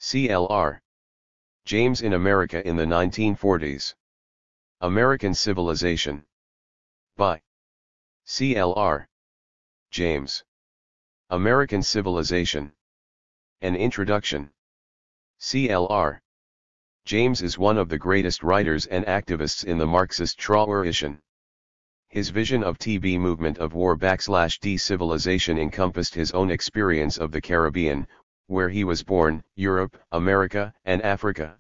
CLR. James in America in the 1940s. American Civilization. By CLR. James. American Civilization. An Introduction. CLR. James is one of the greatest writers and activists in the Marxist tradition. His vision of the movement of war/de-civilization encompassed his own experience of the Caribbean, where he was born, Europe, America, and Africa.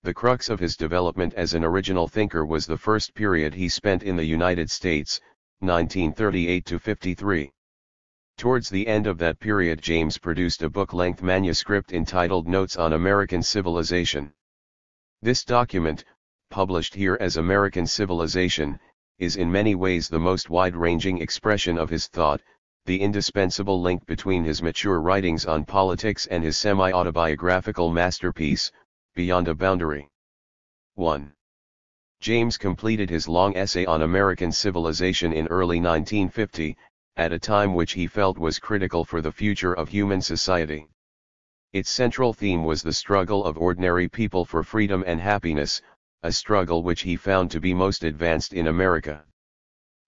The crux of his development as an original thinker was the first period he spent in the United States, 1938 to 53. Towards the end of that period, James produced a book-length manuscript entitled Notes on American Civilization. This document, published here as American Civilization, is in many ways the most wide-ranging expression of his thought, the indispensable link between his mature writings on politics and his semi-autobiographical masterpiece, Beyond a Boundary. 1. James completed his long essay on American civilization in early 1950, at a time which he felt was critical for the future of human society. Its central theme was the struggle of ordinary people for freedom and happiness, a struggle which he found to be most advanced in America.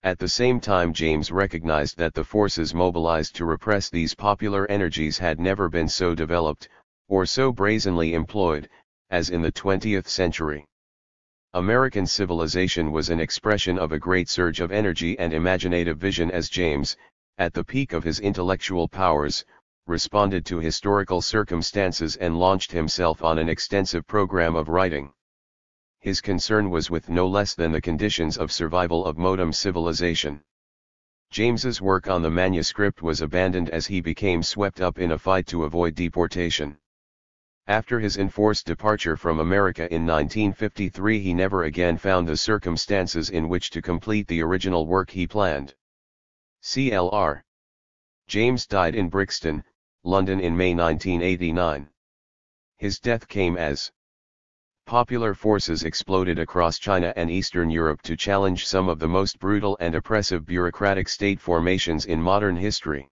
At the same time, James recognized that the forces mobilized to repress these popular energies had never been so developed, or so brazenly employed, as in the 20th century. American civilization was an expression of a great surge of energy and imaginative vision as James, at the peak of his intellectual powers, responded to historical circumstances and launched himself on an extensive program of writing. His concern was with no less than the conditions of survival of modern civilization. James's work on the manuscript was abandoned as he became swept up in a fight to avoid deportation. After his enforced departure from America in 1953, he never again found the circumstances in which to complete the original work he planned. CLR. James died in Brixton, London in May 1989. His death came as popular forces exploded across China and Eastern Europe to challenge some of the most brutal and oppressive bureaucratic state formations in modern history.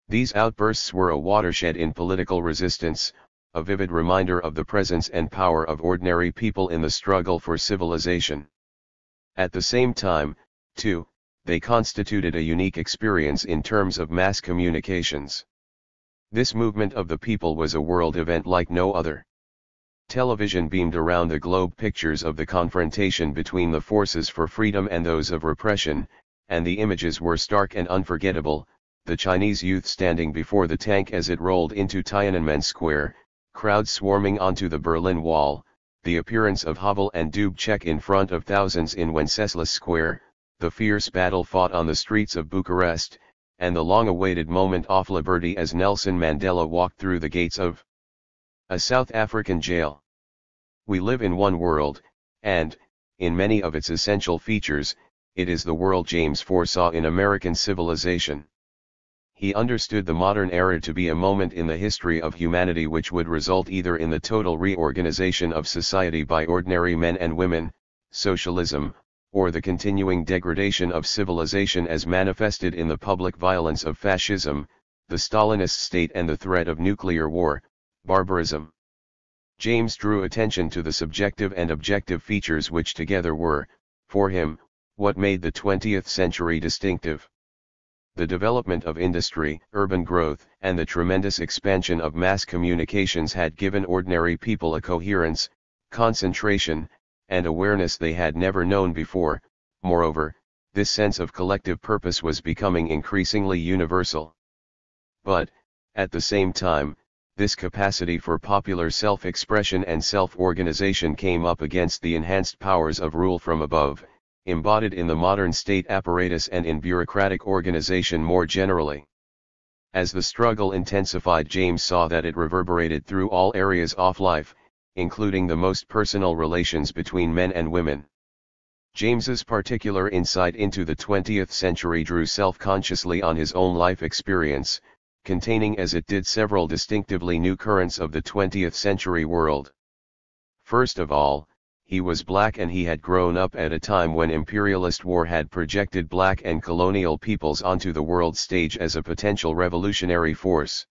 These outbursts were a watershed in political resistance, a vivid reminder of the presence and power of ordinary people in the struggle for civilization. At the same time, too, they constituted a unique experience in terms of mass communications. This movement of the people was a world event like no other. Television beamed around the globe pictures of the confrontation between the forces for freedom and those of repression, and the images were stark and unforgettable: the Chinese youth standing before the tank as it rolled into Tiananmen Square, crowds swarming onto the Berlin Wall, the appearance of Havel and Dubček in front of thousands in Wenceslas Square, the fierce battle fought on the streets of Bucharest, and the long-awaited moment of liberty as Nelson Mandela walked through the gates of a South African jail. We live in one world, and, in many of its essential features, it is the world James foresaw in American civilization. He understood the modern era to be a moment in the history of humanity which would result either in the total reorganization of society by ordinary men and women, socialism, or the continuing degradation of civilization as manifested in the public violence of fascism, the Stalinist state, and the threat of nuclear war, barbarism. James drew attention to the subjective and objective features which together were, for him, what made the 20th century distinctive. The development of industry, urban growth, and the tremendous expansion of mass communications had given ordinary people a coherence, concentration, and awareness they had never known before. Moreover, this sense of collective purpose was becoming increasingly universal. But, at the same time, this capacity for popular self-expression and self-organization came up against the enhanced powers of rule from above, embodied in the modern state apparatus and in bureaucratic organization more generally. As the struggle intensified, James saw that it reverberated through all areas of life, including the most personal relations between men and women. James's particular insight into the 20th century drew self-consciously on his own life experience, containing as it did several distinctively new currents of the 20th century world. First of all, he was black, and he had grown up at a time when imperialist war had projected black and colonial peoples onto the world stage as a potential revolutionary force.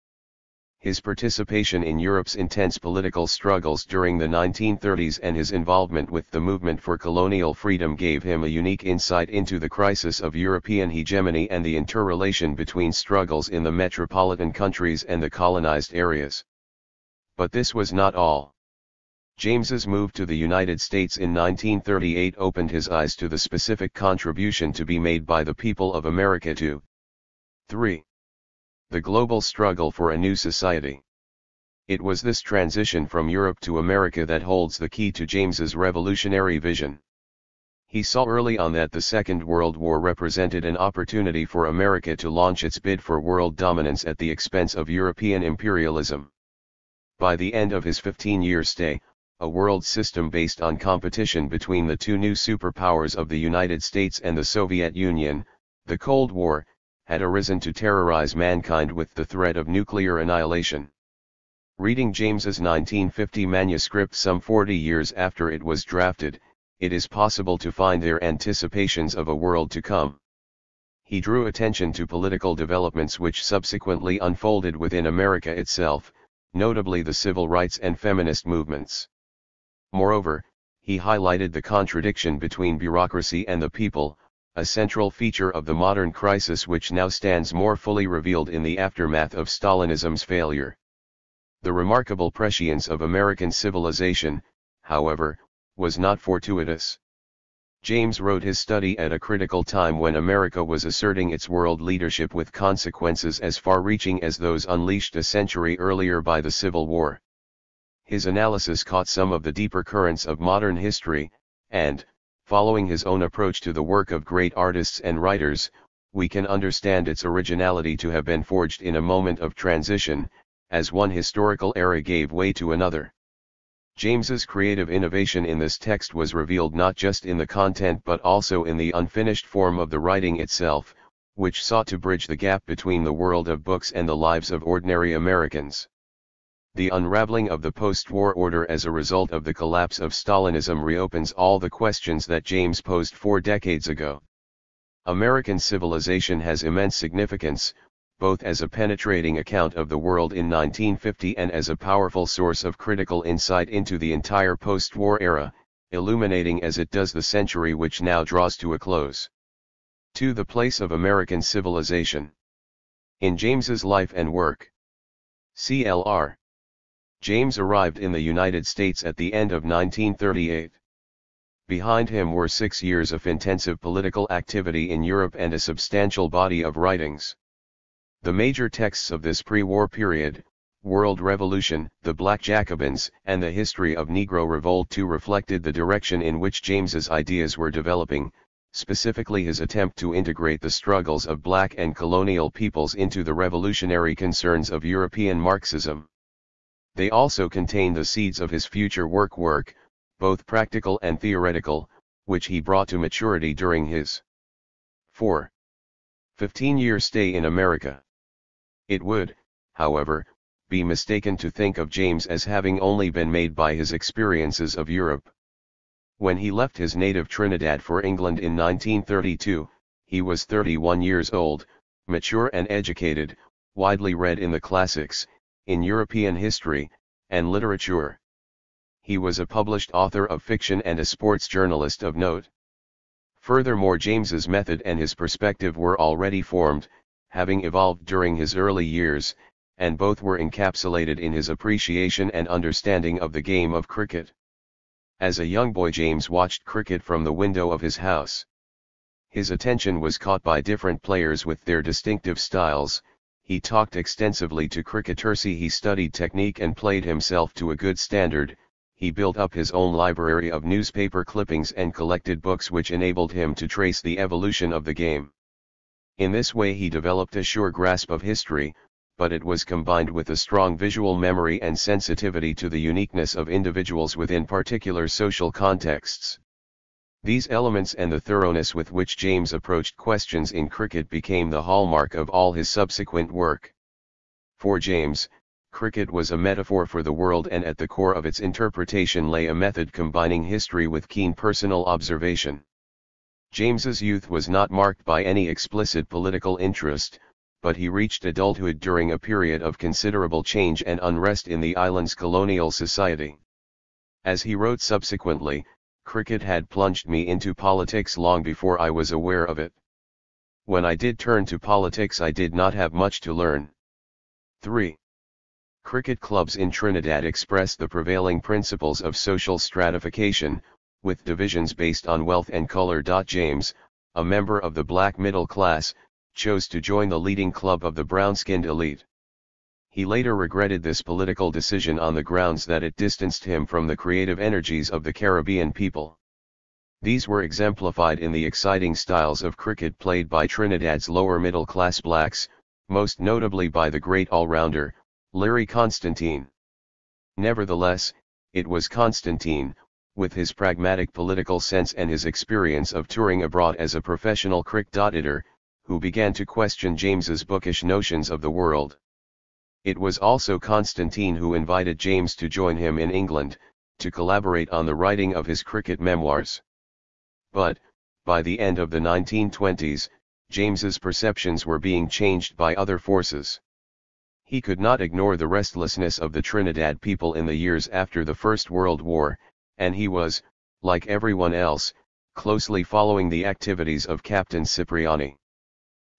His participation in Europe's intense political struggles during the 1930s and his involvement with the movement for colonial freedom gave him a unique insight into the crisis of European hegemony and the interrelation between struggles in the metropolitan countries and the colonized areas. But this was not all. James's move to the United States in 1938 opened his eyes to the specific contribution to be made by the people of America to 3. The global struggle for a new society. It was this transition from Europe to America that holds the key to James's revolutionary vision. He saw early on that the Second World War represented an opportunity for America to launch its bid for world dominance at the expense of European imperialism. By the end of his 15-year stay, a world system based on competition between the two new superpowers of the United States and the Soviet Union, the Cold War, had arisen to terrorize mankind with the threat of nuclear annihilation. Reading James's 1950 manuscript some 40 years after it was drafted, it is possible to find their anticipations of a world to come. He drew attention to political developments which subsequently unfolded within America itself, notably the civil rights and feminist movements. Moreover, he highlighted the contradiction between bureaucracy and the people, a central feature of the modern crisis which now stands more fully revealed in the aftermath of Stalinism's failure. The remarkable prescience of American civilization, however, was not fortuitous. James wrote his study at a critical time when America was asserting its world leadership with consequences as far-reaching as those unleashed a century earlier by the Civil War. His analysis caught some of the deeper currents of modern history, and, following his own approach to the work of great artists and writers, we can understand its originality to have been forged in a moment of transition, as one historical era gave way to another. James's creative innovation in this text was revealed not just in the content but also in the unfinished form of the writing itself, which sought to bridge the gap between the world of books and the lives of ordinary Americans. The unraveling of the post-war order as a result of the collapse of Stalinism reopens all the questions that James posed 4 decades ago. American civilization has immense significance, both as a penetrating account of the world in 1950 and as a powerful source of critical insight into the entire post-war era, illuminating as it does the century which now draws to a close. To the place of American civilization. In James's life and work. CLR. James arrived in the United States at the end of 1938. Behind him were 6 years of intensive political activity in Europe and a substantial body of writings. The major texts of this pre-war period, World Revolution, The Black Jacobins, and The History of Negro Revolt II reflected the direction in which James's ideas were developing, specifically his attempt to integrate the struggles of black and colonial peoples into the revolutionary concerns of European Marxism. They also contain the seeds of his future work, both practical and theoretical, which he brought to maturity during his 15-year stay in America. It would, however, be mistaken to think of James as having only been made by his experiences of Europe. When he left his native Trinidad for England in 1932, he was 31 years old, mature and educated, widely read in the classics, in European history, and literature. He was a published author of fiction and a sports journalist of note. Furthermore, James's method and his perspective were already formed, having evolved during his early years, and both were encapsulated in his appreciation and understanding of the game of cricket. As a young boy, James watched cricket from the window of his house. His attention was caught by different players with their distinctive styles. He talked extensively to cricketers, he studied technique and played himself to a good standard. He built up his own library of newspaper clippings and collected books which enabled him to trace the evolution of the game. In this way he developed a sure grasp of history, but it was combined with a strong visual memory and sensitivity to the uniqueness of individuals within particular social contexts. These elements and the thoroughness with which James approached questions in cricket became the hallmark of all his subsequent work. For James, cricket was a metaphor for the world, and at the core of its interpretation lay a method combining history with keen personal observation. James's youth was not marked by any explicit political interest, but he reached adulthood during a period of considerable change and unrest in the island's colonial society. As he wrote subsequently, cricket had plunged me into politics long before I was aware of it. When I did turn to politics, I did not have much to learn. 3. Cricket clubs in Trinidad express the prevailing principles of social stratification, with divisions based on wealth and color. James, a member of the black middle class, chose to join the leading club of the brown-skinned elite. He later regretted this political decision on the grounds that it distanced him from the creative energies of the Caribbean people. These were exemplified in the exciting styles of cricket played by Trinidad's lower middle-class blacks, most notably by the great all-rounder, Larry Constantine. Nevertheless, it was Constantine, with his pragmatic political sense and his experience of touring abroad as a professional cricket-editor, who began to question James's bookish notions of the world. It was also Constantine who invited James to join him in England, to collaborate on the writing of his cricket memoirs. But, by the end of the 1920s, James's perceptions were being changed by other forces. He could not ignore the restlessness of the Trinidad people in the years after the First World War, and he was, like everyone else, closely following the activities of Captain Cipriani.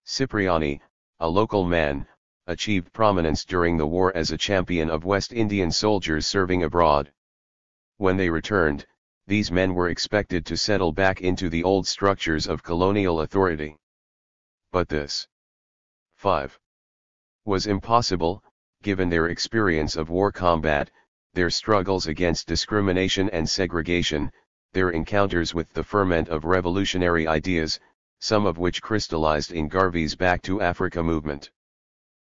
Cipriani, a local man, achieved prominence during the war as a champion of West Indian soldiers serving abroad. When they returned, these men were expected to settle back into the old structures of colonial authority. But this 5. was impossible, given their experience of war combat, their struggles against discrimination and segregation, their encounters with the ferment of revolutionary ideas, some of which crystallized in Garvey's Back to Africa movement.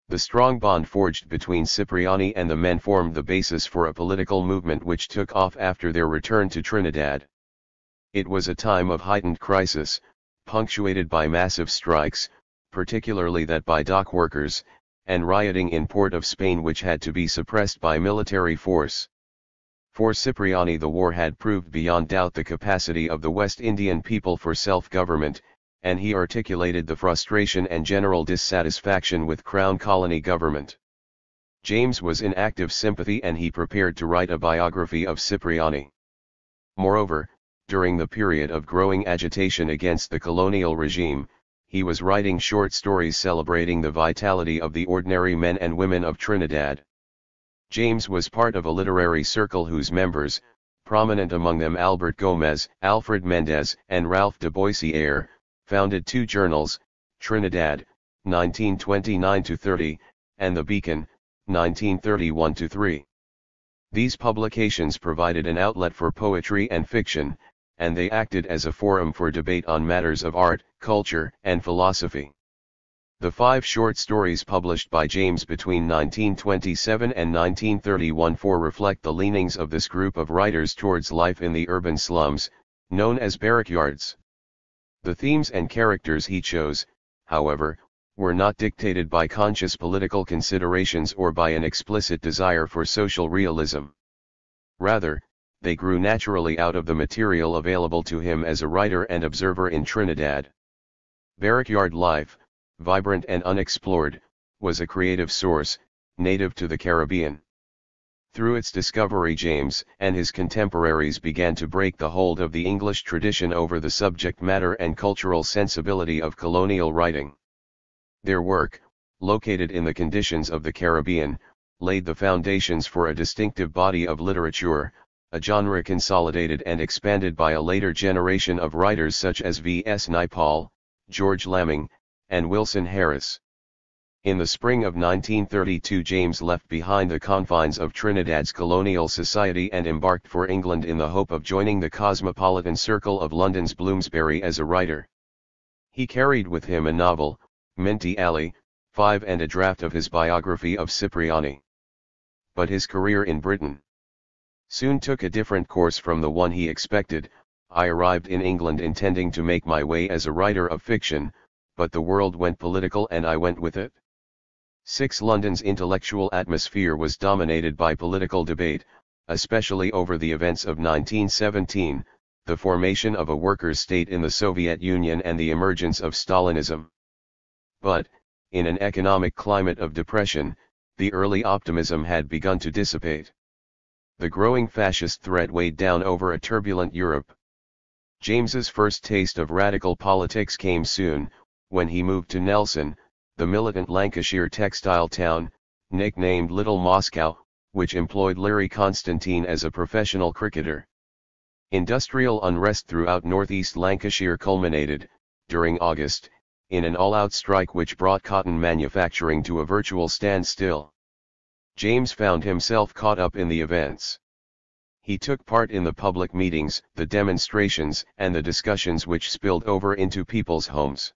The strong bond forged between Cipriani and the men formed the basis for a political movement which took off after their return to Trinidad. It was a time of heightened crisis, punctuated by massive strikes, particularly that by dock workers, and rioting in Port of Spain which had to be suppressed by military force. For Cipriani, the war had proved beyond doubt the capacity of the West Indian people for self-government, and he articulated the frustration and general dissatisfaction with Crown Colony government. James was in active sympathy and he prepared to write a biography of Cipriani. Moreover, during the period of growing agitation against the colonial regime, he was writing short stories celebrating the vitality of the ordinary men and women of Trinidad. James was part of a literary circle whose members, prominent among them Albert Gomez, Alfred Mendez, and Ralph de Boissiere, founded two journals, Trinidad, 1929-30, and The Beacon, 1931-3. These publications provided an outlet for poetry and fiction, and they acted as a forum for debate on matters of art, culture, and philosophy. The 5 short stories published by James between 1927 and 1931 reflect the leanings of this group of writers towards life in the urban slums, known as barrackyards. The themes and characters he chose, however, were not dictated by conscious political considerations or by an explicit desire for social realism. Rather, they grew naturally out of the material available to him as a writer and observer in Trinidad. Barrackyard life, vibrant and unexplored, was a creative source, native to the Caribbean. Through its discovery, James and his contemporaries began to break the hold of the English tradition over the subject matter and cultural sensibility of colonial writing. Their work, located in the conditions of the Caribbean, laid the foundations for a distinctive body of literature, a genre consolidated and expanded by a later generation of writers such as V.S. Naipaul, George Lamming, and Wilson Harris. In the spring of 1932, James left behind the confines of Trinidad's colonial society and embarked for England in the hope of joining the cosmopolitan circle of London's Bloomsbury as a writer. He carried with him a novel, Minty Alley, 5 and a draft of his biography of Cipriani. But his career in Britain soon took a different course from the one he expected. I arrived in England intending to make my way as a writer of fiction, but the world went political and I went with it. 6. London's intellectual atmosphere was dominated by political debate, especially over the events of 1917, the formation of a workers' state in the Soviet Union and the emergence of Stalinism. But, in an economic climate of depression, the early optimism had begun to dissipate. The growing fascist threat weighed down over a turbulent Europe. James's first taste of radical politics came soon, when he moved to Nelson, the militant Lancashire textile town, nicknamed Little Moscow, which employed Larry Constantine as a professional cricketer. Industrial unrest throughout northeast Lancashire culminated, during August, in an all-out strike which brought cotton manufacturing to a virtual standstill. James found himself caught up in the events. He took part in the public meetings, the demonstrations, and the discussions which spilled over into people's homes.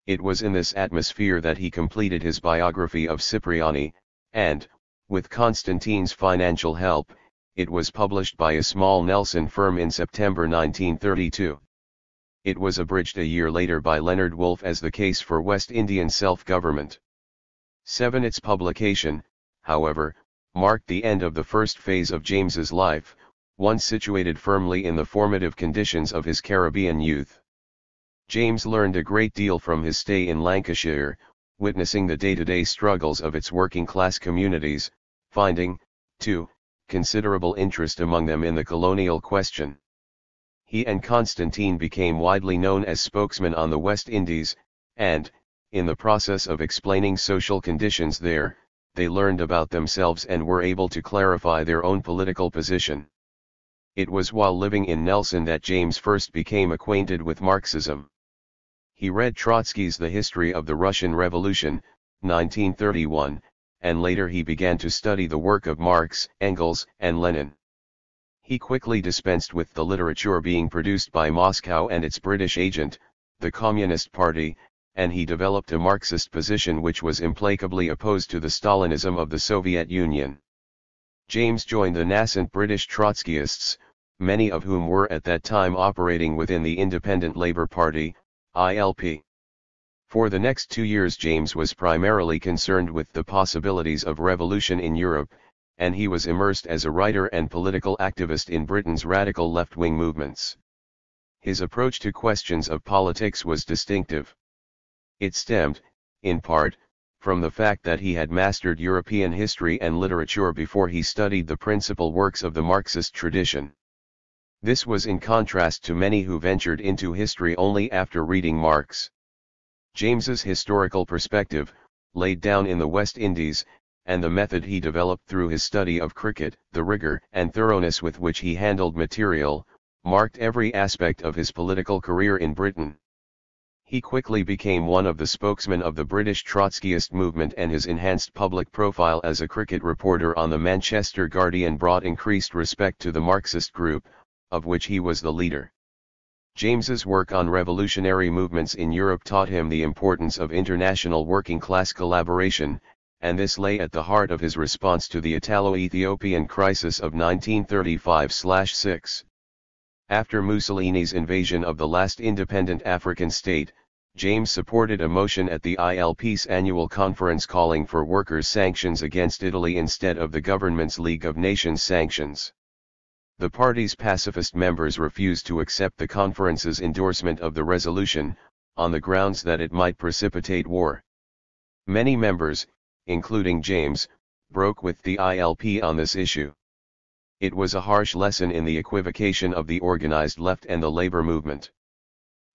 It was in this atmosphere that he completed his biography of Cipriani, and, with Constantine's financial help, it was published by a small Nelson firm in September 1932. It was abridged a year later by Leonard Woolf as The Case for West Indian Self-Government. Its publication, however, marked the end of the first phase of James's life, one situated firmly in the formative conditions of his Caribbean youth. James learned a great deal from his stay in Lancashire, witnessing the day-to-day struggles of its working-class communities, finding, too, considerable interest among them in the colonial question. He and Constantine became widely known as spokesmen on the West Indies, and, in the process of explaining social conditions there, they learned about themselves and were able to clarify their own political position. It was while living in Nelson that James first became acquainted with Marxism. He read Trotsky's The History of the Russian Revolution, 1931, and later he began to study the work of Marx, Engels, and Lenin. He quickly dispensed with the literature being produced by Moscow and its British agent, the Communist Party, and he developed a Marxist position which was implacably opposed to the Stalinism of the Soviet Union. James joined the nascent British Trotskyists, many of whom were at that time operating within the Independent Labour Party, ILP. For the next 2 years James was primarily concerned with the possibilities of revolution in Europe, and he was immersed as a writer and political activist in Britain's radical left-wing movements. His approach to questions of politics was distinctive. It stemmed, in part, from the fact that he had mastered European history and literature before he studied the principal works of the Marxist tradition. This was in contrast to many who ventured into history only after reading Marx. James's historical perspective, laid down in the West Indies, and the method he developed through his study of cricket, the rigor and thoroughness with which he handled material, marked every aspect of his political career in Britain. He quickly became one of the spokesmen of the British Trotskyist movement, and his enhanced public profile as a cricket reporter on the Manchester Guardian brought increased respect to the Marxist group, of which he was the leader. James's work on revolutionary movements in Europe taught him the importance of international working-class collaboration, and this lay at the heart of his response to the Italo-Ethiopian crisis of 1935-6. After Mussolini's invasion of the last independent African state, James supported a motion at the ILP's annual conference calling for workers' sanctions against Italy instead of the government's League of Nations sanctions. The party's pacifist members refused to accept the conference's endorsement of the resolution, on the grounds that it might precipitate war. Many members, including James, broke with the ILP on this issue. It was a harsh lesson in the equivocation of the organized left and the labor movement.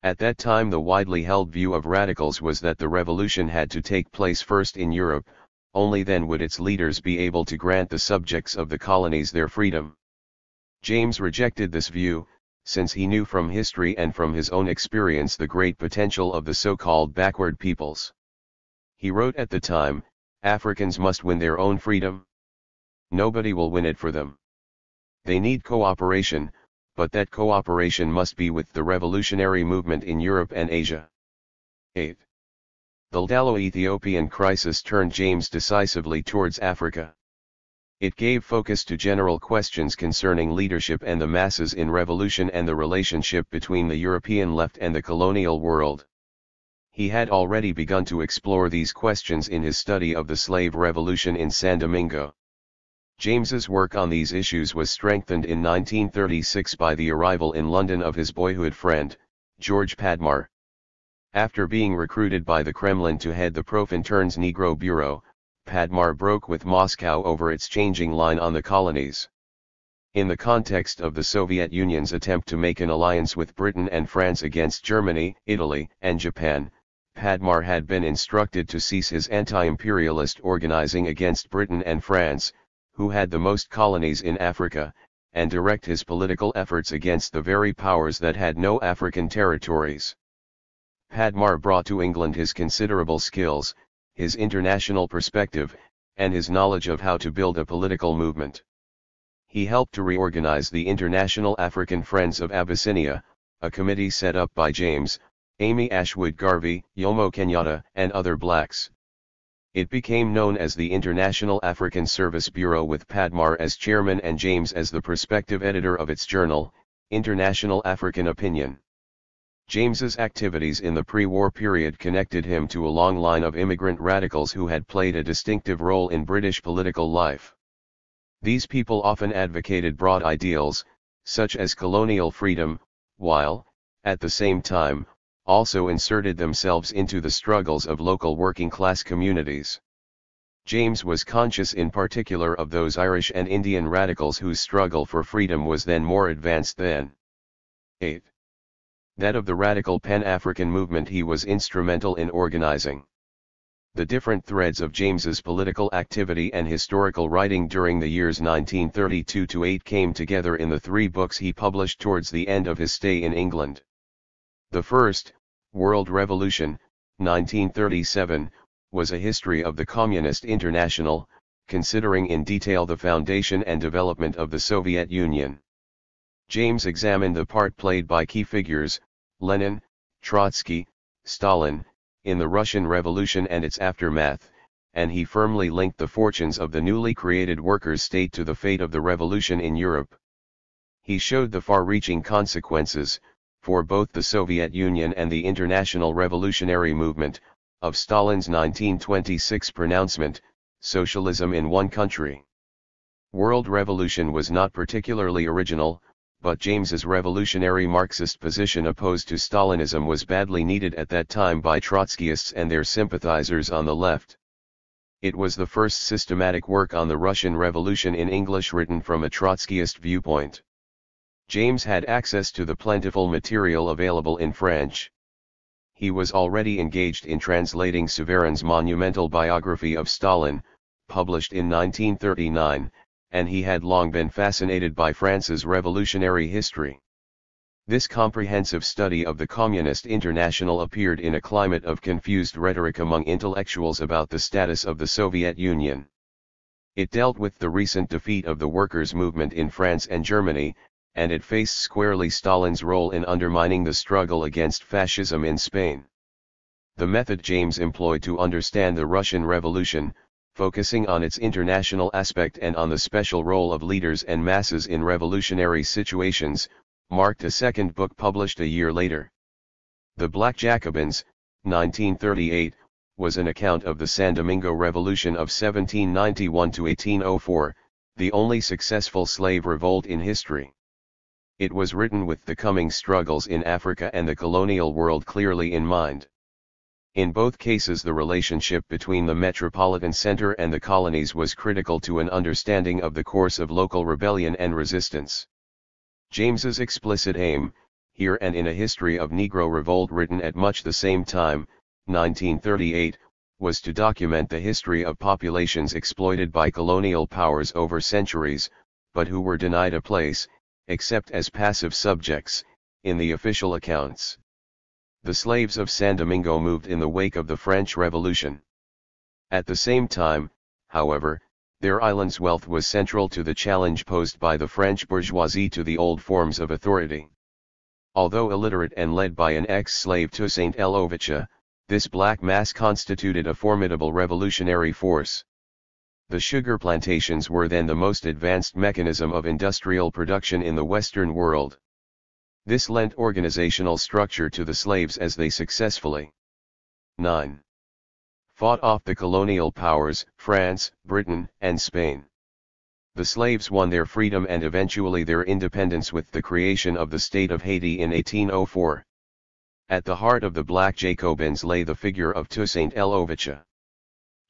At that time the widely held view of radicals was that the revolution had to take place first in Europe, only then would its leaders be able to grant the subjects of the colonies their freedom. James rejected this view, since he knew from history and from his own experience the great potential of the so-called backward peoples. He wrote at the time, "Africans must win their own freedom. Nobody will win it for them. They need cooperation, but that cooperation must be with the revolutionary movement in Europe and Asia." 8. The Italo-Ethiopian crisis turned James decisively towards Africa. It gave focus to general questions concerning leadership and the masses in revolution and the relationship between the European left and the colonial world. He had already begun to explore these questions in his study of the slave revolution in San Domingo. James's work on these issues was strengthened in 1936 by the arrival in London of his boyhood friend, George Padmar. After being recruited by the Kremlin to head the Profinterns Negro Bureau, Padmar broke with Moscow over its changing line on the colonies. In the context of the Soviet Union's attempt to make an alliance with Britain and France against Germany, Italy, and Japan, Padmar had been instructed to cease his anti-imperialist organizing against Britain and France, who had the most colonies in Africa, and direct his political efforts against the very powers that had no African territories. Padmar brought to England his considerable skills, his international perspective, and his knowledge of how to build a political movement. He helped to reorganize the International African Friends of Abyssinia, a committee set up by James, Amy Ashwood Garvey, Jomo Kenyatta, and other blacks. It became known as the International African Service Bureau with Padmar as chairman and James as the prospective editor of its journal, International African Opinion. James's activities in the pre-war period connected him to a long line of immigrant radicals who had played a distinctive role in British political life. These people often advocated broad ideals, such as colonial freedom, while, at the same time, also inserted themselves into the struggles of local working-class communities. James was conscious in particular of those Irish and Indian radicals whose struggle for freedom was then more advanced than 8. That of the radical Pan-African movement he was instrumental in organizing. The different threads of James's political activity and historical writing during the years 1932–8 came together in the 3 books he published towards the end of his stay in England. The first, World Revolution, 1937, was a history of the Communist International, considering in detail the foundation and development of the Soviet Union. James examined the part played by key figures, Lenin, Trotsky, Stalin, in the Russian Revolution and its aftermath, and he firmly linked the fortunes of the newly created workers' state to the fate of the revolution in Europe. He showed the far-reaching consequences, for both the Soviet Union and the international revolutionary movement, of Stalin's 1926 pronouncement, "Socialism in one country." World Revolution was not particularly original, but James's revolutionary Marxist position opposed to Stalinism was badly needed at that time by Trotskyists and their sympathizers on the left. It was the first systematic work on the Russian Revolution in English written from a Trotskyist viewpoint. James had access to the plentiful material available in French. He was already engaged in translating Sévérin's monumental biography of Stalin, published in 1939, and he had long been fascinated by France's revolutionary history. This comprehensive study of the Communist International appeared in a climate of confused rhetoric among intellectuals about the status of the Soviet Union. It dealt with the recent defeat of the workers' movement in France and Germany, and it faced squarely Stalin's role in undermining the struggle against fascism in Spain. The method James employed to understand the Russian Revolution, focusing on its international aspect and on the special role of leaders and masses in revolutionary situations, marked a second book published a year later. The Black Jacobins, 1938, was an account of the San Domingo Revolution of 1791–1804, the only successful slave revolt in history. It was written with the coming struggles in Africa and the colonial world clearly in mind. In both cases the relationship between the metropolitan center and the colonies was critical to an understanding of the course of local rebellion and resistance. James's explicit aim, here and in a history of Negro revolt written at much the same time, 1938, was to document the history of populations exploited by colonial powers over centuries, but who were denied a place, except as passive subjects, in the official accounts. The slaves of San Domingo moved in the wake of the French Revolution. At the same time, however, their island's wealth was central to the challenge posed by the French bourgeoisie to the old forms of authority. Although illiterate and led by an ex-slave Toussaint L'Ouverture, this black mass constituted a formidable revolutionary force. The sugar plantations were then the most advanced mechanism of industrial production in the Western world. This lent organizational structure to the slaves as they successfully 9. Fought off the colonial powers, France, Britain, and Spain. The slaves won their freedom and eventually their independence with the creation of the State of Haiti in 1804. At the heart of the Black Jacobins lay the figure of Toussaint L'Ouverture.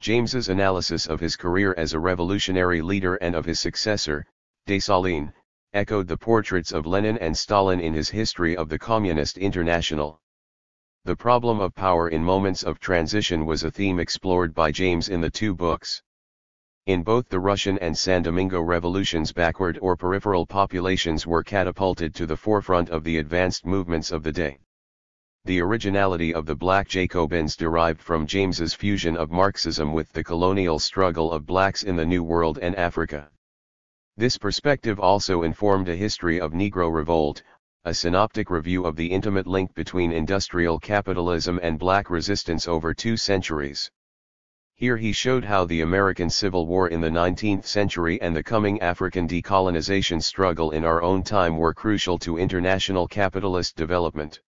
James's analysis of his career as a revolutionary leader and of his successor, Dessalines, echoed the portraits of Lenin and Stalin in his History of the Communist International. The problem of power in moments of transition was a theme explored by James in the two books. In both the Russian and San Domingo revolutions, backward or peripheral populations were catapulted to the forefront of the advanced movements of the day. The originality of the Black Jacobins derived from James's fusion of Marxism with the colonial struggle of blacks in the New World and Africa. This perspective also informed a history of Negro revolt, a synoptic review of the intimate link between industrial capitalism and black resistance over 2 centuries. Here he showed how the American Civil War in the 19th century and the coming African decolonization struggle in our own time were crucial to international capitalist development.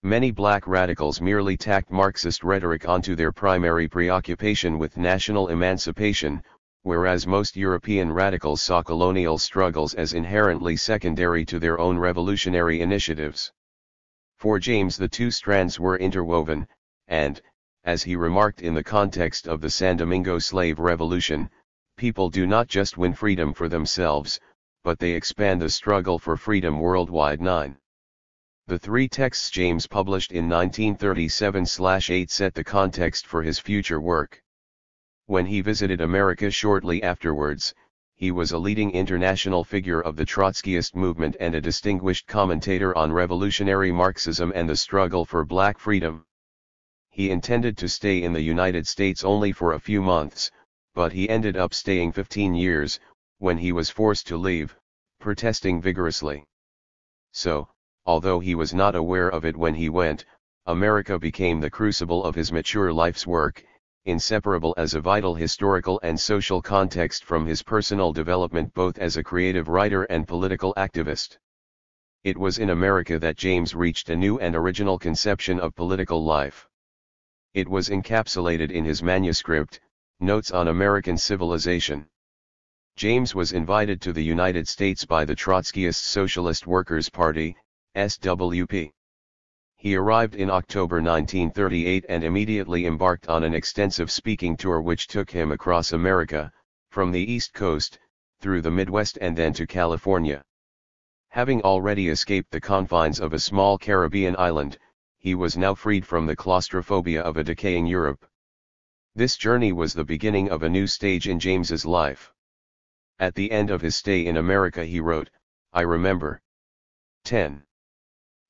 Many black radicals merely tacked Marxist rhetoric onto their primary preoccupation with national emancipation, whereas most European radicals saw colonial struggles as inherently secondary to their own revolutionary initiatives. For James, the two strands were interwoven, and, as he remarked in the context of the San Domingo slave revolution, people do not just win freedom for themselves, but they expand the struggle for freedom worldwide. 9. The 3 texts James published in 1937/8 set the context for his future work. When he visited America shortly afterwards, he was a leading international figure of the Trotskyist movement and a distinguished commentator on revolutionary Marxism and the struggle for black freedom. He intended to stay in the United States only for a few months, but he ended up staying 15 years, when he was forced to leave, protesting vigorously. So, although he was not aware of it when he went, America became the crucible of his mature life's work, inseparable as a vital historical and social context from his personal development both as a creative writer and political activist. It was in America that James reached a new and original conception of political life. It was encapsulated in his manuscript, Notes on American Civilization. James was invited to the United States by the Trotskyist Socialist Workers' Party, SWP. He arrived in October 1938 and immediately embarked on an extensive speaking tour which took him across America, from the East Coast, through the Midwest and then to California. Having already escaped the confines of a small Caribbean island, he was now freed from the claustrophobia of a decaying Europe. This journey was the beginning of a new stage in James's life. At the end of his stay in America he wrote, "I remember 10.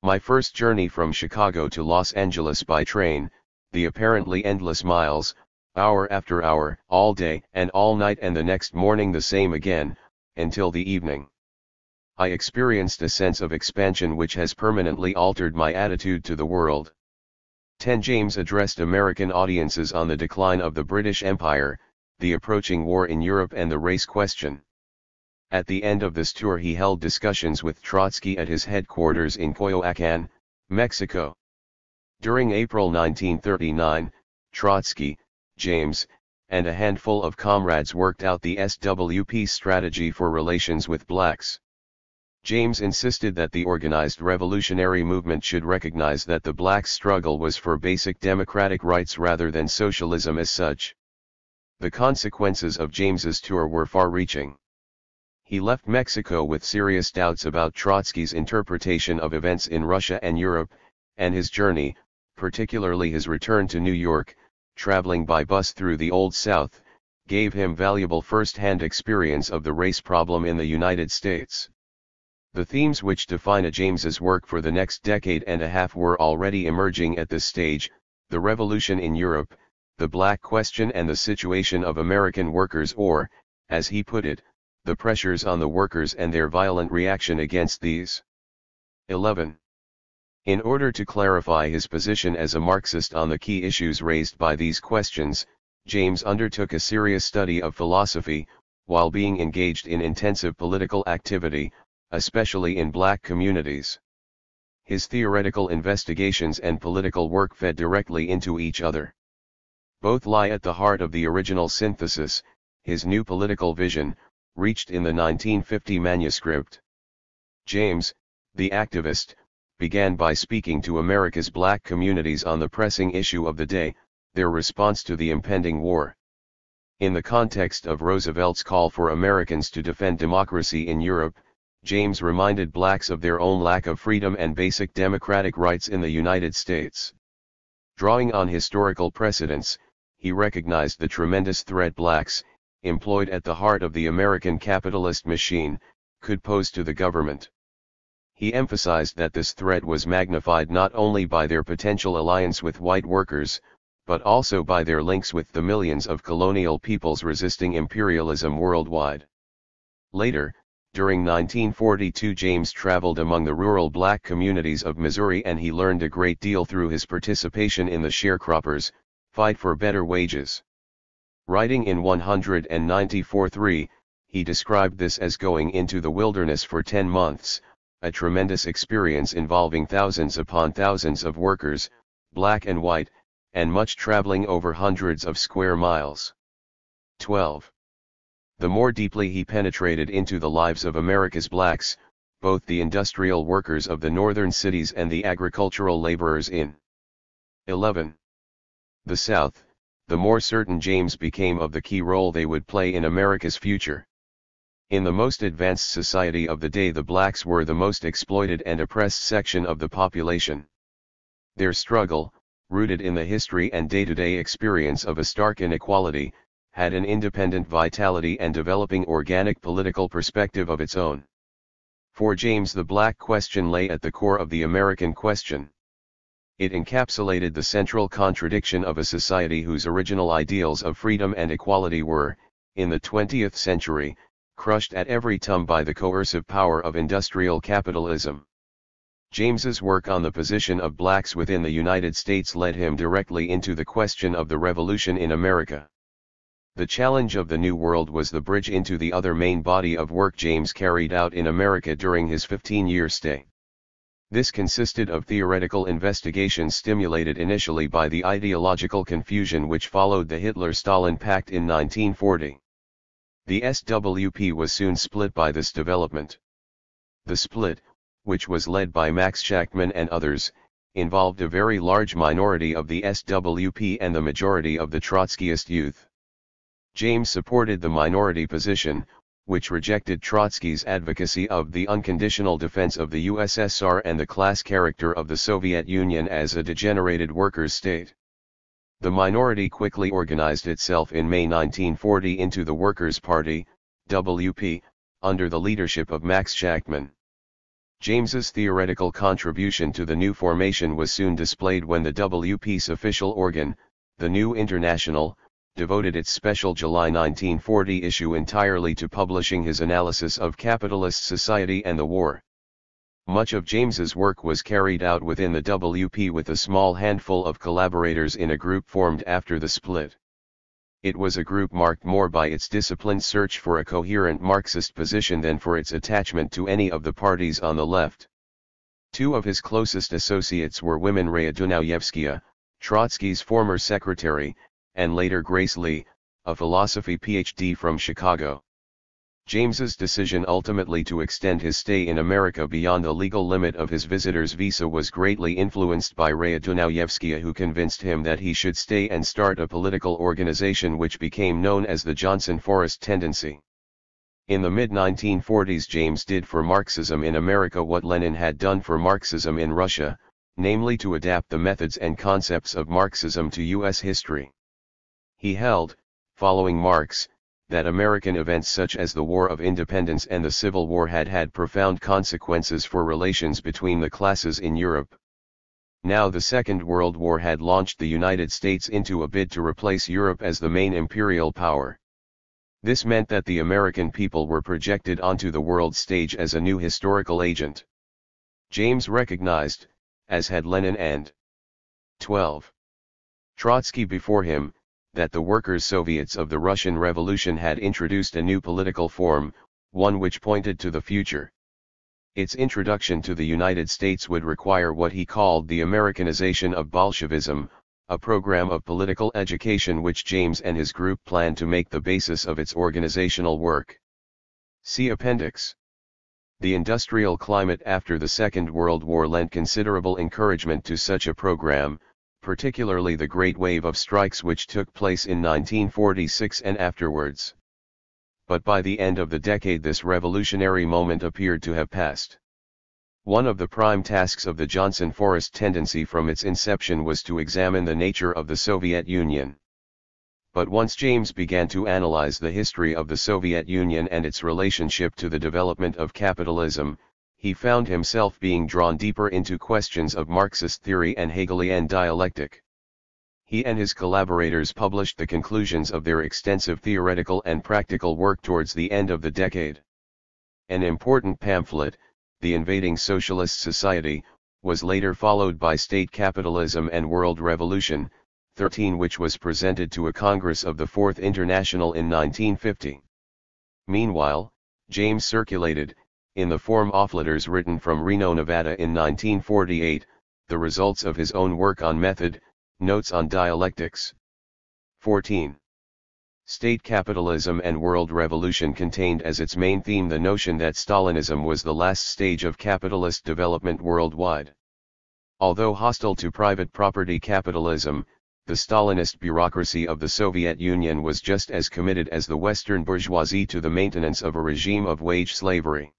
My first journey from Chicago to Los Angeles by train, the apparently endless miles, hour after hour, all day and all night and the next morning the same again, until the evening. I experienced a sense of expansion which has permanently altered my attitude to the world." 10. James addressed American audiences on the decline of the British Empire, the approaching war in Europe and the race question. At the end of this tour he held discussions with Trotsky at his headquarters in Coyoacán, Mexico. During April 1939, Trotsky, James, and a handful of comrades worked out the SWP's strategy for relations with blacks. James insisted that the organized revolutionary movement should recognize that the blacks' struggle was for basic democratic rights rather than socialism as such. The consequences of James's tour were far-reaching. He left Mexico with serious doubts about Trotsky's interpretation of events in Russia and Europe, and his journey, particularly his return to New York, traveling by bus through the Old South, gave him valuable first-hand experience of the race problem in the United States. The themes which define James's work for the next decade and a half were already emerging at this stage: the revolution in Europe, the black question and the situation of American workers, or, as he put it, the pressures on the workers and their violent reaction against these. 11. In order to clarify his position as a Marxist on the key issues raised by these questions, James undertook a serious study of philosophy, while being engaged in intensive political activity, especially in black communities. His theoretical investigations and political work fed directly into each other. Both lie at the heart of the original synthesis, his new political vision, reached in the 1950 manuscript. James, the activist, began by speaking to America's black communities on the pressing issue of the day, their response to the impending war. In the context of Roosevelt's call for Americans to defend democracy in Europe, James reminded blacks of their own lack of freedom and basic democratic rights in the United States. Drawing on historical precedents, he recognized the tremendous threat blacks, employed at the heart of the American capitalist machine, could pose to the government. He emphasized that this threat was magnified not only by their potential alliance with white workers, but also by their links with the millions of colonial peoples resisting imperialism worldwide. Later, during 1942, James traveled among the rural black communities of Missouri, and he learned a great deal through his participation in the sharecroppers' fight for better wages. Writing in 194:3, he described this as going into the wilderness for 10 months, a tremendous experience involving thousands upon thousands of workers, black and white, and much traveling over hundreds of square miles. 12. The more deeply he penetrated into the lives of America's blacks, both the industrial workers of the northern cities and the agricultural laborers in 11. The South, the more certain James became of the key role they would play in America's future. In the most advanced society of the day, the blacks were the most exploited and oppressed section of the population. Their struggle, rooted in the history and day-to-day experience of a stark inequality, had an independent vitality and developing organic political perspective of its own. For James, the black question lay at the core of the American question. It encapsulated the central contradiction of a society whose original ideals of freedom and equality were, in the 20th century, crushed at every turn by the coercive power of industrial capitalism. James's work on the position of blacks within the United States led him directly into the question of the revolution in America. The challenge of the New World was the bridge into the other main body of work James carried out in America during his 15-year stay. This consisted of theoretical investigations stimulated initially by the ideological confusion which followed the Hitler-Stalin Pact in 1940. The SWP was soon split by this development. The split, which was led by Max Shachtman and others, involved a very large minority of the SWP and the majority of the Trotskyist youth. James supported the minority position, which rejected Trotsky's advocacy of the unconditional defense of the USSR and the class character of the Soviet Union as a degenerated workers' state. The minority quickly organized itself in May 1940 into the Workers' Party, WP, under the leadership of Max Shachtman. James's theoretical contribution to the new formation was soon displayed when the WP's official organ, the New International, devoted its special July 1940 issue entirely to publishing his analysis of capitalist society and the war. Much of James's work was carried out within the WP with a small handful of collaborators in a group formed after the split. It was a group marked more by its disciplined search for a coherent Marxist position than for its attachment to any of the parties on the left. Two of his closest associates were women Raya Dunayevskaya, Trotsky's former secretary, and later Grace Lee, a philosophy PhD from Chicago. James's decision ultimately to extend his stay in America beyond the legal limit of his visitor's visa was greatly influenced by Raya Dunayevskaya, who convinced him that he should stay and start a political organization which became known as the Johnson Forest Tendency. In the mid-1940s, James did for Marxism in America what Lenin had done for Marxism in Russia, namely to adapt the methods and concepts of Marxism to U.S. history. He held, following Marx, that American events such as the War of Independence and the Civil War had had profound consequences for relations between the classes in Europe. Now the Second World War had launched the United States into a bid to replace Europe as the main imperial power. This meant that the American people were projected onto the world stage as a new historical agent. James recognized, as had Lenin and 12. Trotsky before him, that the workers' Soviets of the Russian Revolution had introduced a new political form, one which pointed to the future. Its introduction to the United States would require what he called the Americanization of Bolshevism, a program of political education which James and his group planned to make the basis of its organizational work. See Appendix. The industrial climate after the Second World War lent considerable encouragement to such a program, particularly the great wave of strikes which took place in 1946 and afterwards. But by the end of the decade this revolutionary moment appeared to have passed. One of the prime tasks of the Johnson-Forrest tendency from its inception was to examine the nature of the Soviet Union. But once James began to analyze the history of the Soviet Union and its relationship to the development of capitalism, he found himself being drawn deeper into questions of Marxist theory and Hegelian dialectic. He and his collaborators published the conclusions of their extensive theoretical and practical work towards the end of the decade. An important pamphlet, The Invading Socialist Society, was later followed by State Capitalism and World Revolution, 13, which was presented to a Congress of the Fourth International in 1950. Meanwhile, James circulated, in the form of letters written from Reno, Nevada in 1948, the results of his own work on method, Notes on Dialectics. 14. State Capitalism and World Revolution contained as its main theme the notion that Stalinism was the last stage of capitalist development worldwide. Although hostile to private property capitalism, the Stalinist bureaucracy of the Soviet Union was just as committed as the Western bourgeoisie to the maintenance of a regime of wage slavery.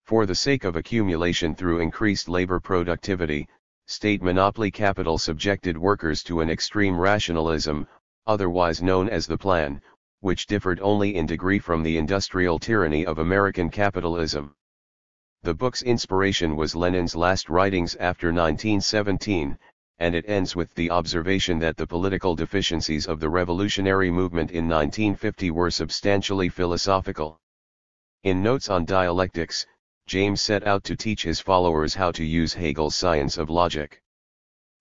For the sake of accumulation through increased labor productivity, state monopoly capital subjected workers to an extreme rationalism, otherwise known as the Plan, which differed only in degree from the industrial tyranny of American capitalism. The book's inspiration was Lenin's last writings after 1917, and it ends with the observation that the political deficiencies of the revolutionary movement in 1950 were substantially philosophical. In Notes on Dialectics, James set out to teach his followers how to use Hegel's science of logic.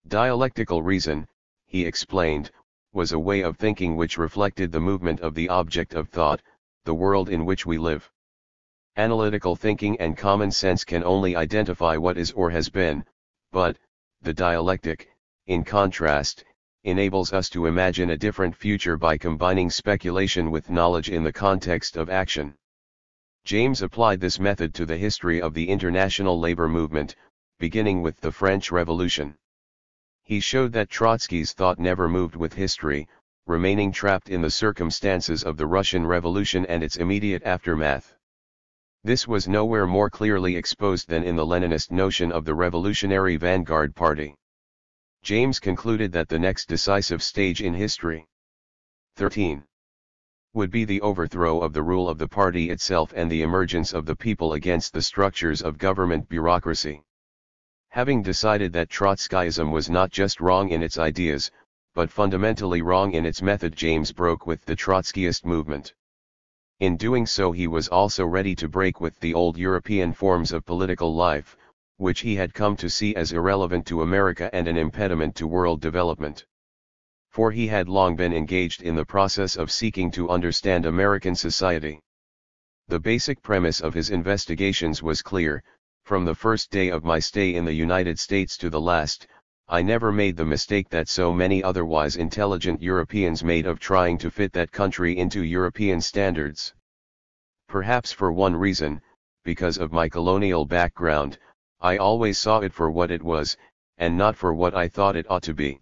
Dialectical reason, he explained, was a way of thinking which reflected the movement of the object of thought, the world in which we live. Analytical thinking and common sense can only identify what is or has been, but the dialectic, in contrast, enables us to imagine a different future by combining speculation with knowledge in the context of action. James applied this method to the history of the international labor movement, beginning with the French Revolution. He showed that Trotsky's thought never moved with history, remaining trapped in the circumstances of the Russian Revolution and its immediate aftermath. This was nowhere more clearly exposed than in the Leninist notion of the Revolutionary Vanguard Party. James concluded that the next decisive stage in history, 13, would be the overthrow of the rule of the party itself and the emergence of the people against the structures of government bureaucracy. Having decided that Trotskyism was not just wrong in its ideas, but fundamentally wrong in its method, James broke with the Trotskyist movement. In doing so he was also ready to break with the old European forms of political life, which he had come to see as irrelevant to America and an impediment to world development. For he had long been engaged in the process of seeking to understand American society. The basic premise of his investigations was clear: from the first day of my stay in the United States to the last, I never made the mistake that so many otherwise intelligent Europeans made of trying to fit that country into European standards. Perhaps for one reason, because of my colonial background, I always saw it for what it was, and not for what I thought it ought to be.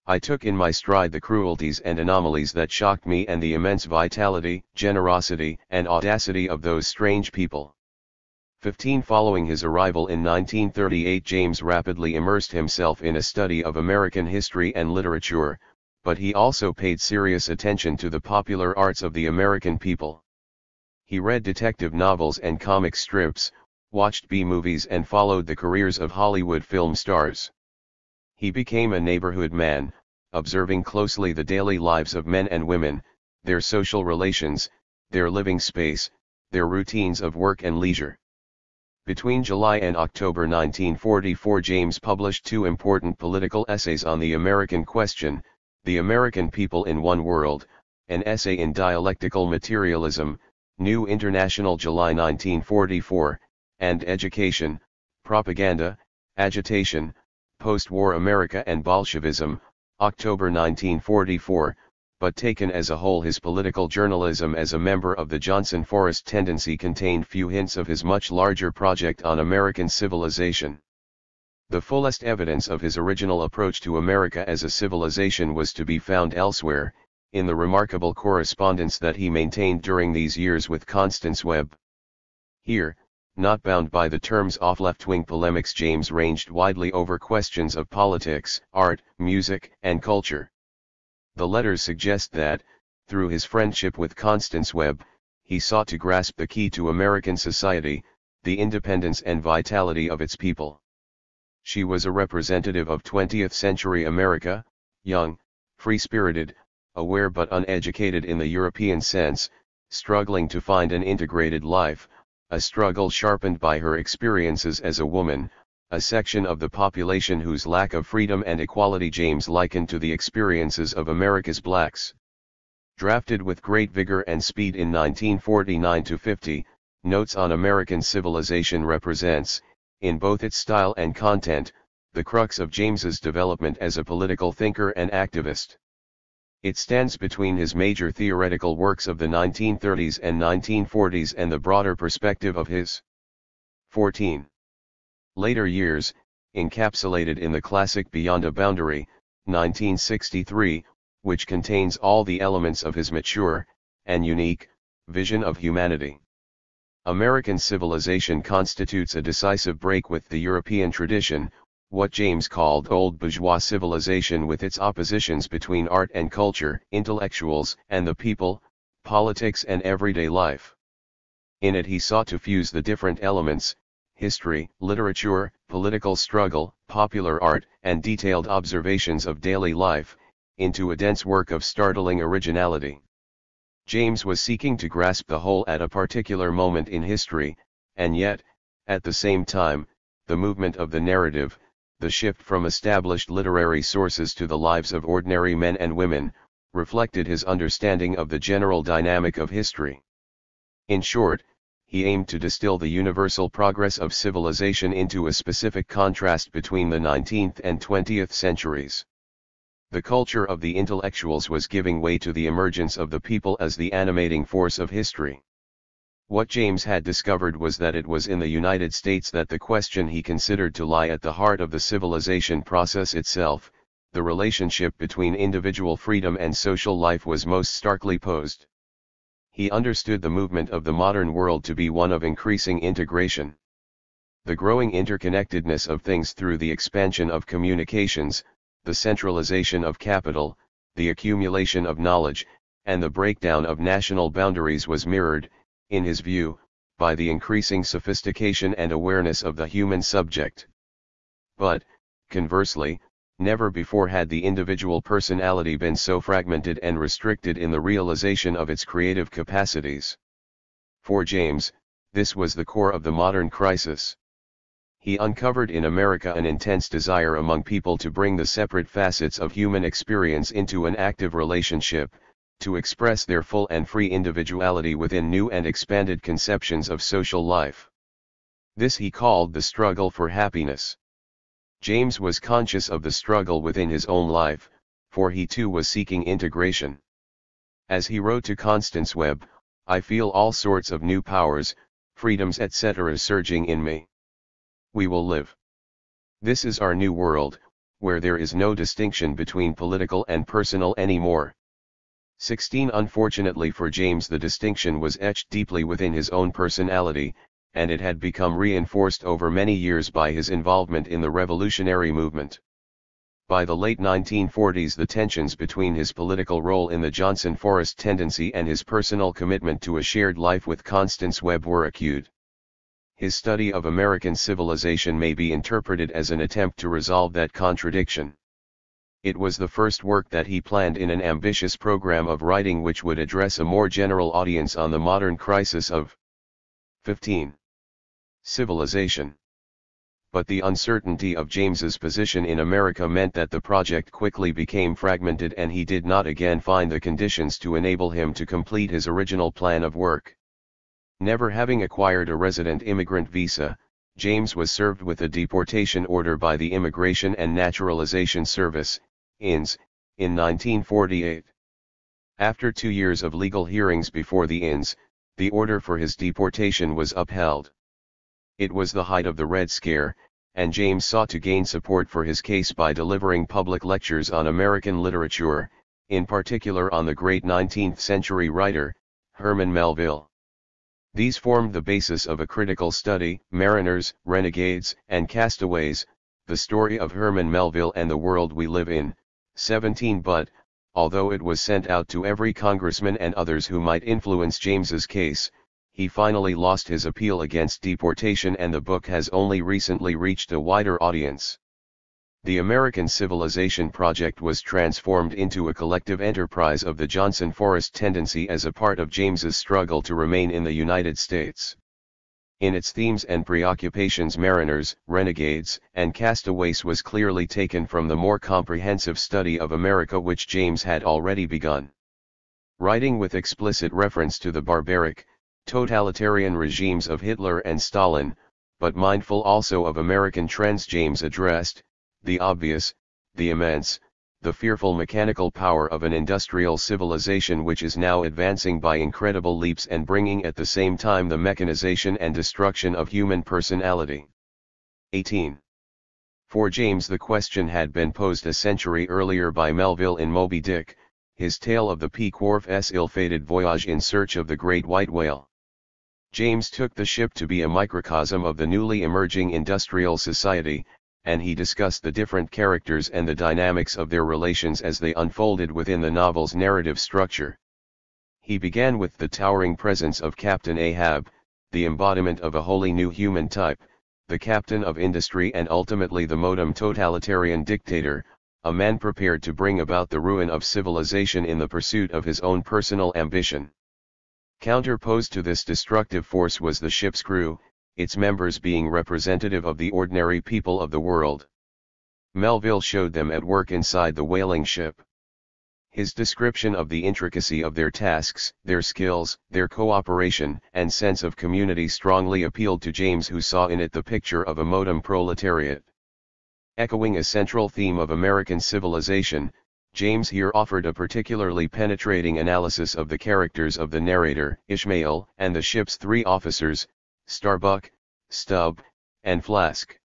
I took in my stride the cruelties and anomalies that shocked me and the immense vitality, generosity, and audacity of those strange people. 15. Following his arrival in 1938, James rapidly immersed himself in a study of American history and literature, but he also paid serious attention to the popular arts of the American people. He read detective novels and comic strips, watched B-movies and followed the careers of Hollywood film stars. He became a neighborhood man, observing closely the daily lives of men and women, their social relations, their living space, their routines of work and leisure. Between July and October 1944, James published two important political essays on the American question: The American People in One World, an essay in dialectical materialism, New International, July 1944, and Education, Propaganda, Agitation, Post-War America and Bolshevism, October 1944, but taken as a whole his political journalism as a member of the Johnson Forest tendency contained few hints of his much larger project on American civilization. The fullest evidence of his original approach to America as a civilization was to be found elsewhere, in the remarkable correspondence that he maintained during these years with Constance Webb. Here, not bound by the terms of left-wing polemics, James ranged widely over questions of politics, art, music, and culture. The letters suggest that, through his friendship with Constance Webb, he sought to grasp the key to American society, the independence and vitality of its people. She was a representative of 20th-century America, young, free-spirited, aware but uneducated in the European sense, struggling to find an integrated life, a struggle sharpened by her experiences as a woman, a section of the population whose lack of freedom and equality James likened to the experiences of America's blacks. Drafted with great vigor and speed in 1949-50, Notes on American Civilization represents, in both its style and content, the crux of James's development as a political thinker and activist. It stands between his major theoretical works of the 1930s and 1940s and the broader perspective of his 14 later years, encapsulated in the classic Beyond a Boundary, 1963, which contains all the elements of his mature, and unique, vision of humanity. American civilization constitutes a decisive break with the European tradition, what James called old bourgeois civilization with its oppositions between art and culture, intellectuals and the people, politics and everyday life. In it he sought to fuse the different elements, history, literature, political struggle, popular art, and detailed observations of daily life, into a dense work of startling originality. James was seeking to grasp the whole at a particular moment in history, and yet, at the same time, the movement of the narrative, the shift from established literary sources to the lives of ordinary men and women, reflected his understanding of the general dynamic of history. In short, he aimed to distill the universal progress of civilization into a specific contrast between the 19th and 20th centuries. The culture of the intellectuals was giving way to the emergence of the people as the animating force of history. What James had discovered was that it was in the United States that the question he considered to lie at the heart of the civilization process itself, the relationship between individual freedom and social life, was most starkly posed. He understood the movement of the modern world to be one of increasing integration. The growing interconnectedness of things through the expansion of communications, the centralization of capital, the accumulation of knowledge, and the breakdown of national boundaries was mirrored, in his view, by the increasing sophistication and awareness of the human subject. But, conversely, never before had the individual personality been so fragmented and restricted in the realization of its creative capacities. For James, this was the core of the modern crisis. He uncovered in America an intense desire among people to bring the separate facets of human experience into an active relationship, to express their full and free individuality within new and expanded conceptions of social life. This he called the struggle for happiness. James was conscious of the struggle within his own life, for he too was seeking integration. As he wrote to Constance Webb, "I feel all sorts of new powers, freedoms etc. surging in me. We will live. This is our new world, where there is no distinction between political and personal anymore." 16 Unfortunately for James, the distinction was etched deeply within his own personality, and it had become reinforced over many years by his involvement in the revolutionary movement. By the late 1940s, the tensions between his political role in the Johnson Forest tendency and his personal commitment to a shared life with Constance Webb were acute. His study of American civilization may be interpreted as an attempt to resolve that contradiction. It was the first work that he planned in an ambitious program of writing which would address a more general audience on the modern crisis of 15. Civilization. But the uncertainty of James's position in America meant that the project quickly became fragmented, and he did not again find the conditions to enable him to complete his original plan of work. Never having acquired a resident immigrant visa, James was served with a deportation order by the Immigration and Naturalization Service, INS, in 1948. After 2 years of legal hearings before the INS, the order for his deportation was upheld. It was the height of the Red Scare, and James sought to gain support for his case by delivering public lectures on American literature, in particular on the great 19th-century writer, Herman Melville. These formed the basis of a critical study, Mariners, Renegades, and Castaways, the story of Herman Melville and the world we live in, 17. But, although it was sent out to every congressman and others who might influence James's case, he finally lost his appeal against deportation, and the book has only recently reached a wider audience. The American Civilization Project was transformed into a collective enterprise of the Johnson Forest tendency as a part of James's struggle to remain in the United States. In its themes and preoccupations, Mariners, Renegades, and Castaways was clearly taken from the more comprehensive study of America which James had already begun. Writing with explicit reference to the barbaric, totalitarian regimes of Hitler and Stalin, but mindful also of American trends, James addressed the obvious, the immense, the fearful mechanical power of an industrial civilization which is now advancing by incredible leaps and bringing at the same time the mechanization and destruction of human personality. 18. For James the question had been posed a century earlier by Melville in Moby Dick, his tale of the Pequor's ill-fated voyage in search of the great white whale. James took the ship to be a microcosm of the newly emerging industrial society, and he discussed the different characters and the dynamics of their relations as they unfolded within the novel's narrative structure. He began with the towering presence of Captain Ahab, the embodiment of a wholly new human type, the captain of industry and ultimately the modem totalitarian dictator, a man prepared to bring about the ruin of civilization in the pursuit of his own personal ambition. Counterposed to this destructive force was the ship's crew, its members being representative of the ordinary people of the world. Melville showed them at work inside the whaling ship. His description of the intricacy of their tasks, their skills, their cooperation and sense of community strongly appealed to James, who saw in it the picture of a modem proletariat. Echoing a central theme of American civilization, James here offered a particularly penetrating analysis of the characters of the narrator, Ishmael, and the ship's 3 officers, Starbuck, Stubb, and Flask.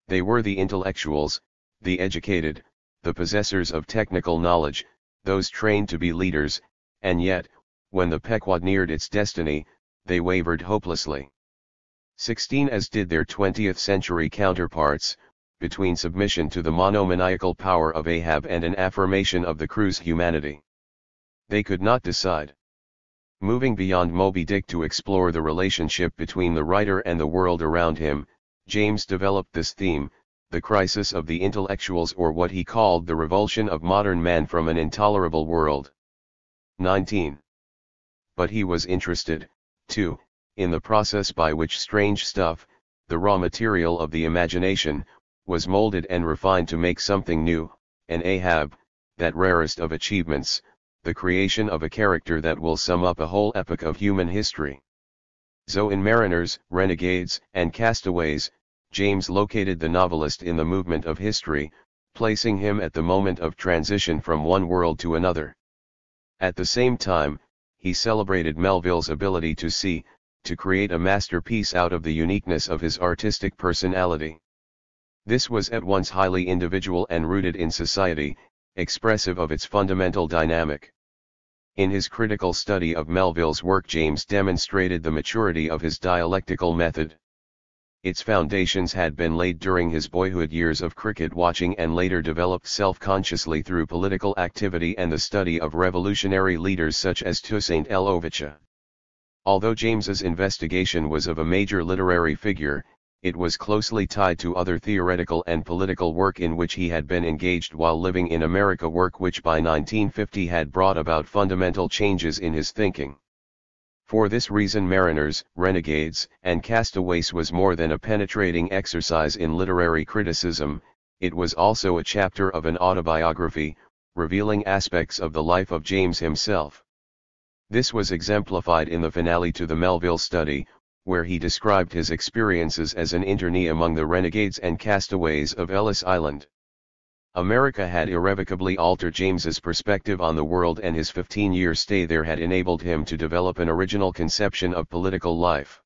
They were the intellectuals, the educated, the possessors of technical knowledge, those trained to be leaders, and yet, when the Pequod neared its destiny, they wavered hopelessly. 16. As did their 20th-century counterparts, between submission to the monomaniacal power of Ahab and an affirmation of the crew's humanity. They could not decide. Moving beyond Moby Dick to explore the relationship between the writer and the world around him, James developed this theme, the crisis of the intellectuals, or what he called the revulsion of modern man from an intolerable world. 19. But he was interested, too, in the process by which strange stuff, the raw material of the imagination, was molded and refined to make something new, and Ahab, that rarest of achievements, the creation of a character that will sum up a whole epoch of human history. So in Mariners, Renegades, and Castaways, James located the novelist in the movement of history, placing him at the moment of transition from one world to another. At the same time, he celebrated Melville's ability to see, to create a masterpiece out of the uniqueness of his artistic personality. This was at once highly individual and rooted in society, expressive of its fundamental dynamic. In his critical study of Melville's work, James demonstrated the maturity of his dialectical method. Its foundations had been laid during his boyhood years of cricket watching and later developed self-consciously through political activity and the study of revolutionary leaders such as Toussaint L'Ouverture. Although James's investigation was of a major literary figure, it was closely tied to other theoretical and political work in which he had been engaged while living in America, work which by 1950 had brought about fundamental changes in his thinking. For this reason, Mariners, Renegades, and Castaways was more than a penetrating exercise in literary criticism, it was also a chapter of an autobiography, revealing aspects of the life of James himself. This was exemplified in the finale to the Melville study, where he described his experiences as an internee among the renegades and castaways of Ellis Island. America had irrevocably altered James's perspective on the world, and his 15-year stay there had enabled him to develop an original conception of political life.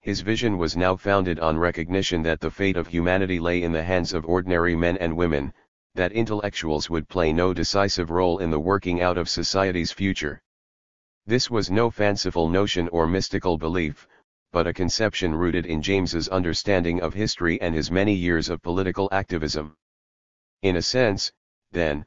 His vision was now founded on recognition that the fate of humanity lay in the hands of ordinary men and women, that intellectuals would play no decisive role in the working out of society's future. This was no fanciful notion or mystical belief, but a conception rooted in James's understanding of history and his many years of political activism. In a sense, then,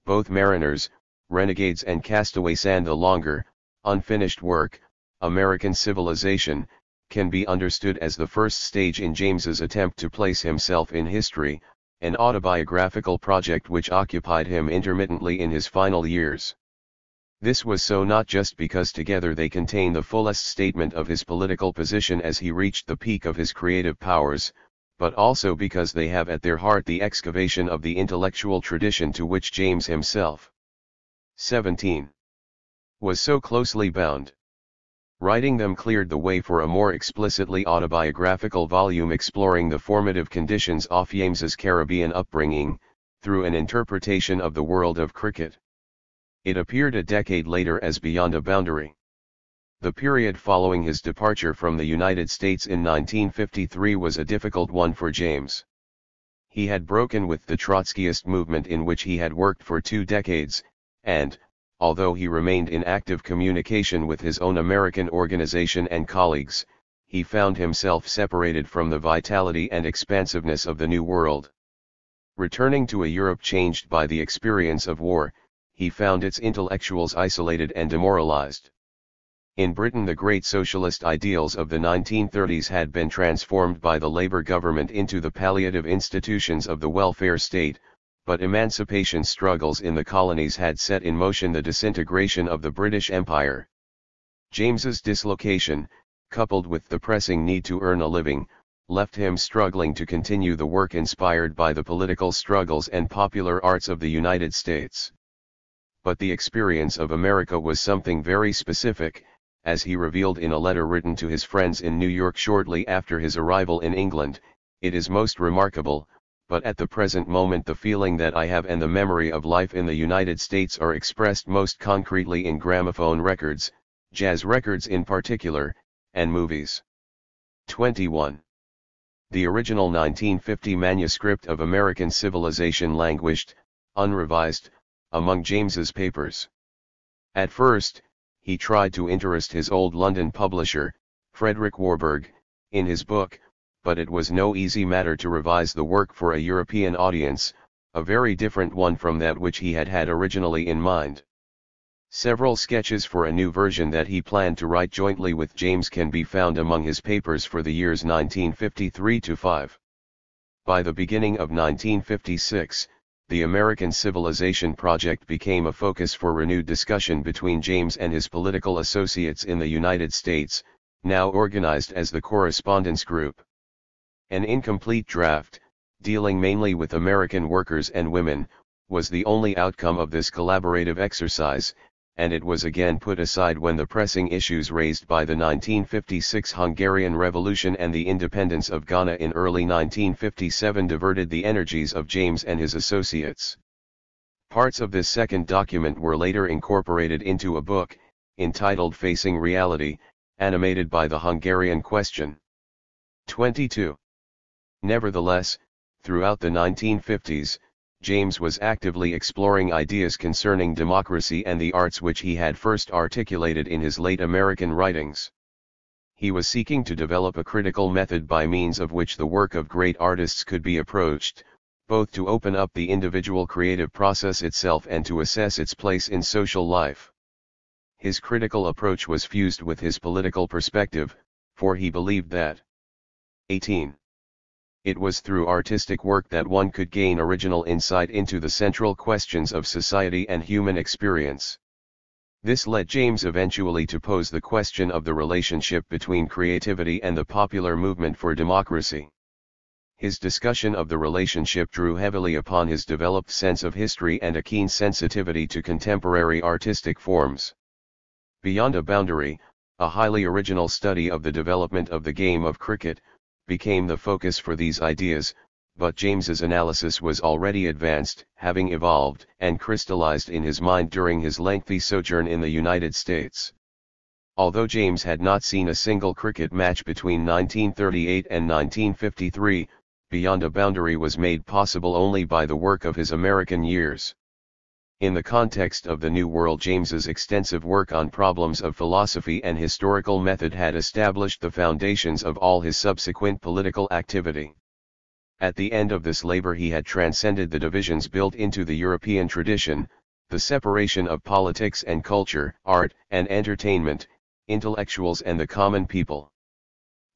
both Mariners, Renegades and Castaways and the longer, unfinished work, American Civilization, can be understood as the first stage in James's attempt to place himself in history, an autobiographical project which occupied him intermittently in his final years. This was so not just because together they contain the fullest statement of his political position as he reached the peak of his creative powers, but also because they have at their heart the excavation of the intellectual tradition to which James himself, 17, was so closely bound. Writing them cleared the way for a more explicitly autobiographical volume exploring the formative conditions of James's Caribbean upbringing, through an interpretation of the world of cricket. It appeared a decade later as Beyond a Boundary. The period following his departure from the United States in 1953 was a difficult one for James. He had broken with the Trotskyist movement in which he had worked for 2 decades, and, although he remained in active communication with his own American organization and colleagues, he found himself separated from the vitality and expansiveness of the New World. Returning to a Europe changed by the experience of war, he found its intellectuals isolated and demoralized. In Britain, the great socialist ideals of the 1930s had been transformed by the Labour government into the palliative institutions of the welfare state, but emancipation struggles in the colonies had set in motion the disintegration of the British Empire. James's dislocation, coupled with the pressing need to earn a living, left him struggling to continue the work inspired by the political struggles and popular arts of the United States. But the experience of America was something very specific, as he revealed in a letter written to his friends in New York shortly after his arrival in England. It is most remarkable, but at the present moment the feeling that I have and the memory of life in the United States are expressed most concretely in gramophone records, jazz records in particular, and movies. 21. The original 1950 manuscript of American Civilization languished, unrevised, among James's papers. At first, he tried to interest his old London publisher, Frederick Warburg, in his book, but it was no easy matter to revise the work for a European audience, a very different one from that which he had had originally in mind. Several sketches for a new version that he planned to write jointly with James can be found among his papers for the years 1953-5. By the beginning of 1956, the American Civilization project became a focus for renewed discussion between James and his political associates in the United States, now organized as the Correspondence Group. An incomplete draft, dealing mainly with American workers and women, was the only outcome of this collaborative exercise, and it was again put aside when the pressing issues raised by the 1956 Hungarian Revolution and the independence of Ghana in early 1957 diverted the energies of James and his associates. Parts of this second document were later incorporated into a book, entitled Facing Reality, animated by the Hungarian question. 22. Nevertheless, throughout the 1950s, James was actively exploring ideas concerning democracy and the arts which he had first articulated in his late American writings. He was seeking to develop a critical method by means of which the work of great artists could be approached, both to open up the individual creative process itself and to assess its place in social life. His critical approach was fused with his political perspective, for he believed that 18. It was through artistic work that one could gain original insight into the central questions of society and human experience. This led James eventually to pose the question of the relationship between creativity and the popular movement for democracy. His discussion of the relationship drew heavily upon his developed sense of history and a keen sensitivity to contemporary artistic forms. Beyond a Boundary, a highly original study of the development of the game of cricket, became the focus for these ideas, but James's analysis was already advanced, having evolved and crystallized in his mind during his lengthy sojourn in the United States. Although James had not seen a single cricket match between 1938 and 1953, Beyond a Boundary was made possible only by the work of his American years. In the context of the New World, James's extensive work on problems of philosophy and historical method had established the foundations of all his subsequent political activity. At the end of this labor he had transcended the divisions built into the European tradition, the separation of politics and culture, art and entertainment, intellectuals and the common people.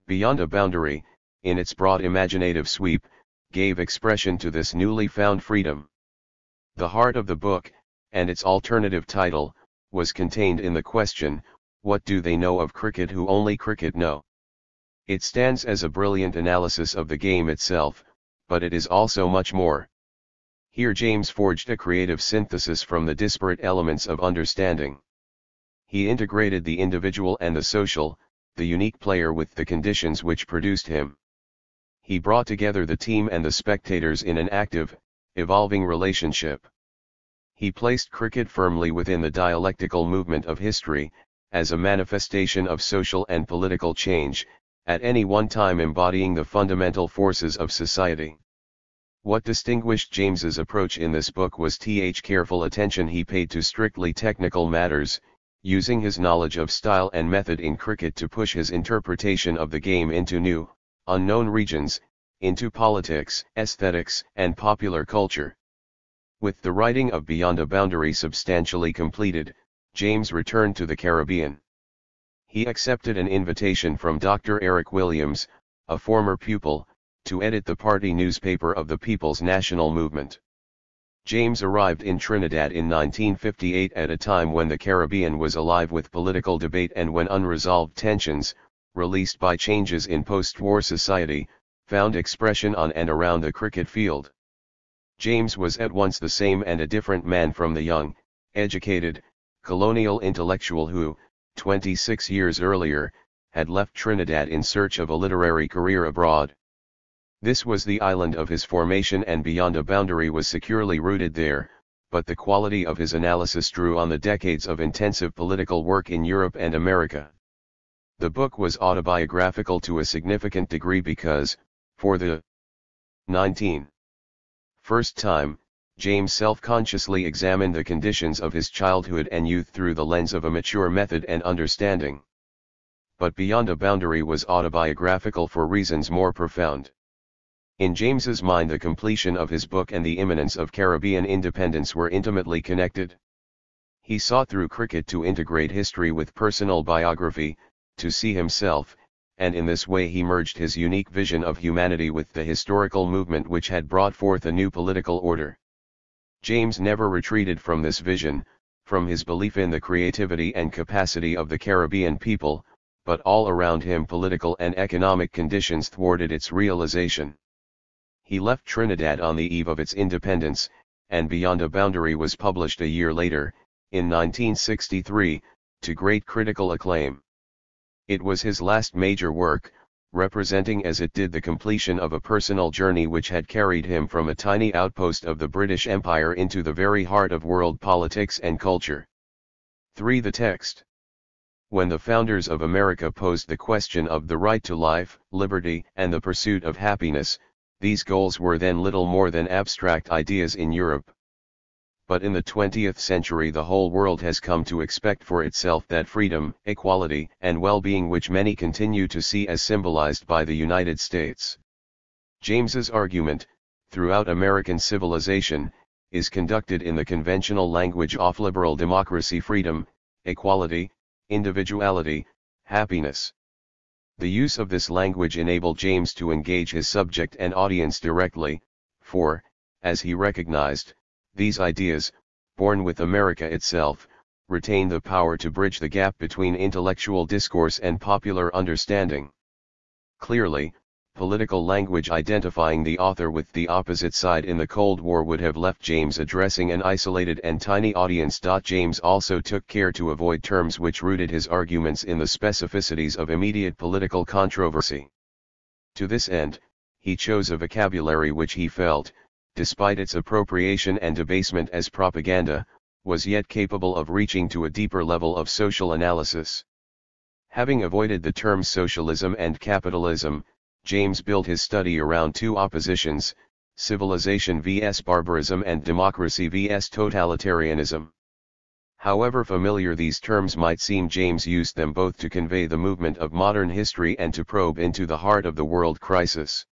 Beyond a Boundary, in its broad imaginative sweep, gave expression to this newly found freedom. The heart of the book, and its alternative title, was contained in the question, what do they know of cricket who only cricket know? It stands as a brilliant analysis of the game itself, but it is also much more. Here James forged a creative synthesis from the disparate elements of understanding. He integrated the individual and the social, the unique player with the conditions which produced him. He brought together the team and the spectators in an active, evolving relationship. He placed cricket firmly within the dialectical movement of history, as a manifestation of social and political change, at any one time embodying the fundamental forces of society. What distinguished James's approach in this book was the careful attention he paid to strictly technical matters, using his knowledge of style and method in cricket to push his interpretation of the game into new, unknown regions, into politics, aesthetics, and popular culture. With the writing of Beyond a Boundary substantially completed, James returned to the Caribbean. He accepted an invitation from Dr. Eric Williams, a former pupil, to edit the party newspaper of the People's National Movement. James arrived in Trinidad in 1958 at a time when the Caribbean was alive with political debate and when unresolved tensions, released by changes in post-war society, found expression on and around the cricket field. James was at once the same and a different man from the young, educated, colonial intellectual who, 26 years earlier, had left Trinidad in search of a literary career abroad. This was the island of his formation and Beyond a Boundary was securely rooted there, but the quality of his analysis drew on the decades of intensive political work in Europe and America. The book was autobiographical to a significant degree because, for the 19th time, James self-consciously examined the conditions of his childhood and youth through the lens of a mature method and understanding. But Beyond a Boundary was autobiographical for reasons more profound. In James's mind, the completion of his book and the imminence of Caribbean independence were intimately connected. He sought through cricket to integrate history with personal biography, to see himself, and in this way he merged his unique vision of humanity with the historical movement which had brought forth a new political order. James never retreated from this vision, from his belief in the creativity and capacity of the Caribbean people, but all around him political and economic conditions thwarted its realization. He left Trinidad on the eve of its independence, and Beyond a Boundary was published a year later, in 1963, to great critical acclaim. It was his last major work, representing as it did the completion of a personal journey which had carried him from a tiny outpost of the British Empire into the very heart of world politics and culture. 3. The text. When the founders of America posed the question of the right to life, liberty, and the pursuit of happiness, these goals were then little more than abstract ideas in Europe. But in the 20th century the whole world has come to expect for itself that freedom, equality, and well-being which many continue to see as symbolized by the United States. James's argument, throughout American civilization, is conducted in the conventional language of liberal democracy, freedom, equality, individuality, happiness. The use of this language enabled James to engage his subject and audience directly, for, as he recognized, these ideas, born with America itself, retain the power to bridge the gap between intellectual discourse and popular understanding. Clearly, political language identifying the author with the opposite side in the Cold War would have left James addressing an isolated and tiny audience. James also took care to avoid terms which rooted his arguments in the specificities of immediate political controversy. To this end, he chose a vocabulary which he felt, despite its appropriation and debasement as propaganda, was yet capable of reaching to a deeper level of social analysis. Having avoided the terms socialism and capitalism, James built his study around two oppositions: civilization vs barbarism and democracy vs totalitarianism. However familiar these terms might seem, James used them both to convey the movement of modern history and to probe into the heart of the world crisis.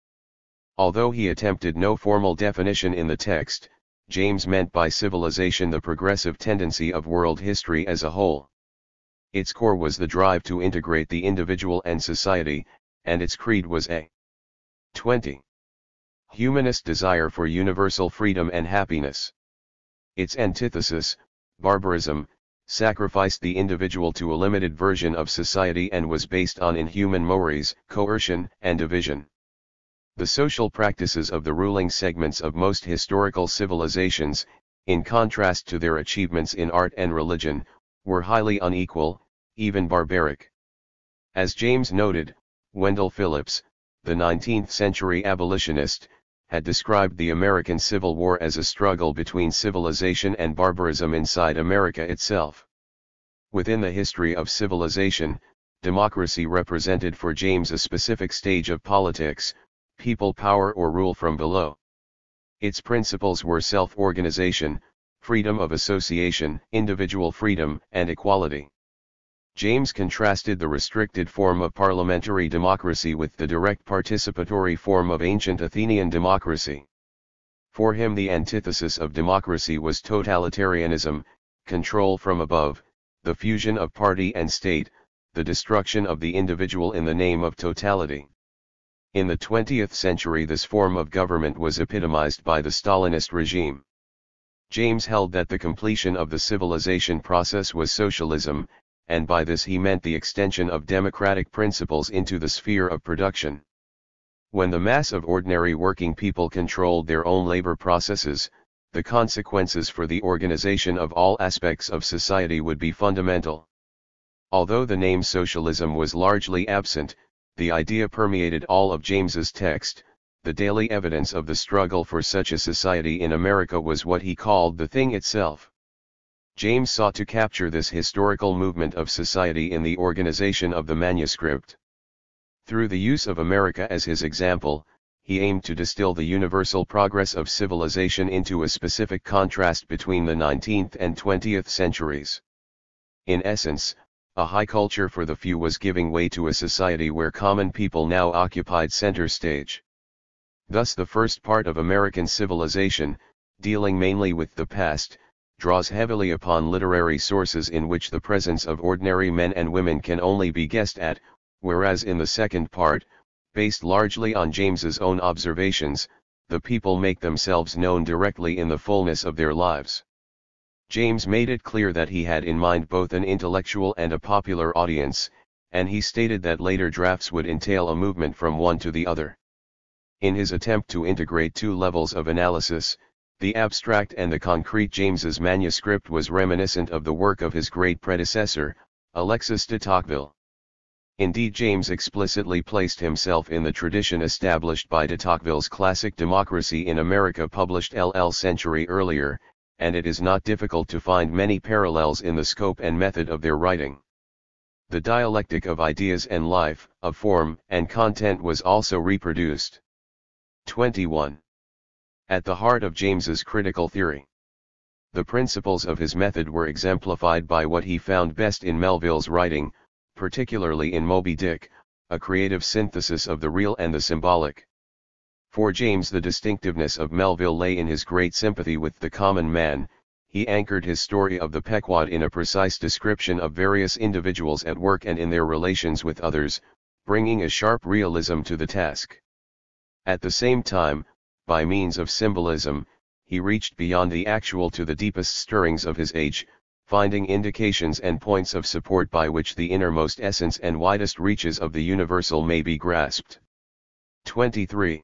Although he attempted no formal definition in the text, James meant by civilization the progressive tendency of world history as a whole. Its core was the drive to integrate the individual and society, and its creed was a 20. Humanist desire for universal freedom and happiness. Its antithesis, barbarism, sacrificed the individual to a limited version of society and was based on inhuman mores, coercion, and division. The social practices of the ruling segments of most historical civilizations, in contrast to their achievements in art and religion, were highly unequal, even barbaric. As James noted, Wendell Phillips, the 19th-century abolitionist, had described the American Civil War as a struggle between civilization and barbarism inside America itself. Within the history of civilization, democracy represented for James a specific stage of politics, people power or rule from below. Its principles were self-organization, freedom of association, individual freedom, and equality. James contrasted the restricted form of parliamentary democracy with the direct participatory form of ancient Athenian democracy. For him, the antithesis of democracy was totalitarianism, control from above, the fusion of party and state, the destruction of the individual in the name of totality. In the 20th century, this form of government was epitomized by the Stalinist regime. James held that the completion of the civilization process was socialism, and by this he meant the extension of democratic principles into the sphere of production. When the mass of ordinary working people controlled their own labor processes, the consequences for the organization of all aspects of society would be fundamental. Although the name socialism was largely absent, the idea permeated all of James's text. The daily evidence of the struggle for such a society in America was what he called the thing itself. James sought to capture this historical movement of society in the organization of the manuscript. Through the use of America as his example, he aimed to distill the universal progress of civilization into a specific contrast between the 19th and 20th centuries. In essence, a high culture for the few was giving way to a society where common people now occupied center stage. Thus the first part of American civilization, dealing mainly with the past, draws heavily upon literary sources in which the presence of ordinary men and women can only be guessed at, whereas in the second part, based largely on James's own observations, the people make themselves known directly in the fullness of their lives. James made it clear that he had in mind both an intellectual and a popular audience, and he stated that later drafts would entail a movement from one to the other. In his attempt to integrate two levels of analysis, the abstract and the concrete, James's manuscript was reminiscent of the work of his great predecessor, Alexis de Tocqueville. Indeed, James explicitly placed himself in the tradition established by de Tocqueville's classic Democracy in America, published a century earlier, and it is not difficult to find many parallels in the scope and method of their writing. The dialectic of ideas and life, of form and content, was also reproduced. 21. At the heart of James's critical theory. The principles of his method were exemplified by what he found best in Melville's writing, particularly in Moby Dick, a creative synthesis of the real and the symbolic. For James, the distinctiveness of Melville lay in his great sympathy with the common man. He anchored his story of the Pequod in a precise description of various individuals at work and in their relations with others, bringing a sharp realism to the task. At the same time, by means of symbolism, he reached beyond the actual to the deepest stirrings of his age, finding indications and points of support by which the innermost essence and widest reaches of the universal may be grasped. 23.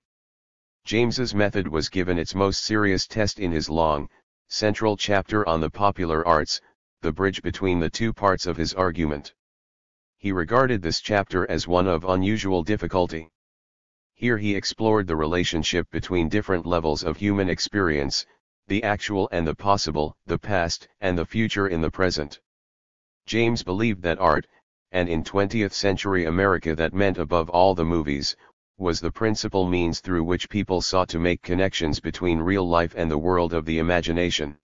James's method was given its most serious test in his long, central chapter on the popular arts, the bridge between the two parts of his argument. He regarded this chapter as one of unusual difficulty. Here he explored the relationship between different levels of human experience, the actual and the possible, the past and the future in the present. James believed that art, and in 20th century America that meant above all the movies, was the principal means through which people sought to make connections between real life and the world of the imagination.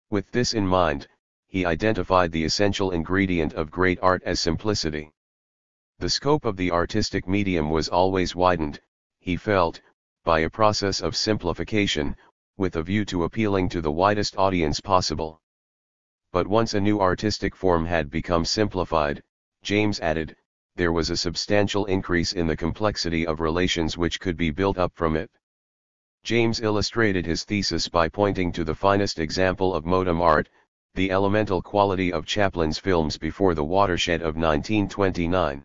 With this in mind, he identified the essential ingredient of great art as simplicity. The scope of the artistic medium was always widened, he felt, by a process of simplification, with a view to appealing to the widest audience possible. But once a new artistic form had become simplified, James added, there was a substantial increase in the complexity of relations which could be built up from it. James illustrated his thesis by pointing to the finest example of modern art, the elemental quality of Chaplin's films Before the Watershed of 1929.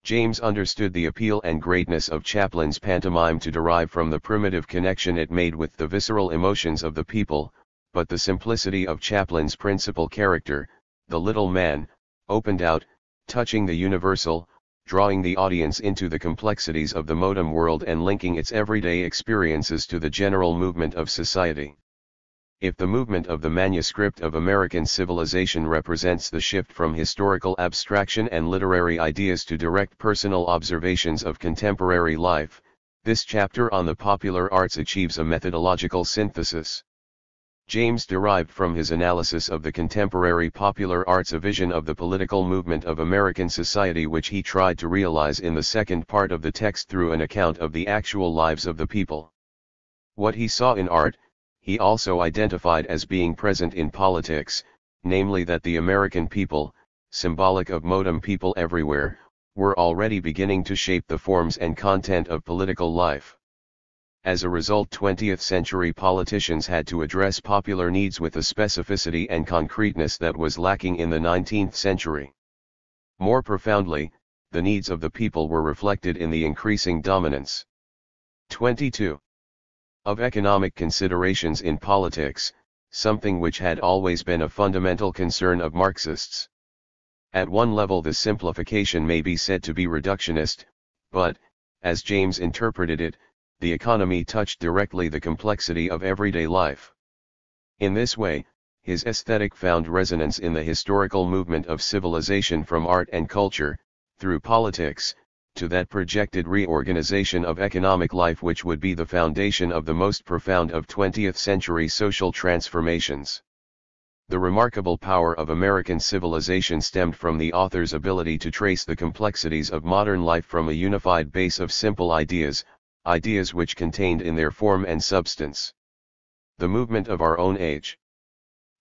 James understood the appeal and greatness of Chaplin's pantomime to derive from the primitive connection it made with the visceral emotions of the people, but the simplicity of Chaplin's principal character, the little man, opened out, touching the universal, drawing the audience into the complexities of the modern world and linking its everyday experiences to the general movement of society. If the movement of the manuscript of American Civilization represents the shift from historical abstraction and literary ideas to direct personal observations of contemporary life, this chapter on the popular arts achieves a methodological synthesis. James derived from his analysis of the contemporary popular arts a vision of the political movement of American society which he tried to realize in the second part of the text through an account of the actual lives of the people. What he saw in art, he also identified as being present in politics, namely that the American people, symbolic of modern people everywhere, were already beginning to shape the forms and content of political life. As a result, 20th century politicians had to address popular needs with a specificity and concreteness that was lacking in the 19th century. More profoundly, the needs of the people were reflected in the increasing dominance. 22. Of economic considerations in politics, something which had always been a fundamental concern of Marxists. At one level the simplification may be said to be reductionist, but, as James interpreted it, the economy touched directly the complexity of everyday life. In this way, his aesthetic found resonance in the historical movement of civilization from art and culture, through politics, to that projected reorganization of economic life which would be the foundation of the most profound of 20th century social transformations. The remarkable power of American civilization stemmed from the author's ability to trace the complexities of modern life from a unified base of simple ideas, ideas which contained in their form and substance the movement of our own age.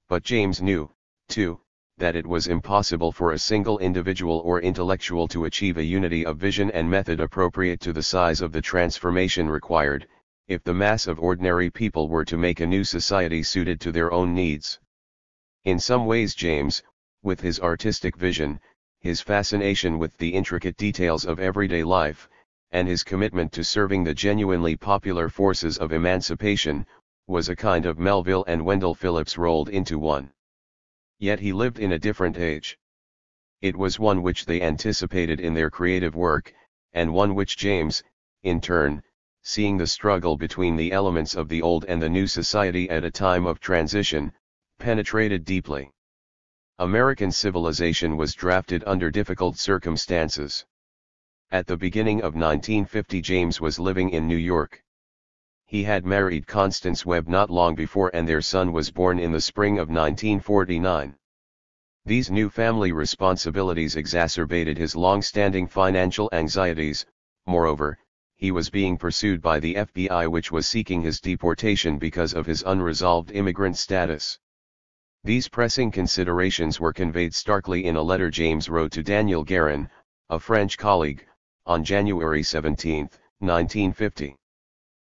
But James knew, too, that it was impossible for a single individual or intellectual to achieve a unity of vision and method appropriate to the size of the transformation required, if the mass of ordinary people were to make a new society suited to their own needs. In some ways James, with his artistic vision, his fascination with the intricate details of everyday life, and his commitment to serving the genuinely popular forces of emancipation, was a kind of Melville and Wendell Phillips rolled into one. Yet he lived in a different age. It was one which they anticipated in their creative work, and one which James, in turn, seeing the struggle between the elements of the old and the new society at a time of transition, penetrated deeply. American civilization was drafted under difficult circumstances. At the beginning of 1950 James was living in New York. He had married Constance Webb not long before and their son was born in the spring of 1949. These new family responsibilities exacerbated his long-standing financial anxieties. Moreover, he was being pursued by the FBI which was seeking his deportation because of his unresolved immigrant status. These pressing considerations were conveyed starkly in a letter James wrote to Daniel Guérin, a French colleague, on January 17, 1950.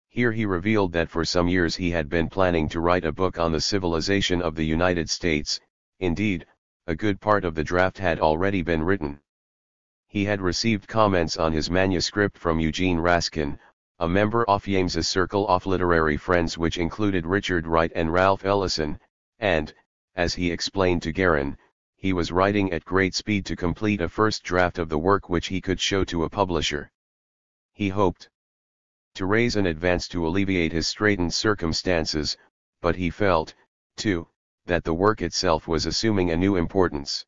Here he revealed that for some years he had been planning to write a book on the civilization of the United States. Indeed, a good part of the draft had already been written. He had received comments on his manuscript from Eugene Raskin, a member of James's circle of literary friends which included Richard Wright and Ralph Ellison, and, as he explained to Guérin, he was writing at great speed to complete a first draft of the work which he could show to a publisher. He hoped to raise an advance to alleviate his straitened circumstances, but he felt, too, that the work itself was assuming a new importance.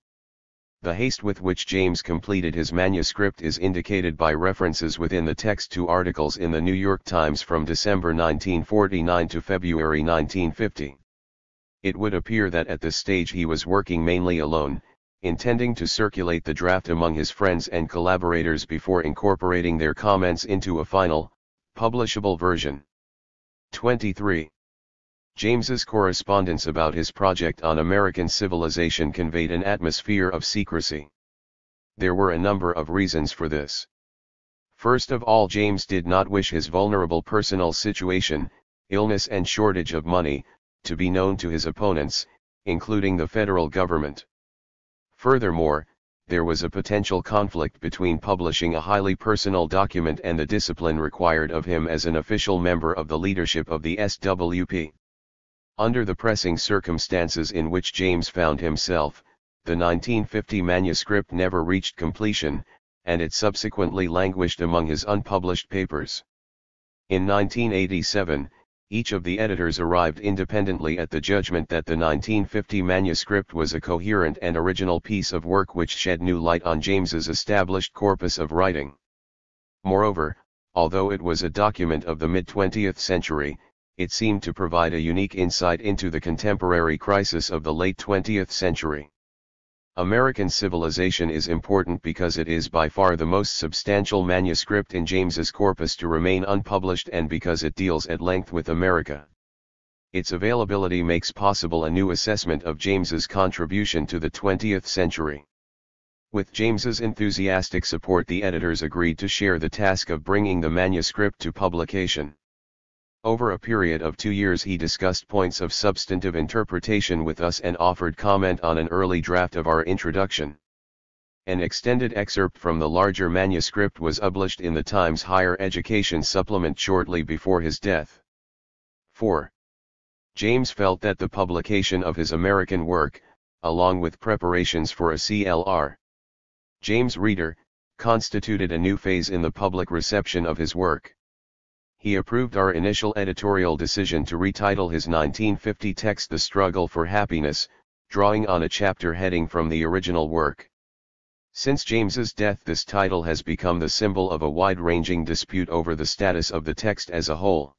The haste with which James completed his manuscript is indicated by references within the text to articles in the New York Times from December 1949 to February 1950. It would appear that at this stage he was working mainly alone, intending to circulate the draft among his friends and collaborators before incorporating their comments into a final, publishable version. 23. James's correspondence about his project on American civilization conveyed an atmosphere of secrecy. There were a number of reasons for this. First of all, James did not wish his vulnerable personal situation, illness and shortage of money, to be known to his opponents, including the federal government. Furthermore, there was a potential conflict between publishing a highly personal document and the discipline required of him as an official member of the leadership of the SWP. Under the pressing circumstances in which James found himself, the 1950 manuscript never reached completion, and it subsequently languished among his unpublished papers. In 1987, each of the editors arrived independently at the judgment that the 1950 manuscript was a coherent and original piece of work which shed new light on James's established corpus of writing. Moreover, although it was a document of the mid-20th century, it seemed to provide a unique insight into the contemporary crisis of the late 20th century. American Civilization is important because it is by far the most substantial manuscript in James's corpus to remain unpublished and because it deals at length with America. Its availability makes possible a new assessment of James's contribution to the 20th century. With James's enthusiastic support, the editors agreed to share the task of bringing the manuscript to publication. Over a period of 2 years he discussed points of substantive interpretation with us and offered comment on an early draft of our introduction. An extended excerpt from the larger manuscript was published in the Times Higher Education supplement shortly before his death. 4. James felt that the publication of his American work, along with preparations for a CLR. James Reader, constituted a new phase in the public reception of his work. He approved our initial editorial decision to retitle his 1950 text The Struggle for Happiness, drawing on a chapter heading from the original work. Since James's death, this title has become the symbol of a wide-ranging dispute over the status of the text as a whole.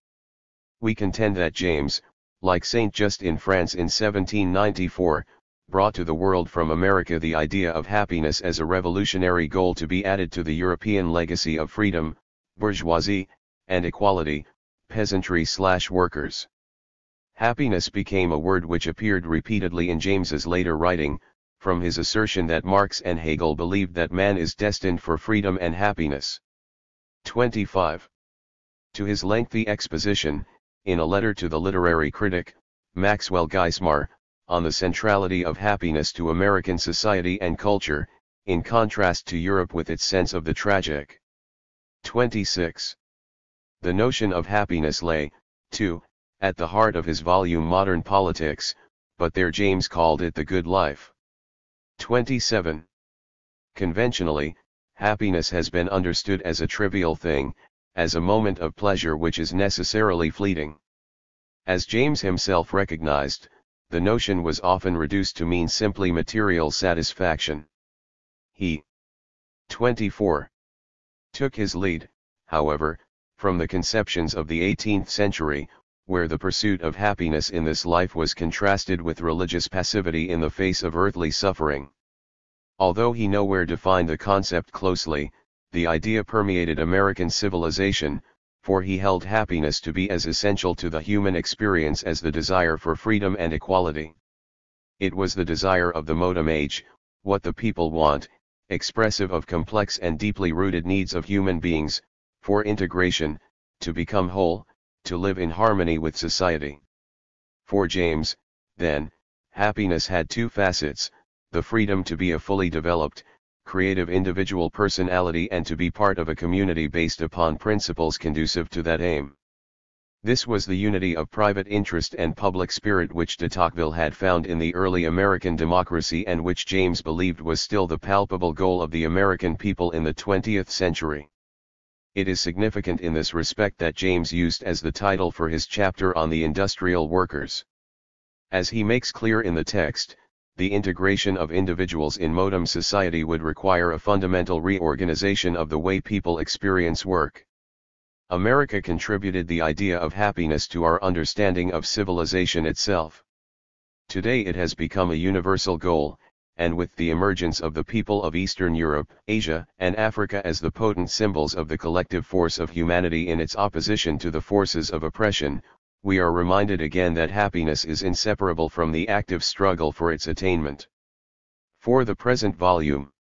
We contend that James, like Saint Just in France in 1794, brought to the world from America the idea of happiness as a revolutionary goal to be added to the European legacy of freedom, bourgeoisie, and equality, peasantry/workers. Happiness became a word which appeared repeatedly in James's later writing, from his assertion that Marx and Hegel believed that man is destined for freedom and happiness. 25. To his lengthy exposition, in a letter to the literary critic, Maxwell Geismar, on the centrality of happiness to American society and culture, in contrast to Europe with its sense of the tragic. 26. The notion of happiness lay, too, at the heart of his volume Modern Politics, but there James called it the good life. 27. Conventionally, happiness has been understood as a trivial thing, as a moment of pleasure which is necessarily fleeting. As James himself recognized, the notion was often reduced to mean simply material satisfaction. He 24. Took his lead, however, from the conceptions of the 18th century, where the pursuit of happiness in this life was contrasted with religious passivity in the face of earthly suffering. Although he nowhere defined the concept closely, the idea permeated American civilization, for he held happiness to be as essential to the human experience as the desire for freedom and equality. It was the desire of the modern age, what the people want, expressive of complex and deeply rooted needs of human beings, for integration, to become whole, to live in harmony with society. For James, then, happiness had two facets: the freedom to be a fully developed, creative individual personality and to be part of a community based upon principles conducive to that aim. This was the unity of private interest and public spirit which de Tocqueville had found in the early American democracy and which James believed was still the palpable goal of the American people in the 20th century. It is significant in this respect that James used as the title for his chapter on the industrial workers. As he makes clear in the text, the integration of individuals in modern society would require a fundamental reorganization of the way people experience work. America contributed the idea of happiness to our understanding of civilization itself. Today it has become a universal goal, and with the emergence of the people of Eastern Europe, Asia, and Africa as the potent symbols of the collective force of humanity in its opposition to the forces of oppression, we are reminded again that happiness is inseparable from the active struggle for its attainment. For the present volume,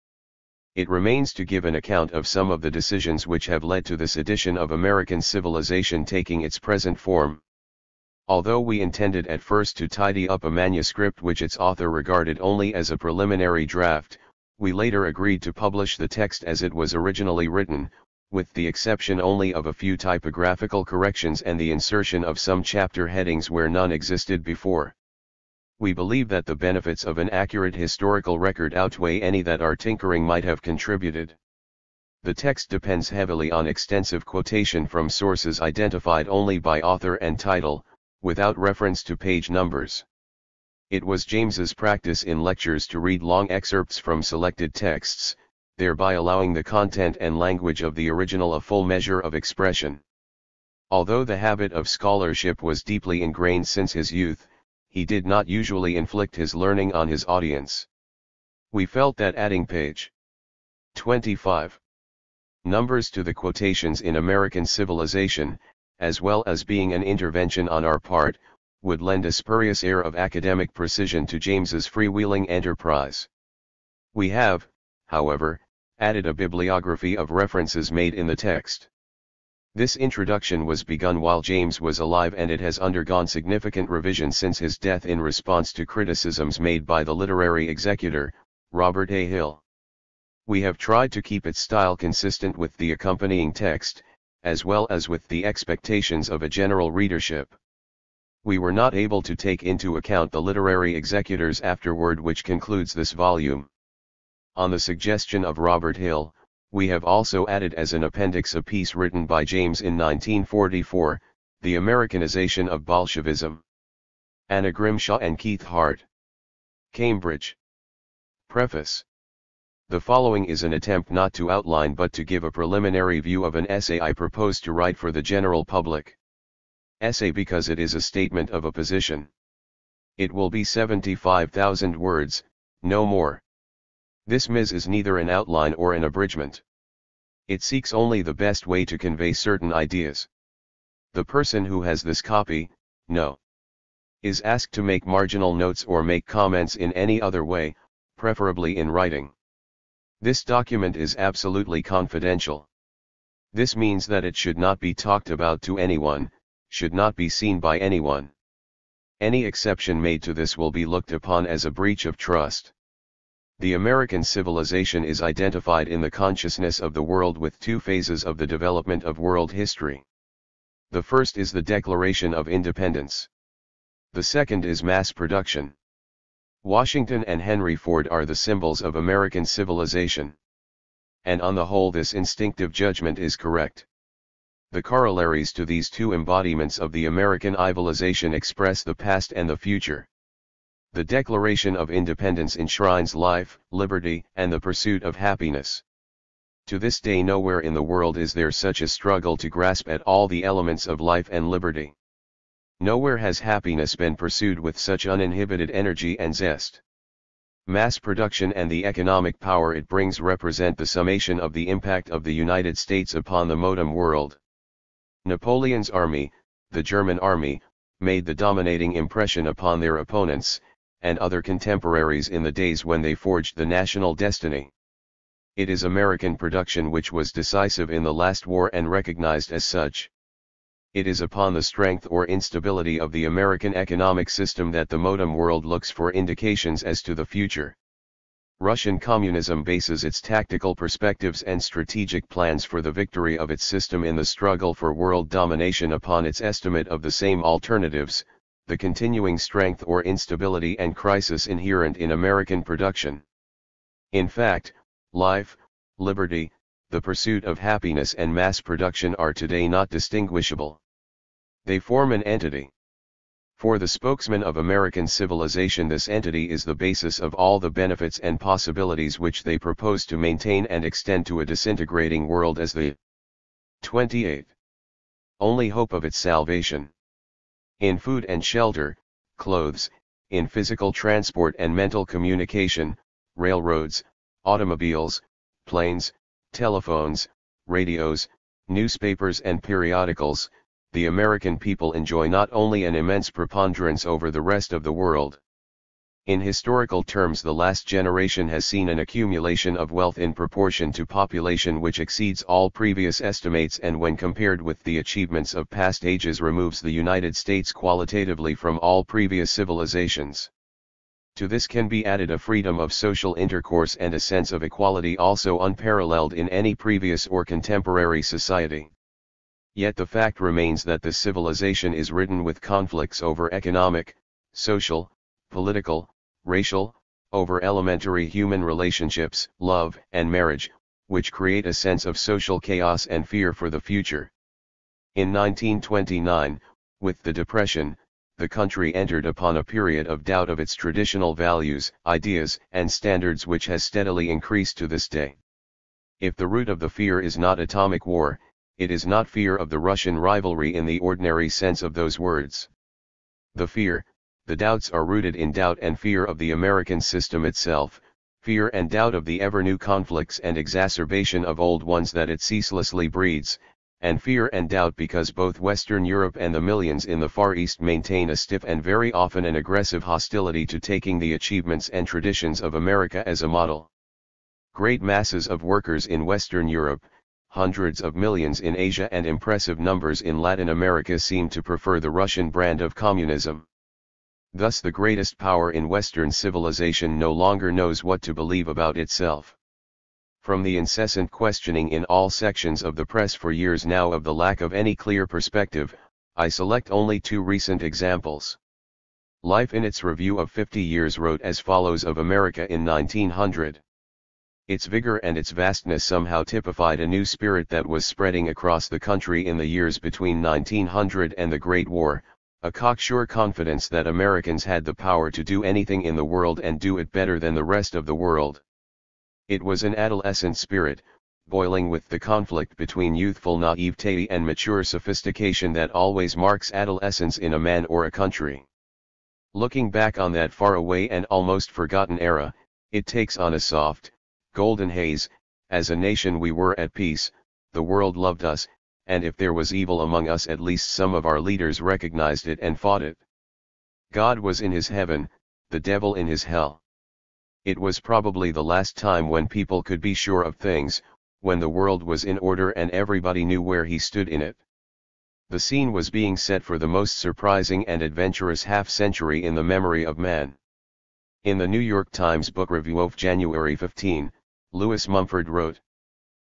it remains to give an account of some of the decisions which have led to this edition of American Civilization taking its present form. Although we intended at first to tidy up a manuscript which its author regarded only as a preliminary draft, we later agreed to publish the text as it was originally written, with the exception only of a few typographical corrections and the insertion of some chapter headings where none existed before. We believe that the benefits of an accurate historical record outweigh any that our tinkering might have contributed. The text depends heavily on extensive quotation from sources identified only by author and title, without reference to page numbers. It was James's practice in lectures to read long excerpts from selected texts, thereby allowing the content and language of the original a full measure of expression. Although the habit of scholarship was deeply ingrained since his youth, he did not usually inflict his learning on his audience. We felt that adding page 25 numbers to the quotations in American Civilization, as well as being an intervention on our part, would lend a spurious air of academic precision to James's freewheeling enterprise. We have, however, added a bibliography of references made in the text. This introduction was begun while James was alive and it has undergone significant revision since his death in response to criticisms made by the literary executor, Robert A. Hill. We have tried to keep its style consistent with the accompanying text, as well as with the expectations of a general readership. We were not able to take into account the literary executor's afterword which concludes this volume. On the suggestion of Robert Hill, we have also added as an appendix a piece written by James in 1944, The Americanization of Bolshevism. Anna Grimshaw and Keith Hart. Cambridge. Preface. The following is an attempt not to outline but to give a preliminary view of an essay I propose to write for the general public. Essay because it is a statement of a position. It will be 75,000 words, no more. This ms. is neither an outline or an abridgment. It seeks only the best way to convey certain ideas. The person who has this copy, is asked to make marginal notes or make comments in any other way, preferably in writing. This document is absolutely confidential. This means that it should not be talked about to anyone, should not be seen by anyone. Any exception made to this will be looked upon as a breach of trust. The American civilization is identified in the consciousness of the world with two phases of the development of world history. The first is the Declaration of Independence. The second is mass production. Washington and Henry Ford are the symbols of American civilization. And on the whole this instinctive judgment is correct. The corollaries to these two embodiments of the American civilization express the past and the future. The Declaration of Independence enshrines life, liberty, and the pursuit of happiness. To this day nowhere in the world is there such a struggle to grasp at all the elements of life and liberty. Nowhere has happiness been pursued with such uninhibited energy and zest. Mass production and the economic power it brings represent the summation of the impact of the United States upon the modern world. Napoleon's army, the German army, made the dominating impression upon their opponents, and other contemporaries in the days when they forged the national destiny. It is American production which was decisive in the last war and recognized as such. It is upon the strength or instability of the American economic system that the modern world looks for indications as to the future. Russian communism bases its tactical perspectives and strategic plans for the victory of its system in the struggle for world domination upon its estimate of the same alternatives, the continuing strength or instability and crisis inherent in American production. In fact, life, liberty, the pursuit of happiness and mass production are today not distinguishable. They form an entity. For the spokesman of American civilization, this entity is the basis of all the benefits and possibilities which they propose to maintain and extend to a disintegrating world as the 28th only hope of its salvation. In food and shelter, clothes, in physical transport and mental communication, railroads, automobiles, planes, telephones, radios, newspapers and periodicals, the American people enjoy not only an immense preponderance over the rest of the world. In historical terms, the last generation has seen an accumulation of wealth in proportion to population which exceeds all previous estimates, and when compared with the achievements of past ages removes the United States qualitatively from all previous civilizations. To this can be added a freedom of social intercourse and a sense of equality also unparalleled in any previous or contemporary society. Yet the fact remains that this civilization is ridden with conflicts over economic, social, political, racial, over elementary human relationships, love and marriage, which create a sense of social chaos and fear for the future. In 1929, with the Depression, the country entered upon a period of doubt of its traditional values, ideas, and standards, which has steadily increased to this day. If the root of the fear is not atomic war, it is not fear of the Russian rivalry in the ordinary sense of those words. The doubts are rooted in doubt and fear of the American system itself, fear and doubt of the ever-new conflicts and exacerbation of old ones that it ceaselessly breeds, and fear and doubt because both Western Europe and the millions in the Far East maintain a stiff and very often an aggressive hostility to taking the achievements and traditions of America as a model. Great masses of workers in Western Europe, hundreds of millions in Asia and impressive numbers in Latin America seem to prefer the Russian brand of communism. Thus the greatest power in Western civilization no longer knows what to believe about itself. From the incessant questioning in all sections of the press for years now of the lack of any clear perspective, I select only two recent examples. Life in its review of 50 years wrote as follows of America in 1900. Its vigor and its vastness somehow typified a new spirit that was spreading across the country in the years between 1900 and the Great War, a cocksure confidence that Americans had the power to do anything in the world and do it better than the rest of the world. It was an adolescent spirit, boiling with the conflict between youthful naivete and mature sophistication that always marks adolescence in a man or a country. Looking back on that faraway and almost forgotten era, it takes on a soft, golden haze. As a nation we were at peace, the world loved us, and if there was evil among us at least some of our leaders recognized it and fought it. God was in his heaven, the devil in his hell. It was probably the last time when people could be sure of things, when the world was in order and everybody knew where he stood in it. The scene was being set for the most surprising and adventurous half-century in the memory of man. In the New York Times Book Review of January 15, Lewis Mumford wrote,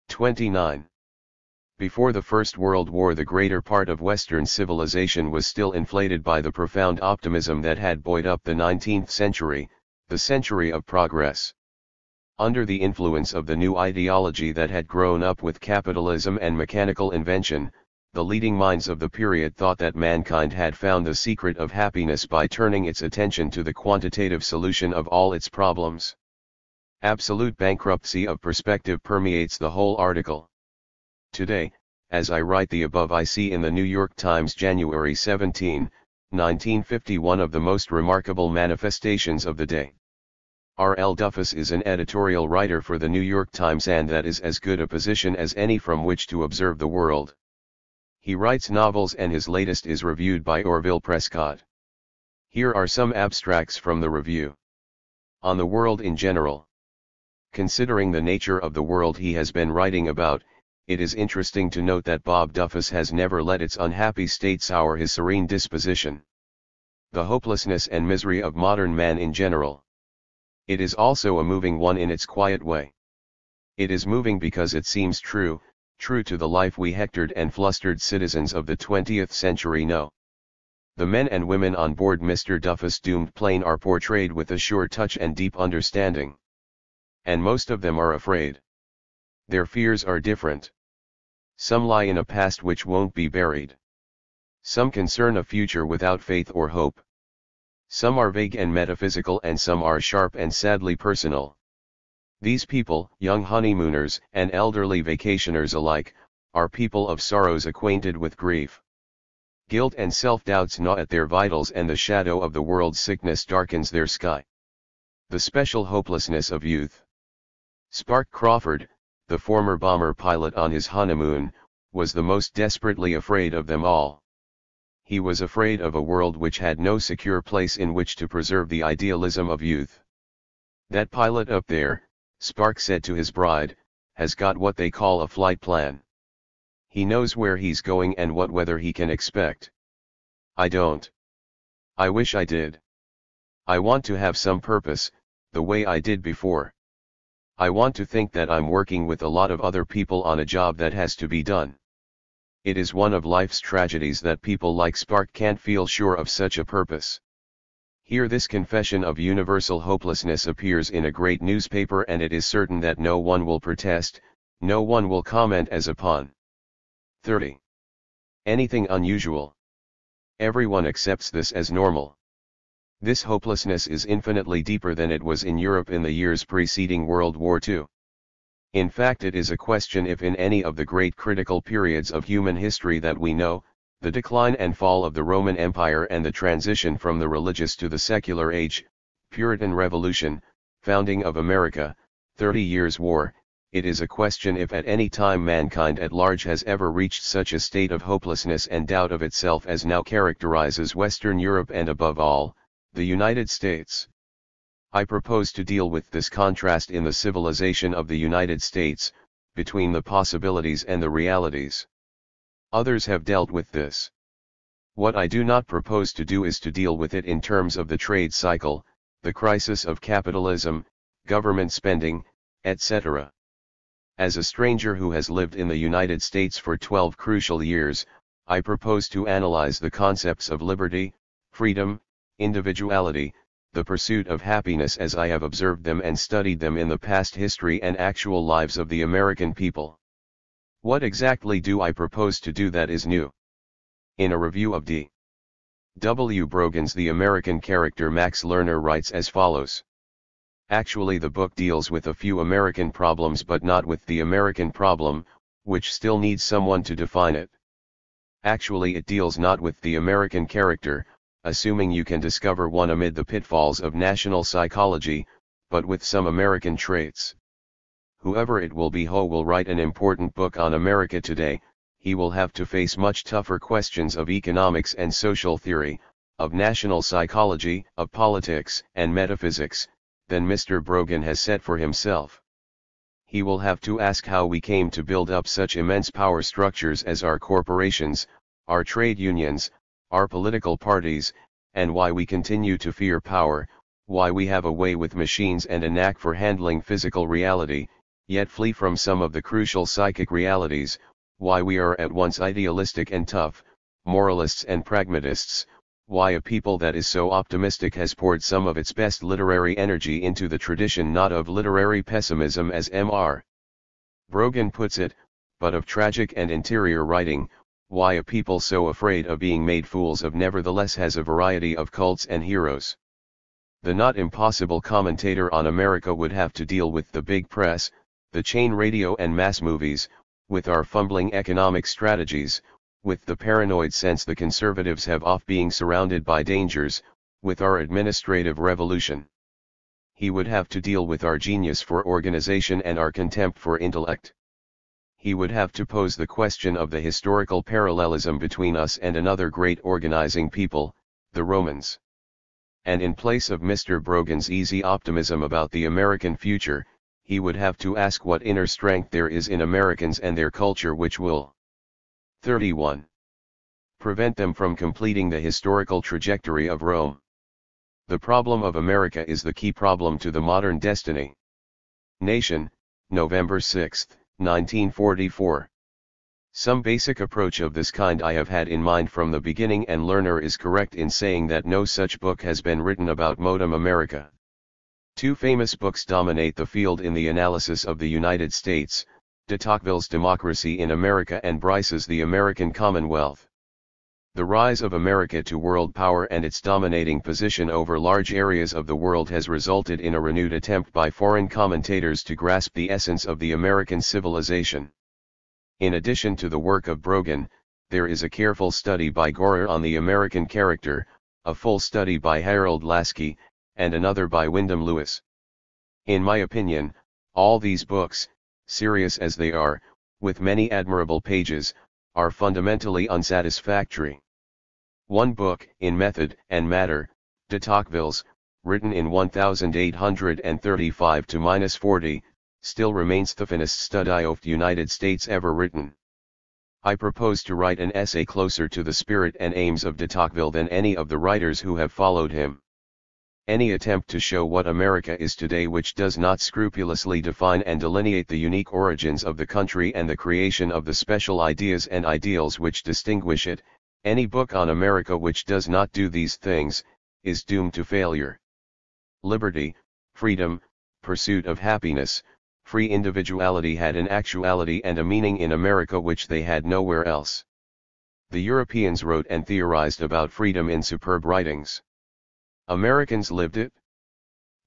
29. Before the First World War the greater part of Western civilization was still inflated by the profound optimism that had buoyed up the 19th century, the century of progress. Under the influence of the new ideology that had grown up with capitalism and mechanical invention, the leading minds of the period thought that mankind had found the secret of happiness by turning its attention to the quantitative solution of all its problems. Absolute bankruptcy of perspective permeates the whole article. Today, as I write the above, I see in the New York Times January 17, 1950 one of the most remarkable manifestations of the day. R. L. Duffus is an editorial writer for the New York Times, and that is as good a position as any from which to observe the world. He writes novels and his latest is reviewed by Orville Prescott. Here are some abstracts from the review. On the world in general. Considering the nature of the world he has been writing about, it is interesting to note that Bob Duffus has never let its unhappy state sour his serene disposition. The hopelessness and misery of modern man in general. It is also a moving one in its quiet way. It is moving because it seems true to the life we hectored and flustered citizens of the 20th century know. The men and women on board Mr. Duffus' doomed plane are portrayed with a sure touch and deep understanding. And most of them are afraid. Their fears are different. Some lie in a past which won't be buried. Some concern a future without faith or hope. Some are vague and metaphysical, and some are sharp and sadly personal. These people, young honeymooners and elderly vacationers alike, are people of sorrows, acquainted with grief. Guilt and self-doubts gnaw at their vitals, and the shadow of the world's sickness darkens their sky. The special hopelessness of youth. Spark Crawford, the former bomber pilot on his honeymoon, was the most desperately afraid of them all. He was afraid of a world which had no secure place in which to preserve the idealism of youth. That pilot up there, Spark said to his bride, has got what they call a flight plan. He knows where he's going and what weather he can expect. I don't. I wish I did. I want to have some purpose, the way I did before. I want to think that I'm working with a lot of other people on a job that has to be done. It is one of life's tragedies that people like Spark can't feel sure of such a purpose. Here this confession of universal hopelessness appears in a great newspaper, and it is certain that no one will protest, no one will comment as upon 30. Anything unusual. Everyone accepts this as normal. This hopelessness is infinitely deeper than it was in Europe in the years preceding World War II. In fact, it is a question if in any of the great critical periods of human history that we know, the decline and fall of the Roman Empire and the transition from the religious to the secular age, Puritan Revolution, founding of America, 30 Years' War, it is a question if at any time mankind at large has ever reached such a state of hopelessness and doubt of itself as now characterizes Western Europe and above all, the United States. I propose to deal with this contrast in the civilization of the United States, between the possibilities and the realities. Others have dealt with this. What I do not propose to do is to deal with it in terms of the trade cycle, the crisis of capitalism, government spending, etc. As a stranger who has lived in the United States for 12 crucial years, I propose to analyze the concepts of liberty, freedom, individuality, the pursuit of happiness as I have observed them and studied them in the past history and actual lives of the American people. What exactly do I propose to do that is new? In a review of D. W. Brogan's The American Character, Max Lerner writes as follows. Actually, the book deals with a few American problems but not with the American problem, which still needs someone to define it. Actually, it deals not with the American character, assuming you can discover one amid the pitfalls of national psychology, but with some American traits. Whoever it will be who will write an important book on America today, he will have to face much tougher questions of economics and social theory, of national psychology, of politics and metaphysics, than Mr. Brogan has set for himself. He will have to ask how we came to build up such immense power structures as our corporations, our trade unions, our political parties, and why we continue to fear power, why we have a way with machines and a knack for handling physical reality, yet flee from some of the crucial psychic realities, why we are at once idealistic and tough, moralists and pragmatists, why a people that is so optimistic has poured some of its best literary energy into the tradition not of literary pessimism as Mr. Brogan puts it, but of tragic and interior writing, why a people so afraid of being made fools of nevertheless has a variety of cults and heroes. The not impossible commentator on America would have to deal with the big press, the chain radio and mass movies, with our fumbling economic strategies, with the paranoid sense the conservatives have of being surrounded by dangers, with our administrative revolution. He would have to deal with our genius for organization and our contempt for intellect. He would have to pose the question of the historical parallelism between us and another great organizing people, the Romans. And in place of Mr. Brogan's easy optimism about the American future, he would have to ask what inner strength there is in Americans and their culture which will 31. Prevent them from completing the historical trajectory of Rome. The problem of America is the key problem to the modern destiny. Nation, November 6, 1944. Some basic approach of this kind I have had in mind from the beginning, and Lerner is correct in saying that no such book has been written about modern America. Two famous books dominate the field in the analysis of the United States, de Tocqueville's Democracy in America and Bryce's The American Commonwealth. The rise of America to world power and its dominating position over large areas of the world has resulted in a renewed attempt by foreign commentators to grasp the essence of the American civilization. In addition to the work of Brogan, there is a careful study by Gorer on the American character, a full study by Harold Lasky, and another by Wyndham Lewis. In my opinion, all these books, serious as they are, with many admirable pages, are fundamentally unsatisfactory. One book, in method and matter, de Tocqueville's, written in 1835-40, still remains the finest study of the United States ever written. I propose to write an essay closer to the spirit and aims of de Tocqueville than any of the writers who have followed him. Any attempt to show what America is today which does not scrupulously define and delineate the unique origins of the country and the creation of the special ideas and ideals which distinguish it, any book on America which does not do these things, is doomed to failure. Liberty, freedom, pursuit of happiness, free individuality had an actuality and a meaning in America which they had nowhere else. The Europeans wrote and theorized about freedom in superb writings. Americans lived it.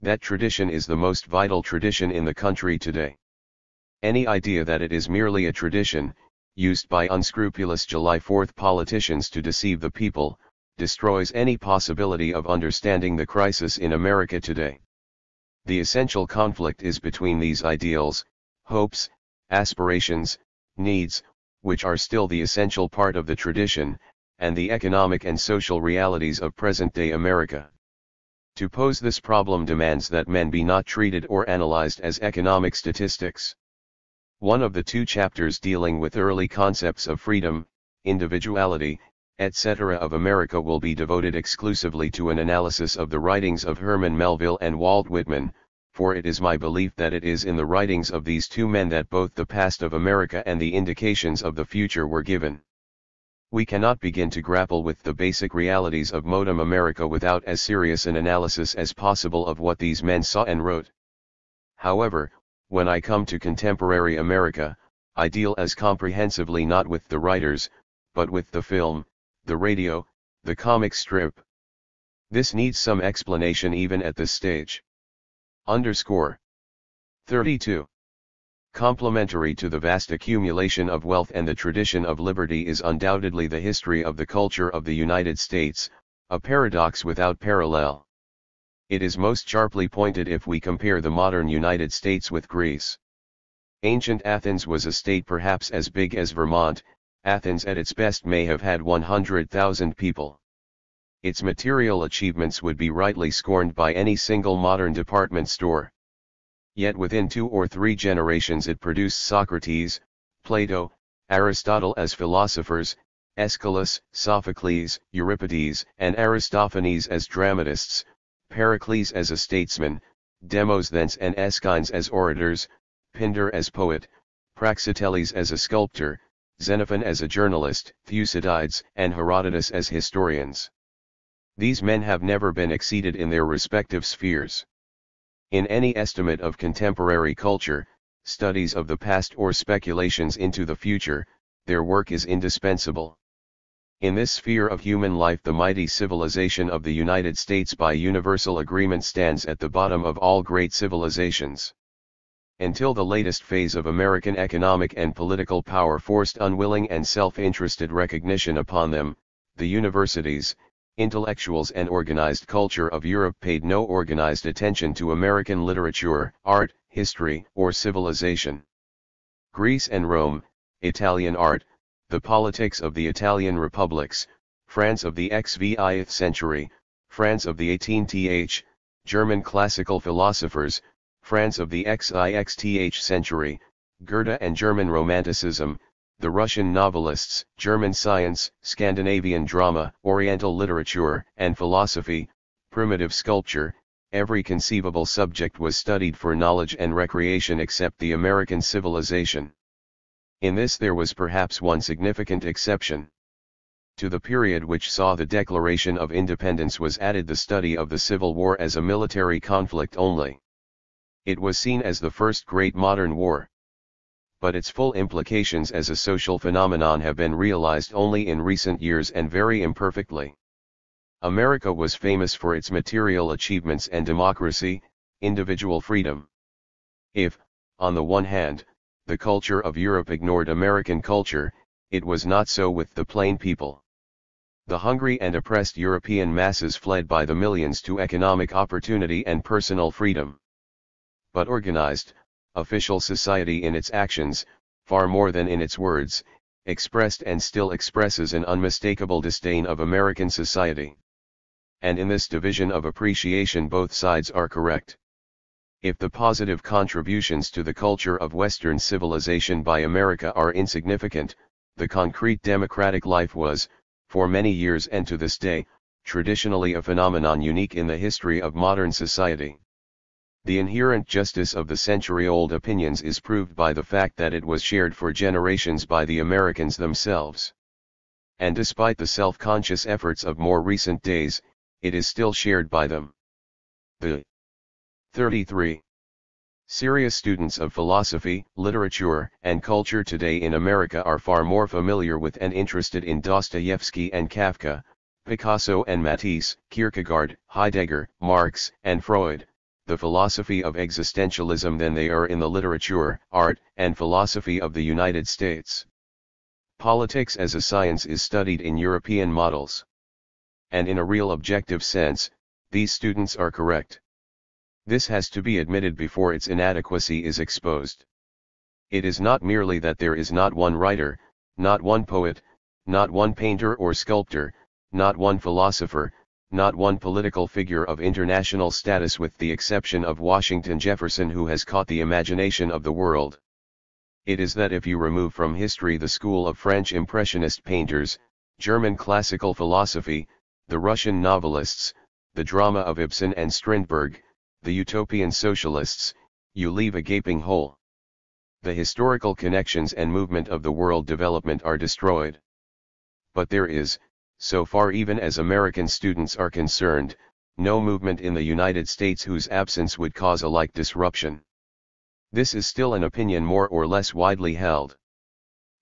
That tradition is the most vital tradition in the country today. Any idea that it is merely a tradition, used by unscrupulous July 4th politicians to deceive the people, destroys any possibility of understanding the crisis in America today. The essential conflict is between these ideals, hopes, aspirations, needs, which are still the essential part of the tradition, and the economic and social realities of present-day America. To pose this problem demands that men be not treated or analyzed as economic statistics. One of the two chapters dealing with early concepts of freedom, individuality, etc. of America will be devoted exclusively to an analysis of the writings of Herman Melville and Walt Whitman, for it is my belief that it is in the writings of these two men that both the past of America and the indications of the future were given. We cannot begin to grapple with the basic realities of modern America without as serious an analysis as possible of what these men saw and wrote. However, when I come to contemporary America, I deal as comprehensively not with the writers, but with the film, the radio, the comic strip. This needs some explanation even at this stage. 32. Complementary to the vast accumulation of wealth and the tradition of liberty is undoubtedly the history of the culture of the United States, a paradox without parallel. It is most sharply pointed if we compare the modern United States with Greece. Ancient Athens was a state perhaps as big as Vermont. Athens at its best may have had 100,000 people. Its material achievements would be rightly scorned by any single modern department store. Yet within 2 or 3 generations it produced Socrates, Plato, Aristotle as philosophers, Aeschylus, Sophocles, Euripides, and Aristophanes as dramatists, Pericles as a statesman, Demosthenes and Aeschines as orators, Pindar as poet, Praxiteles as a sculptor, Xenophon as a journalist, Thucydides and Herodotus as historians. These men have never been exceeded in their respective spheres. In any estimate of contemporary culture, studies of the past or speculations into the future, their work is indispensable. In this sphere of human life the mighty civilization of the United States by universal agreement stands at the bottom of all great civilizations. Until the latest phase of American economic and political power forced unwilling and self-interested recognition upon them, the universities, intellectuals and organized culture of Europe paid no organized attention to American literature, art, history, or civilization. Greece and Rome, Italian art, the politics of the Italian republics, France of the XVIth century, France of the 18th, German classical philosophers, France of the XIXth century, Goethe and German Romanticism, the Russian novelists, German science, Scandinavian drama, Oriental literature and philosophy, primitive sculpture, every conceivable subject was studied for knowledge and recreation except the American civilization. In this there was perhaps one significant exception. To the period which saw the Declaration of Independence was added the study of the Civil War as a military conflict only. It was seen as the first great modern war. but its full implications as a social phenomenon have been realized only in recent years and very imperfectly. America was famous for its material achievements and democracy, individual freedom. If, on the one hand, the culture of Europe ignored American culture, it was not so with the plain people. The hungry and oppressed European masses fled by the millions to economic opportunity and personal freedom. But organized, official society in its actions, far more than in its words, expressed and still expresses an unmistakable disdain of American society. And in this division of appreciation both sides are correct. If the positive contributions to the culture of Western civilization by America are insignificant, the concrete democratic life was, for many years and to this day, traditionally a phenomenon unique in the history of modern society. The inherent justice of the century-old opinions is proved by the fact that it was shared for generations by the Americans themselves. And despite the self-conscious efforts of more recent days, it is still shared by them. The 33. Serious students of philosophy, literature, and culture today in America are far more familiar with and interested in Dostoevsky and Kafka, Picasso and Matisse, Kierkegaard, Heidegger, Marx, and Freud, the philosophy of existentialism than they are in the literature, art, and philosophy of the United States. Politics as a science is studied in European models. And in a real objective sense, these students are correct. This has to be admitted before its inadequacy is exposed. It is not merely that there is not one writer, not one poet, not one painter or sculptor, not one philosopher, not one political figure of international status with the exception of Washington Jefferson who has caught the imagination of the world. It is that if you remove from history the school of French Impressionist painters, German classical philosophy, the Russian novelists, the drama of Ibsen and Strindberg, the utopian socialists, you leave a gaping hole. The historical connections and movement of the world development are destroyed. But there is, so far even as American students are concerned, no movement in the United States whose absence would cause a like disruption. This is still an opinion more or less widely held.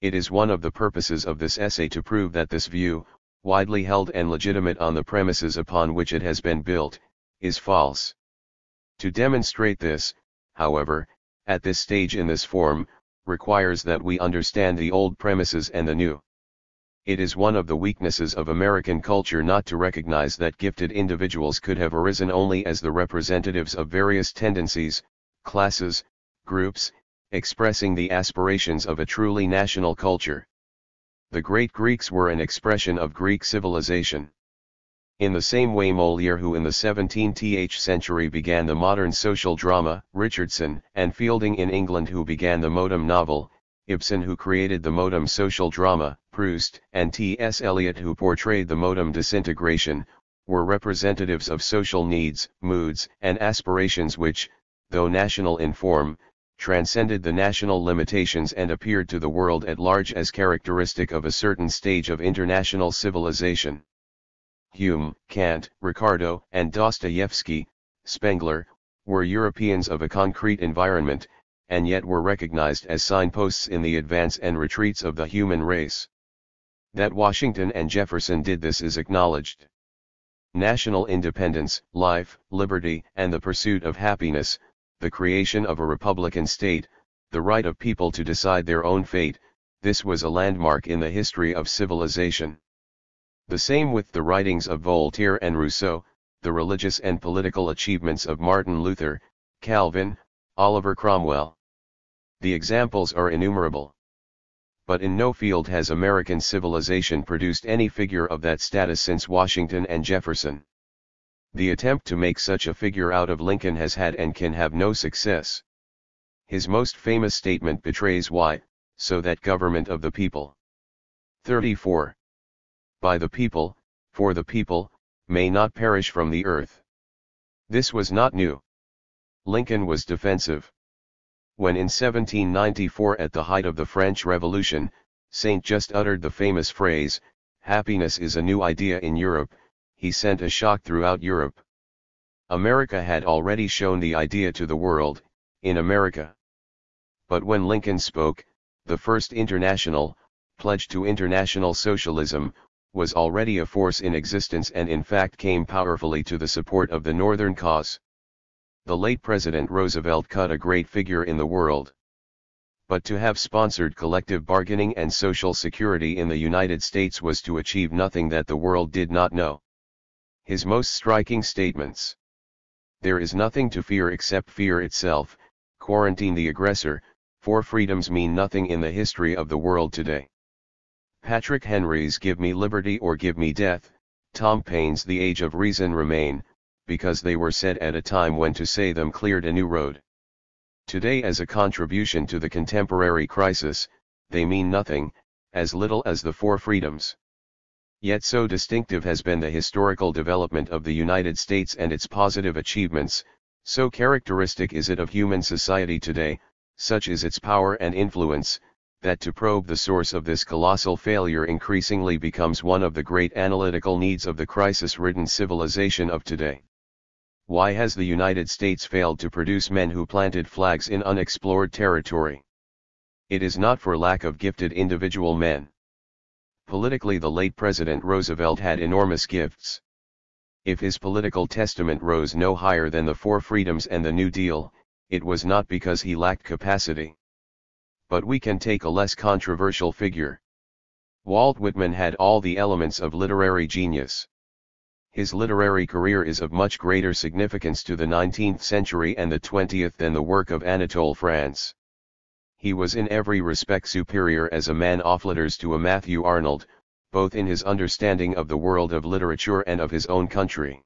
It is one of the purposes of this essay to prove that this view, widely held and legitimate on the premises upon which it has been built, is false. To demonstrate this, however, at this stage in this form, requires that we understand the old premises and the new. It is one of the weaknesses of American culture not to recognize that gifted individuals could have arisen only as the representatives of various tendencies, classes, groups, expressing the aspirations of a truly national culture. The great Greeks were an expression of Greek civilization. In the same way Molière, who in the 17th century began the modern social drama, Richardson and Fielding in England who began the modern novel, Ibsen who created the modern social drama, Proust and T.S. Eliot who portrayed the modern disintegration, were representatives of social needs, moods, and aspirations which, though national in form, transcended the national limitations and appeared to the world at large as characteristic of a certain stage of international civilization. Hume, Kant, Ricardo, and Dostoevsky, Spengler, were Europeans of a concrete environment, and yet were recognized as signposts in the advance and retreats of the human race. That Washington and Jefferson did this is acknowledged. National independence, life, liberty, and the pursuit of happiness, the creation of a republican state, the right of people to decide their own fate, this was a landmark in the history of civilization. The same with the writings of Voltaire and Rousseau, the religious and political achievements of Martin Luther, Calvin, Oliver Cromwell. The examples are innumerable. But in no field has American civilization produced any figure of that status since Washington and Jefferson. The attempt to make such a figure out of Lincoln has had and can have no success. His most famous statement betrays why, so that government of the people. 34. By the people, for the people, may not perish from the earth. This was not new. Lincoln was defensive. When in 1794 at the height of the French Revolution, Saint Just uttered the famous phrase, "Happiness is a new idea in Europe," he sent a shock throughout Europe. America had already shown the idea to the world, in America. But when Lincoln spoke, the First International, pledged to international socialism, was already a force in existence and in fact came powerfully to the support of the Northern cause. The late President Roosevelt cut a great figure in the world. But to have sponsored collective bargaining and social security in the United States was to achieve nothing that the world did not know. His most striking statements: "There is nothing to fear except fear itself, quarantine the aggressor, for freedoms mean nothing in the history of the world today. Patrick Henry's give me liberty or give me death, Tom Paine's the age of reason remain, because they were said at a time when to say them cleared a new road. Today as a contribution to the contemporary crisis, they mean nothing, as little as the four freedoms. Yet so distinctive has been the historical development of the United States and its positive achievements, so characteristic is it of human society today, such is its power and influence, that to probe the source of this colossal failure increasingly becomes one of the great analytical needs of the crisis-ridden civilization of today. Why has the United States failed to produce men who planted flags in unexplored territory? It is not for lack of gifted individual men. Politically, the late President Roosevelt had enormous gifts. If his political testament rose no higher than the Four Freedoms and the New Deal, it was not because he lacked capacity. But we can take a less controversial figure. Walt Whitman had all the elements of literary genius. His literary career is of much greater significance to the 19th century and the 20th than the work of Anatole France. He was in every respect superior as a man of letters to a Matthew Arnold, both in his understanding of the world of literature and of his own country.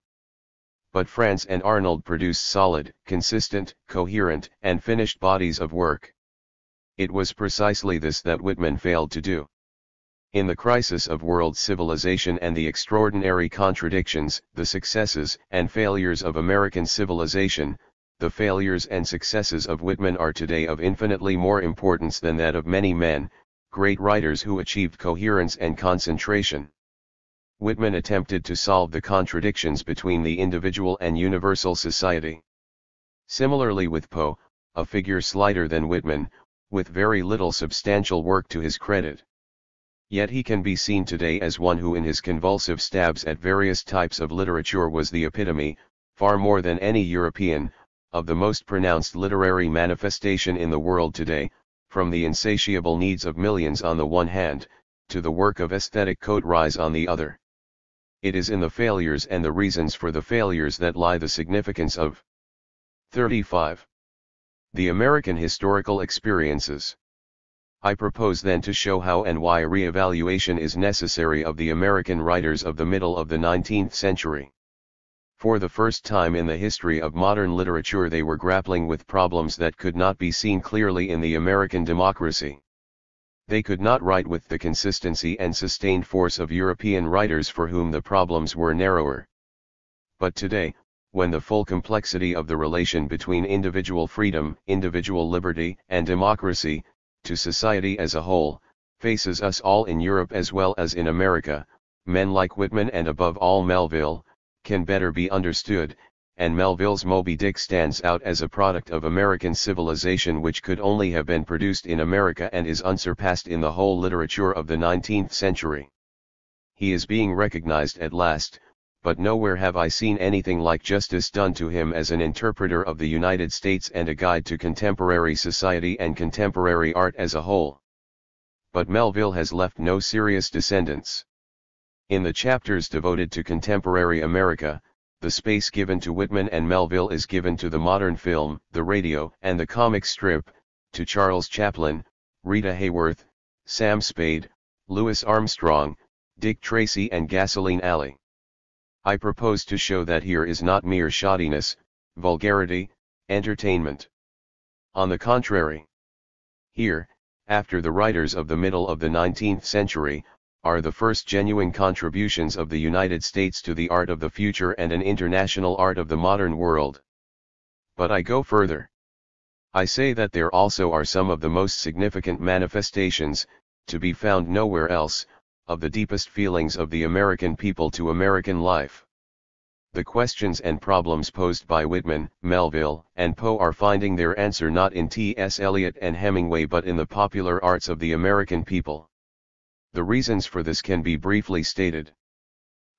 But France and Arnold produced solid, consistent, coherent, and finished bodies of work. It was precisely this that Whitman failed to do. In the crisis of world civilization and the extraordinary contradictions, the successes and failures of American civilization, the failures and successes of Whitman are today of infinitely more importance than that of many men, great writers who achieved coherence and concentration. Whitman attempted to solve the contradictions between the individual and universal society. Similarly with Poe, a figure slighter than Whitman, with very little substantial work to his credit. Yet he can be seen today as one who in his convulsive stabs at various types of literature was the epitome, far more than any European, of the most pronounced literary manifestation in the world today, from the insatiable needs of millions on the one hand, to the work of aesthetic coat rise on the other. It is in the failures and the reasons for the failures that lie the significance of 35. The American historical experiences. I propose then to show how and why a re-evaluation is necessary of the American writers of the middle of the 19th century. For the first time in the history of modern literature they were grappling with problems that could not be seen clearly in the American democracy. They could not write with the consistency and sustained force of European writers for whom the problems were narrower. But today, when the full complexity of the relation between individual freedom, individual liberty, and democracy, to society as a whole, faces us all in Europe as well as in America, men like Whitman and above all Melville, can better be understood, and Melville's Moby Dick stands out as a product of American civilization which could only have been produced in America and is unsurpassed in the whole literature of the 19th century. He is being recognized at last, but nowhere have I seen anything like justice done to him as an interpreter of the United States and a guide to contemporary society and contemporary art as a whole. But Melville has left no serious descendants. In the chapters devoted to contemporary America, the space given to Whitman and Melville is given to the modern film, the radio, and the comic strip, to Charles Chaplin, Rita Hayworth, Sam Spade, Louis Armstrong, Dick Tracy and Gasoline Alley. I propose to show that here is not mere shoddiness, vulgarity, entertainment. On the contrary, here, after the writers of the middle of the 19th century, are the first genuine contributions of the United States to the art of the future and an international art of the modern world. But I go further. I say that there also are some of the most significant manifestations, to be found nowhere else, of the deepest feelings of the American people to American life. The questions and problems posed by Whitman, Melville, and Poe are finding their answer not in T.S. Eliot and Hemingway but in the popular arts of the American people. The reasons for this can be briefly stated.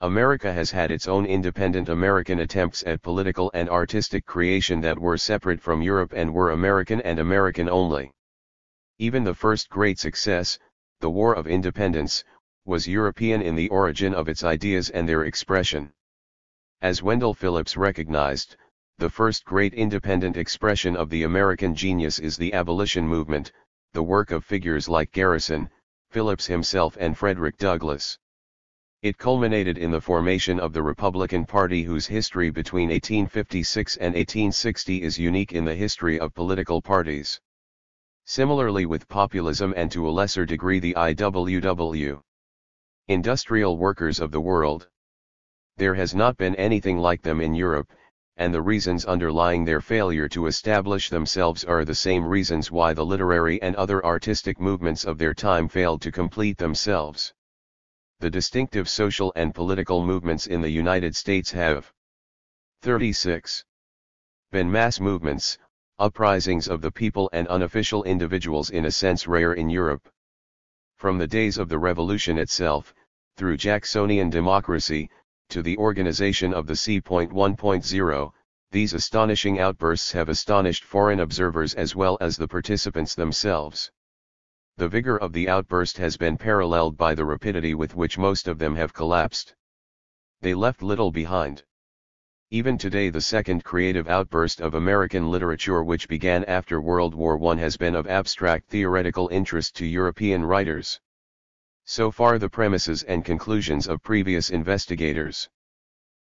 America has had its own independent American attempts at political and artistic creation that were separate from Europe and were American and American only. Even the first great success, the War of Independence, was European in the origin of its ideas and their expression. As Wendell Phillips recognized, the first great independent expression of the American genius is the abolition movement, the work of figures like Garrison, Phillips himself and Frederick Douglass. It culminated in the formation of the Republican Party, whose history between 1856 and 1860 is unique in the history of political parties. Similarly with populism and to a lesser degree the IWW. Industrial workers of the world. There has not been anything like them in Europe, and the reasons underlying their failure to establish themselves are the same reasons why the literary and other artistic movements of their time failed to complete themselves. The distinctive social and political movements in the United States have 36. Been mass movements, uprisings of the people and unofficial individuals in a sense rare in Europe. From the days of the Revolution itself, through Jacksonian democracy, to the organization of the C.1.0, these astonishing outbursts have astonished foreign observers as well as the participants themselves. The vigor of the outburst has been paralleled by the rapidity with which most of them have collapsed. They left little behind. Even today the second creative outburst of American literature, which began after World War I, has been of abstract theoretical interest to European writers. So far the premises and conclusions of previous investigators.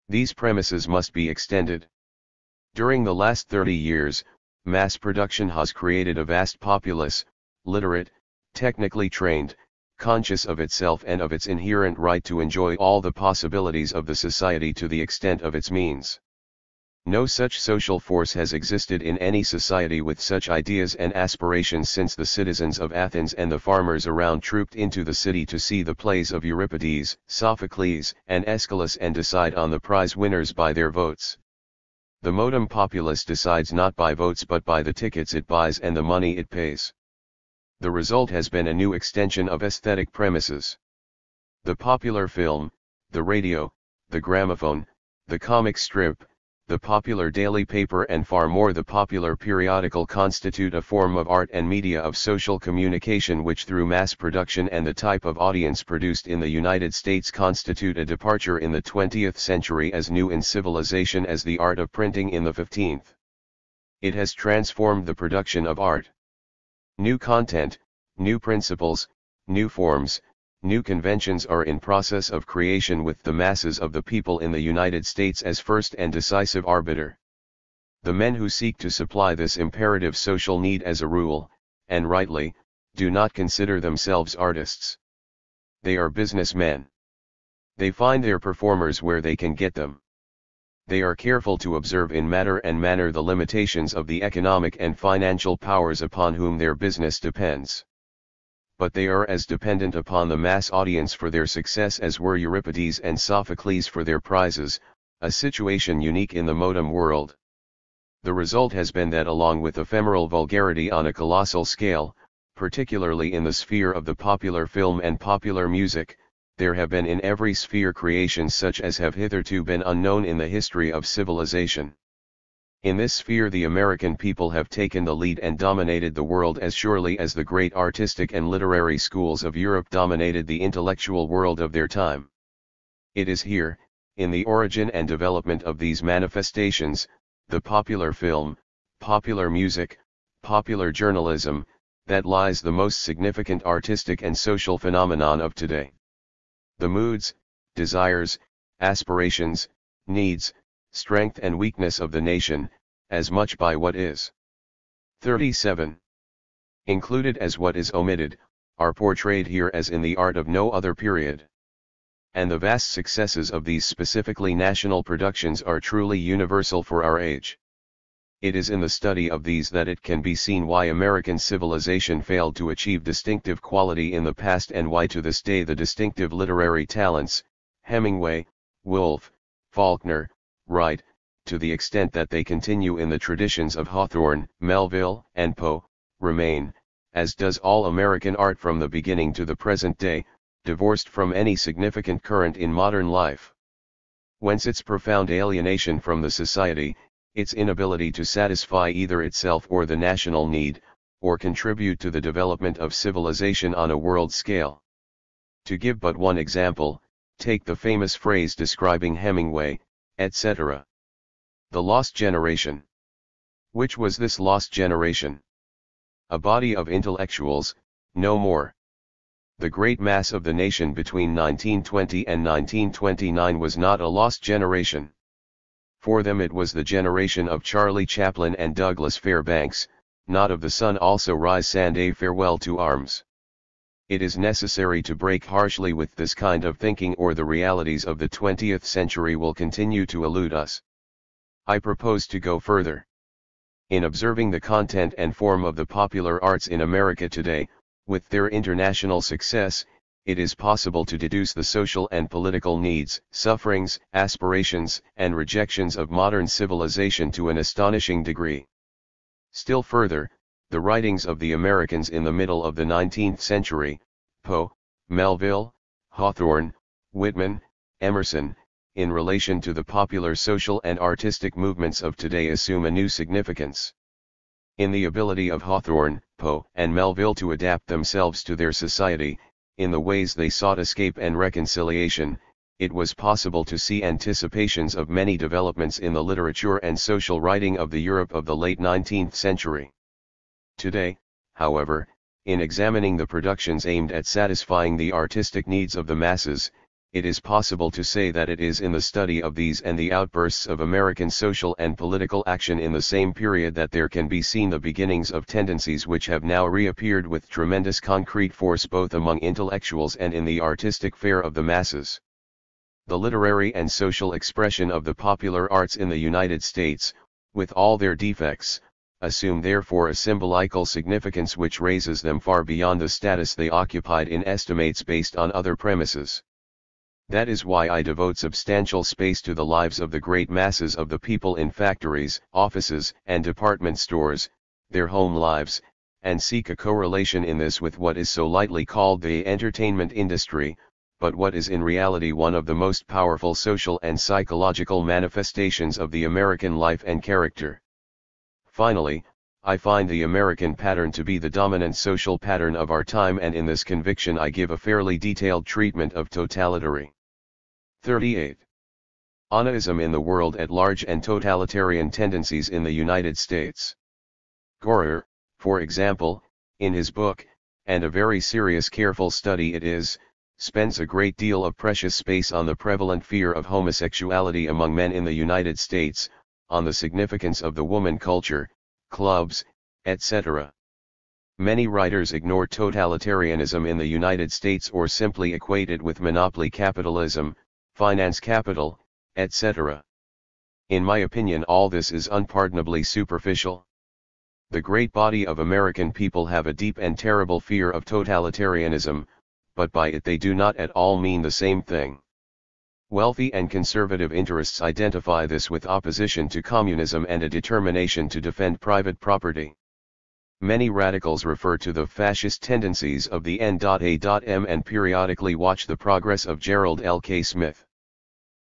These premises must be extended. During the last 30 years, mass production has created a vast populace, literate, technically trained, conscious of itself and of its inherent right to enjoy all the possibilities of the society to the extent of its means. No such social force has existed in any society with such ideas and aspirations since the citizens of Athens and the farmers around trooped into the city to see the plays of Euripides, Sophocles, and Aeschylus and decide on the prize winners by their votes. The modum populus decides not by votes but by the tickets it buys and the money it pays. The result has been a new extension of aesthetic premises. The popular film, the radio, the gramophone, the comic strip, the popular daily paper and far more the popular periodical constitute a form of art and media of social communication which through mass production and the type of audience produced in the United States constitute a departure in the 20th century as new in civilization as the art of printing in the 15th. It has transformed the production of art. New content, new principles, new forms, new conventions are in process of creation with the masses of the people in the United States as first and decisive arbiter. The men who seek to supply this imperative social need as a rule, and rightly, do not consider themselves artists. They are businessmen. They find their performers where they can get them. They are careful to observe in matter and manner the limitations of the economic and financial powers upon whom their business depends. But they are as dependent upon the mass audience for their success as were Euripides and Sophocles for their prizes, a situation unique in the modern world. The result has been that along with ephemeral vulgarity on a colossal scale, particularly in the sphere of the popular film and popular music, there have been in every sphere creations such as have hitherto been unknown in the history of civilization. In this sphere the American people have taken the lead and dominated the world as surely as the great artistic and literary schools of Europe dominated the intellectual world of their time. It is here, in the origin and development of these manifestations, the popular film, popular music, popular journalism, that lies the most significant artistic and social phenomenon of today. The moods, desires, aspirations, needs, strength and weakness of the nation, as much by what is 37. Included as what is omitted, are portrayed here as in the art of no other period. And the vast successes of these specifically national productions are truly universal for our age. It is in the study of these that it can be seen why American civilization failed to achieve distinctive quality in the past and why to this day the distinctive literary talents, Hemingway, Woolf, Faulkner, right, to the extent that they continue in the traditions of Hawthorne, Melville, and Poe, remain, as does all American art from the beginning to the present day, divorced from any significant current in modern life. Whence its profound alienation from the society, its inability to satisfy either itself or the national need, or contribute to the development of civilization on a world scale. To give but one example, take the famous phrase describing Hemingway, etc. The lost generation. Which was this lost generation? A body of intellectuals, no more. The great mass of the nation between 1920 and 1929 was not a lost generation. For them it was the generation of Charlie Chaplin and Douglas Fairbanks, not of the sun also rise and a farewell to arms. It is necessary to break harshly with this kind of thinking, or the realities of the 20th century will continue to elude us. I propose to go further. In observing the content and form of the popular arts in America today, with their international success, it is possible to deduce the social and political needs, sufferings, aspirations, and rejections of modern civilization to an astonishing degree. Still further, the writings of the Americans in the middle of the 19th century, Poe, Melville, Hawthorne, Whitman, Emerson, in relation to the popular social and artistic movements of today assume a new significance. In the ability of Hawthorne, Poe, and Melville to adapt themselves to their society, in the ways they sought escape and reconciliation, it was possible to see anticipations of many developments in the literature and social writing of the Europe of the late 19th century. Today, however, in examining the productions aimed at satisfying the artistic needs of the masses, it is possible to say that it is in the study of these and the outbursts of American social and political action in the same period that there can be seen the beginnings of tendencies which have now reappeared with tremendous concrete force both among intellectuals and in the artistic fare of the masses. The literary and social expression of the popular arts in the United States, with all their defects, assume therefore a symbolical significance which raises them far beyond the status they occupied in estimates based on other premises. That is why I devote substantial space to the lives of the great masses of the people in factories, offices, and department stores, their home lives, and seek a correlation in this with what is so lightly called the entertainment industry, but what is in reality one of the most powerful social and psychological manifestations of the American life and character. Finally, I find the American pattern to be the dominant social pattern of our time, and in this conviction I give a fairly detailed treatment of totalitarian. 38. Anaism in the world at large and totalitarian tendencies in the United States. Gorer, for example, in his book, and a very serious careful study it is, spends a great deal of precious space on the prevalent fear of homosexuality among men in the United States, on the significance of the woman culture, clubs, etc. Many writers ignore totalitarianism in the United States or simply equate it with monopoly capitalism, finance capital, etc. In my opinion, all this is unpardonably superficial. The great body of American people have a deep and terrible fear of totalitarianism, but by it they do not at all mean the same thing. Wealthy and conservative interests identify this with opposition to communism and a determination to defend private property. Many radicals refer to the fascist tendencies of the N.A.M. and periodically watch the progress of Gerald L. K. Smith.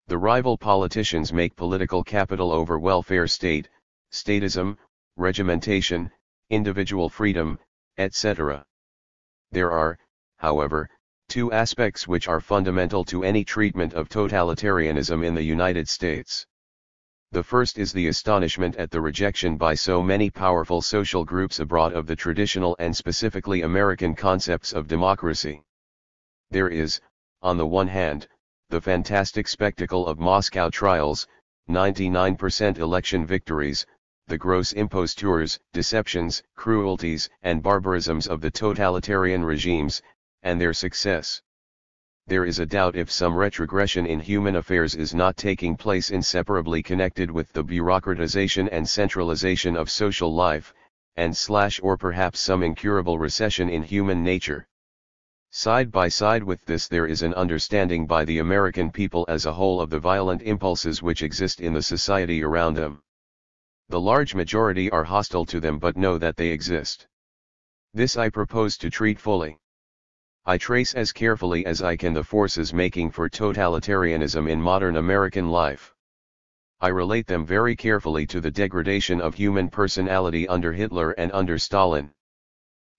The rival politicians make political capital over welfare state, statism, regimentation, individual freedom, etc. There are, however, two aspects which are fundamental to any treatment of totalitarianism in the United States. The first is the astonishment at the rejection by so many powerful social groups abroad of the traditional and specifically American concepts of democracy. There is, on the one hand, the fantastic spectacle of Moscow trials, 99% election victories, the gross impostures, deceptions, cruelties, and barbarisms of the totalitarian regimes, and their success. There is a doubt if some retrogression in human affairs is not taking place inseparably connected with the bureaucratization and centralization of social life, or perhaps some incurable recession in human nature. Side by side with this there is an understanding by the American people as a whole of the violent impulses which exist in the society around them. The large majority are hostile to them but know that they exist. This I propose to treat fully. I trace as carefully as I can the forces making for totalitarianism in modern American life. I relate them very carefully to the degradation of human personality under Hitler and under Stalin.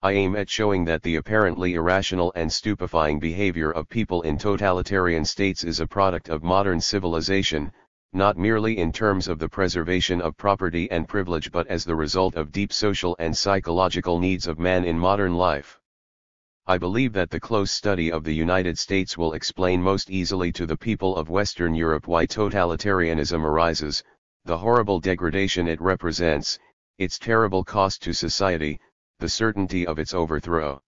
I aim at showing that the apparently irrational and stupefying behavior of people in totalitarian states is a product of modern civilization, not merely in terms of the preservation of property and privilege but as the result of deep social and psychological needs of man in modern life. I believe that the close study of the United States will explain most easily to the people of Western Europe why totalitarianism arises, the horrible degradation it represents, its terrible cost to society, the certainty of its overthrow.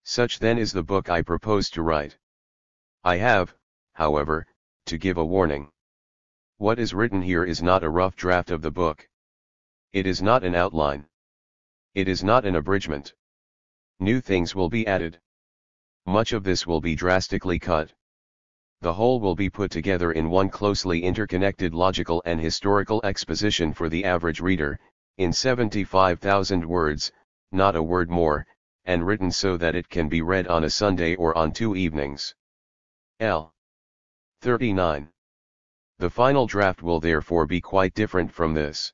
Such then is the book I propose to write. I have, however, to give a warning. What is written here is not a rough draft of the book. It is not an outline. It is not an abridgment. New things will be added. Much of this will be drastically cut. The whole will be put together in one closely interconnected logical and historical exposition for the average reader, in 75,000 words, not a word more, and written so that it can be read on a Sunday or on 2 evenings. L. 39. The final draft will therefore be quite different from this.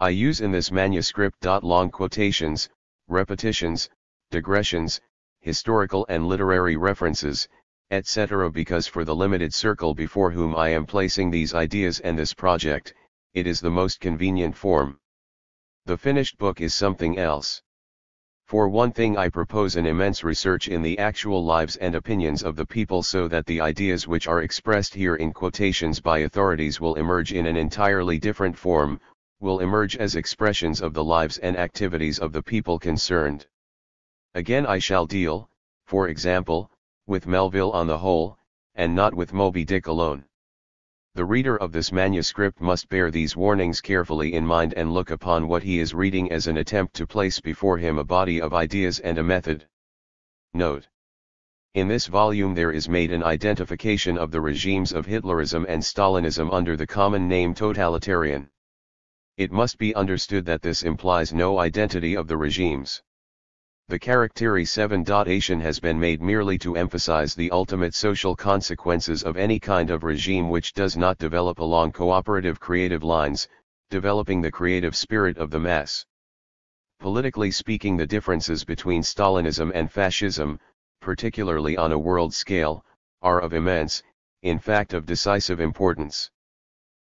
I use in this manuscript long quotations, repetitions, digressions, historical and literary references, etc. because for the limited circle before whom I am placing these ideas and this project, it is the most convenient form. The finished book is something else. For one thing, I propose an immense research in the actual lives and opinions of the people so that the ideas which are expressed here in quotations by authorities will emerge in an entirely different form, will emerge as expressions of the lives and activities of the people concerned. Again, I shall deal, for example, with Melville on the whole, and not with Moby Dick alone. The reader of this manuscript must bear these warnings carefully in mind and look upon what he is reading as an attempt to place before him a body of ideas and a method. Note: in this volume there is made an identification of the regimes of Hitlerism and Stalinism under the common name totalitarian. It must be understood that this implies no identity of the regimes. The characterization has been made merely to emphasize the ultimate social consequences of any kind of regime which does not develop along cooperative creative lines, developing the creative spirit of the mass. Politically speaking, the differences between Stalinism and fascism, particularly on a world scale, are of immense, in fact of decisive importance.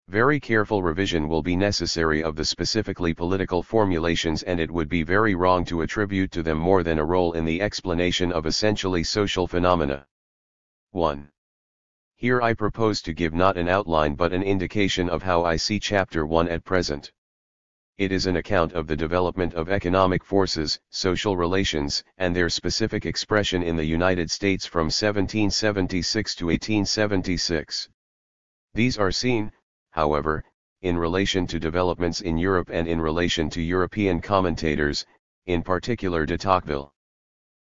Very careful revision will be necessary of the specifically political formulations, and it would be very wrong to attribute to them more than a role in the explanation of essentially social phenomena. 1. Here I propose to give not an outline but an indication of how I see Chapter 1 at present. It is an account of the development of economic forces, social relations, and their specific expression in the United States from 1776 to 1876. These are seen, however, in relation to developments in Europe and in relation to European commentators, in particular de Tocqueville.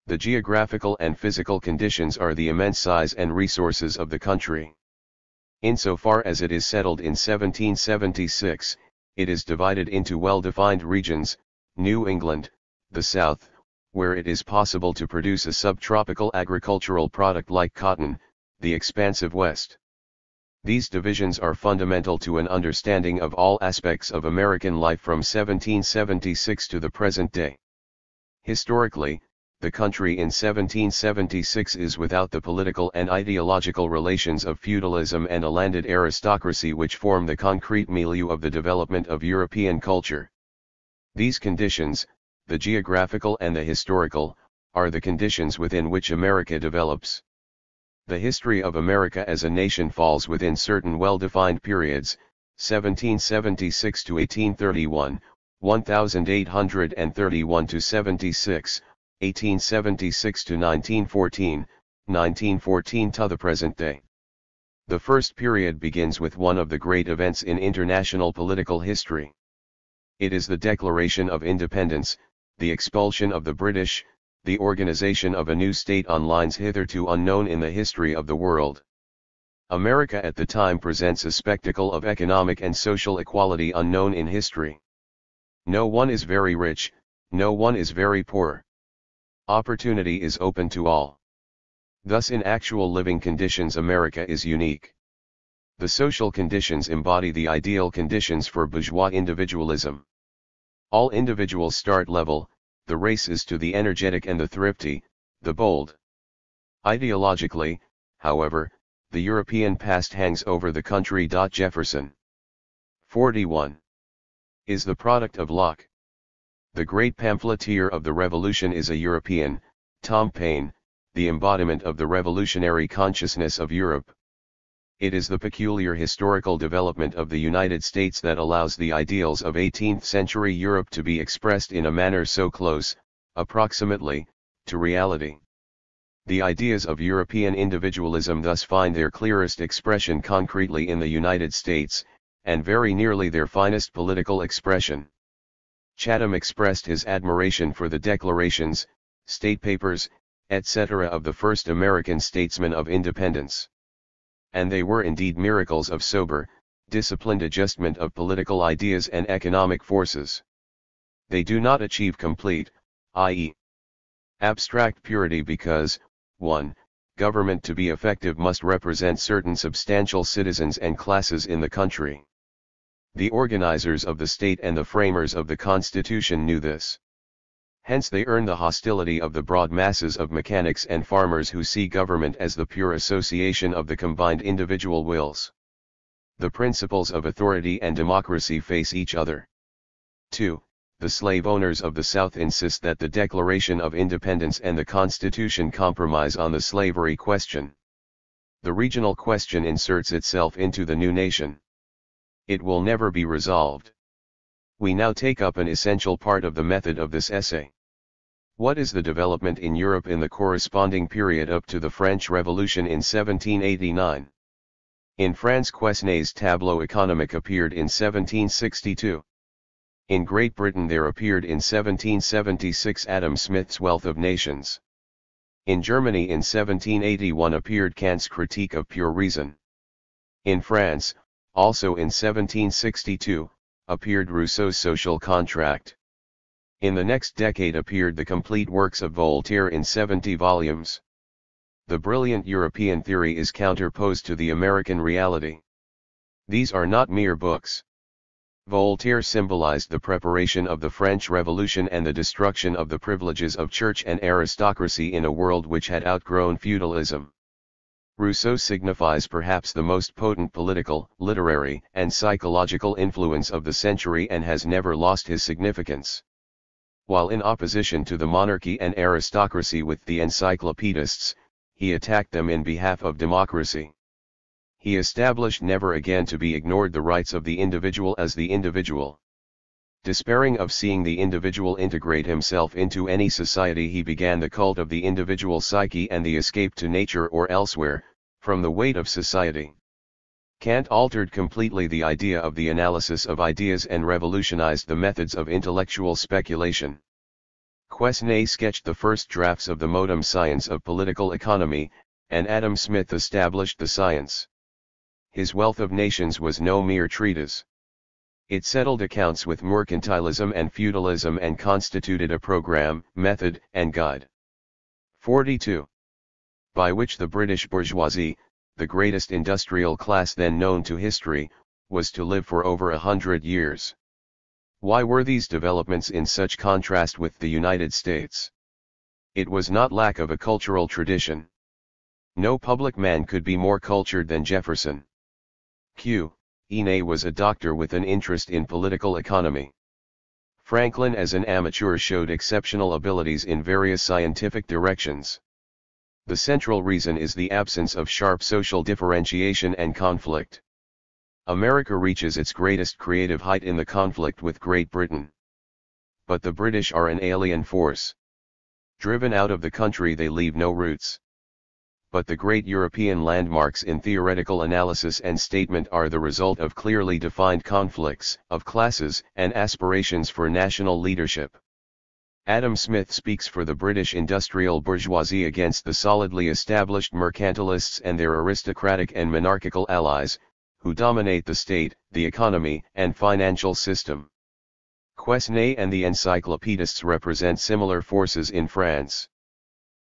The geographical and physical conditions are the immense size and resources of the country. Insofar as it is settled in 1776, it is divided into well-defined regions: New England, the South, where it is possible to produce a subtropical agricultural product like cotton; the expansive West. These divisions are fundamental to an understanding of all aspects of American life from 1776 to the present day. Historically, the country in 1776 is without the political and ideological relations of feudalism and a landed aristocracy which form the concrete milieu of the development of European culture. These conditions, the geographical and the historical, are the conditions within which America develops. The history of America as a nation falls within certain well-defined periods: 1776 to 1831, 1831 to 76, 1876 to 1914, 1914 to the present day. The first period begins with one of the great events in international political history. It is the Declaration of Independence, the expulsion of the British, the organization of a new state on lines hitherto unknown in the history of the world. America at the time presents a spectacle of economic and social equality unknown in history. No one is very rich, no one is very poor. Opportunity is open to all. Thus in actual living conditions America is unique. The social conditions embody the ideal conditions for bourgeois individualism. All individuals start level, the race is to the energetic and the thrifty, the bold. Ideologically, however, the European past hangs over the country. Jefferson 41 is the product of Locke. The great pamphleteer of the Revolution is a European, Tom Paine, the embodiment of the revolutionary consciousness of Europe. It is the peculiar historical development of the United States that allows the ideals of 18th century Europe to be expressed in a manner so close, approximately, to reality. The ideas of European individualism thus find their clearest expression concretely in the United States, and very nearly their finest political expression. Chatham expressed his admiration for the declarations, state papers, etc. of the first American statesmen of independence. And they were indeed miracles of sober, disciplined adjustment of political ideas and economic forces. They do not achieve complete, i.e., abstract purity because, 1. Government to be effective must represent certain substantial citizens and classes in the country. The organizers of the state and the framers of the Constitution knew this. Hence they earn the hostility of the broad masses of mechanics and farmers who see government as the pure association of the combined individual wills. The principles of authority and democracy face each other. 2. The slave owners of the South insist that the Declaration of Independence and the Constitution compromise on the slavery question. The regional question inserts itself into the new nation. It will never be resolved. We now take up an essential part of the method of this essay. What is the development in Europe in the corresponding period up to the French Revolution in 1789? In France Quesnay's Tableau économique appeared in 1762. In Great Britain there appeared in 1776 Adam Smith's Wealth of Nations. In Germany in 1781 appeared Kant's Critique of Pure Reason. In France, also in 1762, appeared Rousseau's Social Contract. In the next decade appeared the complete works of Voltaire in 70 volumes. The brilliant European theory is counterposed to the American reality. These are not mere books. Voltaire symbolized the preparation of the French Revolution and the destruction of the privileges of church and aristocracy in a world which had outgrown feudalism. Rousseau signifies perhaps the most potent political, literary, and psychological influence of the century and has never lost his significance. While in opposition to the monarchy and aristocracy with the encyclopedists, he attacked them in behalf of democracy. He established never again to be ignored the rights of the individual as the individual. Despairing of seeing the individual integrate himself into any society, he began the cult of the individual psyche and the escape to nature or elsewhere, from the weight of society. Kant altered completely the idea of the analysis of ideas and revolutionized the methods of intellectual speculation. Quesnay sketched the first drafts of the modern science of political economy, and Adam Smith established the science. His Wealth of Nations was no mere treatise. It settled accounts with mercantilism and feudalism and constituted a program, method, and guide. 42. By which the British bourgeoisie, the greatest industrial class then known to history, was to live for over 100 years. Why were these developments in such contrast with the United States? It was not lack of a cultural tradition. No public man could be more cultured than Jefferson. Ine was a doctor with an interest in political economy. Franklin as an amateur showed exceptional abilities in various scientific directions. The central reason is the absence of sharp social differentiation and conflict. America reaches its greatest creative height in the conflict with Great Britain. But the British are an alien force. Driven out of the country they leave no roots. But the great European landmarks in theoretical analysis and statement are the result of clearly defined conflicts of classes and aspirations for national leadership. Adam Smith speaks for the British industrial bourgeoisie against the solidly established mercantilists and their aristocratic and monarchical allies, who dominate the state, the economy, and financial system. Quesnay and the encyclopedists represent similar forces in France.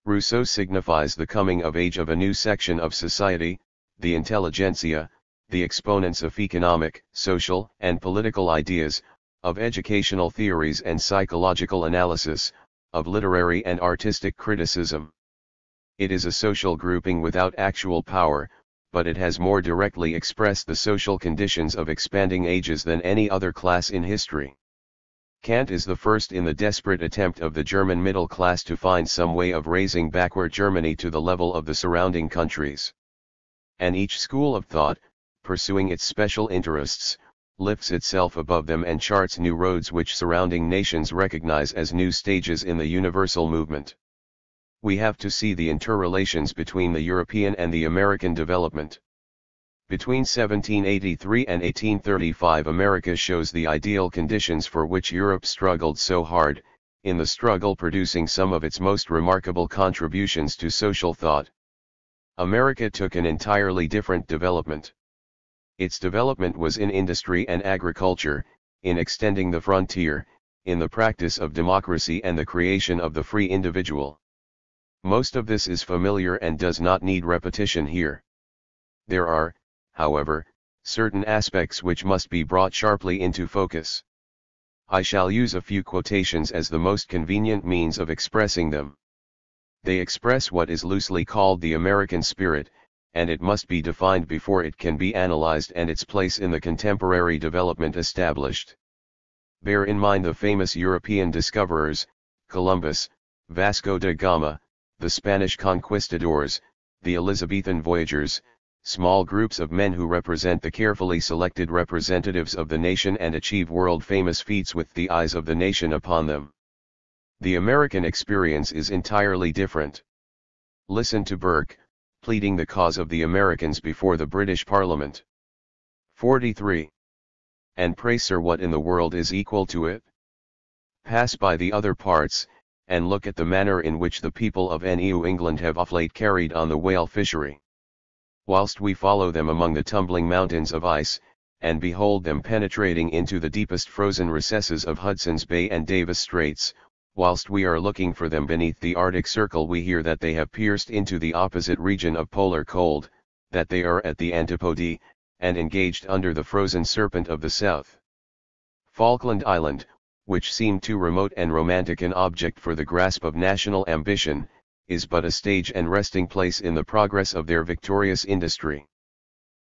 Rousseau signifies the coming of age of a new section of society, the intelligentsia, the exponents of economic, social, and political ideas, of educational theories and psychological analysis, of literary and artistic criticism. It is a social grouping without actual power, but it has more directly expressed the social conditions of expanding ages than any other class in history. Kant is the first in the desperate attempt of the German middle class to find some way of raising backward Germany to the level of the surrounding countries. And each school of thought, pursuing its special interests, lifts itself above them and charts new roads which surrounding nations recognize as new stages in the universal movement. We have to see the interrelations between the European and the American development. Between 1783 and 1835 America shows the ideal conditions for which Europe struggled so hard, in the struggle producing some of its most remarkable contributions to social thought. America took an entirely different development. Its development was in industry and agriculture, in extending the frontier, in the practice of democracy and the creation of the free individual. Most of this is familiar and does not need repetition here. There are, however, certain aspects which must be brought sharply into focus. I shall use a few quotations as the most convenient means of expressing them. They express what is loosely called the American spirit, and it must be defined before it can be analyzed and its place in the contemporary development established. Bear in mind the famous European discoverers, Columbus, Vasco da Gama, the Spanish conquistadors, the Elizabethan voyagers, small groups of men who represent the carefully selected representatives of the nation and achieve world-famous feats with the eyes of the nation upon them. The American experience is entirely different. Listen to Burke, pleading the cause of the Americans before the British Parliament. 43. And pray sir, what in the world is equal to it? Pass by the other parts, and look at the manner in which the people of New England have of late carried on the whale fishery. Whilst we follow them among the tumbling mountains of ice, and behold them penetrating into the deepest frozen recesses of Hudson's Bay and Davis Straits, whilst we are looking for them beneath the Arctic Circle, we hear that they have pierced into the opposite region of polar cold, that they are at the antipode, and engaged under the frozen serpent of the south. Falkland Island, which seemed too remote and romantic an object for the grasp of national ambition, is but a stage and resting place in the progress of their victorious industry.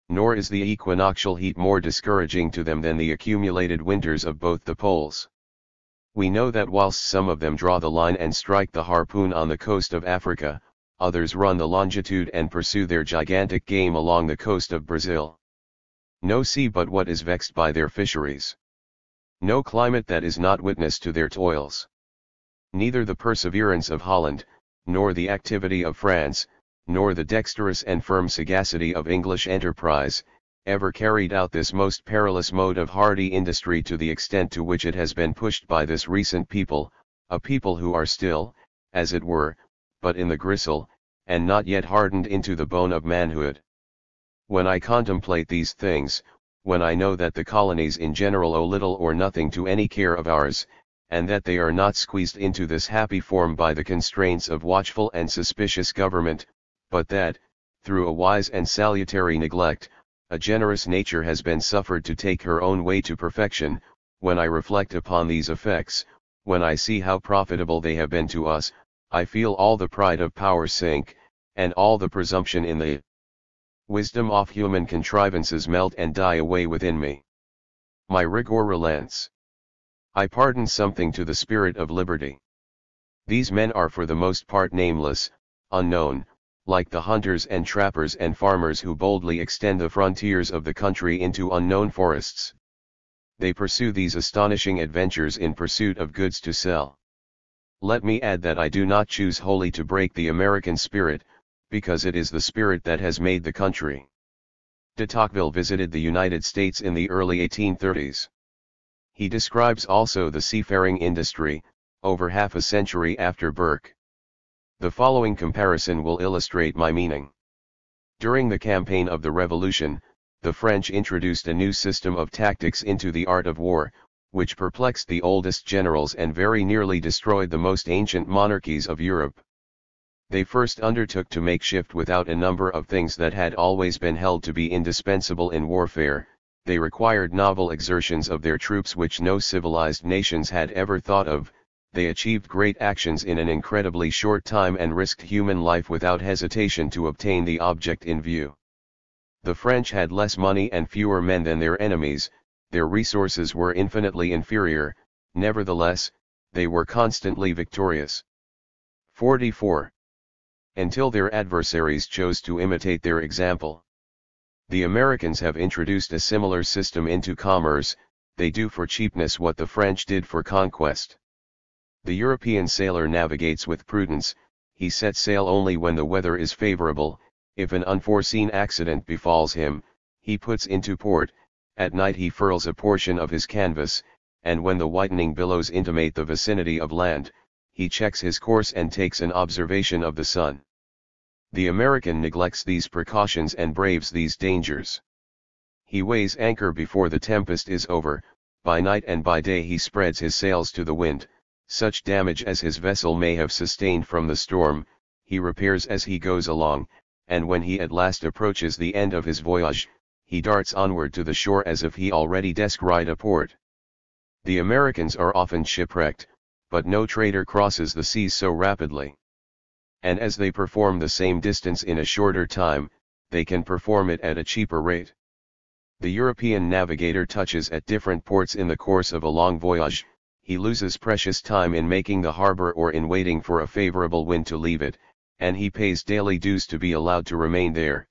Nor is the equinoctial heat more discouraging to them than the accumulated winters of both the poles. We know that whilst some of them draw the line and strike the harpoon on the coast of Africa, others run the longitude and pursue their gigantic game along the coast of Brazil. No sea but what is vexed by their fisheries. No climate that is not witness to their toils. Neither the perseverance of Holland, nor the activity of France, nor the dexterous and firm sagacity of English enterprise, ever carried out this most perilous mode of hardy industry to the extent to which it has been pushed by this recent people, a people who are still, as it were, but in the gristle, and not yet hardened into the bone of manhood. When I contemplate these things, when I know that the colonies in general owe little or nothing to any care of ours, and that they are not squeezed into this happy form by the constraints of watchful and suspicious government, but that, through a wise and salutary neglect, a generous nature has been suffered to take her own way to perfection, when I reflect upon these effects, when I see how profitable they have been to us, I feel all the pride of power sink, and all the presumption in the wisdom of human contrivances melt and die away within me. My rigor relents. I pardon something to the spirit of liberty. These men are for the most part nameless, unknown, like the hunters and trappers and farmers who boldly extend the frontiers of the country into unknown forests. They pursue these astonishing adventures in pursuit of goods to sell. Let me add that I do not choose wholly to break the American spirit, because it is the spirit that has made the country. De Tocqueville visited the United States in the early 1830s. He describes also the seafaring industry, over half a century after Burke. The following comparison will illustrate my meaning. During the campaign of the Revolution, the French introduced a new system of tactics into the art of war, which perplexed the oldest generals and very nearly destroyed the most ancient monarchies of Europe. They first undertook to make shift without a number of things that had always been held to be indispensable in warfare. They required novel exertions of their troops which no civilized nations had ever thought of. They achieved great actions in an incredibly short time and risked human life without hesitation to obtain the object in view. The French had less money and fewer men than their enemies, their resources were infinitely inferior, nevertheless, they were constantly victorious. 44. Until their adversaries chose to imitate their example. The Americans have introduced a similar system into commerce, they do for cheapness what the French did for conquest. The European sailor navigates with prudence, he sets sail only when the weather is favorable. If an unforeseen accident befalls him, he puts into port, at night he furls a portion of his canvas, and when the whitening billows intimate the vicinity of land, he checks his course and takes an observation of the sun. The American neglects these precautions and braves these dangers. He weighs anchor before the tempest is over, by night and by day he spreads his sails to the wind, such damage as his vessel may have sustained from the storm, he repairs as he goes along, and when he at last approaches the end of his voyage, he darts onward to the shore as if he already descried a port. The Americans are often shipwrecked, but no trader crosses the seas so rapidly. And as they perform the same distance in a shorter time, they can perform it at a cheaper rate. The European navigator touches at different ports in the course of a long voyage, he loses precious time in making the harbor or in waiting for a favorable wind to leave it, and he pays daily dues to be allowed to remain there.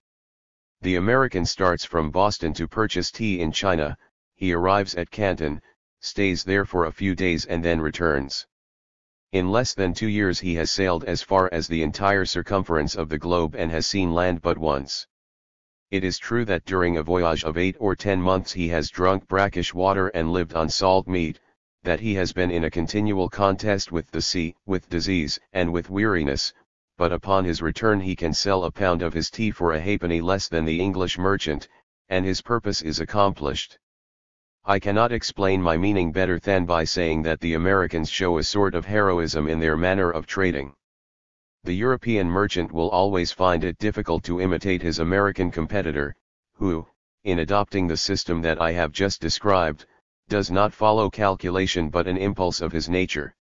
The American starts from Boston to purchase tea in China, he arrives at Canton, stays there for a few days and then returns. In less than 2 years he has sailed as far as the entire circumference of the globe and has seen land but once. It is true that during a voyage of 8 or 10 months he has drunk brackish water and lived on salt meat, that he has been in a continual contest with the sea, with disease, and with weariness, but upon his return he can sell a pound of his tea for a halfpenny less than the English merchant, and his purpose is accomplished. I cannot explain my meaning better than by saying that the Americans show a sort of heroism in their manner of trading. The European merchant will always find it difficult to imitate his American competitor, who, in adopting the system that I have just described, does not follow calculation but an impulse of his nature.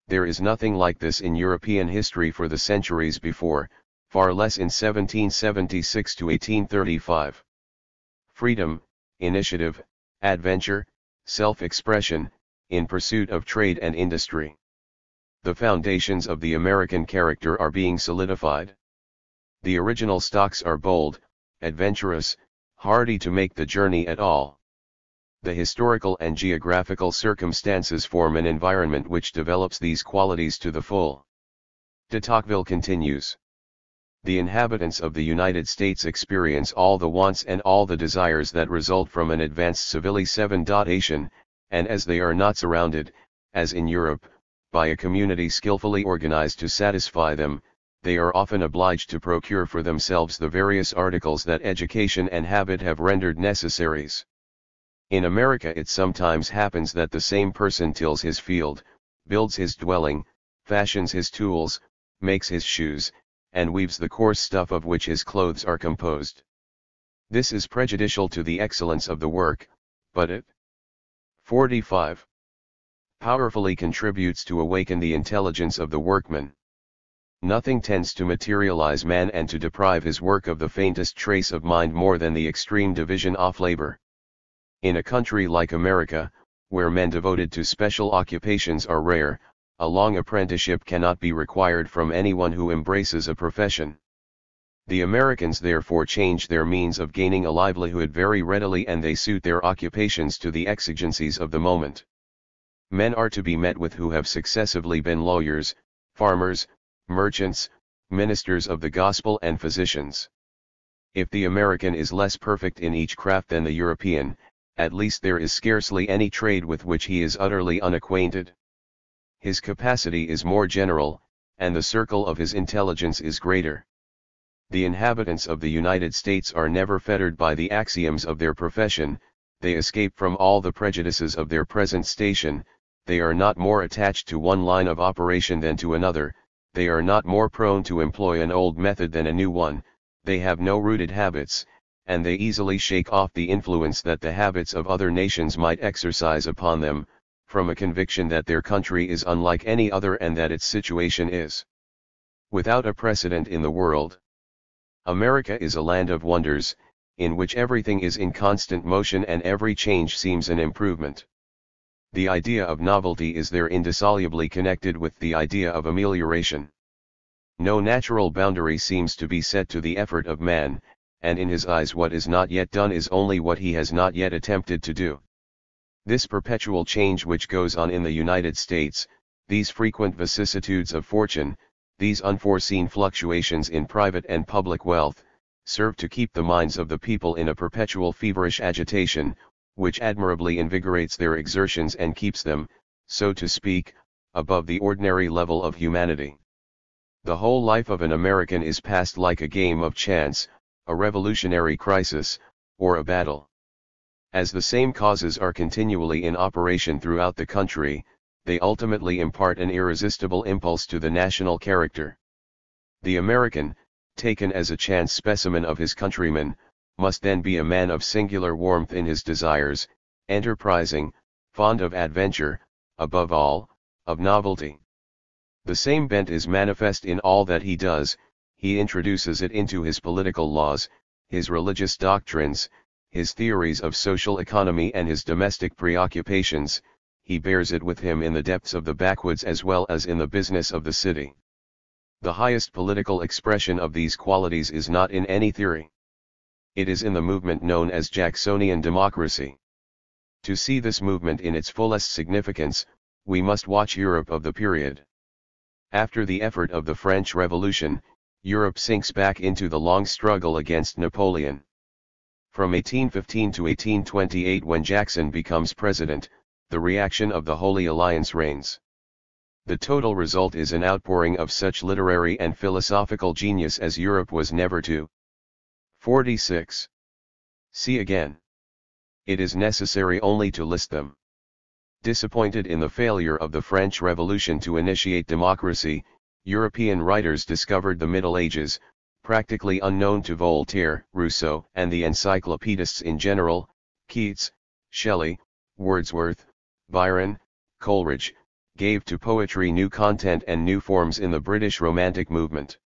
There is nothing like this in European history for the centuries before, far less in 1776 to 1835. Freedom, initiative, adventure, self-expression, in pursuit of trade and industry. The foundations of the American character are being solidified. The original stocks are bold, adventurous, hardy to make the journey at all. The historical and geographical circumstances form an environment which develops these qualities to the full. De Tocqueville continues. The inhabitants of the United States experience all the wants and all the desires that result from an advanced civilization, and as they are not surrounded, as in Europe, by a community skillfully organized to satisfy them, they are often obliged to procure for themselves the various articles that education and habit have rendered necessaries. In America it sometimes happens that the same person tills his field, builds his dwelling, fashions his tools, makes his shoes, and weaves the coarse stuff of which his clothes are composed. This is prejudicial to the excellence of the work, but it 45. Powerfully contributes to awaken the intelligence of the workman. Nothing tends to materialize man and to deprive his work of the faintest trace of mind more than the extreme division of labor. In a country like America, where men devoted to special occupations are rare, a long apprenticeship cannot be required from anyone who embraces a profession. The Americans therefore change their means of gaining a livelihood very readily and they suit their occupations to the exigencies of the moment. Men are to be met with who have successively been lawyers, farmers, merchants, ministers of the gospel and physicians. If the American is less perfect in each craft than the European, at least there is scarcely any trade with which he is utterly unacquainted. his capacity is more general, and the circle of his intelligence is greater. The inhabitants of the United States are never fettered by the axioms of their profession, they escape from all the prejudices of their present station, they are not more attached to one line of operation than to another, they are not more prone to employ an old method than a new one, they have no rooted habits, and they easily shake off the influence that the habits of other nations might exercise upon them, from a conviction that their country is unlike any other and that its situation is without a precedent in the world. America is a land of wonders, in which everything is in constant motion and every change seems an improvement. The idea of novelty is there indissolubly connected with the idea of amelioration. No natural boundary seems to be set to the effort of man, and in his eyes what is not yet done is only what he has not yet attempted to do. This perpetual change which goes on in the United States, these frequent vicissitudes of fortune, these unforeseen fluctuations in private and public wealth, serve to keep the minds of the people in a perpetual feverish agitation, which admirably invigorates their exertions and keeps them, so to speak, above the ordinary level of humanity. The whole life of an American is passed like a game of chance, a revolutionary crisis, or a battle. As the same causes are continually in operation throughout the country, they ultimately impart an irresistible impulse to the national character. The American, taken as a chance specimen of his countrymen, must then be a man of singular warmth in his desires, enterprising, fond of adventure, above all, of novelty. The same bent is manifest in all that he does, he introduces it into his political laws, his religious doctrines, his theories of social economy and his domestic preoccupations, he bears it with him in the depths of the backwoods as well as in the business of the city. The highest political expression of these qualities is not in any theory. It is in the movement known as Jacksonian democracy. To see this movement in its fullest significance, we must watch Europe of the period. After the effort of the French Revolution, Europe sinks back into the long struggle against Napoleon. From 1815 to 1828, when Jackson becomes president, the reaction of the Holy Alliance reigns. The total result is an outpouring of such literary and philosophical genius as Europe was never to. 46. See again. It is necessary only to list them. Disappointed in the failure of the French Revolution to initiate democracy, European writers discovered the Middle Ages, practically unknown to Voltaire, Rousseau, and the encyclopedists in general, Keats, Shelley, Wordsworth, Byron, Coleridge, gave to poetry new content and new forms in the British Romantic movement.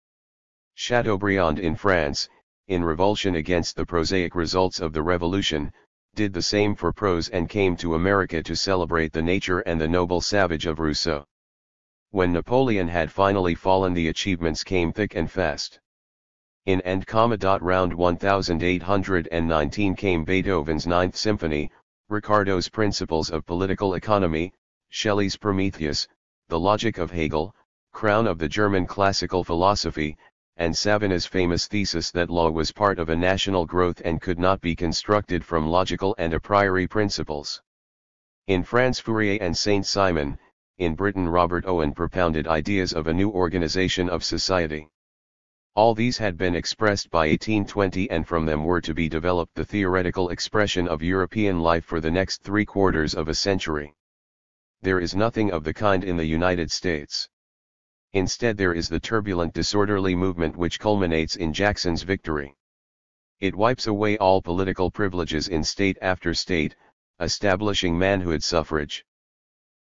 Chateaubriand in France, in revulsion against the prosaic results of the Revolution, did the same for prose and came to America to celebrate the nature and the noble savage of Rousseau. When Napoleon had finally fallen, the achievements came thick and fast. In and round 1819 came Beethoven's Ninth Symphony, Ricardo's Principles of Political Economy, Shelley's Prometheus, The Logic of Hegel, Crown of the German Classical Philosophy, and Savina's famous thesis that law was part of a national growth and could not be constructed from logical and a priori principles. In France, Fourier and Saint-Simon, in Britain Robert Owen propounded ideas of a new organization of society. All these had been expressed by 1820 and from them were to be developed the theoretical expression of European life for the next 3/4 of a century. There is nothing of the kind in the United States. Instead there is the turbulent disorderly movement which culminates in Jackson's victory. It wipes away all political privileges in state after state, establishing manhood suffrage.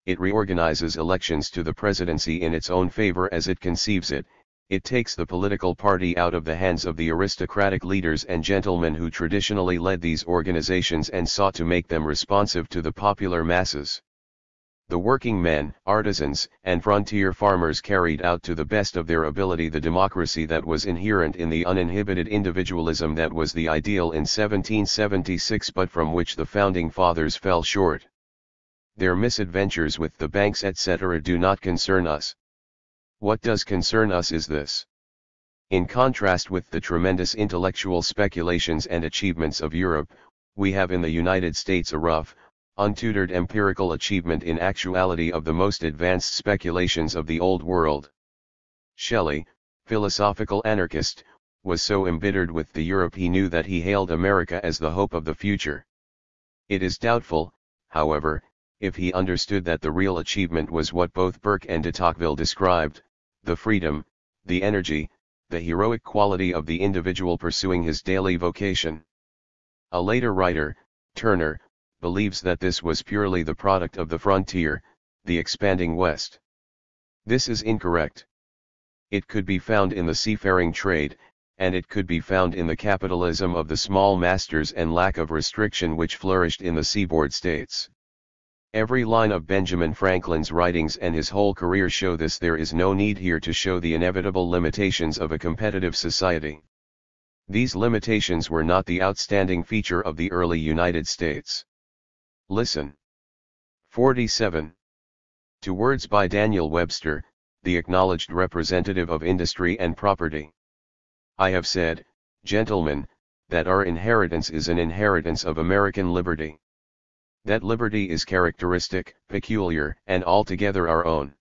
It reorganizes elections to the presidency in its own favor as it conceives it. It takes the political party out of the hands of the aristocratic leaders and gentlemen who traditionally led these organizations and sought to make them responsive to the popular masses. The working men, artisans, and frontier farmers carried out to the best of their ability the democracy that was inherent in the uninhibited individualism that was the ideal in 1776 but from which the founding fathers fell short. Their misadventures with the banks etc. do not concern us. What does concern us is this. In contrast with the tremendous intellectual speculations and achievements of Europe, we have in the United States a rough, untutored empirical achievement in actuality of the most advanced speculations of the old world. Shelley, philosophical anarchist, was so embittered with the Europe he knew that he hailed America as the hope of the future. It is doubtful, however, if he understood that the real achievement was what both Burke and de Tocqueville described, the freedom, the energy, the heroic quality of the individual pursuing his daily vocation. A later writer, Turner, believes that this was purely the product of the frontier, the expanding West. This is incorrect. It could be found in the seafaring trade, and it could be found in the capitalism of the small masters and lack of restriction which flourished in the seaboard states. Every line of Benjamin Franklin's writings and his whole career show this. There is no need here to show the inevitable limitations of a competitive society. These limitations were not the outstanding feature of the early United States. Listen. 47. To words by Daniel Webster, the acknowledged representative of industry and property. I have said, gentlemen, that our inheritance is an inheritance of American liberty. That liberty is characteristic, peculiar, and altogether our own.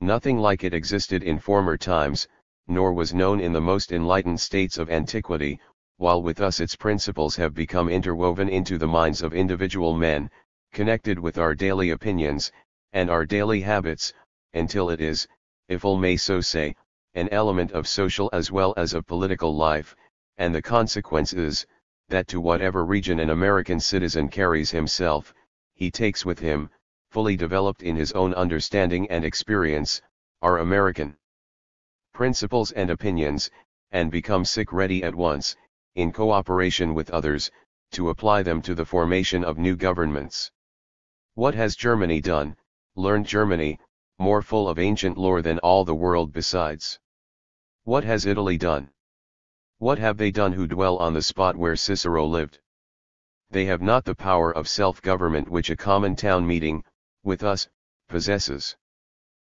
Nothing like it existed in former times, nor was known in the most enlightened states of antiquity, while with us its principles have become interwoven into the minds of individual men, connected with our daily opinions, and our daily habits, until it is, if I may so say, an element of social as well as of political life, and the consequence is, that to whatever region an American citizen carries himself, he takes with him, fully developed in his own understanding and experience, our American principles and opinions, and becomes ready at once, in cooperation with others, to apply them to the formation of new governments. What has Germany done? Learned Germany, more full of ancient lore than all the world besides. What has Italy done? What have they done who dwell on the spot where Cicero lived? They have not the power of self-government which a common town meeting, with us, possesses.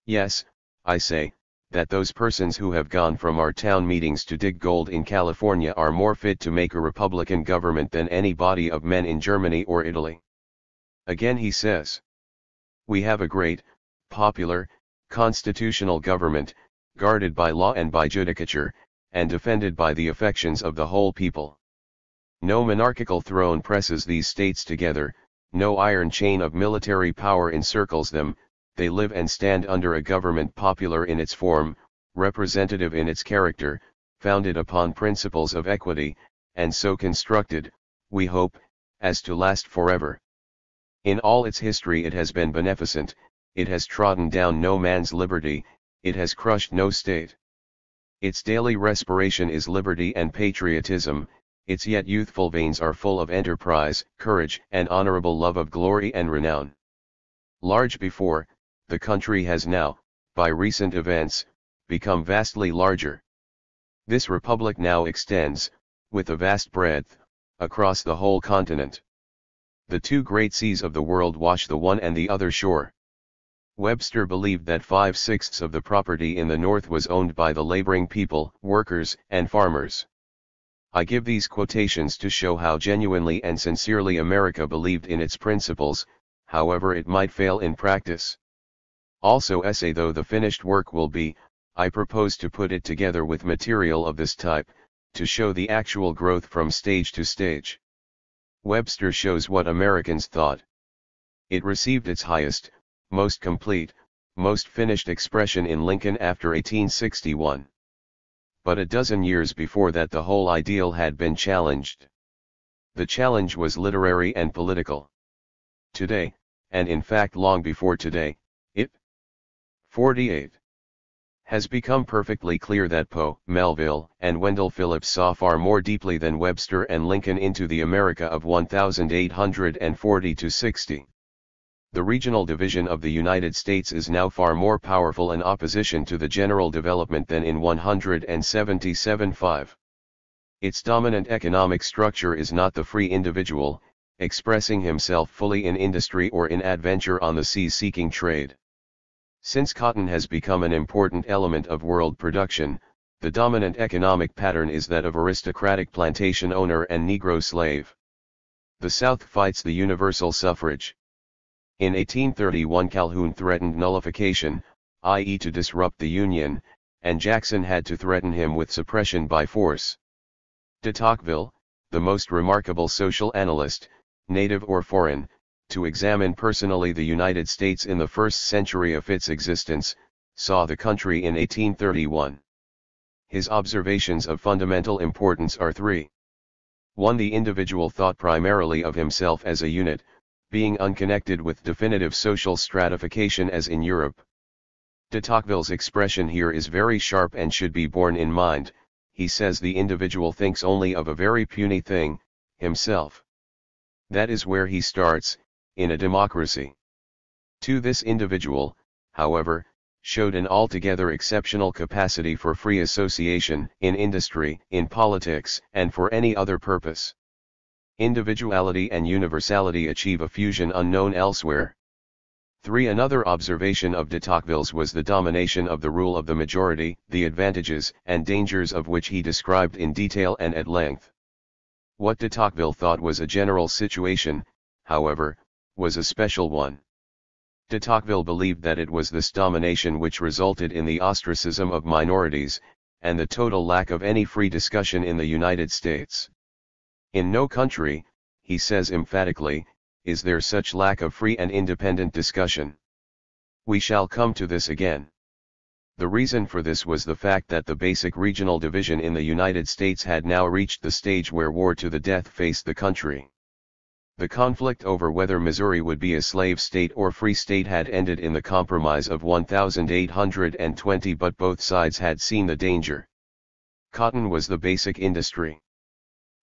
Yes, I say, that those persons who have gone from our town meetings to dig gold in California are more fit to make a republican government than any body of men in Germany or Italy. Again he says, we have a great, popular, constitutional government, guarded by law and by judicature, and defended by the affections of the whole people. No monarchical throne presses these states together, no iron chain of military power encircles them, they live and stand under a government popular in its form, representative in its character, founded upon principles of equity, and so constructed, we hope, as to last forever. In all its history it has been beneficent, it has trodden down no man's liberty, it has crushed no state. Its daily respiration is liberty and patriotism, its yet youthful veins are full of enterprise, courage, and honorable love of glory and renown. Large before, the country has now, by recent events, become vastly larger. This republic now extends, with a vast breadth, across the whole continent. The two great seas of the world wash the one and the other shore. Webster believed that 5/6 of the property in the North was owned by the laboring people, workers, and farmers. I give these quotations to show how genuinely and sincerely America believed in its principles, however it might fail in practice. Also essay though the finished work will be, I propose to put it together with material of this type, to show the actual growth from stage to stage. Webster shows what Americans thought. It received its highest, most complete, most finished expression in Lincoln after 1861. But a dozen years before that the whole ideal had been challenged. The challenge was literary and political. Today, and in fact long before today, it 48 has become perfectly clear that Poe, Melville, and Wendell Phillips saw far more deeply than Webster and Lincoln into the America of 1840 to 60. The regional division of the United States is now far more powerful in opposition to the general development than in 177-5. Its dominant economic structure is not the free individual, expressing himself fully in industry or in adventure on the seas seeking trade. Since cotton has become an important element of world production, the dominant economic pattern is that of aristocratic plantation owner and Negro slave. The South fights the universal suffrage. In 1831 Calhoun threatened nullification, i.e. to disrupt the Union, and Jackson had to threaten him with suppression by force. De Tocqueville, the most remarkable social analyst, native or foreign, to examine personally the United States in the first century of its existence, saw the country in 1831. His observations of fundamental importance are three. 1. The individual thought primarily of himself as a unit, being unconnected with definitive social stratification as in Europe. De Tocqueville's expression here is very sharp and should be borne in mind. He says the individual thinks only of a very puny thing, himself. That is where he starts, in a democracy. 2. This individual, however, showed an altogether exceptional capacity for free association, in industry, in politics, and for any other purpose. Individuality and universality achieve a fusion unknown elsewhere. 3. Another observation of de Tocqueville's was the domination of the rule of the majority, the advantages and dangers of which he described in detail and at length. What de Tocqueville thought was a general situation, however, was a special one. De Tocqueville believed that it was this domination which resulted in the ostracism of minorities, and the total lack of any free discussion in the United States. In no country, he says emphatically, is there such lack of free and independent discussion. We shall come to this again. The reason for this was the fact that the basic regional division in the United States had now reached the stage where war to the death faced the country. The conflict over whether Missouri would be a slave state or free state had ended in the Compromise of 1820, but both sides had seen the danger. Cotton was the basic industry.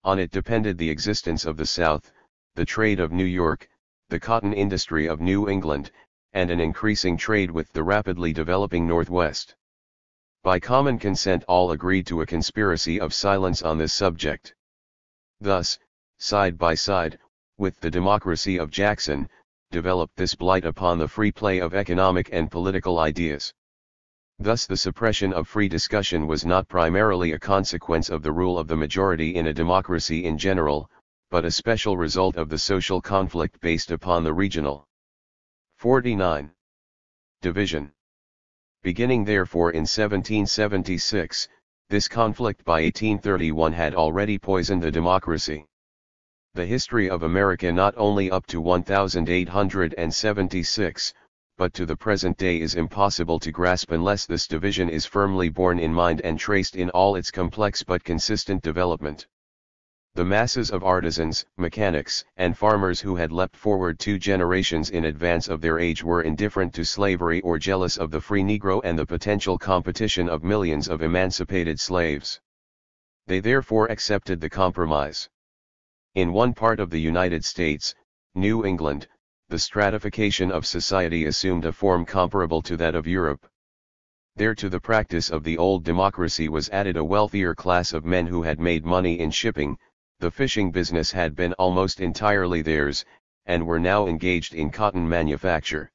On it depended the existence of the South, the trade of New York, the cotton industry of New England, and an increasing trade with the rapidly developing Northwest. By common consent all agreed to a conspiracy of silence on this subject. Thus, side by side, with the democracy of Jackson, developed this blight upon the free play of economic and political ideas. Thus the suppression of free discussion was not primarily a consequence of the rule of the majority in a democracy in general, but a special result of the social conflict based upon the regional. 49. Division. Beginning therefore in 1776, this conflict by 1831 had already poisoned the democracy. The history of America not only up to 1876, but to the present day is impossible to grasp unless this division is firmly borne in mind and traced in all its complex but consistent development. The masses of artisans, mechanics, and farmers who had leapt forward 2 generations in advance of their age were indifferent to slavery or jealous of the free Negro and the potential competition of millions of emancipated slaves. They therefore accepted the compromise. In one part of the United States, New England, the stratification of society assumed a form comparable to that of Europe. There to the practice of the old democracy was added a wealthier class of men who had made money in shipping. The fishing business had been almost entirely theirs, and were now engaged in cotton manufacture.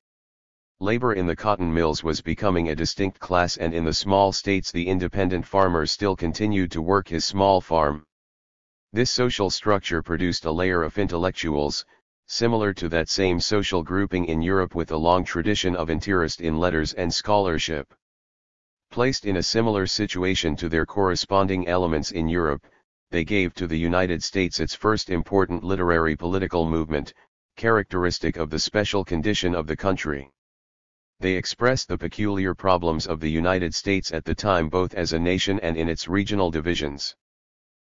Labor in the cotton mills was becoming a distinct class, and in the small states the independent farmer still continued to work his small farm. This social structure produced a layer of intellectuals, similar to that same social grouping in Europe with a long tradition of interest in letters and scholarship. Placed in a similar situation to their corresponding elements in Europe, they gave to the United States its first important literary political movement, characteristic of the special condition of the country. They expressed the peculiar problems of the United States at the time both as a nation and in its regional divisions.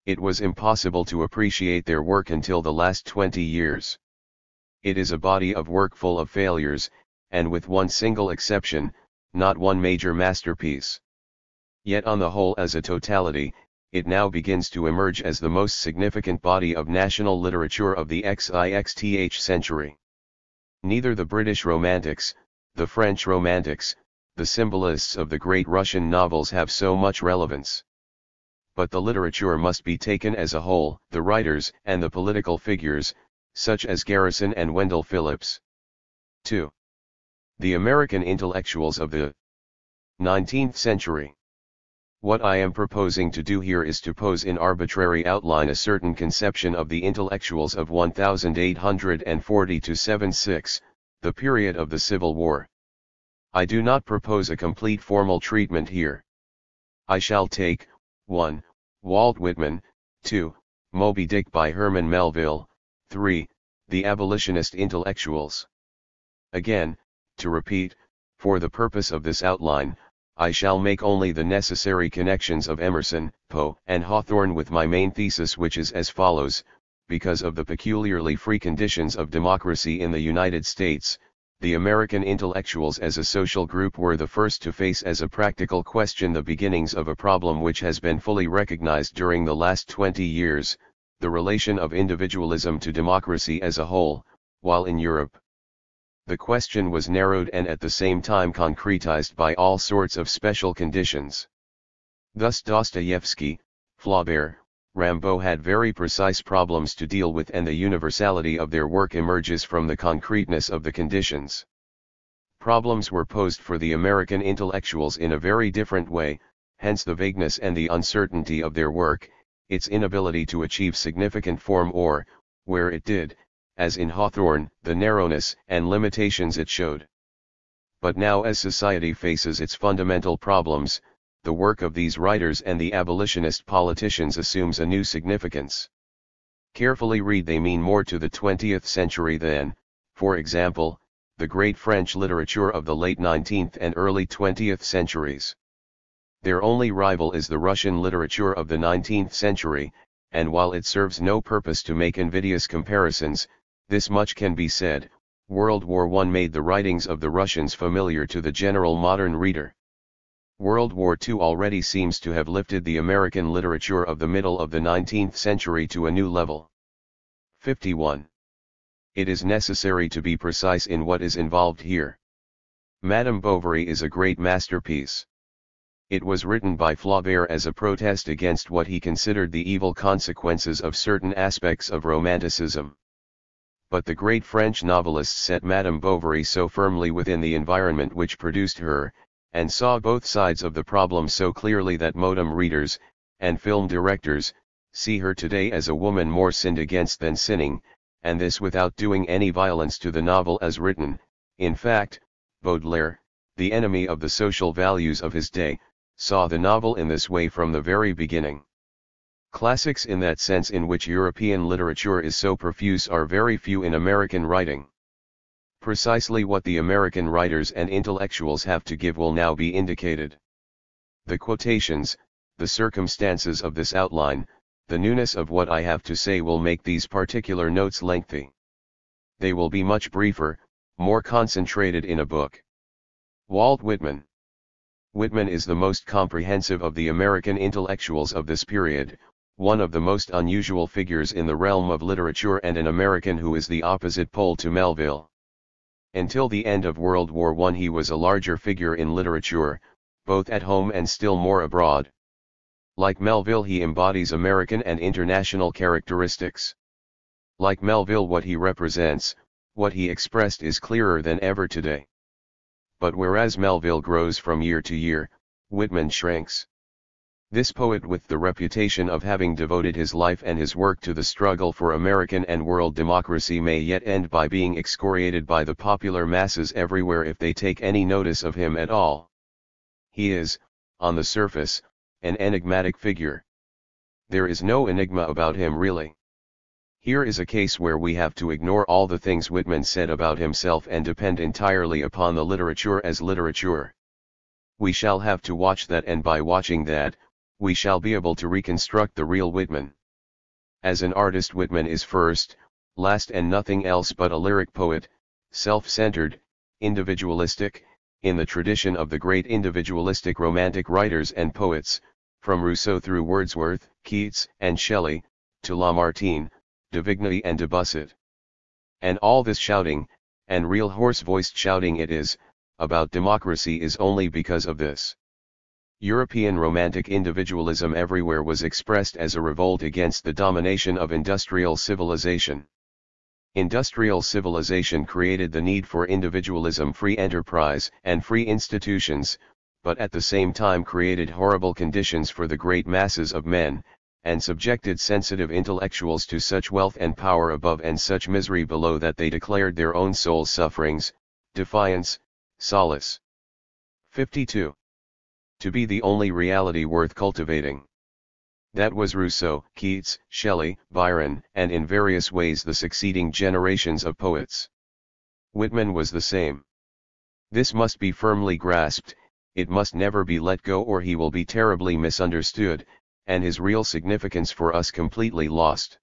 It was impossible to appreciate their work until the last 20 years. It is a body of work full of failures, and with one single exception, not one major masterpiece. Yet on the whole as a totality, it now begins to emerge as the most significant body of national literature of the XIXth century. Neither the British Romantics, the French Romantics, the symbolists of the great Russian novels have so much relevance. But the literature must be taken as a whole, the writers and the political figures, such as Garrison and Wendell Phillips. 2. The American intellectuals of the 19th century. What I am proposing to do here is to pose in arbitrary outline a certain conception of the intellectuals of 1840 to 76, the period of the Civil War. I do not propose a complete formal treatment here. I shall take, 1. Walt Whitman, 2. Moby Dick by Herman Melville, 3. The abolitionist intellectuals. Again, to repeat, for the purpose of this outline, I shall make only the necessary connections of Emerson, Poe, and Hawthorne with my main thesis, which is as follows: because of the peculiarly free conditions of democracy in the United States, the American intellectuals as a social group were the first to face as a practical question the beginnings of a problem which has been fully recognized during the last 20 years, the relation of individualism to democracy as a whole, while in Europe the question was narrowed and at the same time concretized by all sorts of special conditions. Thus Dostoevsky, Flaubert, Rimbaud had very precise problems to deal with, and the universality of their work emerges from the concreteness of the conditions. Problems were posed for the American intellectuals in a very different way, hence the vagueness and the uncertainty of their work, its inability to achieve significant form, or, where it did, as in Hawthorne, the narrowness and limitations it showed. But now, as society faces its fundamental problems, the work of these writers and the abolitionist politicians assumes a new significance. Carefully read, they mean more to the 20th century than, for example, the great French literature of the late 19th and early 20th centuries. Their only rival is the Russian literature of the 19th century, and while it serves no purpose to make invidious comparisons, this much can be said: World War I made the writings of the Russians familiar to the general modern reader. World War II already seems to have lifted the American literature of the middle of the 19th century to a new level. 51. It is necessary to be precise in what is involved here. Madame Bovary is a great masterpiece. It was written by Flaubert as a protest against what he considered the evil consequences of certain aspects of Romanticism. But the great French novelists set Madame Bovary so firmly within the environment which produced her, and saw both sides of the problem so clearly, that modern readers, and film directors, see her today as a woman more sinned against than sinning, and this without doing any violence to the novel as written. In fact, Baudelaire, the enemy of the social values of his day, saw the novel in this way from the very beginning. Classics in that sense in which European literature is so profuse are very few in American writing. Precisely what the American writers and intellectuals have to give will now be indicated. The quotations, the circumstances of this outline, the newness of what I have to say will make these particular notes lengthy. They will be much briefer, more concentrated in a book. Walt Whitman. Whitman is the most comprehensive of the American intellectuals of this period, one of the most unusual figures in the realm of literature, and an American who is the opposite pole to Melville. Until the end of World War I he was a larger figure in literature, both at home and still more abroad. Like Melville, he embodies American and international characteristics. Like Melville, what he represents, what he expressed, is clearer than ever today. But whereas Melville grows from year to year, Whitman shrinks. This poet, with the reputation of having devoted his life and his work to the struggle for American and world democracy, may yet end by being excoriated by the popular masses everywhere if they take any notice of him at all. He is, on the surface, an enigmatic figure. There is no enigma about him really. Here is a case where we have to ignore all the things Whitman said about himself and depend entirely upon the literature as literature. We shall have to watch that, and by watching that, we shall be able to reconstruct the real Whitman. As an artist, Whitman is first, last and nothing else but a lyric poet, self-centered, individualistic, in the tradition of the great individualistic romantic writers and poets, from Rousseau through Wordsworth, Keats, and Shelley, to Lamartine, de Vigny and de Busset. And all this shouting, and real hoarse-voiced shouting it is, about democracy is only because of this. European romantic individualism everywhere was expressed as a revolt against the domination of industrial civilization. Industrial civilization created the need for individualism, free enterprise, and free institutions, but at the same time created horrible conditions for the great masses of men, and subjected sensitive intellectuals to such wealth and power above and such misery below that they declared their own souls sufferings, defiance, solace. 52. To be the only reality worth cultivating. That was Rousseau, Keats, Shelley, Byron, and in various ways the succeeding generations of poets. Whitman was the same. This must be firmly grasped, it must never be let go or he will be terribly misunderstood, and his real significance for us completely lost.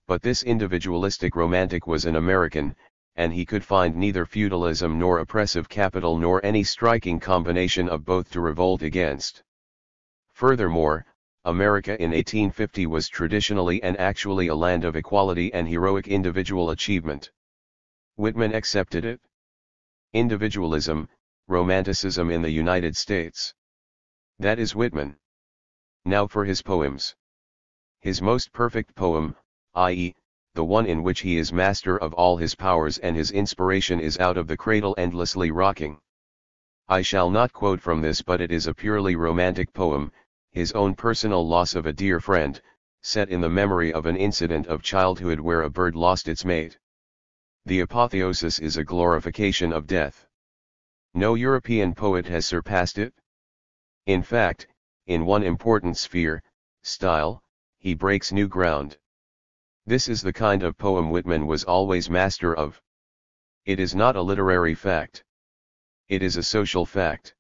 But this individualistic romantic was an American, and he could find neither feudalism nor oppressive capital nor any striking combination of both to revolt against. Furthermore, America in 1850 was traditionally and actually a land of equality and heroic individual achievement. Whitman accepted it. Individualism, Romanticism in the United States. That is Whitman. Now for his poems. His most perfect poem, i.e., the one in which he is master of all his powers and his inspiration is out of the cradle endlessly rocking. I shall not quote from this, but it is a purely romantic poem, his own personal loss of a dear friend, set in the memory of an incident of childhood where a bird lost its mate. The apotheosis is a glorification of death. No European poet has surpassed it. In fact, in one important sphere, style, he breaks new ground. This is the kind of poem Whitman was always master of. It is not a literary fact. It is a social fact.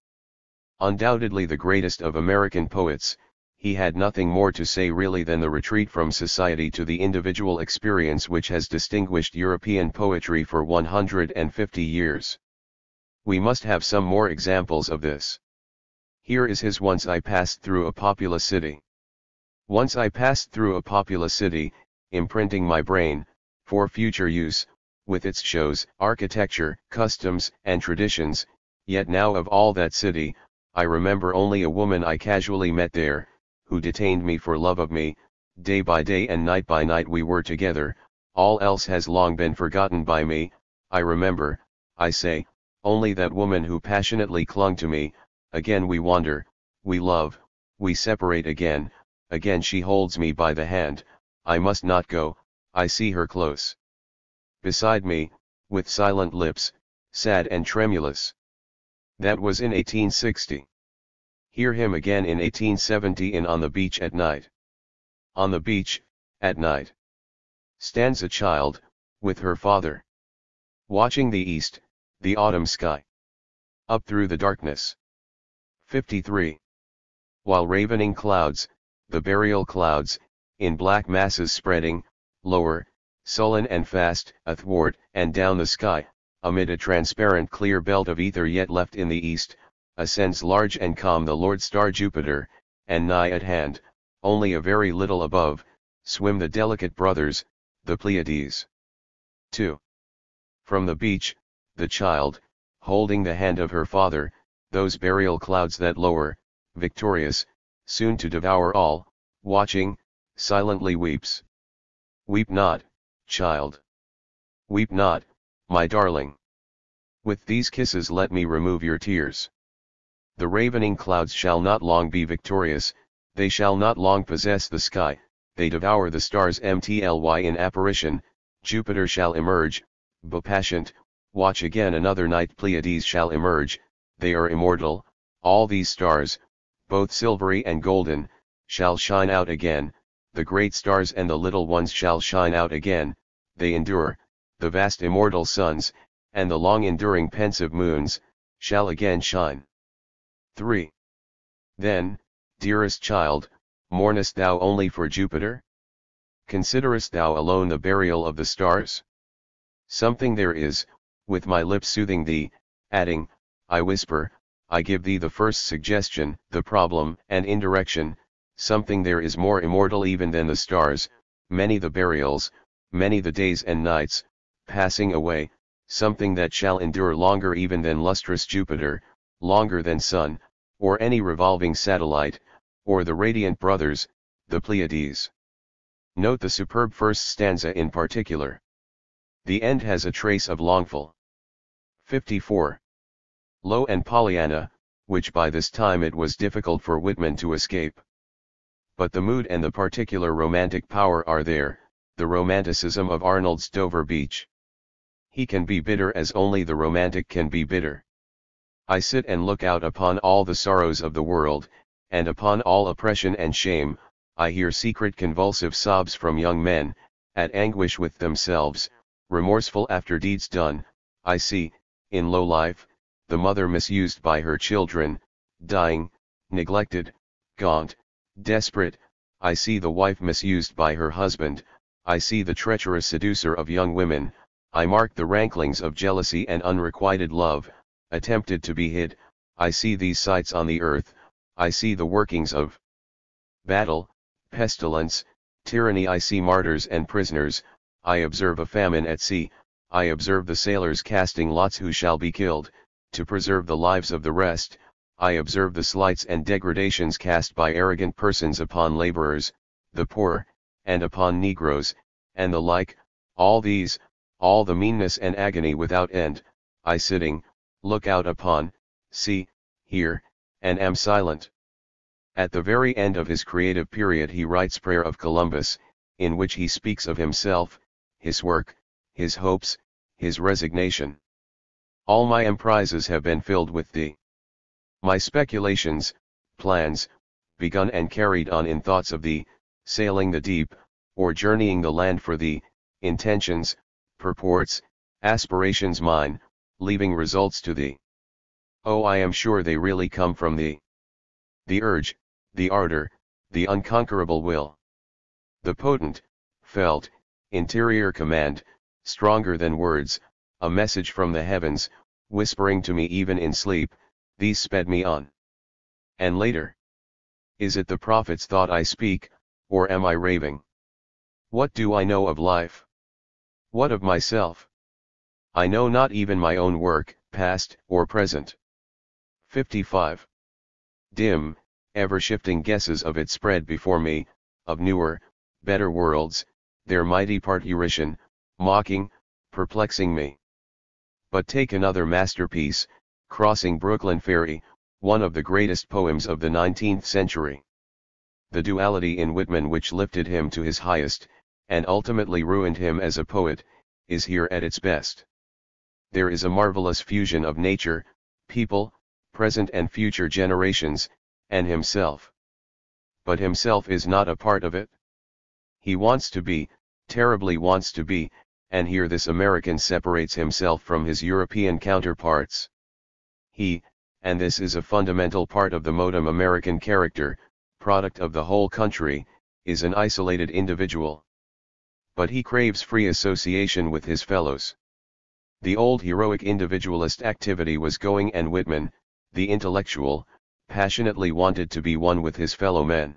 Undoubtedly the greatest of American poets, he had nothing more to say really than the retreat from society to the individual experience which has distinguished European poetry for 150 years. We must have some more examples of this. Here is his Once I Passed Through a Populous City. Once I passed through a populous city, imprinting my brain, for future use, with its shows, architecture, customs, and traditions, yet now of all that city, I remember only a woman I casually met there, who detained me for love of me, day by day and night by night we were together, all else has long been forgotten by me, I remember, I say, only that woman who passionately clung to me, again we wander, we love, we separate again, again she holds me by the hand, I must not go, I see her close beside me, with silent lips, sad and tremulous. That was in 1860. Hear him again in 1870 in On the Beach at Night. On the beach, at night, stands a child, with her father, watching the east, the autumn sky, up through the darkness. 53. While ravening clouds, the burial clouds, in black masses spreading, lower, sullen and fast, athwart and down the sky, amid a transparent clear belt of ether yet left in the east, ascends large and calm the Lord star Jupiter, and nigh at hand, only a very little above, swim the delicate brothers, the Pleiades. 2. From the beach, the child, holding the hand of her father, those burial clouds that lower, victorious, soon to devour all, watching, silently weeps. Weep not, child. Weep not, my darling. With these kisses let me remove your tears. The ravening clouds shall not long be victorious, they shall not long possess the sky, they devour the stars mtly in apparition, Jupiter shall emerge, bepatient, watch again another night Pleiades shall emerge, they are immortal, all these stars, both silvery and golden, shall shine out again, the great stars and the little ones shall shine out again, they endure, the vast immortal suns, and the long-enduring pensive moons, shall again shine. 3. Then, dearest child, mournest thou only for Jupiter? Considerest thou alone the burial of the stars? Something there is, with my lips soothing thee, adding, I whisper, I give thee the first suggestion, the problem and indirection, something there is more immortal even than the stars, many the burials, many the days and nights, passing away, something that shall endure longer even than lustrous Jupiter, longer than sun, or any revolving satellite, or the radiant brothers, the Pleiades. Note the superb first stanza in particular. The end has a trace of Longful. 54. Lo and Pollyanna, which by this time it was difficult for Whitman to escape. But the mood and the particular romantic power are there, the romanticism of Arnold's Dover Beach. He can be bitter as only the romantic can be bitter. I sit and look out upon all the sorrows of the world, and upon all oppression and shame. I hear secret convulsive sobs from young men, at anguish with themselves, remorseful after deeds done. I see, in low life, the mother misused by her children, dying, neglected, gaunt, desperate. I see the wife misused by her husband. I see the treacherous seducer of young women. I mark the ranklings of jealousy and unrequited love, attempted to be hid. I see these sights on the earth. I see the workings of battle, pestilence, tyranny. I see martyrs and prisoners. I observe a famine at sea. I observe the sailors casting lots who shall be killed, to preserve the lives of the rest. I observe the slights and degradations cast by arrogant persons upon laborers, the poor, and upon negroes, and the like. All these, all the meanness and agony without end, I sitting, look out upon, see, hear, and am silent. At the very end of his creative period he writes Prayer of Columbus, in which he speaks of himself, his work, his hopes, his resignation. All my emprises have been filled with thee. My speculations, plans, begun and carried on in thoughts of thee, sailing the deep, or journeying the land for thee, intentions, purports, aspirations mine, leaving results to thee. Oh, I am sure they really come from thee. The urge, the ardor, the unconquerable will. The potent, felt, interior command, stronger than words, a message from the heavens, whispering to me even in sleep, these sped me on. And later? Is it the prophet's thought I speak, or am I raving? What do I know of life? What of myself? I know not even my own work, past or present. 55. Dim, ever-shifting guesses of it spread before me, of newer, better worlds, their mighty parturition, mocking, perplexing me. But take another masterpiece, Crossing Brooklyn Ferry, one of the greatest poems of the 19th century. The duality in Whitman which lifted him to his highest, and ultimately ruined him as a poet, is here at its best. There is a marvelous fusion of nature, people, present and future generations, and himself. But himself is not a part of it. He wants to be, terribly wants to be, and here this American separates himself from his European counterparts. He, and this is a fundamental part of the modem American character, product of the whole country, is an isolated individual. But he craves free association with his fellows. The old heroic individualist activity was going, and Whitman, the intellectual, passionately wanted to be one with his fellow men.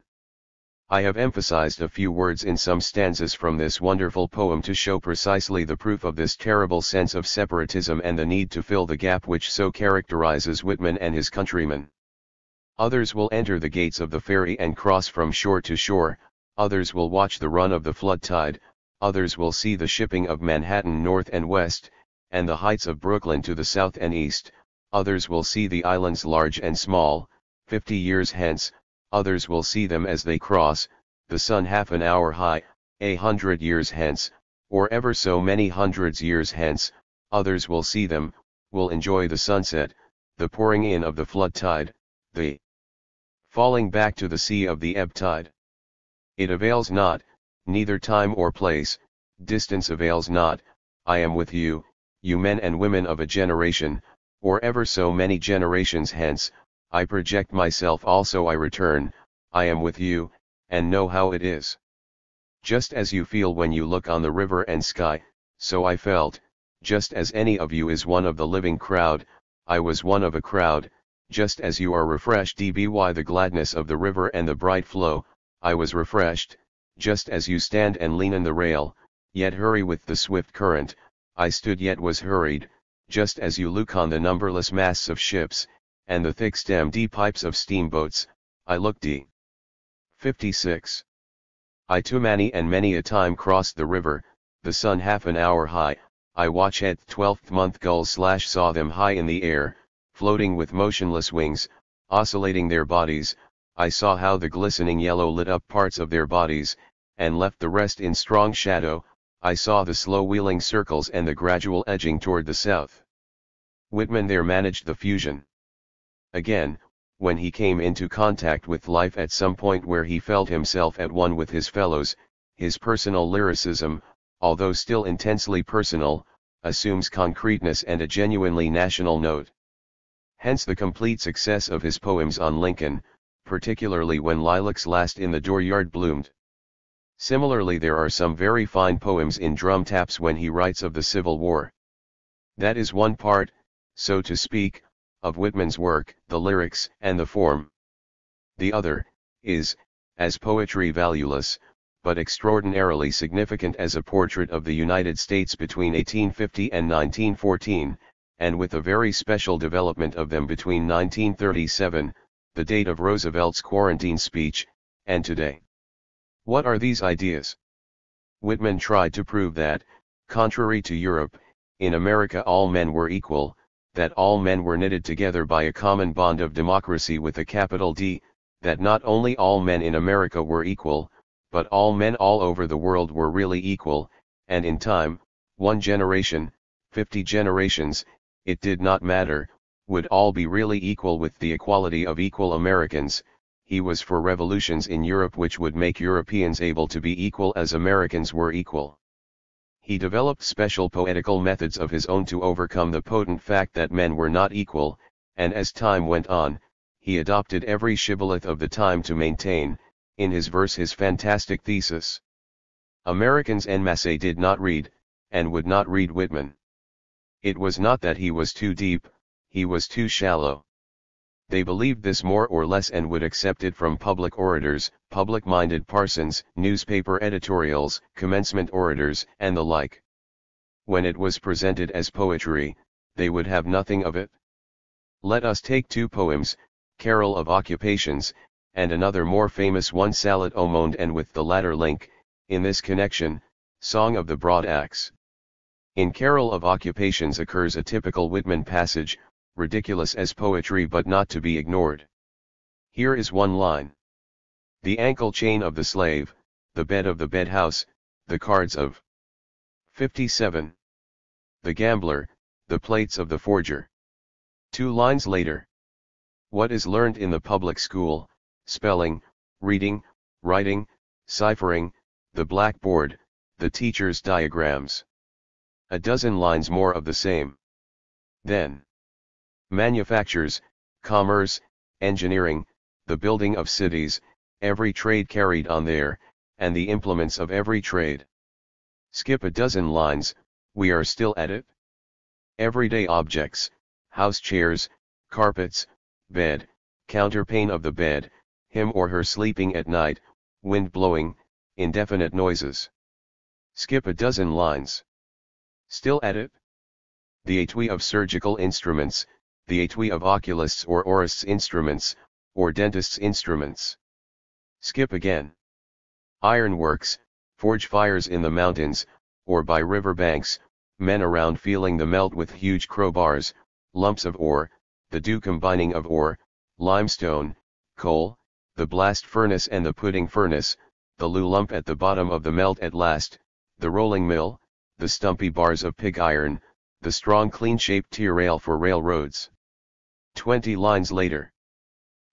I have emphasized a few words in some stanzas from this wonderful poem to show precisely the proof of this terrible sense of separatism and the need to fill the gap which so characterizes Whitman and his countrymen. Others will enter the gates of the ferry and cross from shore to shore, others will watch the run of the flood tide, others will see the shipping of Manhattan north and west, and the heights of Brooklyn to the south and east, others will see the islands large and small, 50 years hence, others will see them as they cross, the sun half an hour high, 100 years hence, or ever so many hundreds years hence, others will see them, will enjoy the sunset, the pouring in of the flood tide, the falling back to the sea of the ebb tide. It avails not, neither time or place, distance avails not. I am with you, you men and women of a generation, or ever so many generations hence. I project myself also, I return, I am with you, and know how it is. Just as you feel when you look on the river and sky, so I felt, just as any of you is one of the living crowd, I was one of a crowd, just as you are refreshed by the gladness of the river and the bright flow, I was refreshed, just as you stand and lean on the rail, yet hurry with the swift current, I stood yet was hurried, just as you look on the numberless masts of ships, and the thick-stemmed pipes of steamboats, I looked. 56. I too many and many a time crossed the river, the sun half an hour high, I watched 12th month gulls / saw them high in the air, floating with motionless wings, oscillating their bodies. I saw how the glistening yellow lit up parts of their bodies, and left the rest in strong shadow. I saw the slow wheeling circles and the gradual edging toward the south. Whitman there managed the fusion. Again, when he came into contact with life at some point where he felt himself at one with his fellows, his personal lyricism, although still intensely personal, assumes concreteness and a genuinely national note. Hence the complete success of his poems on Lincoln, particularly when lilacs last in the dooryard bloomed. Similarly, there are some very fine poems in Drum Taps when he writes of the Civil War. That is one part, so to speak, of Whitman's work, the lyrics and the form. The other, is, as poetry valueless, but extraordinarily significant as a portrait of the United States between 1850 and 1914, and with a very special development of them between 1937, the date of Roosevelt's quarantine speech, and today. What are these ideas? Whitman tried to prove that, contrary to Europe, in America all men were equal, that all men were knitted together by a common bond of democracy with a capital D, that not only all men in America were equal, but all men all over the world were really equal, and in time, 1 generation, 50 generations, it did not matter, would all be really equal with the equality of equal Americans. He was for revolutions in Europe which would make Europeans able to be equal as Americans were equal. He developed special poetical methods of his own to overcome the potent fact that men were not equal, and as time went on, he adopted every shibboleth of the time to maintain, in his verse, his fantastic thesis. Americans en masse did not read, and would not read Whitman. It was not that he was too deep, he was too shallow. They believed this more or less and would accept it from public orators, public-minded parsons, newspaper editorials, commencement orators, and the like. When it was presented as poetry, they would have nothing of it. Let us take 2 poems, Carol of Occupations, and another more famous one, Salad au Monde, and with the latter link, in this connection, Song of the Broad Axe. In Carol of Occupations occurs a typical Whitman passage, ridiculous as poetry but not to be ignored. Here is one line. The ankle chain of the slave, the bed of the bedhouse, the cards of 57. The gambler, the plates of the forger. 2 lines later. What is learned in the public school, spelling, reading, writing, ciphering, the blackboard, the teacher's diagrams. A dozen lines more of the same. Then. Manufactures, commerce, engineering, the building of cities, every trade carried on there, and the implements of every trade. Skip a dozen lines, we are still at it. Everyday objects, house chairs, carpets, bed, counterpane of the bed, him or her sleeping at night, wind blowing, indefinite noises. Skip a dozen lines. Still at it? The étui of surgical instruments, the étui of oculists or aurists' instruments, or dentists' instruments. Skip again. Ironworks, forge fires in the mountains, or by river banks, men around feeling the melt with huge crowbars, lumps of ore, the dew combining of ore, limestone, coal, the blast furnace and the pudding furnace, the loo lump at the bottom of the melt at last, the rolling mill, the stumpy bars of pig iron, the strong clean-shaped tier rail for railroads. 20 lines later.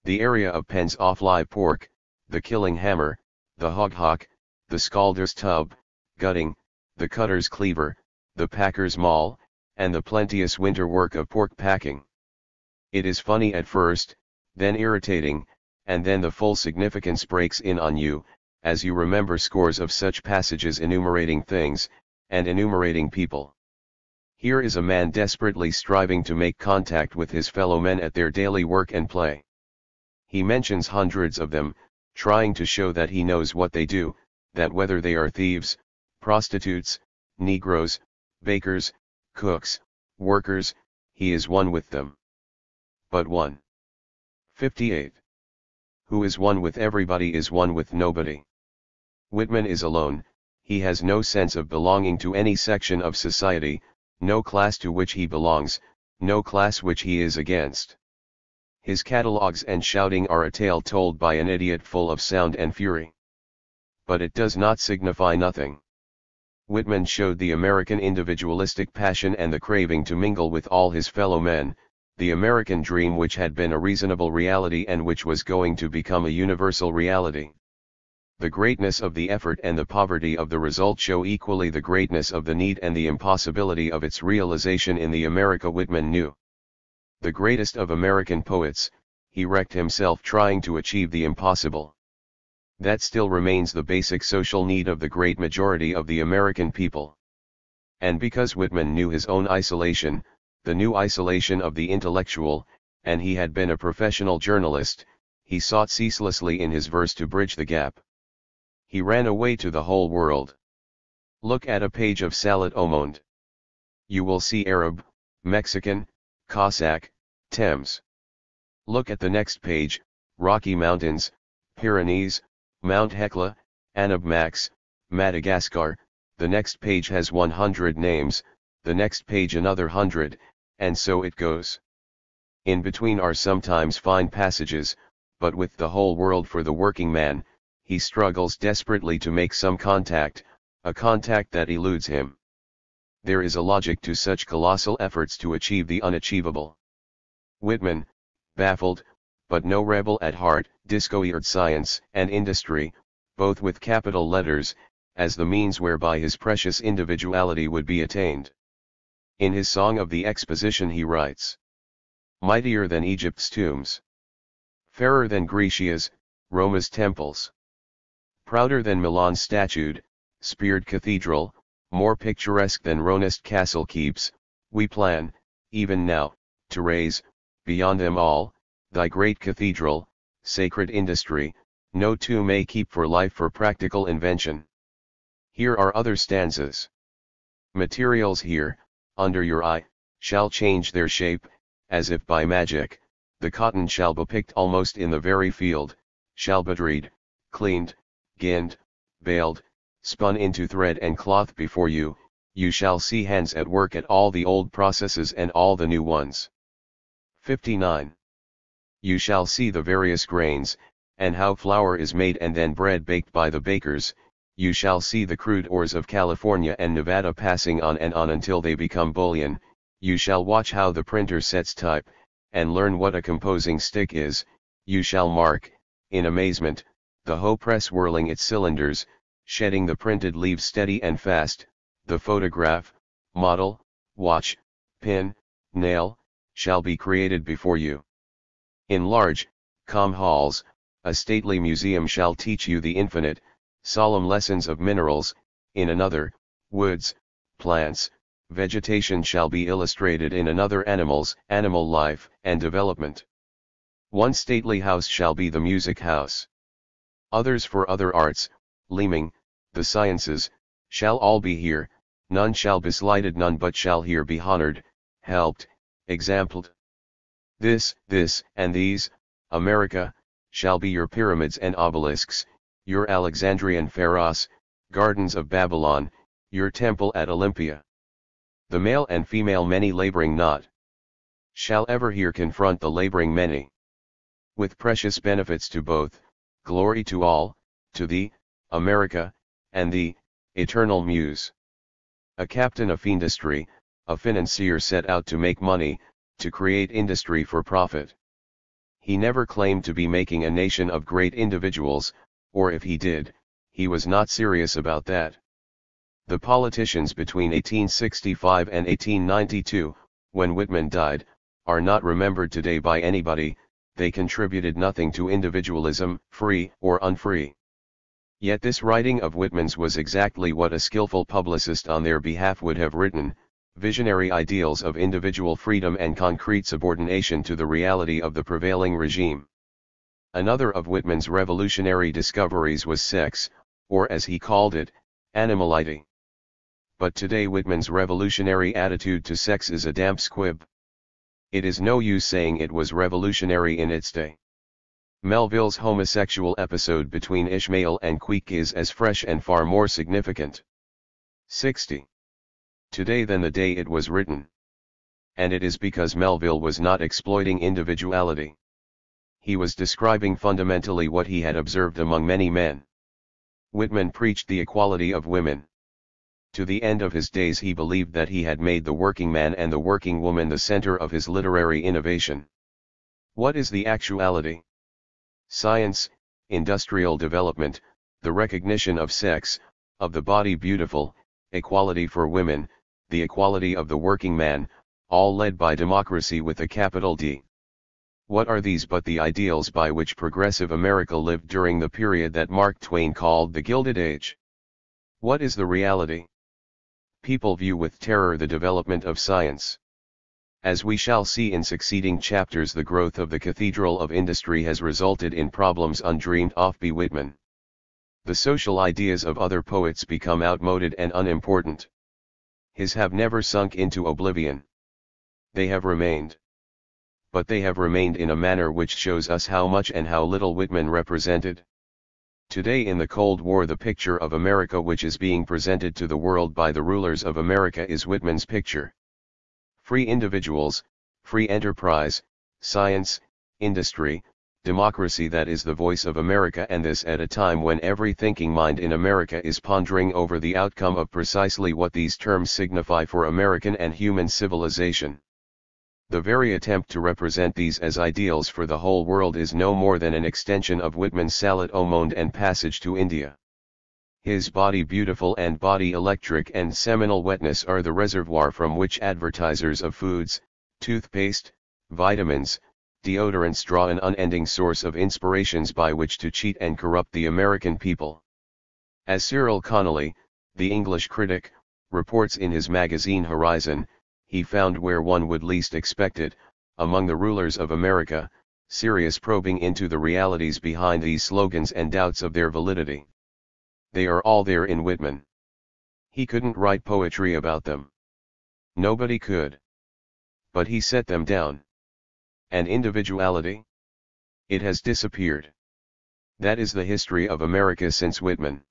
The area of pens off live pork, the killing hammer, the hog hawk, the scalder's tub, gutting, the cutter's cleaver, the packer's maul, and the plenteous winter work of pork packing. It is funny at first, then irritating, and then the full significance breaks in on you, as you remember scores of such passages enumerating things, and enumerating people. Here is a man desperately striving to make contact with his fellow men at their daily work and play. He mentions hundreds of them, trying to show that he knows what they do, that whether they are thieves, prostitutes, Negroes, bakers, cooks, workers, he is one with them. But one. 58. Who is one with everybody is one with nobody. Whitman is alone, he has no sense of belonging to any section of society, no class to which he belongs, no class which he is against. His catalogues and shouting are a tale told by an idiot full of sound and fury. But it does not signify nothing. Whitman showed the American individualistic passion and the craving to mingle with all his fellow men, the American dream which had been a reasonable reality and which was going to become a universal reality. The greatness of the effort and the poverty of the result show equally the greatness of the need and the impossibility of its realization in the America Whitman knew. The greatest of American poets, he wrecked himself trying to achieve the impossible. That still remains the basic social need of the great majority of the American people. And because Whitman knew his own isolation, the new isolation of the intellectual, and he had been a professional journalist, he sought ceaselessly in his verse to bridge the gap. He ran away to the whole world. Look at a page of Salat au Monde. You will see Arab, Mexican, Cossack, Thames. Look at the next page, Rocky Mountains, Pyrenees, Mount Hecla, Anab Max, Madagascar. The next page has 100 names, the next page another 100, and so it goes. In between are sometimes fine passages, but with the whole world for the working man, he struggles desperately to make some contact, a contact that eludes him. There is a logic to such colossal efforts to achieve the unachievable. Whitman, baffled, but no rebel at heart, discovered science and industry, both with capital letters, as the means whereby his precious individuality would be attained. In his Song of the Exposition he writes, "Mightier than Egypt's tombs, fairer than Grecia's, Roma's temples, prouder than Milan's statued, speared cathedral, more picturesque than Ronest castle keeps, we plan, even now, to raise, beyond them all, thy great cathedral, sacred industry, no tomb may keep for life for practical invention." Here are other stanzas. Materials here, under your eye, shall change their shape, as if by magic, the cotton shall be picked almost in the very field, shall be dried, cleaned, ginned, baled, spun into thread and cloth before you, you shall see hands at work at all the old processes and all the new ones. 59. You shall see the various grains, and how flour is made and then bread baked by the bakers. You shall see the crude ores of California and Nevada passing on and on until they become bullion. You shall watch how the printer sets type, and learn what a composing stick is. You shall mark, in amazement, the hoe press whirling its cylinders, shedding the printed leaves steady and fast. The photograph, model, watch, pin, nail, shall be created before you. In large, calm halls, a stately museum shall teach you the infinite, solemn lessons of minerals. In another, woods, plants, vegetation shall be illustrated. In another, animals, animal life and development. One stately house shall be the music house. Others for other arts, learning, the sciences, shall all be here. None shall be slighted, none but shall here be honored, helped, exampled. This, and these, America, shall be your pyramids and obelisks, your Alexandrian Pharos, gardens of Babylon, your temple at Olympia. The male and female many laboring not, shall ever here confront the laboring many. With precious benefits to both, glory to all, to thee, America, and the eternal muse. A captain of industry, a financier set out to make money, to create industry for profit. He never claimed to be making a nation of great individuals, or if he did, he was not serious about that. The politicians between 1865 and 1892, when Whitman died, are not remembered today by anybody. They contributed nothing to individualism, free or unfree. Yet this writing of Whitman's was exactly what a skillful publicist on their behalf would have written: visionary ideals of individual freedom and concrete subordination to the reality of the prevailing regime. Another of Whitman's revolutionary discoveries was sex, or as he called it, animality. But today Whitman's revolutionary attitude to sex is a damp squib. It is no use saying it was revolutionary in its day. Melville's homosexual episode between Ishmael and Queek is as fresh and far more significant. 60. Today than the day it was written. And it is because Melville was not exploiting individuality. He was describing fundamentally what he had observed among many men. Whitman preached the equality of women. To the end of his days he believed that he had made the working man and the working woman the center of his literary innovation. What is the actuality? Science, industrial development, the recognition of sex, of the body beautiful, equality for women, the equality of the working man, all led by democracy with a capital D. What are these but the ideals by which progressive America lived during the period that Mark Twain called the Gilded Age? What is the reality? People view with terror the development of science. As we shall see in succeeding chapters, the growth of the cathedral of industry has resulted in problems undreamed of by Whitman. The social ideas of other poets become outmoded and unimportant. His have never sunk into oblivion. They have remained. But they have remained in a manner which shows us how much and how little Whitman represented. Today in the Cold War, the picture of America which is being presented to the world by the rulers of America is Whitman's picture. Free individuals, free enterprise, science, industry, democracy, that is the voice of America, and this at a time when every thinking mind in America is pondering over the outcome of precisely what these terms signify for American and human civilization. The very attempt to represent these as ideals for the whole world is no more than an extension of Whitman's Salat au Monde and Passage to India. His Body Beautiful and Body Electric and Seminal Wetness are the reservoir from which advertisers of foods, toothpaste, vitamins, deodorants draw an unending source of inspirations by which to cheat and corrupt the American people. As Cyril Connolly, the English critic, reports in his magazine Horizon, he found where one would least expect it, among the rulers of America, serious probing into the realities behind these slogans and doubts of their validity. They are all there in Whitman. He couldn't write poetry about them. Nobody could. But he set them down. And individuality? It has disappeared. That is the history of America since Whitman.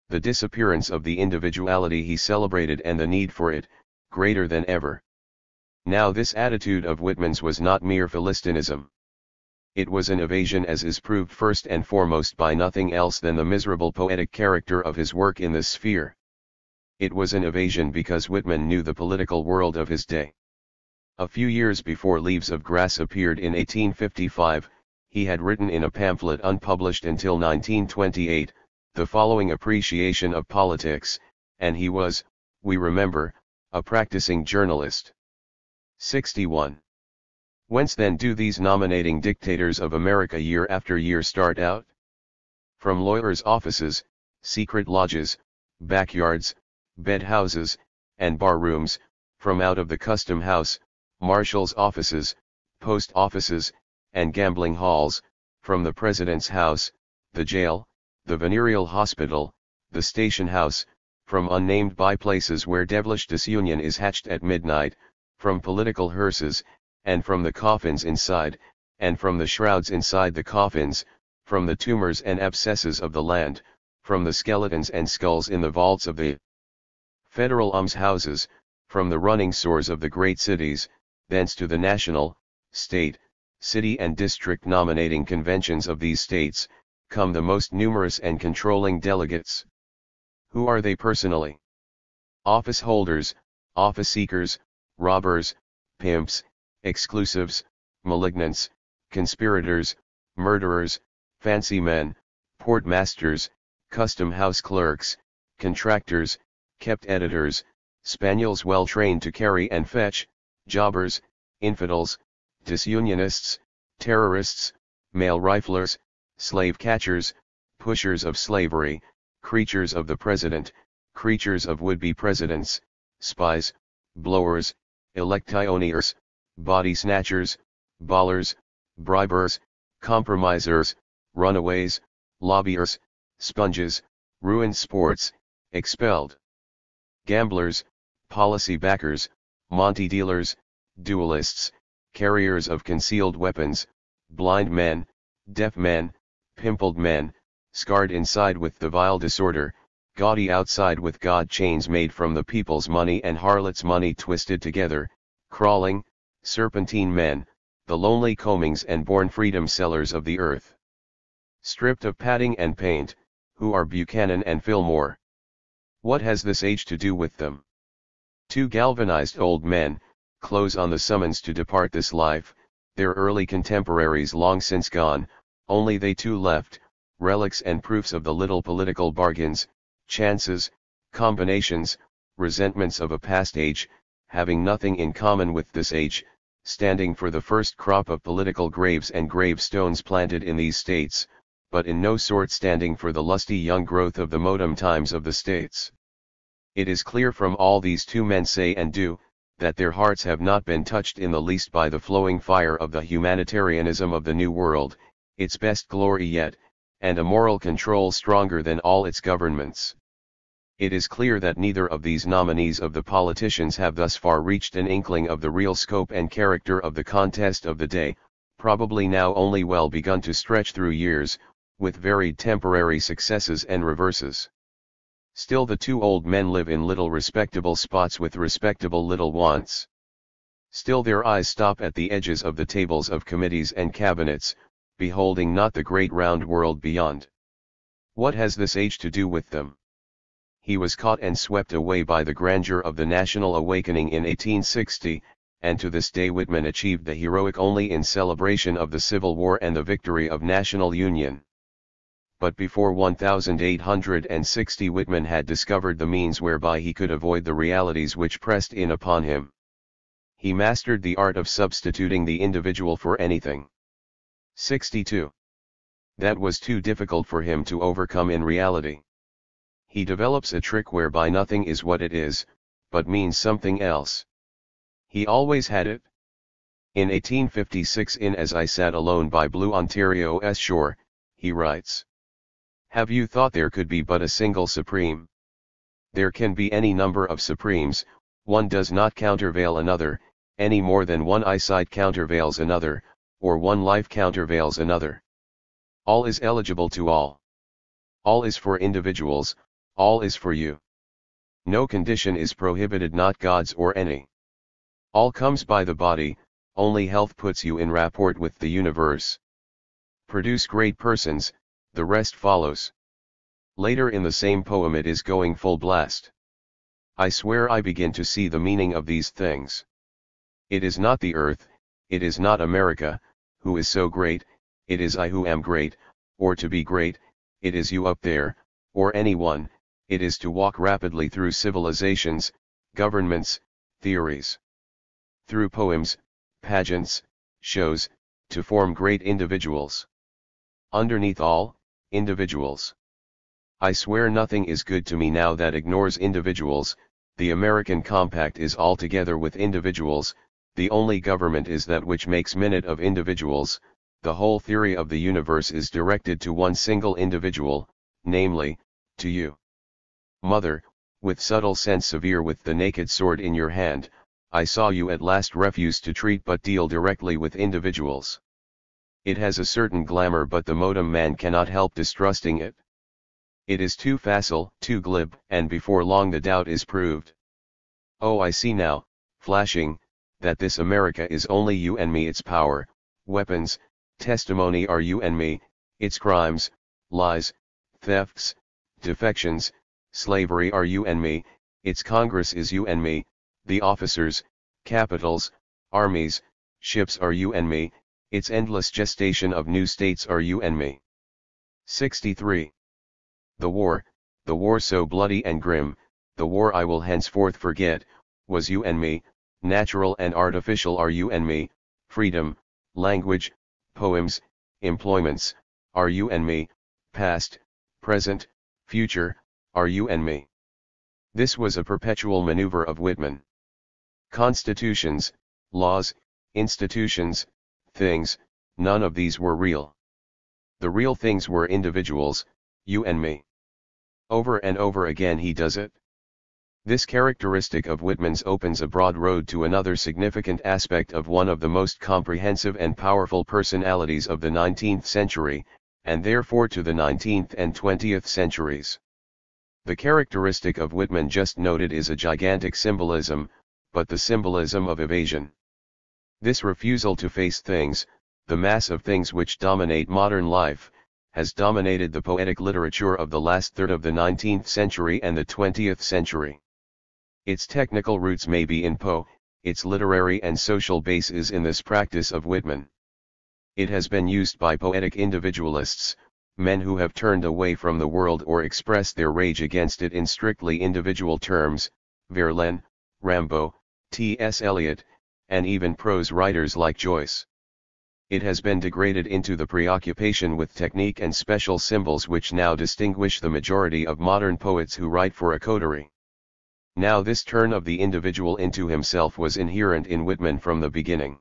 The disappearance of the individuality he celebrated, and the need for it, greater than ever. Now this attitude of Whitman's was not mere Philistinism. It was an evasion, as is proved first and foremost by nothing else than the miserable poetic character of his work in this sphere. It was an evasion because Whitman knew the political world of his day. A few years before Leaves of Grass appeared in 1855, he had written in a pamphlet unpublished until 1928, the following appreciation of politics, and he was, we remember, a practicing journalist. 61. Whence then do these nominating dictators of America year after year start out? From lawyers' offices, secret lodges, backyards, bedhouses, and bar rooms, from out of the custom house, marshal's offices, post offices, and gambling halls, from the president's house, the jail, the venereal hospital, the station house, from unnamed by-places where devilish disunion is hatched at midnight, from political hearses, and from the coffins inside, and from the shrouds inside the coffins, from the tumors and abscesses of the land, from the skeletons and skulls in the vaults of the federal almshouses, from the running sores of the great cities, thence to the national, state, city and district nominating conventions of these states, come the most numerous and controlling delegates. Who are they personally? Office holders, office seekers, robbers, pimps, exclusives, malignants, conspirators, murderers, fancy men, portmasters, custom house clerks, contractors, kept editors, spaniels well trained to carry and fetch, jobbers, infidels, disunionists, terrorists, male riflers, slave catchers, pushers of slavery, creatures of the president, creatures of would-be presidents, spies, blowers, electioneers, body snatchers, ballers, bribers, compromisers, runaways, lobbyers, sponges, ruined sports, expelled gamblers, policy backers, Monte dealers, duelists, carriers of concealed weapons, blind men, deaf men, pimpled men, scarred inside with the vile disorder, gaudy outside with God chains made from the people's money and harlots' money twisted together, crawling, serpentine men, the lonely combings and born freedom sellers of the earth. Stripped of padding and paint, who are Buchanan and Fillmore. What has this age to do with them? Two galvanized old men, close on the summons to depart this life, their early contemporaries long since gone, only they two left, relics and proofs of the little political bargains, chances, combinations, resentments of a past age, having nothing in common with this age, standing for the first crop of political graves and gravestones planted in these states, but in no sort standing for the lusty young growth of the modem times of the states. It is clear from all these two men say and do, that their hearts have not been touched in the least by the flowing fire of the humanitarianism of the New World, its best glory yet, and a moral control stronger than all its governments. It is clear that neither of these nominees of the politicians have thus far reached an inkling of the real scope and character of the contest of the day, probably now only well begun to stretch through years, with varied temporary successes and reverses. Still the two old men live in little respectable spots with respectable little wants. Still their eyes stop at the edges of the tables of committees and cabinets, beholding not the great round world beyond. What has this age to do with them? He was caught and swept away by the grandeur of the national awakening in 1860, and to this day Whitman achieved the heroic only in celebration of the Civil War and the victory of national union. But before 1860 Whitman had discovered the means whereby he could avoid the realities which pressed in upon him. He mastered the art of substituting the individual for anything. 62. That was too difficult for him to overcome in reality. He develops a trick whereby nothing is what it is, but means something else. He always had it. In 1856 in As I Sat Alone by Blue Ontario's Shore, he writes, "Have you thought there could be but a single supreme? There can be any number of supremes, one does not countervail another, any more than one eyesight countervails another, or one life countervails another. All is eligible to all. All is for individuals, all is for you. No condition is prohibited, not God's or any. All comes by the body, only health puts you in rapport with the universe. Produce great persons, the rest follows." Later in the same poem it is going full blast. "I swear I begin to see the meaning of these things. It is not the earth, it is not America, who is so great, it is I who am great, or to be great, it is you up there, or anyone, it is to walk rapidly through civilizations, governments, theories. Through poems, pageants, shows, to form great individuals. Underneath all, individuals. I swear nothing is good to me now that ignores individuals, the American compact is altogether with individuals, the only government is that which makes minute of individuals, the whole theory of the universe is directed to one single individual, namely, to you. Mother, with subtle sense severe with the naked sword in your hand, I saw you at last refuse to treat but deal directly with individuals. It has a certain glamour but the modem man cannot help distrusting it. It is too facile, too glib, and before long the doubt is proved. Oh, I see now, flashing, that this America is only you and me, its power, weapons, testimony are you and me, its crimes, lies, thefts, defections, slavery are you and me, its Congress is you and me, the officers, capitals, armies, ships are you and me, its endless gestation of new states are you and me." 63. The war so bloody and grim, the war I will henceforth forget, was you and me, natural and artificial are you and me, freedom, language, poems, employments, are you and me, past, present, future, are you and me. This was a perpetual maneuver of Whitman. Constitutions, laws, institutions, things, none of these were real. The real things were individuals, you and me. Over and over again he does it. This characteristic of Whitman's opens a broad road to another significant aspect of one of the most comprehensive and powerful personalities of the 19th century, and therefore to the 19th and 20th centuries. The characteristic of Whitman just noted is a gigantic symbolism, but the symbolism of evasion. This refusal to face things, the mass of things which dominate modern life, has dominated the poetic literature of the last third of the 19th century and the 20th century. Its technical roots may be in Poe, its literary and social base is in this practice of Whitman. It has been used by poetic individualists, men who have turned away from the world or expressed their rage against it in strictly individual terms, Verlaine, Rimbaud, T.S. Eliot, and even prose writers like Joyce. It has been degraded into the preoccupation with technique and special symbols which now distinguish the majority of modern poets who write for a coterie. Now this turn of the individual into himself was inherent in Whitman from the beginning.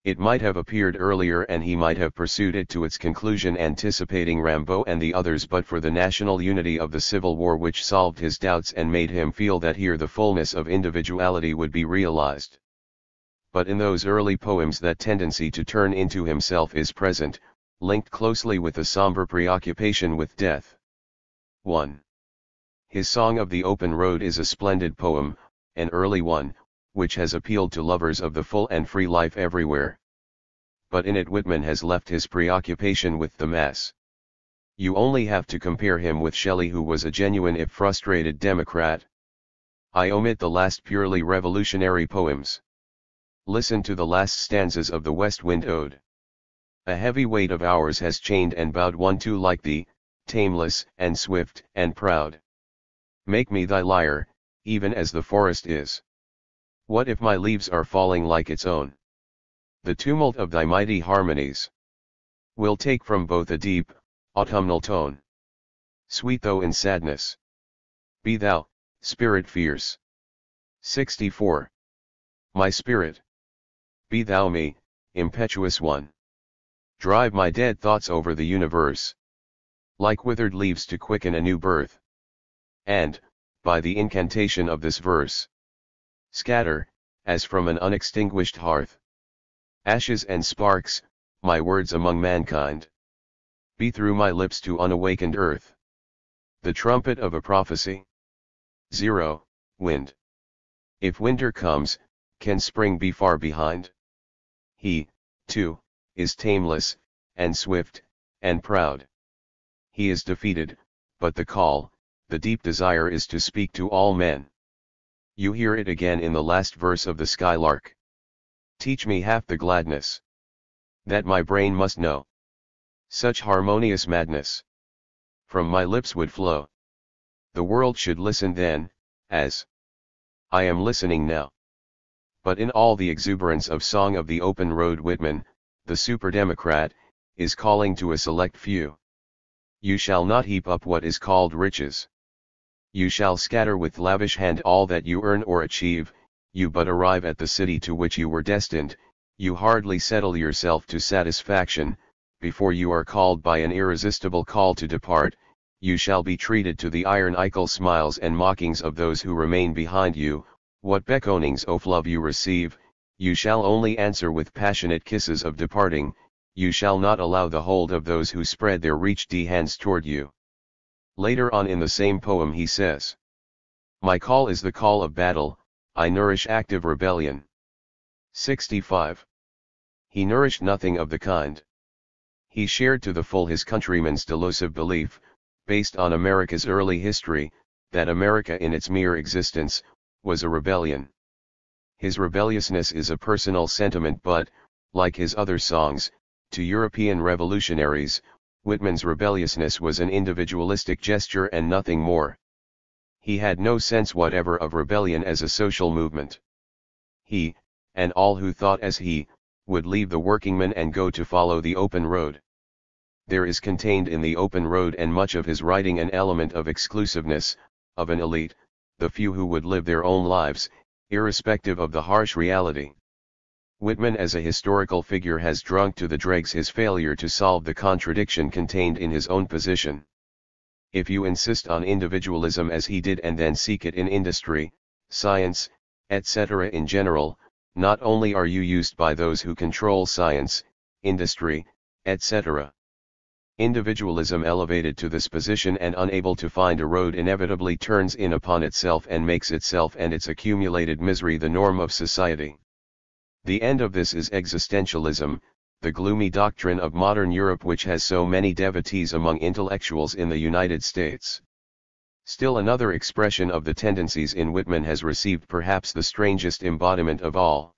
It might have appeared earlier and he might have pursued it to its conclusion anticipating Rimbaud and the others but for the national unity of the Civil War which solved his doubts and made him feel that here the fullness of individuality would be realized. But in those early poems that tendency to turn into himself is present, linked closely with a somber preoccupation with death. 1. His Song of the Open Road is a splendid poem, an early one, which has appealed to lovers of the full and free life everywhere. But in it Whitman has left his preoccupation with the mass. You only have to compare him with Shelley, who was a genuine if frustrated Democrat. I omit the last purely revolutionary poems. Listen to the last stanzas of the West Wind Ode. A heavy weight of hours has chained and bowed one to like thee, tameless and swift and proud. Make me thy lyre, even as the forest is. What if my leaves are falling like its own? The tumult of thy mighty harmonies will take from both a deep, autumnal tone. Sweet though in sadness be thou, spirit fierce. 64. My spirit, be thou me, impetuous one. Drive my dead thoughts over the universe, like withered leaves to quicken a new birth. And, by the incantation of this verse, scatter, as from an unextinguished hearth, ashes and sparks, my words among mankind. Be through my lips to unawakened earth the trumpet of a prophecy. 0. Wind. If winter comes, can spring be far behind? He, too, is tameless, and swift, and proud. He is defeated, but the call, the deep desire is to speak to all men. You hear it again in the last verse of the Skylark. Teach me half the gladness that my brain must know. Such harmonious madness from my lips would flow. The world should listen then, as I am listening now. But in all the exuberance of Song of the Open Road, Whitman, the super-democrat, is calling to a select few. You shall not heap up what is called riches. You shall scatter with lavish hand all that you earn or achieve, you but arrive at the city to which you were destined, you hardly settle yourself to satisfaction, before you are called by an irresistible call to depart, you shall be treated to the ironical smiles and mockings of those who remain behind you. What beckonings of love you receive, you shall only answer with passionate kisses of departing, you shall not allow the hold of those who spread their reached hands toward you. Later on in the same poem he says, my call is the call of battle, I nourish active rebellion. 65. He nourished nothing of the kind. He shared to the full his countrymen's delusive belief, based on America's early history, that America in its mere existence, was a rebellion. His rebelliousness is a personal sentiment but, like his other songs, to European revolutionaries, Whitman's rebelliousness was an individualistic gesture and nothing more. He had no sense whatever of rebellion as a social movement. He, and all who thought as he, would leave the workingman and go to follow the open road. There is contained in the open road and much of his writing an element of exclusiveness, of an elite, the few who would live their own lives, irrespective of the harsh reality. Whitman as a historical figure has drunk to the dregs his failure to solve the contradiction contained in his own position. If you insist on individualism as he did and then seek it in industry, science, etc. in general, not only are you used by those who control science, industry, etc. Individualism elevated to this position and unable to find a road inevitably turns in upon itself and makes itself and its accumulated misery the norm of society. The end of this is existentialism, the gloomy doctrine of modern Europe which has so many devotees among intellectuals in the United States. Still another expression of the tendencies in Whitman has received perhaps the strangest embodiment of all.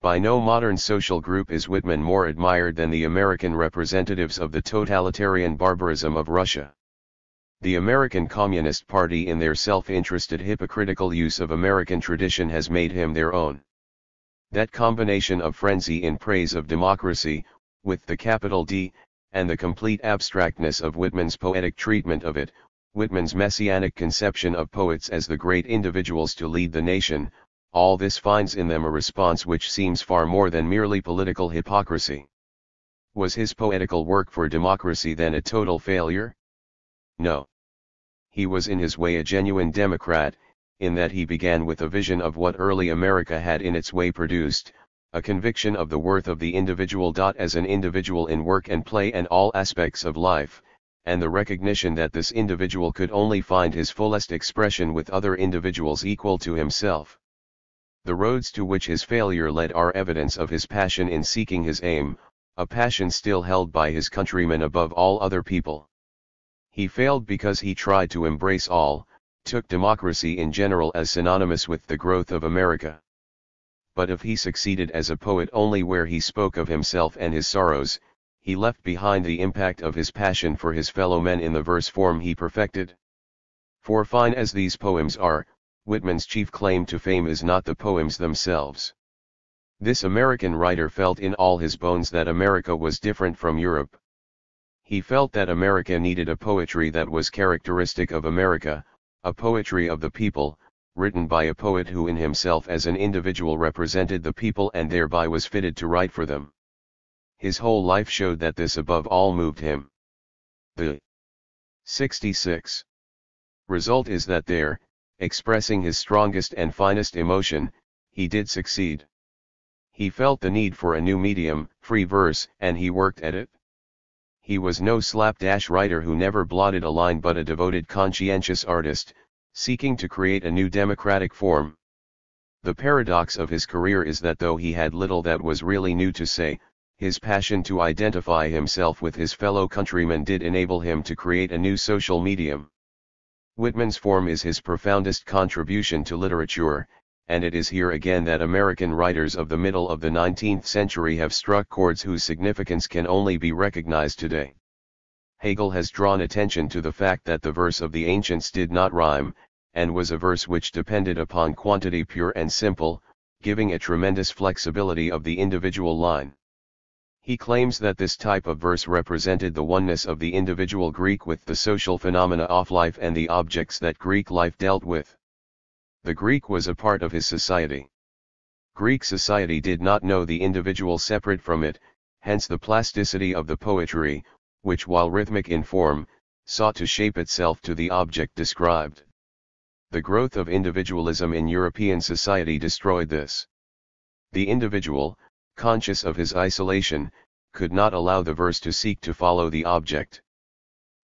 By no modern social group is Whitman more admired than the American representatives of the totalitarian barbarism of Russia. The American Communist Party in their self-interested hypocritical use of American tradition has made him their own. That combination of frenzy in praise of democracy, with the capital D, and the complete abstractness of Whitman's poetic treatment of it, Whitman's messianic conception of poets as the great individuals to lead the nation, all this finds in them a response which seems far more than merely political hypocrisy. Was his poetical work for democracy then a total failure? No. He was in his way a genuine Democrat, in that he began with a vision of what early America had in its way produced, a conviction of the worth of the individual. As an individual in work and play and all aspects of life, and the recognition that this individual could only find his fullest expression with other individuals equal to himself. The roads to which his failure led are evidence of his passion in seeking his aim, a passion still held by his countrymen above all other people. He failed because he tried to embrace all, took democracy in general as synonymous with the growth of America. But if he succeeded as a poet only where he spoke of himself and his sorrows, he left behind the impact of his passion for his fellow men in the verse form he perfected. For fine as these poems are, Whitman's chief claim to fame is not the poems themselves. This American writer felt in all his bones that America was different from Europe. He felt that America needed a poetry that was characteristic of America, a poetry of the people, written by a poet who in himself as an individual represented the people and thereby was fitted to write for them. His whole life showed that this above all moved him. The 66. Result is that there, expressing his strongest and finest emotion, he did succeed. He felt the need for a new medium, free verse, and he worked at it. He was no slapdash writer who never blotted a line but a devoted conscientious artist, seeking to create a new democratic form. The paradox of his career is that though he had little that was really new to say, his passion to identify himself with his fellow countrymen did enable him to create a new social medium. Whitman's form is his profoundest contribution to literature, and it is here again that American writers of the middle of the 19th century have struck chords whose significance can only be recognized today. Hegel has drawn attention to the fact that the verse of the ancients did not rhyme, and was a verse which depended upon quantity pure and simple, giving a tremendous flexibility of the individual line. He claims that this type of verse represented the oneness of the individual Greek with the social phenomena of life and the objects that Greek life dealt with. The Greek was a part of his society. Greek society did not know the individual separate from it, hence the plasticity of the poetry, which while rhythmic in form, sought to shape itself to the object described. The growth of individualism in European society destroyed this. The individual, conscious of his isolation, could not allow the verse to seek to follow the object.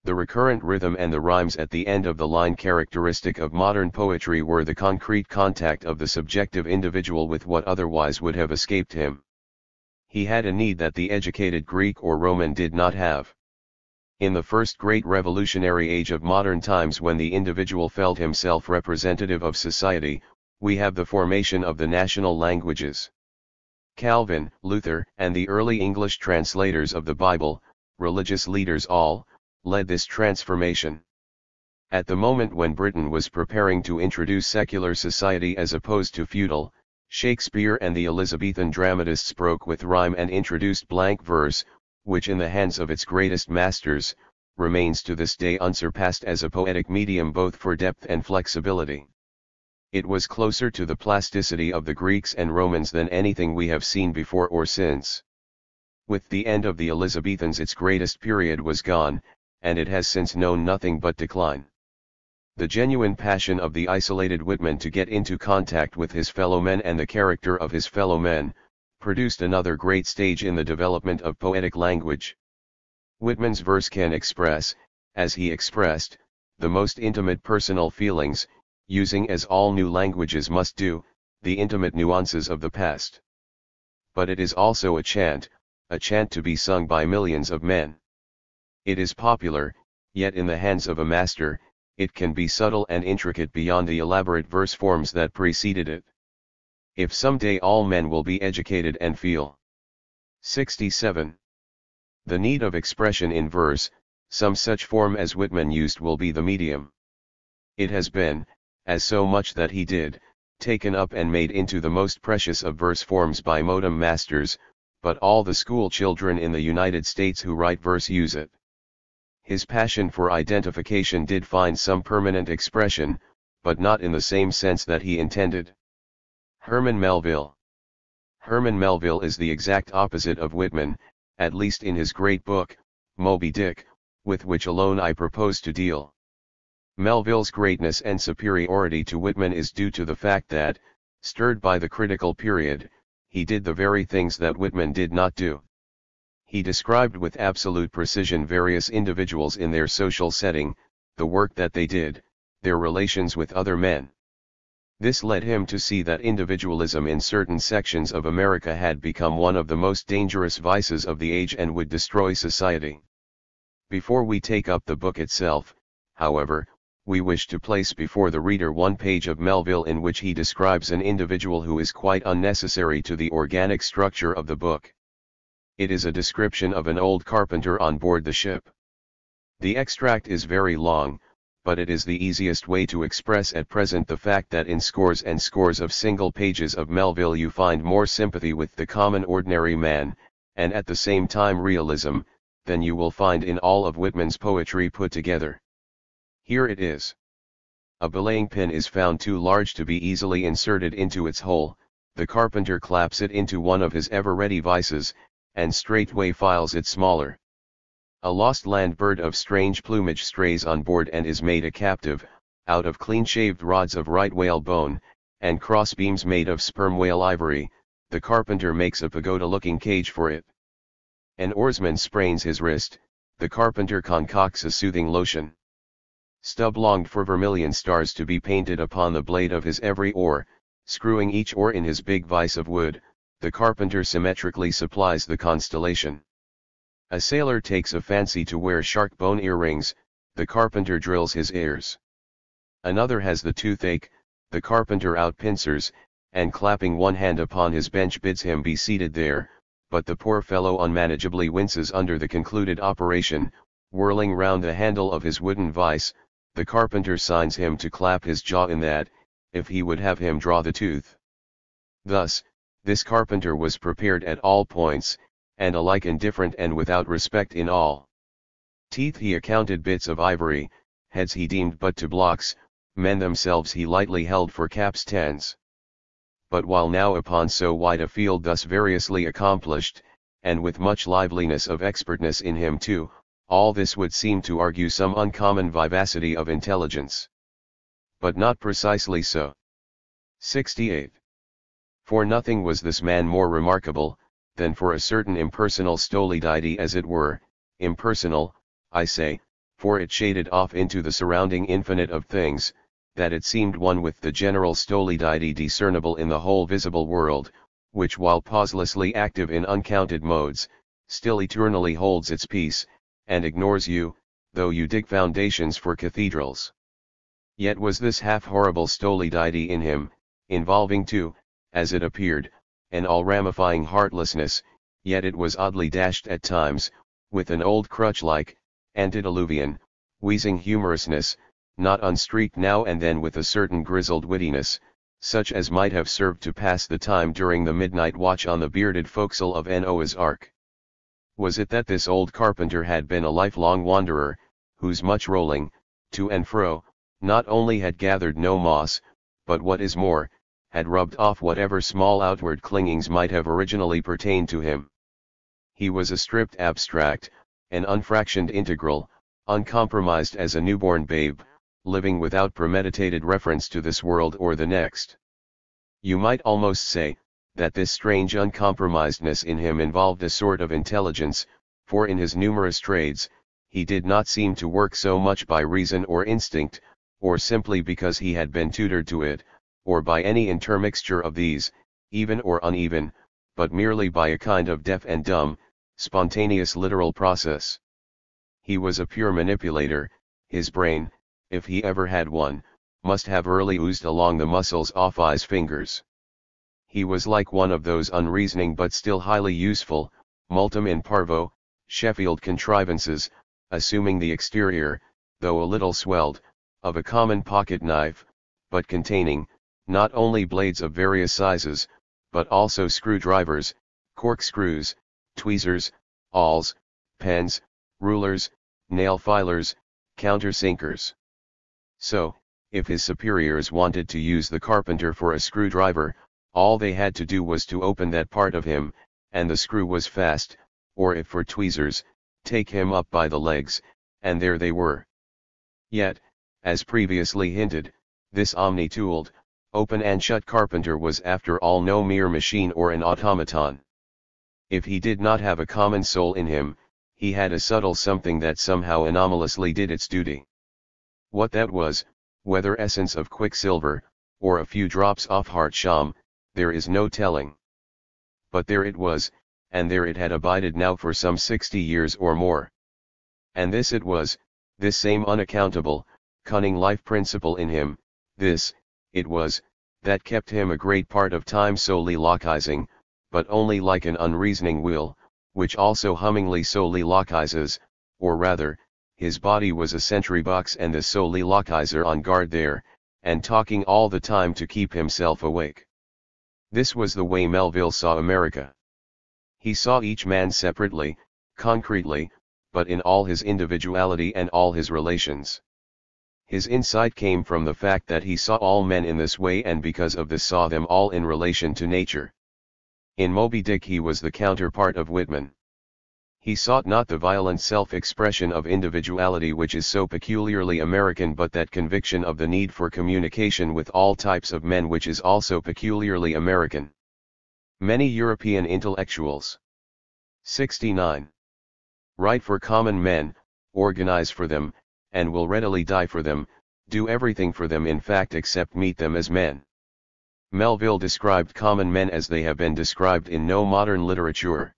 The recurrent rhythm and the rhymes at the end of the line characteristic of modern poetry were the concrete contact of the subjective individual with what otherwise would have escaped him. He had a need that the educated Greek or Roman did not have. In the first great revolutionary age of modern times when the individual felt himself representative of society, we have the formation of the national languages. Calvin, Luther, and the early English translators of the Bible, religious leaders all, led this transformation. At the moment when Britain was preparing to introduce secular society as opposed to feudal, Shakespeare and the Elizabethan dramatists broke with rhyme and introduced blank verse, which in the hands of its greatest masters, remains to this day unsurpassed as a poetic medium both for depth and flexibility. It was closer to the plasticity of the Greeks and Romans than anything we have seen before or since. With the end of the Elizabethans its greatest period was gone, and it has since known nothing but decline. The genuine passion of the isolated Whitman to get into contact with his fellow men and the character of his fellow men, produced another great stage in the development of poetic language. Whitman's verse can express, as he expressed, the most intimate personal feelings, using as all new languages must do, the intimate nuances of the past. But it is also a chant to be sung by millions of men. It is popular, yet in the hands of a master, it can be subtle and intricate beyond the elaborate verse forms that preceded it. If someday all men will be educated and feel. 67. The need of expression in verse, some such form as Whitman used will be the medium. It has been, as so much that he did, taken up and made into the most precious of verse forms by modem masters, but all the school children in the United States who write verse use it. His passion for identification did find some permanent expression, but not in the same sense that he intended. Herman Melville. Herman Melville is the exact opposite of Whitman, at least in his great book, Moby Dick, with which alone I propose to deal. Melville's greatness and superiority to Whitman is due to the fact that, stirred by the critical period, he did the very things that Whitman did not do. He described with absolute precision various individuals in their social setting, the work that they did, their relations with other men. This led him to see that individualism in certain sections of America had become one of the most dangerous vices of the age and would destroy society. Before we take up the book itself, however, we wish to place before the reader one page of Melville in which he describes an individual who is quite unnecessary to the organic structure of the book. It is a description of an old carpenter on board the ship. The extract is very long, but it is the easiest way to express at present the fact that in scores and scores of single pages of Melville you find more sympathy with the common ordinary man, and at the same time realism, than you will find in all of Whitman's poetry put together. Here it is. A belaying pin is found too large to be easily inserted into its hole, the carpenter claps it into one of his ever-ready vices, and straightway files it smaller. A lost land bird of strange plumage strays on board and is made a captive, out of clean-shaved rods of right whale bone, and cross-beams made of sperm whale ivory. The carpenter makes a pagoda-looking cage for it. An oarsman sprains his wrist, the carpenter concocts a soothing lotion. Stubb longed for vermilion stars to be painted upon the blade of his every oar, screwing each oar in his big vise of wood, the carpenter symmetrically supplies the constellation. A sailor takes a fancy to wear shark bone earrings, the carpenter drills his ears. Another has the toothache, the carpenter outpincers, and clapping one hand upon his bench bids him be seated there, but the poor fellow unmanageably winces under the concluded operation, whirling round the handle of his wooden vice. The carpenter signs him to clap his jaw in that, if he would have him draw the tooth. Thus, this carpenter was prepared at all points, and alike indifferent and without respect in all. Teeth he accounted bits of ivory, heads he deemed but to blocks, men themselves he lightly held for capstans. But while now upon so wide a field thus variously accomplished, and with much liveliness of expertness in him too, all this would seem to argue some uncommon vivacity of intelligence. But not precisely so. 68. For nothing was this man more remarkable, than for a certain impersonal stolidity as it were, impersonal, I say, for it shaded off into the surrounding infinite of things, that it seemed one with the general stolidity discernible in the whole visible world, which while pauselessly active in uncounted modes, still eternally holds its peace, and ignores you, though you dig foundations for cathedrals. Yet was this half-horrible stolidity in him, involving too, as it appeared, an all-ramifying heartlessness, yet it was oddly dashed at times, with an old crutch-like, antediluvian, wheezing humorousness, not unstreaked now and then with a certain grizzled wittiness, such as might have served to pass the time during the midnight watch on the bearded forecastle of Noah's Ark. Was it that this old carpenter had been a lifelong wanderer, whose much rolling, to and fro, not only had gathered no moss, but what is more, had rubbed off whatever small outward clingings might have originally pertained to him? He was a stripped abstract, an unfractioned integral, uncompromised as a newborn babe, living without premeditated reference to this world or the next. You might almost say, that this strange uncompromisedness in him involved a sort of intelligence, for in his numerous trades, he did not seem to work so much by reason or instinct, or simply because he had been tutored to it, or by any intermixture of these, even or uneven, but merely by a kind of deaf and dumb, spontaneous literal process. He was a pure manipulator. His brain, if he ever had one, must have early oozed along the muscles off his fingers. He was like one of those unreasoning but still highly useful, multum in parvo, Sheffield contrivances, assuming the exterior, though a little swelled, of a common pocket knife, but containing, not only blades of various sizes, but also screwdrivers, corkscrews, tweezers, awls, pens, rulers, nail filers, countersinkers. So, if his superiors wanted to use the carpenter for a screwdriver, all they had to do was to open that part of him, and the screw was fast, or if for tweezers, take him up by the legs, and there they were. Yet, as previously hinted, this omni-tooled, open and shut carpenter was after all no mere machine or an automaton. If he did not have a common soul in him, he had a subtle something that somehow anomalously did its duty. What that was, whether essence of quicksilver, or a few drops of hartsham, there is no telling. But there it was, and there it had abided now for some 60 years or more. And this it was, this same unaccountable, cunning life principle in him, this, it was, that kept him a great part of time soliloquizing, but only like an unreasoning will, which also hummingly soliloquizes, or rather, his body was a sentry box and the soliloquizer on guard there, and talking all the time to keep himself awake. This was the way Melville saw America. He saw each man separately, concretely, but in all his individuality and all his relations. His insight came from the fact that he saw all men in this way and because of this saw them all in relation to nature. In Moby Dick he was the counterpart of Whitman. He sought not the violent self-expression of individuality which is so peculiarly American but that conviction of the need for communication with all types of men which is also peculiarly American. Many European intellectuals. 69. Write for common men, organize for them, and will readily die for them, do everything for them in fact except meet them as men. Melville described common men as they have been described in no modern literature.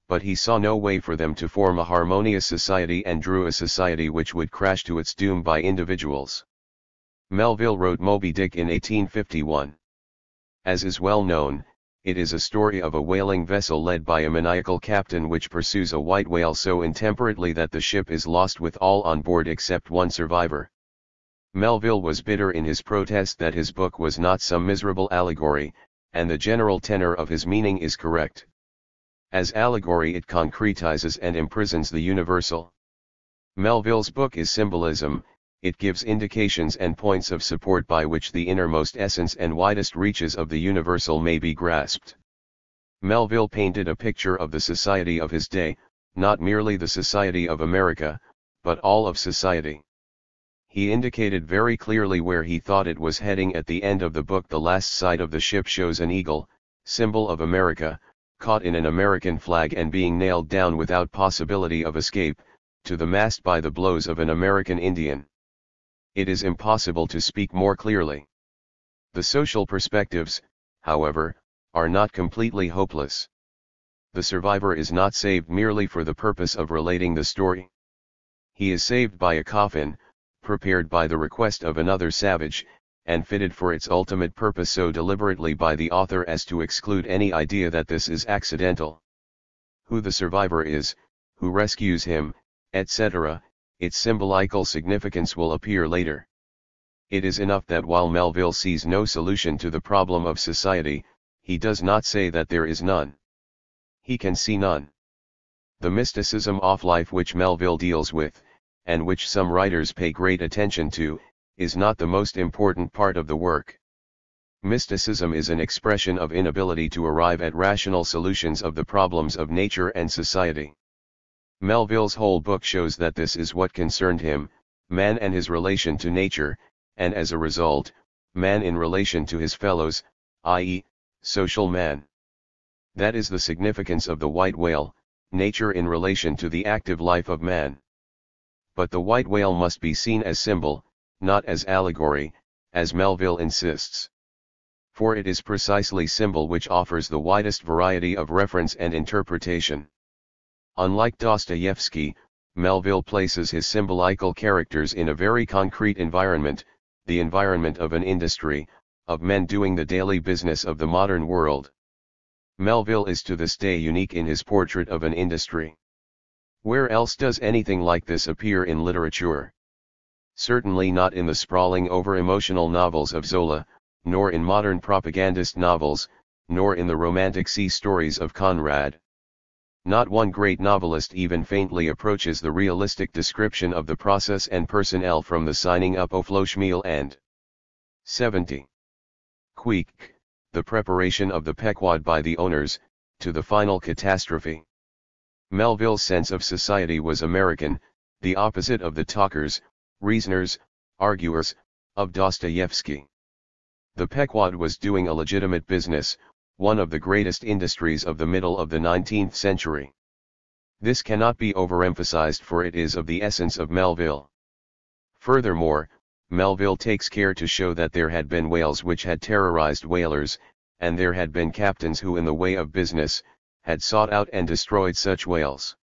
But he saw no way for them to form a harmonious society and drew a society which would crash to its doom by individuals. Melville wrote Moby Dick in 1851. As is well known, it is a story of a whaling vessel led by a maniacal captain which pursues a white whale so intemperately that the ship is lost with all on board except one survivor. Melville was bitter in his protest that his book was not some miserable allegory, and the general tenor of his meaning is correct. As allegory it concretizes and imprisons the universal. Melville's book is symbolism, it gives indications and points of support by which the innermost essence and widest reaches of the universal may be grasped. Melville painted a picture of the society of his day, not merely the society of America, but all of society. He indicated very clearly where he thought it was heading at the end of the book. The last sight of the ship shows an eagle, symbol of America, caught in an American flag and being nailed down without possibility of escape, to the mast by the blows of an American Indian. It is impossible to speak more clearly. The social perspectives, however, are not completely hopeless. The survivor is not saved merely for the purpose of relating the story. He is saved by a coffin, prepared by the request of another savage, and fitted for its ultimate purpose so deliberately by the author as to exclude any idea that this is accidental. Who the survivor is, who rescues him, etc., its symbolical significance will appear later. It is enough that while Melville sees no solution to the problem of society, he does not say that there is none. He can see none. The mysticism of life which Melville deals with, and which some writers pay great attention to, is not the most important part of the work. Mysticism is an expression of inability to arrive at rational solutions of the problems of nature and society. Melville's whole book shows that this is what concerned him, man and his relation to nature, and as a result, man in relation to his fellows, i.e., social man. That is the significance of the white whale, nature in relation to the active life of man. But the white whale must be seen as symbol, not as allegory, as Melville insists. For it is precisely symbol which offers the widest variety of reference and interpretation. Unlike Dostoevsky, Melville places his symbolical characters in a very concrete environment, the environment of an industry, of men doing the daily business of the modern world. Melville is to this day unique in his portrait of an industry. Where else does anything like this appear in literature? Certainly not in the sprawling over-emotional novels of Zola, nor in modern propagandist novels, nor in the romantic sea stories of Conrad. Not one great novelist even faintly approaches the realistic description of the process and personnel from the signing up of Floschmiel and 70. Queek, the preparation of the Pequod by the owners, to the final catastrophe. Melville's sense of society was American, the opposite of the talkers, reasoners, arguers, of Dostoevsky. The Pequod was doing a legitimate business, one of the greatest industries of the middle of the 19th century. This cannot be overemphasized, for it is of the essence of Melville. Furthermore, Melville takes care to show that there had been whales which had terrorized whalers, and there had been captains who in the way of business, had sought out and destroyed such whales.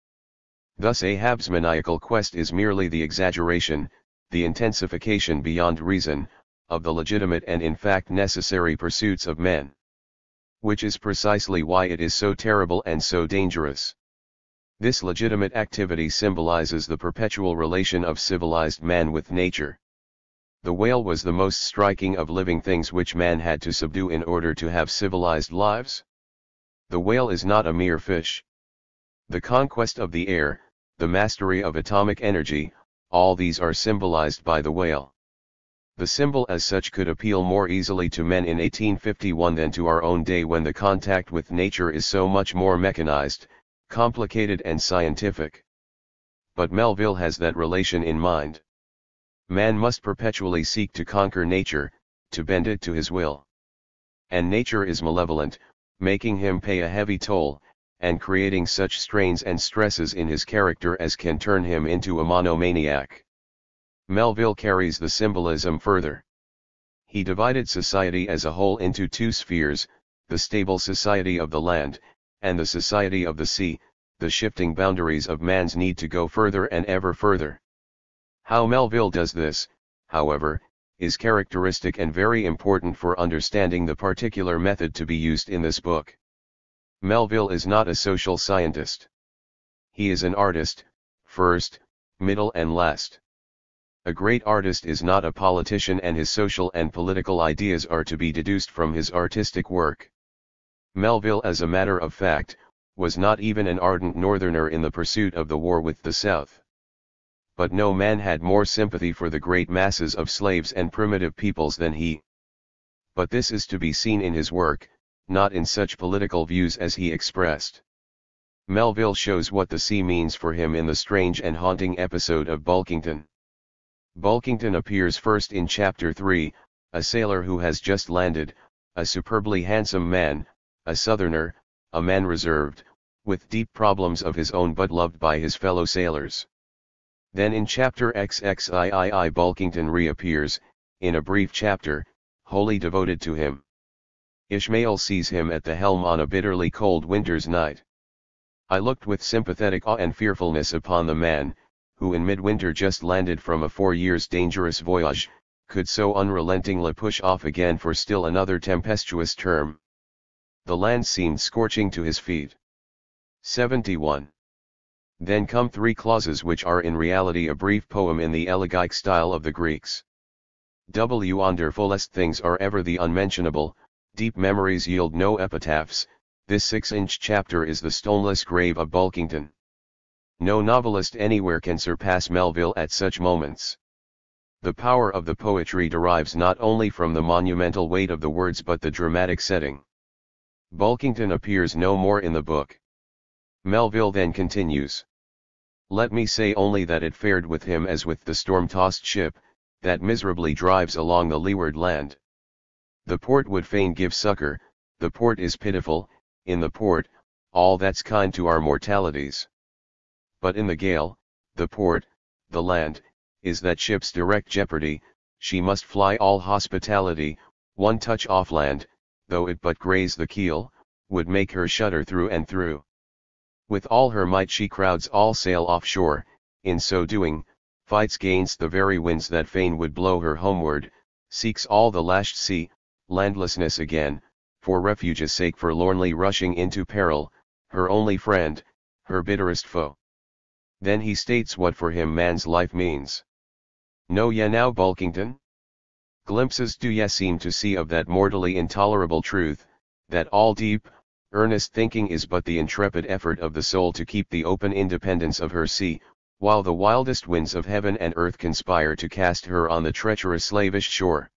Thus Ahab's maniacal quest is merely the exaggeration, the intensification beyond reason, of the legitimate and in fact necessary pursuits of men. Which is precisely why it is so terrible and so dangerous. This legitimate activity symbolizes the perpetual relation of civilized man with nature. The whale was the most striking of living things which man had to subdue in order to have civilized lives. The whale is not a mere fish. The conquest of the air, the mastery of atomic energy, all these are symbolized by the whale. The symbol as such could appeal more easily to men in 1851 than to our own day, when the contact with nature is so much more mechanized, complicated and scientific. But Melville has that relation in mind. Man must perpetually seek to conquer nature, to bend it to his will. And nature is malevolent, making him pay a heavy toll, and creating such strains and stresses in his character as can turn him into a monomaniac. Melville carries the symbolism further. He divided society as a whole into two spheres, the stable society of the land, and the society of the sea. The shifting boundaries of man's need to go further and ever further. How Melville does this, however, is characteristic and very important for understanding the particular method to be used in this book. Melville is not a social scientist. He is an artist, first, middle and last. A great artist is not a politician, and his social and political ideas are to be deduced from his artistic work. Melville, as a matter of fact, was not even an ardent northerner in the pursuit of the war with the South. But no man had more sympathy for the great masses of slaves and primitive peoples than he. But this is to be seen in his work, not in such political views as he expressed. Melville shows what the sea means for him in the strange and haunting episode of Bulkington. Bulkington appears first in Chapter 3, a sailor who has just landed, a superbly handsome man, a southerner, a man reserved, with deep problems of his own but loved by his fellow sailors. Then in Chapter XXIII Bulkington reappears, in a brief chapter, wholly devoted to him. Ishmael sees him at the helm on a bitterly cold winter's night. I looked with sympathetic awe and fearfulness upon the man, who in midwinter just landed from a 4 years' dangerous voyage, could so unrelentingly push off again for still another tempestuous term. The land seemed scorching to his feet. 71. Then come 3 clauses which are in reality a brief poem in the elegiac style of the Greeks. Wonderfulest things are ever the unmentionable, deep memories yield no epitaphs. This 6-inch chapter is the stoneless grave of Bulkington. No novelist anywhere can surpass Melville at such moments. The power of the poetry derives not only from the monumental weight of the words but the dramatic setting. Bulkington appears no more in the book. Melville then continues. Let me say only that it fared with him as with the storm-tossed ship, that miserably drives along the leeward land. The port would fain give succor, the port is pitiful, in the port, all that's kind to our mortalities. But in the gale, the port, the land, is that ship's direct jeopardy, she must fly all hospitality, one touch off land, though it but graze the keel, would make her shudder through and through. With all her might she crowds all sail offshore, in so doing, fights gainst the very winds that fain would blow her homeward, seeks all the lashed sea, landlessness again, for refuge's sake forlornly rushing into peril, her only friend, her bitterest foe. Then he states what for him man's life means. Know ye now, Bulkington? Glimpses do ye seem to see of that mortally intolerable truth, that all deep, earnest thinking is but the intrepid effort of the soul to keep the open independence of her sea, while the wildest winds of heaven and earth conspire to cast her on the treacherous slavish shore.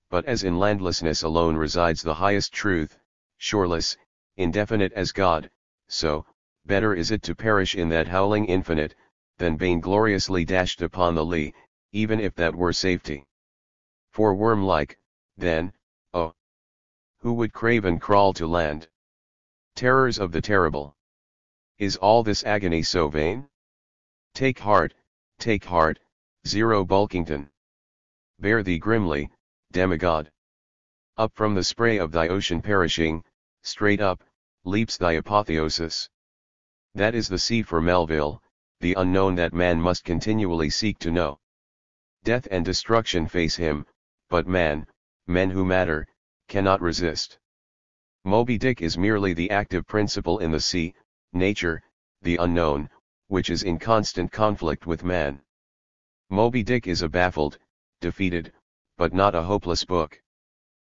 But as in landlessness alone resides the highest truth, shoreless, indefinite as God, so, better is it to perish in that howling infinite, than vaingloriously dashed upon the lee, even if that were safety. For worm-like, then, oh, who would crave and crawl to land? Terrors of the terrible. Is all this agony so vain? Take heart, Zero Bulkington. Bear thee grimly, demigod. Up from the spray of thy ocean perishing, straight up, leaps thy apotheosis. That is the sea for Melville, the unknown that man must continually seek to know. Death and destruction face him, but men who matter, cannot resist. Moby Dick is merely the active principle in the sea, nature, the unknown, which is in constant conflict with man. Moby Dick is a baffled, defeated, but not a hopeless book.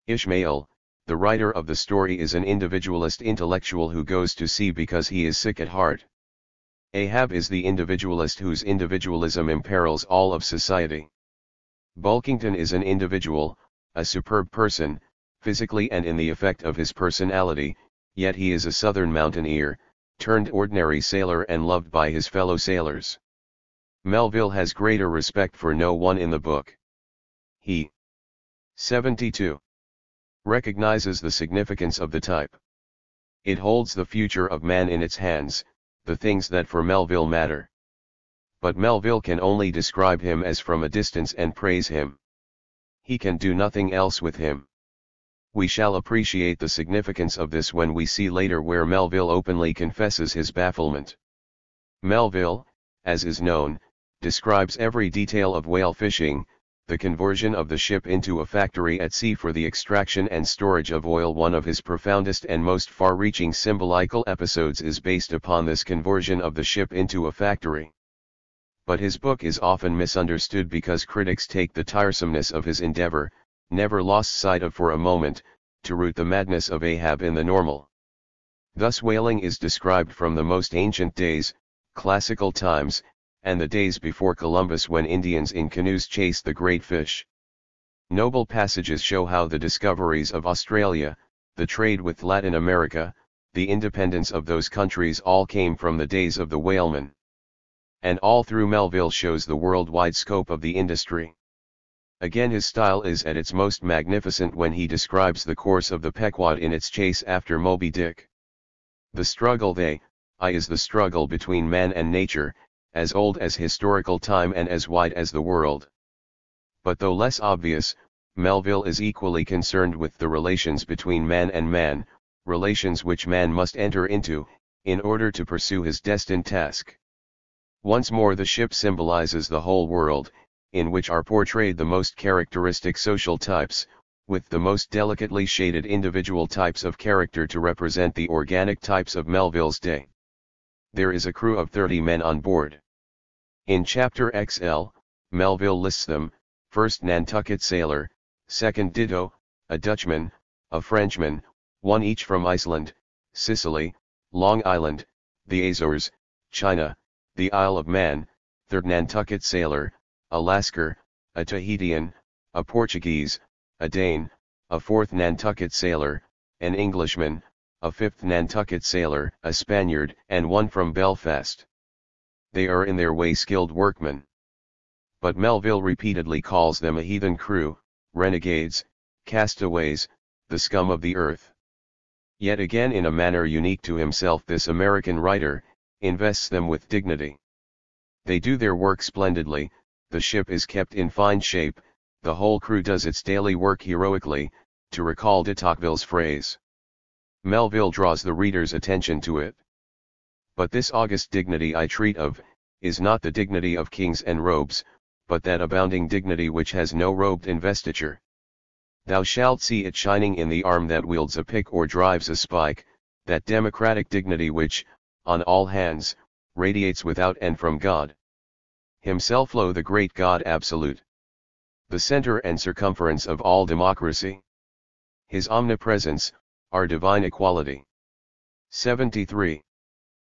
Ishmael, the writer of the story, is an individualist intellectual who goes to sea because he is sick at heart. Ahab is the individualist whose individualism imperils all of society. Bulkington is an individual, a superb person, physically and in the effect of his personality, yet he is a southern mountaineer, turned ordinary sailor and loved by his fellow sailors. Melville has greater respect for no one in the book. He 72. Recognizes the significance of the type. It holds the future of man in its hands, the things that for Melville matter. But Melville can only describe him as from a distance and praise him. He can do nothing else with him. We shall appreciate the significance of this when we see later where Melville openly confesses his bafflement. Melville, as is known, describes every detail of whale fishing, the conversion of the ship into a factory at sea for the extraction and storage of oil. One of his profoundest and most far-reaching symbolical episodes is based upon this conversion of the ship into a factory. But his book is often misunderstood because critics take the tiresomeness of his endeavor, never lost sight of for a moment, to root the madness of Ahab in the normal. Thus whaling is described from the most ancient days, classical times, and the days before Columbus, when Indians in canoes chased the great fish. Noble passages show how the discoveries of Australia, the trade with Latin America, the independence of those countries all came from the days of the whaleman. And all through Melville shows the worldwide scope of the industry. Again, his style is at its most magnificent when he describes the course of the Pequod in its chase after Moby Dick. The struggle is the struggle between man and nature, as old as historical time and as wide as the world. But though less obvious, Melville is equally concerned with the relations between man and man, relations which man must enter into, in order to pursue his destined task. Once more the ship symbolizes the whole world, in which are portrayed the most characteristic social types, with the most delicately shaded individual types of character to represent the organic types of Melville's day. There is a crew of 30 men on board. In Chapter XL, Melville lists them: first Nantucket sailor, second ditto, a Dutchman, a Frenchman, one each from Iceland, Sicily, Long Island, the Azores, China, the Isle of Man, third Nantucket sailor, a Lascar, a Tahitian, a Portuguese, a Dane, a fourth Nantucket sailor, an Englishman, a fifth Nantucket sailor, a Spaniard, and one from Belfast. They are in their way skilled workmen. But Melville repeatedly calls them a heathen crew, renegades, castaways, the scum of the earth. Yet again, in a manner unique to himself, this American writer invests them with dignity. They do their work splendidly, the ship is kept in fine shape, the whole crew does its daily work heroically, to recall de Tocqueville's phrase. Melville draws the reader's attention to it. But this august dignity I treat of, is not the dignity of kings and robes, but that abounding dignity which has no robed investiture. Thou shalt see it shining in the arm that wields a pick or drives a spike, that democratic dignity which, on all hands, radiates without and from God Himself, lo, the great God absolute, the center and circumference of all democracy. His omnipresence, our divine equality. 73.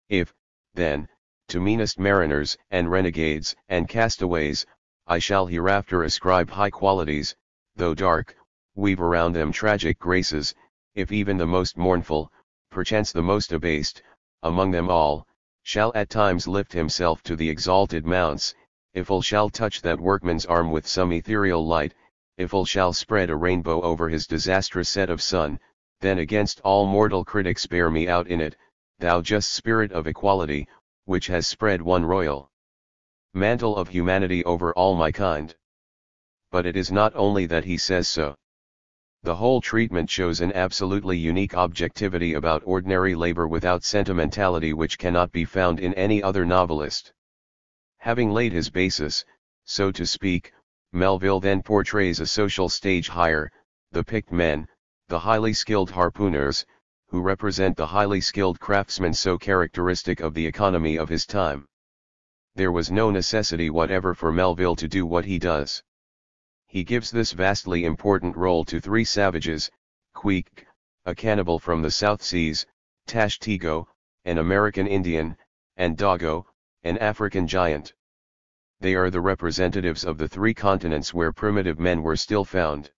If, then, to meanest mariners and renegades and castaways, I shall hereafter ascribe high qualities, though dark, weave around them tragic graces, if even the most mournful, perchance the most abased, among them all, shall at times lift himself to the exalted mounts, if all shall touch that workman's arm with some ethereal light, if all shall spread a rainbow over his disastrous set of sun, then against all mortal critics bear me out in it, thou just spirit of equality, which has spread one royal mantle of humanity over all my kind. But it is not only that he says so. The whole treatment shows an absolutely unique objectivity about ordinary labor without sentimentality which cannot be found in any other novelist. Having laid his basis, so to speak, Melville then portrays a social stage higher, the picked men, the highly skilled harpooners, who represent the highly skilled craftsmen so characteristic of the economy of his time. There was no necessity whatever for Melville to do what he does. He gives this vastly important role to three savages, Queek, a cannibal from the South Seas, Tashtego, an American Indian, and Dago, an African giant. They are the representatives of the three continents where primitive men were still found.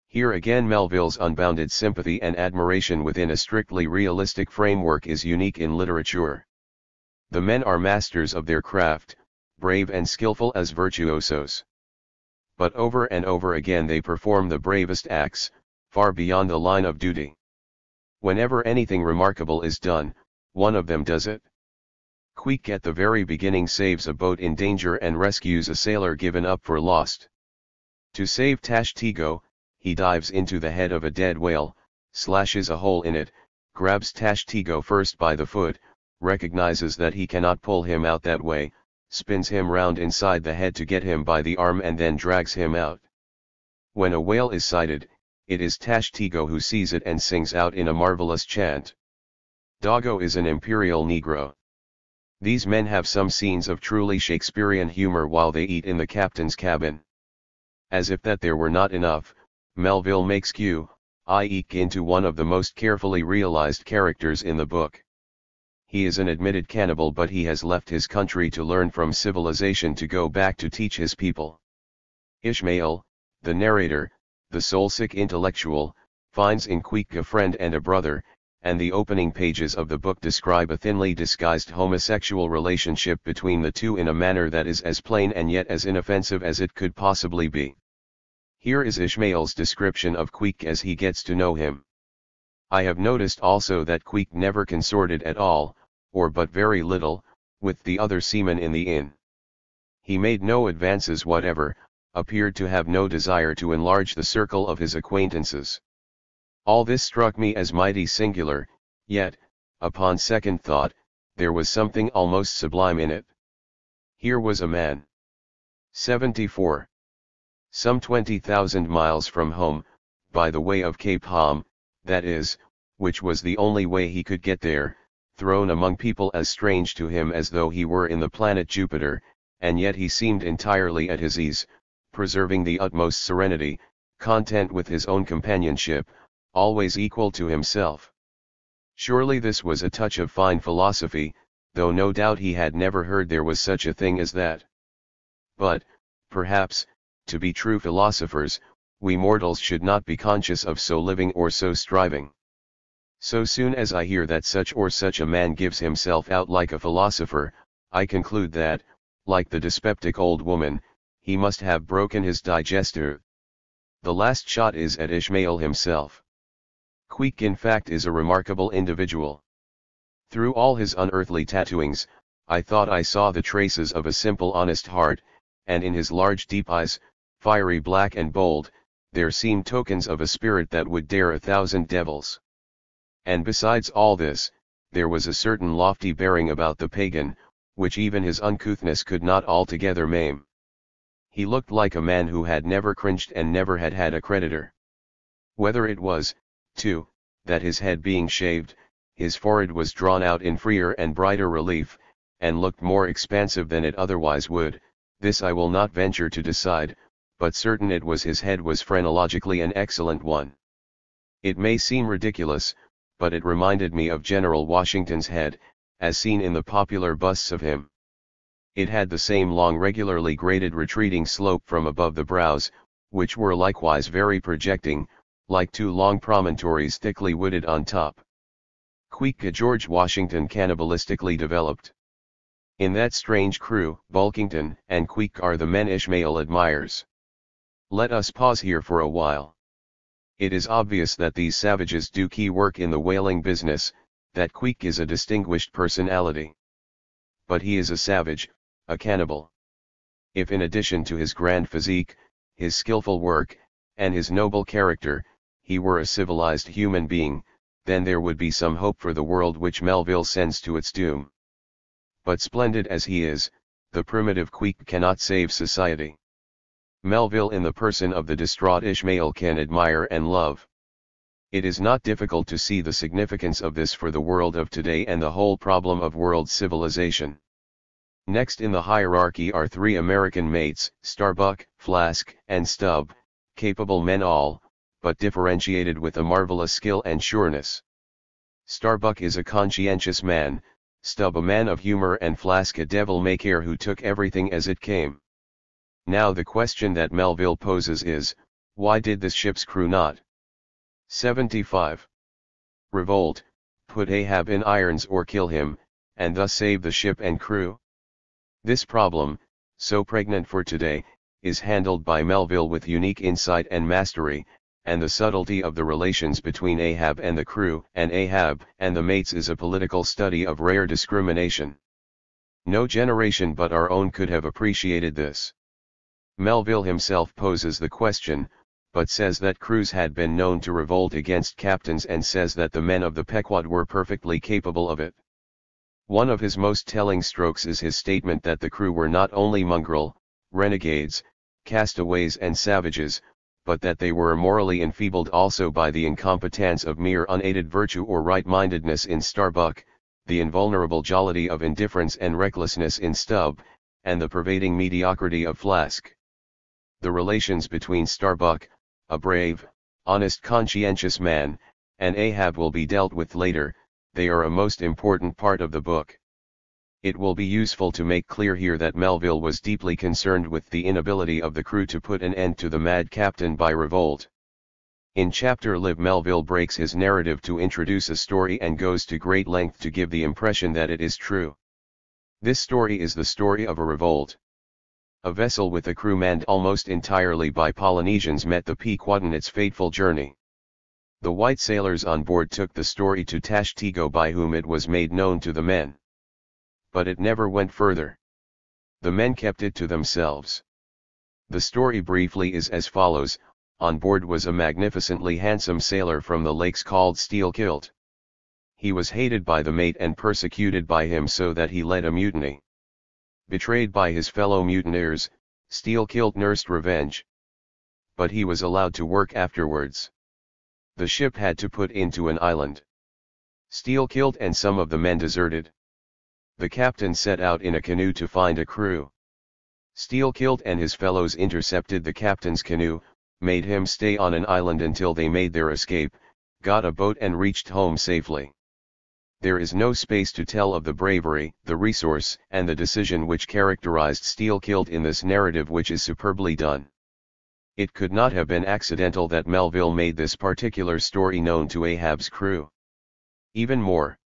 Here again Melville's unbounded sympathy and admiration within a strictly realistic framework is unique in literature. The men are masters of their craft, brave and skillful as virtuosos. But over and over again they perform the bravest acts, far beyond the line of duty. Whenever anything remarkable is done, one of them does it. Queek at the very beginning saves a boat in danger and rescues a sailor given up for lost. To save Tashtego, he dives into the head of a dead whale, slashes a hole in it, grabs Tashtego first by the foot, recognizes that he cannot pull him out that way, spins him round inside the head to get him by the arm and then drags him out. When a whale is sighted, it is Tashtego who sees it and sings out in a marvelous chant. Dago is an imperial Negro. These men have some scenes of truly Shakespearean humor while they eat in the captain's cabin. As if that there were not enough, Melville makes Q.I.E.K. into one of the most carefully realized characters in the book. He is an admitted cannibal, but he has left his country to learn from civilization to go back to teach his people. Ishmael, the narrator, the soul-sick intellectual, finds in Queek a friend and a brother, and the opening pages of the book describe a thinly disguised homosexual relationship between the two in a manner that is as plain and yet as inoffensive as it could possibly be. Here is Ishmael's description of Queek as he gets to know him. I have noticed also that Queek never consorted at all, or but very little, with the other seamen in the inn. He made no advances whatever, appeared to have no desire to enlarge the circle of his acquaintances. All this struck me as mighty singular, yet, upon second thought, there was something almost sublime in it. Here was a man. 74. Some 20,000 miles from home, by the way of Cape Ham, that is, which was the only way he could get there, thrown among people as strange to him as though he were in the planet Jupiter, and yet he seemed entirely at his ease, preserving the utmost serenity, content with his own companionship, always equal to himself. Surely this was a touch of fine philosophy, though no doubt he had never heard there was such a thing as that. But, perhaps, to be true philosophers, we mortals should not be conscious of so living or so striving. So soon as I hear that such or such a man gives himself out like a philosopher, I conclude that, like the dyspeptic old woman, he must have broken his digestive. The last shot is at Ishmael himself. Queek in fact is a remarkable individual. Through all his unearthly tattooings, I thought I saw the traces of a simple honest heart, and in his large deep eyes, fiery black and bold, there seemed tokens of a spirit that would dare 1,000 devils. And besides all this, there was a certain lofty bearing about the pagan, which even his uncouthness could not altogether maim. He looked like a man who had never cringed and never had had a creditor. Whether it was, too, that his head being shaved, his forehead was drawn out in freer and brighter relief, and looked more expansive than it otherwise would, this I will not venture to decide, but certain it was his head was phrenologically an excellent one. It may seem ridiculous, but it reminded me of General Washington's head, as seen in the popular busts of him. It had the same long regularly graded retreating slope from above the brows, which were likewise very projecting, like two long promontories thickly wooded on top. Queek George Washington cannibalistically developed. In that strange crew, Bulkington and Queek are the men Ishmael admires. Let us pause here for a while. It is obvious that these savages do key work in the whaling business, that Queek is a distinguished personality. But he is a savage, a cannibal. If in addition to his grand physique, his skillful work, and his noble character, he were a civilized human being, then there would be some hope for the world which Melville sends to its doom. But splendid as he is, the primitive Queek cannot save society. Melville in the person of the distraught Ishmael can admire and love. It is not difficult to see the significance of this for the world of today and the whole problem of world civilization. Next in the hierarchy are three American mates, Starbuck, Flask, and Stubb, capable men all, but differentiated with a marvelous skill and sureness. Starbuck is a conscientious man, Stubb a man of humor, and Flask a devil-may-care who took everything as it came. Now the question that Melville poses is, why did this ship's crew not 75. Revolt, put Ahab in irons or kill him, and thus save the ship and crew? This problem, so pregnant for today, is handled by Melville with unique insight and mastery, and the subtlety of the relations between Ahab and the crew and Ahab and the mates is a political study of rare discrimination. No generation but our own could have appreciated this. Melville himself poses the question, but says that crews had been known to revolt against captains and says that the men of the Pequod were perfectly capable of it. One of his most telling strokes is his statement that the crew were not only mongrel, renegades, castaways and savages, but that they were morally enfeebled also by the incompetence of mere unaided virtue or right-mindedness in Starbuck, the invulnerable jollity of indifference and recklessness in Stubb, and the pervading mediocrity of Flask. The relations between Starbuck, a brave, honest conscientious man, and Ahab will be dealt with later, they are a most important part of the book. It will be useful to make clear here that Melville was deeply concerned with the inability of the crew to put an end to the mad captain by revolt. In Chapter Live Melville breaks his narrative to introduce a story and goes to great length to give the impression that it is true. This story is the story of a revolt. A vessel with a crew manned almost entirely by Polynesians met the Pequod in its fateful journey. The white sailors on board took the story to Tashtego, by whom it was made known to the men. But it never went further. The men kept it to themselves. The story briefly is as follows: on board was a magnificently handsome sailor from the lakes called Steelkilt. He was hated by the mate and persecuted by him so that he led a mutiny. Betrayed by his fellow mutineers, Steelkilt nursed revenge. But he was allowed to work afterwards. The ship had to put into an island. Steelkilt and some of the men deserted. The captain set out in a canoe to find a crew. Steelkilt and his fellows intercepted the captain's canoe, made him stay on an island until they made their escape, got a boat and reached home safely. There is no space to tell of the bravery, the resource, and the decision which characterized Steelkilt in this narrative, which is superbly done. It could not have been accidental that Melville made this particular story known to Ahab's crew. Even more,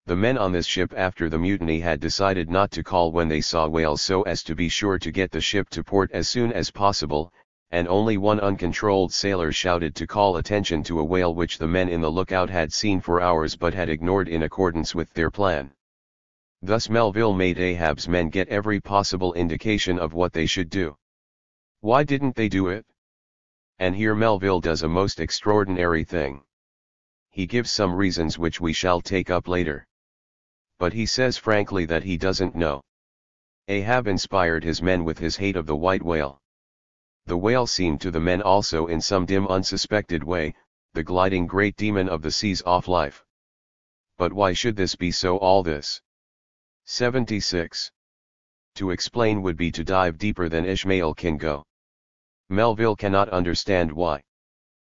the men on this ship after the mutiny had decided not to call when they saw whales so as to be sure to get the ship to port as soon as possible, and only one uncontrolled sailor shouted to call attention to a whale which the men in the lookout had seen for hours but had ignored in accordance with their plan. Thus Melville made Ahab's men get every possible indication of what they should do. Why didn't they do it? And here Melville does a most extraordinary thing. He gives some reasons which we shall take up later. But he says frankly that he doesn't know. Ahab inspired his men with his hate of the white whale. The whale seemed to the men also in some dim unsuspected way, the gliding great demon of the seas off life. But why should this be so? All this 76. To explain would be to dive deeper than Ishmael can go. Melville cannot understand why.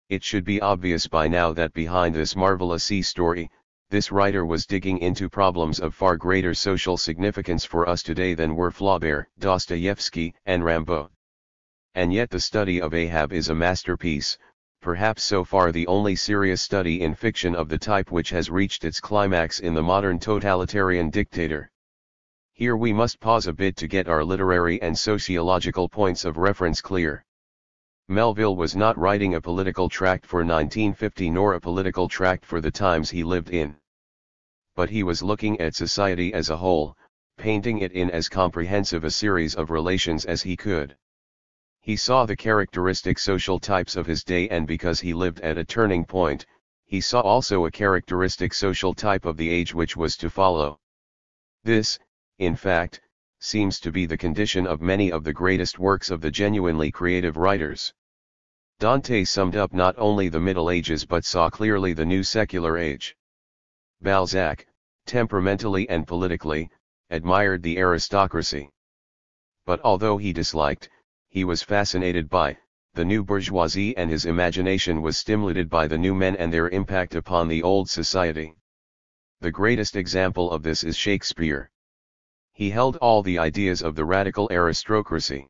It should be obvious by now that behind this marvelous sea story, this writer was digging into problems of far greater social significance for us today than were Flaubert, Dostoevsky, and Rimbaud. And yet the study of Ahab is a masterpiece, perhaps so far the only serious study in fiction of the type which has reached its climax in the modern totalitarian dictator. Here we must pause a bit to get our literary and sociological points of reference clear. Melville was not writing a political tract for 1950 nor a political tract for the times he lived in. But he was looking at society as a whole, painting it in as comprehensive a series of relations as he could. He saw the characteristic social types of his day, and because he lived at a turning point, he saw also a characteristic social type of the age which was to follow. This, in fact, seems to be the condition of many of the greatest works of the genuinely creative writers. Dante summed up not only the Middle Ages but saw clearly the new secular age. Balzac, temperamentally and politically, admired the aristocracy. But although he disliked, he was fascinated by, the new bourgeoisie, and his imagination was stimulated by the new men and their impact upon the old society. The greatest example of this is Shakespeare. He held all the ideas of the radical aristocracy.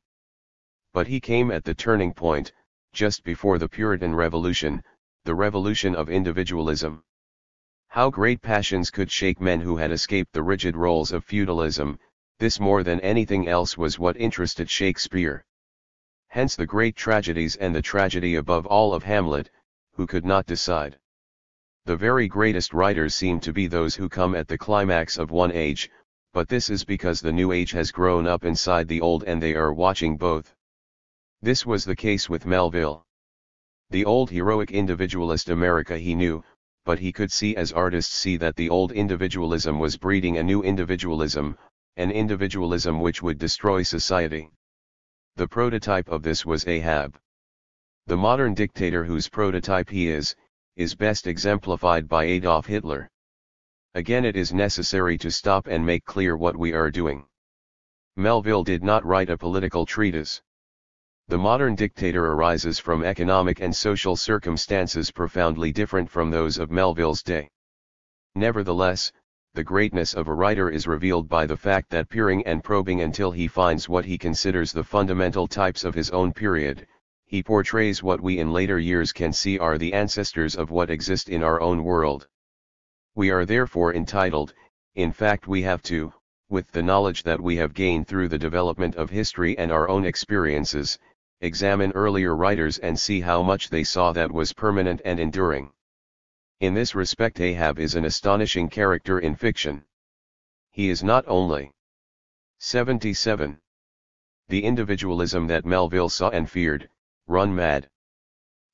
But he came at the turning point, just before the Puritan Revolution, the revolution of individualism. How great passions could shake men who had escaped the rigid roles of feudalism, this more than anything else was what interested Shakespeare. Hence the great tragedies, and the tragedy above all of Hamlet, who could not decide. The very greatest writers seem to be those who come at the climax of one age, but this is because the new age has grown up inside the old and they are watching both. This was the case with Melville. The old heroic individualist America he knew, but he could see as artists see that the old individualism was breeding a new individualism, an individualism which would destroy society. The prototype of this was Ahab. The modern dictator whose prototype he is best exemplified by Adolf Hitler. Again, it is necessary to stop and make clear what we are doing. Melville did not write a political treatise. The modern dictator arises from economic and social circumstances profoundly different from those of Melville's day. Nevertheless, the greatness of a writer is revealed by the fact that peering and probing until he finds what he considers the fundamental types of his own period, he portrays what we in later years can see are the ancestors of what exist in our own world. We are therefore entitled, in fact we have to, with the knowledge that we have gained through the development of history and our own experiences, examine earlier writers and see how much they saw that was permanent and enduring. In this respect Ahab is an astonishing character in fiction. He is not only 77. The individualism that Melville saw and feared, run mad.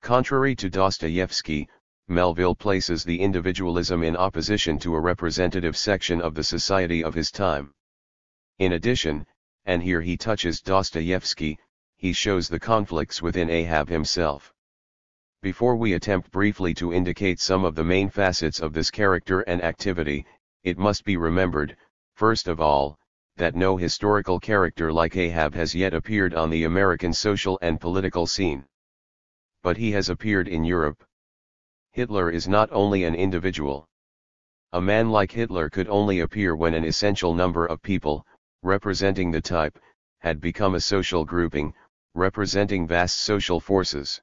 Contrary to Dostoevsky, Melville places the individualism in opposition to a representative section of the society of his time. In addition, and here he touches Dostoevsky, he shows the conflicts within Ahab himself. Before we attempt briefly to indicate some of the main facets of this character and activity, it must be remembered, first of all, that no historical character like Ahab has yet appeared on the American social and political scene. But he has appeared in Europe. Hitler is not only an individual. A man like Hitler could only appear when an essential number of people, representing the type, had become a social grouping, representing vast social forces.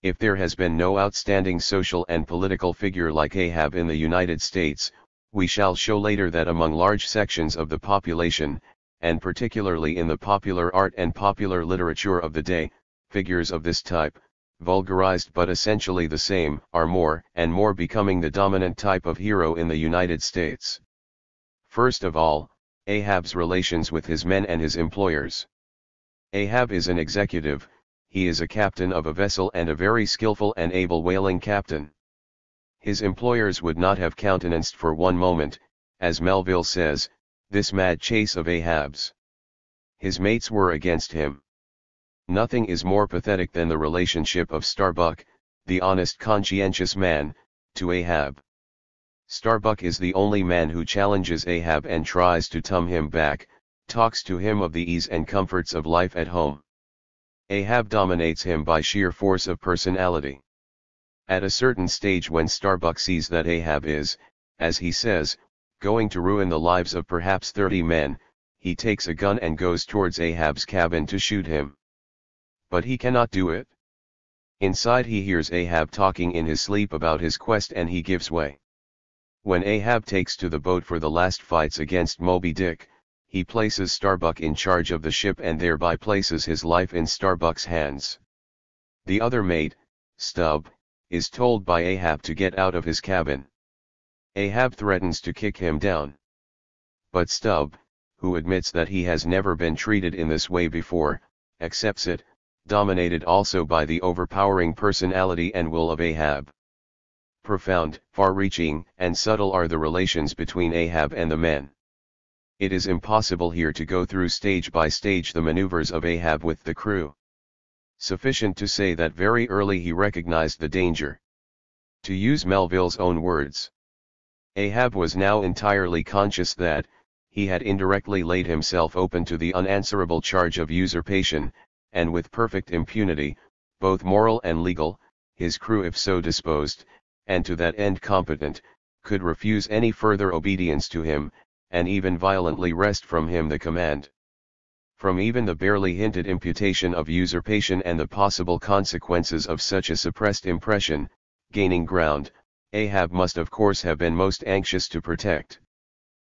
If there has been no outstanding social and political figure like Ahab in the United States, we shall show later that among large sections of the population, and particularly in the popular art and popular literature of the day, Figures of this type, vulgarized but essentially the same, are more and more becoming the dominant type of hero in the United States. First of all, Ahab's relations with his men and his employers. Ahab is an executive, he is a captain of a vessel and a very skillful and able whaling captain. His employers would not have countenanced for one moment, as Melville says, this mad chase of Ahab's. His mates were against him. Nothing is more pathetic than the relationship of Starbuck, the honest conscientious man, to Ahab. Starbuck is the only man who challenges Ahab and tries to tum him back, talks to him of the ease and comforts of life at home. Ahab dominates him by sheer force of personality. At a certain stage when Starbuck sees that Ahab is, as he says, going to ruin the lives of perhaps 30 men, he takes a gun and goes towards Ahab's cabin to shoot him. But he cannot do it. Inside he hears Ahab talking in his sleep about his quest and he gives way. When Ahab takes to the boat for the last fights against Moby Dick, he places Starbuck in charge of the ship and thereby places his life in Starbuck's hands. The other mate, Stubb, is told by Ahab to get out of his cabin. Ahab threatens to kick him down. But Stubb, who admits that he has never been treated in this way before, accepts it, dominated also by the overpowering personality and will of Ahab. Profound, far-reaching, and subtle are the relations between Ahab and the men. It is impossible here to go through stage by stage the maneuvers of Ahab with the crew. Sufficient to say that very early he recognized the danger. To use Melville's own words, Ahab was now entirely conscious that, he had indirectly laid himself open to the unanswerable charge of usurpation, and with perfect impunity, both moral and legal, his crew if so disposed, and to that end competent, could refuse any further obedience to him, and even violently wrest from him the command. From even the barely hinted imputation of usurpation and the possible consequences of such a suppressed impression, gaining ground, Ahab must of course have been most anxious to protect.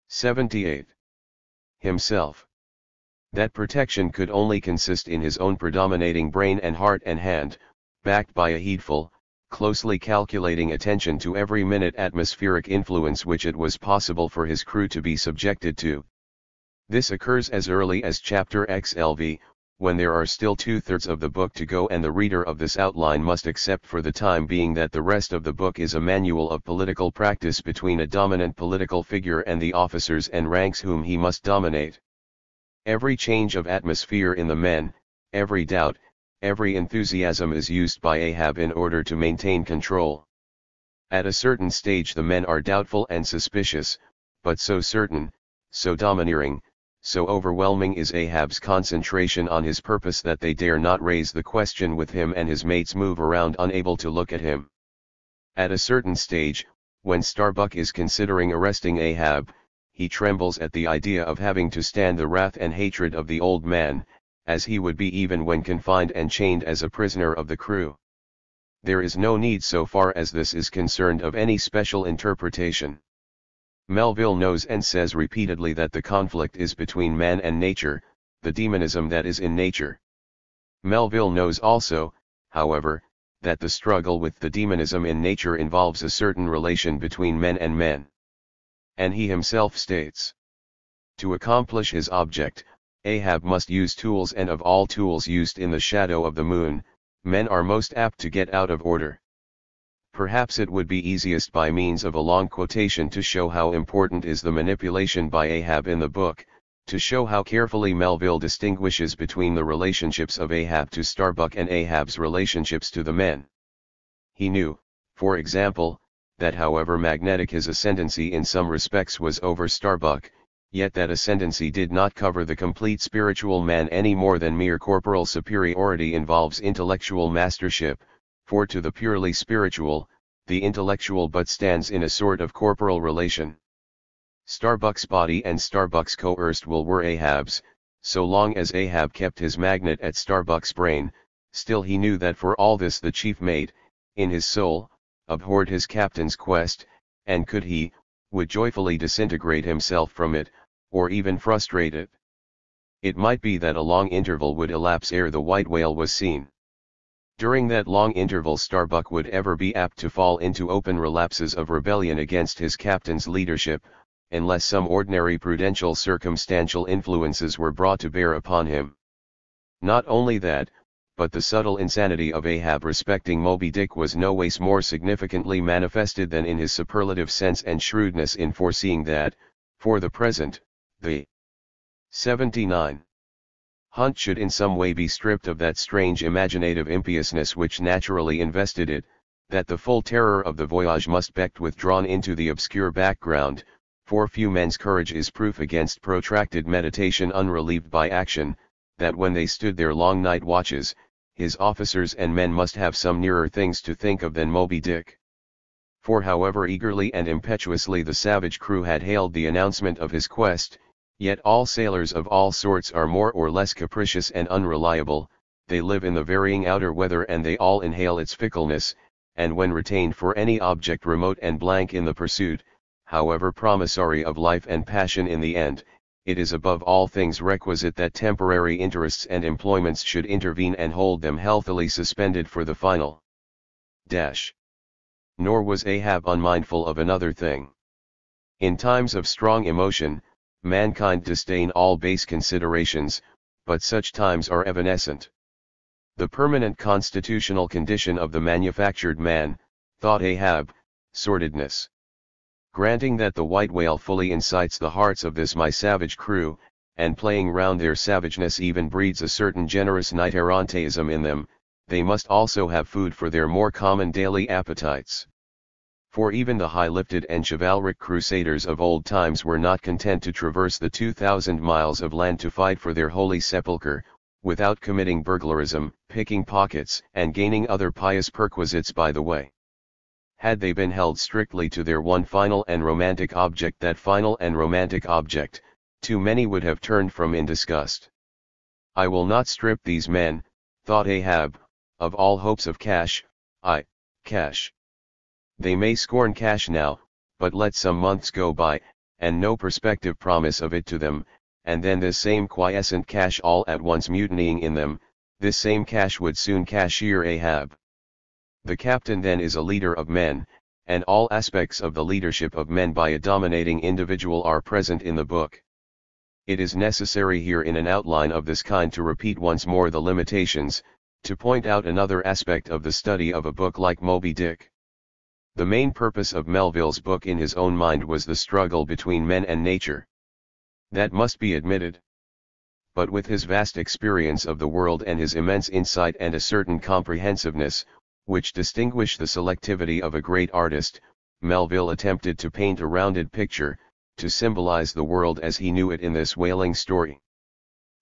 78. Himself. That protection could only consist in his own predominating brain and heart and hand, backed by a heedful, closely calculating attention to every minute atmospheric influence which it was possible for his crew to be subjected to. This occurs as early as chapter XLV, when there are still 2/3 of the book to go and the reader of this outline must accept for the time being that the rest of the book is a manual of political practice between a dominant political figure and the officers and ranks whom he must dominate. Every change of atmosphere in the men, every doubt, every enthusiasm is used by Ahab in order to maintain control. At a certain stage the men are doubtful and suspicious, but so certain, so domineering, so overwhelming is Ahab's concentration on his purpose that they dare not raise the question with him and his mates move around unable to look at him. At a certain stage, when Starbuck is considering arresting Ahab, he trembles at the idea of having to stand the wrath and hatred of the old man, as he would be even when confined and chained as a prisoner of the crew. There is no need so far as this is concerned of any special interpretation. Melville knows and says repeatedly that the conflict is between man and nature, the demonism that is in nature. Melville knows also, however, that the struggle with the demonism in nature involves a certain relation between men and men. And he himself states, to accomplish his object, Ahab must use tools, and of all tools used in the shadow of the moon, men are most apt to get out of order. Perhaps it would be easiest by means of a long quotation to show how important is the manipulation by Ahab in the book, to show how carefully Melville distinguishes between the relationships of Ahab to Starbuck and Ahab's relationships to the men. He knew, for example, that however magnetic his ascendancy in some respects was over Starbuck, yet that ascendancy did not cover the complete spiritual man any more than mere corporal superiority involves intellectual mastership, for to the purely spiritual, the intellectual but stands in a sort of corporal relation. Starbuck's body and Starbuck's coerced will were Ahab's, so long as Ahab kept his magnet at Starbuck's brain, still he knew that for all this the chief mate, in his soul, abhorred his captain's quest, and could he, would joyfully disintegrate himself from it, or even frustrate it. It might be that a long interval would elapse ere the white whale was seen. During that long interval Starbuck would ever be apt to fall into open relapses of rebellion against his captain's leadership, unless some ordinary prudential circumstantial influences were brought to bear upon him. Not only that, but the subtle insanity of Ahab respecting Moby Dick was no ways more significantly manifested than in his superlative sense and shrewdness in foreseeing that, for the present, the 79 hunt should in some way be stripped of that strange imaginative impiousness which naturally invested it, that the full terror of the voyage must be withdrawn into the obscure background, for few men's courage is proof against protracted meditation unrelieved by action, that when they stood their long night watches, his officers and men must have some nearer things to think of than Moby Dick. For however eagerly and impetuously the savage crew had hailed the announcement of his quest, yet all sailors of all sorts are more or less capricious and unreliable, they live in the varying outer weather and they all inhale its fickleness, and when retained for any object remote and blank in the pursuit, however promissory of life and passion in the end, it is above all things requisite that temporary interests and employments should intervene and hold them healthily suspended for the final dash. Nor was Ahab unmindful of another thing. In times of strong emotion, mankind disdain all base considerations, but such times are evanescent. The permanent constitutional condition of the manufactured man, thought Ahab, sordidness. Granting that the white whale fully incites the hearts of this my savage crew, and playing round their savageness even breeds a certain generous knight-errantism in them, they must also have food for their more common daily appetites. For even the high-lifted and chivalric crusaders of old times were not content to traverse the 2,000 miles of land to fight for their holy sepulchre, without committing burglarism, picking pockets, and gaining other pious perquisites by the way. Had they been held strictly to their one final and romantic object, that final and romantic object, too many would have turned from in disgust. I will not strip these men, thought Ahab, of all hopes of cash. Cash. They may scorn cash now, but let some months go by, and no perspective promise of it to them, and then this same quiescent cash all at once mutinying in them, this same cash would soon cashier Ahab. The captain then is a leader of men, and all aspects of the leadership of men by a dominating individual are present in the book. It is necessary here in an outline of this kind to repeat once more the limitations, to point out another aspect of the study of a book like Moby Dick. The main purpose of Melville's book in his own mind was the struggle between men and nature. That must be admitted. But with his vast experience of the world and his immense insight and a certain comprehensiveness, which distinguish the selectivity of a great artist, Melville attempted to paint a rounded picture, to symbolize the world as he knew it in this whaling story.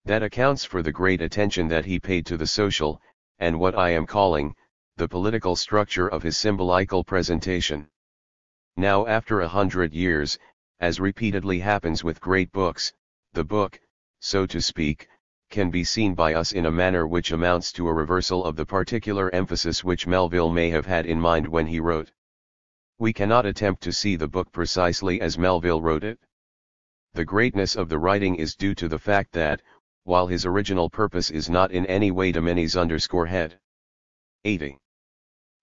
That accounts for the great attention that he paid to the social, and what I am calling, the political structure of his symbolical presentation. Now after 100 years, as repeatedly happens with great books, the book, so to speak, can be seen by us in a manner which amounts to a reversal of the particular emphasis which Melville may have had in mind when he wrote. We cannot attempt to see the book precisely as Melville wrote it. The greatness of the writing is due to the fact that, while his original purpose is not in any way head 80.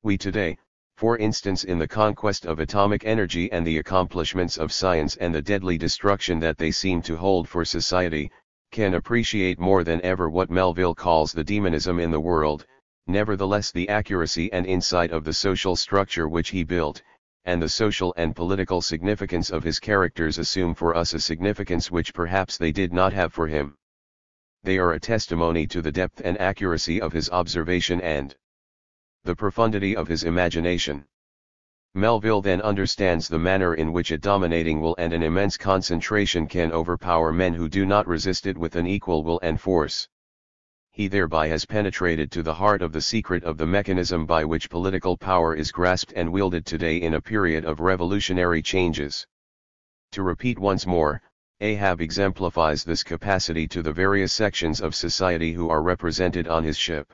We today, for instance in the conquest of atomic energy and the accomplishments of science and the deadly destruction that they seem to hold for society, can appreciate more than ever what Melville calls the demonism in the world, nevertheless the accuracy and insight of the social structure which he built, and the social and political significance of his characters assume for us a significance which perhaps they did not have for him. They are a testimony to the depth and accuracy of his observation and the profundity of his imagination. Melville then understands the manner in which a dominating will and an immense concentration can overpower men who do not resist it with an equal will and force. He thereby has penetrated to the heart of the secret of the mechanism by which political power is grasped and wielded today in a period of revolutionary changes. To repeat once more, Ahab exemplifies this capacity to the various sections of society who are represented on his ship.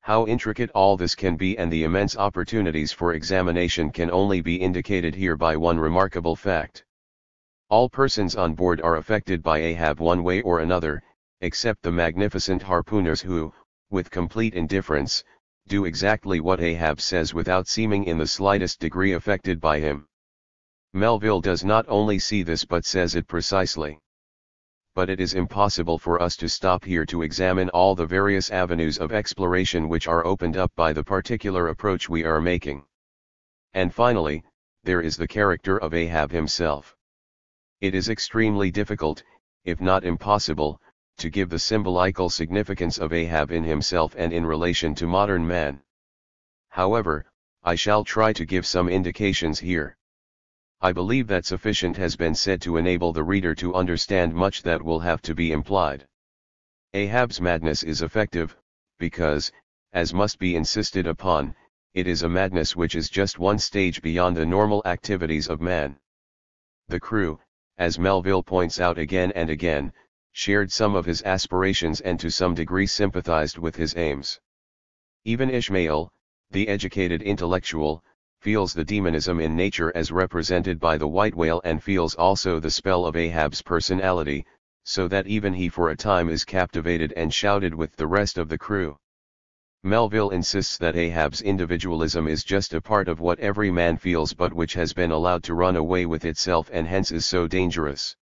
How intricate all this can be and the immense opportunities for examination can only be indicated here by one remarkable fact. All persons on board are affected by Ahab one way or another, except the magnificent harpooners who, with complete indifference, do exactly what Ahab says without seeming in the slightest degree affected by him. Melville does not only see this but says it precisely. But it is impossible for us to stop here to examine all the various avenues of exploration which are opened up by the particular approach we are making. And finally, there is the character of Ahab himself. It is extremely difficult, if not impossible, to give the symbolical significance of Ahab in himself and in relation to modern man. However, I shall try to give some indications here. I believe that sufficient has been said to enable the reader to understand much that will have to be implied. Ahab's madness is effective, because, as must be insisted upon, it is a madness which is just one stage beyond the normal activities of man. The crew, as Melville points out again and again, shared some of his aspirations and to some degree sympathized with his aims. Even Ishmael, the educated intellectual, feels the demonism in nature as represented by the white whale and feels also the spell of Ahab's personality, so that even he for a time is captivated and shouted with the rest of the crew. Melville insists that Ahab's individualism is just a part of what every man feels but which has been allowed to run away with itself and hence is so dangerous.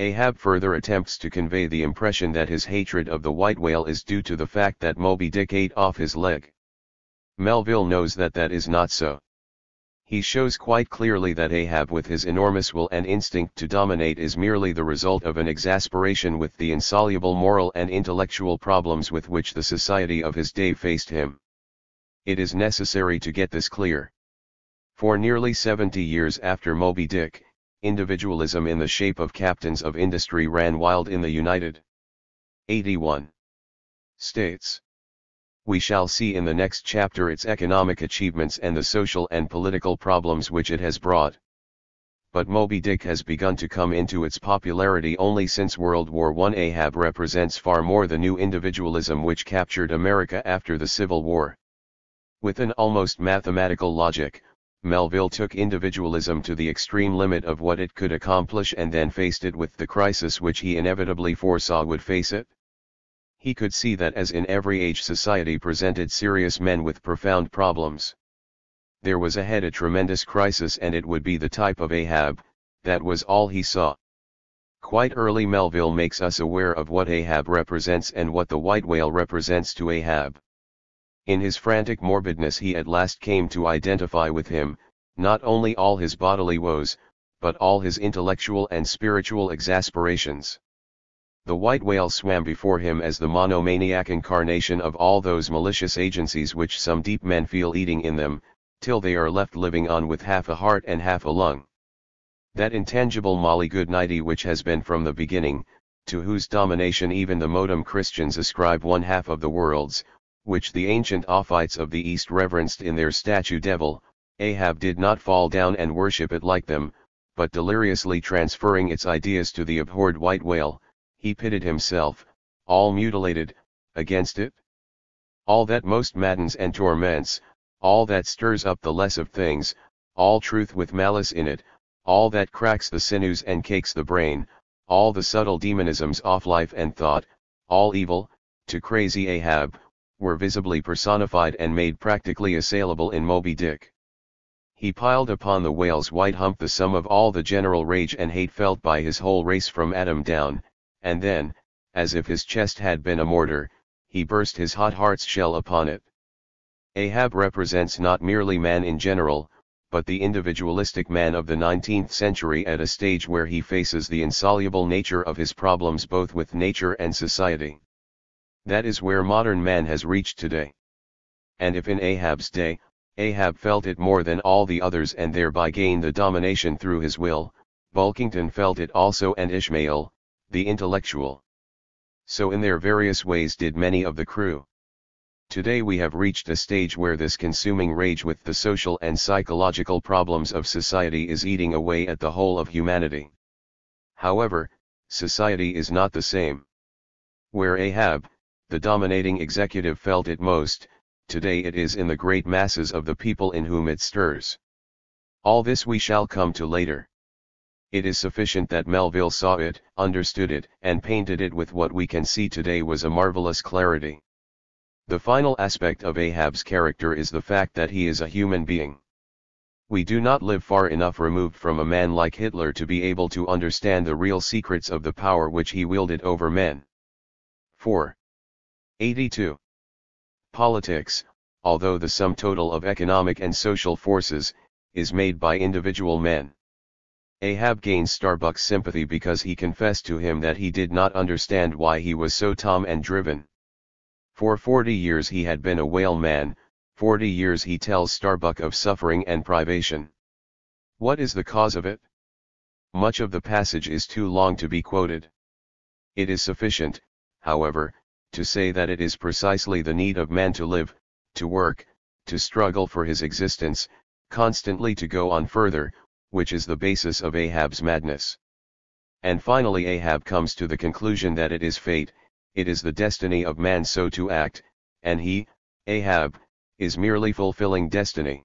Ahab further attempts to convey the impression that his hatred of the white whale is due to the fact that Moby Dick ate off his leg. Melville knows that that is not so. He shows quite clearly that Ahab with his enormous will and instinct to dominate is merely the result of an exasperation with the insoluble moral and intellectual problems with which the society of his day faced him. It is necessary to get this clear. For nearly 70 years after Moby Dick, individualism in the shape of captains of industry ran wild in the United 81 States. We shall see in the next chapter its economic achievements and the social and political problems which it has brought. But Moby Dick has begun to come into its popularity only since World War I. Ahab represents far more the new individualism which captured America after the Civil War. With an almost mathematical logic, Melville took individualism to the extreme limit of what it could accomplish and then faced it with the crisis which he inevitably foresaw would face it. He could see that as in every age society presented serious men with profound problems. There was ahead a tremendous crisis and it would be the type of Ahab, that was all he saw. Quite early Melville makes us aware of what Ahab represents and what the white whale represents to Ahab. In his frantic morbidness he at last came to identify with him, not only all his bodily woes, but all his intellectual and spiritual exasperations. The white whale swam before him as the monomaniac incarnation of all those malicious agencies which some deep men feel eating in them, till they are left living on with half a heart and half a lung. That intangible Molly Goodnighty which has been from the beginning, to whose domination even the modem Christians ascribe one half of the worlds, which the ancient Ophites of the East reverenced in their statue devil, Ahab did not fall down and worship it like them, but deliriously transferring its ideas to the abhorred white whale, he pitted himself, all mutilated, against it. All that most maddens and torments, all that stirs up the less of things, all truth with malice in it, all that cracks the sinews and cakes the brain, all the subtle demonisms of life and thought, all evil, to crazy Ahab, were visibly personified and made practically assailable in Moby Dick. He piled upon the whale's white hump the sum of all the general rage and hate felt by his whole race from Adam down, and then, as if his chest had been a mortar, he burst his hot heart's shell upon it. Ahab represents not merely man in general, but the individualistic man of the 19th century at a stage where he faces the insoluble nature of his problems both with nature and society. That is where modern man has reached today. And if in Ahab's day, Ahab felt it more than all the others and thereby gained the domination through his will, Bulkington felt it also and Ishmael, the intellectual. So in their various ways did many of the crew. Today we have reached a stage where this consuming rage with the social and psychological problems of society is eating away at the whole of humanity. However, society is not the same. Where Ahab, the dominating executive, felt it most, today it is in the great masses of the people in whom it stirs. All this we shall come to later. It is sufficient that Melville saw it, understood it, and painted it with what we can see today was a marvelous clarity. The final aspect of Ahab's character is the fact that he is a human being. We do not live far enough removed from a man like Hitler to be able to understand the real secrets of the power which he wielded over men. 4. 82. Politics, although the sum total of economic and social forces, is made by individual men. Ahab gains Starbuck's sympathy because he confessed to him that he did not understand why he was so calm and driven. For 40 years he had been a whaleman, 40 years he tells Starbuck of suffering and privation. What is the cause of it? Much of the passage is too long to be quoted. It is sufficient, however, to say that it is precisely the need of man to live, to work, to struggle for his existence, constantly to go on further, which is the basis of Ahab's madness. And finally Ahab comes to the conclusion that it is fate, it is the destiny of man so to act, and he, Ahab, is merely fulfilling destiny.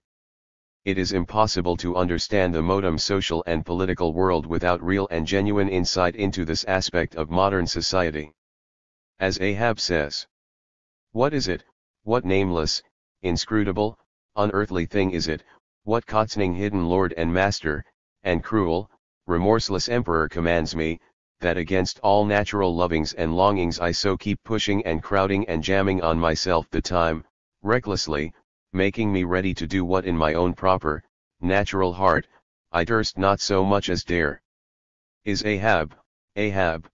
It is impossible to understand the modern social and political world without real and genuine insight into this aspect of modern society. As Ahab says, "What is it, what nameless, inscrutable, unearthly thing is it, what cozening hidden lord and master, and cruel, remorseless emperor commands me, that against all natural lovings and longings I so keep pushing and crowding and jamming on myself the time, recklessly, making me ready to do what in my own proper, natural heart, I durst not so much as dare. Is Ahab, Ahab?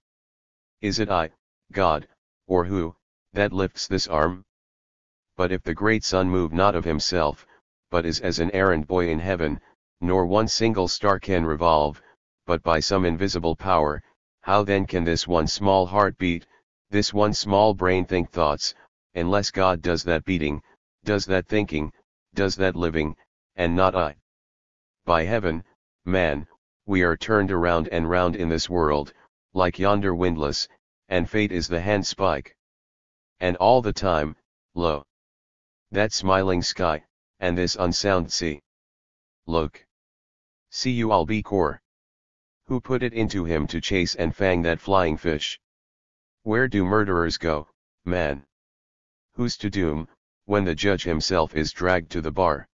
Is it I, God, or who, that lifts this arm? But if the great sun move not of himself, but is as an errand boy in heaven, nor one single star can revolve, but by some invisible power, how then can this one small heart beat, this one small brain think thoughts, unless God does that beating, does that thinking, does that living, and not I? By heaven, man, we are turned around and round in this world, like yonder windlass, and fate is the handspike. And all the time, lo! That smiling sky, and this unsound sea. Look! See you albacore. Who put it into him to chase and fang that flying fish? Where do murderers go, man? Who's to doom, when the judge himself is dragged to the bar?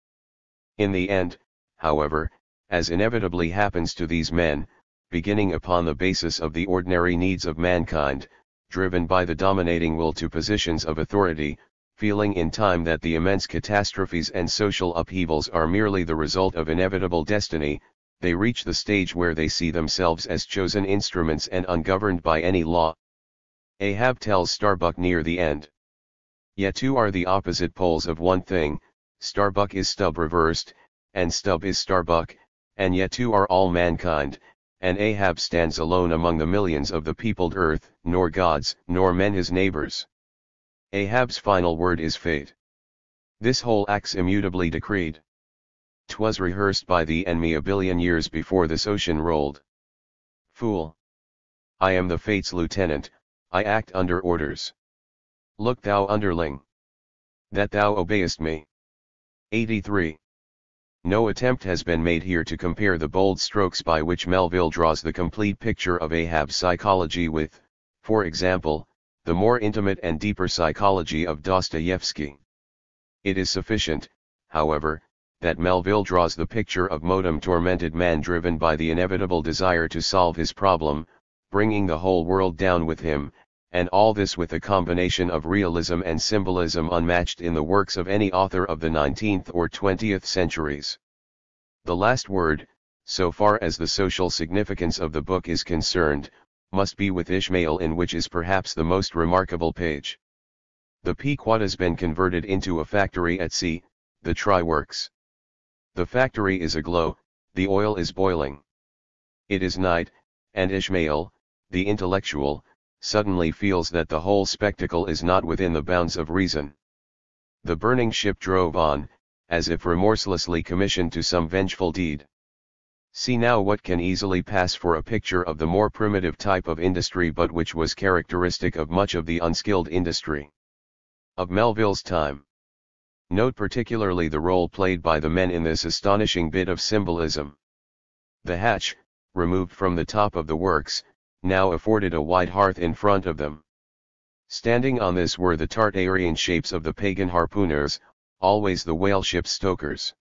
In the end, however, as inevitably happens to these men, beginning upon the basis of the ordinary needs of mankind, driven by the dominating will to positions of authority, feeling in time that the immense catastrophes and social upheavals are merely the result of inevitable destiny, they reach the stage where they see themselves as chosen instruments and ungoverned by any law. Ahab tells Starbuck near the end. Yet two are the opposite poles of one thing, Starbuck is Stubb reversed, and Stubb is Starbuck, and yet two are all mankind, and Ahab stands alone among the millions of the peopled earth, nor gods, nor men his neighbors. Ahab's final word is fate. This whole act's immutably decreed. 'Twas rehearsed by the enemy a billion years before this ocean rolled. Fool! I am the fate's lieutenant, I act under orders. Look thou underling, that thou obeyest me. 83. No attempt has been made here to compare the bold strokes by which Melville draws the complete picture of Ahab's psychology with, for example, the more intimate and deeper psychology of Dostoevsky. It is sufficient, however, that Melville draws the picture of modem tormented man driven by the inevitable desire to solve his problem, bringing the whole world down with him, and all this with a combination of realism and symbolism unmatched in the works of any author of the 19th or 20th centuries. The last word, so far as the social significance of the book is concerned, must be with Ishmael, in which is perhaps the most remarkable page. The Pequod has been converted into a factory at sea, the Try-Works. The factory is aglow, the oil is boiling. It is night, and Ishmael, the intellectual, suddenly feels that the whole spectacle is not within the bounds of reason. The burning ship drove on, as if remorselessly commissioned to some vengeful deed. See now what can easily pass for a picture of the more primitive type of industry but which was characteristic of much of the unskilled industry of Melville's time. Note particularly the role played by the men in this astonishing bit of symbolism. The hatch, removed from the top of the works, now afforded a wide hearth in front of them. Standing on this were the Tartarian shapes of the pagan harpooners, always the whale ship stokers.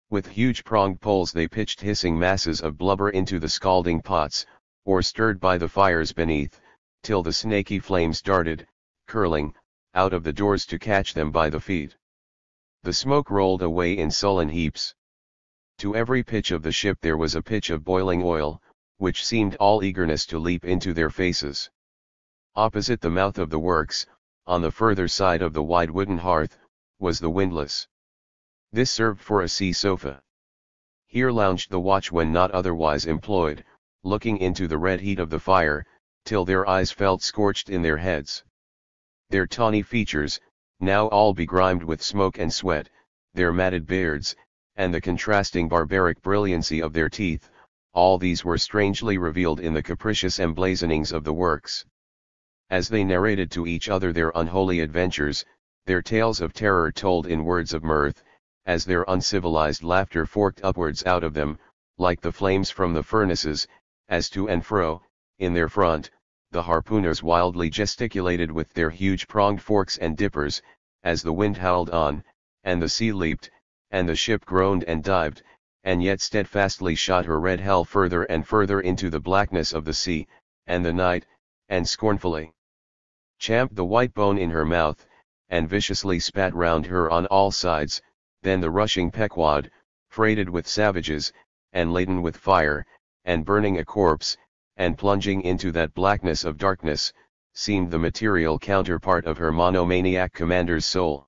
With huge pronged poles they pitched hissing masses of blubber into the scalding pots, or stirred by the fires beneath, till the snaky flames darted, curling, out of the doors to catch them by the feet. The smoke rolled away in sullen heaps. To every pitch of the ship there was a pitch of boiling oil, which seemed all eagerness to leap into their faces. Opposite the mouth of the works, on the further side of the wide wooden hearth, was the windlass. This served for a sea sofa. Here lounged the watch when not otherwise employed, looking into the red heat of the fire, till their eyes felt scorched in their heads. Their tawny features, now all begrimed with smoke and sweat, their matted beards, and the contrasting barbaric brilliancy of their teeth, all these were strangely revealed in the capricious emblazonings of the works. As they narrated to each other their unholy adventures, their tales of terror told in words of mirth, as their uncivilized laughter forked upwards out of them, like the flames from the furnaces, as to and fro, in their front, the harpooners wildly gesticulated with their huge pronged forks and dippers, as the wind howled on, and the sea leaped, and the ship groaned and dived, and yet steadfastly shot her red hell further and further into the blackness of the sea, and the night, and scornfully champed the white bone in her mouth, and viciously spat round her on all sides. Then the rushing Pequod, freighted with savages, and laden with fire, and burning a corpse, and plunging into that blackness of darkness, seemed the material counterpart of her monomaniac commander's soul.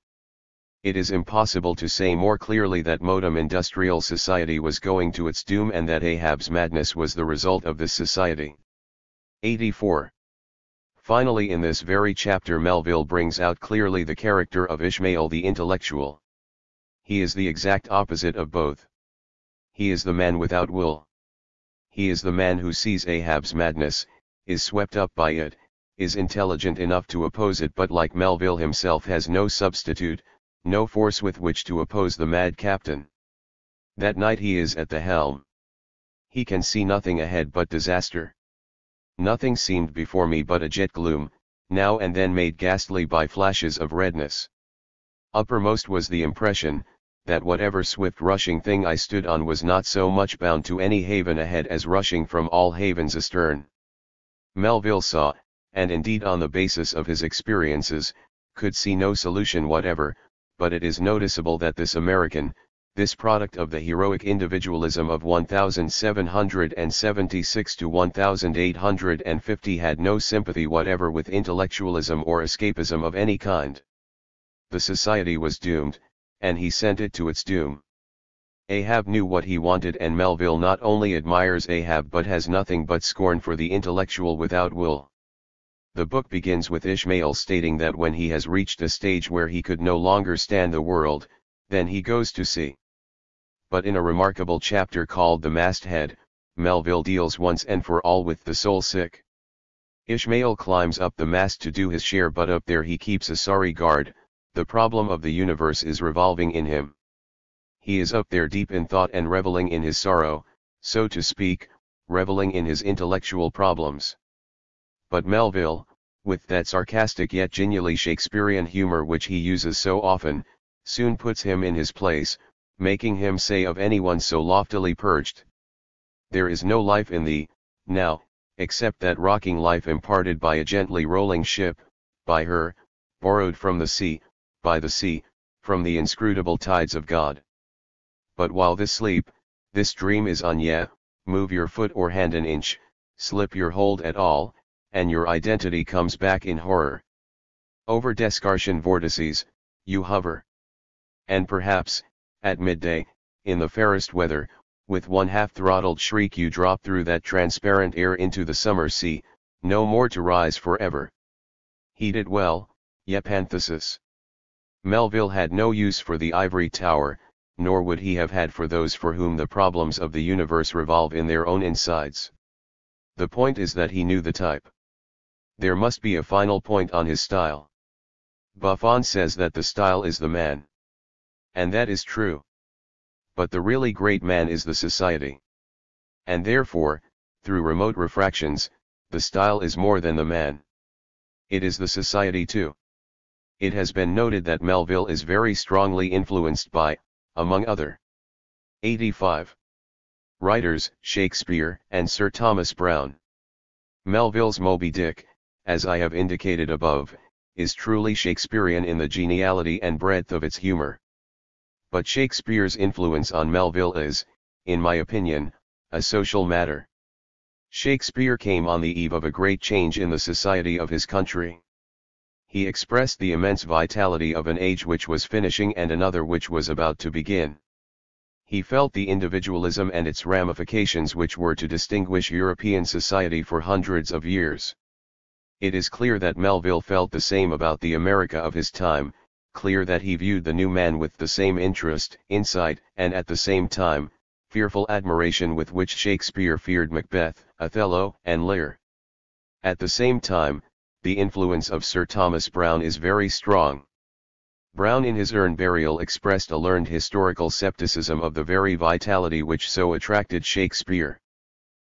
It is impossible to say more clearly that modern industrial society was going to its doom and that Ahab's madness was the result of this society. 84. Finally, in this very chapter Melville brings out clearly the character of Ishmael the intellectual. He is the exact opposite of both. He is the man without will. He is the man who sees Ahab's madness, is swept up by it, is intelligent enough to oppose it, but like Melville himself has no substitute, no force with which to oppose the mad captain. That night he is at the helm. He can see nothing ahead but disaster. Nothing seemed before me but a jet gloom, now and then made ghastly by flashes of redness. Uppermost was the impression, that whatever swift rushing thing I stood on was not so much bound to any haven ahead as rushing from all havens astern. Melville saw, and indeed on the basis of his experiences, could see no solution whatever, but it is noticeable that this American, this product of the heroic individualism of 1776 to 1850 had no sympathy whatever with intellectualism or escapism of any kind. The society was doomed, and he sent it to its doom. Ahab knew what he wanted, and Melville not only admires Ahab but has nothing but scorn for the intellectual without will. The book begins with Ishmael stating that when he has reached a stage where he could no longer stand the world, then he goes to sea. But in a remarkable chapter called The Masthead, Melville deals once and for all with the soul sick. Ishmael climbs up the mast to do his share, but up there he keeps a sorry guard. The problem of the universe is revolving in him. He is up there deep in thought and reveling in his sorrow, so to speak, reveling in his intellectual problems. But Melville, with that sarcastic yet genially Shakespearean humor which he uses so often, soon puts him in his place, making him say of anyone so loftily perched, "There is no life in thee, now, except that rocking life imparted by a gently rolling ship, by her, borrowed from the sea, by the sea, from the inscrutable tides of God. But while this sleep, this dream is on ye, move your foot or hand an inch, slip your hold at all, and your identity comes back in horror. Over Descartian vortices, you hover. And perhaps, at midday, in the fairest weather, with one half-throttled shriek you drop through that transparent air into the summer sea, no more to rise forever. Heed it well, ye panthesis." Melville had no use for the ivory tower, nor would he have had for those for whom the problems of the universe revolve in their own insides. The point is that he knew the type. There must be a final point on his style. Buffon says that the style is the man. And that is true. But the really great man is the society. And therefore, through remote refractions, the style is more than the man. It is the society too. It has been noted that Melville is very strongly influenced by, among other 85 writers, Shakespeare and Sir Thomas Browne. Melville's Moby Dick, as I have indicated above, is truly Shakespearean in the geniality and breadth of its humor. But Shakespeare's influence on Melville is, in my opinion, a social matter. Shakespeare came on the eve of a great change in the society of his country. He expressed the immense vitality of an age which was finishing and another which was about to begin. He felt the individualism and its ramifications which were to distinguish European society for hundreds of years. It is clear that Melville felt the same about the America of his time, clear that he viewed the new man with the same interest, insight, and at the same time, fearful admiration with which Shakespeare feared Macbeth, Othello, and Lear. At the same time, the influence of Sir Thomas Browne is very strong. Browne in his Urn Burial expressed a learned historical scepticism of the very vitality which so attracted Shakespeare.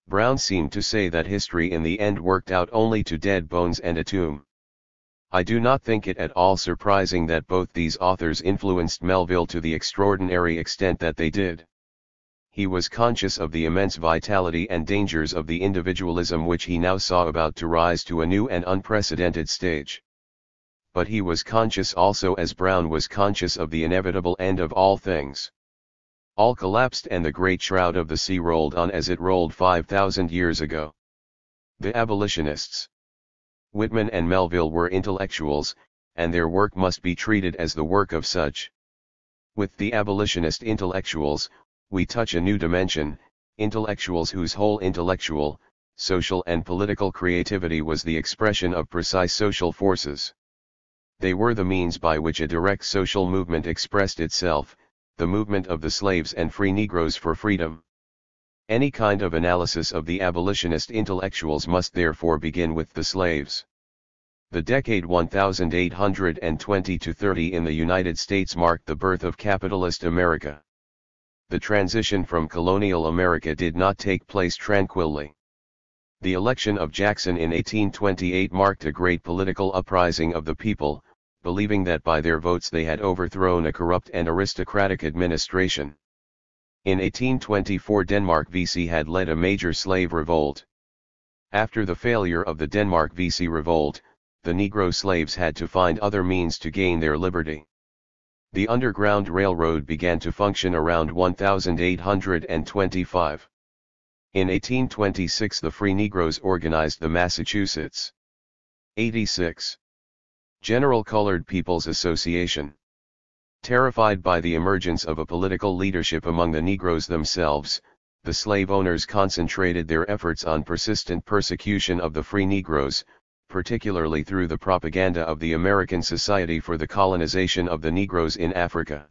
Browne seemed to say that history in the end worked out only to dead bones and a tomb. I do not think it at all surprising that both these authors influenced Melville to the extraordinary extent that they did. He was conscious of the immense vitality and dangers of the individualism which he now saw about to rise to a new and unprecedented stage. But he was conscious also, as Browne was conscious, of the inevitable end of all things. All collapsed and the great shroud of the sea rolled on as it rolled 5,000 years ago. The abolitionists, Whitman and Melville, were intellectuals, and their work must be treated as the work of such. With the abolitionist intellectuals, we touch a new dimension, intellectuals whose whole intellectual, social and political creativity was the expression of precise social forces. They were the means by which a direct social movement expressed itself, the movement of the slaves and free Negroes for freedom. Any kind of analysis of the abolitionist intellectuals must therefore begin with the slaves. The decade 1820-30 in the United States marked the birth of capitalist America. The transition from colonial America did not take place tranquilly. The election of Jackson in 1828 marked a great political uprising of the people, believing that by their votes they had overthrown a corrupt and aristocratic administration. In 1824 Denmark VC had led a major slave revolt. After the failure of the Denmark VC revolt, the Negro slaves had to find other means to gain their liberty. The Underground Railroad began to function around 1825. In 1826 the Free Negroes organized the Massachusetts 86 General Colored People's Association. Terrified by the emergence of a political leadership among the Negroes themselves, the slave owners concentrated their efforts on persistent persecution of the free Negroes, particularly through the propaganda of the American Society for the Colonization of the Negroes in Africa.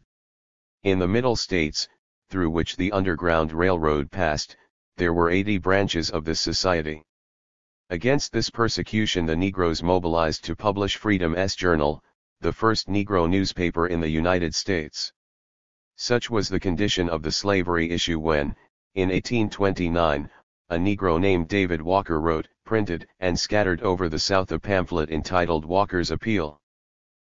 In the Middle States, through which the Underground Railroad passed, there were 80 branches of this society. Against this persecution the Negroes mobilized to publish Freedom's Journal, the first Negro newspaper in the United States. Such was the condition of the slavery issue when, in 1829, a Negro named David Walker wrote, printed, and scattered over the South a pamphlet entitled Walker's Appeal.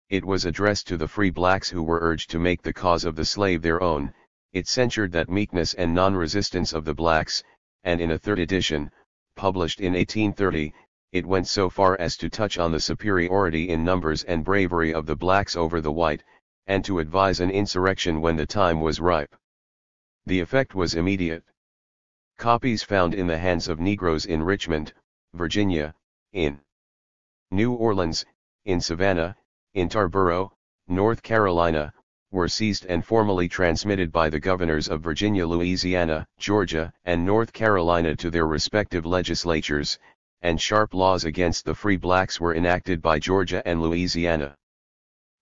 It was addressed to the free blacks who were urged to make the cause of the slave their own. It censured that meekness and non-resistance of the blacks, and in a third edition, published in 1830, it went so far as to touch on the superiority in numbers and bravery of the blacks over the white, and to advise an insurrection when the time was ripe. The effect was immediate. Copies found in the hands of Negroes in Richmond, Virginia, in New Orleans, in Savannah, in Tarboro, North Carolina, were seized and formally transmitted by the governors of Virginia, Louisiana, Georgia, and North Carolina to their respective legislatures, and sharp laws against the free blacks were enacted by Georgia and Louisiana.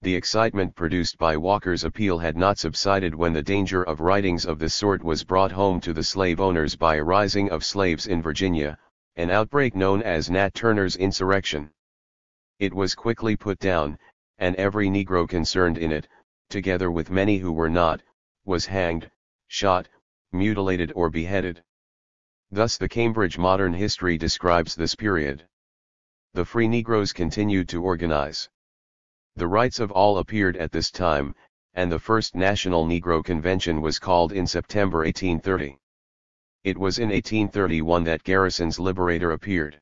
The excitement produced by Walker's appeal had not subsided when the danger of writings of this sort was brought home to the slave owners by a rising of slaves in Virginia, an outbreak known as Nat Turner's insurrection. It was quickly put down, and every Negro concerned in it, together with many who were not, was hanged, shot, mutilated or beheaded. Thus the Cambridge Modern History describes this period. The free Negroes continued to organize. The rights of all appeared at this time, and the first National Negro Convention was called in September 1830. It was in 1831 that Garrison's Liberator appeared.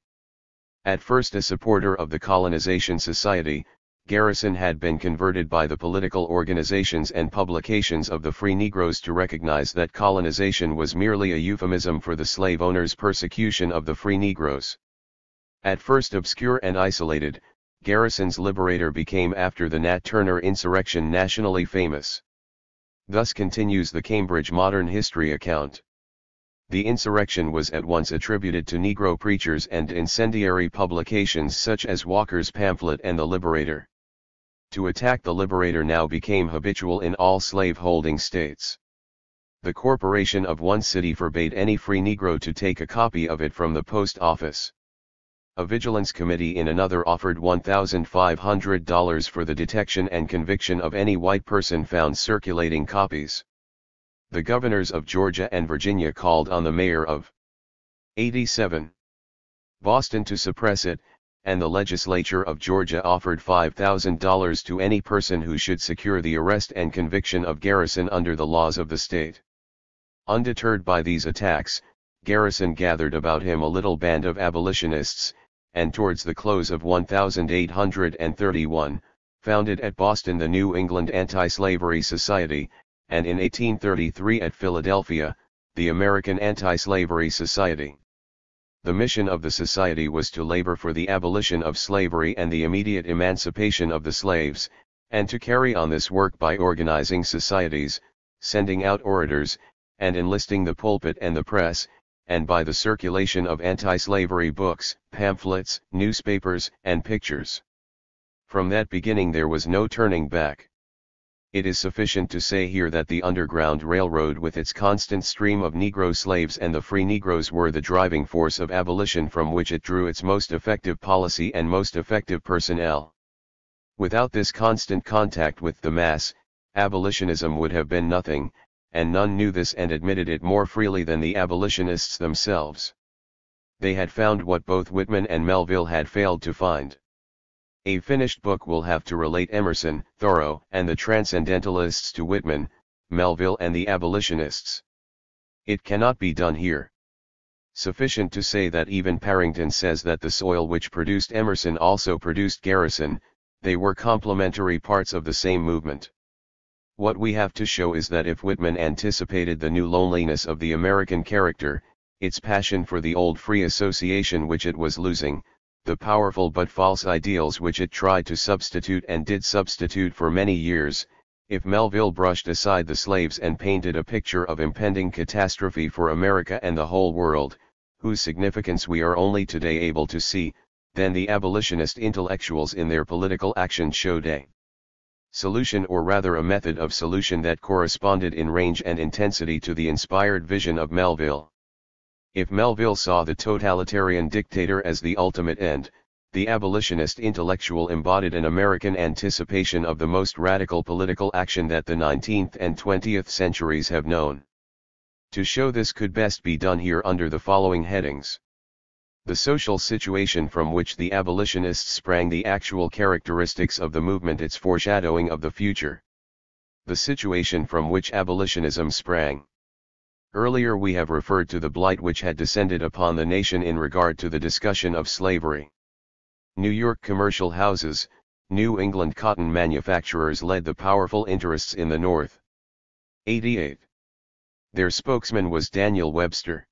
At first a supporter of the Colonization Society, Garrison had been converted by the political organizations and publications of the free Negroes to recognize that colonization was merely a euphemism for the slave owners' persecution of the free Negroes. At first obscure and isolated, Garrison's Liberator became after the Nat Turner insurrection nationally famous. Thus continues the Cambridge Modern History account. The insurrection was at once attributed to Negro preachers and incendiary publications such as Walker's pamphlet and the Liberator. To attack the Liberator now became habitual in all slave-holding states. The corporation of one city forbade any free Negro to take a copy of it from the post office. A vigilance committee in another offered $1,500 for the detection and conviction of any white person found circulating copies. The governors of Georgia and Virginia called on the mayor of 87. Boston to suppress it, and the legislature of Georgia offered $5,000 to any person who should secure the arrest and conviction of Garrison under the laws of the state. Undeterred by these attacks, Garrison gathered about him a little band of abolitionists, and towards the close of 1831, founded at Boston the New England Anti-Slavery Society, and in 1833 at Philadelphia, the American Anti-Slavery Society. The mission of the society was to labor for the abolition of slavery and the immediate emancipation of the slaves, and to carry on this work by organizing societies, sending out orators, and enlisting the pulpit and the press, and by the circulation of anti-slavery books, pamphlets, newspapers, and pictures. From that beginning there was no turning back. It is sufficient to say here that the Underground Railroad with its constant stream of Negro slaves and the free Negroes were the driving force of abolition from which it drew its most effective policy and most effective personnel. Without this constant contact with the mass, abolitionism would have been nothing, and none knew this and admitted it more freely than the abolitionists themselves. They had found what both Whitman and Melville had failed to find. A finished book will have to relate Emerson, Thoreau, and the Transcendentalists to Whitman, Melville and the abolitionists. It cannot be done here. Sufficient to say that even Parrington says that the soil which produced Emerson also produced Garrison, they were complementary parts of the same movement. What we have to show is that if Whitman anticipated the new loneliness of the American character, its passion for the old free association which it was losing, the powerful but false ideals which it tried to substitute and did substitute for many years, if Melville brushed aside the slaves and painted a picture of impending catastrophe for America and the whole world, whose significance we are only today able to see, then the abolitionist intellectuals in their political action showed a solution, or rather a method of solution, that corresponded in range and intensity to the inspired vision of Melville. If Melville saw the totalitarian dictator as the ultimate end, the abolitionist intellectual embodied an American anticipation of the most radical political action that the 19th and 20th centuries have known. To show this could best be done here under the following headings. The social situation from which the abolitionists sprang, the actual characteristics of the movement, its foreshadowing of the future. The situation from which abolitionism sprang. Earlier we have referred to the blight which had descended upon the nation in regard to the discussion of slavery. New York commercial houses, New England cotton manufacturers led the powerful interests in the North. 88. Their spokesman was Daniel Webster.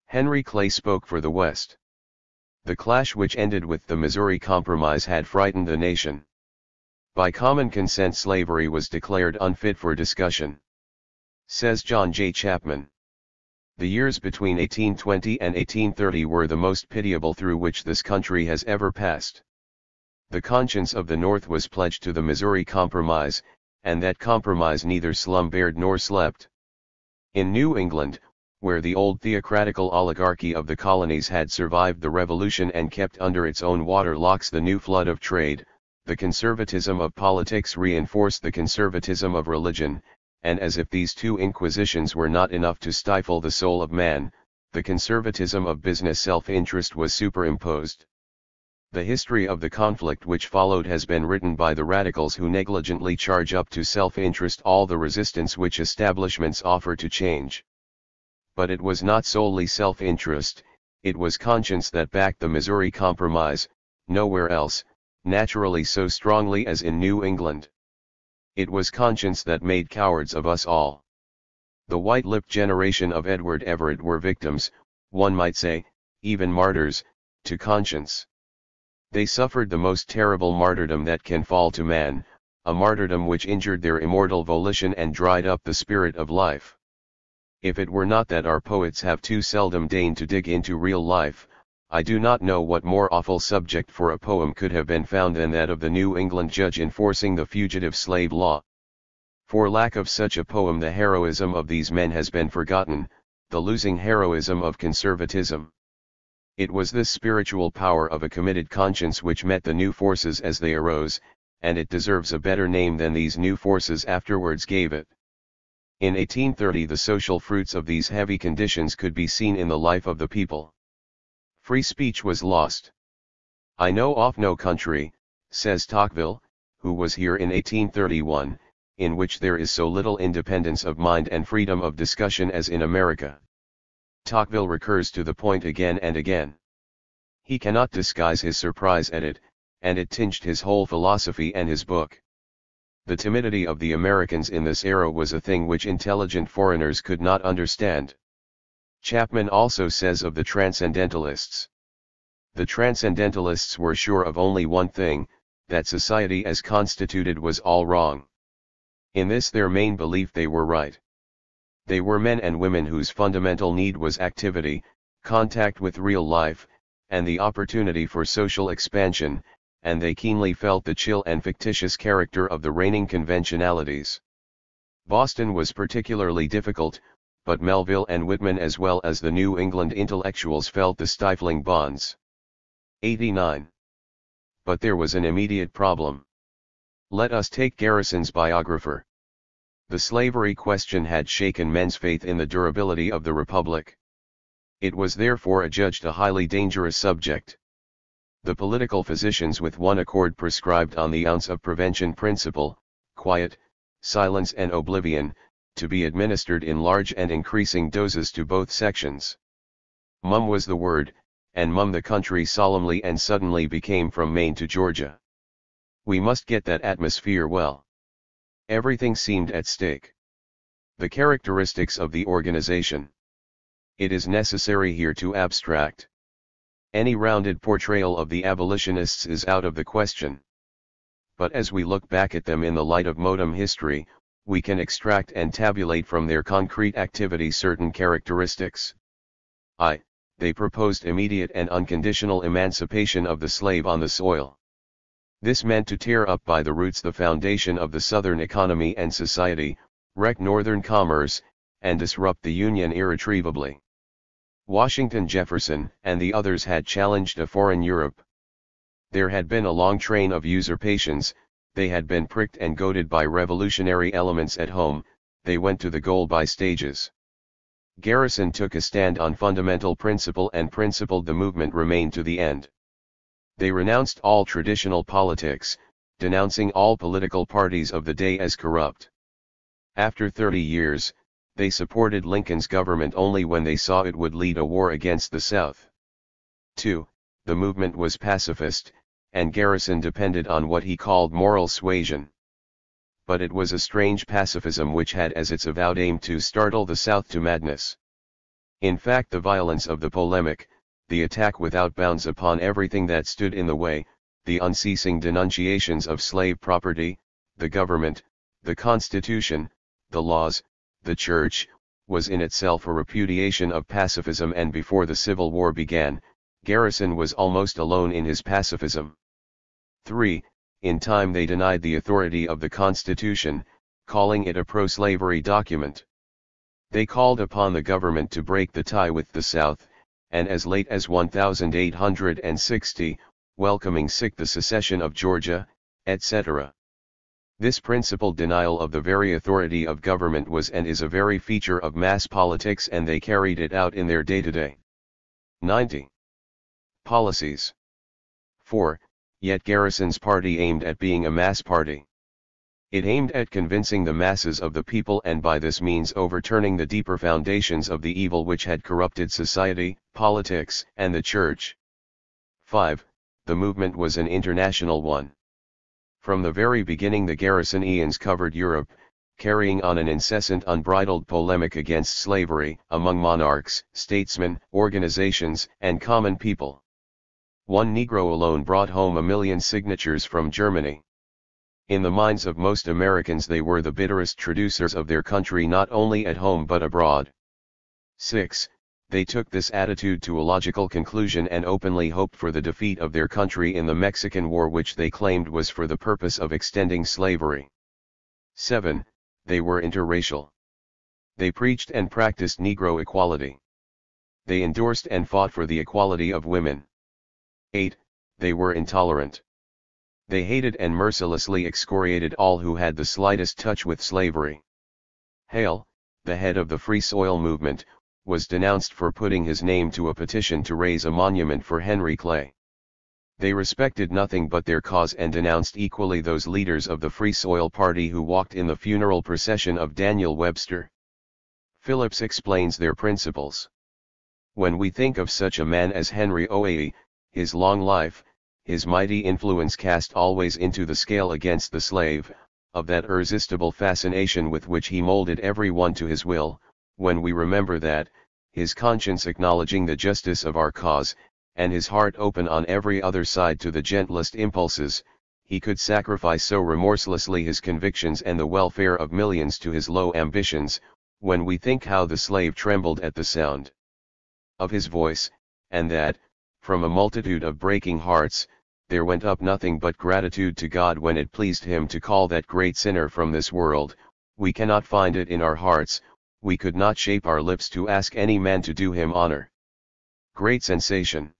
Henry Clay spoke for the West. The clash which ended with the Missouri Compromise had frightened the nation. By common consent slavery was declared unfit for discussion. Says John J. Chapman. The years between 1820 and 1830 were the most pitiable through which this country has ever passed. The conscience of the North was pledged to the Missouri Compromise, and that compromise neither slumbered nor slept. In New England, where the old theocratical oligarchy of the colonies had survived the Revolution and kept under its own water locks the new flood of trade, the conservatism of politics reinforced the conservatism of religion, and as if these two inquisitions were not enough to stifle the soul of man, the conservatism of business self-interest was superimposed. The history of the conflict which followed has been written by the radicals who negligently charge up to self-interest all the resistance which establishments offer to change. But it was not solely self-interest, it was conscience that backed the Missouri Compromise, nowhere else, naturally so strongly as in New England. It was conscience that made cowards of us all. The white-lipped generation of Edward Everett were victims, one might say, even martyrs, to conscience. They suffered the most terrible martyrdom that can fall to man, a martyrdom which injured their immortal volition and dried up the spirit of life. If it were not that our poets have too seldom deigned to dig into real life, I do not know what more awful subject for a poem could have been found than that of the New England judge enforcing the fugitive slave law. For lack of such a poem the heroism of these men has been forgotten, the losing heroism of conservatism. It was this spiritual power of a committed conscience which met the new forces as they arose, and it deserves a better name than these new forces afterwards gave it. In 1830 the social fruits of these heavy conditions could be seen in the life of the people. Free speech was lost. "I know of no country," says Tocqueville, who was here in 1831, "in which there is so little independence of mind and freedom of discussion as in America." Tocqueville recurs to the point again and again. He cannot disguise his surprise at it, and it tinged his whole philosophy and his book. The timidity of the Americans in this era was a thing which intelligent foreigners could not understand. Chapman also says of the Transcendentalists. The Transcendentalists were sure of only one thing, that society as constituted was all wrong. In this their main belief they were right. They were men and women whose fundamental need was activity, contact with real life, and the opportunity for social expansion, and they keenly felt the chill and fictitious character of the reigning conventionalities. Boston was particularly difficult, but Melville and Whitman as well as the New England intellectuals felt the stifling bonds. 89. But there was an immediate problem. Let us take Garrison's biographer. The slavery question had shaken men's faith in the durability of the Republic. It was therefore adjudged a highly dangerous subject. The political physicians with one accord prescribed on the ounce of prevention principle, quiet, silence and oblivion, to be administered in large and increasing doses to both sections. Mum was the word, and mum the country solemnly and suddenly became from Maine to Georgia. We must get that atmosphere well. Everything seemed at stake. The characteristics of the organization. It is necessary here to abstract. Any rounded portrayal of the abolitionists is out of the question. But as we look back at them in the light of modern history, we can extract and tabulate from their concrete activity certain characteristics. They proposed immediate and unconditional emancipation of the slave on the soil. This meant to tear up by the roots the foundation of the Southern economy and society, wreck Northern commerce, and disrupt the Union irretrievably. Washington, Jefferson, and the others had challenged a foreign Europe. There had been a long train of usurpations, they had been pricked and goaded by revolutionary elements at home, they went to the goal by stages. Garrison took a stand on fundamental principle and principled the movement remained to the end. They renounced all traditional politics, denouncing all political parties of the day as corrupt. After 30 years, they supported Lincoln's government only when they saw it would lead a war against the South. 2. The movement was pacifist, and Garrison depended on what he called moral suasion. But it was a strange pacifism which had as its avowed aim to startle the South to madness. In fact, the violence of the polemic, the attack without bounds upon everything that stood in the way, the unceasing denunciations of slave property, the government, the Constitution, the laws, the Church, was in itself a repudiation of pacifism, and before the Civil War began, Garrison was almost alone in his pacifism. 3. In time they denied the authority of the Constitution, calling it a pro-slavery document. They called upon the government to break the tie with the South, and as late as 1860, welcoming the secession of Georgia, etc. This principled denial of the very authority of government was and is a very feature of mass politics, and they carried it out in their day-to-day. 90. Policies. 4. Yet Garrison's party aimed at being a mass party. It aimed at convincing the masses of the people and by this means overturning the deeper foundations of the evil which had corrupted society, politics, and the church. 5. The movement was an international one. From the very beginning the Garrisonians covered Europe, carrying on an incessant unbridled polemic against slavery, among monarchs, statesmen, organizations, and common people. One Negro alone brought home 1 million signatures from Germany. In the minds of most Americans they were the bitterest traducers of their country not only at home but abroad. 6. They took this attitude to a logical conclusion and openly hoped for the defeat of their country in the Mexican War, which they claimed was for the purpose of extending slavery. 7. They were interracial. They preached and practiced Negro equality. They endorsed and fought for the equality of women. 8. They were intolerant. They hated and mercilessly excoriated all who had the slightest touch with slavery. Hale, the head of the Free Soil movement, was denounced for putting his name to a petition to raise a monument for Henry Clay. They respected nothing but their cause and denounced equally those leaders of the Free Soil Party who walked in the funeral procession of Daniel Webster. Phillips explains their principles. When we think of such a man as Henry Clay, his long life, his mighty influence cast always into the scale against the slave, of that irresistible fascination with which he molded everyone to his will, when we remember that, his conscience acknowledging the justice of our cause, and his heart open on every other side to the gentlest impulses, he could sacrifice so remorselessly his convictions and the welfare of millions to his low ambitions, when we think how the slave trembled at the sound of his voice, and that, from a multitude of breaking hearts, there went up nothing but gratitude to God when it pleased him to call that great sinner from this world, we cannot find it in our hearts, we could not shape our lips to ask any man to do him honor. Great sensation.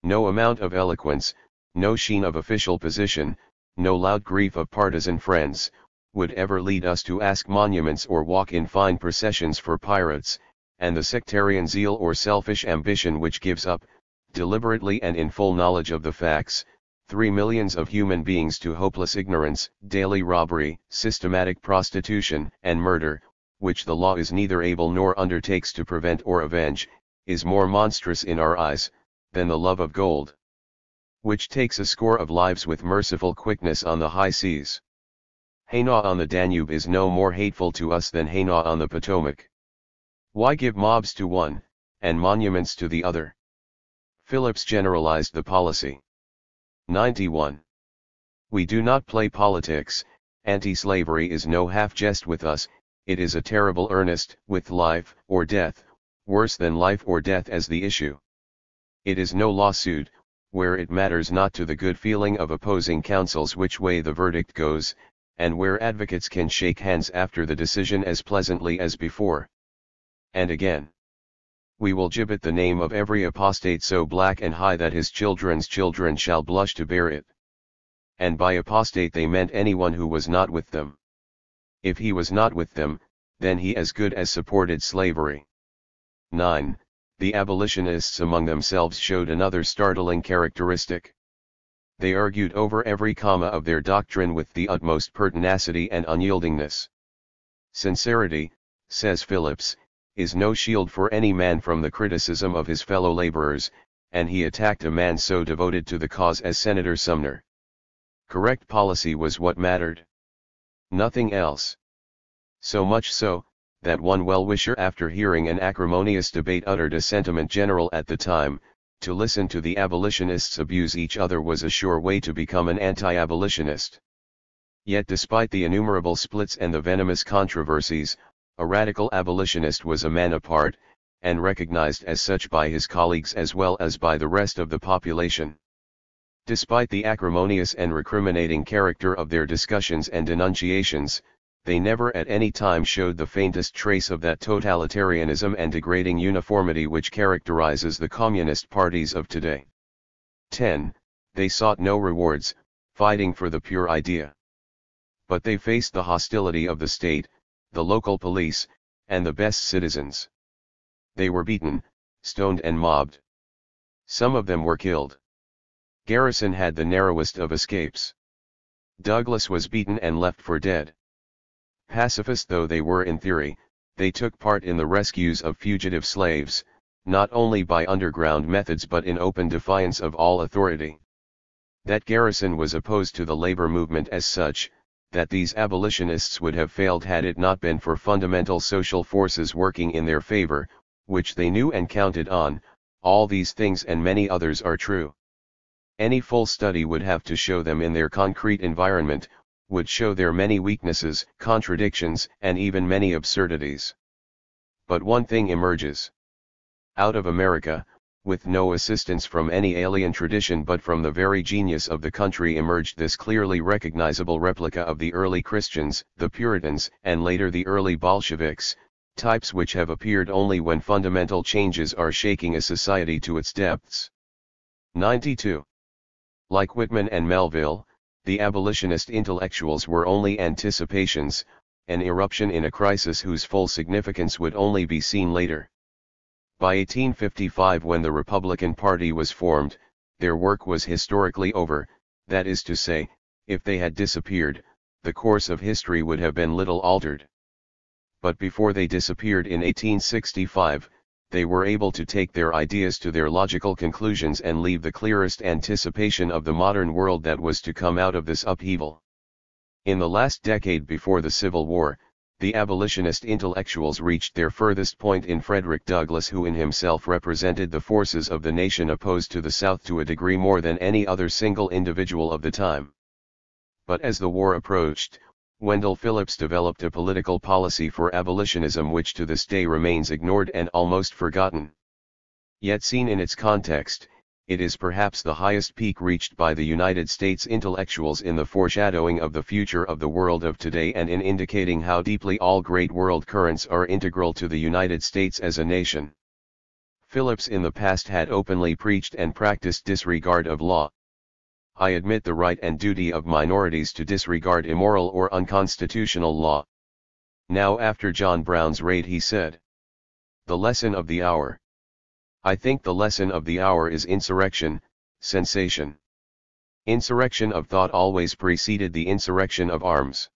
No amount of eloquence, no sheen of official position, no loud grief of partisan friends, would ever lead us to ask monuments or walk in fine processions for pirates, and the sectarian zeal or selfish ambition which gives up, deliberately and in full knowledge of the facts, 3 millions of human beings to hopeless ignorance, daily robbery, systematic prostitution, and murder, which the law is neither able nor undertakes to prevent or avenge, is more monstrous in our eyes, than the love of gold, which takes a score of lives with merciful quickness on the high seas. Hainaut on the Danube is no more hateful to us than Hainaut on the Potomac. Why give mobs to one, and monuments to the other? Phillips generalized the policy. 91. We do not play politics, anti-slavery is no half-jest with us, it is a terrible earnest, with life or death, worse than life or death as the issue. It is no lawsuit, where it matters not to the good feeling of opposing counsels which way the verdict goes, and where advocates can shake hands after the decision as pleasantly as before. And again, we will gibbet the name of every apostate so black and high that his children's children shall blush to bear it. And by apostate they meant anyone who was not with them. If he was not with them, then he as good as supported slavery. 9. The abolitionists among themselves showed another startling characteristic. They argued over every comma of their doctrine with the utmost pertinacity and unyieldingness. Sincerity, says Phillips, is no shield for any man from the criticism of his fellow laborers, and he attacked a man so devoted to the cause as Senator Sumner. Correct policy was what mattered. Nothing else. So much so, that one well-wisher after hearing an acrimonious debate uttered a sentiment general at the time, to listen to the abolitionists abuse each other was a sure way to become an anti-abolitionist. Yet despite the innumerable splits and the venomous controversies, a radical abolitionist was a man apart, and recognized as such by his colleagues as well as by the rest of the population. Despite the acrimonious and recriminating character of their discussions and denunciations, they never at any time showed the faintest trace of that totalitarianism and degrading uniformity which characterizes the communist parties of today. 10. They sought no rewards, fighting for the pure idea. But they faced the hostility of the state, the local police, and the best citizens. They were beaten, stoned and mobbed. Some of them were killed. Garrison had the narrowest of escapes. Douglas was beaten and left for dead. Pacifist though they were in theory, they took part in the rescues of fugitive slaves, not only by underground methods but in open defiance of all authority. That Garrison was opposed to the labor movement as such, that these abolitionists would have failed had it not been for fundamental social forces working in their favor, which they knew and counted on, all these things and many others are true. Any full study would have to show them in their concrete environment, would show their many weaknesses, contradictions, and even many absurdities. But one thing emerges. Out of America, with no assistance from any alien tradition but from the very genius of the country, emerged this clearly recognizable replica of the early Christians, the Puritans, and later the early Bolsheviks, types which have appeared only when fundamental changes are shaking a society to its depths. 92. Like Whitman and Melville, the abolitionist intellectuals were only anticipations, an eruption in a crisis whose full significance would only be seen later. By 1855, when the Republican Party was formed, their work was historically over, that is to say, if they had disappeared, the course of history would have been little altered. But before they disappeared in 1865, they were able to take their ideas to their logical conclusions and leave the clearest anticipation of the modern world that was to come out of this upheaval. In the last decade before the Civil War, the abolitionist intellectuals reached their furthest point in Frederick Douglass, who in himself represented the forces of the nation opposed to the South to a degree more than any other single individual of the time. But as the war approached, Wendell Phillips developed a political policy for abolitionism which to this day remains ignored and almost forgotten. Yet seen in its context, it is perhaps the highest peak reached by the United States intellectuals in the foreshadowing of the future of the world of today and in indicating how deeply all great world currents are integral to the United States as a nation. Phillips in the past had openly preached and practiced disregard of law. I admit the right and duty of minorities to disregard immoral or unconstitutional law. Now after John Brown's raid he said, "The lesson of the hour. I think the lesson of the hour is insurrection, sensation. Insurrection of thought always preceded the insurrection of arms."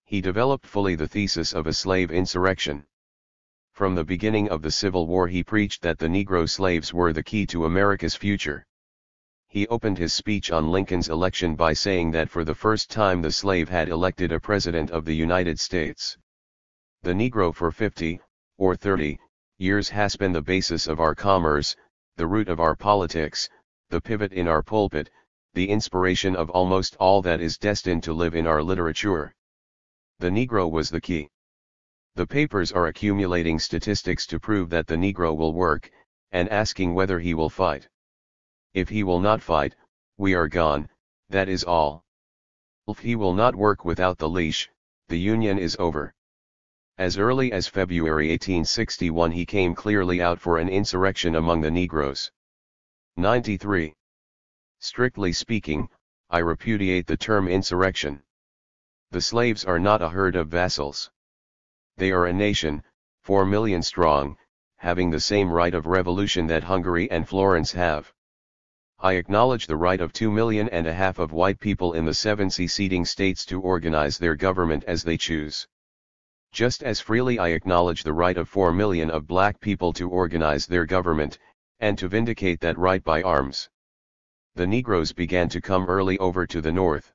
He developed fully the thesis of a slave insurrection. From the beginning of the Civil War he preached that the Negro slaves were the key to America's future. He opened his speech on Lincoln's election by saying that for the first time the slave had elected a president of the United States. The Negro for 50, or 30, years has been the basis of our commerce, the root of our politics, the pivot in our pulpit, the inspiration of almost all that is destined to live in our literature. The Negro was the key. The papers are accumulating statistics to prove that the Negro will work, and asking whether he will fight. If he will not fight, we are gone, that is all. If he will not work without the leash, the Union is over. As early as February 1861 he came clearly out for an insurrection among the Negroes. 93. Strictly speaking, I repudiate the term insurrection. The slaves are not a herd of vassals. They are a nation, 4 million strong, having the same right of revolution that Hungary and Florence have. I acknowledge the right of 2.5 million of white people in the 7 seceding states to organize their government as they choose. Just as freely I acknowledge the right of 4 million of black people to organize their government, and to vindicate that right by arms. The Negroes began to come early over to the north.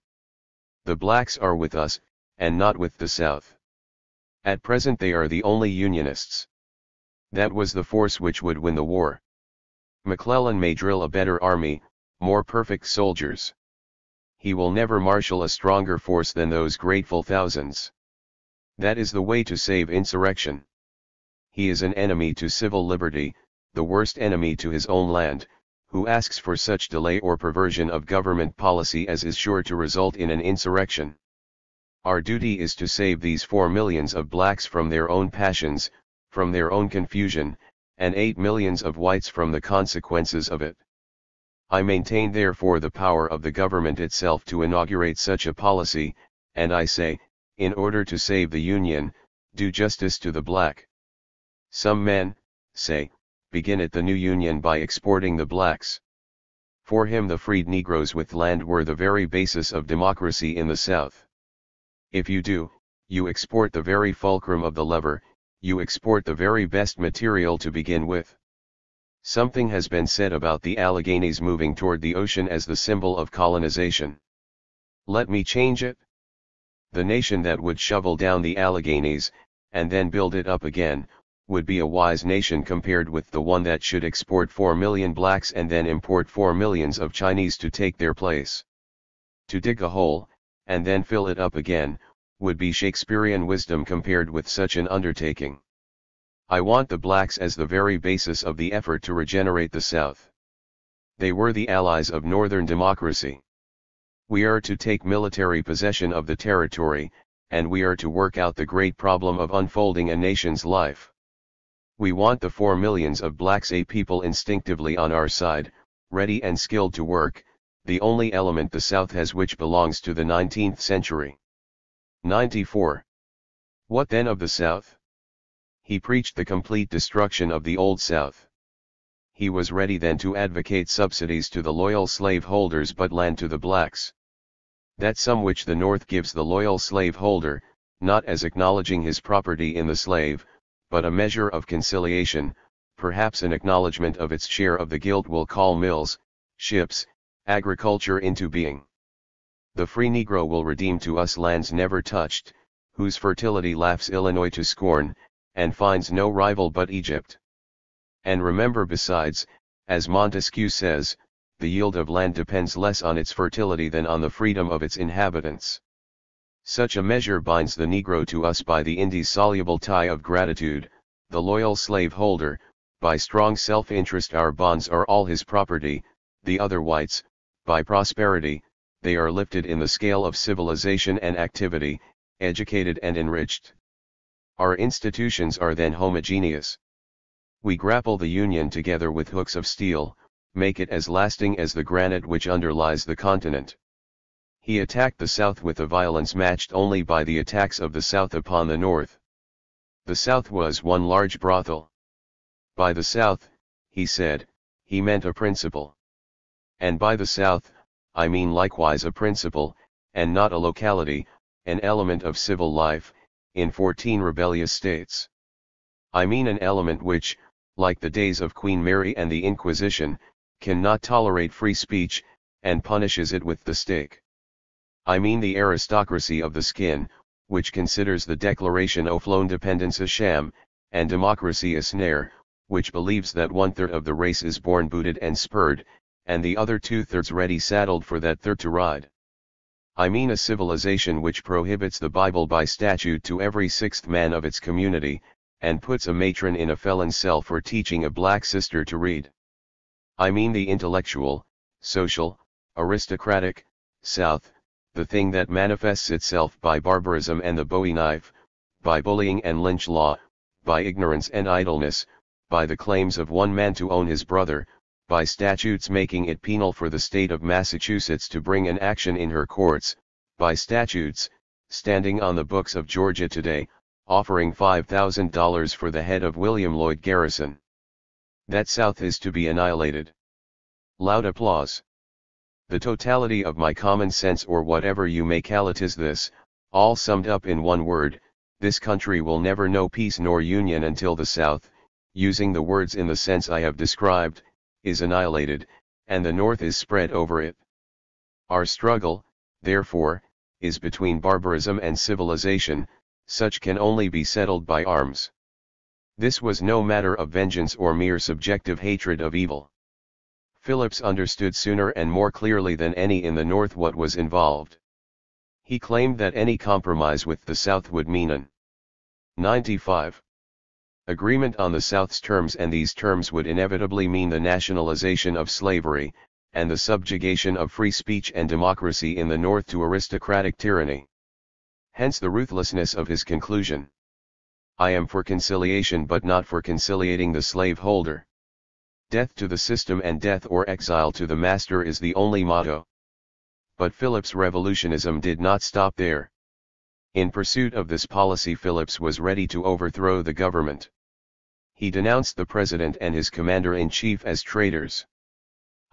The blacks are with us, and not with the South. At present they are the only Unionists. That was the force which would win the war. McClellan may drill a better army, more perfect soldiers. He will never marshal a stronger force than those grateful thousands. That is the way to save insurrection. He is an enemy to civil liberty, the worst enemy to his own land, who asks for such delay or perversion of government policy as is sure to result in an insurrection. Our duty is to save these 4 millions of blacks from their own passions, from their own confusion, and 8 millions of whites from the consequences of it. I maintain therefore the power of the government itself to inaugurate such a policy, and I say, in order to save the Union, do justice to the black. Some men, say, begin at the new Union by exporting the blacks. For him the freed Negroes with land were the very basis of democracy in the South. If you do, you export the very fulcrum of the lever, you export the very best material to begin with. Something has been said about the Alleghenies moving toward the ocean as the symbol of colonization. Let me change it. The nation that would shovel down the Alleghenies, and then build it up again, would be a wise nation compared with the one that should export 4 million blacks and then import 4 millions of Chinese to take their place. To dig a hole, and then fill it up again, would be Shakespearean wisdom compared with such an undertaking. I want the blacks as the very basis of the effort to regenerate the South. They were the allies of Northern democracy. We are to take military possession of the territory, and we are to work out the great problem of unfolding a nation's life. We want the 4 millions of blacks, a people instinctively on our side, ready and skilled to work, the only element the South has which belongs to the 19th century. 94. What then of the South? He preached the complete destruction of the Old South. He was ready then to advocate subsidies to the loyal slaveholders but land to the blacks. That sum which the North gives the loyal slaveholder, not as acknowledging his property in the slave, but a measure of conciliation, perhaps an acknowledgment of its share of the guilt, will call mills, ships, agriculture into being. The free Negro will redeem to us lands never touched, whose fertility laughs Illinois to scorn, and finds no rival but Egypt. And remember besides, as Montesquieu says, the yield of land depends less on its fertility than on the freedom of its inhabitants. Such a measure binds the Negro to us by the indissoluble tie of gratitude, the loyal slaveholder, by strong self-interest our bonds are all his property, the other whites, by prosperity, they are lifted in the scale of civilization and activity, educated and enriched. Our institutions are then homogeneous. We grapple the Union together with hooks of steel, make it as lasting as the granite which underlies the continent. He attacked the South with a violence matched only by the attacks of the South upon the North. The South was one large brothel. By the South, he said, he meant a principle. And by the South, I mean likewise a principle, and not a locality, an element of civil life, in 14 rebellious states. I mean an element which, like the days of Queen Mary and the Inquisition, cannot tolerate free speech, and punishes it with the stake. I mean the aristocracy of the skin, which considers the Declaration of Independence a sham, and democracy a snare, which believes that 1/3 of the race is born booted and spurred, and the other 2/3 ready saddled for that third to ride. I mean a civilization which prohibits the Bible by statute to every 6th man of its community, and puts a matron in a felon's cell for teaching a black sister to read. I mean the intellectual, social, aristocratic, South, the thing that manifests itself by barbarism and the Bowie knife, by bullying and lynch law, by ignorance and idleness, by the claims of one man to own his brother, by statutes making it penal for the state of Massachusetts to bring an action in her courts, by statutes, standing on the books of Georgia today, offering $5,000 for the head of William Lloyd Garrison. That South is to be annihilated. Loud applause. The totality of my common sense, or whatever you may call it, is this, all summed up in one word: this country will never know peace nor union until the South, using the words in the sense I have described, is annihilated, and the North is spread over it. Our struggle, therefore, is between barbarism and civilization, such can only be settled by arms. This was no matter of vengeance or mere subjective hatred of evil. Phillips understood sooner and more clearly than any in the North what was involved. He claimed that any compromise with the South would mean an 95. Agreement on the South's terms, and these terms would inevitably mean the nationalization of slavery, and the subjugation of free speech and democracy in the North to aristocratic tyranny. Hence the ruthlessness of his conclusion. I am for conciliation, but not for conciliating the slaveholder. Death to the system and death or exile to the master is the only motto. But Phillips' revolutionism did not stop there. In pursuit of this policy, Phillips was ready to overthrow the government. He denounced the president and his commander-in-chief as traitors.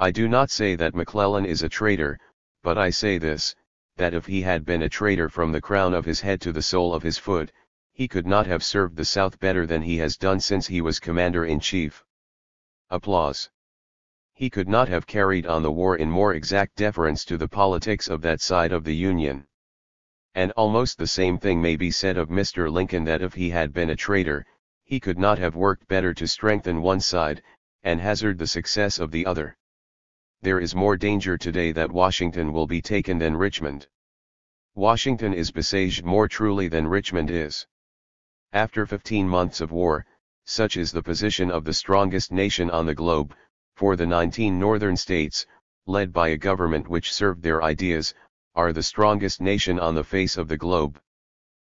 I do not say that McClellan is a traitor, but I say this, that if he had been a traitor from the crown of his head to the sole of his foot, he could not have served the South better than he has done since he was commander-in-chief. Applause. He could not have carried on the war in more exact deference to the politics of that side of the Union. And almost the same thing may be said of Mr. Lincoln, that if he had been a traitor, he could not have worked better to strengthen one side, and hazard the success of the other. There is more danger today that Washington will be taken than Richmond. Washington is besieged more truly than Richmond is. After 15 months of war, such is the position of the strongest nation on the globe, for the 19 northern states, led by a government which served their ideas, are the strongest nation on the face of the globe.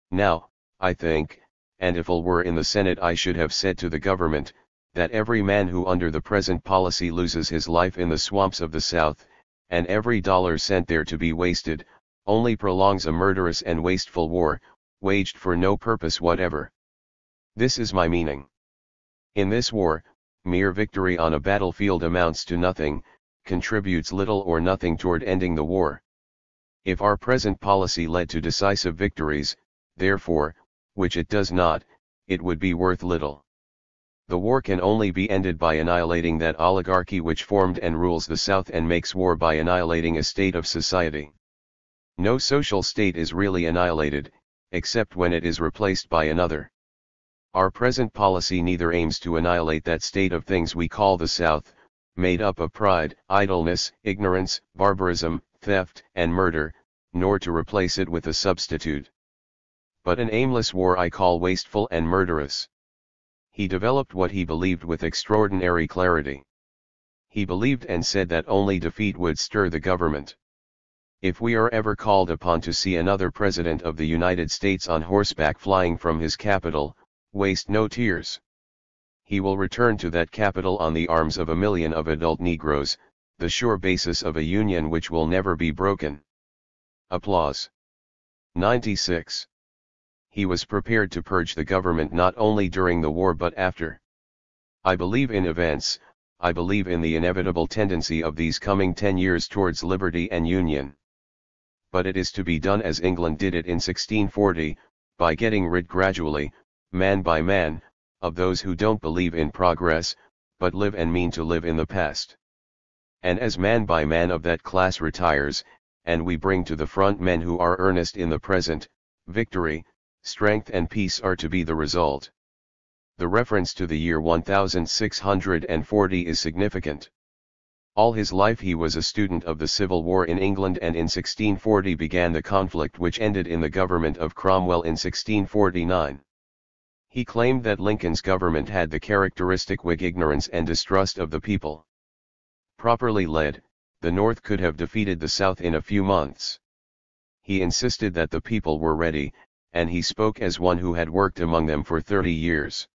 Now, I think, and if I were in the Senate I should have said to the government, that every man who under the present policy loses his life in the swamps of the South, and every dollar sent there to be wasted, only prolongs a murderous and wasteful war, waged for no purpose whatever. This is my meaning. In this war, mere victory on a battlefield amounts to nothing, contributes little or nothing toward ending the war. If our present policy led to decisive victories, therefore, which it does not, it would be worth little. The war can only be ended by annihilating that oligarchy which formed and rules the South, and makes war by annihilating a state of society. No social state is really annihilated, except when it is replaced by another. Our present policy neither aims to annihilate that state of things we call the South, made up of pride, idleness, ignorance, barbarism, theft, and murder, nor to replace it with a substitute. But an aimless war I call wasteful and murderous. He developed what he believed with extraordinary clarity. He believed and said that only defeat would stir the government. If we are ever called upon to see another President of the United States on horseback flying from his capital, waste no tears. He will return to that capital on the arms of 1 million of adult Negroes, the sure basis of a union which will never be broken. Applause. 96. He was prepared to purge the government not only during the war but after. I believe in events, I believe in the inevitable tendency of these coming 10 years towards liberty and union. But it is to be done as England did it in 1640, by getting rid gradually, man by man, of those who don't believe in progress, but live and mean to live in the past. And as man by man of that class retires, and we bring to the front men who are earnest in the present, victory, strength and peace are to be the result. The reference to the year 1640 is significant. All his life he was a student of the Civil War in England, and in 1640 began the conflict which ended in the government of Cromwell in 1649. He claimed that Lincoln's government had the characteristic Whig ignorance and distrust of the people. Properly led, the North could have defeated the South in a few months. He insisted that the people were ready, and he spoke as one who had worked among them for 30 years.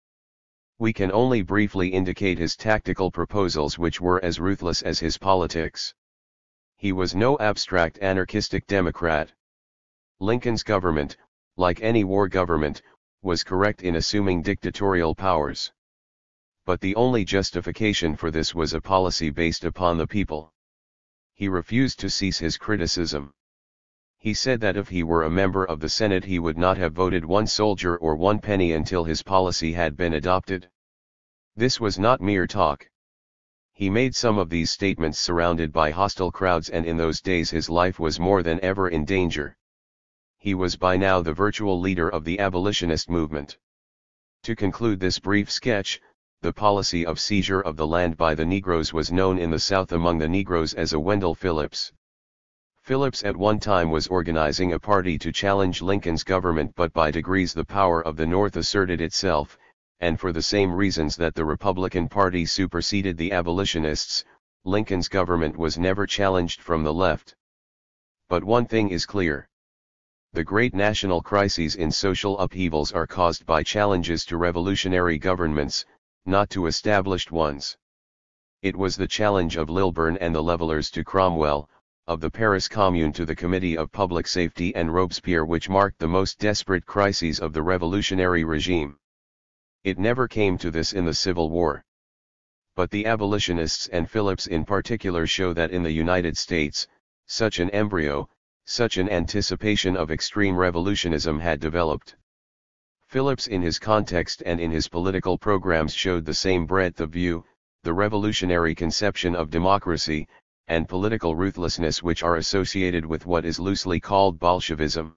We can only briefly indicate his tactical proposals, which were as ruthless as his politics. He was no abstract anarchistic Democrat. Lincoln's government, like any war government, was correct in assuming dictatorial powers. But the only justification for this was a policy based upon the people. He refused to cease his criticism. He said that if he were a member of the Senate he would not have voted one soldier or one penny until his policy had been adopted. This was not mere talk. He made some of these statements surrounded by hostile crowds, and in those days his life was more than ever in danger. He was by now the virtual leader of the abolitionist movement. To conclude this brief sketch, the policy of seizure of the land by the Negroes was known in the South among the Negroes as a Wendell Phillips. Phillips at one time was organizing a party to challenge Lincoln's government, but by degrees the power of the North asserted itself, and for the same reasons that the Republican Party superseded the abolitionists, Lincoln's government was never challenged from the left. But one thing is clear. The great national crises in social upheavals are caused by challenges to revolutionary governments, not to established ones. It was the challenge of Lilburne and the Levelers to Cromwell, of the Paris Commune to the Committee of Public Safety and Robespierre, which marked the most desperate crises of the revolutionary regime. It never came to this in the Civil War. but the abolitionists and Phillips in particular show that in the United States, such an embryo, such an anticipation of extreme revolutionism had developed. Phillips in his context and in his political programs showed the same breadth of view, the revolutionary conception of democracy, and political ruthlessness which are associated with what is loosely called Bolshevism.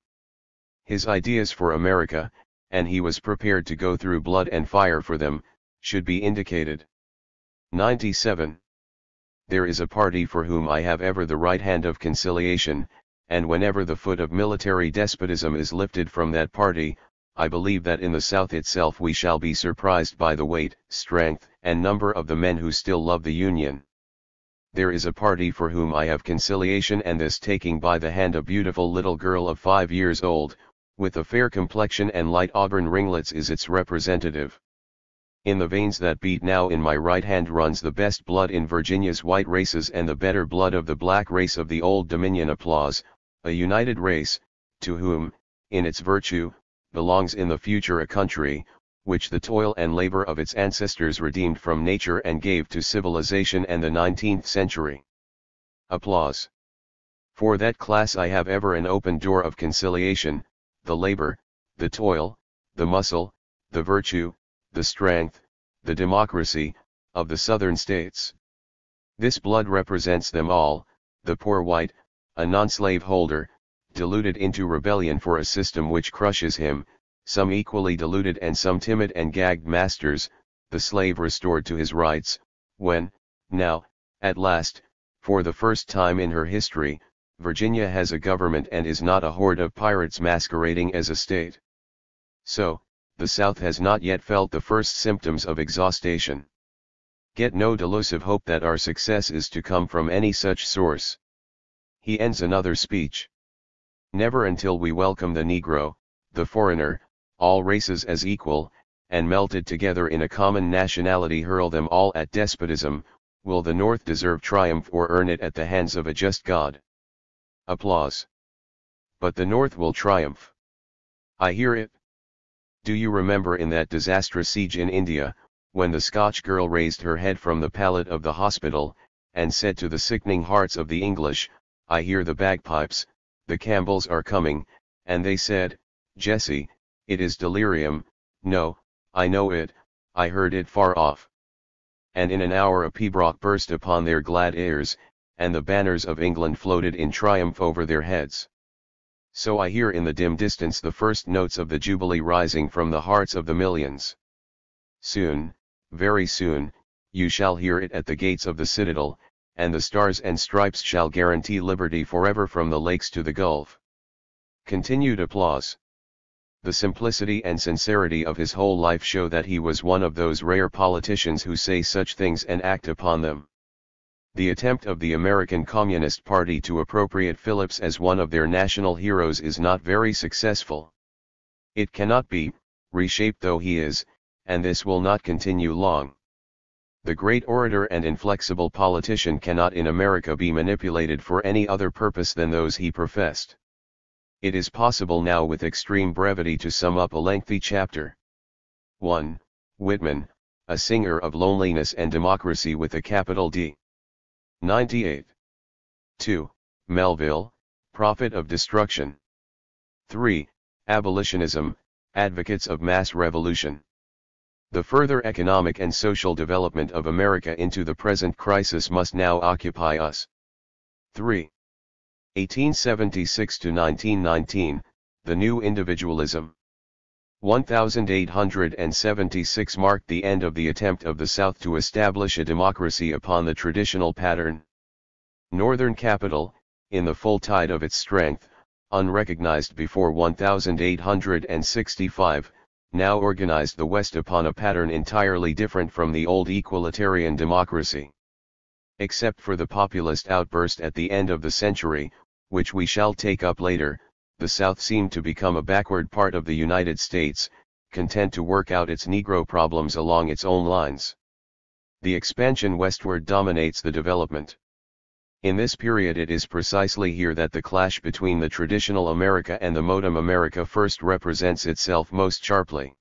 His ideas for America, and he was prepared to go through blood and fire for them, should be indicated. 97. There is a party for whom I have ever the right hand of conciliation, and whenever the foot of military despotism is lifted from that party, I believe that in the South itself we shall be surprised by the weight, strength, and number of the men who still love the Union. There is a party for whom I have conciliation, and this taking by the hand a beautiful little girl of 5 years old, with a fair complexion and light auburn ringlets is its representative. In the veins that beat now in my right hand runs the best blood in Virginia's white races and the better blood of the black race of the Old Dominion. Applause, a united race, to whom, in its virtue, belongs in the future a country, which the toil and labor of its ancestors redeemed from nature and gave to civilization and the 19th century. Applause. For that class I have ever an open door of conciliation, the labor, the toil, the muscle, the virtue, the strength, the democracy, of the Southern states. This blood represents them all, the poor white, a non-slave holder, deluded into rebellion for a system which crushes him, some equally deluded and some timid and gagged masters, the slave restored to his rights, when, now, at last, for the first time in her history, Virginia has a government and is not a horde of pirates masquerading as a state. So, the South has not yet felt the first symptoms of exhaustion. Get no delusive hope that our success is to come from any such source. He ends another speech. Never until we welcome the Negro, the foreigner, all races as equal, and melted together in a common nationality hurl them all at despotism, will the North deserve triumph or earn it at the hands of a just God. Applause. But the North will triumph. I hear it. Do you remember in that disastrous siege in India, when the Scotch girl raised her head from the pallet of the hospital, and said to the sickening hearts of the English, I hear the bagpipes, the Campbells are coming, and they said, Jessie, it is delirium, no, I know it, I heard it far off. And in an hour a pibroch burst upon their glad ears, and the banners of England floated in triumph over their heads. So I hear in the dim distance the first notes of the jubilee rising from the hearts of the millions. Soon, very soon, you shall hear it at the gates of the citadel, and the stars and stripes shall guarantee liberty forever from the lakes to the Gulf. Continued applause. The simplicity and sincerity of his whole life show that he was one of those rare politicians who say such things and act upon them. The attempt of the American Communist Party to appropriate Phillips as one of their national heroes is not very successful. It cannot be, reshaped though he is, and this will not continue long. The great orator and inflexible politician cannot in America be manipulated for any other purpose than those he professed. It is possible now with extreme brevity to sum up a lengthy chapter. 1. Whitman, a singer of loneliness and democracy with a capital D. 98. 2. Melville, prophet of destruction. 3. Abolitionism, advocates of mass revolution. The further economic and social development of America into the present crisis must now occupy us. 3. 1876 to 1919, the new individualism. 1876 marked the end of the attempt of the South to establish a democracy upon the traditional pattern. Northern capital, in the full tide of its strength, unrecognized before 1865, now organized the West upon a pattern entirely different from the old equalitarian democracy. Except for the populist outburst at the end of the century, which we shall take up later, the South seemed to become a backward part of the United States, content to work out its Negro problems along its own lines. The expansion westward dominates the development. In this period it is precisely here that the clash between the traditional America and the modem America first represents itself most sharply.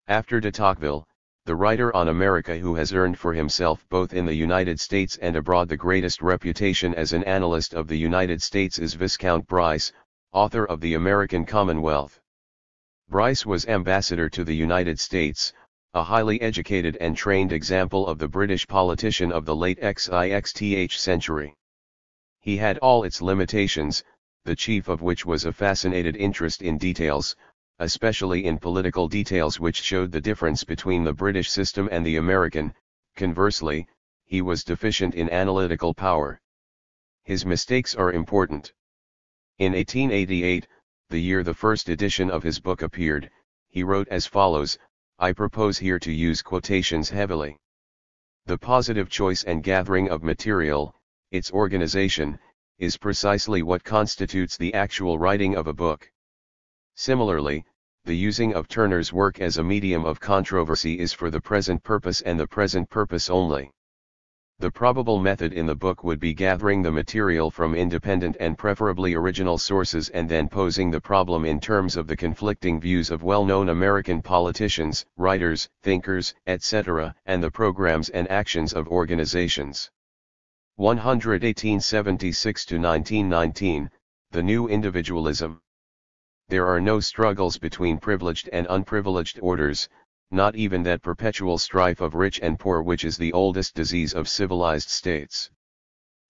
After de Tocqueville, the writer on America who has earned for himself both in the United States and abroad the greatest reputation as an analyst of the United States is Viscount Bryce, author of The American Commonwealth. Bryce was ambassador to the United States, a highly educated and trained example of the British politician of the late XIXth century. He had all its limitations, the chief of which was a fascinated interest in details, especially in political details which showed the difference between the British system and the American. Conversely, he was deficient in analytical power. His mistakes are important. In 1888, the year the first edition of his book appeared, he wrote as follows: I propose here to use quotations heavily. The positive choice and gathering of material, its organization, is precisely what constitutes the actual writing of a book. Similarly, the using of Turner's work as a medium of controversy is for the present purpose and the present purpose only. The probable method in the book would be gathering the material from independent and preferably original sources and then posing the problem in terms of the conflicting views of well-known American politicians, writers, thinkers, etc., and the programs and actions of organizations. 1876–1919, The New Individualism. There are no struggles between privileged and unprivileged orders, not even that perpetual strife of rich and poor which is the oldest disease of civilized states.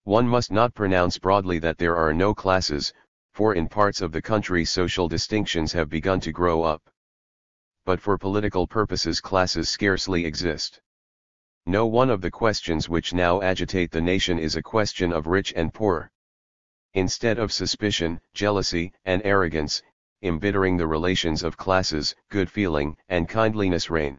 One must not pronounce broadly that there are no classes, for in parts of the country social distinctions have begun to grow up. But for political purposes classes scarcely exist. No one of the questions which now agitate the nation is a question of rich and poor. Instead of suspicion, jealousy, and arrogance, embittering the relations of classes, good feeling and kindliness reign.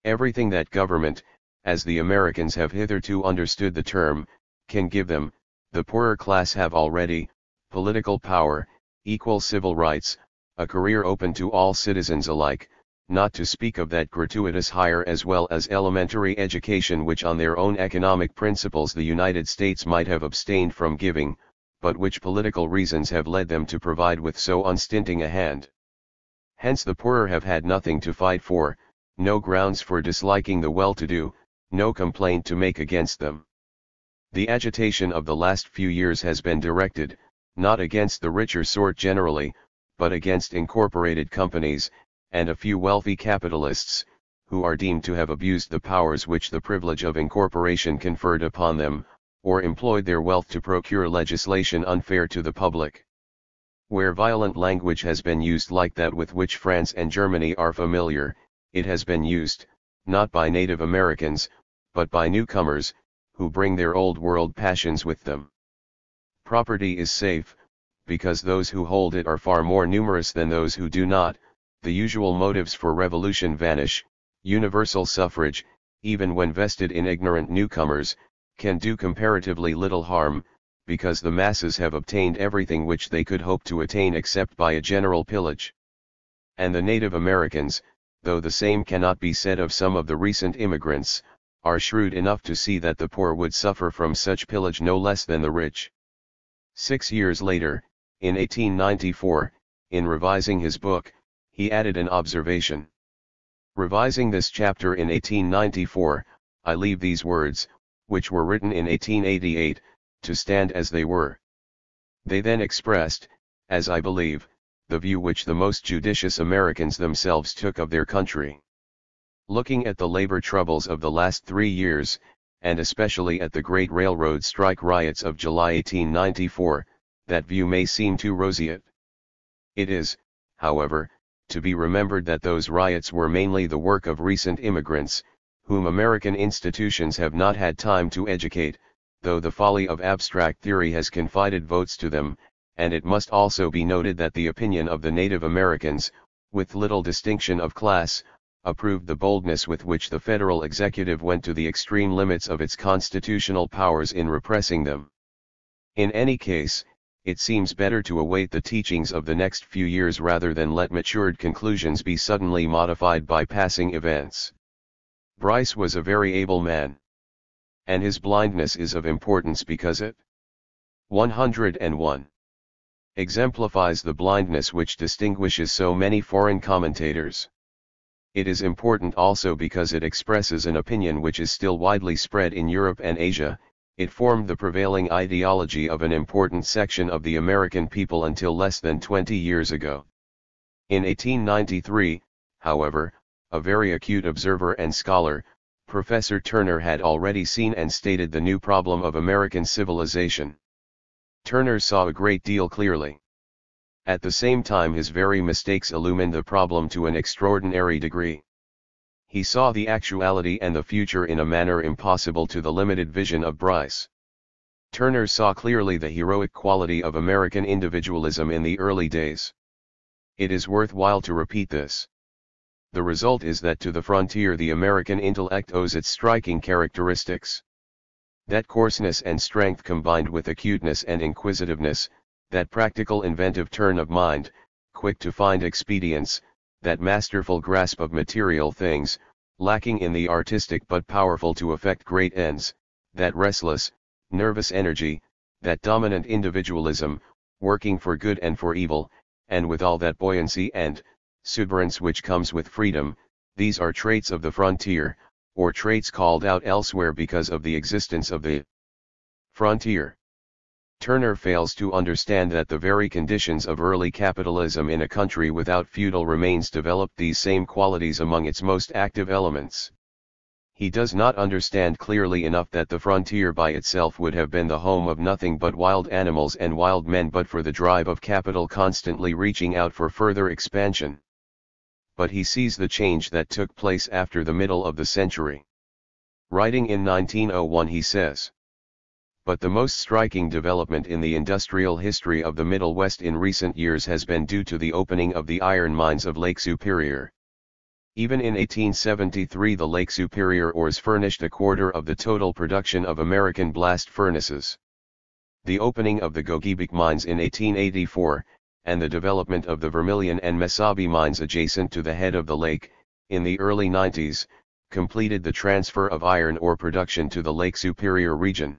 Everything that government, as the Americans have hitherto understood the term, can give them, the poorer class have already: political power, equal civil rights, a career open to all citizens alike, not to speak of that gratuitous higher as well as elementary education which on their own economic principles the United States might have abstained from giving, but which political reasons have led them to provide with so unstinting a hand. Hence the poorer have had nothing to fight for, no grounds for disliking the well-to-do, no complaint to make against them. The agitation of the last few years has been directed, not against the richer sort generally, but against incorporated companies, and a few wealthy capitalists, who are deemed to have abused the powers which the privilege of incorporation conferred upon them, or employed their wealth to procure legislation unfair to the public. Where violent language has been used like that with which France and Germany are familiar, it has been used, not by native Americans, but by newcomers, who bring their old world passions with them. Property is safe, because those who hold it are far more numerous than those who do not. The usual motives for revolution vanish. Universal suffrage, even when vested in ignorant newcomers, can do comparatively little harm, because the masses have obtained everything which they could hope to attain except by a general pillage. And the native Americans, though the same cannot be said of some of the recent immigrants, are shrewd enough to see that the poor would suffer from such pillage no less than the rich. 6 years later, in 1894, in revising his book, he added an observation. Revising this chapter in 1894, I leave these words, which were written in 1888, to stand as they were. They then expressed, as I believe, the view which the most judicious Americans themselves took of their country. Looking at the labor troubles of the last 3 years, and especially at the great railroad strike riots of July 1894, that view may seem too roseate. It is, however, to be remembered that those riots were mainly the work of recent immigrants, whom American institutions have not had time to educate, though the folly of abstract theory has confided votes to them, and it must also be noted that the opinion of the native Americans, with little distinction of class, approved the boldness with which the federal executive went to the extreme limits of its constitutional powers in repressing them. In any case, it seems better to await the teachings of the next few years rather than let matured conclusions be suddenly modified by passing events. Bryce was a very able man. And his blindness is of importance because it 101 exemplifies the blindness which distinguishes so many foreign commentators. It is important also because it expresses an opinion which is still widely spread in Europe and Asia. It formed the prevailing ideology of an important section of the American people until less than 20 years ago. In 1893, however, a very acute observer and scholar, Professor Turner had already seen and stated the new problem of American civilization. Turner saw a great deal clearly. At the same time, his very mistakes illumined the problem to an extraordinary degree. He saw the actuality and the future in a manner impossible to the limited vision of Bryce. Turner saw clearly the heroic quality of American individualism in the early days. It is worthwhile to repeat this. The result is that to the frontier the American intellect owes its striking characteristics. That coarseness and strength combined with acuteness and inquisitiveness, that practical inventive turn of mind, quick to find expedients, that masterful grasp of material things, lacking in the artistic but powerful to effect great ends, that restless, nervous energy, that dominant individualism, working for good and for evil, and with all that buoyancy and exuberance which comes with freedom, these are traits of the frontier, or traits called out elsewhere because of the existence of the frontier. Turner fails to understand that the very conditions of early capitalism in a country without feudal remains developed these same qualities among its most active elements. He does not understand clearly enough that the frontier by itself would have been the home of nothing but wild animals and wild men but for the drive of capital constantly reaching out for further expansion. But he sees the change that took place after the middle of the century. Writing in 1901 he says, "But the most striking development in the industrial history of the Middle West in recent years has been due to the opening of the iron mines of Lake Superior. Even in 1873 the Lake Superior ores furnished a quarter of the total production of American blast furnaces. The opening of the Gogebic mines in 1884, and the development of the Vermilion and Mesabi mines adjacent to the head of the lake, in the early 90s, completed the transfer of iron ore production to the Lake Superior region.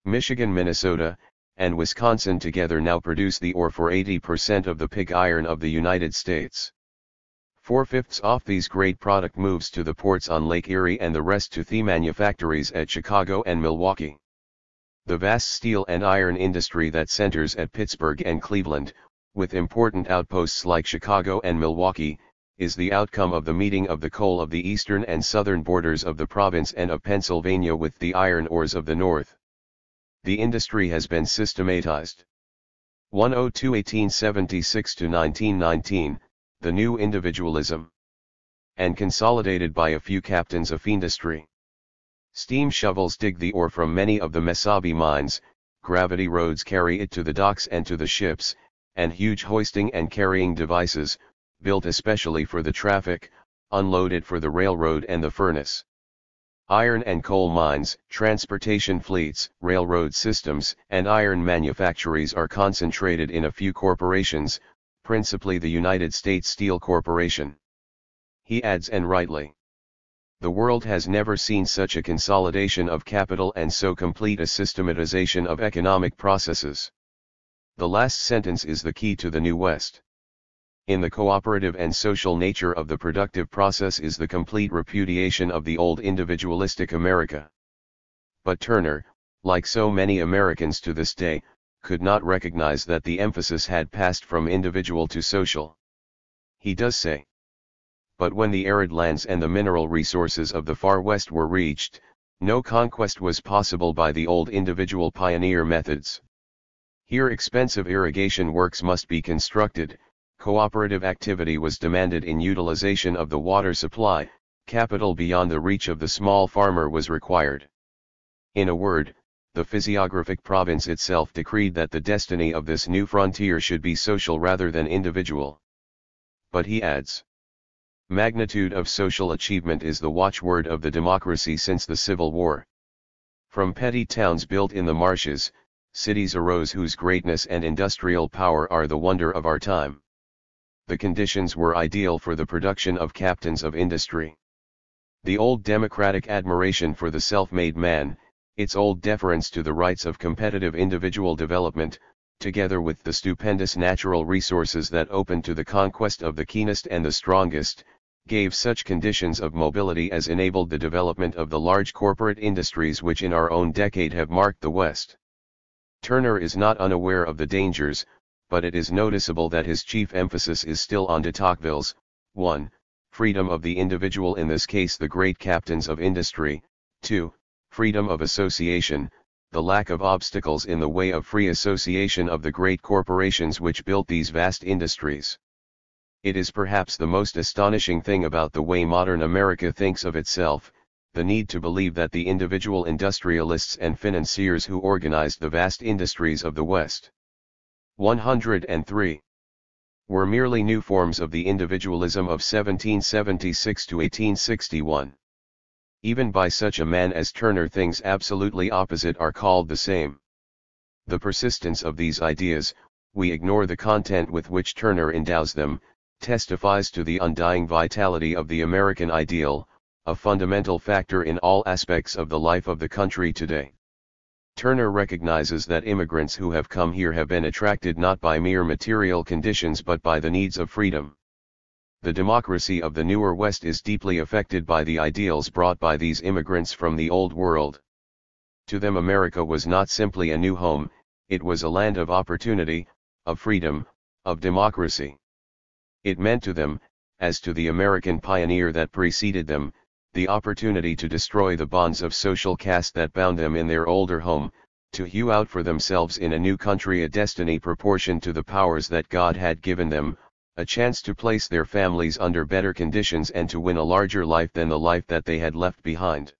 Michigan, Minnesota, and Wisconsin together now produce the ore for 80% of the pig iron of the United States. 4/5 of these great product moves to the ports on Lake Erie and the rest to the manufactories at Chicago and Milwaukee. The vast steel and iron industry that centers at Pittsburgh and Cleveland, with important outposts like Chicago and Milwaukee, is the outcome of the meeting of the coal of the eastern and southern borders of the province and of Pennsylvania with the iron ores of the north. The industry has been systematized. 1876 to 1919, the new individualism. And consolidated by a few captains of industry. Steam shovels dig the ore from many of the Mesabi mines, gravity roads carry it to the docks and to the ships, and huge hoisting and carrying devices, built especially for the traffic, unloaded for the railroad and the furnace. Iron and coal mines, transportation fleets, railroad systems, and iron manufactories are concentrated in a few corporations, principally the United States Steel Corporation. He adds, and rightly, the world has never seen such a consolidation of capital and so complete a systematization of economic processes. The last sentence is the key to the New West. In the cooperative and social nature of the productive process is the complete repudiation of the old individualistic America. But Turner, like so many Americans to this day, could not recognize that the emphasis had passed from individual to social. He does say, "But when the arid lands and the mineral resources of the far west were reached, no conquest was possible by the old individual pioneer methods. Here expensive irrigation works must be constructed, cooperative activity was demanded in utilization of the water supply, capital beyond the reach of the small farmer was required. In a word, the physiographic province itself decreed that the destiny of this new frontier should be social rather than individual." But he adds, "Magnitude of social achievement is the watchword of the democracy since the Civil War. From petty towns built in the marshes, cities arose whose greatness and industrial power are the wonder of our time. The conditions were ideal for the production of captains of industry. The old democratic admiration for the self-made man, its old deference to the rights of competitive individual development, together with the stupendous natural resources that opened to the conquest of the keenest and the strongest, gave such conditions of mobility as enabled the development of the large corporate industries which in our own decade have marked the West. Turner is not unaware of the dangers, but it is noticeable that his chief emphasis is still on de Tocqueville's 1. Freedom of the individual, in this case the great captains of industry, 2. Freedom of association, the lack of obstacles in the way of free association of the great corporations which built these vast industries. It is perhaps the most astonishing thing about the way modern America thinks of itself, the need to believe that the individual industrialists and financiers who organized the vast industries of the West 103 were merely new forms of the individualism of 1776 to 1861. Even by such a man as Turner, things absolutely opposite are called the same. The persistence of these ideas, we ignore the content with which Turner endows them, testifies to the undying vitality of the American ideal, a fundamental factor in all aspects of the life of the country today. Turner recognizes that immigrants who have come here have been attracted not by mere material conditions but by the needs of freedom. The democracy of the newer West is deeply affected by the ideals brought by these immigrants from the Old World. To them America was not simply a new home, it was a land of opportunity, of freedom, of democracy. It meant to them, as to the American pioneer that preceded them, the opportunity to destroy the bonds of social caste that bound them in their older home, to hew out for themselves in a new country a destiny proportioned to the powers that God had given them, a chance to place their families under better conditions and to win a larger life than the life that they had left behind.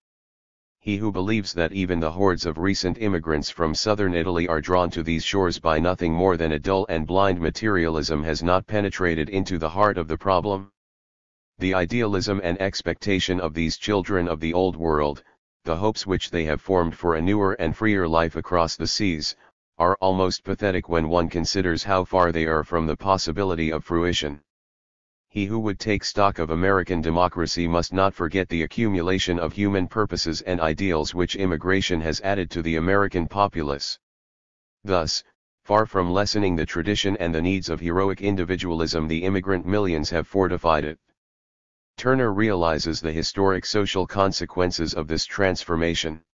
He who believes that even the hordes of recent immigrants from southern Italy are drawn to these shores by nothing more than a dull and blind materialism has not penetrated into the heart of the problem. The idealism and expectation of these children of the Old World, the hopes which they have formed for a newer and freer life across the seas, are almost pathetic when one considers how far they are from the possibility of fruition. He who would take stock of American democracy must not forget the accumulation of human purposes and ideals which immigration has added to the American populace. Thus, far from lessening the tradition and the needs of heroic individualism, the immigrant millions have fortified it. Turner realizes the historic social consequences of this transformation.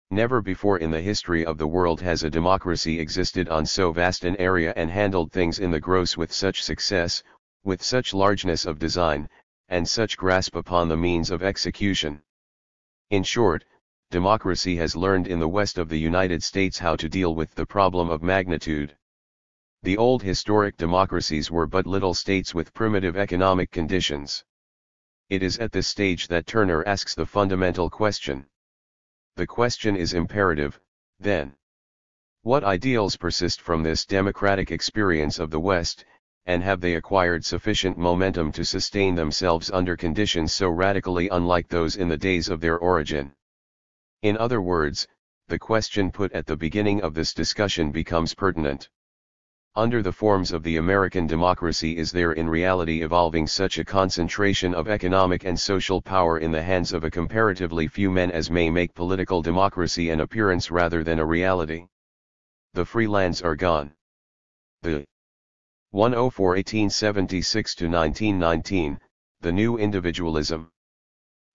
Never before in the history of the world has a democracy existed on so vast an area and handled things in the gross with such success, with such largeness of design, and such grasp upon the means of execution. In short, democracy has learned in the West of the United States how to deal with the problem of magnitude. The old historic democracies were but little states with primitive economic conditions. It is at this stage that Turner asks the fundamental question. The question is imperative, then. What ideals persist from this democratic experience of the West, and have they acquired sufficient momentum to sustain themselves under conditions so radically unlike those in the days of their origin? In other words, the question put at the beginning of this discussion becomes pertinent. Under the forms of the American democracy, is there in reality evolving such a concentration of economic and social power in the hands of a comparatively few men as may make political democracy an appearance rather than a reality? The free lands are gone. The 104 1876 to 1919, the new individualism.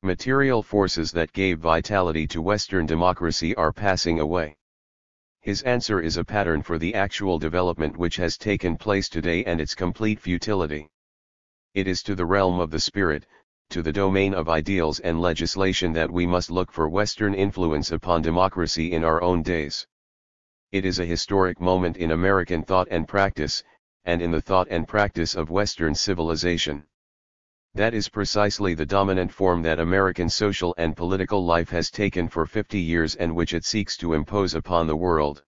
Material forces that gave vitality to Western democracy are passing away. His answer is a pattern for the actual development which has taken place today and its complete futility. It is to the realm of the spirit, to the domain of ideals and legislation that we must look for Western influence upon democracy in our own days. It is a historic moment in American thought and practice, and in the thought and practice of Western civilization. That is precisely the dominant form that American social and political life has taken for 50 years and which it seeks to impose upon the world.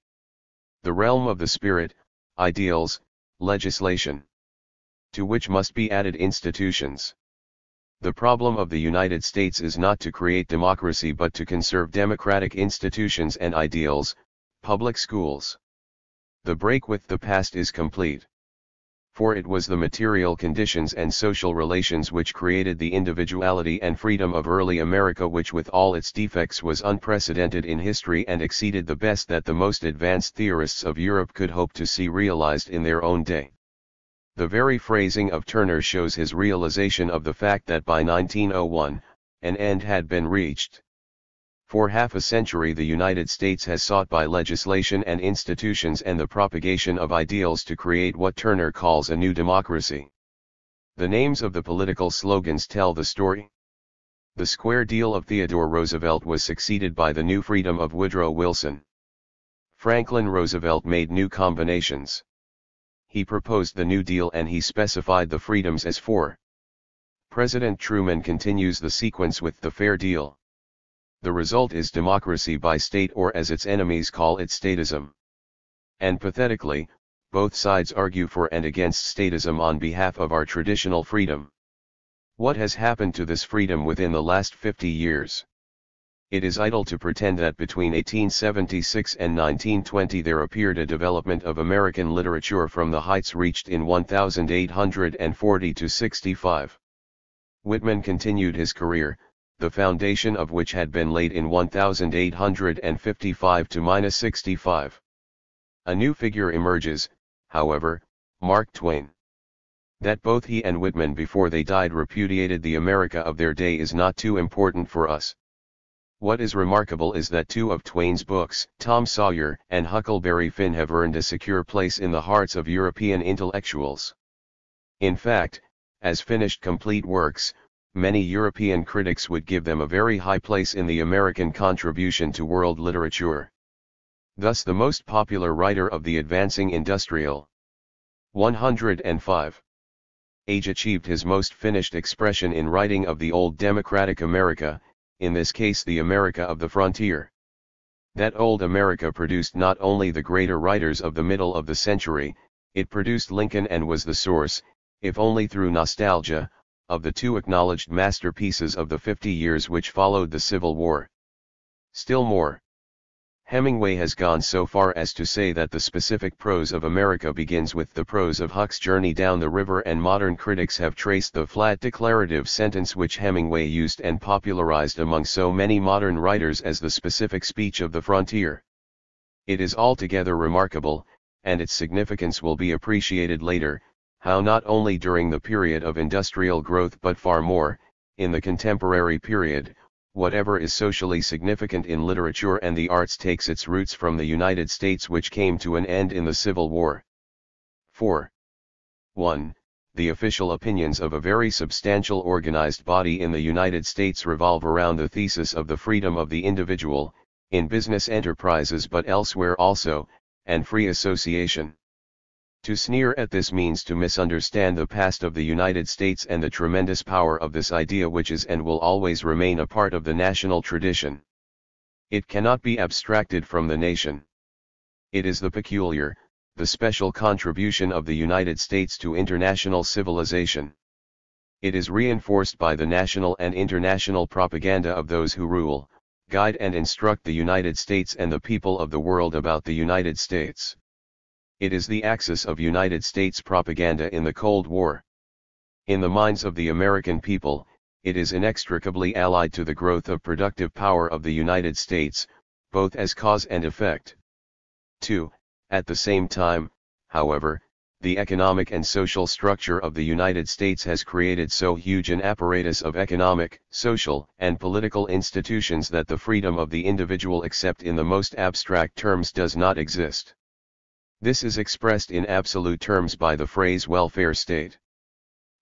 The realm of the spirit, ideals, legislation. To which must be added institutions. The problem of the United States is not to create democracy but to conserve democratic institutions and ideals, public schools. The break with the past is complete. For it was the material conditions and social relations which created the individuality and freedom of early America, which with all its defects was unprecedented in history and exceeded the best that the most advanced theorists of Europe could hope to see realized in their own day. The very phrasing of Turner shows his realization of the fact that by 1901, an end had been reached. For half a century the United States has sought by legislation and institutions and the propagation of ideals to create what Turner calls a new democracy. The names of the political slogans tell the story. The Square Deal of Theodore Roosevelt was succeeded by the New Freedom of Woodrow Wilson. Franklin Roosevelt made new combinations. He proposed the New Deal and he specified the freedoms as four. President Truman continues the sequence with the Fair Deal. The result is democracy by state, or as its enemies call it, statism. And pathetically, both sides argue for and against statism on behalf of our traditional freedom. What has happened to this freedom within the last 50 years? It is idle to pretend that between 1876 and 1920 there appeared a development of American literature from the heights reached in 1840 to 65. Whitman continued his career, the foundation of which had been laid in 1855 to 65. A new figure emerges, however, Mark Twain. That both he and Whitman before they died repudiated the America of their day is not too important for us. What is remarkable is that two of Twain's books, Tom Sawyer and Huckleberry Finn, have earned a secure place in the hearts of European intellectuals. In fact, as finished complete works, many European critics would give them a very high place in the American contribution to world literature. Thus the most popular writer of the advancing industrial 105 age achieved his most finished expression in writing of the old democratic America, in this case the America of the frontier. That old America produced not only the greater writers of the middle of the century, it produced Lincoln and was the source, if only through nostalgia, of the two acknowledged masterpieces of the 50 years which followed the Civil War. Still more, Hemingway has gone so far as to say that the specific prose of America begins with the prose of Huck's journey down the river, and modern critics have traced the flat declarative sentence which Hemingway used and popularized among so many modern writers as the specific speech of the frontier. It is altogether remarkable, and its significance will be appreciated later, how not only during the period of industrial growth but far more, in the contemporary period, whatever is socially significant in literature and the arts takes its roots from the United States, which came to an end in the Civil War. 4. 1. The official opinions of a very substantial organized body in the United States revolve around the thesis of the freedom of the individual, in business enterprises but elsewhere also, and free association. To sneer at this means to misunderstand the past of the United States and the tremendous power of this idea, which is and will always remain a part of the national tradition. It cannot be abstracted from the nation. It is the peculiar, the special contribution of the United States to international civilization. It is reinforced by the national and international propaganda of those who rule, guide and instruct the United States and the people of the world about the United States. It is the axis of United States propaganda in the Cold War. In the minds of the American people, it is inextricably allied to the growth of productive power of the United States, both as cause and effect. 2. At the same time, however, the economic and social structure of the United States has created so huge an apparatus of economic, social, and political institutions that the freedom of the individual, except in the most abstract terms, does not exist. This is expressed in absolute terms by the phrase welfare state.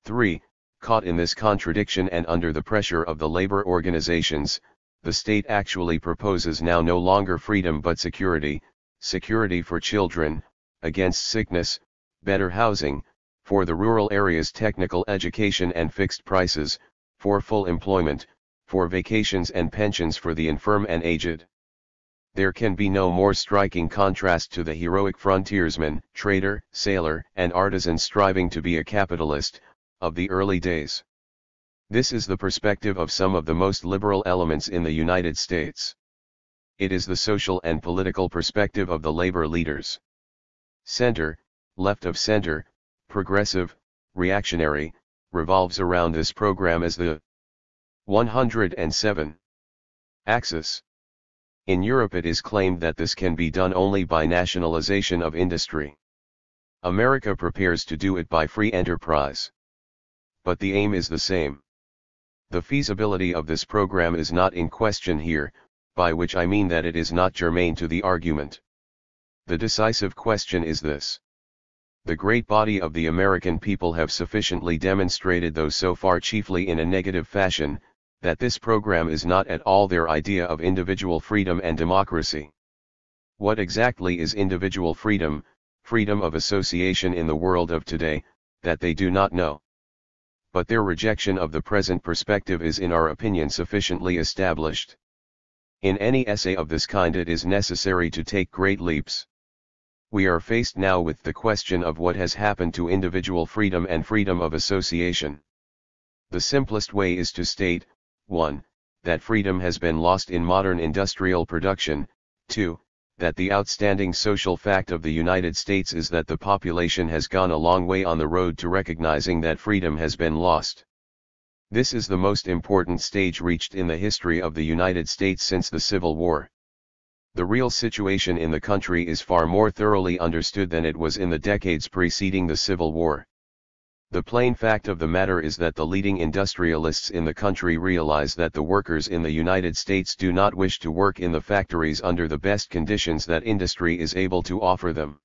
3. Caught in this contradiction and under the pressure of the labor organizations, the state actually proposes now no longer freedom but security, security for children, against sickness, better housing, for the rural areas technical education and fixed prices, for full employment, for vacations and pensions for the infirm and aged. There can be no more striking contrast to the heroic frontiersman, trader, sailor, and artisan striving to be a capitalist, of the early days. This is the perspective of some of the most liberal elements in the United States. It is the social and political perspective of the labor leaders. Center, left of center, progressive, reactionary, revolves around this program as the 107 axis. In Europe it is claimed that this can be done only by nationalization of industry. America prepares to do it by free enterprise. But the aim is the same. The feasibility of this program is not in question here, by which I mean that it is not germane to the argument. The decisive question is this. The great body of the American people have sufficiently demonstrated, though so far chiefly in a negative fashion, that this program is not at all their idea of individual freedom and democracy. What exactly is individual freedom, freedom of association in the world of today, that they do not know. But their rejection of the present perspective is, in our opinion, sufficiently established. In any essay of this kind it is necessary to take great leaps. We are faced now with the question of what has happened to individual freedom and freedom of association. The simplest way is to state, 1. That freedom has been lost in modern industrial production, 2. That the outstanding social fact of the United States is that the population has gone a long way on the road to recognizing that freedom has been lost. This is the most important stage reached in the history of the United States since the Civil War. The real situation in the country is far more thoroughly understood than it was in the decades preceding the Civil War. The plain fact of the matter is that the leading industrialists in the country realize that the workers in the United States do not wish to work in the factories under the best conditions that industry is able to offer them.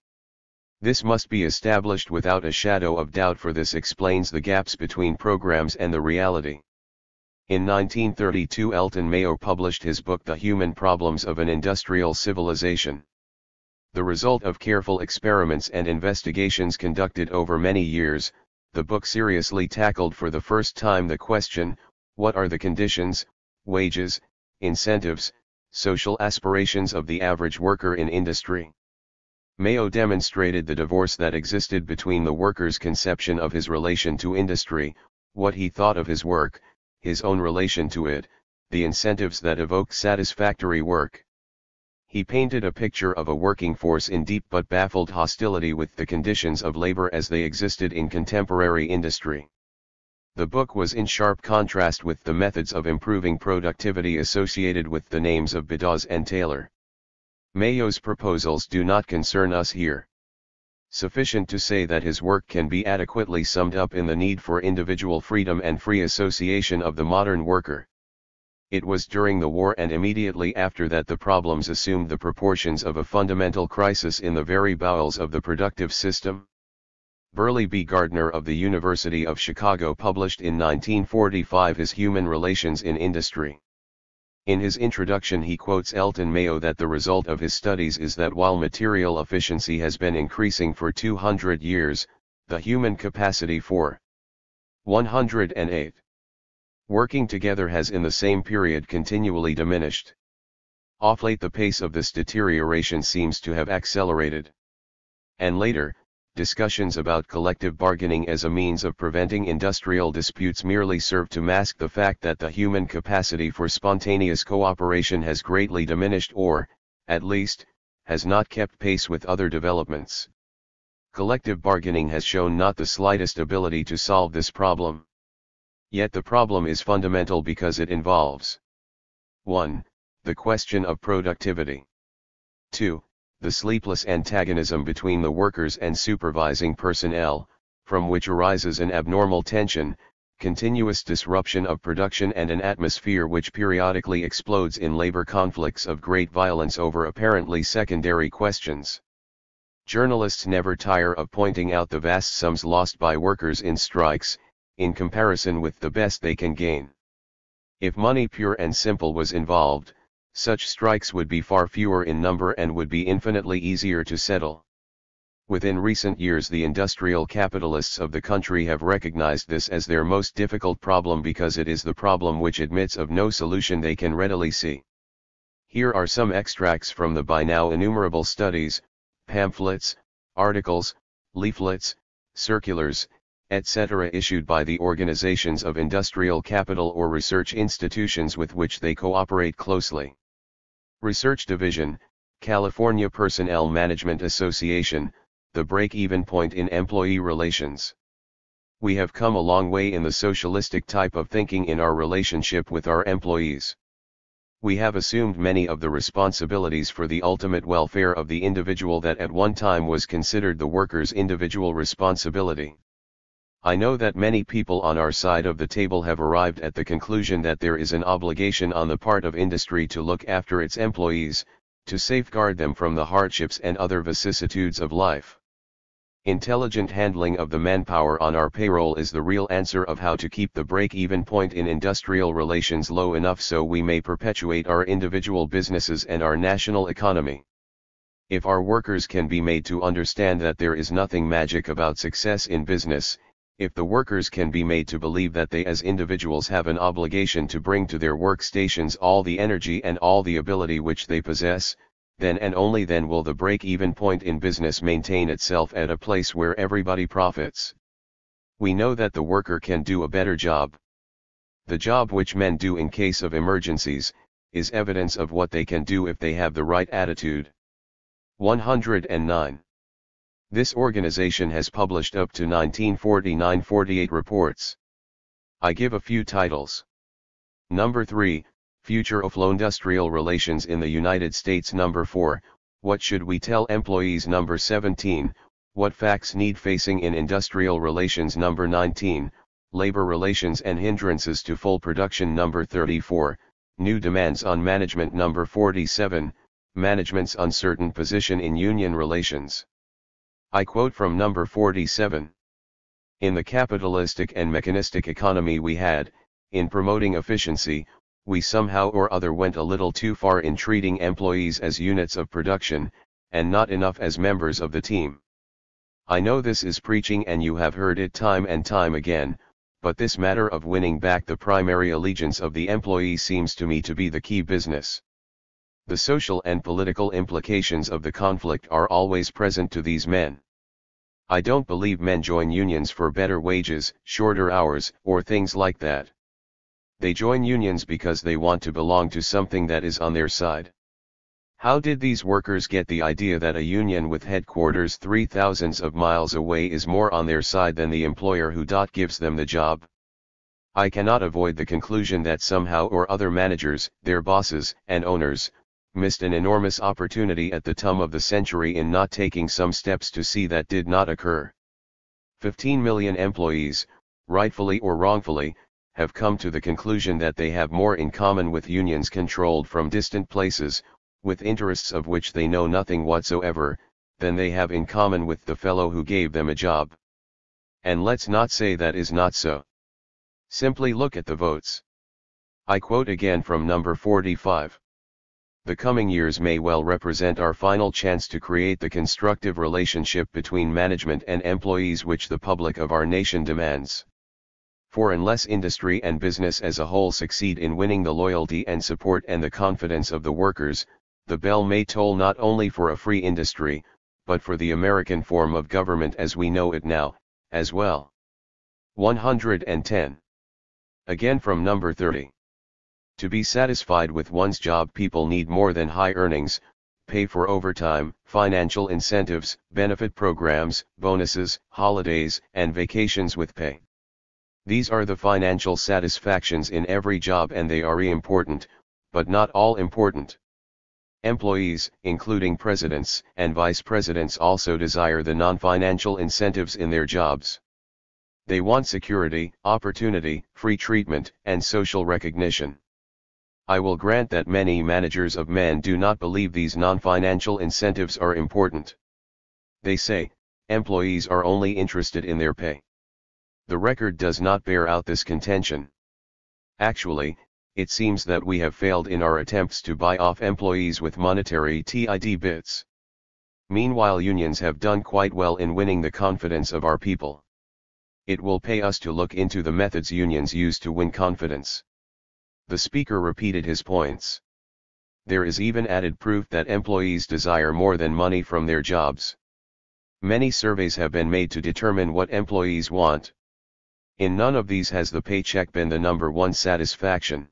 This must be established without a shadow of doubt, for this explains the gaps between programs and the reality. In 1932 Elton Mayo published his book The Human Problems of an Industrial Civilization. The result of careful experiments and investigations conducted over many years, the book seriously tackled for the first time the question, what are the conditions, wages, incentives, social aspirations of the average worker in industry? Mayo demonstrated the divorce that existed between the worker's conception of his relation to industry, what he thought of his work, his own relation to it, the incentives that evoke satisfactory work. He painted a picture of a working force in deep but baffled hostility with the conditions of labor as they existed in contemporary industry. The book was in sharp contrast with the methods of improving productivity associated with the names of Beddoes and Taylor. Mayo's proposals do not concern us here. Sufficient to say that his work can be adequately summed up in the need for individual freedom and free association of the modern worker. It was during the war and immediately after that the problems assumed the proportions of a fundamental crisis in the very bowels of the productive system. Burleigh B. Gardner of the University of Chicago published in 1945 his Human Relations in Industry. In his introduction he quotes Elton Mayo that the result of his studies is that while material efficiency has been increasing for 200 years, the human capacity for 108 working together has in the same period continually diminished. Off late the pace of this deterioration seems to have accelerated. And later, discussions about collective bargaining as a means of preventing industrial disputes merely serve to mask the fact that the human capacity for spontaneous cooperation has greatly diminished or, at least, has not kept pace with other developments. Collective bargaining has shown not the slightest ability to solve this problem. Yet the problem is fundamental because it involves 1. The question of productivity. 2. The sleepless antagonism between the workers and supervising personnel, from which arises an abnormal tension, continuous disruption of production and an atmosphere which periodically explodes in labor conflicts of great violence over apparently secondary questions. Journalists never tire of pointing out the vast sums lost by workers in strikes, in comparison with the best they can gain. If money pure and simple was involved, such strikes would be far fewer in number and would be infinitely easier to settle. Within recent years the industrial capitalists of the country have recognized this as their most difficult problem because it is the problem which admits of no solution they can readily see. Here are some extracts from the by now innumerable studies, pamphlets, articles, leaflets, circulars, etc. issued by the organizations of industrial capital or research institutions with which they cooperate closely. Research Division, California Personnel Management Association, the break-even point in employee relations. We have come a long way in the socialistic type of thinking in our relationship with our employees. We have assumed many of the responsibilities for the ultimate welfare of the individual that at one time was considered the worker's individual responsibility. I know that many people on our side of the table have arrived at the conclusion that there is an obligation on the part of industry to look after its employees, to safeguard them from the hardships and other vicissitudes of life. Intelligent handling of the manpower on our payroll is the real answer of how to keep the break-even point in industrial relations low enough so we may perpetuate our individual businesses and our national economy. If our workers can be made to understand that there is nothing magic about success in business, if the workers can be made to believe that they as individuals have an obligation to bring to their workstations all the energy and all the ability which they possess, then and only then will the break-even point in business maintain itself at a place where everybody profits. We know that the worker can do a better job. The job which men do in case of emergencies, is evidence of what they can do if they have the right attitude. 109. This organization has published up to 1949-48 reports. I give a few titles. Number 3, Future of Industrial Relations in the United States. Number 4, What should we tell employees? Number 17, What facts need facing in industrial relations? Number 19, Labor relations and hindrances to full production. Number 34, New demands on management. Number 47, Management's uncertain position in union relations. I quote from number 47. In the capitalistic and mechanistic economy we had, in promoting efficiency, we somehow or other went a little too far in treating employees as units of production, and not enough as members of the team. I know this is preaching and you have heard it time and time again, but this matter of winning back the primary allegiance of the employee seems to me to be the key business. The social and political implications of the conflict are always present to these men. I don't believe men join unions for better wages, shorter hours, or things like that. They join unions because they want to belong to something that is on their side. How did these workers get the idea that a union with headquarters 3,000 of miles away is more on their side than the employer who gives them the job? I cannot avoid the conclusion that somehow or other managers, their bosses, and owners, missed an enormous opportunity at the turn of the century in not taking some steps to see that did not occur. 15 million employees, rightfully or wrongfully, have come to the conclusion that they have more in common with unions controlled from distant places, with interests of which they know nothing whatsoever, than they have in common with the fellow who gave them a job. And let's not say that is not so. Simply look at the votes. I quote again from number 45. The coming years may well represent our final chance to create the constructive relationship between management and employees which the public of our nation demands. For unless industry and business as a whole succeed in winning the loyalty and support and the confidence of the workers, the bell may toll not only for a free industry, but for the American form of government as we know it now, as well. 110. Again from number 30. To be satisfied with one's job, people need more than high earnings, pay for overtime, financial incentives, benefit programs, bonuses, holidays, and vacations with pay. These are the financial satisfactions in every job and they are important, but not all important. Employees, including presidents and vice presidents, also desire the non-financial incentives in their jobs. They want security, opportunity, free treatment, and social recognition. I will grant that many managers of men do not believe these non-financial incentives are important. They say, employees are only interested in their pay. The record does not bear out this contention. Actually, it seems that we have failed in our attempts to buy off employees with monetary tidbits. Meanwhile, unions have done quite well in winning the confidence of our people. It will pay us to look into the methods unions use to win confidence. The speaker repeated his points. There is even added proof that employees desire more than money from their jobs. Many surveys have been made to determine what employees want. In none of these has the paycheck been the number one satisfaction.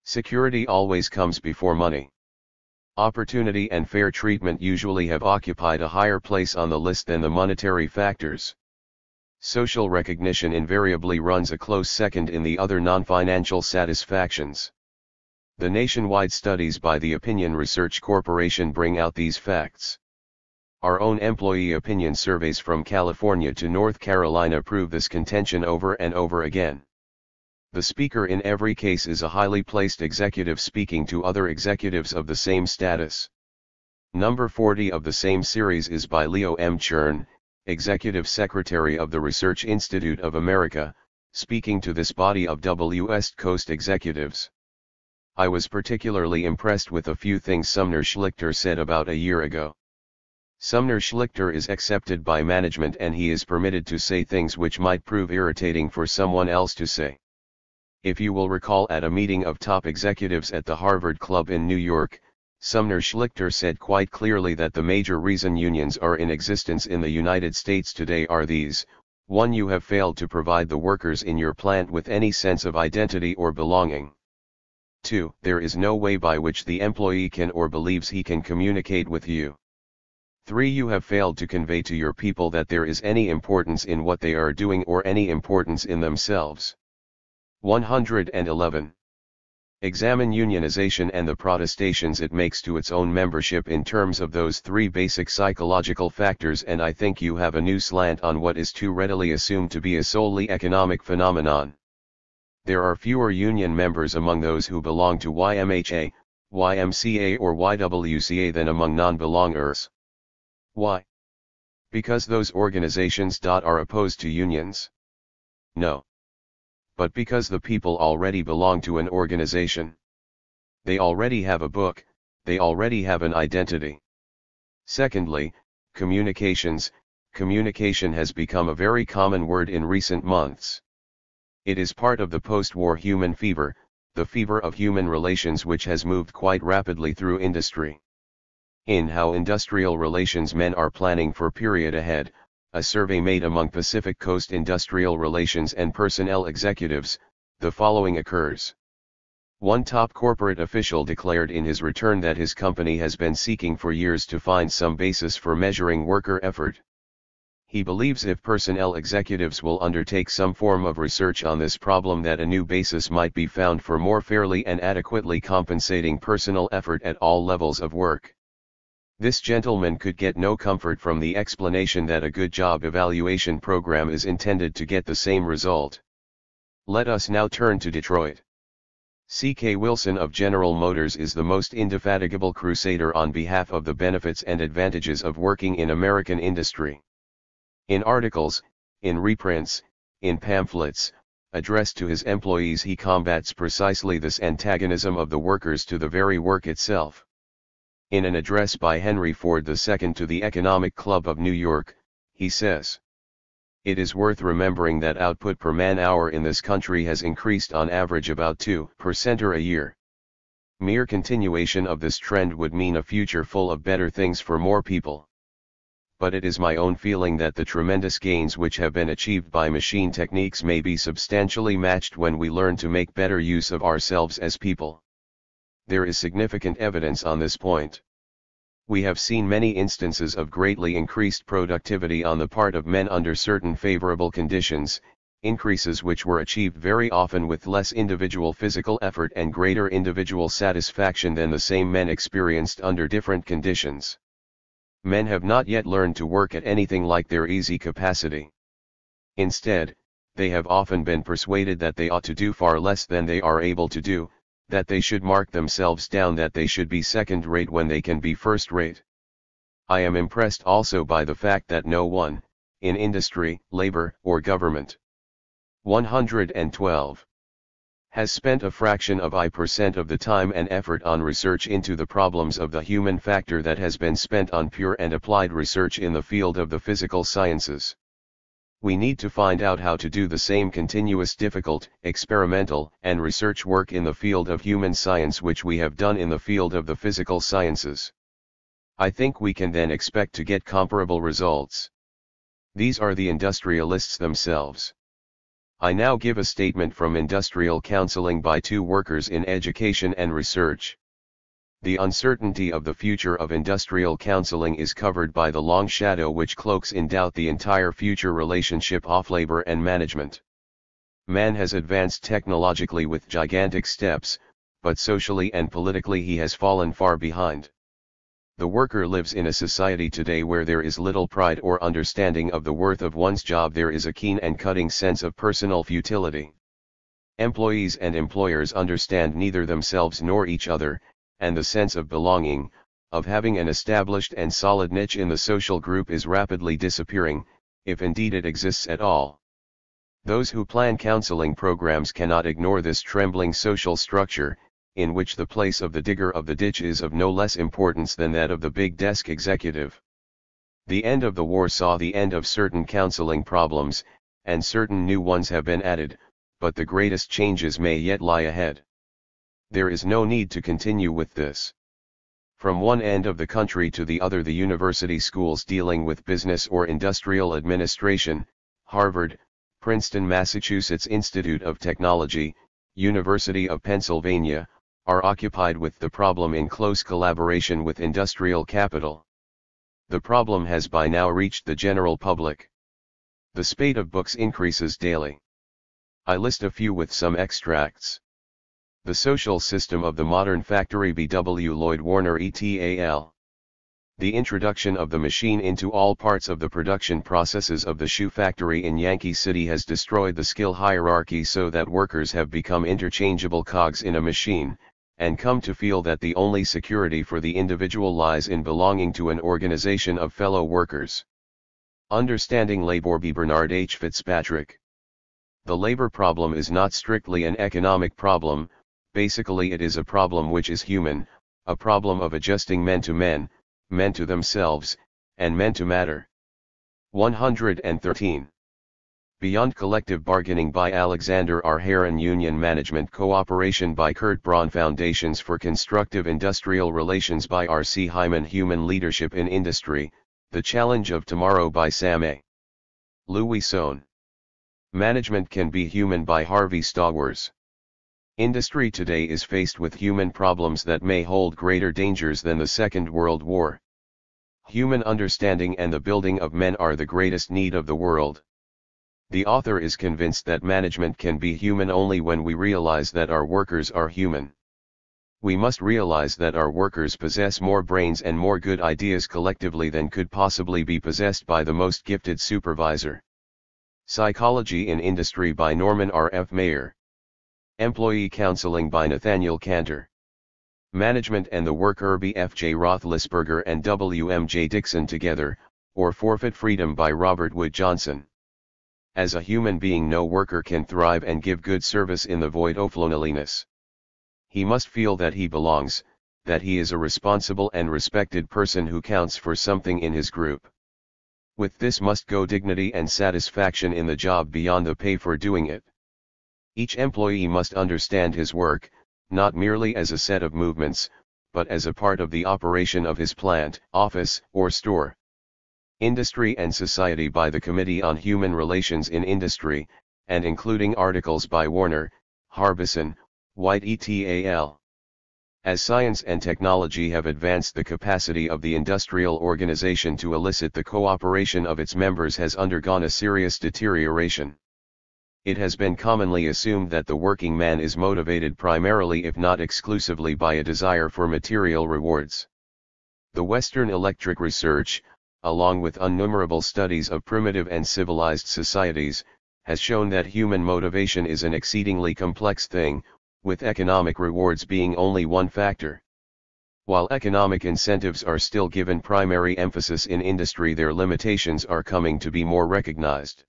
Security always comes before money. Opportunity and fair treatment usually have occupied a higher place on the list than the monetary factors. Social recognition invariably runs a close second in the other non-financial satisfactions. The nationwide studies by the Opinion Research Corporation bring out these facts. Our own employee opinion surveys from California to North Carolina prove this contention over and over again. The speaker in every case is a highly placed executive speaking to other executives of the same status. Number 40 of the same series is by Leo M. Chern, Executive Secretary of the Research Institute of America, speaking to this body of West Coast executives. I was particularly impressed with a few things Sumner Schlichter said about a year ago. Sumner Schlichter is accepted by management and he is permitted to say things which might prove irritating for someone else to say. If you will recall, at a meeting of top executives at the Harvard Club in New York, Sumner Schlichter said quite clearly that the major reason unions are in existence in the United States today are these: 1. You have failed to provide the workers in your plant with any sense of identity or belonging. 2. There is no way by which the employee can or believes he can communicate with you. 3. You have failed to convey to your people that there is any importance in what they are doing or any importance in themselves. 111. Examine unionization and the protestations it makes to its own membership in terms of those three basic psychological factors, and I think you have a new slant on what is too readily assumed to be a solely economic phenomenon. There are fewer union members among those who belong to YMHA, YMCA or YWCA than among non-belongers. Why? Because those organizations are opposed to unions? No. But because the people already belong to an organization. They already have a book, they already have an identity. Secondly, communications. Communication has become a very common word in recent months. It is part of the post-war human fever, the fever of human relations, which has moved quite rapidly through industry. In How Industrial Relations Men Are Planning for Period Ahead, a survey made among Pacific Coast industrial relations and personnel executives, the following occurs. One top corporate official declared in his return that his company has been seeking for years to find some basis for measuring worker effort. He believes if personnel executives will undertake some form of research on this problem, that a new basis might be found for more fairly and adequately compensating personal effort at all levels of work. This gentleman could get no comfort from the explanation that a good job evaluation program is intended to get the same result. Let us now turn to Detroit. C.K. Wilson of General Motors is the most indefatigable crusader on behalf of the benefits and advantages of working in American industry. In articles, in reprints, in pamphlets, addressed to his employees, he combats precisely this antagonism of the workers to the very work itself. In an address by Henry Ford II to the Economic Club of New York, he says, "It is worth remembering that output per man-hour in this country has increased on average about 2% a year. Mere continuation of this trend would mean a future full of better things for more people. But it is my own feeling that the tremendous gains which have been achieved by machine techniques may be substantially matched when we learn to make better use of ourselves as people." There is significant evidence on this point. We have seen many instances of greatly increased productivity on the part of men under certain favorable conditions, increases which were achieved very often with less individual physical effort and greater individual satisfaction than the same men experienced under different conditions. Men have not yet learned to work at anything like their easy capacity. Instead, they have often been persuaded that they ought to do far less than they are able to do, that they should mark themselves down, that they should be second-rate when they can be first-rate. I am impressed also by the fact that no one, in industry, labor, or government, 112, has spent a fraction of % of the time and effort on research into the problems of the human factor that has been spent on pure and applied research in the field of the physical sciences. We need to find out how to do the same continuous, difficult, experimental, and research work in the field of human science which we have done in the field of the physical sciences. I think we can then expect to get comparable results. These are the industrialists themselves. I now give a statement from industrial counseling by two workers in education and research. The uncertainty of the future of industrial counseling is covered by the long shadow which cloaks in doubt the entire future relationship of labor and management. Man has advanced technologically with gigantic steps, but socially and politically he has fallen far behind. The worker lives in a society today where there is little pride or understanding of the worth of one's job. There is a keen and cutting sense of personal futility. Employees and employers understand neither themselves nor each other, and the sense of belonging, of having an established and solid niche in the social group is rapidly disappearing, if indeed it exists at all. Those who plan counseling programs cannot ignore this trembling social structure, in which the place of the digger of the ditch is of no less importance than that of the big desk executive. The end of the war saw the end of certain counseling problems, and certain new ones have been added, but the greatest changes may yet lie ahead. There is no need to continue with this. From one end of the country to the other, the university schools dealing with business or industrial administration, Harvard, Princeton, Massachusetts Institute of Technology, University of Pennsylvania, are occupied with the problem in close collaboration with industrial capital. The problem has by now reached the general public. The spate of books increases daily. I list a few with some extracts. The Social System of the Modern Factory, B.W. Lloyd Warner et al. The introduction of the machine into all parts of the production processes of the shoe factory in Yankee City has destroyed the skill hierarchy so that workers have become interchangeable cogs in a machine, and come to feel that the only security for the individual lies in belonging to an organization of fellow workers. Understanding Labor, B. Bernard H. Fitzpatrick. The labor problem is not strictly an economic problem. Basically it is a problem which is human, a problem of adjusting men to themselves, and men to matter. 113. Beyond Collective Bargaining by Alexander R. Heron. Union Management Cooperation by Kurt Braun. Foundations for Constructive Industrial Relations by R. C. Hyman. Human Leadership in Industry, The Challenge of Tomorrow by Sam A. Louis Sohn. Management Can Be Human by Harvey Stowers. Industry today is faced with human problems that may hold greater dangers than the Second World War. Human understanding and the building of men are the greatest need of the world. The author is convinced that management can be human only when we realize that our workers are human. We must realize that our workers possess more brains and more good ideas collectively than could possibly be possessed by the most gifted supervisor. Psychology in Industry by Norman R. F. Mayer. Employee Counseling by Nathaniel Cantor. Management and the Worker. B. F. J. Roethlisberger and W. M. J. Dixon Together, or Forfeit Freedom by Robert Wood Johnson. As a human being, no worker can thrive and give good service in the void of loneliness. He must feel that he belongs, that he is a responsible and respected person who counts for something in his group. With this must go dignity and satisfaction in the job beyond the pay for doing it. Each employee must understand his work, not merely as a set of movements, but as a part of the operation of his plant, office, or store. Industry and Society by the Committee on Human Relations in Industry, and including articles by Warner, Harbison, White et al. As science and technology have advanced, the capacity of the industrial organization to elicit the cooperation of its members has undergone a serious deterioration. It has been commonly assumed that the working man is motivated primarily, if not exclusively, by a desire for material rewards. The Western electric research, along with innumerable studies of primitive and civilized societies, has shown that human motivation is an exceedingly complex thing, with economic rewards being only one factor. While economic incentives are still given primary emphasis in industry, their limitations are coming to be more recognized.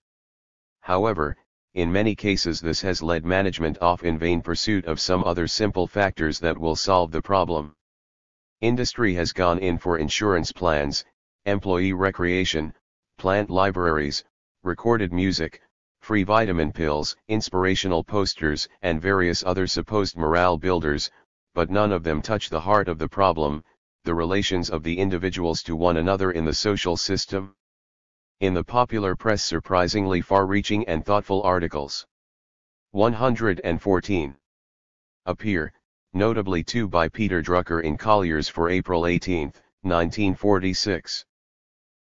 However, in many cases this has led management off in vain pursuit of some other simple factors that will solve the problem. Industry has gone in for insurance plans, employee recreation, plant libraries, recorded music, free vitamin pills, inspirational posters, and various other supposed morale builders, but none of them touch the heart of the problem, the relations of the individuals to one another in the social system. In the popular press, surprisingly far-reaching and thoughtful articles. 114. Appear, notably two by Peter Drucker in Collier's for April 18, 1946.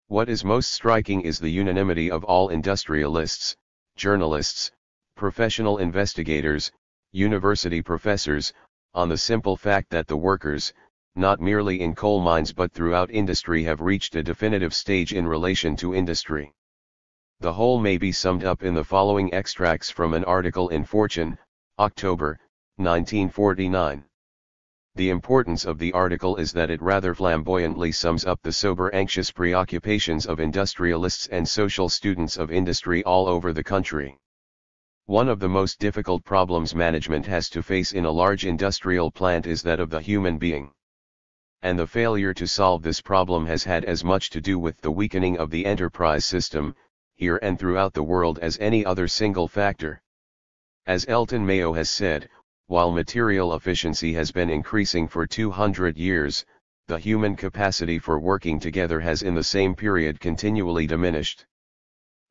What is most striking is the unanimity of all industrialists, journalists, professional investigators, university professors, on the simple fact that the workers, not merely in coal mines but throughout industry, have reached a definitive stage in relation to industry. The whole may be summed up in the following extracts from an article in Fortune, October, 1949. The importance of the article is that it rather flamboyantly sums up the sober, anxious preoccupations of industrialists and social students of industry all over the country. One of the most difficult problems management has to face in a large industrial plant is that of the human being. And the failure to solve this problem has had as much to do with the weakening of the enterprise system, here and throughout the world, as any other single factor. As Elton Mayo has said, while material efficiency has been increasing for 200 years, the human capacity for working together has in the same period continually diminished.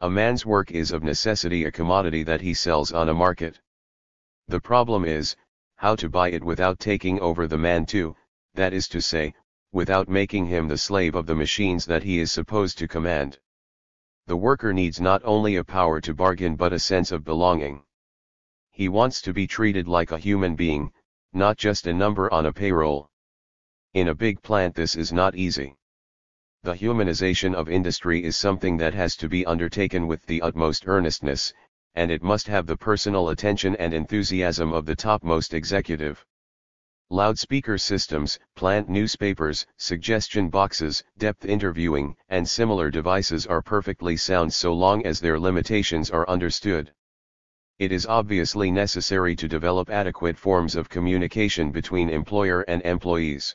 A man's work is of necessity a commodity that he sells on a market. The problem is, how to buy it without taking over the man too, that is to say, without making him the slave of the machines that he is supposed to command. The worker needs not only a power to bargain but a sense of belonging. He wants to be treated like a human being, not just a number on a payroll. In a big plant this is not easy. The humanization of industry is something that has to be undertaken with the utmost earnestness, and it must have the personal attention and enthusiasm of the topmost executive. Loudspeaker systems, plant newspapers, suggestion boxes, depth interviewing, and similar devices are perfectly sound so long as their limitations are understood. It is obviously necessary to develop adequate forms of communication between employer and employees.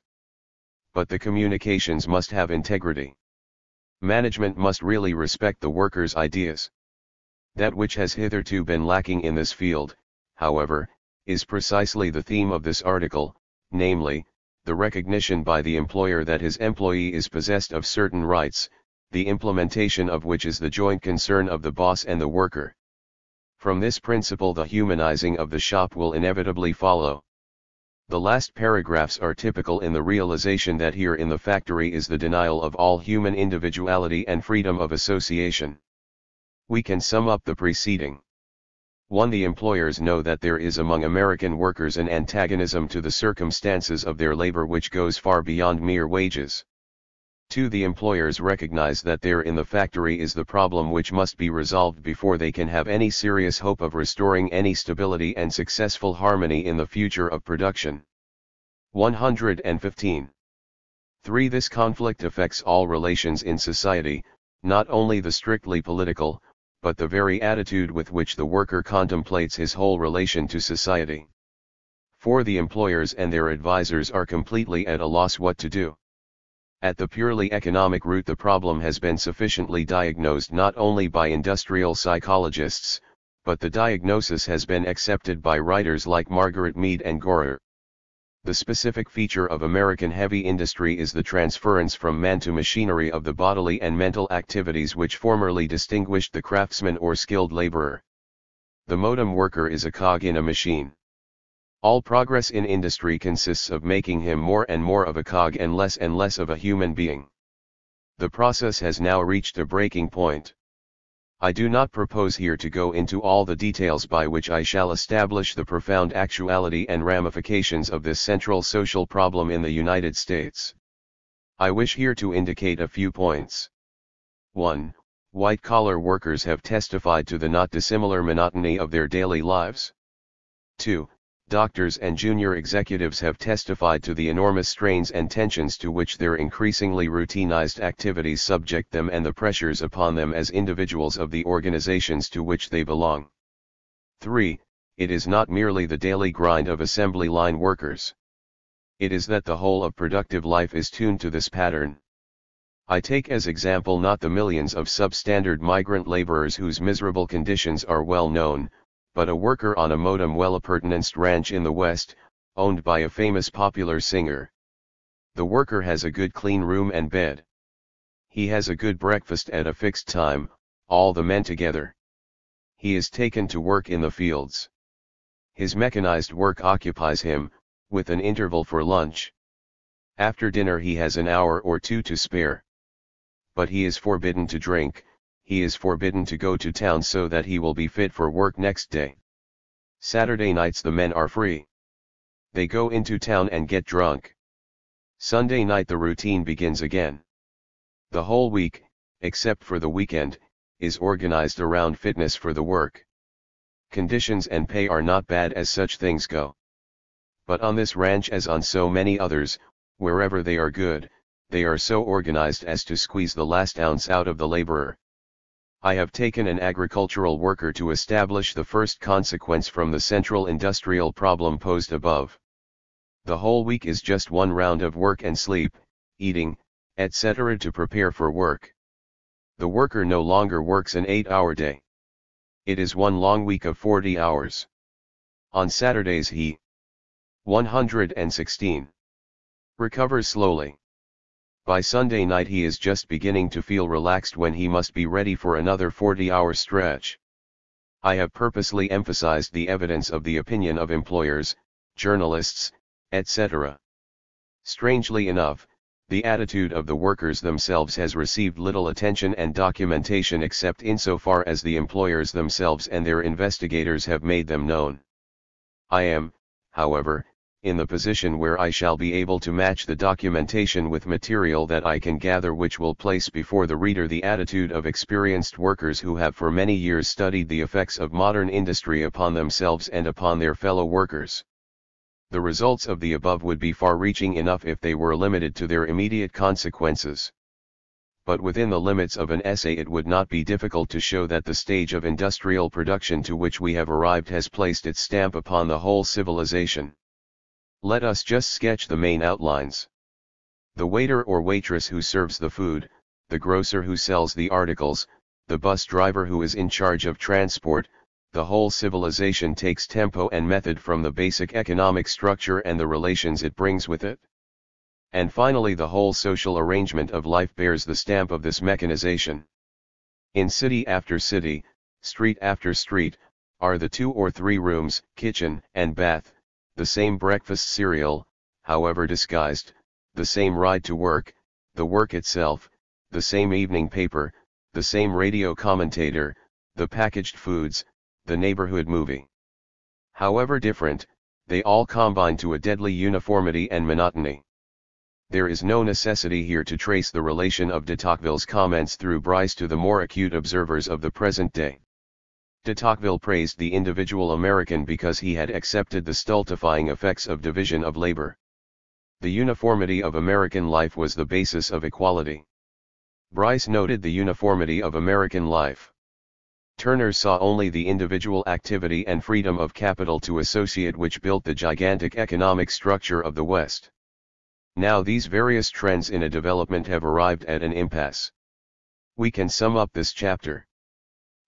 But the communications must have integrity. Management must really respect the workers' ideas. That which has hitherto been lacking in this field, however, is precisely the theme of this article, namely, the recognition by the employer that his employee is possessed of certain rights, the implementation of which is the joint concern of the boss and the worker. From this principle the humanizing of the shop will inevitably follow. The last paragraphs are typical in the realization that here in the factory is the denial of all human individuality and freedom of association. We can sum up the preceding. 1. The employers know that there is among American workers an antagonism to the circumstances of their labor which goes far beyond mere wages. 2. The employers recognize that there in the factory is the problem which must be resolved before they can have any serious hope of restoring any stability and successful harmony in the future of production. 115. 3. This conflict affects all relations in society, not only the strictly political, but the very attitude with which the worker contemplates his whole relation to society. 4. The employers and their advisors are completely at a loss what to do. At the purely economic root the problem has been sufficiently diagnosed not only by industrial psychologists, but the diagnosis has been accepted by writers like Margaret Mead and Gorer. The specific feature of American heavy industry is the transference from man to machinery of the bodily and mental activities which formerly distinguished the craftsman or skilled laborer. The modem worker is a cog in a machine. All progress in industry consists of making him more and more of a cog and less of a human being. The process has now reached a breaking point. I do not propose here to go into all the details by which I shall establish the profound actuality and ramifications of this central social problem in the United States. I wish here to indicate a few points. 1. White-collar workers have testified to the not dissimilar monotony of their daily lives. 2. Doctors and junior executives have testified to the enormous strains and tensions to which their increasingly routinized activities subject them and the pressures upon them as individuals of the organizations to which they belong. 3. It is not merely the daily grind of assembly line workers. It is that the whole of productive life is tuned to this pattern. I take as example not the millions of substandard migrant laborers whose miserable conditions are well known, but a worker on a modem well-appurtenanced ranch in the West, owned by a famous popular singer. The worker has a good clean room and bed. He has a good breakfast at a fixed time, all the men together. He is taken to work in the fields. His mechanized work occupies him, with an interval for lunch. After dinner he has an hour or two to spare. But he is forbidden to drink. He is forbidden to go to town so that he will be fit for work next day. Saturday nights the men are free. They go into town and get drunk. Sunday night the routine begins again. The whole week, except for the weekend, is organized around fitness for the work. Conditions and pay are not bad as such things go. But on this ranch as on so many others, wherever they are good, they are so organized as to squeeze the last ounce out of the laborer. I have taken an agricultural worker to establish the first consequence from the central industrial problem posed above. The whole week is just one round of work and sleep, eating, etc. to prepare for work. The worker no longer works an 8-hour day. It is one long week of 40 hours. On Saturdays he 116 recovers slowly. By Sunday night he is just beginning to feel relaxed when he must be ready for another 40-hour stretch. I have purposely emphasized the evidence of the opinion of employers, journalists, etc. Strangely enough, the attitude of the workers themselves has received little attention and documentation except insofar as the employers themselves and their investigators have made them known. I am, however, in the position where I shall be able to match the documentation with material that I can gather which will place before the reader the attitude of experienced workers who have for many years studied the effects of modern industry upon themselves and upon their fellow workers. The results of the above would be far-reaching enough if they were limited to their immediate consequences. But within the limits of an essay it would not be difficult to show that the stage of industrial production to which we have arrived has placed its stamp upon the whole civilization. Let us just sketch the main outlines. The waiter or waitress who serves the food, the grocer who sells the articles, the bus driver who is in charge of transport, the whole civilization takes tempo and method from the basic economic structure and the relations it brings with it. And finally the whole social arrangement of life bears the stamp of this mechanization. In city after city, street after street, are the 2 or 3 rooms, kitchen, and bath, the same breakfast cereal, however disguised, the same ride to work, the work itself, the same evening paper, the same radio commentator, the packaged foods, the neighborhood movie. However different, they all combine to a deadly uniformity and monotony. There is no necessity here to trace the relation of de Tocqueville's comments through Bryce to the more acute observers of the present day. De Tocqueville praised the individual American because he had accepted the stultifying effects of division of labor. The uniformity of American life was the basis of equality. Bryce noted the uniformity of American life. Turner saw only the individual activity and freedom of capital to associate which built the gigantic economic structure of the West. Now these various trends in a development have arrived at an impasse. We can sum up this chapter.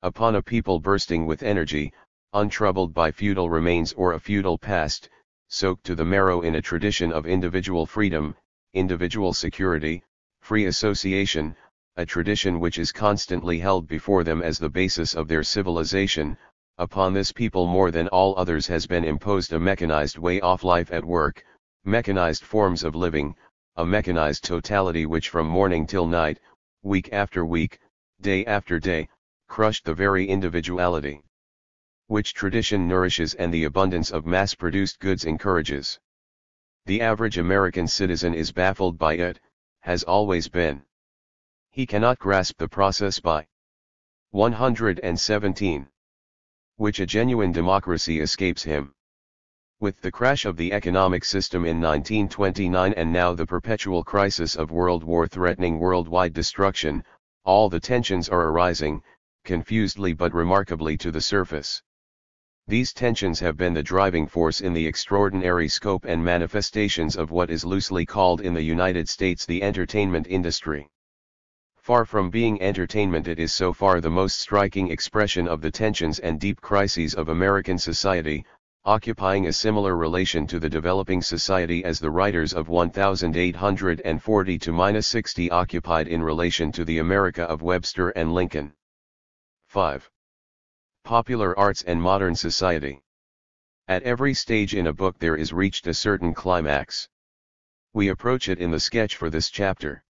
Upon a people bursting with energy, untroubled by feudal remains or a feudal past, soaked to the marrow in a tradition of individual freedom, individual security, free association, a tradition which is constantly held before them as the basis of their civilization, upon this people more than all others has been imposed a mechanized way of life at work, mechanized forms of living, a mechanized totality which from morning till night, week after week, day after day, crushed the very individuality which tradition nourishes and the abundance of mass-produced goods encourages. The average American citizen is baffled by it, has always been. He cannot grasp the process by 117, which a genuine democracy escapes him. With the crash of the economic system in 1929 and now the perpetual crisis of World War threatening worldwide destruction, all the tensions are arising, confusedly but remarkably to the surface. These tensions have been the driving force in the extraordinary scope and manifestations of what is loosely called in the United States the entertainment industry. Far from being entertainment, it is so far the most striking expression of the tensions and deep crises of American society, occupying a similar relation to the developing society as the writers of 1840-60 occupied in relation to the America of Webster and Lincoln. 5. Popular arts and modern society. At every stage in a book there is reached a certain climax. We approach it in the sketch for this chapter.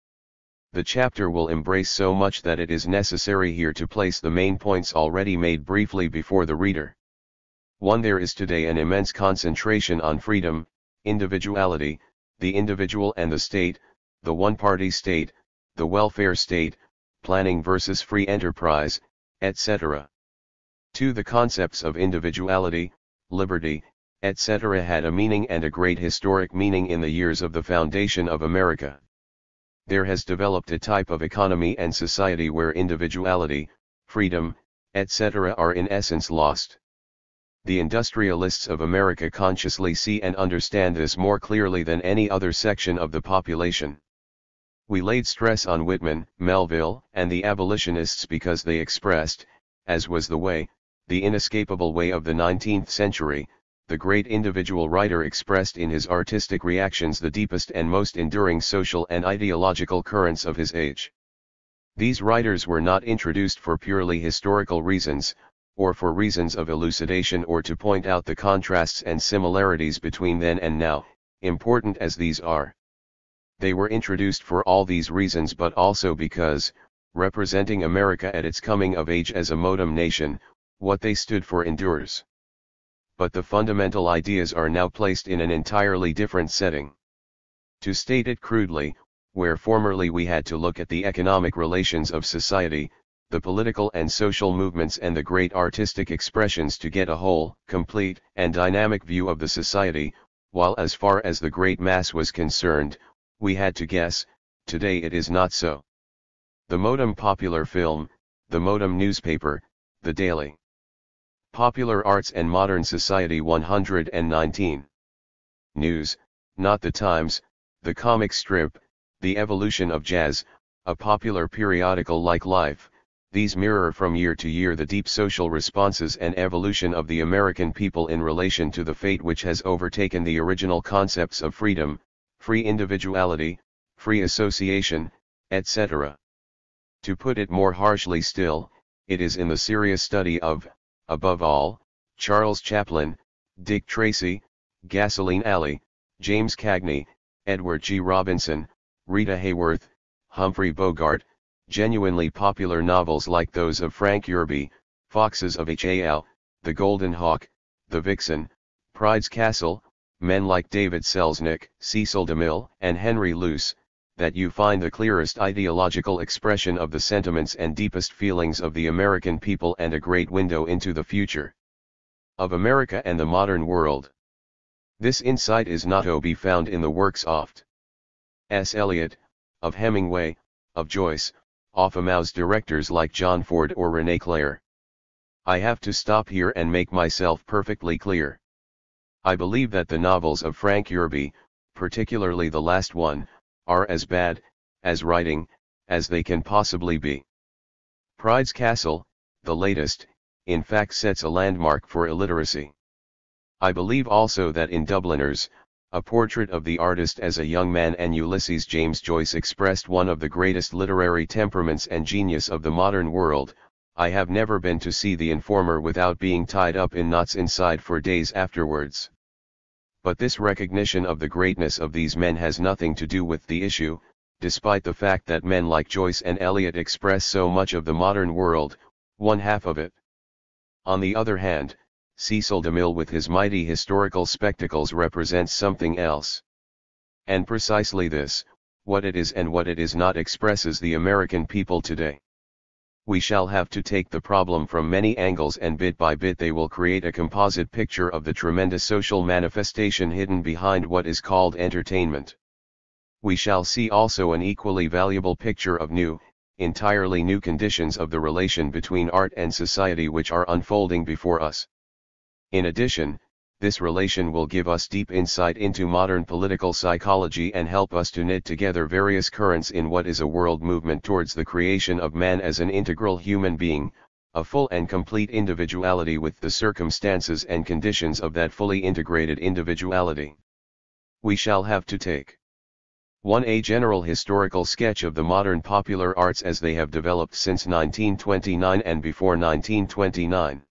The chapter will embrace so much that it is necessary here to place the main points already made briefly before the reader. 1. There is today an immense concentration on freedom, individuality, the individual and the state, the one-party state, the welfare state, planning versus free enterprise, etc. 2. The concepts of individuality, liberty, etc. had a meaning and a great historic meaning in the years of the foundation of America. There has developed a type of economy and society where individuality, freedom, etc. are in essence lost. The industrialists of America consciously see and understand this more clearly than any other section of the population. We laid stress on Whitman, Melville, and the abolitionists because they expressed, as was the way, the inescapable way of the 19th century, the great individual writer expressed in his artistic reactions the deepest and most enduring social and ideological currents of his age. These writers were not introduced for purely historical reasons, or for reasons of elucidation or to point out the contrasts and similarities between then and now, important as these are. They were introduced for all these reasons but also because, representing America at its coming of age as a modem nation, what they stood for endures. But the fundamental ideas are now placed in an entirely different setting. To state it crudely, where formerly we had to look at the economic relations of society, the political and social movements and the great artistic expressions to get a whole, complete, and dynamic view of the society, while as far as the great mass was concerned, we had to guess, today it is not so. The modem popular film, the modem newspaper, the daily Popular Arts and Modern Society 119. News, not the Times, the comic strip, the evolution of jazz, a popular periodical like Life, these mirror from year to year the deep social responses and evolution of the American people in relation to the fate which has overtaken the original concepts of freedom, free individuality, free association, etc. To put it more harshly still, it is in the serious study of, above all, Charles Chaplin, Dick Tracy, Gasoline Alley, James Cagney, Edward G. Robinson, Rita Hayworth, Humphrey Bogart, genuinely popular novels like those of Frank Yerby, Foxes of Hal, The Golden Hawk, The Vixen, Pride's Castle, men like David Selznick, Cecil DeMille, and Henry Luce, that you find the clearest ideological expression of the sentiments and deepest feelings of the American people and a great window into the future of America and the modern world. This insight is not to be found in the works of S. Eliot, of Hemingway, of Joyce, of Emmaus directors like John Ford or René Clair. I have to stop here and make myself perfectly clear. I believe that the novels of Frank Yerby, particularly the last one, are as bad, as writing, as they can possibly be. Pride's Castle, the latest, in fact sets a landmark for illiteracy. I believe also that in Dubliners, a portrait of the artist as a young man and Ulysses James Joyce expressed one of the greatest literary temperaments and genius of the modern world. I have never been to see The Informer without being tied up in knots inside for days afterwards. But this recognition of the greatness of these men has nothing to do with the issue, despite the fact that men like Joyce and Eliot express so much of the modern world, one half of it. On the other hand, Cecil DeMille with his mighty historical spectacles represents something else. And precisely this, what it is and what it is not expresses the American people today. We shall have to take the problem from many angles and bit by bit they will create a composite picture of the tremendous social manifestation hidden behind what is called entertainment. We shall see also an equally valuable picture of new, entirely new conditions of the relation between art and society which are unfolding before us. In addition, this relation will give us deep insight into modern political psychology and help us to knit together various currents in what is a world movement towards the creation of man as an integral human being, a full and complete individuality with the circumstances and conditions of that fully integrated individuality. We shall have to take 1. A general historical sketch of the modern popular arts as they have developed since 1929 and before 1929.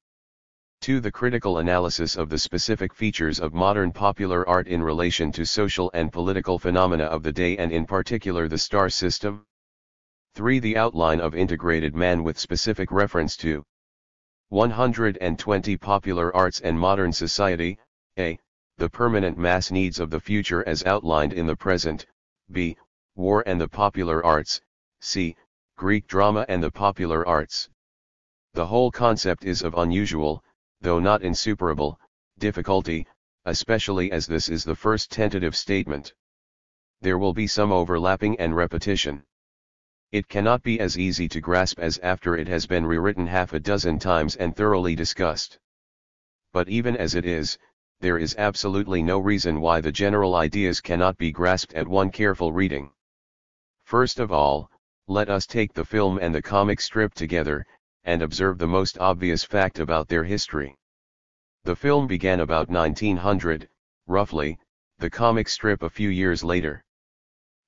2. The critical analysis of the specific features of modern popular art in relation to social and political phenomena of the day and in particular the star system. 3. The outline of integrated man with specific reference to 120 Popular Arts and Modern Society, A. the permanent mass needs of the future as outlined in the present, b. war and the popular arts, c. Greek drama and the popular arts. The whole concept is of unusual, though not insuperable, difficulty, especially as this is the first tentative statement. There will be some overlapping and repetition. It cannot be as easy to grasp as after it has been rewritten half a dozen times and thoroughly discussed. But even as it is, there is absolutely no reason why the general ideas cannot be grasped at one careful reading. First of all, let us take the film and the comic strip together, and observe the most obvious fact about their history. The film began about 1900, roughly, the comic strip a few years later.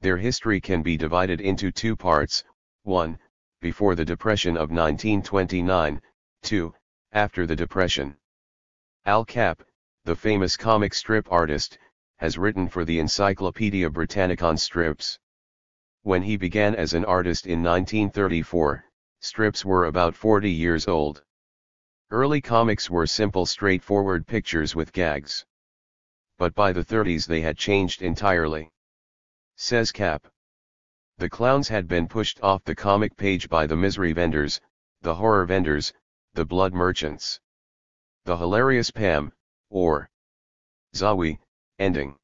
Their history can be divided into two parts: 1, before the Depression of 1929, 2, after the Depression. Al Cap, the famous comic strip artist, has written for the Encyclopaedia Britannica on strips. When he began as an artist in 1934, strips were about 40 years old. Early comics were simple, straightforward pictures with gags. But by the 30s they had changed entirely. Says Cap. The clowns had been pushed off the comic page by the misery vendors, the horror vendors, the blood merchants. The hilarious Pam, or Zawi, ending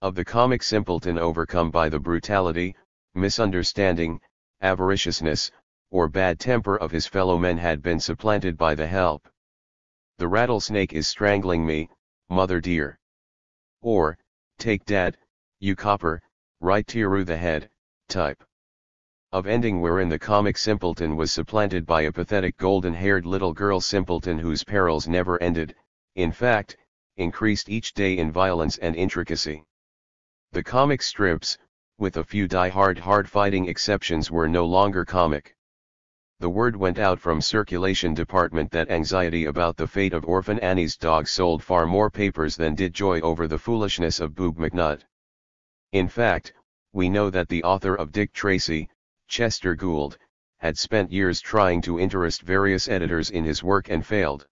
of the comic simpleton overcome by the brutality, misunderstanding, avariciousness, or bad temper of his fellow men had been supplanted by the help. The rattlesnake is strangling me, mother dear. Or, take dad, you copper, right through the head, type of ending wherein the comic simpleton was supplanted by a pathetic golden-haired little girl simpleton whose perils never ended, in fact, increased each day in violence and intricacy. The comic strips, with a few die-hard hard-fighting exceptions, were no longer comic. The word went out from circulation department that anxiety about the fate of Orphan Annie's dog sold far more papers than did joy over the foolishness of Boob McNutt. In fact, we know that the author of Dick Tracy, Chester Gould, had spent years trying to interest various editors in his work and failed.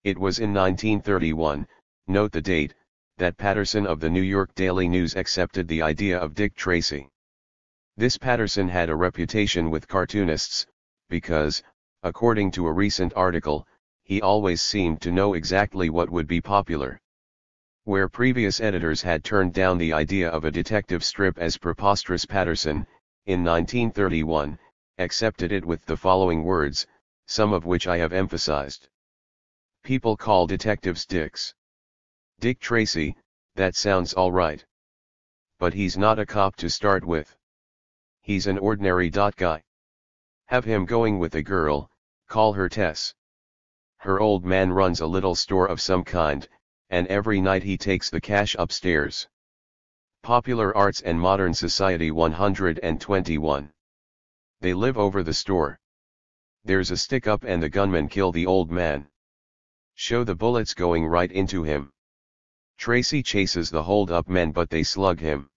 It was in 1931, note the date, that Patterson of the New York Daily News accepted the idea of Dick Tracy. This Patterson had a reputation with cartoonists, because, according to a recent article, he always seemed to know exactly what would be popular. Where previous editors had turned down the idea of a detective strip as preposterous, Patterson, in 1931, accepted it with the following words, some of which I have emphasized. People call detectives dicks. Dick Tracy, that sounds all right. But he's not a cop to start with. He's an ordinary guy. Have him going with a girl, call her Tess. Her old man runs a little store of some kind, and every night he takes the cash upstairs. Popular Arts and Modern Society 121. They live over the store. There's a stick-up and the gunmen kill the old man. Show the bullets going right into him. Tracy chases the hold-up men but they slug him.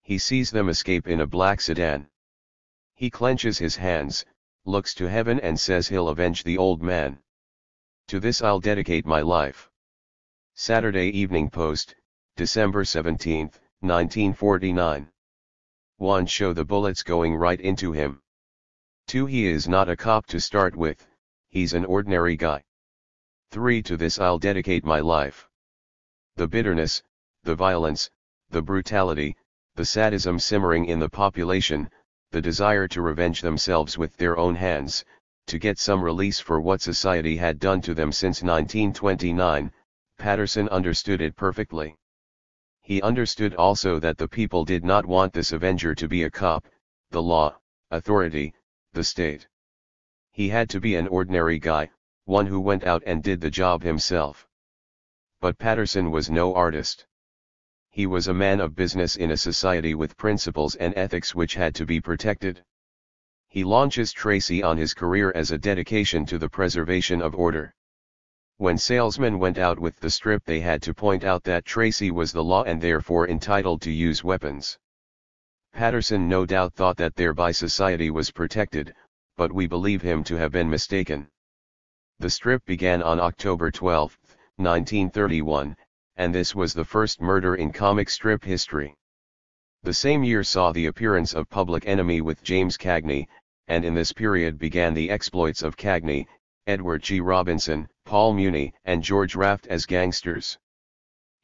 He sees them escape in a black sedan. He clenches his hands, looks to heaven and says he'll avenge the old man. To this I'll dedicate my life. Saturday Evening Post, December 17, 1949. 1. Show the bullets going right into him. 2. He is not a cop to start with, he's an ordinary guy. 3. To this I'll dedicate my life. The bitterness, the violence, the brutality, the sadism simmering in the population, the desire to revenge themselves with their own hands, to get some release for what society had done to them since 1929, Patterson understood it perfectly. He understood also that the people did not want this avenger to be a cop, the law, authority, the state. He had to be an ordinary guy, one who went out and did the job himself. But Patterson was no artist. He was a man of business in a society with principles and ethics which had to be protected. He launches Tracy on his career as a dedication to the preservation of order. When salesmen went out with the strip they had to point out that Tracy was the law and therefore entitled to use weapons. Patterson no doubt thought that thereby society was protected, but we believe him to have been mistaken. The strip began on October 12, 1931, and this was the first murder in comic strip history. The same year saw the appearance of Public Enemy with James Cagney, and in this period began the exploits of Cagney, Edward G. Robinson, Paul Muni, and George Raft as gangsters.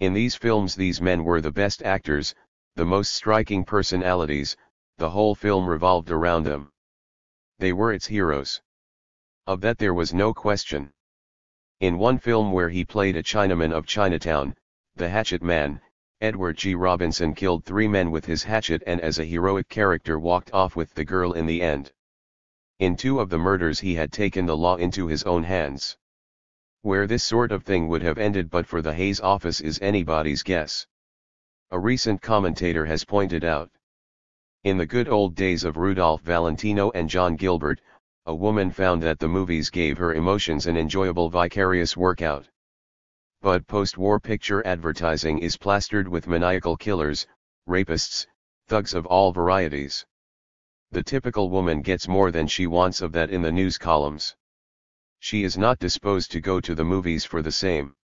In these films these men were the best actors, the most striking personalities, the whole film revolved around them. They were its heroes. Of that there was no question. In one film where he played a Chinaman of Chinatown, The Hatchet Man, Edward G. Robinson killed 3 men with his hatchet and as a heroic character walked off with the girl in the end. In 2 of the murders he had taken the law into his own hands. Where this sort of thing would have ended but for the Hayes office is anybody's guess. A recent commentator has pointed out. In the good old days of Rudolph Valentino and John Gilbert, a woman found that the movies gave her emotions an enjoyable vicarious workout. But post-war picture advertising is plastered with maniacal killers, rapists, thugs of all varieties. The typical woman gets more than she wants of that in the news columns. She is not disposed to go to the movies for the same.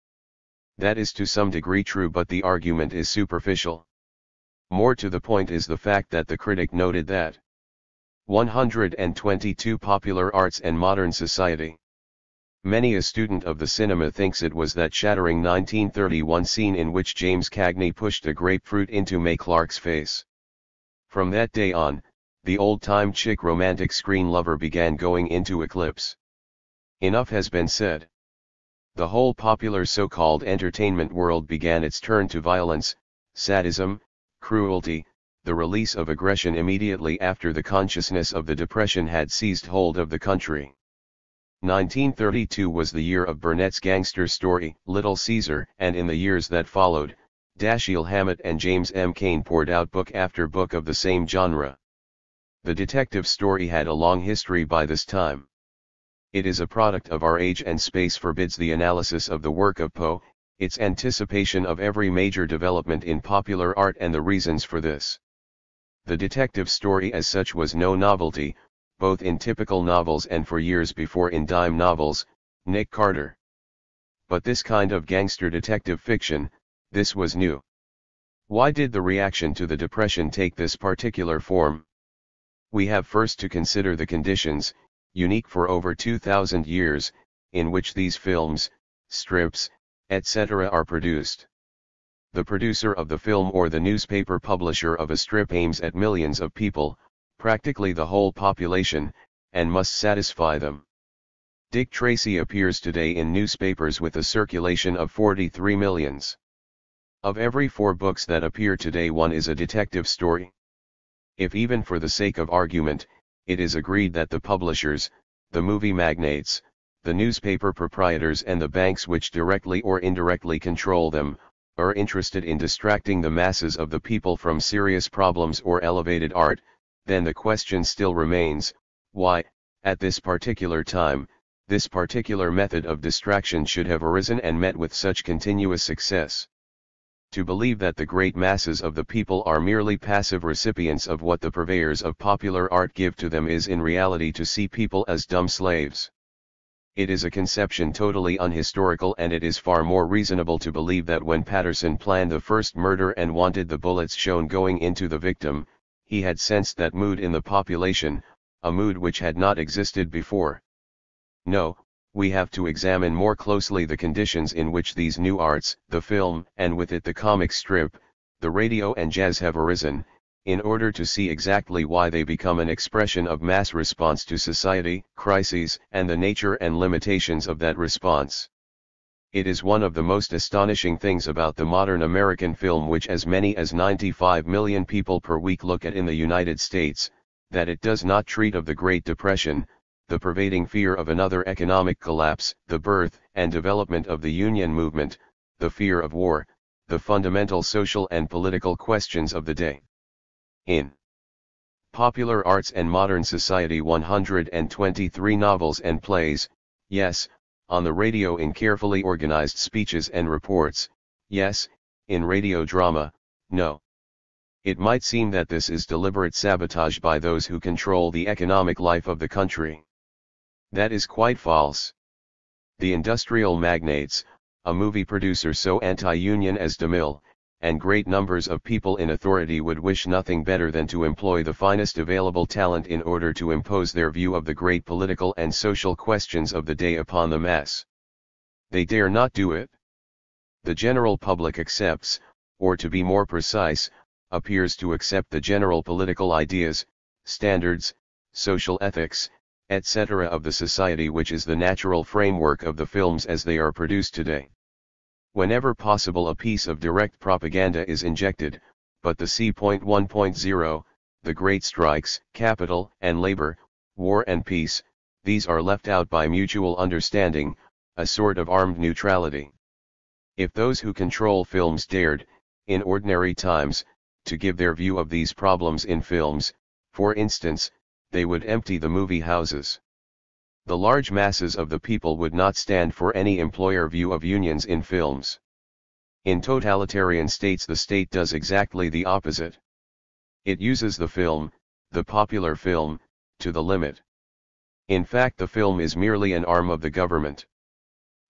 That is to some degree true, but the argument is superficial. More to the point is the fact that the critic noted that 122 Popular Arts and Modern Society. Many a student of the cinema thinks it was that shattering 1931 scene in which James Cagney pushed a grapefruit into May Clark's face. From that day on, the old-time chick romantic screen lover began going into eclipse. Enough has been said. The whole popular so-called entertainment world began its turn to violence, sadism, cruelty, the release of aggression immediately after the consciousness of the Depression had seized hold of the country. 1932 was the year of Burnett's gangster story, Little Caesar, and in the years that followed, Dashiell Hammett and James M. Cain poured out book after book of the same genre. The detective story had a long history by this time. It is a product of our age, and space forbids the analysis of the work of Poe, its anticipation of every major development in popular art and the reasons for this. The detective story as such was no novelty, both in typical novels and for years before in dime novels, Nick Carter. But this kind of gangster detective fiction, this was new. Why did the reaction to the Depression take this particular form? We have first to consider the conditions, unique for over 2,000 years, in which these films, strips, etc. are produced. The producer of the film or the newspaper publisher of a strip aims at millions of people, practically the whole population, and must satisfy them. Dick Tracy appears today in newspapers with a circulation of 43 millions. Of every 4 books that appear today, 1 is a detective story. If even for the sake of argument, it is agreed that the publishers, the movie magnates, the newspaper proprietors and the banks which directly or indirectly control them, are interested in distracting the masses of the people from serious problems or elevated art, then the question still remains, why, at this particular time, this particular method of distraction should have arisen and met with such continuous success. To believe that the great masses of the people are merely passive recipients of what the purveyors of popular art give to them is in reality to see people as dumb slaves. It is a conception totally unhistorical, and it is far more reasonable to believe that when Patterson planned the first murder and wanted the bullets shown going into the victim, he had sensed that mood in the population, a mood which had not existed before. No, we have to examine more closely the conditions in which these new arts, the film, and with it the comic strip, the radio and jazz have arisen, in order to see exactly why they become an expression of mass response to society, crises, and the nature and limitations of that response. It is one of the most astonishing things about the modern American film, which as many as 95 million people per week look at in the United States, that it does not treat of the Great Depression, the pervading fear of another economic collapse, the birth and development of the Union movement, the fear of war, the fundamental social and political questions of the day. In Popular Arts and Modern Society, 123 novels and plays, yes, on the radio in carefully organized speeches and reports, yes, in radio drama, no. It might seem that this is deliberate sabotage by those who control the economic life of the country. That is quite false. The industrial magnates, a movie producer so anti-union as DeMille, and great numbers of people in authority would wish nothing better than to employ the finest available talent in order to impose their view of the great political and social questions of the day upon the mass. They dare not do it. The general public accepts, or to be more precise, appears to accept the general political ideas, standards, social ethics, etc. of the society which is the natural framework of the films as they are produced today. Whenever possible a piece of direct propaganda is injected, but the C.1.0, the great strikes, capital and labor, war and peace, these are left out by mutual understanding, a sort of armed neutrality. If those who control films dared, in ordinary times, to give their view of these problems in films, for instance, they would empty the movie houses. The large masses of the people would not stand for any employer view of unions in films. In totalitarian states the state does exactly the opposite. It uses the film, the popular film, to the limit. In fact, the film is merely an arm of the government.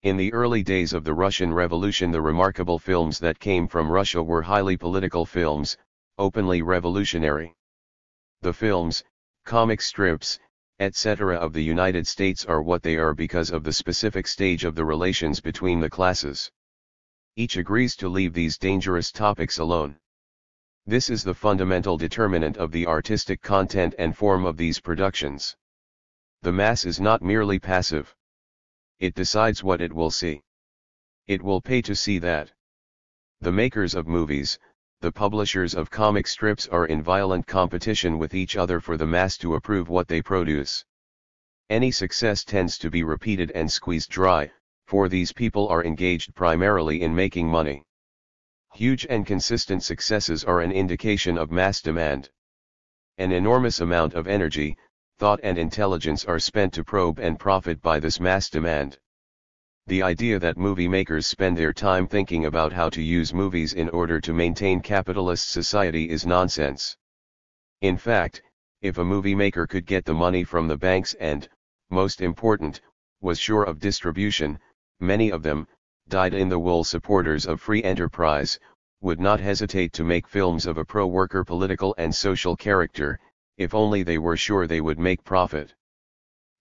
In the early days of the Russian Revolution, the remarkable films that came from Russia were highly political films, openly revolutionary. The films, comic strips, etc. of the United States are what they are because of the specific stage of the relations between the classes. Each agrees to leave these dangerous topics alone. This is the fundamental determinant of the artistic content and form of these productions. The mass is not merely passive. It decides what it will see. It will pay to see that. The makers of movies, the publishers of comic strips are in violent competition with each other for the mass to approve what they produce. Any success tends to be repeated and squeezed dry, for these people are engaged primarily in making money. Huge and consistent successes are an indication of mass demand. An enormous amount of energy, thought and intelligence are spent to probe and profit by this mass demand. The idea that movie makers spend their time thinking about how to use movies in order to maintain capitalist society is nonsense. In fact, if a movie maker could get the money from the banks and, most important, was sure of distribution, many of them, dyed-in-the-wool supporters of free enterprise, would not hesitate to make films of a pro-worker political and social character, if only they were sure they would make profit.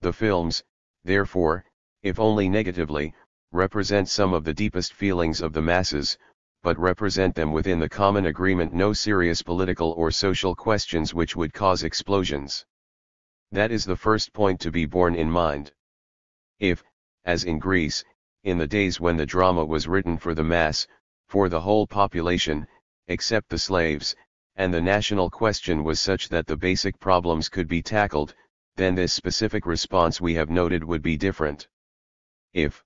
The films, therefore, if only negatively, represent some of the deepest feelings of the masses, but represent them within the common agreement no serious political or social questions which would cause explosions. That is the first point to be borne in mind. If, as in Greece, in the days when the drama was written for the mass, for the whole population, except the slaves, and the national question was such that the basic problems could be tackled, then this specific response we have noted would be different. If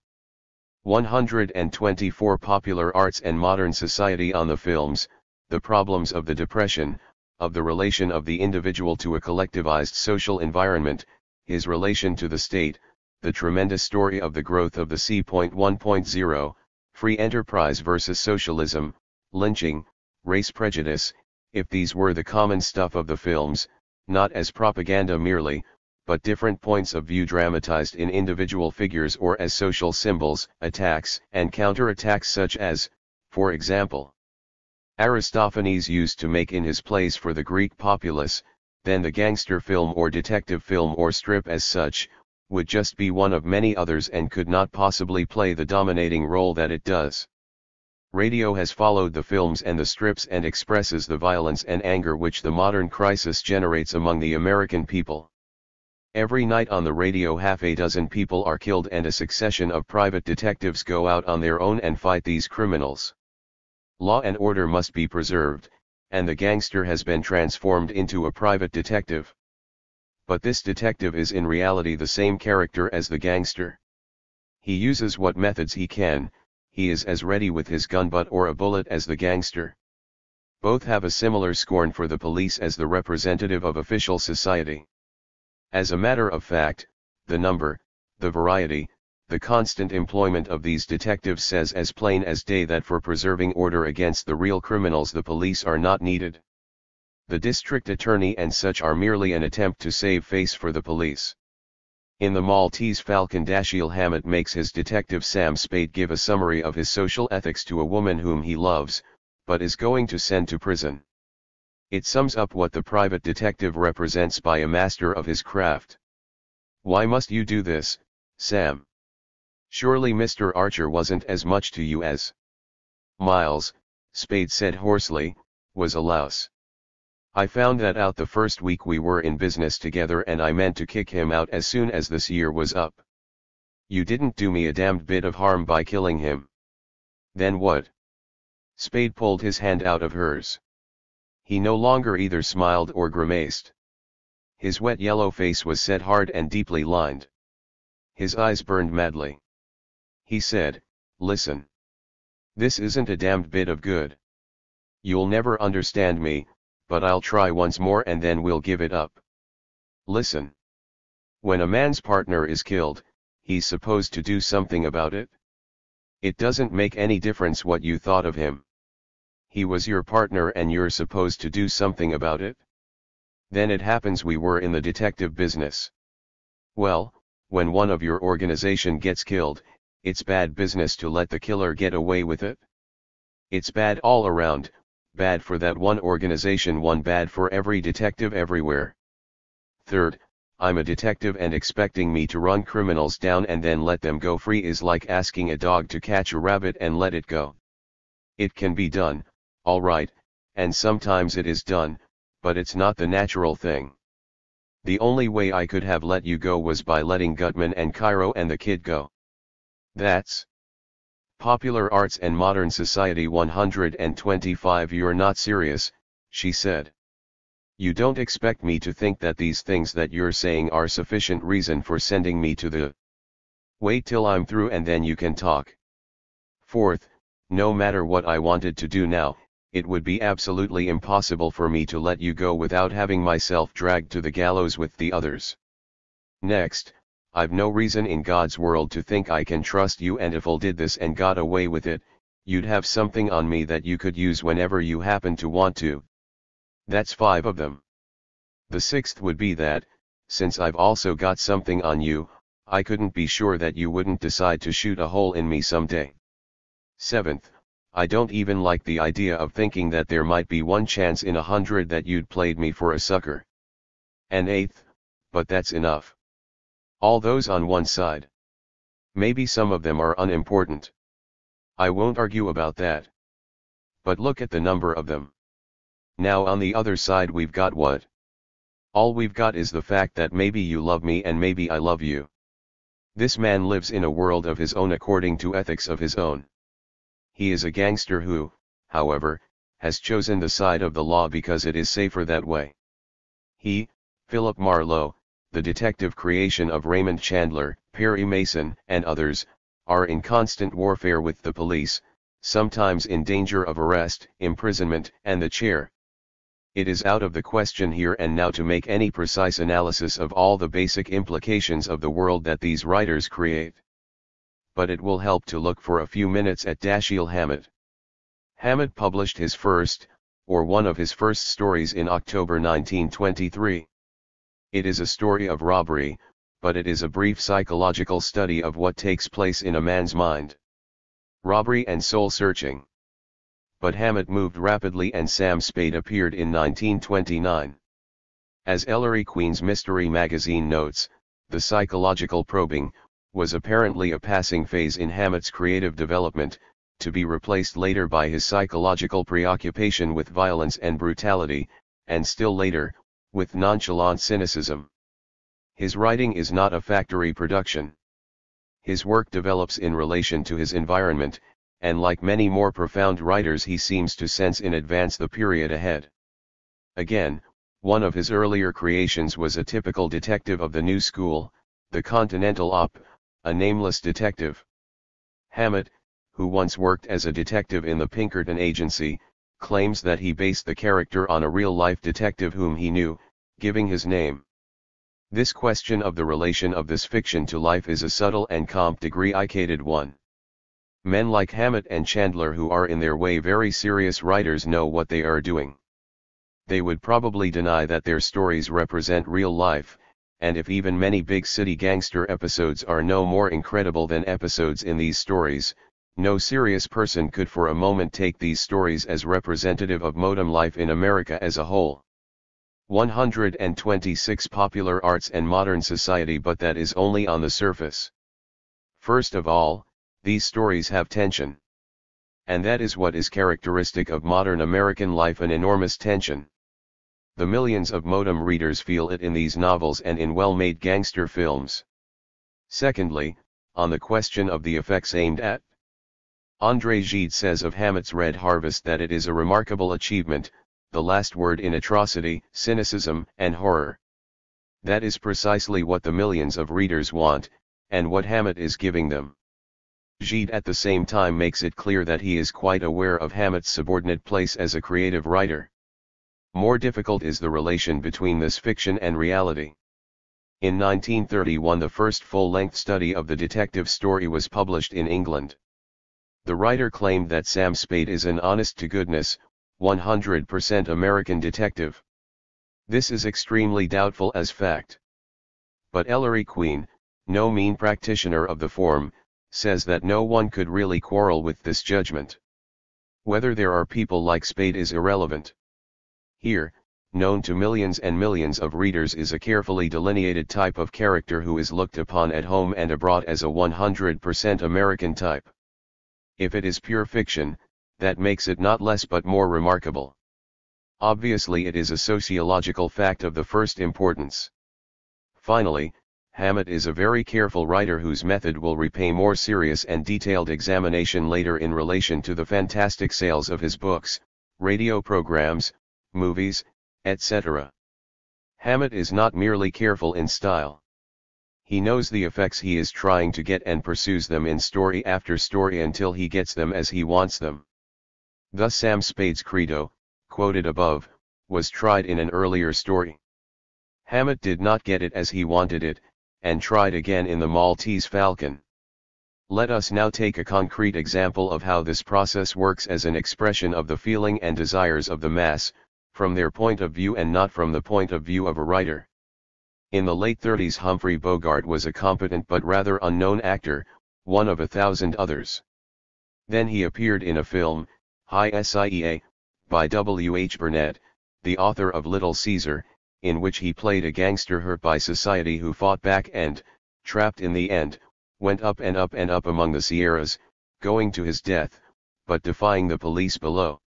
124 popular arts and modern society on the films, the problems of the depression, of the relation of the individual to a collectivized social environment, his relation to the state, the tremendous story of the growth of the C.1.0, free enterprise versus socialism, lynching, race prejudice, if these were the common stuff of the films, not as propaganda merely, but different points of view dramatized in individual figures or as social symbols, attacks and counterattacks such as, for example, Aristophanes used to make in his plays for the Greek populace, then the gangster film or detective film or strip as such, would just be one of many others and could not possibly play the dominating role that it does. Radio has followed the films and the strips and expresses the violence and anger which the modern crisis generates among the American people. Every night on the radio half a dozen people are killed and a succession of private detectives go out on their own and fight these criminals. Law and order must be preserved, and the gangster has been transformed into a private detective. But this detective is in reality the same character as the gangster. He uses what methods he can, he is as ready with his gun butt or a bullet as the gangster. Both have a similar scorn for the police as the representative of official society. As a matter of fact, the number, the variety, the constant employment of these detectives says as plain as day that for preserving order against the real criminals the police are not needed. The district attorney and such are merely an attempt to save face for the police. In The Maltese Falcon, Dashiell Hammett makes his detective Sam Spade give a summary of his social ethics to a woman whom he loves, but is going to send to prison. It sums up what the private detective represents by a master of his craft. "Why must you do this, Sam? Surely Mr. Archer wasn't as much to you as Miles," Spade said hoarsely, "was a louse. I found that out the first week we were in business together, and I meant to kick him out as soon as this year was up. You didn't do me a damned bit of harm by killing him." "Then what?" Spade pulled his hand out of hers. He no longer either smiled or grimaced. His wet yellow face was set hard and deeply lined. His eyes burned madly. He said, "Listen. This isn't a damned bit of good. You'll never understand me, but I'll try once more and then we'll give it up. Listen. When a man's partner is killed, he's supposed to do something about it. It doesn't make any difference what you thought of him. He was your partner and you're supposed to do something about it. Then it happens we were in the detective business. Well, when one of your organization gets killed, it's bad business to let the killer get away with it. It's bad all around, bad for that one organization, one bad for every detective everywhere. Third, I'm a detective and expecting me to run criminals down and then let them go free is like asking a dog to catch a rabbit and let it go. It can be done, all right, and sometimes it is done, but it's not the natural thing. The only way I could have let you go was by letting Gutman and Cairo and the kid go. That's Popular Arts and Modern Society 125. You're not serious," she said. "You don't expect me to think that these things that you're saying are sufficient reason for sending me to the... Wait till I'm through and then you can talk. Fourth, no matter what I wanted to do now, it would be absolutely impossible for me to let you go without having myself dragged to the gallows with the others. Next, I've no reason in God's world to think I can trust you, and if I did this and got away with it, you'd have something on me that you could use whenever you happen to want to. That's 5 of them. The 6th would be that, since I've also got something on you, I couldn't be sure that you wouldn't decide to shoot a hole in me someday. 7th, I don't even like the idea of thinking that there might be 1 chance in 100 that you'd played me for a sucker. And 8th, but that's enough. All those on one side. Maybe some of them are unimportant. I won't argue about that. But look at the number of them. Now on the other side we've got what? All we've got is the fact that maybe you love me and maybe I love you. This man lives in a world of his own according to ethics of his own. He is a gangster who, however, has chosen the side of the law because it is safer that way. He, Philip Marlowe, the detective creation of Raymond Chandler, Perry Mason, and others, are in constant warfare with the police, sometimes in danger of arrest, imprisonment, and the chair. It is out of the question here and now to make any precise analysis of all the basic implications of the world that these writers create. But it will help to look for a few minutes at Dashiell Hammett. Hammett published his first, or one of his first stories in October 1923. It is a story of robbery, but it is a brief psychological study of what takes place in a man's mind. Robbery and soul-searching. But Hammett moved rapidly and Sam Spade appeared in 1929. As Ellery Queen's Mystery magazine notes, the psychological probing was apparently a passing phase in Hammett's creative development, to be replaced later by his psychological preoccupation with violence and brutality, and still later, with nonchalant cynicism. His writing is not a factory production. His work develops in relation to his environment, and like many more profound writers he seems to sense in advance the period ahead. Again, one of his earlier creations was a typical detective of the new school, the Continental Op, a nameless detective. Hammett, who once worked as a detective in the Pinkerton Agency, claims that he based the character on a real-life detective whom he knew, giving his name. This question of the relation of this fiction to life is a subtle and complicated one. Men like Hammett and Chandler, who are in their way very serious writers, know what they are doing. They would probably deny that their stories represent real life, and if even many big city gangster episodes are no more incredible than episodes in these stories, no serious person could for a moment take these stories as representative of modern life in America as a whole. 126 Popular arts and modern society, but that is only on the surface. First of all, these stories have tension. And that is what is characteristic of modern American life, an enormous tension. The millions of modem readers feel it in these novels and in well-made gangster films. Secondly, on the question of the effects aimed at, André Gide says of Hammett's Red Harvest that it is a remarkable achievement, the last word in atrocity, cynicism, and horror. That is precisely what the millions of readers want, and what Hammett is giving them. Gide at the same time makes it clear that he is quite aware of Hammett's subordinate place as a creative writer. More difficult is the relation between this fiction and reality. In 1931 the first full-length study of the detective story was published in England. The writer claimed that Sam Spade is an honest-to-goodness, 100% American detective. This is extremely doubtful as fact. But Ellery Queen, no mean practitioner of the form, says that no one could really quarrel with this judgment. Whether there are people like Spade is irrelevant. Here, known to millions and millions of readers is a carefully delineated type of character who is looked upon at home and abroad as a 100% American type. If it is pure fiction, that makes it not less but more remarkable. Obviously it is a sociological fact of the first importance. Finally, Hammett is a very careful writer whose method will repay more serious and detailed examination later in relation to the fantastic sales of his books, radio programs, movies, etc. Hammett is not merely careful in style. He knows the effects he is trying to get and pursues them in story after story until he gets them as he wants them. Thus Sam Spade's credo, quoted above, was tried in an earlier story. Hammett did not get it as he wanted it, and tried again in The Maltese Falcon. Let us now take a concrete example of how this process works as an expression of the feeling and desires of the mass, from their point of view and not from the point of view of a writer. In the late 30s Humphrey Bogart was a competent but rather unknown actor, one of 1,000 others. Then he appeared in a film, High SIEA, by W. H. Burnett, the author of Little Caesar, in which he played a gangster hurt by society who fought back and, trapped in the end, went up and up and up among the Sierras, going to his death, but defying the police below.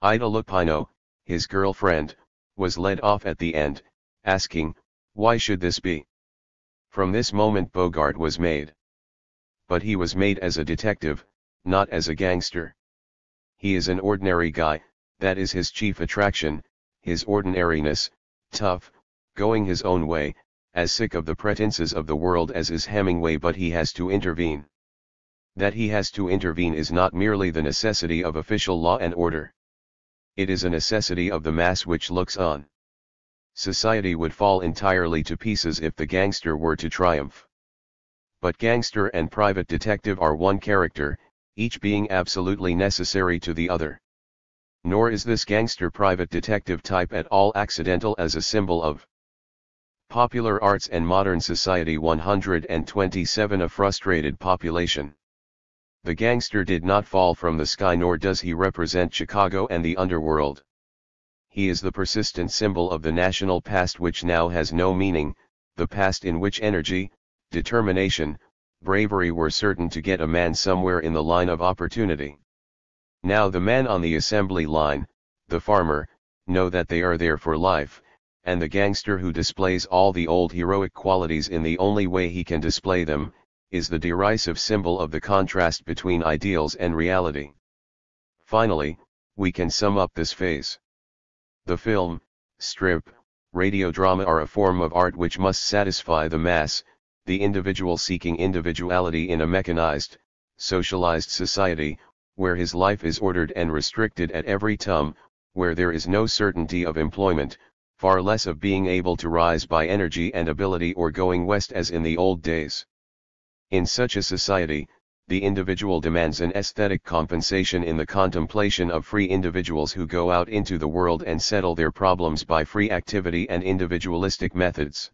Ida Lupino, his girlfriend, was led off at the end, asking, "Why should this be?" From this moment Bogart was made. But he was made as a detective, not as a gangster. He is an ordinary guy, that is his chief attraction, his ordinariness, tough, going his own way, as sick of the pretenses of the world as is Hemingway, but he has to intervene. That he has to intervene is not merely the necessity of official law and order. It is a necessity of the mass which looks on. Society would fall entirely to pieces if the gangster were to triumph. But gangster and private detective are one character, each being absolutely necessary to the other. Nor is this gangster private detective type at all accidental as a symbol of popular arts and modern society. 127 A frustrated population. The gangster did not fall from the sky, nor does he represent Chicago and the underworld. He is the persistent symbol of the national past which now has no meaning, the past in which energy, determination, bravery were certain to get a man somewhere in the line of opportunity. Now the man on the assembly line, the farmer, know that they are there for life, and the gangster who displays all the old heroic qualities in the only way he can display them, is the derisive symbol of the contrast between ideals and reality. Finally, we can sum up this phase. The film, strip, radio drama are a form of art which must satisfy the mass, the individual seeking individuality in a mechanized, socialized society, where his life is ordered and restricted at every turn, where there is no certainty of employment, far less of being able to rise by energy and ability or going west as in the old days. In such a society, the individual demands an aesthetic compensation in the contemplation of free individuals who go out into the world and settle their problems by free activity and individualistic methods.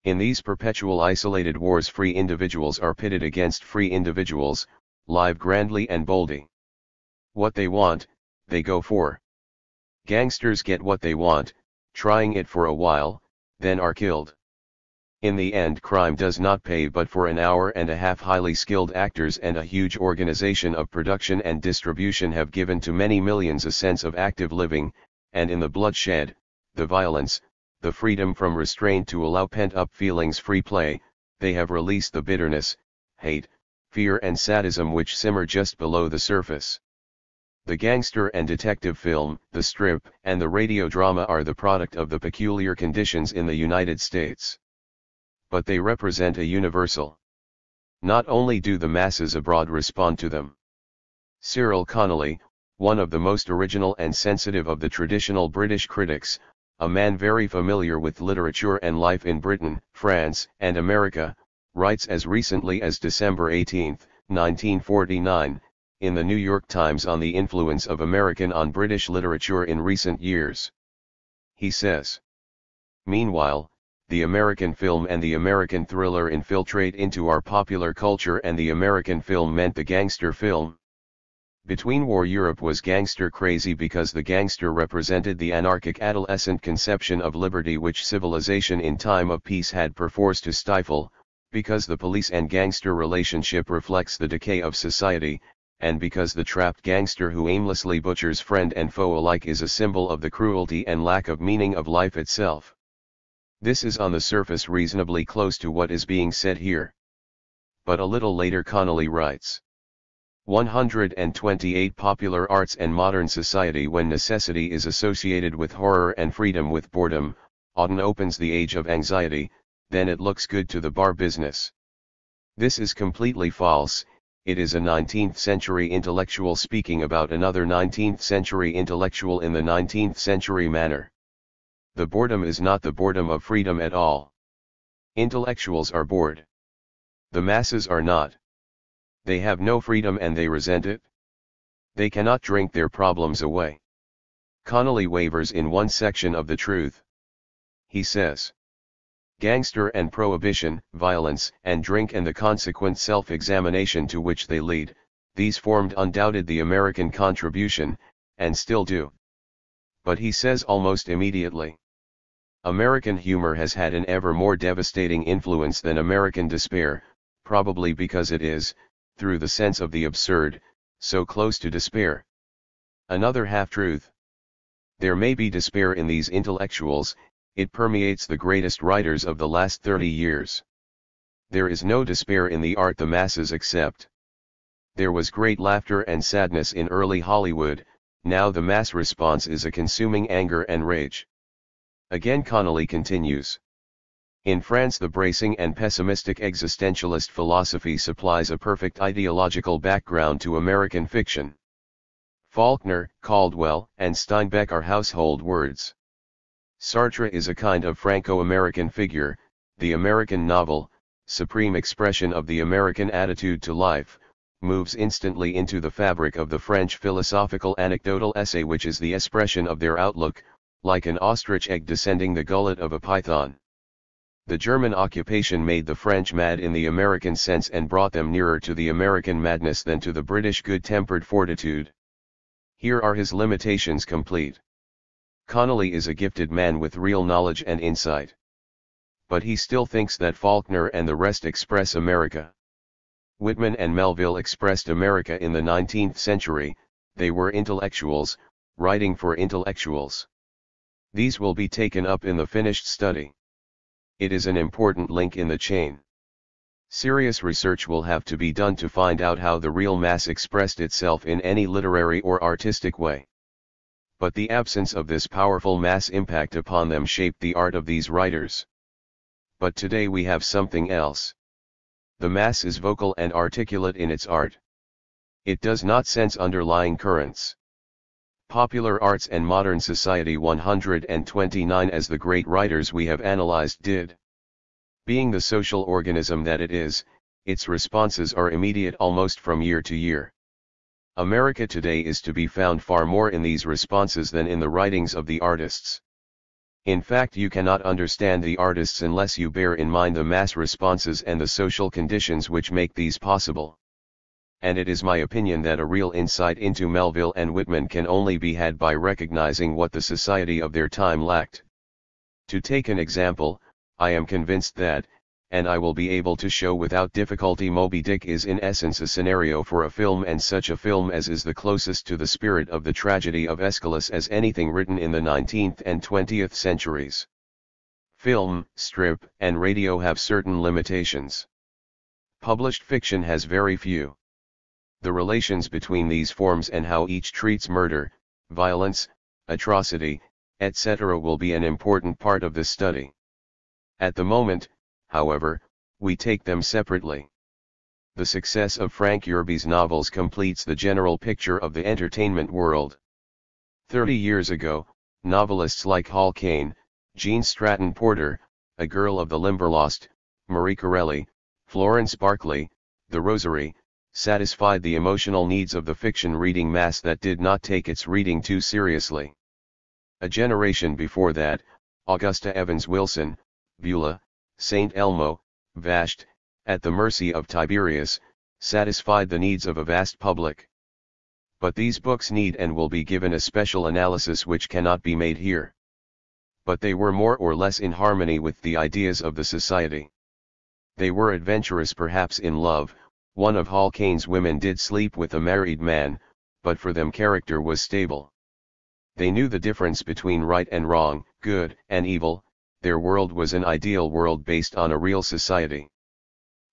In these perpetual isolated wars, free individuals are pitted against free individuals, live grandly and boldly. What they want, they go for. Gangsters get what they want, trying it for a while, then are killed. In the end, crime does not pay, but for an hour and a half highly skilled actors and a huge organization of production and distribution have given to many millions a sense of active living, and in the bloodshed, the violence, the freedom from restraint to allow pent-up feelings free play, they have released the bitterness, hate, fear and sadism which simmer just below the surface. The gangster and detective film, the strip, and the radio drama are the product of the peculiar conditions in the United States. But they represent a universal. Not only do the masses abroad respond to them. Cyril Connolly, one of the most original and sensitive of the traditional British critics, a man very familiar with literature and life in Britain, France, and America, writes as recently as December 18, 1949, in the New York Times on the influence of American on British literature in recent years. He says, "Meanwhile, the American film and the American thriller infiltrate into our popular culture, and the American film meant the gangster film. Between war Europe was gangster crazy because the gangster represented the anarchic adolescent conception of liberty which civilization in time of peace had perforce to stifle, because the police and gangster relationship reflects the decay of society, and because the trapped gangster who aimlessly butchers friend and foe alike is a symbol of the cruelty and lack of meaning of life itself." This is on the surface reasonably close to what is being said here. But a little later Connolly writes, 128 Popular arts and modern society. When necessity is associated with horror and freedom with boredom, Auden opens the age of anxiety, then it looks good to the bar business. This is completely false. It is a 19th century intellectual speaking about another 19th century intellectual in the 19th century manner. The boredom is not the boredom of freedom at all. Intellectuals are bored. The masses are not. They have no freedom and they resent it. They cannot drink their problems away. Connolly wavers in one section of the truth. He says, "Gangster and prohibition, violence and drink and the consequent self-examination to which they lead, these formed undoubted the American contribution, and still do." But he says almost immediately, American humor has had an ever more devastating influence than American despair, probably because it is, through the sense of the absurd, so close to despair. Another half-truth. There may be despair in these intellectuals, it permeates the greatest writers of the last 30 years. There is no despair in the art the masses accept. There was great laughter and sadness in early Hollywood, now the mass response is a consuming anger and rage. Again Connolly continues. In France the bracing and pessimistic existentialist philosophy supplies a perfect ideological background to American fiction. Faulkner, Caldwell, and Steinbeck are household words. Sartre is a kind of Franco-American figure, the American novel, supreme expression of the American attitude to life, moves instantly into the fabric of the French philosophical anecdotal essay which is the expression of their outlook, like an ostrich egg descending the gullet of a python. The German occupation made the French mad in the American sense and brought them nearer to the American madness than to the British good-tempered fortitude. Here are his limitations complete. Connolly is a gifted man with real knowledge and insight. But he still thinks that Faulkner and the rest express America. Whitman and Melville expressed America in the 19th century, they were intellectuals, writing for intellectuals. These will be taken up in the finished study. It is an important link in the chain. Serious research will have to be done to find out how the real mass expressed itself in any literary or artistic way. But the absence of this powerful mass impact upon them shaped the art of these writers. But today we have something else. The mass is vocal and articulate in its art. It does not sense underlying currents. Popular arts and modern society 129 as the great writers we have analyzed did. Being the social organism that it is, its responses are immediate almost from year to year. America today is to be found far more in these responses than in the writings of the artists. In fact, you cannot understand the artists unless you bear in mind the mass responses and the social conditions which make these possible. And it is my opinion that a real insight into Melville and Whitman can only be had by recognizing what the society of their time lacked. To take an example, I am convinced that, and I will be able to show without difficulty, Moby Dick is in essence a scenario for a film, and such a film as is the closest to the spirit of the tragedy of Aeschylus as anything written in the 19th and 20th centuries. Film, strip, and radio have certain limitations. Published fiction has very few. The relations between these forms and how each treats murder, violence, atrocity, etc. will be an important part of this study. At the moment, however, we take them separately. The success of Frank Yerby's novels completes the general picture of the entertainment world. 30 years ago, novelists like Hall Caine, Jean Stratton Porter, A Girl of the Limberlost, Marie Corelli, Florence Barkley, The Rosary, satisfied the emotional needs of the fiction reading mass that did not take its reading too seriously. A generation before that, Augusta Evans Wilson, Beulah, St. Elmo, Vashti, At the Mercy of Tiberius, satisfied the needs of a vast public. But these books need and will be given a special analysis which cannot be made here. But they were more or less in harmony with the ideas of the society. They were adventurous, perhaps in love. One of Hall Caine's women did sleep with a married man, but for them character was stable. They knew the difference between right and wrong, good and evil. Their world was an ideal world based on a real society.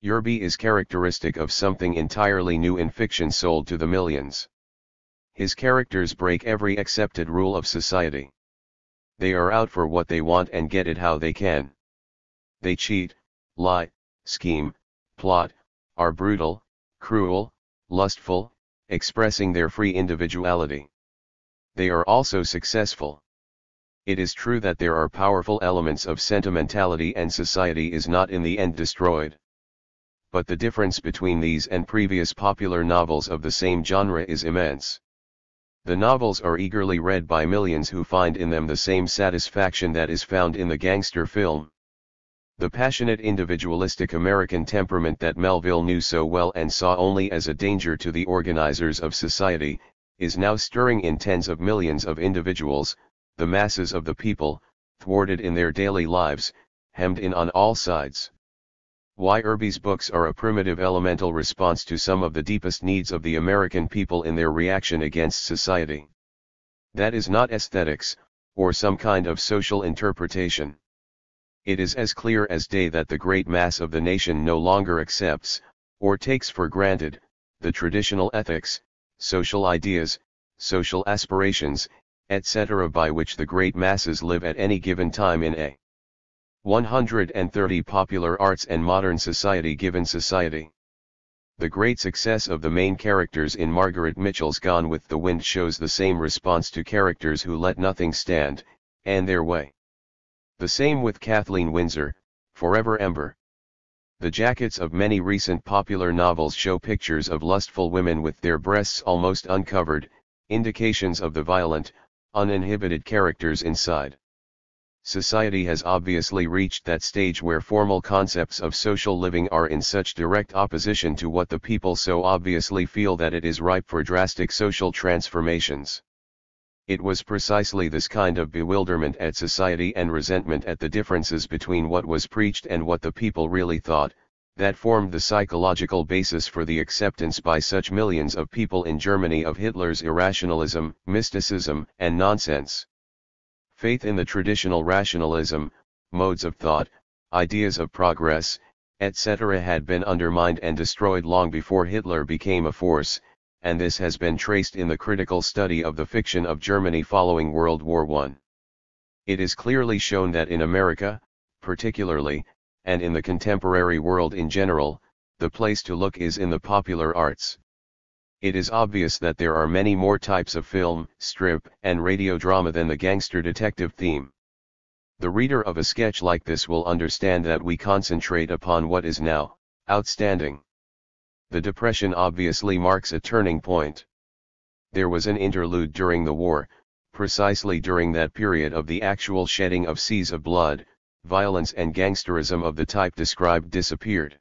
Yerby is characteristic of something entirely new in fiction sold to the millions. His characters break every accepted rule of society. They are out for what they want and get it how they can. They cheat, lie, scheme, plot, are brutal, cruel, lustful, expressing their free individuality. They are also successful. It is true that there are powerful elements of sentimentality and society is not in the end destroyed. But the difference between these and previous popular novels of the same genre is immense. The novels are eagerly read by millions who find in them the same satisfaction that is found in the gangster film. The passionate individualistic American temperament that Melville knew so well and saw only as a danger to the organizers of society, is now stirring in tens of millions of individuals, the masses of the people, thwarted in their daily lives, hemmed in on all sides. Why Yerby's books are a primitive elemental response to some of the deepest needs of the American people in their reaction against society. That is not aesthetics, or some kind of social interpretation. It is as clear as day that the great mass of the nation no longer accepts, or takes for granted, the traditional ethics, social ideas, social aspirations, etc. by which the great masses live at any given time in a 130 popular arts and modern society given society. The great success of the main characters in Margaret Mitchell's Gone with the Wind shows the same response to characters who let nothing stand, and their way. The same with Kathleen Winsor, Forever Ember. The jackets of many recent popular novels show pictures of lustful women with their breasts almost uncovered, indications of the violent, uninhibited characters inside. Society has obviously reached that stage where formal concepts of social living are in such direct opposition to what the people so obviously feel that it is ripe for drastic social transformations. It was precisely this kind of bewilderment at society and resentment at the differences between what was preached and what the people really thought, that formed the psychological basis for the acceptance by such millions of people in Germany of Hitler's irrationalism, mysticism, and nonsense. Faith in the traditional rationalism, modes of thought, ideas of progress, etc. had been undermined and destroyed long before Hitler became a force, and this has been traced in the critical study of the fiction of Germany following World War I. It is clearly shown that in America, particularly, and in the contemporary world in general, the place to look is in the popular arts. It is obvious that there are many more types of film, strip, and radio drama than the gangster detective theme. The reader of a sketch like this will understand that we concentrate upon what is now outstanding. The Depression obviously marks a turning point. There was an interlude during the war, precisely during that period of the actual shedding of seas of blood, violence and gangsterism of the type described disappeared.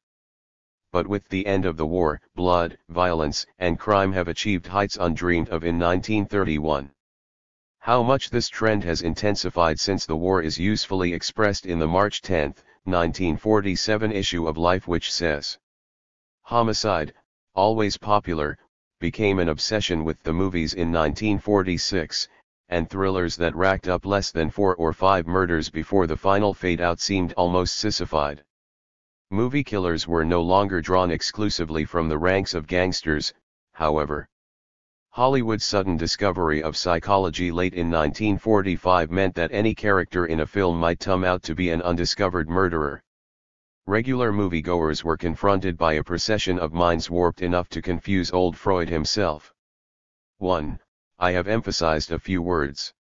But with the end of the war, blood, violence, and crime have achieved heights undreamed of in 1931. How much this trend has intensified since the war is usefully expressed in the March 10, 1947 issue of Life, which says, "Homicide, always popular, became an obsession with the movies in 1946, and thrillers that racked up less than 4 or 5 murders before the final fade-out seemed almost sissified. Movie killers were no longer drawn exclusively from the ranks of gangsters, however. Hollywood's sudden discovery of psychology late in 1945 meant that any character in a film might turn out to be an undiscovered murderer. Regular moviegoers were confronted by a procession of minds warped enough to confuse old Freud himself. 1. I have emphasized a few words.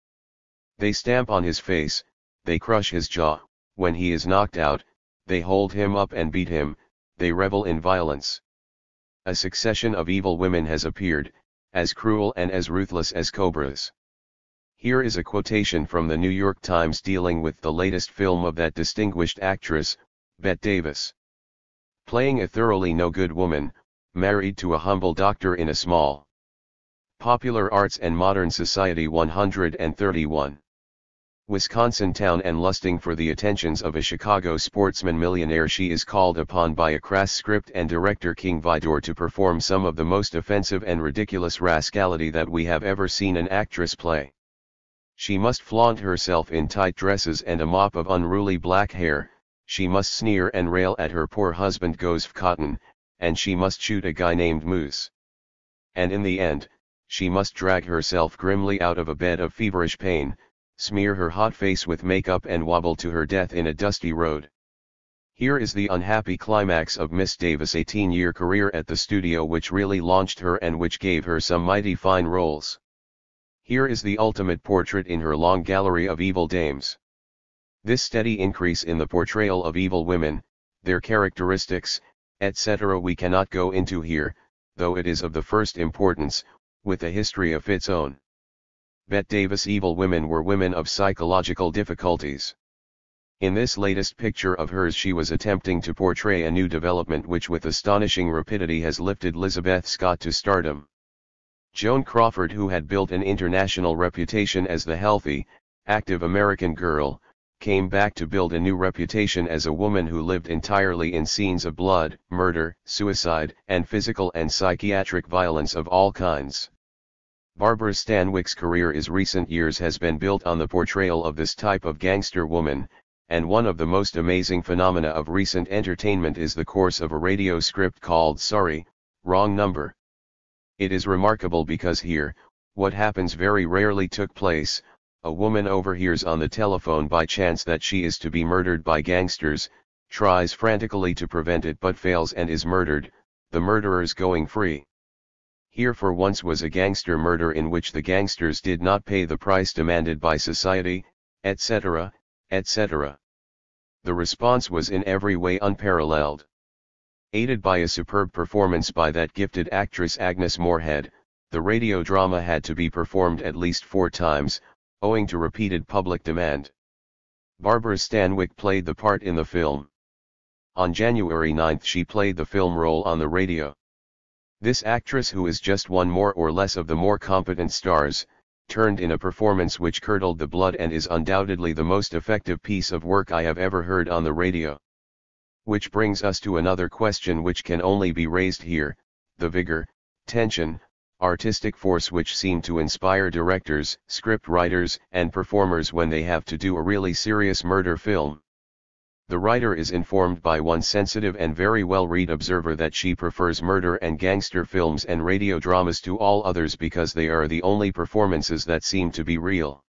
They stamp on his face, they crush his jaw, when he is knocked out, they hold him up and beat him, they revel in violence. A succession of evil women has appeared, as cruel and as ruthless as cobras. Here is a quotation from the New York Times dealing with the latest film of that distinguished actress, Bette Davis. Playing a thoroughly no-good woman, married to a humble doctor in a small Popular Arts and Modern Society 131. Wisconsin town, and lusting for the attentions of a Chicago sportsman millionaire, she is called upon by a crass script and director King Vidor to perform some of the most offensive and ridiculous rascality that we have ever seen an actress play. She must flaunt herself in tight dresses and a mop of unruly black hair, she must sneer and rail at her poor husband Gosf Cotton, and she must shoot a guy named Moose. And in the end, she must drag herself grimly out of a bed of feverish pain, smear her hot face with makeup and wobble to her death in a dusty road. Here is the unhappy climax of Miss Davis' 18-year career at the studio, which really launched her and which gave her some mighty fine roles. Here is the ultimate portrait in her long gallery of evil dames. This steady increase in the portrayal of evil women, their characteristics, etc. we cannot go into here, though it is of the first importance, with a history of its own. Bette Davis' evil women were women of psychological difficulties. In this latest picture of hers she was attempting to portray a new development which with astonishing rapidity has lifted Lizabeth Scott to stardom. Joan Crawford, who had built an international reputation as the healthy, active American girl, came back to build a new reputation as a woman who lived entirely in scenes of blood, murder, suicide, and physical and psychiatric violence of all kinds. Barbara Stanwyck's career in recent years has been built on the portrayal of this type of gangster woman, and one of the most amazing phenomena of recent entertainment is the course of a radio script called Sorry, Wrong Number. It is remarkable because here, what happens very rarely took place. A woman overhears on the telephone by chance that she is to be murdered by gangsters, tries frantically to prevent it but fails and is murdered, the murderers going free. Here for once was a gangster murder in which the gangsters did not pay the price demanded by society, etc., etc. The response was in every way unparalleled. Aided by a superb performance by that gifted actress Agnes Moorehead, the radio drama had to be performed at least 4 times, owing to repeated public demand. Barbara Stanwyck played the part in the film. On January 9 she played the film role on the radio. This actress, who is just one more or less of the more competent stars, turned in a performance which curdled the blood and is undoubtedly the most effective piece of work I have ever heard on the radio. Which brings us to another question which can only be raised here: the vigor, tension, artistic force which seem to inspire directors, script writers, and performers when they have to do a really serious murder film. The writer is informed by one sensitive and very well-read observer that she prefers murder and gangster films and radio dramas to all others because they are the only performances that seem to be real.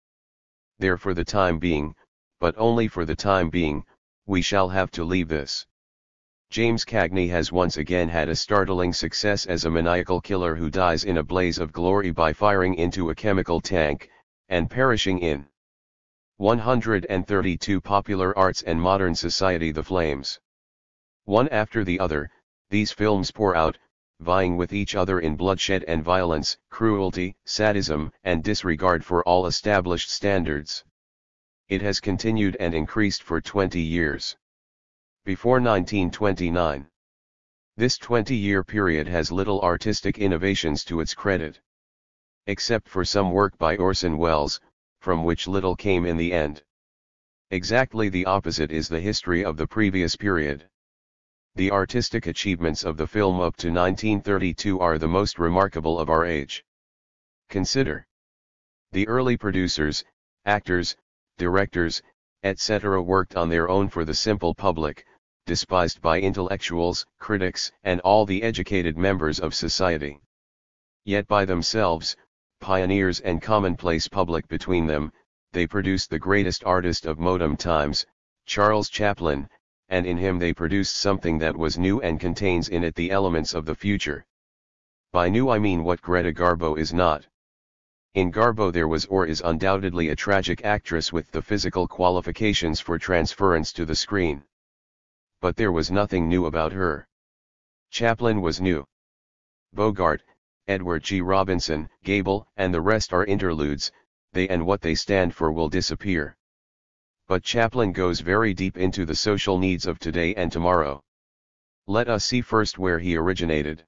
There for the time being, but only for the time being, we shall have to leave this. James Cagney has once again had a startling success as a maniacal killer who dies in a blaze of glory by firing into a chemical tank, and perishing in 132 Popular Arts and Modern Society. The flames. One after the other, these films pour out, vying with each other in bloodshed and violence, cruelty, sadism, and disregard for all established standards. It has continued and increased for 20 years. Before 1929. This 20-year period has little artistic innovations to its credit. Except for some work by Orson Welles, from which little came in the end. Exactly the opposite is the history of the previous period. The artistic achievements of the film up to 1932 are the most remarkable of our age. Consider. The early producers, actors, directors, etc. worked on their own for the simple public, despised by intellectuals, critics, and all the educated members of society. Yet by themselves, pioneers and commonplace public between them, they produced the greatest artist of modern times, Charles Chaplin, and in him they produced something that was new and contains in it the elements of the future. By new I mean what Greta Garbo is not. In Garbo there was or is undoubtedly a tragic actress with the physical qualifications for transference to the screen. But there was nothing new about her. Chaplin was new. Bogart, Edward G. Robinson, Gable, and the rest are interludes, they and what they stand for will disappear. But Chaplin goes very deep into the social needs of today and tomorrow. Let us see first where he originated.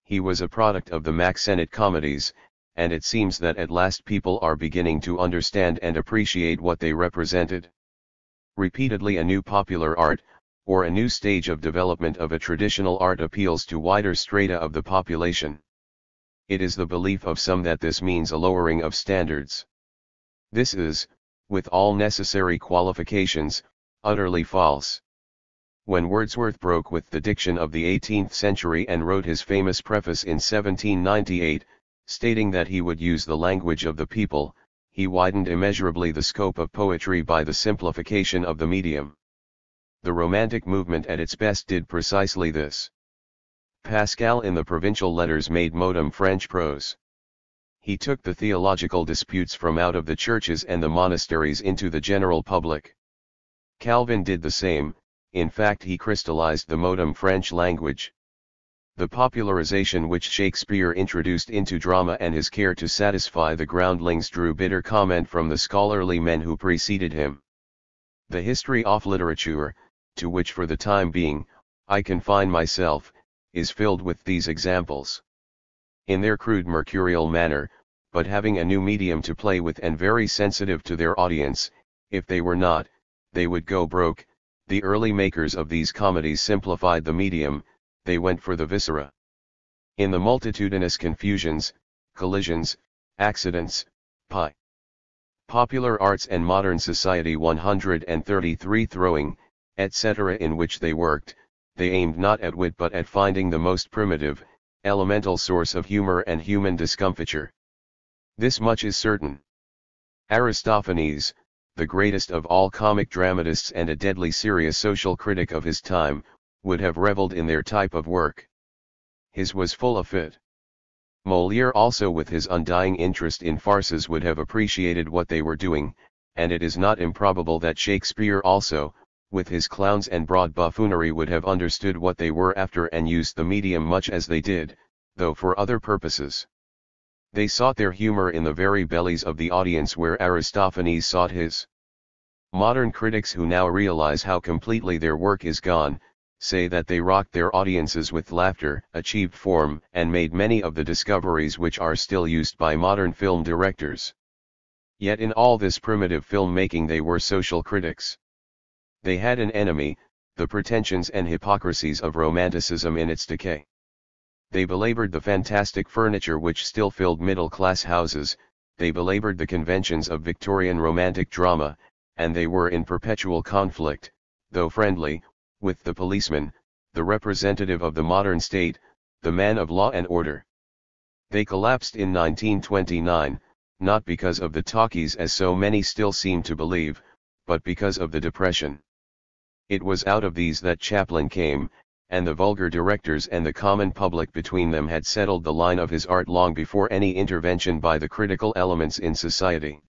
He was a product of the Mack Sennett comedies, and it seems that at last people are beginning to understand and appreciate what they represented. Repeatedly a new popular art, or a new stage of development of a traditional art appeals to wider strata of the population. It is the belief of some that this means a lowering of standards. This is, with all necessary qualifications, utterly false. When Wordsworth broke with the diction of the 18th century and wrote his famous preface in 1798, stating that he would use the language of the people, he widened immeasurably the scope of poetry by the simplification of the medium. The Romantic movement at its best did precisely this. Pascal in the Provincial Letters made modern French prose. He took the theological disputes from out of the churches and the monasteries into the general public. Calvin did the same, in fact he crystallized the modern French language. The popularization which Shakespeare introduced into drama and his care to satisfy the groundlings drew bitter comment from the scholarly men who preceded him. The history of literature, to which for the time being, I confine myself, is filled with these examples. In their crude mercurial manner, but having a new medium to play with and very sensitive to their audience, if they were not, they would go broke. The early makers of these comedies simplified the medium, they went for the viscera. In the multitudinous confusions, collisions, accidents, popular arts and modern society 133 throwing, etc. in which they worked, they aimed not at wit but at finding the most primitive, elemental source of humor and human discomfiture. This much is certain. Aristophanes, the greatest of all comic dramatists and a deadly serious social critic of his time, would have reveled in their type of work. His was full of it. Molière also with his undying interest in farces would have appreciated what they were doing, and it is not improbable that Shakespeare also, with his clowns and broad buffoonery would have understood what they were after and used the medium much as they did, though for other purposes. They sought their humor in the very bellies of the audience where Aristophanes sought his. Modern critics who now realize how completely their work is gone, say that they rocked their audiences with laughter, achieved form, and made many of the discoveries which are still used by modern film directors. Yet in all this primitive filmmaking they were social critics. They had an enemy, the pretensions and hypocrisies of Romanticism in its decay. They belabored the fantastic furniture which still filled middle-class houses, they belabored the conventions of Victorian romantic drama, and they were in perpetual conflict, though friendly, with the policeman, the representative of the modern state, the man of law and order. They collapsed in 1929, not because of the talkies as so many still seem to believe, but because of the Depression. It was out of these that Chaplin came, and the vulgar directors and the common public between them had settled the line of his art long before any intervention by the critical elements in society.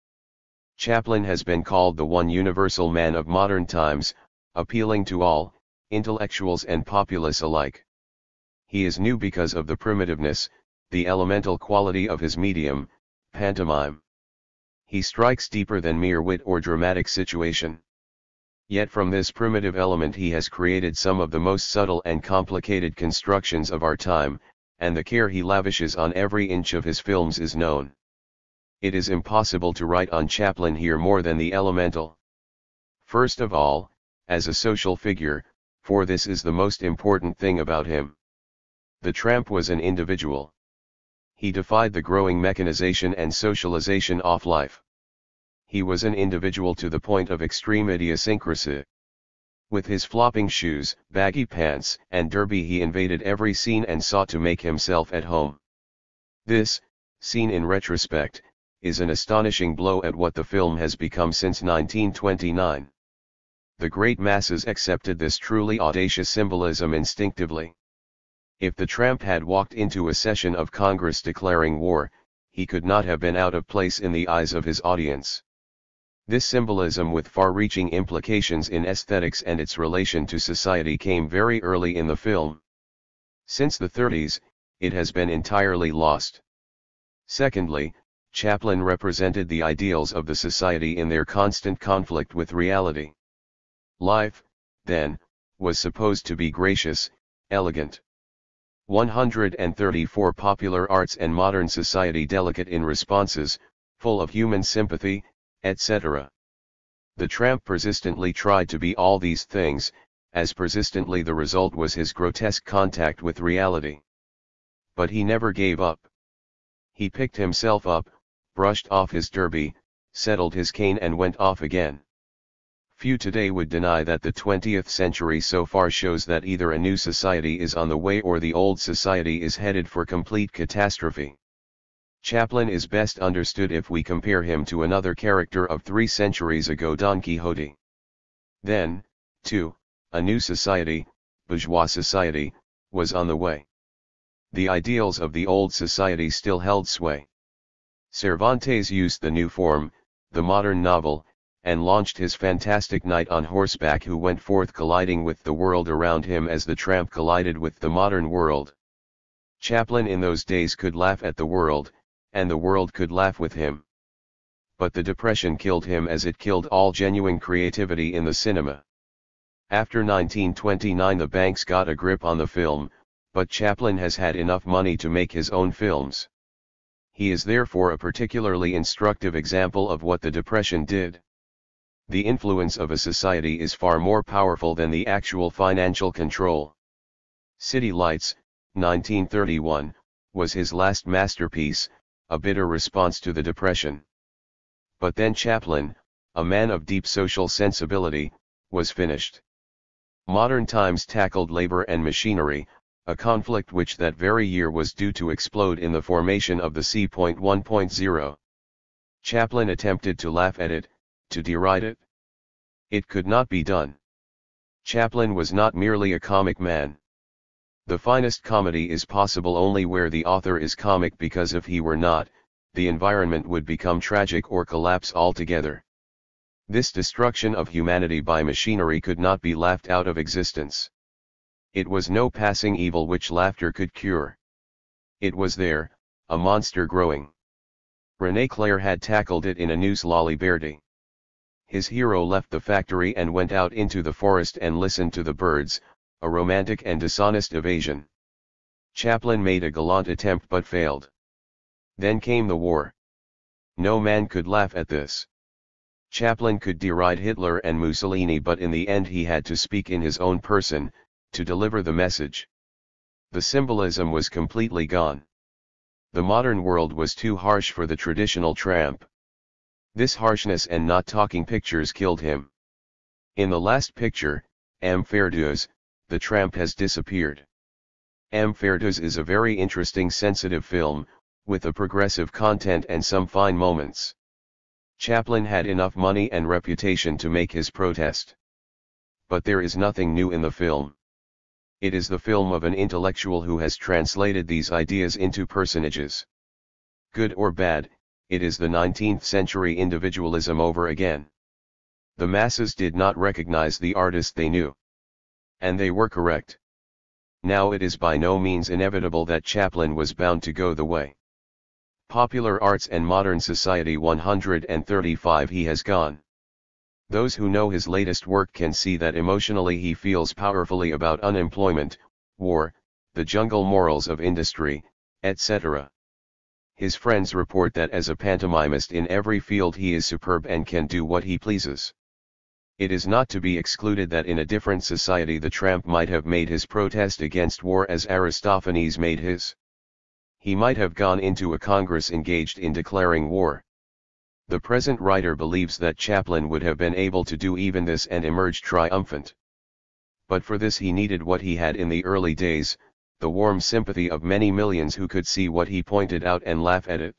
Chaplin has been called the one universal man of modern times, appealing to all, intellectuals and populace alike. He is new because of the primitiveness, the elemental quality of his medium, pantomime. He strikes deeper than mere wit or dramatic situation. Yet from this primitive element he has created some of the most subtle and complicated constructions of our time, and the care he lavishes on every inch of his films is known. It is impossible to write on Chaplin here more than the elemental. First of all, as a social figure, for this is the most important thing about him. The tramp was an individual. He defied the growing mechanization and socialization of life. He was an individual to the point of extreme idiosyncrasy. With his flopping shoes, baggy pants, and derby he invaded every scene and sought to make himself at home. This, seen in retrospect, is an astonishing blow at what the film has become since 1929. The great masses accepted this truly audacious symbolism instinctively. If the tramp had walked into a session of Congress declaring war, he could not have been out of place in the eyes of his audience. This symbolism with far-reaching implications in aesthetics and its relation to society came very early in the film. Since the 30s, it has been entirely lost. Secondly, Chaplin represented the ideals of the society in their constant conflict with reality. Life, then, was supposed to be gracious, elegant. 134 popular arts and modern society delicate in responses, full of human sympathy, etc. The tramp persistently tried to be all these things, as persistently the result was his grotesque contact with reality. But he never gave up. He picked himself up, brushed off his derby, settled his cane and went off again. Few today would deny that the 20th century so far shows that either a new society is on the way or the old society is headed for complete catastrophe. Chaplin is best understood if we compare him to another character of 3 centuries ago, Don Quixote. Then, too, a new society, bourgeois society, was on the way. The ideals of the old society still held sway. Cervantes used the new form, the modern novel, and launched his fantastic knight on horseback who went forth colliding with the world around him as the tramp collided with the modern world. Chaplin in those days could laugh at the world, and the world could laugh with him. But the Depression killed him as it killed all genuine creativity in the cinema. After 1929 the banks got a grip on the film, but Chaplin has had enough money to make his own films. He is therefore a particularly instructive example of what the Depression did. The influence of a society is far more powerful than the actual financial control. City Lights, 1931, was his last masterpiece, a bitter response to the Depression. But then Chaplin, a man of deep social sensibility, was finished. Modern Times tackled labor and machinery, a conflict which that very year was due to explode in the formation of the C.1.0. Chaplin attempted to laugh at it, to deride it. It could not be done. Chaplin was not merely a comic man. The finest comedy is possible only where the author is comic, because if he were not, the environment would become tragic or collapse altogether. This destruction of humanity by machinery could not be laughed out of existence. It was no passing evil which laughter could cure. It was there, a monster growing. René Clair had tackled it in a Nous la liberté. His hero left the factory and went out into the forest and listened to the birds, a romantic and dishonest evasion. Chaplin made a gallant attempt but failed. Then came the war. No man could laugh at this. Chaplin could deride Hitler and Mussolini, but in the end he had to speak in his own person, to deliver the message. The symbolism was completely gone. The modern world was too harsh for the traditional tramp. This harshness and not talking pictures killed him. In the last picture, Am Fair-Deux, the tramp has disappeared. Am Fair-Deux is a very interesting sensitive film, with a progressive content and some fine moments. Chaplin had enough money and reputation to make his protest. But there is nothing new in the film. It is the film of an intellectual who has translated these ideas into personages. Good or bad, it is the 19th century individualism over again. The masses did not recognize the artist they knew. And they were correct. Now it is by no means inevitable that Chaplin was bound to go the way. Popular Arts and Modern Society 135. He has gone. Those who know his latest work can see that emotionally he feels powerfully about unemployment, war, the jungle morals of industry, etc. His friends report that as a pantomimist in every field he is superb and can do what he pleases. It is not to be excluded that in a different society the tramp might have made his protest against war as Aristophanes made his. He might have gone into a congress engaged in declaring war. The present writer believes that Chaplin would have been able to do even this and emerge triumphant. But for this he needed what he had in the early days, the warm sympathy of many millions who could see what he pointed out and laugh at it.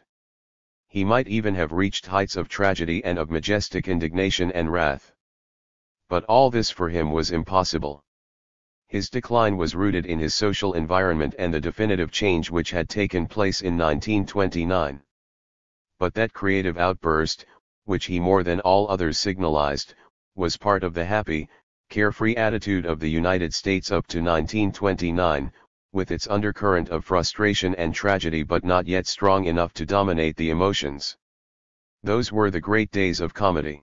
He might even have reached heights of tragedy and of majestic indignation and wrath. But all this for him was impossible. His decline was rooted in his social environment and the definitive change which had taken place in 1929. But that creative outburst, which he more than all others signalized, was part of the happy, carefree attitude of the United States up to 1929, with its undercurrent of frustration and tragedy but not yet strong enough to dominate the emotions. Those were the great days of comedy.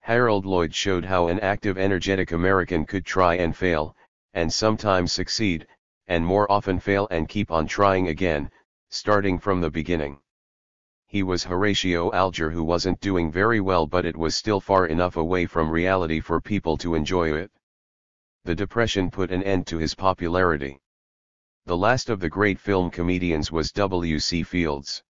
Harold Lloyd showed how an active, energetic American could try and fail, and sometimes succeed, and more often fail and keep on trying again, starting from the beginning. He was Horatio Alger, who wasn't doing very well, but it was still far enough away from reality for people to enjoy it. The Depression put an end to his popularity. The last of the great film comedians was W.C. Fields.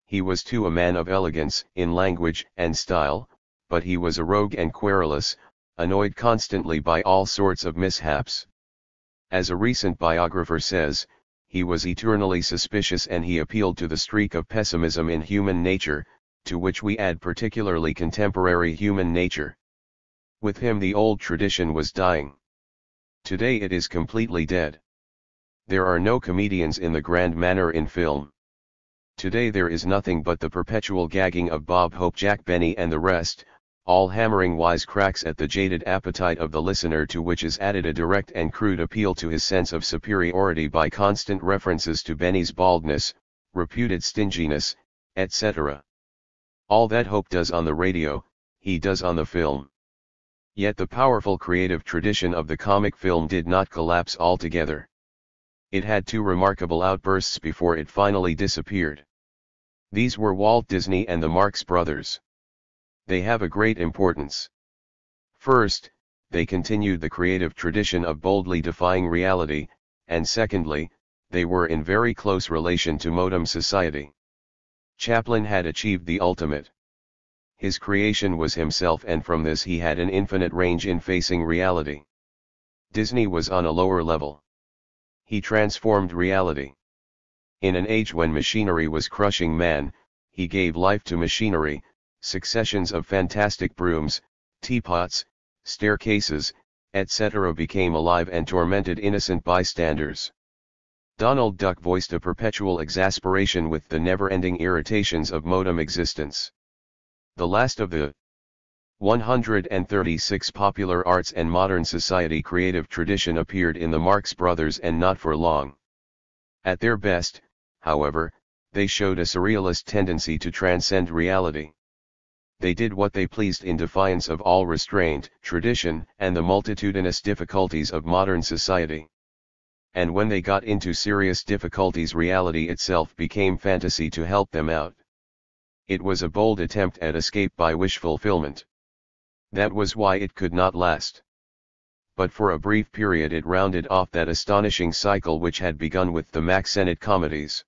He was too a man of elegance in language and style, but he was a rogue and querulous, annoyed constantly by all sorts of mishaps. As a recent biographer says, he was eternally suspicious, and he appealed to the streak of pessimism in human nature, to which we add particularly contemporary human nature. With him the old tradition was dying. Today it is completely dead. There are no comedians in the grand manner in film. Today there is nothing but the perpetual gagging of Bob Hope, Jack Benny and the rest, all hammering wisecracks at the jaded appetite of the listener, to which is added a direct and crude appeal to his sense of superiority by constant references to Benny's baldness, reputed stinginess, etc. All that Hope does on the radio, he does on the film. Yet the powerful creative tradition of the comic film did not collapse altogether. It had two remarkable outbursts before it finally disappeared. These were Walt Disney and the Marx Brothers. They have a great importance. First, they continued the creative tradition of boldly defying reality, and secondly, they were in very close relation to modern society. Chaplin had achieved the ultimate. His creation was himself, and from this he had an infinite range in facing reality. Disney was on a lower level. He transformed reality. In an age when machinery was crushing man, he gave life to machinery. Successions of fantastic brooms, teapots, staircases, etc. became alive and tormented innocent bystanders. Donald Duck voiced a perpetual exasperation with the never-ending irritations of modern existence. The last of the 136 popular arts and modern society creative tradition appeared in the Marx Brothers, and not for long. At their best, however, they showed a surrealist tendency to transcend reality. They did what they pleased in defiance of all restraint, tradition, and the multitudinous difficulties of modern society. And when they got into serious difficulties, reality itself became fantasy to help them out. It was a bold attempt at escape by wish fulfillment. That was why it could not last. But for a brief period it rounded off that astonishing cycle which had begun with the Mack Sennett comedies.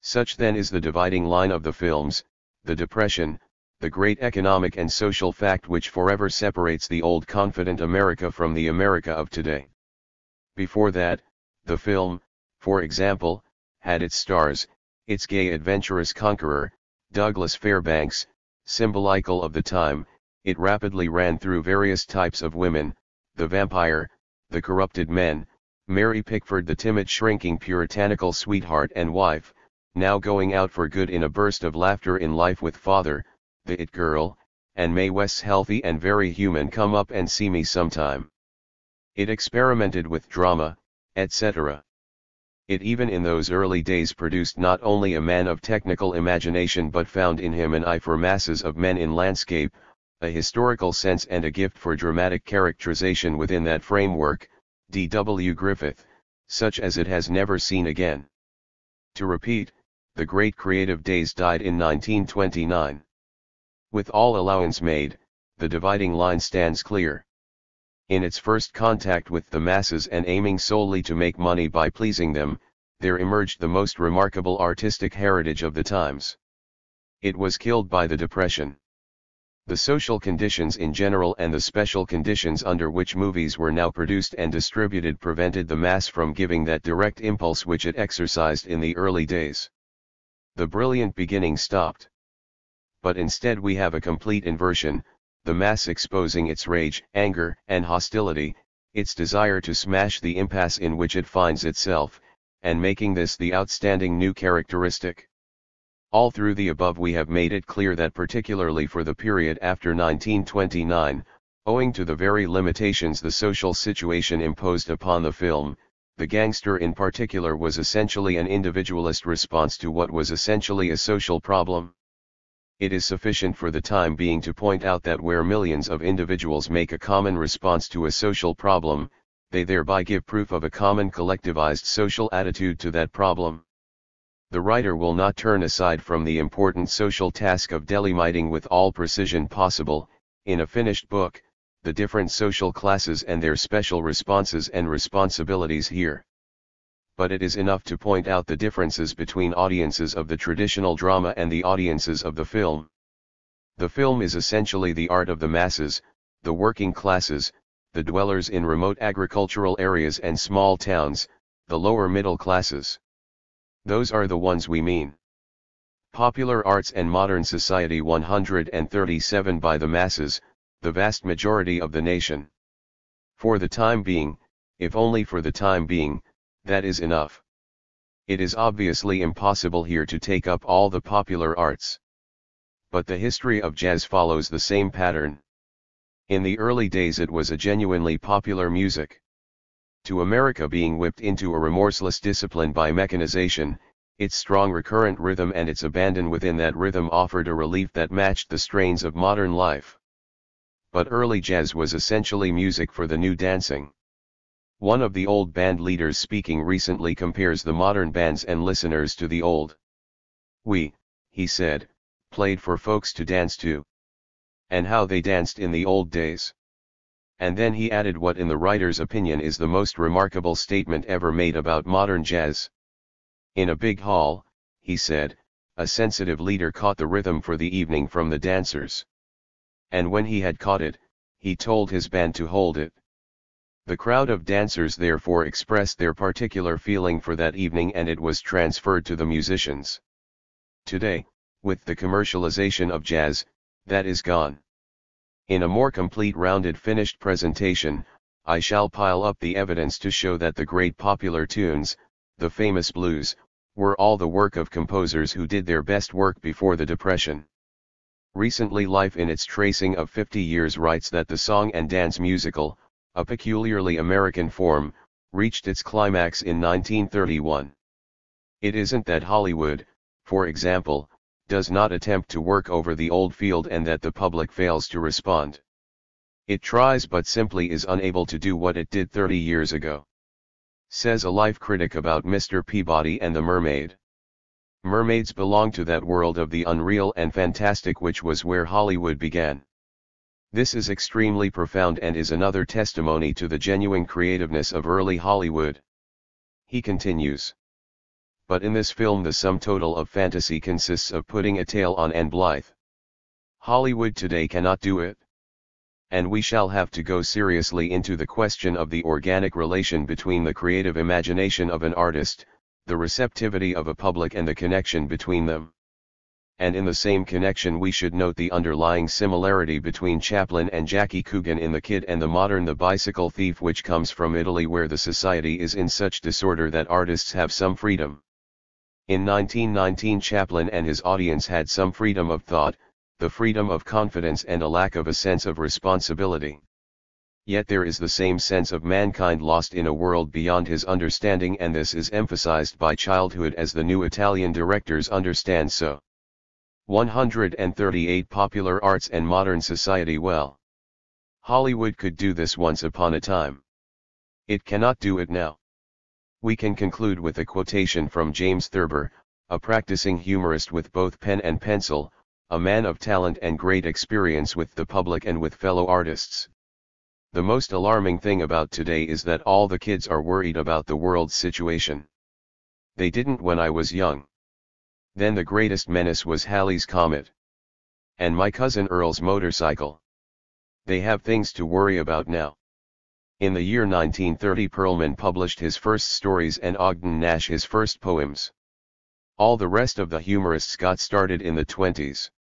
Such then is the dividing line of the films, the Depression, the great economic and social fact which forever separates the old confident America from the America of today. Before that, the film, for example, had its stars, its gay adventurous conqueror, Douglas Fairbanks, symbolical of the time. It rapidly ran through various types of women, the vampire, the corrupted men, Mary Pickford the timid shrinking puritanical sweetheart and wife, now going out for good in a burst of laughter in Life with Father, the It Girl, and Mae West's healthy and very human Come Up and See Me Sometime. It experimented with drama, etc. It even in those early days produced not only a man of technical imagination but found in him an eye for masses of men in landscape, a historical sense and a gift for dramatic characterization within that framework, D.W. Griffith, such as it has never seen again. To repeat, the great creative days died in 1929. With all allowance made, the dividing line stands clear. In its first contact with the masses and aiming solely to make money by pleasing them, there emerged the most remarkable artistic heritage of the times. It was killed by the Depression. The social conditions in general and the special conditions under which movies were now produced and distributed prevented the mass from giving that direct impulse which it exercised in the early days. The brilliant beginning stopped. But instead we have a complete inversion, the mass exposing its rage, anger, and hostility, its desire to smash the impasse in which it finds itself, and making this the outstanding new characteristic. All through the above we have made it clear that particularly for the period after 1929, owing to the very limitations the social situation imposed upon the film, the gangster in particular was essentially an individualist response to what was essentially a social problem. It is sufficient for the time being to point out that where millions of individuals make a common response to a social problem, they thereby give proof of a common collectivized social attitude to that problem. The writer will not turn aside from the important social task of delimiting with all precision possible, in a finished book, the different social classes and their special responses and responsibilities here. But it is enough to point out the differences between audiences of the traditional drama and the audiences of the film. The film is essentially the art of the masses, the working classes, the dwellers in remote agricultural areas and small towns, the lower middle classes. Those are the ones we mean. Popular Arts and Modern Society 137 by the masses, the vast majority of the nation. For the time being, if only for the time being, that is enough. It is obviously impossible here to take up all the popular arts. But the history of jazz follows the same pattern. In the early days it was a genuinely popular music. To America being whipped into a remorseless discipline by mechanization, its strong recurrent rhythm and its abandon within that rhythm offered a relief that matched the strains of modern life. But early jazz was essentially music for the new dancing. One of the old band leaders speaking recently compares the modern bands and listeners to the old. We, he said, played for folks to dance to. And how they danced in the old days. And then he added what in the writer's opinion is the most remarkable statement ever made about modern jazz. In a big hall, he said, a sensitive leader caught the rhythm for the evening from the dancers. And when he had caught it, he told his band to hold it. The crowd of dancers therefore expressed their particular feeling for that evening and it was transferred to the musicians. Today, with the commercialization of jazz, that is gone. In a more complete rounded finished presentation, I shall pile up the evidence to show that the great popular tunes, the famous blues, were all the work of composers who did their best work before the Depression. Recently Life in its tracing of 50 years writes that the song and dance musical, a peculiarly American form, reached its climax in 1931. It isn't that Hollywood, for example, does not attempt to work over the old field and that the public fails to respond. It tries but simply is unable to do what it did 30 years ago. Says a life critic about Mr. Peabody and the Mermaid. Mermaids belong to that world of the unreal and fantastic which was where Hollywood began. This is extremely profound and is another testimony to the genuine creativeness of early Hollywood. He continues. But in this film the sum total of fantasy consists of putting a tail on Anne Blythe. Hollywood today cannot do it. And we shall have to go seriously into the question of the organic relation between the creative imagination of an artist, the receptivity of a public and the connection between them. And in the same connection we should note the underlying similarity between Chaplin and Jackie Coogan in The Kid and the modern The Bicycle Thief, which comes from Italy where the society is in such disorder that artists have some freedom. In 1919 Chaplin and his audience had some freedom of thought, the freedom of confidence and a lack of a sense of responsibility. Yet there is the same sense of mankind lost in a world beyond his understanding, and this is emphasized by childhood as the new Italian directors understand so. 138 Popular arts and modern society. Well, Hollywood could do this once upon a time. It cannot do it now. We can conclude with a quotation from James Thurber, a practicing humorist with both pen and pencil, a man of talent and great experience with the public and with fellow artists. The most alarming thing about today is that all the kids are worried about the world's situation. They didn't when I was young. Then the greatest menace was Halley's Comet. And my cousin Earl's motorcycle. They have things to worry about now. In the year 1930 Perlman published his first stories and Ogden Nash his first poems. All the rest of the humorists got started in the 20s.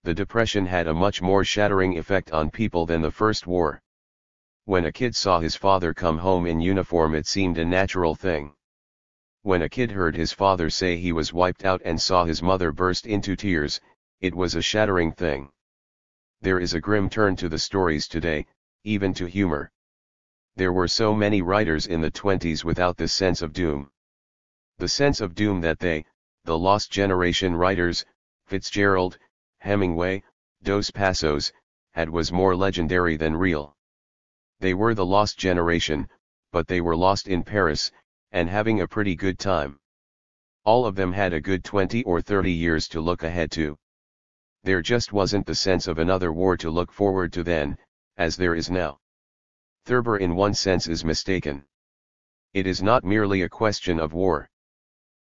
The Depression had a much more shattering effect on people than the First War. When a kid saw his father come home in uniform, it seemed a natural thing. When a kid heard his father say he was wiped out and saw his mother burst into tears, it was a shattering thing. There is a grim turn to the stories today, even to humor. There were so many writers in the 20s without this sense of doom. The sense of doom that they, the lost generation writers, Fitzgerald, Hemingway, Dos Passos, had was more legendary than real. They were the lost generation, but they were lost in Paris, and having a pretty good time. All of them had a good 20 or 30 years to look ahead to. There just wasn't the sense of another war to look forward to then, as there is now. Thurber in one sense is mistaken. It is not merely a question of war.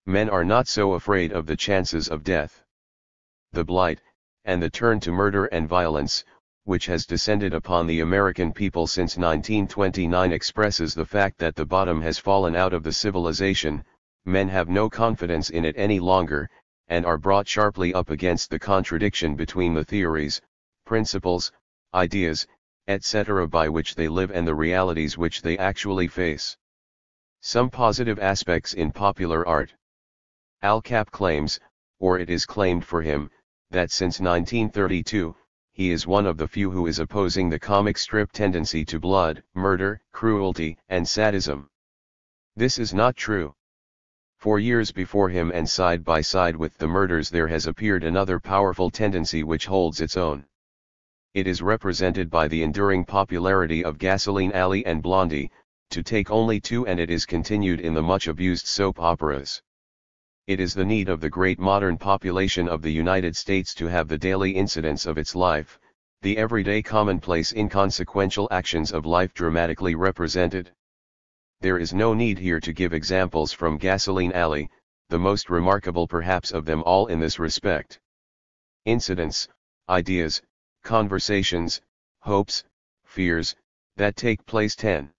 Men are not so afraid of the chances of death. The blight, and the turn to murder and violence, which has descended upon the American people since 1929 expresses the fact that the bottom has fallen out of the civilization. Men have no confidence in it any longer, and are brought sharply up against the contradiction between the theories, principles, ideas, etc. by which they live and the realities which they actually face. Some positive aspects in popular art. Al Capp claims, or it is claimed for him, that since 1932, he is one of the few who is opposing the comic strip tendency to blood, murder, cruelty, and sadism. This is not true. 4 years before him and side by side with the murders there has appeared another powerful tendency which holds its own. It is represented by the enduring popularity of Gasoline Alley and Blondie, to take only two, and it is continued in the much abused soap operas. It is the need of the great modern population of the United States to have the daily incidents of its life, the everyday commonplace inconsequential actions of life dramatically represented. There is no need here to give examples from Gasoline Alley, the most remarkable perhaps of them all in this respect. Incidents, ideas, conversations, hopes, fears, that take place 10.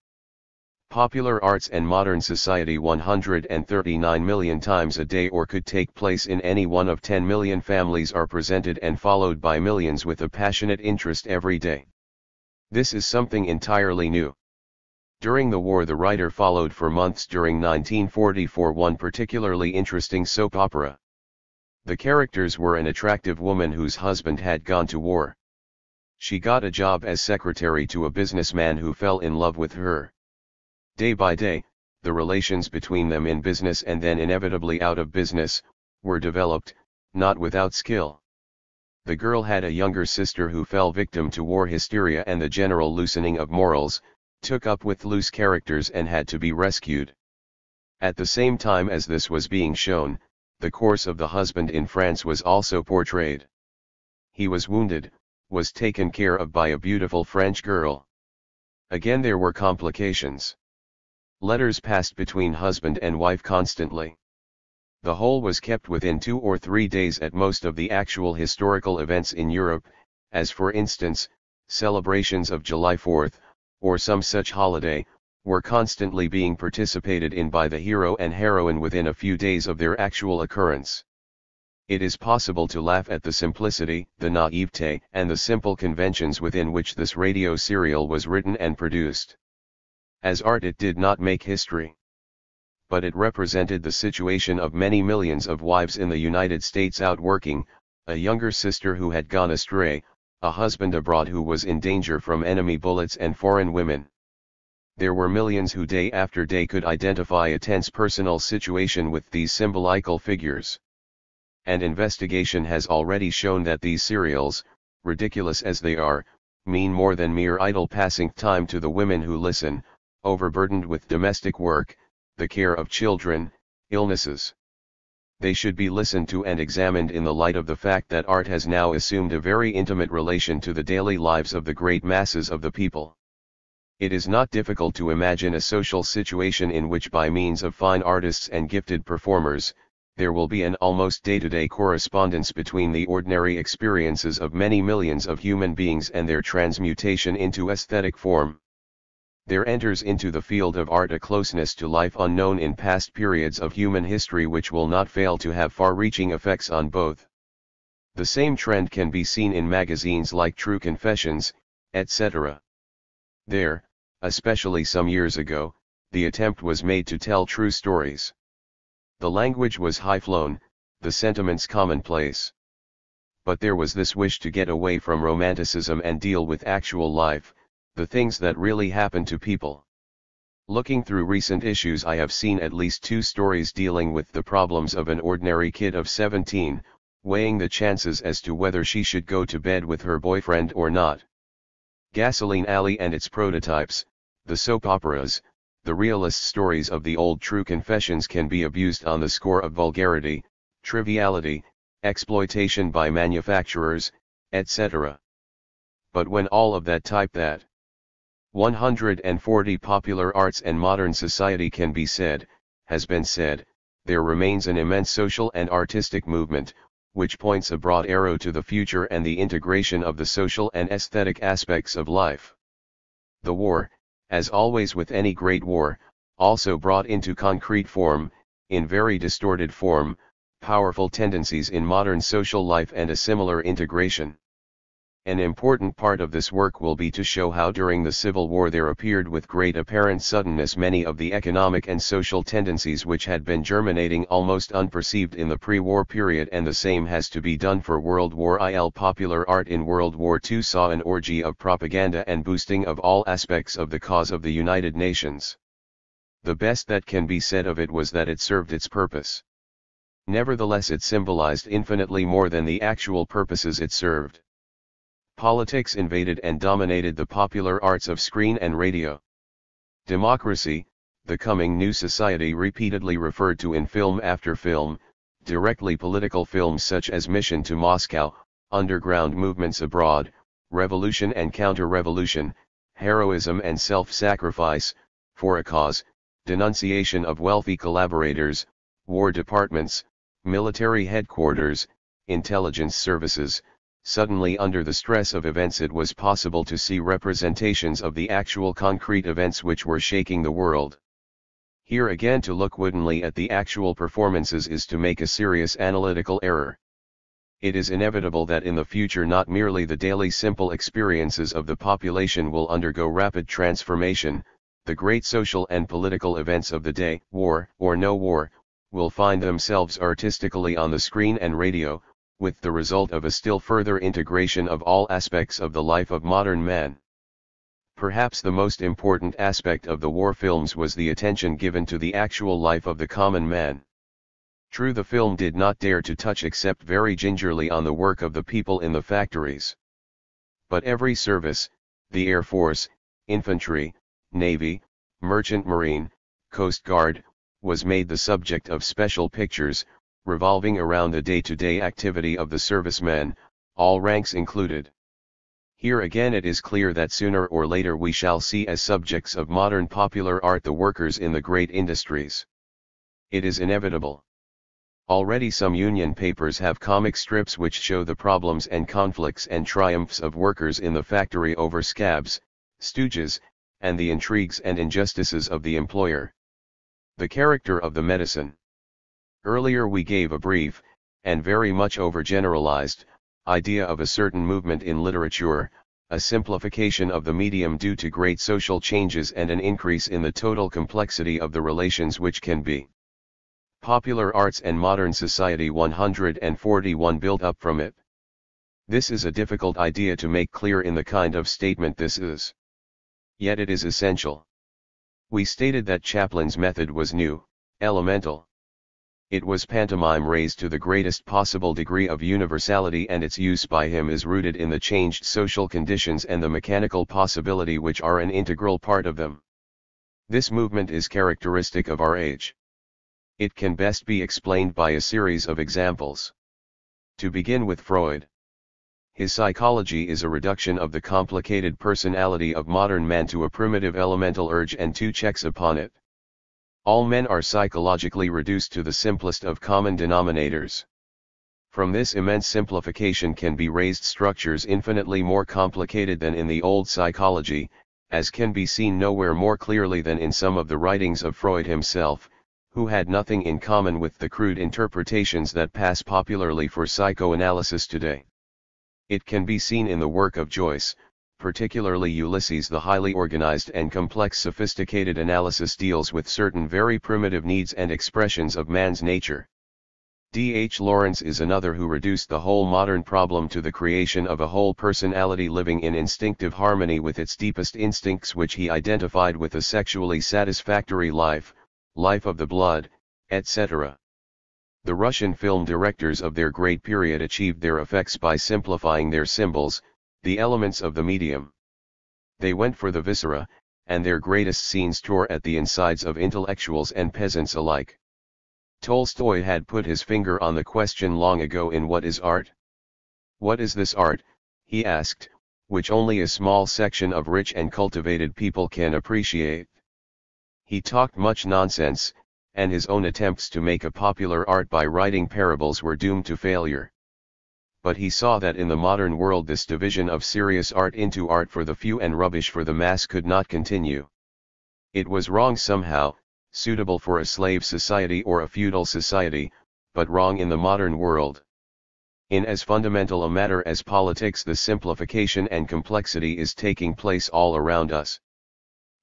Popular arts and modern society 139 million times a day or could take place in any one of 10 million families are presented and followed by millions with a passionate interest every day. This is something entirely new. During the war the writer followed for months during 1944 one particularly interesting soap opera. The characters were an attractive woman whose husband had gone to war. She got a job as secretary to a businessman who fell in love with her. Day by day, the relations between them in business and then inevitably out of business, were developed, not without skill. The girl had a younger sister who fell victim to war hysteria and the general loosening of morals, took up with loose characters and had to be rescued. At the same time as this was being shown, the course of the husband in France was also portrayed. He was wounded, was taken care of by a beautiful French girl. Again there were complications. Letters passed between husband and wife constantly. The whole was kept within 2 or 3 days at most of the actual historical events in Europe, as for instance, celebrations of July 4th, or some such holiday, were constantly being participated in by the hero and heroine within a few days of their actual occurrence. It is possible to laugh at the simplicity, the naivete, and the simple conventions within which this radio serial was written and produced. As art it did not make history. But it represented the situation of many millions of wives in the United States out working, a younger sister who had gone astray, a husband abroad who was in danger from enemy bullets and foreign women. There were millions who day after day could identify a tense personal situation with these symbolical figures. And investigation has already shown that these serials, ridiculous as they are, mean more than mere idle passing time to the women who listen, overburdened with domestic work, the care of children, illnesses. They should be listened to and examined in the light of the fact that art has now assumed a very intimate relation to the daily lives of the great masses of the people. It is not difficult to imagine a social situation in which by means of fine artists and gifted performers, there will be an almost day-to-day correspondence between the ordinary experiences of many millions of human beings and their transmutation into aesthetic form. There enters into the field of art a closeness to life unknown in past periods of human history which will not fail to have far-reaching effects on both. The same trend can be seen in magazines like True Confessions, etc. There, especially some years ago, the attempt was made to tell true stories. The language was high-flown, the sentiments commonplace. But there was this wish to get away from romanticism and deal with actual life, the things that really happen to people. Looking through recent issues, I have seen at least 2 stories dealing with the problems of an ordinary kid of 17, weighing the chances as to whether she should go to bed with her boyfriend or not. Gasoline Alley and its prototypes, the soap operas, the realist stories of the old True Confessions can be abused on the score of vulgarity, triviality, exploitation by manufacturers, etc. But when all of that 140 popular arts and modern society can be said, has been said, there remains an immense social and artistic movement, which points a broad arrow to the future and the integration of the social and aesthetic aspects of life. The war, as always with any great war, also brought into concrete form, in very distorted form, powerful tendencies in modern social life and a similar integration. An important part of this work will be to show how during the Civil War there appeared with great apparent suddenness many of the economic and social tendencies which had been germinating almost unperceived in the pre-war period, and the same has to be done for World War IL. Popular art in World War II saw an orgy of propaganda and boosting of all aspects of the cause of the United Nations. The best that can be said of it was that it served its purpose. Nevertheless, it symbolized infinitely more than the actual purposes it served. Politics invaded and dominated the popular arts of screen and radio. Democracy, the coming new society repeatedly referred to in film after film, directly political films such as Mission to Moscow, underground movements abroad, revolution and counter-revolution, heroism and self-sacrifice, for a cause, denunciation of wealthy collaborators, war departments, military headquarters, intelligence services. Suddenly, under the stress of events, it was possible to see representations of the actual concrete events which were shaking the world. Here again, to look woodenly at the actual performances is to make a serious analytical error. It is inevitable that in the future not merely the daily simple experiences of the population will undergo rapid transformation, the great social and political events of the day, war or no war, will find themselves artistically on the screen and radio, with the result of a still further integration of all aspects of the life of modern man. Perhaps the most important aspect of the war films was the attention given to the actual life of the common man. True, the film did not dare to touch except very gingerly on the work of the people in the factories. But every service, the Air Force, Infantry, Navy, Merchant Marine, Coast Guard, was made the subject of special pictures, revolving around the day-to-day activity of the servicemen, all ranks included. Here again it is clear that sooner or later we shall see as subjects of modern popular art the workers in the great industries. It is inevitable. Already some union papers have comic strips which show the problems and conflicts and triumphs of workers in the factory over scabs, stooges, and the intrigues and injustices of the employer. The character of the medicine. Earlier we gave a brief, and very much overgeneralized, idea of a certain movement in literature, a simplification of the medium due to great social changes and an increase in the total complexity of the relations which can be. Popular arts and modern society 141 built up from it. This is a difficult idea to make clear in the kind of statement this is. Yet it is essential. We stated that Chaplin's method was new, elemental. It was pantomime raised to the greatest possible degree of universality, and its use by him is rooted in the changed social conditions and the mechanical possibility which are an integral part of them. This movement is characteristic of our age. It can best be explained by a series of examples. To begin with Freud. His psychology is a reduction of the complicated personality of modern man to a primitive elemental urge and two checks upon it. All men are psychologically reduced to the simplest of common denominators. From this immense simplification can be raised structures infinitely more complicated than in the old psychology, as can be seen nowhere more clearly than in some of the writings of Freud himself, who had nothing in common with the crude interpretations that pass popularly for psychoanalysis today. It can be seen in the work of Joyce, particularly Ulysses. The highly organized and complex sophisticated analysis deals with certain very primitive needs and expressions of man's nature. D. H. Lawrence is another who reduced the whole modern problem to the creation of a whole personality living in instinctive harmony with its deepest instincts, which he identified with a sexually satisfactory life, life of the blood, etc. The Russian film directors of their great period achieved their effects by simplifying their symbols, the elements of the medium. They went for the viscera, and their greatest scenes tore at the insides of intellectuals and peasants alike. Tolstoy had put his finger on the question long ago in What is Art? What is this art, he asked, which only a small section of rich and cultivated people can appreciate? He talked much nonsense, and his own attempts to make a popular art by writing parables were doomed to failure. But he saw that in the modern world this division of serious art into art for the few and rubbish for the mass could not continue. It was wrong somehow, suitable for a slave society or a feudal society, but wrong in the modern world. In as fundamental a matter as politics, the simplification and complexity is taking place all around us.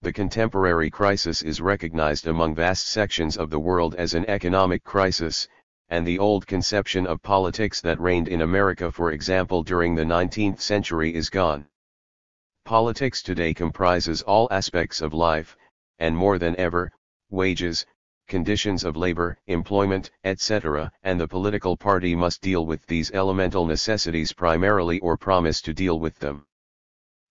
The contemporary crisis is recognized among vast sections of the world as an economic crisis, and the old conception of politics that reigned in America, for example, during the 19th century is gone. Politics today comprises all aspects of life, and more than ever, wages, conditions of labor, employment, etc., and the political party must deal with these elemental necessities primarily, or promise to deal with them.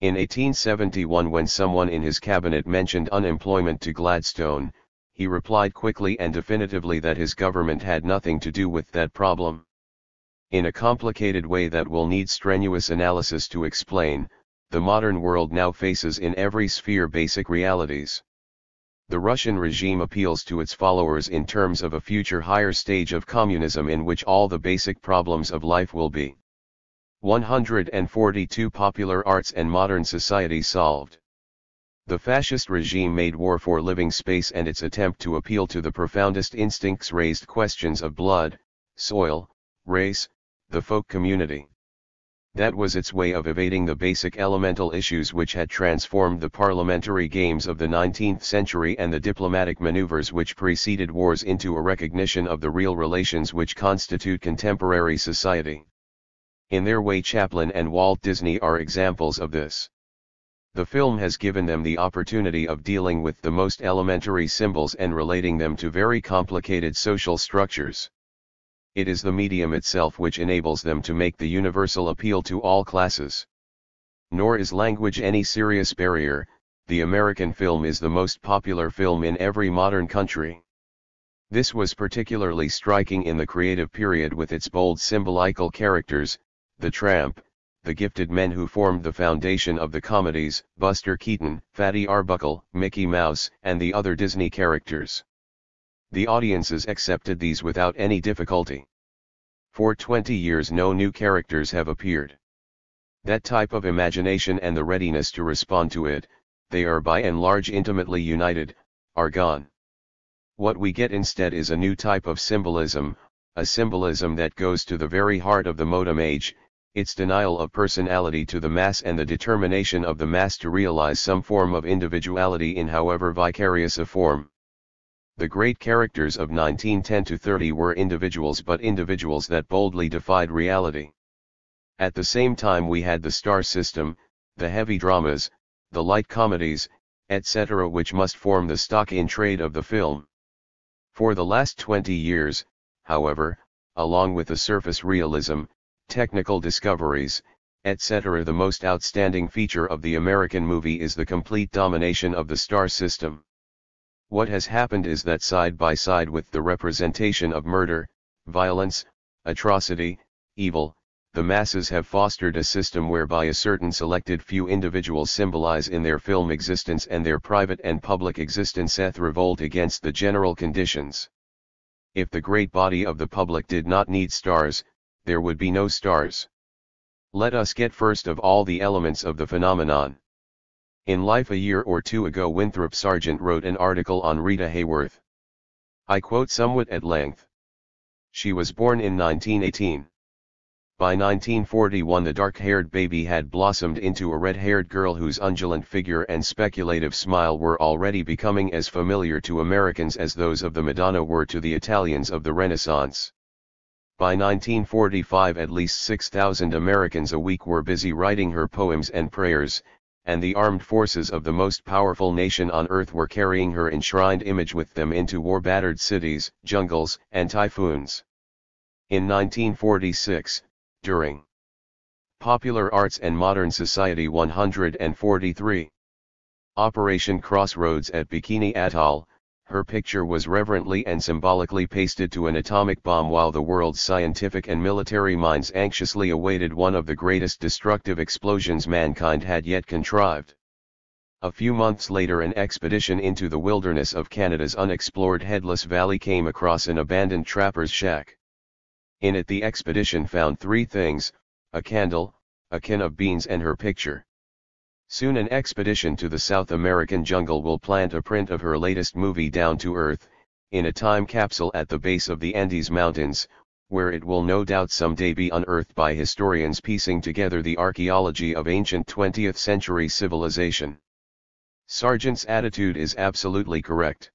In 1871, when someone in his cabinet mentioned unemployment to Gladstone, he replied quickly and definitively that his government had nothing to do with that problem. In a complicated way that will need strenuous analysis to explain, the modern world now faces in every sphere basic realities. The Russian regime appeals to its followers in terms of a future higher stage of communism in which all the basic problems of life will be 142 popular arts and modern society solved. The fascist regime made war for living space, and its attempt to appeal to the profoundest instincts raised questions of blood, soil, race, the folk community. That was its way of evading the basic elemental issues which had transformed the parliamentary games of the 19th century and the diplomatic maneuvers which preceded wars into a recognition of the real relations which constitute contemporary society. In their way, Chaplin and Walt Disney are examples of this. The film has given them the opportunity of dealing with the most elementary symbols and relating them to very complicated social structures. It is the medium itself which enables them to make the universal appeal to all classes. Nor is language any serious barrier. The American film is the most popular film in every modern country. This was particularly striking in the creative period with its bold symbolical characters, the tramp, the gifted men who formed the foundation of the comedies, Buster Keaton, Fatty Arbuckle, Mickey Mouse, and the other Disney characters. The audiences accepted these without any difficulty. For 20 years no new characters have appeared. That type of imagination and the readiness to respond to it, they are by and large intimately united, are gone. What we get instead is a new type of symbolism, a symbolism that goes to the very heart of the modern age, its denial of personality to the mass and the determination of the mass to realize some form of individuality in however vicarious a form. The great characters of 1910 to 30 were individuals, but individuals that boldly defied reality. At the same time we had the star system, the heavy dramas, the light comedies, etc., which must form the stock in trade of the film. For the last 20 years, however, along with the surface realism, technical discoveries, etc., the most outstanding feature of the American movie is the complete domination of the star system. What has happened is that side by side with the representation of murder, violence, atrocity, evil, the masses have fostered a system whereby a certain selected few individuals symbolize in their film existence and their private and public existence revolt against the general conditions. If the great body of the public did not need stars, there would be no stars. Let us get first of all the elements of the phenomenon. In Life a year or two ago Winthrop Sargent wrote an article on Rita Hayworth. I quote somewhat at length. She was born in 1918. By 1941 the dark-haired baby had blossomed into a red-haired girl whose undulant figure and speculative smile were already becoming as familiar to Americans as those of the Madonna were to the Italians of the Renaissance. By 1945 at least 6,000 Americans a week were busy writing her poems and prayers, and the armed forces of the most powerful nation on earth were carrying her enshrined image with them into war-battered cities, jungles, and typhoons. In 1946, during Popular Arts and Modern Society 143. Operation Crossroads at Bikini Atoll, her picture was reverently and symbolically pasted to an atomic bomb while the world's scientific and military minds anxiously awaited one of the greatest destructive explosions mankind had yet contrived. A few months later an expedition into the wilderness of Canada's unexplored Headless Valley came across an abandoned trapper's shack. In it the expedition found three things: a candle, a can of beans and her picture. Soon an expedition to the South American jungle will plant a print of her latest movie Down to Earth, in a time capsule at the base of the Andes Mountains, where it will no doubt someday be unearthed by historians piecing together the archaeology of ancient 20th century civilization. Sargent's attitude is absolutely correct.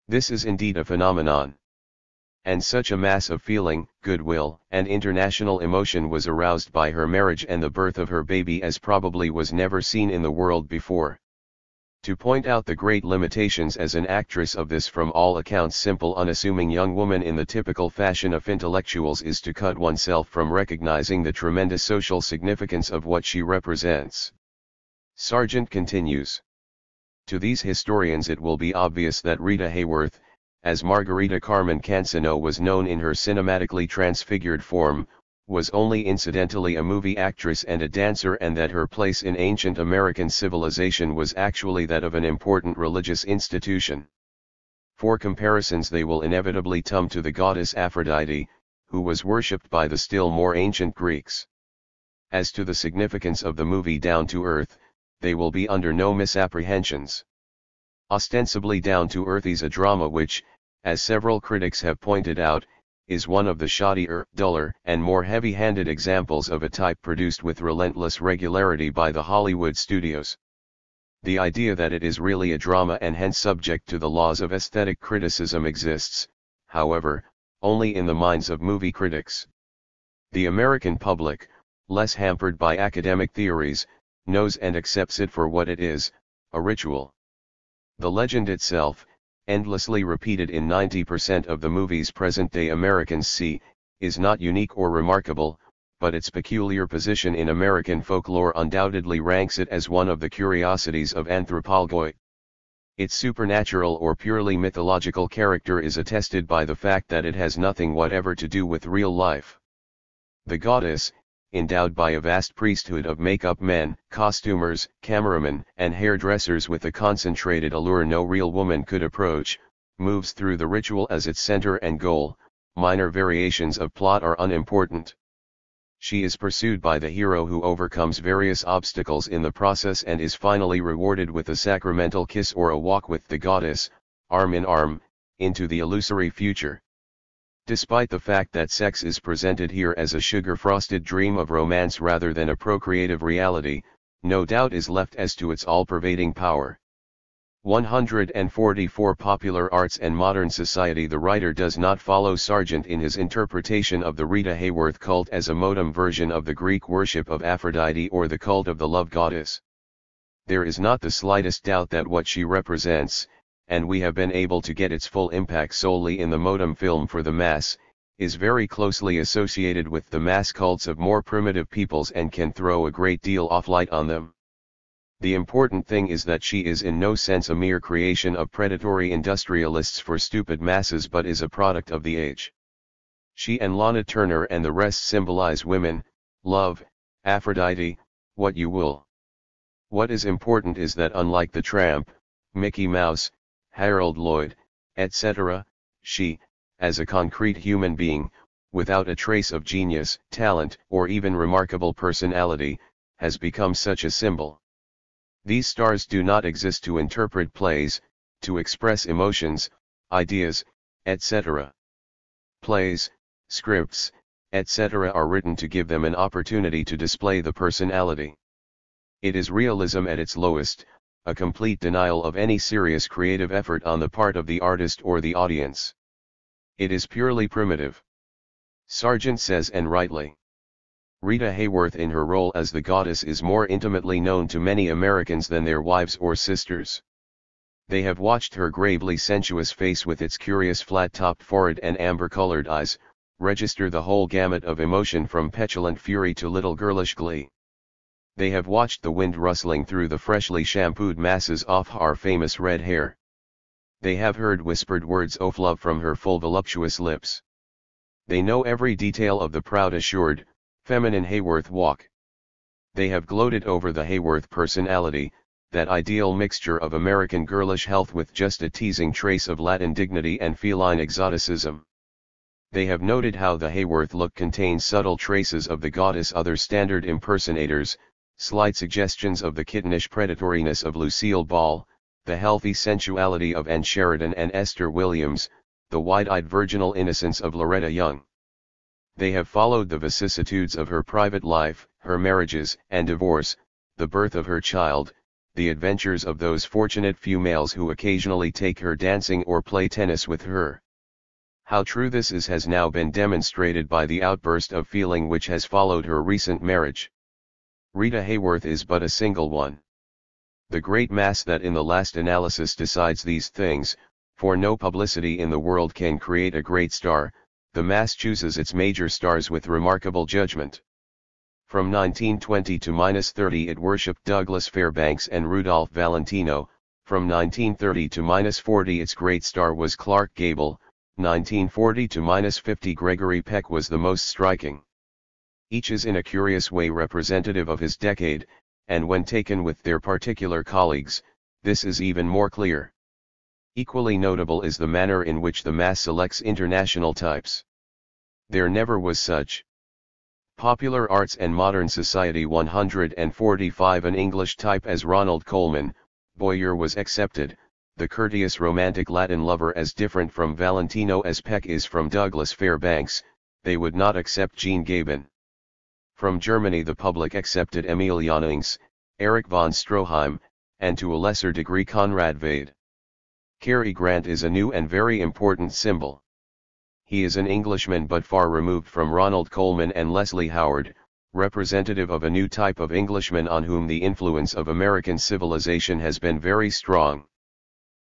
This is indeed a phenomenon. And such a mass of feeling, goodwill, and international emotion was aroused by her marriage and the birth of her baby as probably was never seen in the world before. To point out the great limitations as an actress of this from all accounts simple unassuming young woman in the typical fashion of intellectuals is to cut oneself from recognizing the tremendous social significance of what she represents. Sargent continues. To these historians it will be obvious that Rita Hayworth, as Margarita Carmen Cancino was known in her cinematically transfigured form, was only incidentally a movie actress and a dancer, and that her place in ancient American civilization was actually that of an important religious institution. For comparisons they will inevitably come to the goddess Aphrodite, who was worshipped by the still more ancient Greeks. As to the significance of the movie Down to Earth, they will be under no misapprehensions. Ostensibly Down to Earth is a drama which, as several critics have pointed out, is one of the shoddier, duller, and more heavy-handed examples of a type produced with relentless regularity by the Hollywood studios. The idea that it is really a drama and hence subject to the laws of aesthetic criticism exists, however, only in the minds of movie critics. The American public, less hampered by academic theories, knows and accepts it for what it is, a ritual. The legend itself, endlessly repeated in 90% of the movies present-day Americans see, is not unique or remarkable, but its peculiar position in American folklore undoubtedly ranks it as one of the curiosities of anthropology. Its supernatural or purely mythological character is attested by the fact that it has nothing whatever to do with real life. The goddess, endowed by a vast priesthood of make-up men, costumers, cameramen, and hairdressers with a concentrated allure no real woman could approach, moves through the ritual as its center and goal. Minor variations of plot are unimportant. She is pursued by the hero who overcomes various obstacles in the process and is finally rewarded with a sacramental kiss or a walk with the goddess, arm in arm, into the illusory future. Despite the fact that sex is presented here as a sugar-frosted dream of romance rather than a procreative reality, no doubt is left as to its all-pervading power. 144 Popular Arts and Modern Society. The writer does not follow Sargent in his interpretation of the Rita Hayworth cult as a modern version of the Greek worship of Aphrodite or the cult of the love goddess. There is not the slightest doubt that what she represents, and we have been able to get its full impact solely in the modem film for the mass, is very closely associated with the mass cults of more primitive peoples and can throw a great deal of light on them. The important thing is that she is in no sense a mere creation of predatory industrialists for stupid masses but is a product of the age. She and Lana Turner and the rest symbolize women, love, Aphrodite, what you will. What is important is that unlike the Tramp, Mickey Mouse, Harold Lloyd, etc., she, as a concrete human being, without a trace of genius, talent, or even remarkable personality, has become such a symbol. These stars do not exist to interpret plays, to express emotions, ideas, etc. Plays, scripts, etc. are written to give them an opportunity to display the personality. It is realism at its lowest, a complete denial of any serious creative effort on the part of the artist or the audience. It is purely primitive. Sargent says, and rightly. Rita Hayworth in her role as the goddess is more intimately known to many Americans than their wives or sisters. They have watched her gravely sensuous face with its curious flat-topped forehead and amber-colored eyes, register the whole gamut of emotion from petulant fury to little girlish glee. They have watched the wind rustling through the freshly shampooed masses of her famous red hair. They have heard whispered words of love from her full voluptuous lips. They know every detail of the proud assured, feminine Hayworth walk. They have gloated over the Hayworth personality, that ideal mixture of American girlish health with just a teasing trace of Latin dignity and feline exoticism. They have noted how the Hayworth look contains subtle traces of the goddess, other standard impersonators, slight suggestions of the kittenish predatoriness of Lucille Ball, the healthy sensuality of Anne Sheridan and Esther Williams, the wide-eyed virginal innocence of Loretta Young. They have followed the vicissitudes of her private life, her marriages and divorce, the birth of her child, the adventures of those fortunate few males who occasionally take her dancing or play tennis with her. How true this is has now been demonstrated by the outburst of feeling which has followed her recent marriage. Rita Hayworth is but a single one. The great mass that in the last analysis decides these things, for no publicity in the world can create a great star. The mass chooses its major stars with remarkable judgment. From 1920 to -30 it worshipped Douglas Fairbanks and Rudolph Valentino, from 1930 to -40 its great star was Clark Gable, 1940 to -50 Gregory Peck was the most striking. Each is in a curious way representative of his decade, and when taken with their particular colleagues, this is even more clear. Equally notable is the manner in which the mass selects international types. There never was such. Popular Arts and Modern Society 145 an English type as Ronald Colman, Boyer was accepted, the courteous romantic Latin lover as different from Valentino as Peck is from Douglas Fairbanks, they would not accept Jean Gabin. From Germany the public accepted Emil Jannings, Erich von Stroheim, and to a lesser degree Conrad Vade. Cary Grant is a new and very important symbol. He is an Englishman but far removed from Ronald Colman and Leslie Howard, representative of a new type of Englishman on whom the influence of American civilization has been very strong.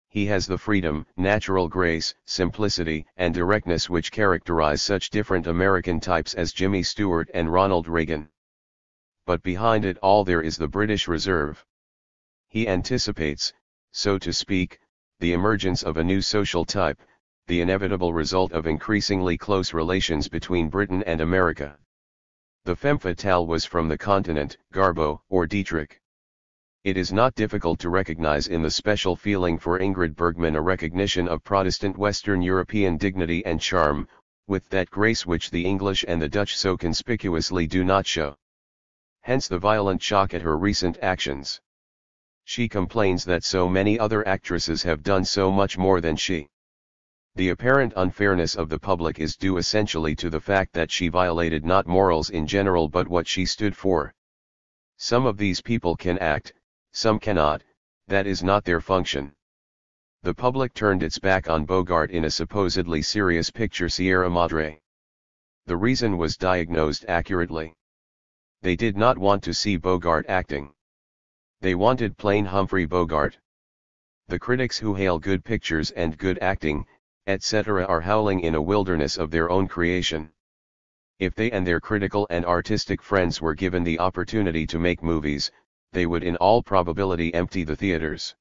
He has the freedom, natural grace, simplicity, and directness which characterize such different American types as Jimmy Stewart and Ronald Reagan. But behind it all there is the British reserve. He anticipates, so to speak, the emergence of a new social type, the inevitable result of increasingly close relations between Britain and America. The femme fatale was from the continent, Garbo or Dietrich. It is not difficult to recognize in the special feeling for Ingrid Bergman a recognition of Protestant Western European dignity and charm, with that grace which the English and the Dutch so conspicuously do not show. Hence the violent shock at her recent actions. She complains that so many other actresses have done so much more than she. The apparent unfairness of the public is due essentially to the fact that she violated not morals in general but what she stood for. Some of these people can act, some cannot, that is not their function. The public turned its back on Bogart in a supposedly serious picture Sierra Madre. The reason was diagnosed accurately. They did not want to see Bogart acting. They wanted plain Humphrey Bogart. The critics who hail good pictures and good acting, etc., are howling in a wilderness of their own creation. If they and their critical and artistic friends were given the opportunity to make movies, they would in all probability empty the theaters.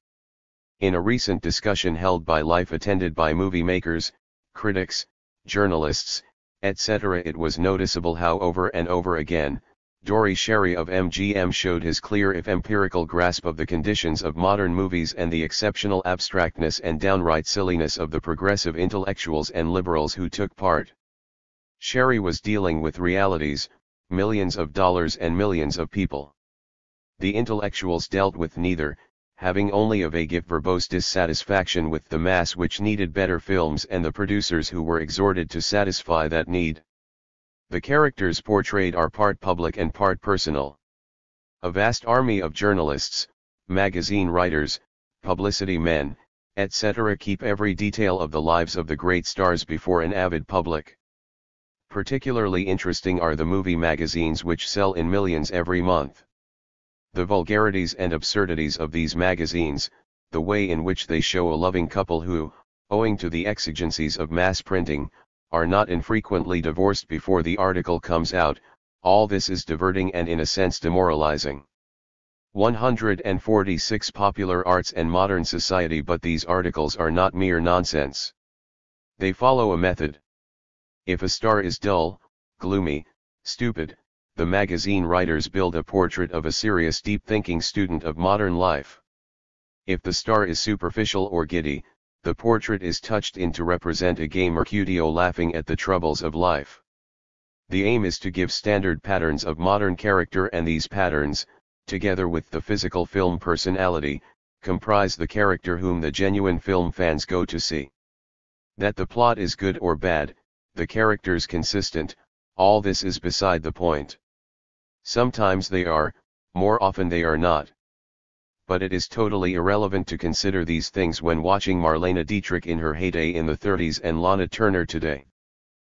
In a recent discussion held by Life attended by movie makers, critics, journalists, etc., it was noticeable how over and over again, Dory Sherry of MGM showed his clear if empirical grasp of the conditions of modern movies and the exceptional abstractness and downright silliness of the progressive intellectuals and liberals who took part. Sherry was dealing with realities, millions of dollars and millions of people. The intellectuals dealt with neither, having only a vague if verbose dissatisfaction with the mass which needed better films and the producers who were exhorted to satisfy that need. The characters portrayed are part public and part personal. A vast army of journalists, magazine writers, publicity men, etc. keep every detail of the lives of the great stars before an avid public. Particularly interesting are the movie magazines which sell in millions every month. The vulgarities and absurdities of these magazines, the way in which they show a loving couple who, owing to the exigencies of mass printing, are not infrequently divorced before the article comes out, all this is diverting and in a sense demoralizing. 146 Popular Arts and Modern Society. But these articles are not mere nonsense. They follow a method. If a star is dull, gloomy, stupid, the magazine writers build a portrait of a serious deep-thinking student of modern life. If the star is superficial or giddy, the portrait is touched in to represent a gay Mercutio laughing at the troubles of life. The aim is to give standard patterns of modern character, and these patterns, together with the physical film personality, comprise the character whom the genuine film fans go to see. That the plot is good or bad, the characters consistent, all this is beside the point. Sometimes they are, more often they are not. But it is totally irrelevant to consider these things when watching Marlene Dietrich in her heyday in the 30s and Lana Turner today.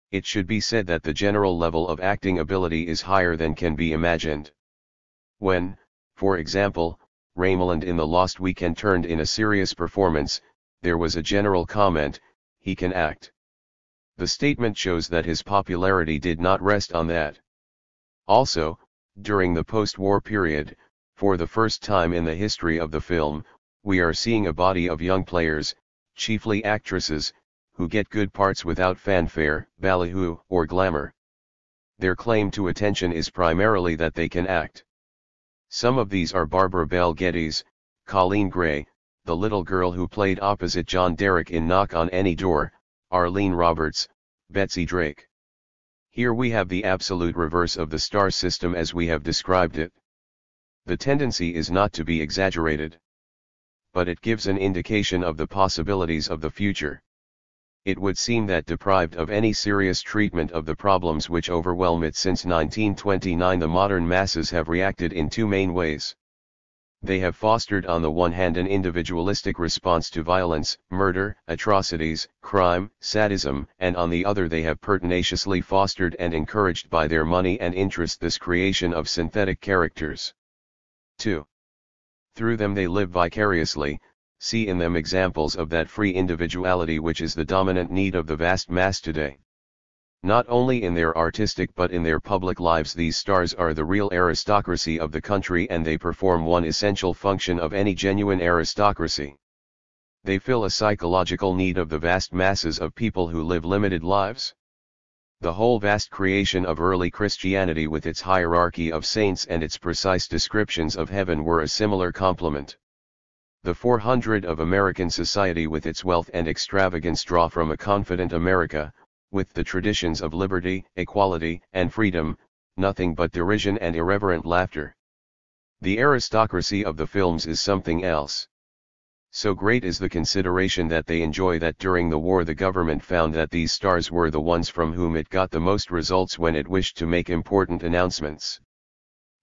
It should be said that the general level of acting ability is higher than can be imagined. When, for example, Raymond in The Lost Weekend turned in a serious performance, there was a general comment, "He can act." The statement shows that his popularity did not rest on that. Also, during the post-war period, for the first time in the history of the film, we are seeing a body of young players, chiefly actresses, who get good parts without fanfare, ballyhoo, or glamour. Their claim to attention is primarily that they can act. Some of these are Barbara Bel Geddes, Colleen Gray, the little girl who played opposite John Derek in Knock on Any Door, Arlene Roberts, Betsy Drake. Here we have the absolute reverse of the star system as we have described it. The tendency is not to be exaggerated. But it gives an indication of the possibilities of the future. It would seem that deprived of any serious treatment of the problems which overwhelm it since 1929, the modern masses have reacted in two main ways. They have fostered on the one hand an individualistic response to violence, murder, atrocities, crime, sadism, and on the other they have pertinaciously fostered and encouraged by their money and interest this creation of synthetic characters. 2. Through them they live vicariously, see in them examples of that free individuality which is the dominant need of the vast mass today. Not only in their artistic but in their public lives these stars are the real aristocracy of the country, and they perform one essential function of any genuine aristocracy. They fill a psychological need of the vast masses of people who live limited lives. The whole vast creation of early Christianity with its hierarchy of saints and its precise descriptions of heaven were a similar complement. The 400 of American society with its wealth and extravagance draw from a confident America, with the traditions of liberty, equality, and freedom, nothing but derision and irreverent laughter. The aristocracy of the films is something else. So great is the consideration that they enjoy that during the war the government found that these stars were the ones from whom it got the most results when it wished to make important announcements.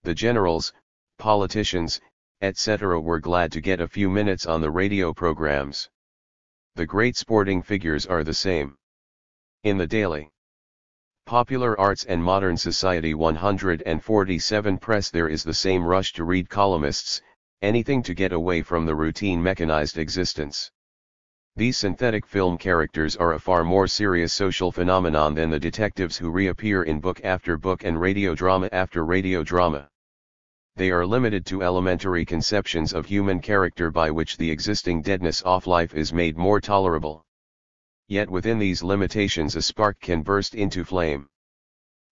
The generals, politicians, etc. were glad to get a few minutes on the radio programs. The great sporting figures are the same. In the daily Popular Arts and Modern Society 147 press there is the same rush to read columnists, anything to get away from the routine mechanized existence. These synthetic film characters are a far more serious social phenomenon than the detectives who reappear in book after book and radio drama after radio drama. They are limited to elementary conceptions of human character by which the existing deadness of life is made more tolerable. Yet within these limitations a spark can burst into flame.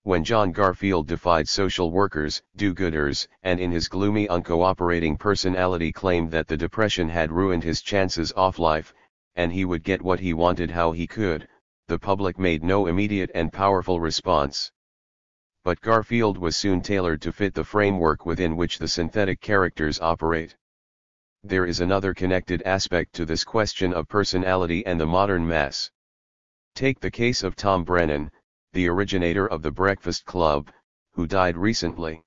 When John Garfield defied social workers, do-gooders, and in his gloomy uncooperating personality claimed that the depression had ruined his chances of life, and he would get what he wanted how he could, the public made no immediate and powerful response. But Garfield was soon tailored to fit the framework within which the synthetic characters operate. There is another connected aspect to this question of personality and the modern mass. Take the case of Tom Brennan, the originator of the Breakfast Club, who died recently.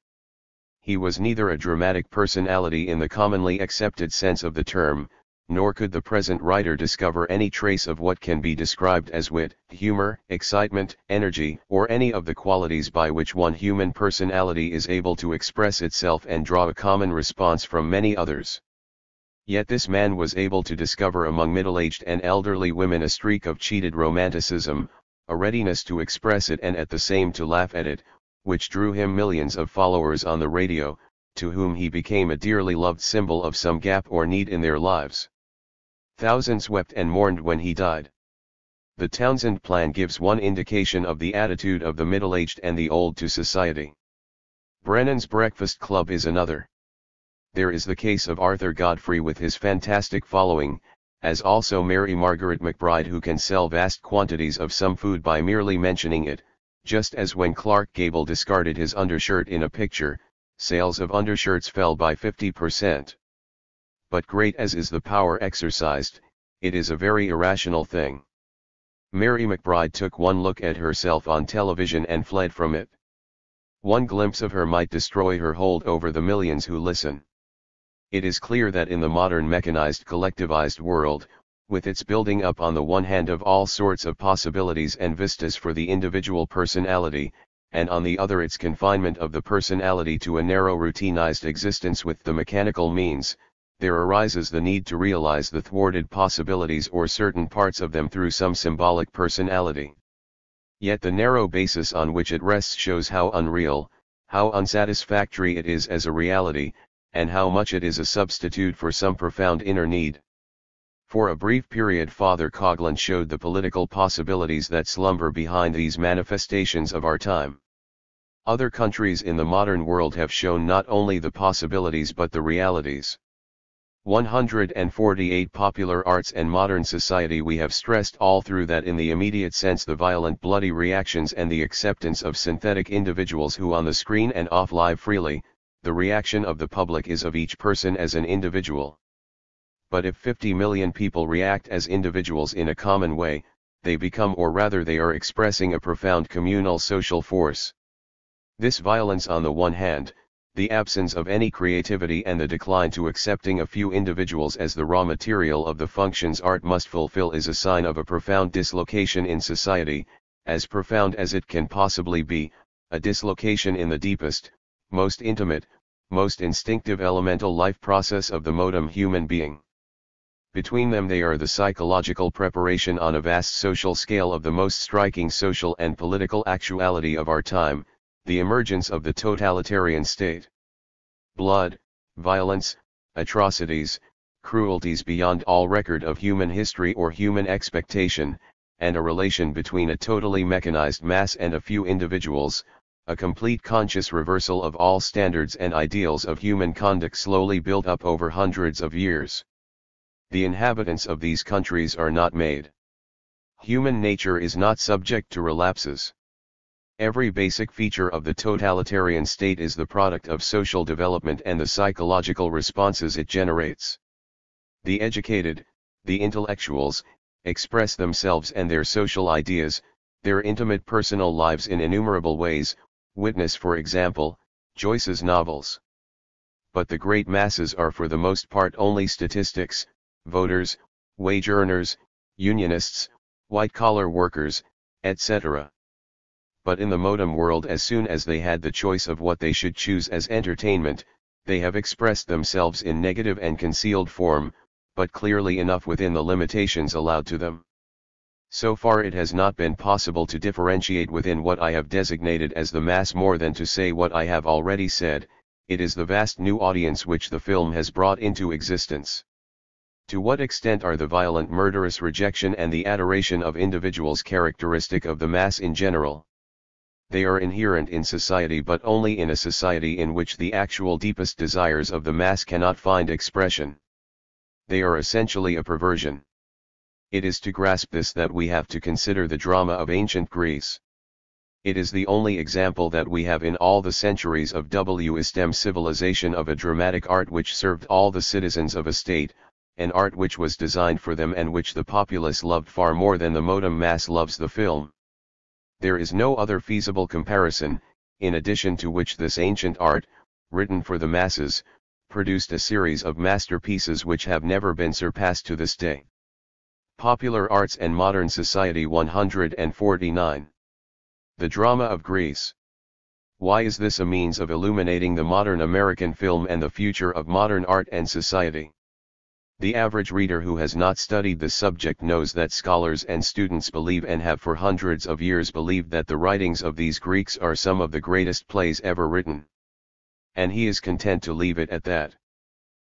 He was neither a dramatic personality in the commonly accepted sense of the term, nor could the present writer discover any trace of what can be described as wit, humor, excitement, energy, or any of the qualities by which one human personality is able to express itself and draw a common response from many others. Yet this man was able to discover among middle-aged and elderly women a streak of cheated romanticism, a readiness to express it and at the same to laugh at it, which drew him millions of followers on the radio, to whom he became a dearly loved symbol of some gap or need in their lives. Thousands wept and mourned when he died. The Townsend Plan gives one indication of the attitude of the middle-aged and the old to society. Brennan's Breakfast Club is another. There is the case of Arthur Godfrey with his fantastic following, as also Mary Margaret McBride who can sell vast quantities of some food by merely mentioning it, just as when Clark Gable discarded his undershirt in a picture, sales of undershirts fell by 50%. But great as is the power exercised, it is a very irrational thing. Mary McBride took one look at herself on television and fled from it. One glimpse of her might destroy her hold over the millions who listen. It is clear that in the modern mechanized collectivized world, with its building up on the one hand of all sorts of possibilities and vistas for the individual personality, and on the other its confinement of the personality to a narrow routinized existence with the mechanical means, there arises the need to realize the thwarted possibilities or certain parts of them through some symbolic personality. Yet the narrow basis on which it rests shows how unreal, how unsatisfactory it is as a reality, and how much it is a substitute for some profound inner need. For a brief period Father Coughlin showed the political possibilities that slumber behind these manifestations of our time. Other countries in the modern world have shown not only the possibilities but the realities. 148 Popular Arts and Modern Society. We have stressed all through that in the immediate sense the violent bloody reactions and the acceptance of synthetic individuals who on the screen and off live freely, the reaction of the public is of each person as an individual. But if 50 million people react as individuals in a common way, they become or rather they are expressing a profound communal social force. This violence on the one hand, the absence of any creativity and the decline to accepting a few individuals as the raw material of the functions art must fulfill is a sign of a profound dislocation in society, as profound as it can possibly be, a dislocation in the deepest, most intimate, most instinctive elemental life process of the modem human being. Between them they are the psychological preparation on a vast social scale of the most striking social and political actuality of our time, the emergence of the totalitarian state. Blood, violence, atrocities, cruelties beyond all record of human history or human expectation, and a relation between a totally mechanized mass and a few individuals, a complete conscious reversal of all standards and ideals of human conduct slowly built up over hundreds of years. The inhabitants of these countries are not made. Human nature is not subject to relapses. Every basic feature of the totalitarian state is the product of social development and the psychological responses it generates. The educated, the intellectuals, express themselves and their social ideas, their intimate personal lives in innumerable ways, witness for example, Joyce's novels. But the great masses are for the most part only statistics, voters, wage earners, unionists, white-collar workers, etc. But in the modem world, as soon as they had the choice of what they should choose as entertainment, they have expressed themselves in negative and concealed form, but clearly enough within the limitations allowed to them. So far it has not been possible to differentiate within what I have designated as the mass more than to say what I have already said, it is the vast new audience which the film has brought into existence. To what extent are the violent murderous rejection and the adoration of individuals characteristic of the mass in general? They are inherent in society, but only in a society in which the actual deepest desires of the mass cannot find expression. They are essentially a perversion. It is to grasp this that we have to consider the drama of ancient Greece. It is the only example that we have in all the centuries of Western civilization of a dramatic art which served all the citizens of a state, an art which was designed for them and which the populace loved far more than the modem mass loves the film. There is no other feasible comparison, in addition to which this ancient art, written for the masses, produced a series of masterpieces which have never been surpassed to this day. Popular Arts and Modern Society 149. The Drama of Greece. Why is this a means of illuminating the modern American film and the future of modern art and society? The average reader who has not studied the subject knows that scholars and students believe and have for hundreds of years believed that the writings of these Greeks are some of the greatest plays ever written. And he is content to leave it at that.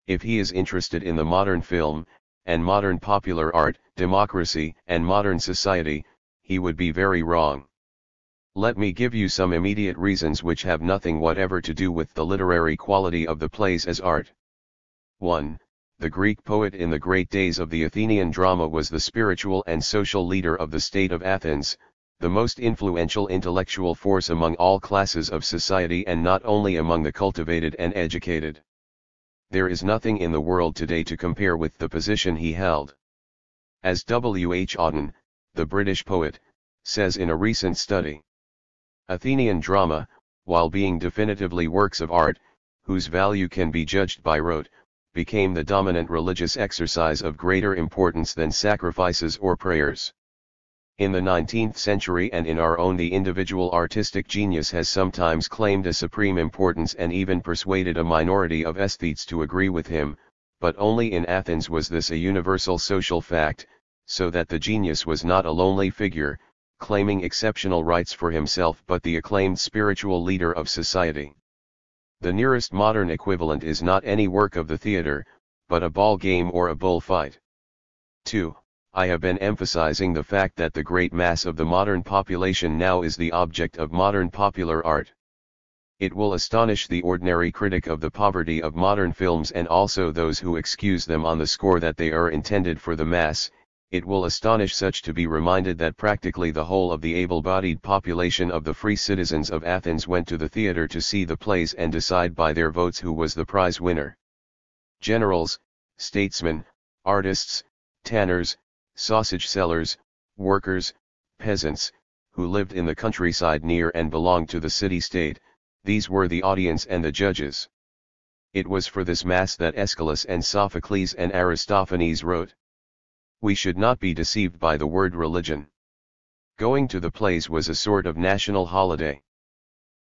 If he is interested in the modern film, and modern popular art, democracy, and modern society, he would be very wrong. Let me give you some immediate reasons which have nothing whatever to do with the literary quality of the plays as art. 1. The Greek poet in the great days of the Athenian drama was the spiritual and social leader of the state of Athens, the most influential intellectual force among all classes of society and not only among the cultivated and educated. There is nothing in the world today to compare with the position he held. As W. H. Auden, the British poet, says in a recent study, Athenian drama, while being definitively works of art, whose value can be judged by rote, became the dominant religious exercise of greater importance than sacrifices or prayers. In the 19th century and in our own, the individual artistic genius has sometimes claimed a supreme importance and even persuaded a minority of aesthetes to agree with him, but only in Athens was this a universal social fact, so that the genius was not a lonely figure, claiming exceptional rights for himself, but the acclaimed spiritual leader of society. The nearest modern equivalent is not any work of the theater, but a ball game or a bullfight. 2. I have been emphasizing the fact that the great mass of the modern population now is the object of modern popular art. It will astonish the ordinary critic of the poverty of modern films and also those who excuse them on the score that they are intended for the mass. It will astonish such to be reminded that practically the whole of the able-bodied population of the free citizens of Athens went to the theater to see the plays and decide by their votes who was the prize winner. Generals, statesmen, artists, tanners, sausage sellers, workers, peasants, who lived in the countryside near and belonged to the city-state, these were the audience and the judges. It was for this mass that Aeschylus and Sophocles and Aristophanes wrote. We should not be deceived by the word religion. Going to the plays was a sort of national holiday.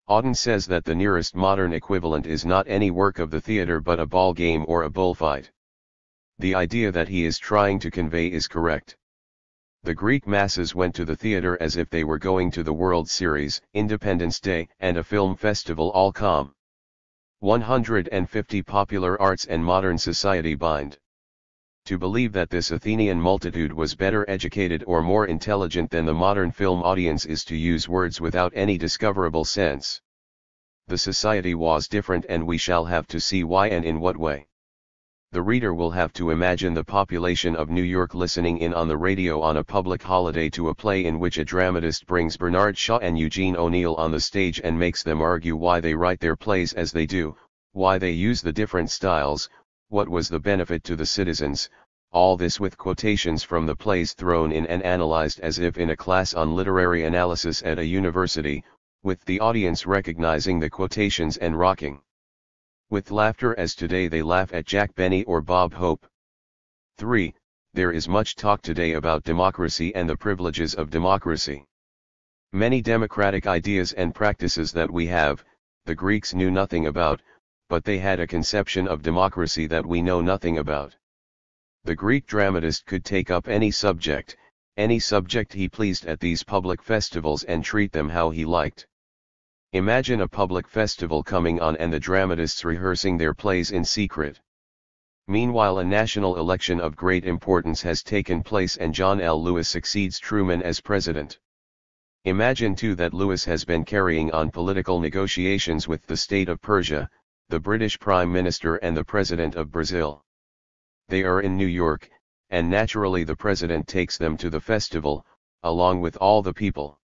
Auden says that the nearest modern equivalent is not any work of the theater but a ball game or a bullfight. The idea that he is trying to convey is correct. The Greek masses went to the theater as if they were going to the World Series, Independence Day, and a film festival all com. 150 Popular Arts and Modern Society bind. To believe that this Athenian multitude was better educated or more intelligent than the modern film audience is to use words without any discoverable sense. The society was different, and we shall have to see why and in what way. The reader will have to imagine the population of New York listening in on the radio on a public holiday to a play in which a dramatist brings Bernard Shaw and Eugene O'Neill on the stage and makes them argue why they write their plays as they do, why they use the different styles, what was the benefit to the citizens, all this with quotations from the plays thrown in and analyzed as if in a class on literary analysis at a university, with the audience recognizing the quotations and rocking with laughter as today they laugh at Jack Benny or Bob Hope. 3. There is much talk today about democracy and the privileges of democracy. Many democratic ideas and practices that we have, the Greeks knew nothing about, but they had a conception of democracy that we know nothing about. The Greek dramatist could take up any subject he pleased at these public festivals and treat them how he liked. Imagine a public festival coming on and the dramatists rehearsing their plays in secret. Meanwhile, a national election of great importance has taken place and John L. Lewis succeeds Truman as president. Imagine too that Lewis has been carrying on political negotiations with the state of Persia, the British Prime Minister and the President of Brazil. They are in New York, and naturally the President takes them to the festival, along with all the people.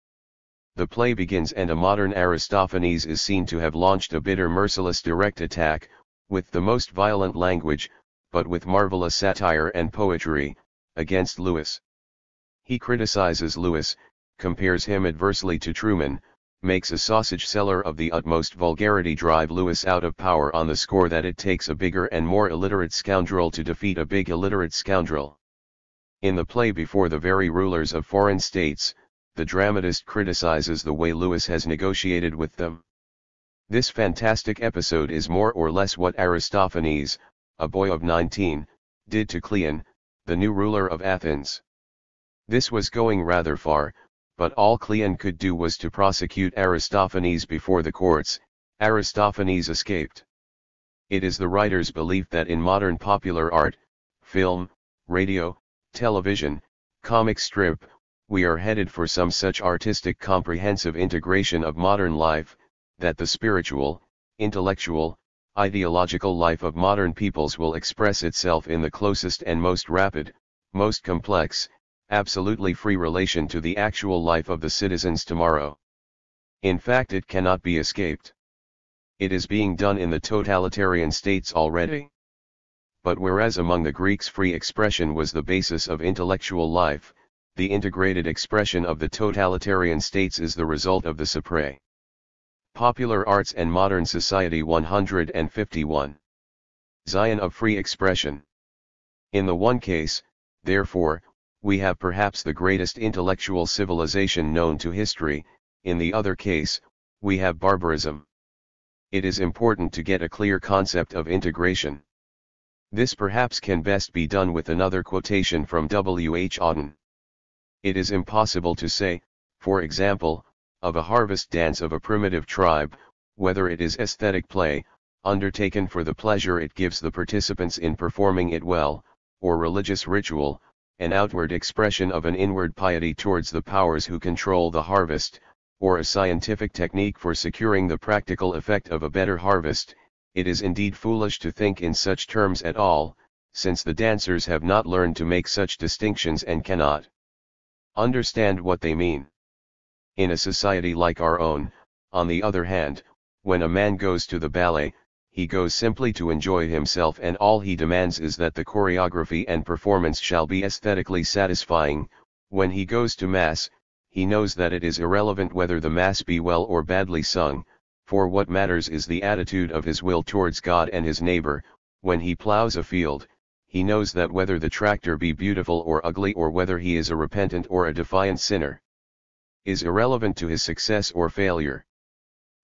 The play begins and a modern Aristophanes is seen to have launched a bitter merciless direct attack, with the most violent language, but with marvelous satire and poetry, against Lewis. He criticizes Lewis, compares him adversely to Truman, makes a sausage seller of the utmost vulgarity drive Lewis out of power on the score that it takes a bigger and more illiterate scoundrel to defeat a big illiterate scoundrel. In the play before the very rulers of foreign states, the dramatist criticizes the way Lewis has negotiated with them. This fantastic episode is more or less what Aristophanes, a boy of 19, did to Cleon, the new ruler of Athens. This was going rather far, but all Cleon could do was to prosecute Aristophanes before the courts. Aristophanes escaped. It is the writer's belief that in modern popular art, film, radio, television, comic strip, we are headed for some such artistic comprehensive integration of modern life, that the spiritual, intellectual, ideological life of modern peoples will express itself in the closest and most rapid, most complex, absolutely free relation to the actual life of the citizens tomorrow. In fact, it cannot be escaped. It is being done in the totalitarian states already. But whereas among the Greeks free expression was the basis of intellectual life, the integrated expression of the totalitarian states is the result of the supre. Popular Arts and Modern Society 151. Zion of free expression. In the one case, therefore, we have perhaps the greatest intellectual civilization known to history, in the other case, we have barbarism. It is important to get a clear concept of integration. This perhaps can best be done with another quotation from W. H. Auden. It is impossible to say, for example, of a harvest dance of a primitive tribe, whether it is aesthetic play, undertaken for the pleasure it gives the participants in performing it well, or religious ritual, an outward expression of an inward piety towards the powers who control the harvest, or a scientific technique for securing the practical effect of a better harvest. It is indeed foolish to think in such terms at all, since the dancers have not learned to make such distinctions and cannot understand what they mean. In a society like our own, on the other hand, when a man goes to the ballet, he goes simply to enjoy himself and all he demands is that the choreography and performance shall be aesthetically satisfying. When he goes to mass, he knows that it is irrelevant whether the mass be well or badly sung, for what matters is the attitude of his will towards God and his neighbor. When he plows a field, he knows that whether the tractor be beautiful or ugly or whether he is a repentant or a defiant sinner, is irrelevant to his success or failure.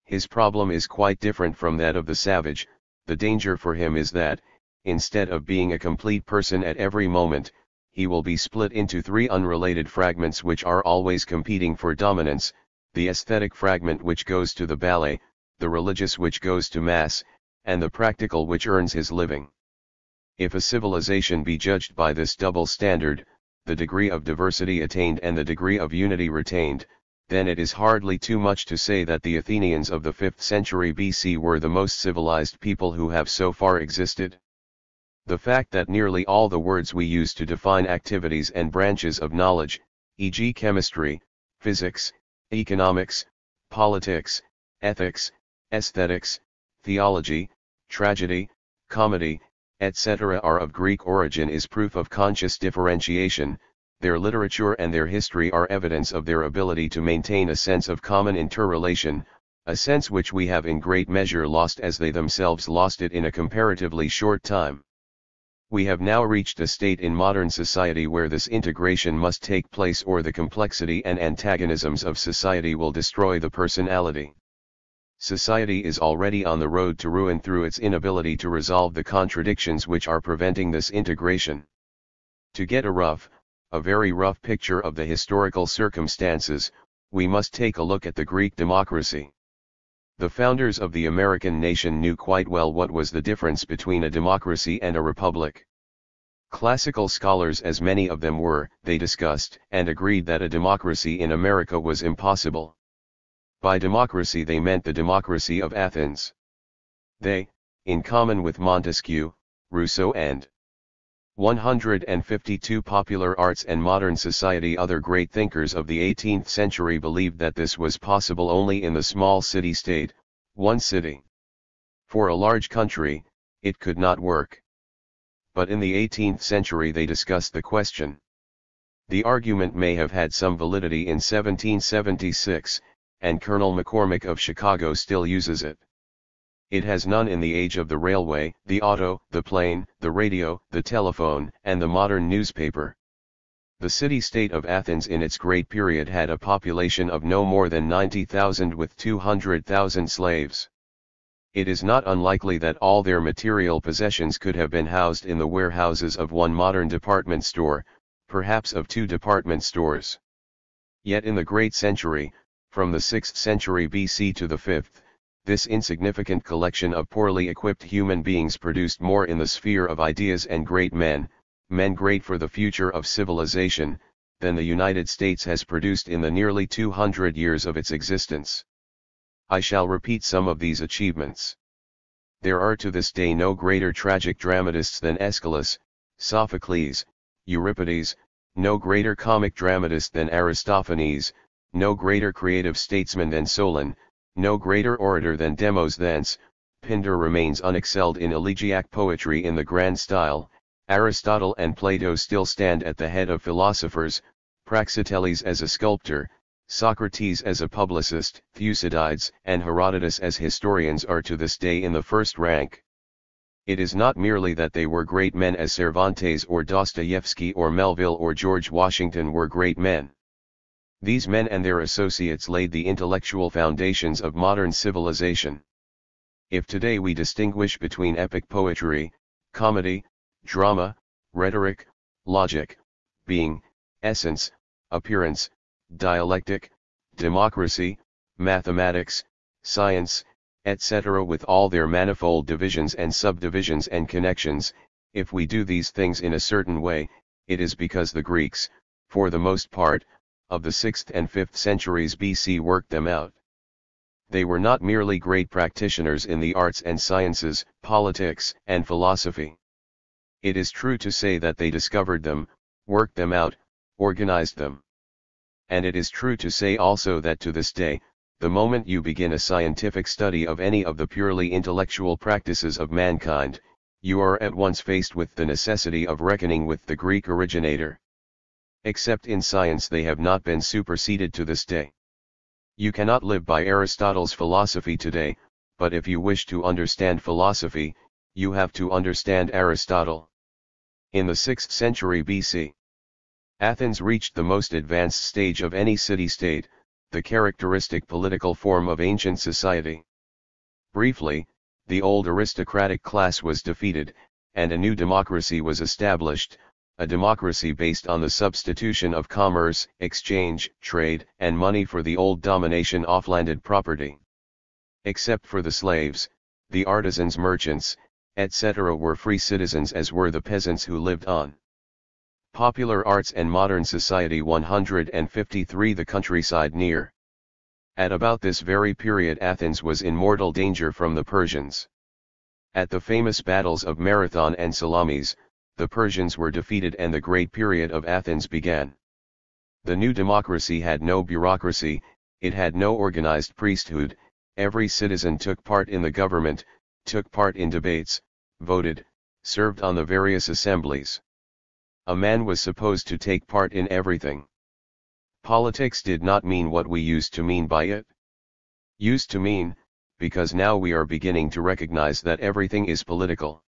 His problem is quite different from that of the savage. The danger for him is that, instead of being a complete person at every moment, he will be split into three unrelated fragments which are always competing for dominance: the aesthetic fragment which goes to the ballet, the religious which goes to mass, and the practical which earns his living. If a civilization be judged by this double standard, the degree of diversity attained and the degree of unity retained, then it is hardly too much to say that the Athenians of the 5th century BC were the most civilized people who have so far existed. The fact that nearly all the words we use to define activities and branches of knowledge, e.g. chemistry, physics, economics, politics, ethics, aesthetics, theology, tragedy, comedy, etc. are of Greek origin is proof of conscious differentiation. Their literature and their history are evidence of their ability to maintain a sense of common interrelation, a sense which we have in great measure lost as they themselves lost it in a comparatively short time. We have now reached a state in modern society where this integration must take place, or the complexity and antagonisms of society will destroy the personality. Society is already on the road to ruin through its inability to resolve the contradictions which are preventing this integration. To get a very rough picture of the historical circumstances, we must take a look at the Greek democracy. The founders of the American nation knew quite well what was the difference between a democracy and a republic. Classical scholars, as many of them were, they discussed and agreed that a democracy in America was impossible. By democracy they meant the democracy of Athens. They, in common with Montesquieu, Rousseau and 152 popular arts and modern society other great thinkers of the 18th century, believed that this was possible only in the small city-state, one city. For a large country, it could not work. But in the 18th century they discussed the question. The argument may have had some validity in 1776, and Colonel McCormick of Chicago still uses it. It has none in the age of the railway, the auto, the plane, the radio, the telephone, and the modern newspaper. The city-state of Athens in its great period had a population of no more than 90,000 with 200,000 slaves. It is not unlikely that all their material possessions could have been housed in the warehouses of one modern department store, perhaps of two department stores. Yet in the great century, from the 6th century BC to the 5th, this insignificant collection of poorly equipped human beings produced more in the sphere of ideas and great men, men great for the future of civilization, than the United States has produced in the nearly 200 years of its existence. I shall repeat some of these achievements. There are to this day no greater tragic dramatists than Aeschylus, Sophocles, Euripides, no greater comic dramatist than Aristophanes, no greater creative statesman than Solon, no greater orator than Demosthenes. Pindar remains unexcelled in elegiac poetry in the grand style. Aristotle and Plato still stand at the head of philosophers, Praxiteles as a sculptor, Socrates as a publicist, Thucydides and Herodotus as historians are to this day in the first rank. It is not merely that they were great men as Cervantes or Dostoevsky or Melville or George Washington were great men. These men and their associates laid the intellectual foundations of modern civilization. If today we distinguish between epic poetry, comedy, drama, rhetoric, logic, being, essence, appearance, dialectic, democracy, mathematics, science, etc., with all their manifold divisions and subdivisions and connections, if we do these things in a certain way, it is because the Greeks, for the most part, of the 6th and 5th centuries BC worked them out. They were not merely great practitioners in the arts and sciences, politics, and philosophy. It is true to say that they discovered them, worked them out, organized them. And it is true to say also that to this day, the moment you begin a scientific study of any of the purely intellectual practices of mankind, you are at once faced with the necessity of reckoning with the Greek originator. Except in science they have not been superseded to this day. You cannot live by Aristotle's philosophy today, but if you wish to understand philosophy, you have to understand Aristotle. In the 6th century BC, Athens reached the most advanced stage of any city-state, the characteristic political form of ancient society. Briefly, the old aristocratic class was defeated, and a new democracy was established, a democracy based on the substitution of commerce, exchange, trade, and money for the old domination of landed property. Except for the slaves, the artisans, merchants, etc., were free citizens, as were the peasants who lived on popular arts and modern society. 153 The countryside near. At about this very period Athens was in mortal danger from the Persians. At the famous battles of Marathon and Salamis, the Persians were defeated and the great period of Athens began. The new democracy had no bureaucracy, it had no organized priesthood, every citizen took part in the government, took part in debates, voted, served on the various assemblies. A man was supposed to take part in everything. Politics did not mean what we used to mean by it. Used to mean, because now we are beginning to recognize that everything is political.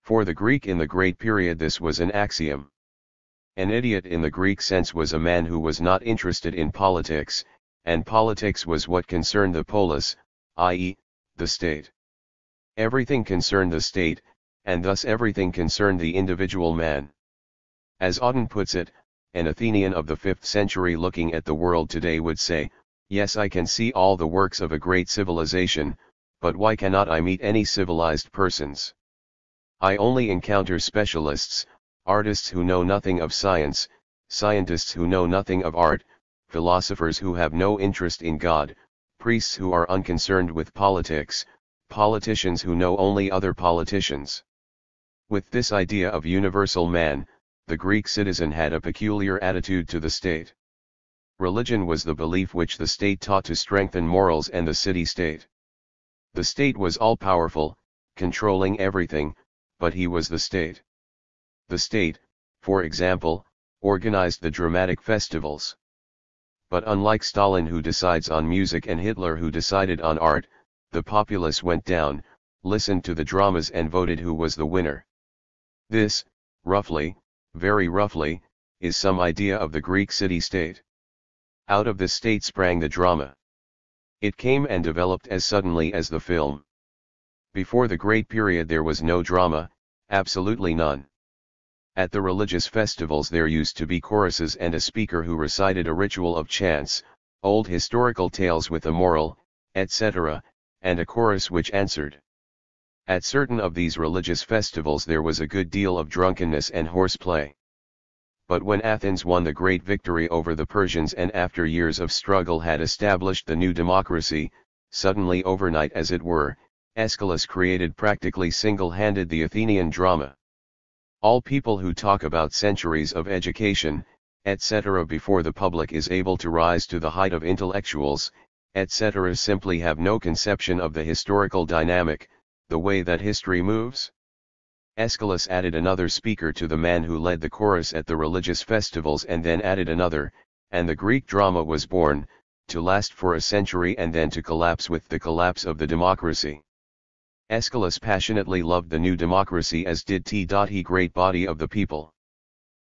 For the Greek in the Great Period this was an axiom. An idiot in the Greek sense was a man who was not interested in politics, and politics was what concerned the polis, i.e., the state. Everything concerned the state, and thus everything concerned the individual man. As Auden puts it, an Athenian of the 5th century looking at the world today would say, "Yes, I can see all the works of a great civilization, but why cannot I meet any civilized persons? I only encounter specialists, artists who know nothing of science, scientists who know nothing of art, philosophers who have no interest in God, priests who are unconcerned with politics, politicians who know only other politicians." With this idea of universal man, the Greek citizen had a peculiar attitude to the state. Religion was the belief which the state taught to strengthen morals and the city-state. The state was all-powerful, controlling everything, but he was the state. The state, for example, organized the dramatic festivals. But unlike Stalin who decides on music and Hitler who decided on art, the populace went down, listened to the dramas and voted who was the winner. This, roughly, very roughly, is some idea of the Greek city-state. Out of this state sprang the drama. It came and developed as suddenly as the film. Before the Great Period there was no drama, absolutely none. At the religious festivals there used to be choruses and a speaker who recited a ritual of chants, old historical tales with a moral, etc., and a chorus which answered. At certain of these religious festivals there was a good deal of drunkenness and horseplay. But when Athens won the great victory over the Persians and after years of struggle had established the new democracy, suddenly overnight as it were, Aeschylus created practically single-handed the Athenian drama. All people who talk about centuries of education, etc. before the public is able to rise to the height of intellectuals, etc. simply have no conception of the historical dynamic, the way that history moves. Aeschylus added another speaker to the man who led the chorus at the religious festivals and then added another, and the Greek drama was born, to last for a century and then to collapse with the collapse of the democracy. Aeschylus passionately loved the new democracy as did the great body of the people.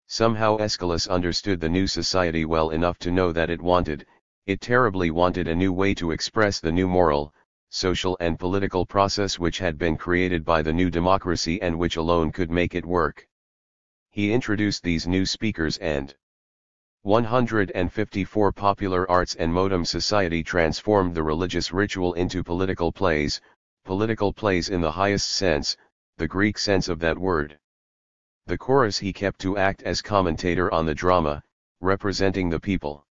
Somehow Aeschylus understood the new society well enough to know that it terribly wanted a new way to express the new moral, social and political process which had been created by the new democracy and which alone could make it work. He introduced these new speakers and 154 popular arts and modern society transformed the religious ritual into political plays in the highest sense, the Greek sense of that word. The chorus he kept to act as commentator on the drama, representing the people.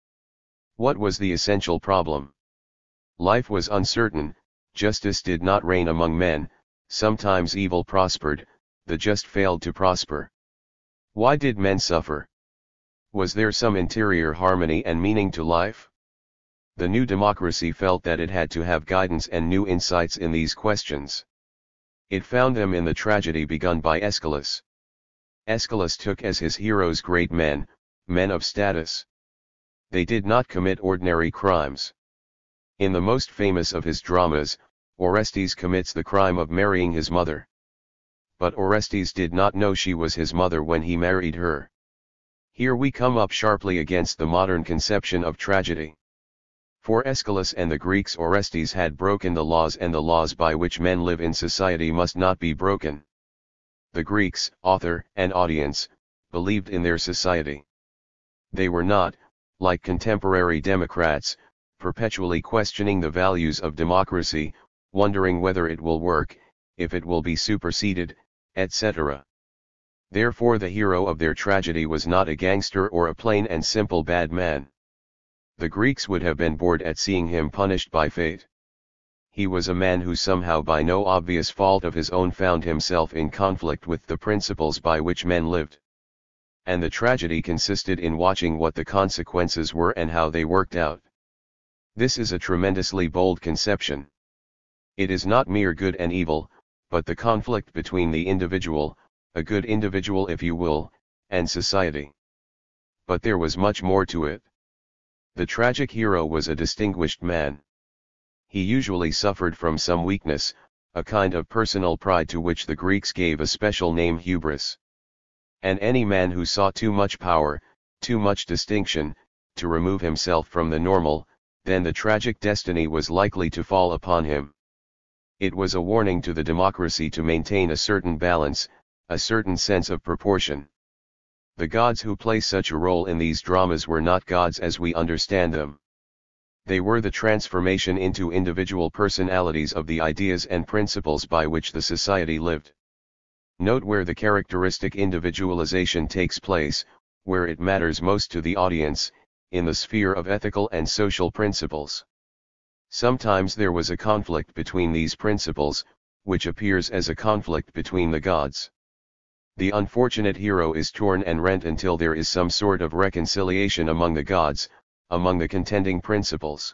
What was the essential problem? Life was uncertain, justice did not reign among men, sometimes evil prospered, the just failed to prosper. Why did men suffer? Was there some interior harmony and meaning to life? The new democracy felt that it had to have guidance and new insights in these questions. It found them in the tragedy begun by Aeschylus. Aeschylus took as his heroes great men, men of status. They did not commit ordinary crimes. In the most famous of his dramas, Orestes commits the crime of marrying his mother. But Orestes did not know she was his mother when he married her. Here we come up sharply against the modern conception of tragedy. For Aeschylus and the Greeks, Orestes had broken the laws, and the laws by which men live in society must not be broken. The Greeks, author and audience, believed in their society. They were not, like contemporary democrats, perpetually questioning the values of democracy, wondering whether it will work, if it will be superseded, etc. Therefore the hero of their tragedy was not a gangster or a plain and simple bad man. The Greeks would have been bored at seeing him punished by fate. He was a man who somehow by no obvious fault of his own found himself in conflict with the principles by which men lived. And the tragedy consisted in watching what the consequences were and how they worked out. This is a tremendously bold conception. It is not mere good and evil, but the conflict between the individual, a good individual if you will, and society. But there was much more to it. The tragic hero was a distinguished man. He usually suffered from some weakness, a kind of personal pride to which the Greeks gave a special name hubris. And any man who saw too much power, too much distinction, to remove himself from the normal, then the tragic destiny was likely to fall upon him. It was a warning to the democracy to maintain a certain balance, a certain sense of proportion. The gods who play such a role in these dramas were not gods as we understand them. They were the transformation into individual personalities of the ideas and principles by which the society lived. Note where the characteristic individualization takes place, where it matters most to the audience, in the sphere of ethical and social principles. Sometimes there was a conflict between these principles, which appears as a conflict between the gods. The unfortunate hero is torn and rent until there is some sort of reconciliation among the gods, among the contending principles.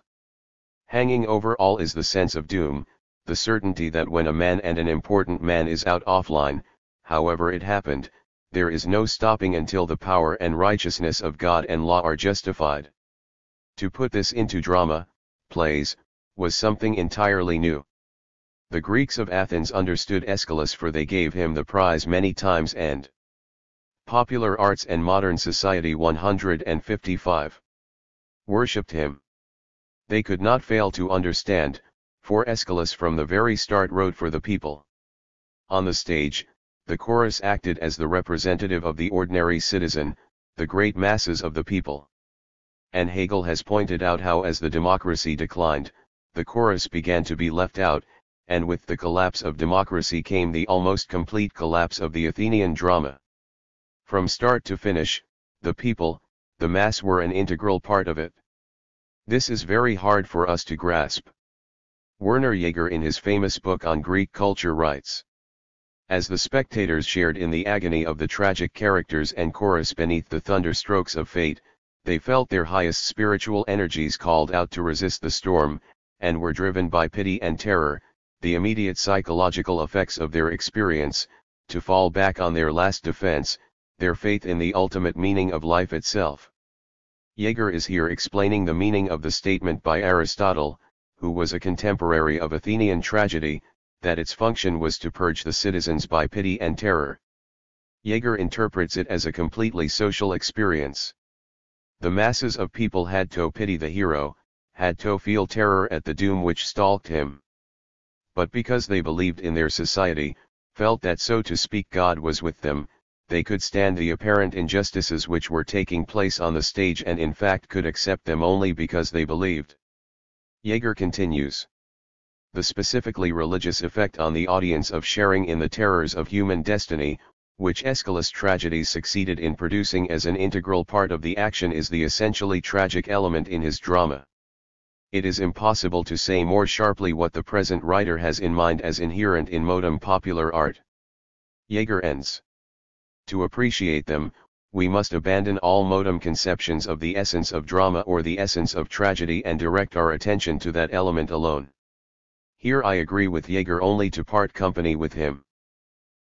Hanging over all is the sense of doom, the certainty that when a man and an important man is out offline, however it happened, there is no stopping until the power and righteousness of God and law are justified. To put this into drama, plays, was something entirely new. The Greeks of Athens understood Aeschylus, for they gave him the prize many times, and Popular Arts and Modern Society 155. Worshipped him. They could not fail to understand, for Aeschylus from the very start wrote for the people. On the stage, the chorus acted as the representative of the ordinary citizen, the great masses of the people. And Hegel has pointed out how as the democracy declined, the chorus began to be left out, and with the collapse of democracy came the almost complete collapse of the Athenian drama. From start to finish, the people, the mass, were an integral part of it. This is very hard for us to grasp. Werner Jaeger in his famous book on Greek culture writes, as the spectators shared in the agony of the tragic characters and chorus beneath the thunderstrokes of fate, they felt their highest spiritual energies called out to resist the storm, and were driven by pity and terror, the immediate psychological effects of their experience, to fall back on their last defense, their faith in the ultimate meaning of life itself. Jaeger is here explaining the meaning of the statement by Aristotle, who was a contemporary of Athenian tragedy, that its function was to purge the citizens by pity and terror. Jaeger interprets it as a completely social experience. The masses of people had to pity the hero, had to feel terror at the doom which stalked him. But because they believed in their society, felt that so to speak God was with them, they could stand the apparent injustices which were taking place on the stage, and in fact could accept them only because they believed. Jaeger continues. The specifically religious effect on the audience of sharing in the terrors of human destiny, which Aeschylus' tragedies succeeded in producing as an integral part of the action, is the essentially tragic element in his drama. It is impossible to say more sharply what the present writer has in mind as inherent in modern popular art. Jaeger ends. To appreciate them, we must abandon all modern conceptions of the essence of drama or the essence of tragedy and direct our attention to that element alone. Here I agree with Jaeger only to part company with him.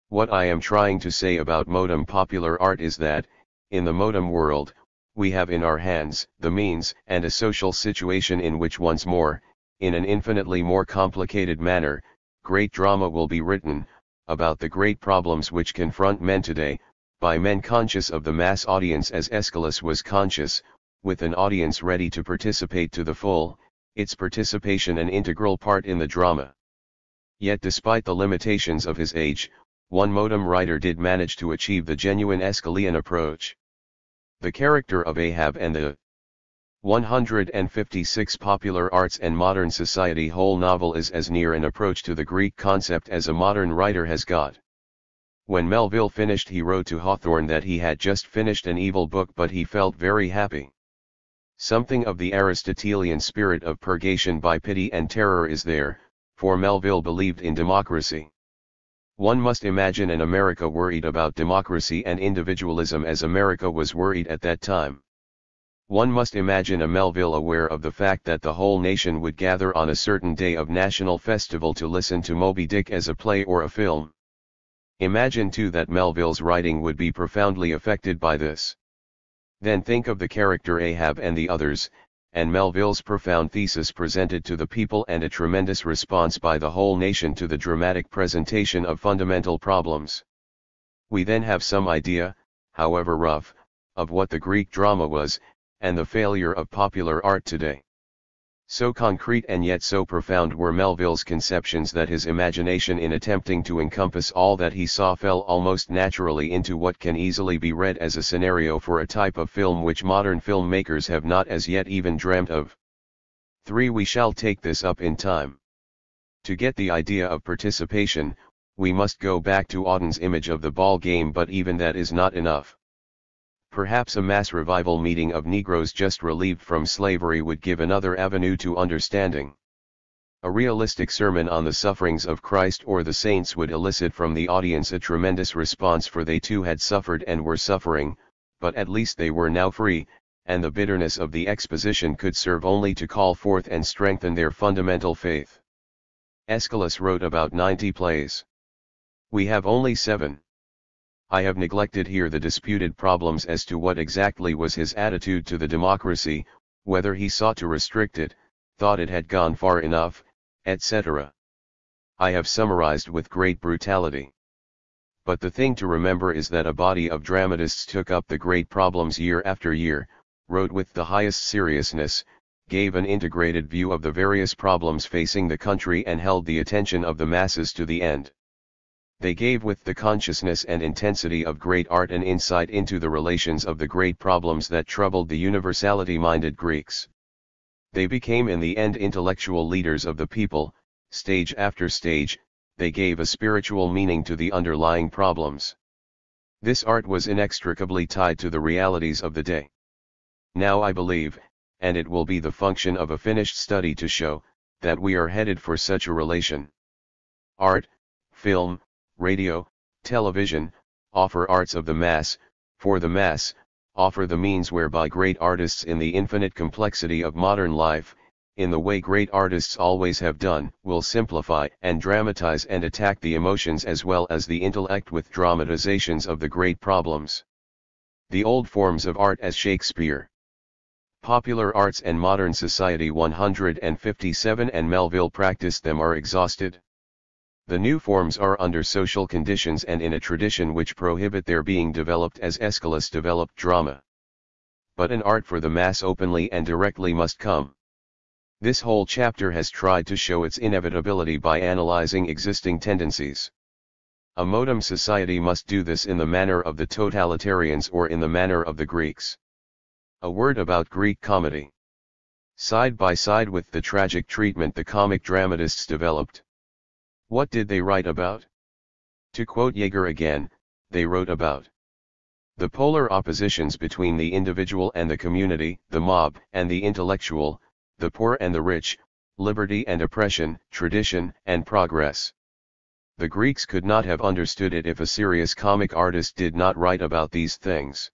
What I am trying to say about modern popular art is that, in the modern world, we have in our hands the means and a social situation in which once more, in an infinitely more complicated manner, great drama will be written, about the great problems which confront men today, by men conscious of the mass audience as Aeschylus was conscious, with an audience ready to participate to the full, its participation an integral part in the drama. Yet despite the limitations of his age, one modern writer did manage to achieve the genuine Aeschylean approach. The character of Ahab and the 156 Popular Arts and Modern Society whole novel is as near an approach to the Greek concept as a modern writer has got. When Melville finished, he wrote to Hawthorne that he had just finished an evil book, but he felt very happy. Something of the Aristotelian spirit of purgation by pity and terror is there, for Melville believed in democracy. One must imagine an America worried about democracy and individualism as America was worried at that time. One must imagine a Melville aware of the fact that the whole nation would gather on a certain day of national festival to listen to Moby Dick as a play or a film. Imagine too that Melville's writing would be profoundly affected by this. Then think of the character Ahab and the others, and Melville's profound thesis presented to the people and a tremendous response by the whole nation to the dramatic presentation of fundamental problems. We then have some idea, however rough, of what the Greek drama was, and the failure of popular art today. So concrete and yet so profound were Melville's conceptions that his imagination in attempting to encompass all that he saw fell almost naturally into what can easily be read as a scenario for a type of film which modern filmmakers have not as yet even dreamt of. 3. We shall take this up in time. To get the idea of participation, we must go back to Auden's image of the ball game, but even that is not enough. Perhaps a mass revival meeting of Negroes just relieved from slavery would give another avenue to understanding. A realistic sermon on the sufferings of Christ or the saints would elicit from the audience a tremendous response, for they too had suffered and were suffering, but at least they were now free, and the bitterness of the exposition could serve only to call forth and strengthen their fundamental faith. Aeschylus wrote about 90 plays. We have only 7. I have neglected here the disputed problems as to what exactly was his attitude to the democracy, whether he sought to restrict it, thought it had gone far enough, etc. I have summarized with great brutality. But the thing to remember is that a body of dramatists took up the great problems year after year, wrote with the highest seriousness, gave an integrated view of the various problems facing the country, and held the attention of the masses to the end. They gave with the consciousness and intensity of great art an insight into the relations of the great problems that troubled the universality-minded Greeks. They became in the end intellectual leaders of the people. Stage after stage, they gave a spiritual meaning to the underlying problems. This art was inextricably tied to the realities of the day. Now I believe, and it will be the function of a finished study to show, that we are headed for such a relation. Art, film, radio, television, offer arts of the mass, for the mass, offer the means whereby great artists in the infinite complexity of modern life, in the way great artists always have done, will simplify and dramatize and attack the emotions as well as the intellect with dramatizations of the great problems. The old forms of art, as Shakespeare, Popular Arts and Modern Society 157 and Melville practiced them, are exhausted. The new forms are under social conditions and in a tradition which prohibit their being developed as Aeschylus developed drama. But an art for the mass openly and directly must come. This whole chapter has tried to show its inevitability by analyzing existing tendencies. A modern society must do this in the manner of the totalitarians or in the manner of the Greeks. A word about Greek comedy. Side by side with the tragic treatment the comic dramatists developed, what did they write about? To quote Jaeger again, they wrote about the polar oppositions between the individual and the community, the mob and the intellectual, the poor and the rich, liberty and oppression, tradition and progress. The Greeks could not have understood it if a serious comic artist did not write about these things.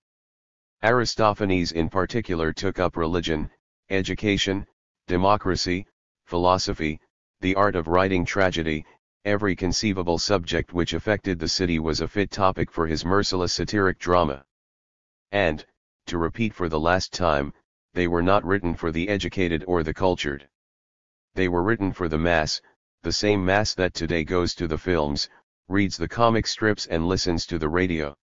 Aristophanes in particular took up religion, education, democracy, philosophy, the art of writing tragedy. Every conceivable subject which affected the city was a fit topic for his merciless satiric drama. And, to repeat for the last time, they were not written for the educated or the cultured. They were written for the mass, the same mass that today goes to the films, reads the comic strips and listens to the radio.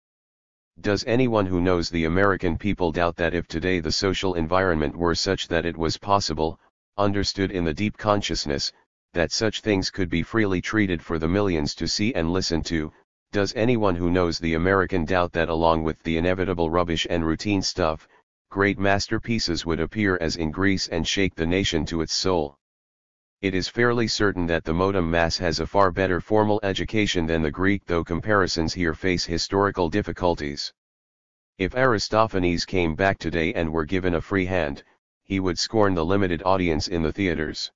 Does anyone who knows the American people doubt that if today the social environment were such that it was possible, understood in the deep consciousness, that such things could be freely treated for the millions to see and listen to, does anyone who knows the American doubt that along with the inevitable rubbish and routine stuff, great masterpieces would appear as in Greece and shake the nation to its soul? It is fairly certain that the modern mass has a far better formal education than the Greek, though comparisons here face historical difficulties. If Aristophanes came back today and were given a free hand, he would scorn the limited audience in the theaters.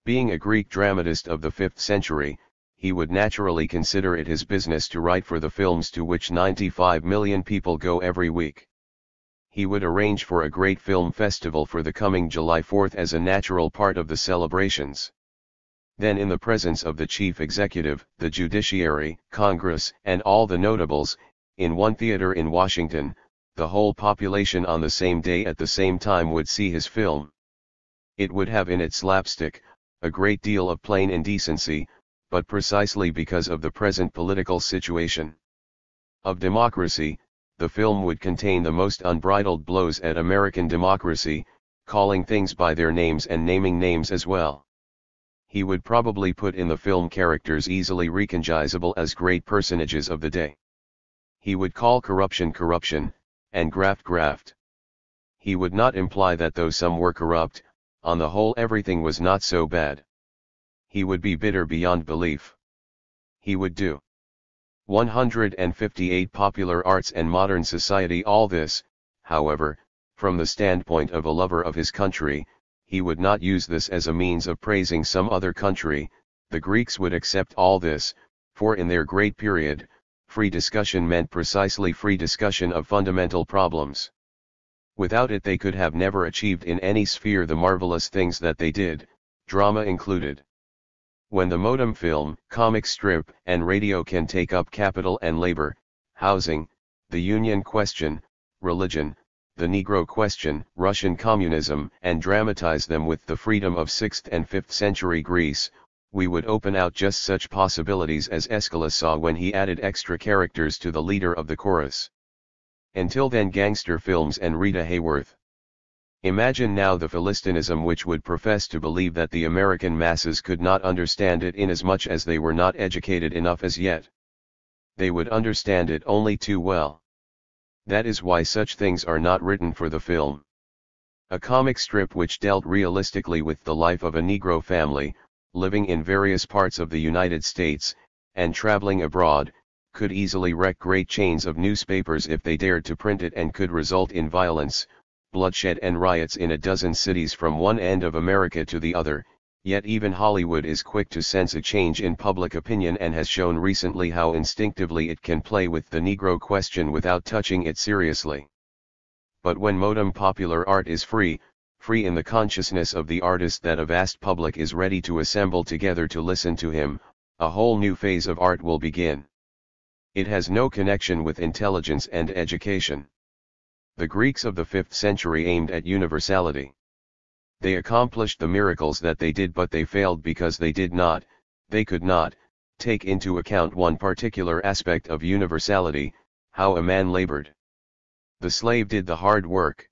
Being a Greek dramatist of the 5th century, he would naturally consider it his business to write for the films to which 95 million people go every week. He would arrange for a great film festival for the coming July 4th as a natural part of the celebrations. Then, in the presence of the chief executive, the judiciary, Congress, and all the notables, in one theater in Washington, the whole population on the same day at the same time would see his film. It would have in its slapstick a great deal of plain indecency, but precisely because of the present political situation of democracy, the film would contain the most unbridled blows at American democracy, calling things by their names and naming names as well. He would probably put in the film characters easily recognizable as great personages of the day. He would call corruption corruption, and graft graft. He would not imply that though some were corrupt, on the whole everything was not so bad. He would be bitter beyond belief. He would do 158 popular arts and modern society. All this, however, from the standpoint of a lover of his country, he would not use this as a means of praising some other country. The Greeks would accept all this, for in their great period, free discussion meant precisely free discussion of fundamental problems. Without it they could have never achieved in any sphere the marvelous things that they did, drama included. When the modem film, comic strip, and radio can take up capital and labor, housing, the Union question, religion, the Negro question, Russian communism, and dramatize them with the freedom of 6th and 5th century Greece, we would open out just such possibilities as Aeschylus saw when he added extra characters to the leader of the chorus. Until then, gangster films and Rita Hayworth. Imagine now the Philistinism which would profess to believe that the American masses could not understand it inasmuch as they were not educated enough as yet. They would understand it only too well. That is why such things are not written for the film. A comic strip which dealt realistically with the life of a Negro family, living in various parts of the United States, and traveling abroad, could easily wreck great chains of newspapers if they dared to print it, and could result in violence, bloodshed and riots in a dozen cities from one end of America to the other. Yet even Hollywood is quick to sense a change in public opinion and has shown recently how instinctively it can play with the Negro question without touching it seriously. But when modern popular art is free in the consciousness of the artist that a vast public is ready to assemble together to listen to him, a whole new phase of art will begin. It has no connection with intelligence and education. The Greeks of the 5th century aimed at universality. They accomplished the miracles that they did, but they failed because they could not, take into account one particular aspect of universality, how a man labored. The slave did the hard work.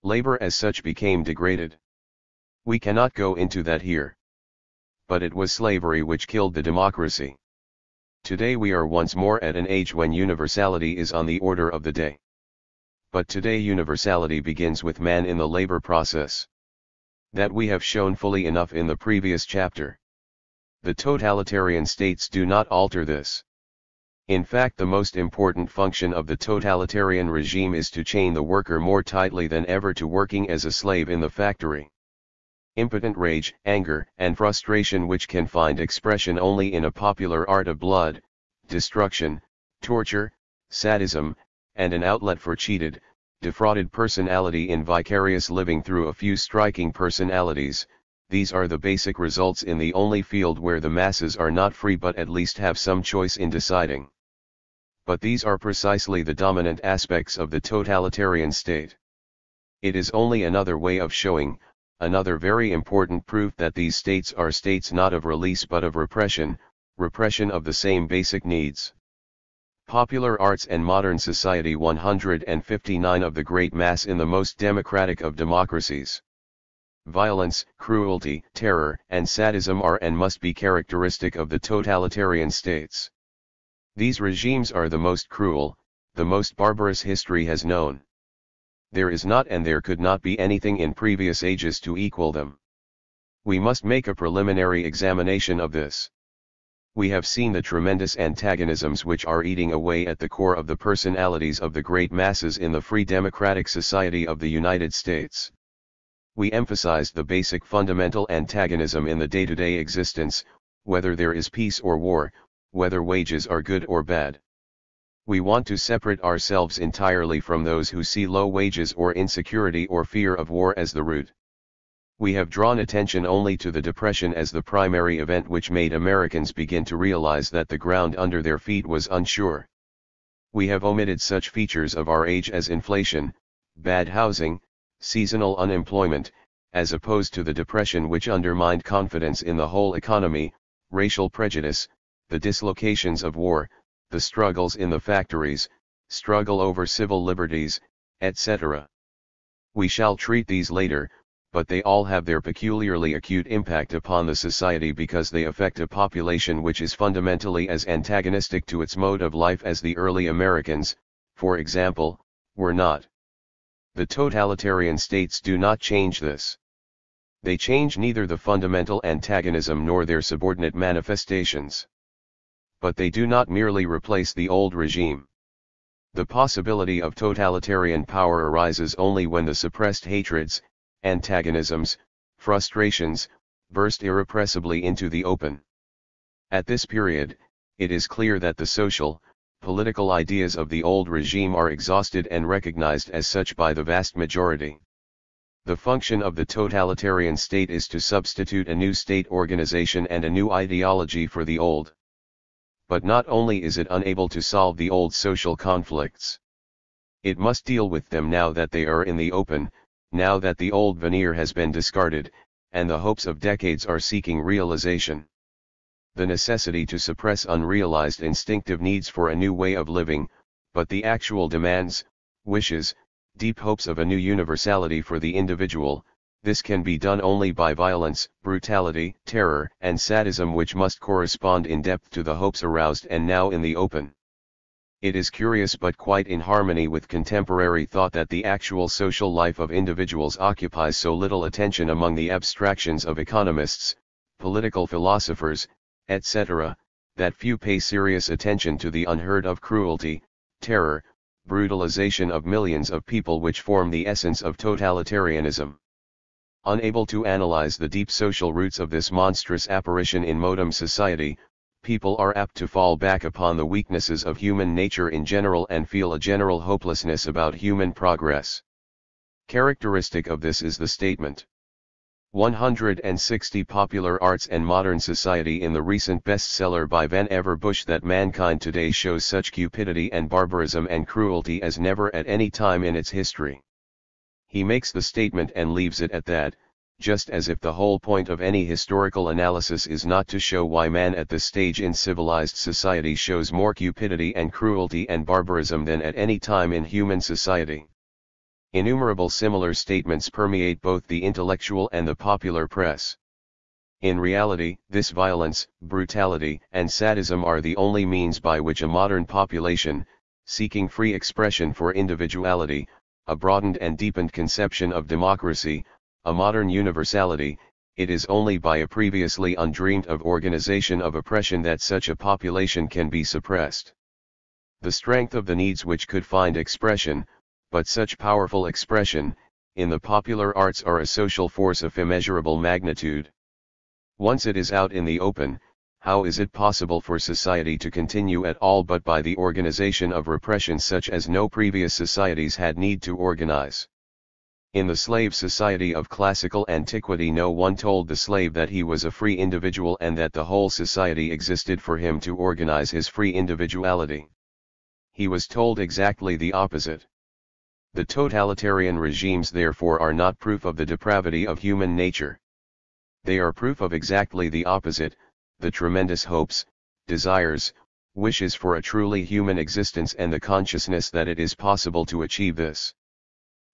Labor as such became degraded. We cannot go into that here. But it was slavery which killed the democracy. Today we are once more at an age when universality is on the order of the day. But today universality begins with man in the labor process. That we have shown fully enough in the previous chapter. The totalitarian states do not alter this. In fact, the most important function of the totalitarian regime is to chain the worker more tightly than ever to working as a slave in the factory. Impotent rage, anger, and frustration which can find expression only in a popular art of blood, destruction, torture, sadism, and an outlet for cheated, defrauded personality in vicarious living through a few striking personalities. These are the basic results in the only field where the masses are not free but at least have some choice in deciding. But these are precisely the dominant aspects of the totalitarian state. It is only another way of showing, another very important proof that these states are states not of release but of repression, repression of the same basic needs. Popular arts and modern society. 159 of the great mass in the most democratic of democracies. Violence, cruelty, terror, and sadism are and must be characteristic of the totalitarian states. These regimes are the most cruel, the most barbarous history has known. There is not and there could not be anything in previous ages to equal them. We must make a preliminary examination of this. We have seen the tremendous antagonisms which are eating away at the core of the personalities of the great masses in the free democratic society of the United States. We emphasized the basic fundamental antagonism in the day-to-day existence, whether there is peace or war, whether wages are good or bad. We want to separate ourselves entirely from those who see low wages or insecurity or fear of war as the root. We have drawn attention only to the Depression as the primary event which made Americans begin to realize that the ground under their feet was unsure. We have omitted such features of our age as inflation, bad housing, seasonal unemployment, as opposed to the depression which undermined confidence in the whole economy, racial prejudice, the dislocations of war, the struggles in the factories, struggle over civil liberties, etc. We shall treat these later, but they all have their peculiarly acute impact upon the society because they affect a population which is fundamentally as antagonistic to its mode of life as the early Americans, for example, were not. The totalitarian states do not change this. They change neither the fundamental antagonism nor their subordinate manifestations. But they do not merely replace the old regime. The possibility of totalitarian power arises only when the suppressed hatreds, antagonisms, frustrations, burst irrepressibly into the open. At this period, it is clear that the social, political ideas of the old regime are exhausted and recognized as such by the vast majority. The function of the totalitarian state is to substitute a new state organization and a new ideology for the old. But not only is it unable to solve the old social conflicts, it must deal with them now that they are in the open, now that the old veneer has been discarded, and the hopes of decades are seeking realization. The necessity to suppress unrealized instinctive needs for a new way of living, but the actual demands, wishes, deep hopes of a new universality for the individual, this can be done only by violence, brutality, terror, and sadism which must correspond in depth to the hopes aroused and now in the open. It is curious but quite in harmony with contemporary thought that the actual social life of individuals occupies so little attention among the abstractions of economists, political philosophers, etc., that few pay serious attention to the unheard of cruelty, terror, brutalization of millions of people which form the essence of totalitarianism. Unable to analyze the deep social roots of this monstrous apparition in modern society, people are apt to fall back upon the weaknesses of human nature in general and feel a general hopelessness about human progress. Characteristic of this is the statement 160 Popular Arts and Modern Society in the recent bestseller by Vannevar Bush that mankind today shows such cupidity and barbarism and cruelty as never at any time in its history. He makes the statement and leaves it at that, just as if the whole point of any historical analysis is not to show why man at this stage in civilized society shows more cupidity and cruelty and barbarism than at any time in human society. Innumerable similar statements permeate both the intellectual and the popular press. In reality, this violence, brutality, and sadism are the only means by which a modern population, seeking free expression for individuality, a broadened and deepened conception of democracy, a modern universality, it is only by a previously undreamed of organization of oppression that such a population can be suppressed. The strength of the needs which could find expression, but such powerful expression, in the popular arts are a social force of immeasurable magnitude. Once it is out in the open, how is it possible for society to continue at all but by the organization of repression such as no previous societies had need to organize? In the slave society of classical antiquity no one told the slave that he was a free individual and that the whole society existed for him to organize his free individuality. He was told exactly the opposite. The totalitarian regimes therefore are not proof of the depravity of human nature. They are proof of exactly the opposite, the tremendous hopes, desires, wishes for a truly human existence and the consciousness that it is possible to achieve this.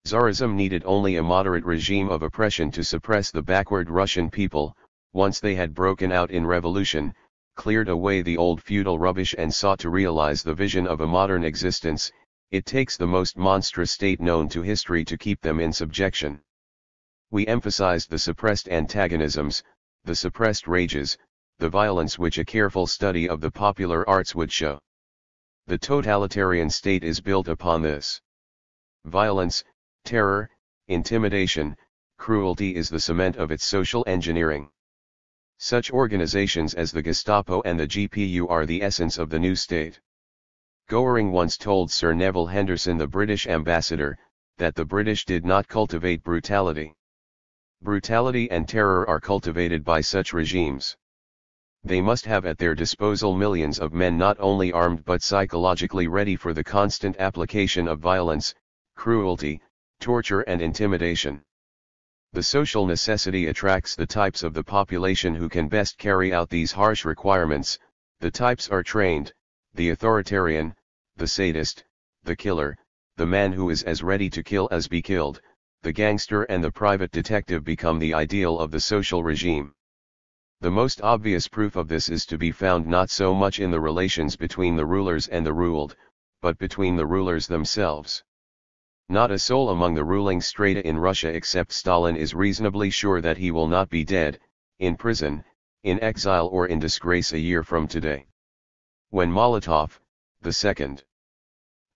Tsarism needed only a moderate regime of oppression to suppress the backward Russian people, once they had broken out in revolution, cleared away the old feudal rubbish and sought to realize the vision of a modern existence. It takes the most monstrous state known to history to keep them in subjection. We emphasized the suppressed antagonisms, the suppressed rages, the violence which a careful study of the popular arts would show. The totalitarian state is built upon this. Violence, terror, intimidation, cruelty is the cement of its social engineering. Such organizations as the Gestapo and the GPU are the essence of the new state. Goering once told Sir Neville Henderson, the British ambassador, that the British did not cultivate brutality. Brutality and terror are cultivated by such regimes. They must have at their disposal millions of men not only armed but psychologically ready for the constant application of violence, cruelty, torture and intimidation. The social necessity attracts the types of the population who can best carry out these harsh requirements. The types are trained: the authoritarian, the sadist, the killer, the man who is as ready to kill as be killed. The gangster and the private detective become the ideal of the social regime. The most obvious proof of this is to be found not so much in the relations between the rulers and the ruled, but between the rulers themselves. Not a soul among the ruling strata in Russia except Stalin is reasonably sure that he will not be dead, in prison, in exile or in disgrace a year from today. When Molotov, the second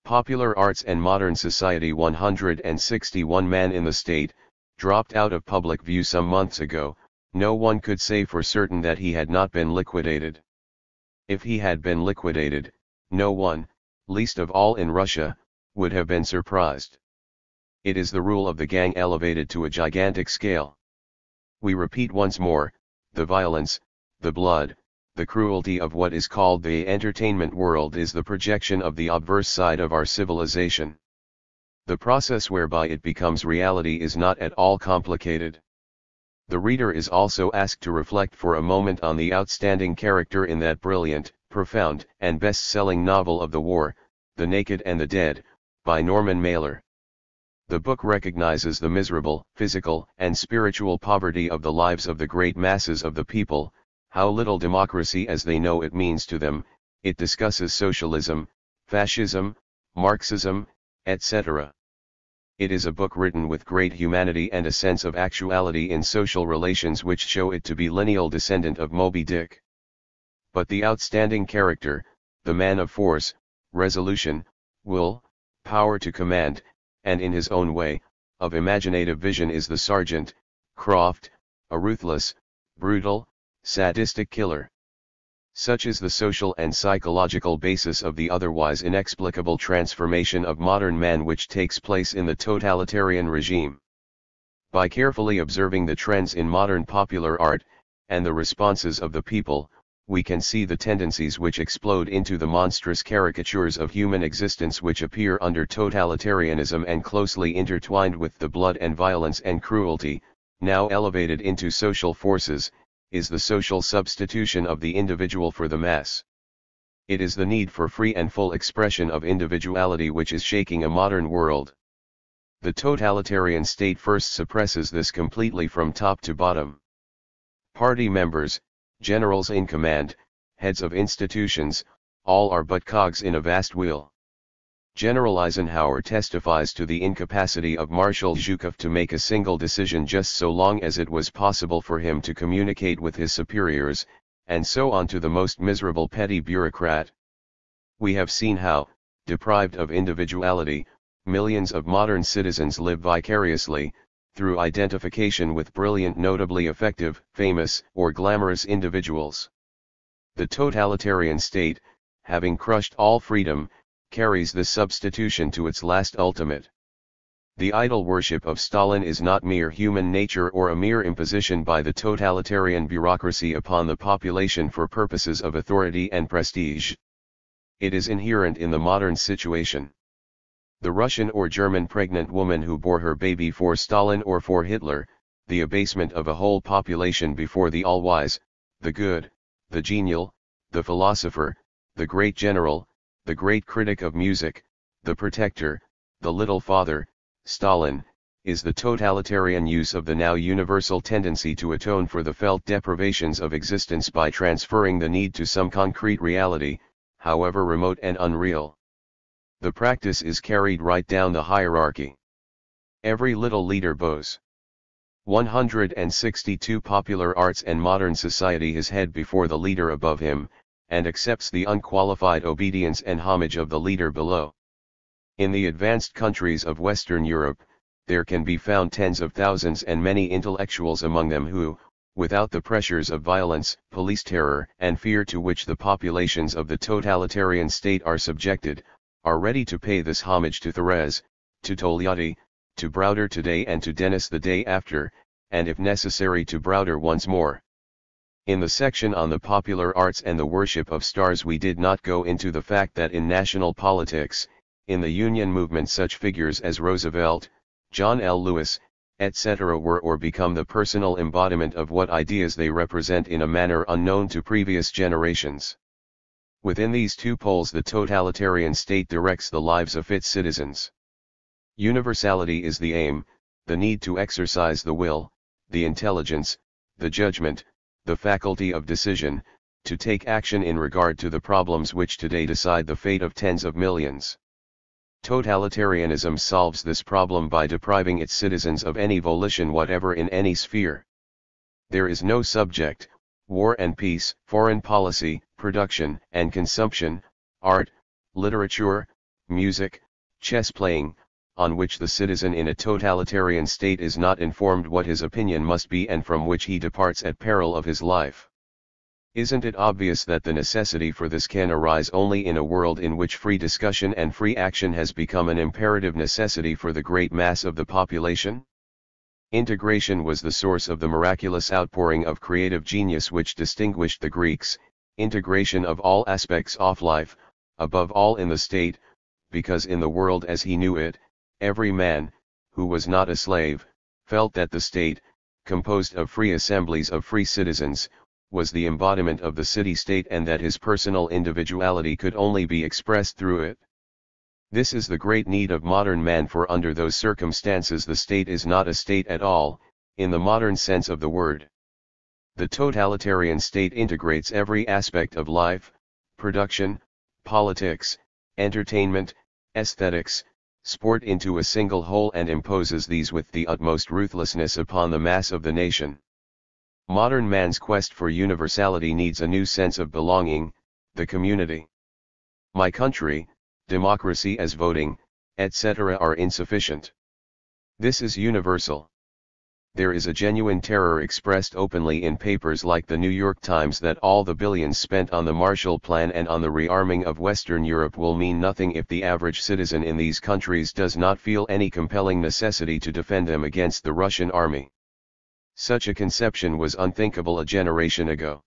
Popular Arts and Modern Society 161 man in the state, dropped out of public view some months ago, no one could say for certain that he had not been liquidated. If he had been liquidated, no one, least of all in Russia, would have been surprised. It is the rule of the gang elevated to a gigantic scale. We repeat once more, the violence, the blood, the cruelty of what is called the entertainment world is the projection of the obverse side of our civilization. The process whereby it becomes reality is not at all complicated. The reader is also asked to reflect for a moment on the outstanding character in that brilliant, profound, and best-selling novel of the war, The Naked and the Dead, by Norman Mailer. The book recognizes the miserable, physical, and spiritual poverty of the lives of the great masses of the people, how little democracy as they know it means to them. It discusses socialism, fascism, Marxism, etc. It is a book written with great humanity and a sense of actuality in social relations which show it to be lineal descendant of Moby Dick. But the outstanding character, the man of force, resolution, will, power to command, and in his own way, of imaginative vision is the Sergeant Croft, a ruthless, brutal, sadistic killer. Such is the social and psychological basis of the otherwise inexplicable transformation of modern man which takes place in the totalitarian regime. By carefully observing the trends in modern popular art, and the responses of the people, we can see the tendencies which explode into the monstrous caricatures of human existence which appear under totalitarianism and closely intertwined with the blood and violence and cruelty, now elevated into social forces, is the social substitution of the individual for the mass. It is the need for free and full expression of individuality which is shaking a modern world. The totalitarian state first suppresses this completely from top to bottom. Party members, generals in command, heads of institutions, all are but cogs in a vast wheel. General Eisenhower testifies to the incapacity of Marshal Zhukov to make a single decision just so long as it was possible for him to communicate with his superiors, and so on to the most miserable petty bureaucrat. We have seen how, deprived of individuality, millions of modern citizens live vicariously, through identification with brilliant, notably effective, famous, or glamorous individuals. The totalitarian state, having crushed all freedom, carries this substitution to its last ultimate. The idol worship of Stalin is not mere human nature or a mere imposition by the totalitarian bureaucracy upon the population for purposes of authority and prestige. It is inherent in the modern situation. The Russian or German pregnant woman who bore her baby for Stalin or for Hitler, the abasement of a whole population before the all-wise, the good, the genial, the philosopher, the great general, the great critic of music, the protector, the little father, Stalin, is the totalitarian use of the now universal tendency to atone for the felt deprivations of existence by transferring the need to some concrete reality, however remote and unreal. The practice is carried right down the hierarchy. Every little leader bows 162 Popular Arts and Modern Society his head before the leader above him, and accepts the unqualified obedience and homage of the leader below. In the advanced countries of Western Europe, there can be found tens of thousands and many intellectuals among them who, without the pressures of violence, police terror, and fear to which the populations of the totalitarian state are subjected, are ready to pay this homage to Thérèse, to Togliatti, to Browder today and to Denis the day after, and if necessary to Browder once more. In the section on the popular arts and the worship of stars we did not go into the fact that in national politics, in the Union movement such figures as Roosevelt, John L. Lewis, etc. were or become the personal embodiment of what ideas they represent in a manner unknown to previous generations. Within these two poles the totalitarian state directs the lives of its citizens. Universality is the aim, the need to exercise the will, the intelligence, the judgment, the faculty of decision, to take action in regard to the problems which today decide the fate of tens of millions. Totalitarianism solves this problem by depriving its citizens of any volition whatever in any sphere. There is no subject, war and peace, foreign policy, production and consumption, art, literature, music, chess playing, on which the citizen in a totalitarian state is not informed what his opinion must be and from which he departs at peril of his life. Isn't it obvious that the necessity for this can arise only in a world in which free discussion and free action has become an imperative necessity for the great mass of the population? Integration was the source of the miraculous outpouring of creative genius which distinguished the Greeks, integration of all aspects of life, above all in the state, because in the world as he knew it, every man, who was not a slave, felt that the state, composed of free assemblies of free citizens, was the embodiment of the city-state and that his personal individuality could only be expressed through it. This is the great need of modern man, for under those circumstances the state is not a state at all, in the modern sense of the word. The totalitarian state integrates every aspect of life, production, politics, entertainment, aesthetics, sport into a single whole and imposes these with the utmost ruthlessness upon the mass of the nation. Modern man's quest for universality needs a new sense of belonging, the community. My country, democracy as voting, etc. are insufficient. This is universal. There is a genuine terror expressed openly in papers like the New York Times that all the billions spent on the Marshall Plan and on the rearming of Western Europe will mean nothing if the average citizen in these countries does not feel any compelling necessity to defend them against the Russian army. Such a conception was unthinkable a generation ago.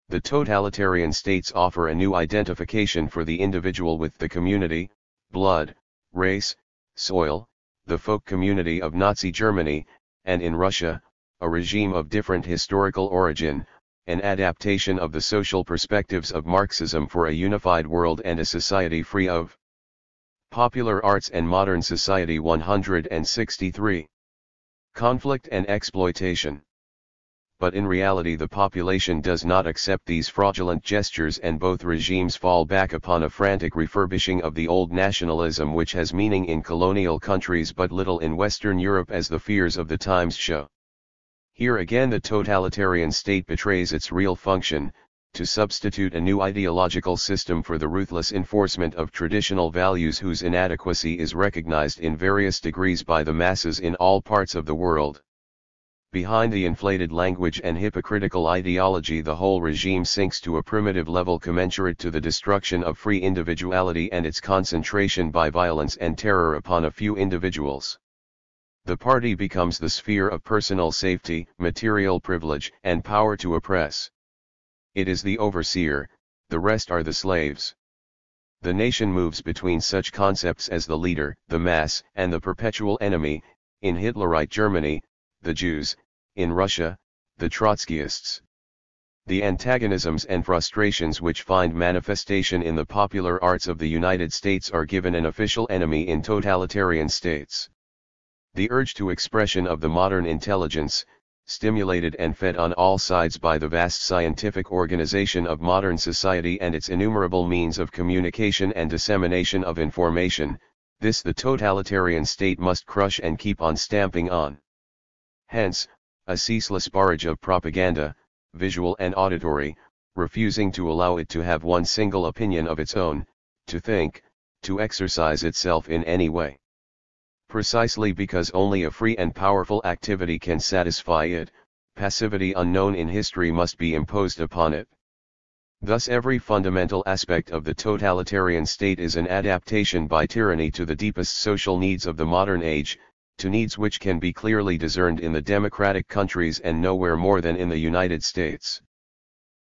The totalitarian states offer a new identification for the individual with the community, blood, race, soil, the folk community of Nazi Germany, and in Russia, a regime of different historical origin, an adaptation of the social perspectives of Marxism for a unified world and a society free of popular arts and modern society. 163. Conflict and exploitation. But in reality the population does not accept these fraudulent gestures and both regimes fall back upon a frantic refurbishing of the old nationalism which has meaning in colonial countries but little in Western Europe, as the fears of the times show. Here again the totalitarian state betrays its real function, to substitute a new ideological system for the ruthless enforcement of traditional values whose inadequacy is recognized in various degrees by the masses in all parts of the world. Behind the inflated language and hypocritical ideology the whole regime sinks to a primitive level commensurate to the destruction of free individuality and its concentration by violence and terror upon a few individuals. The party becomes the sphere of personal safety, material privilege, and power to oppress. It is the overseer, the rest are the slaves. The nation moves between such concepts as the leader, the mass, and the perpetual enemy, in Hitlerite Germany, the Jews, in Russia, the Trotskyists. The antagonisms and frustrations which find manifestation in the popular arts of the United States are given an official enemy in totalitarian states. The urge to expression of the modern intelligence, stimulated and fed on all sides by the vast scientific organization of modern society and its innumerable means of communication and dissemination of information, this the totalitarian state must crush and keep on stamping on. Hence, a ceaseless barrage of propaganda, visual and auditory, refusing to allow it to have one single opinion of its own, to think, to exercise itself in any way. Precisely because only a free and powerful activity can satisfy it, passivity unknown in history must be imposed upon it. Thus every fundamental aspect of the totalitarian state is an adaptation by tyranny to the deepest social needs of the modern age, to needs which can be clearly discerned in the democratic countries and nowhere more than in the United States.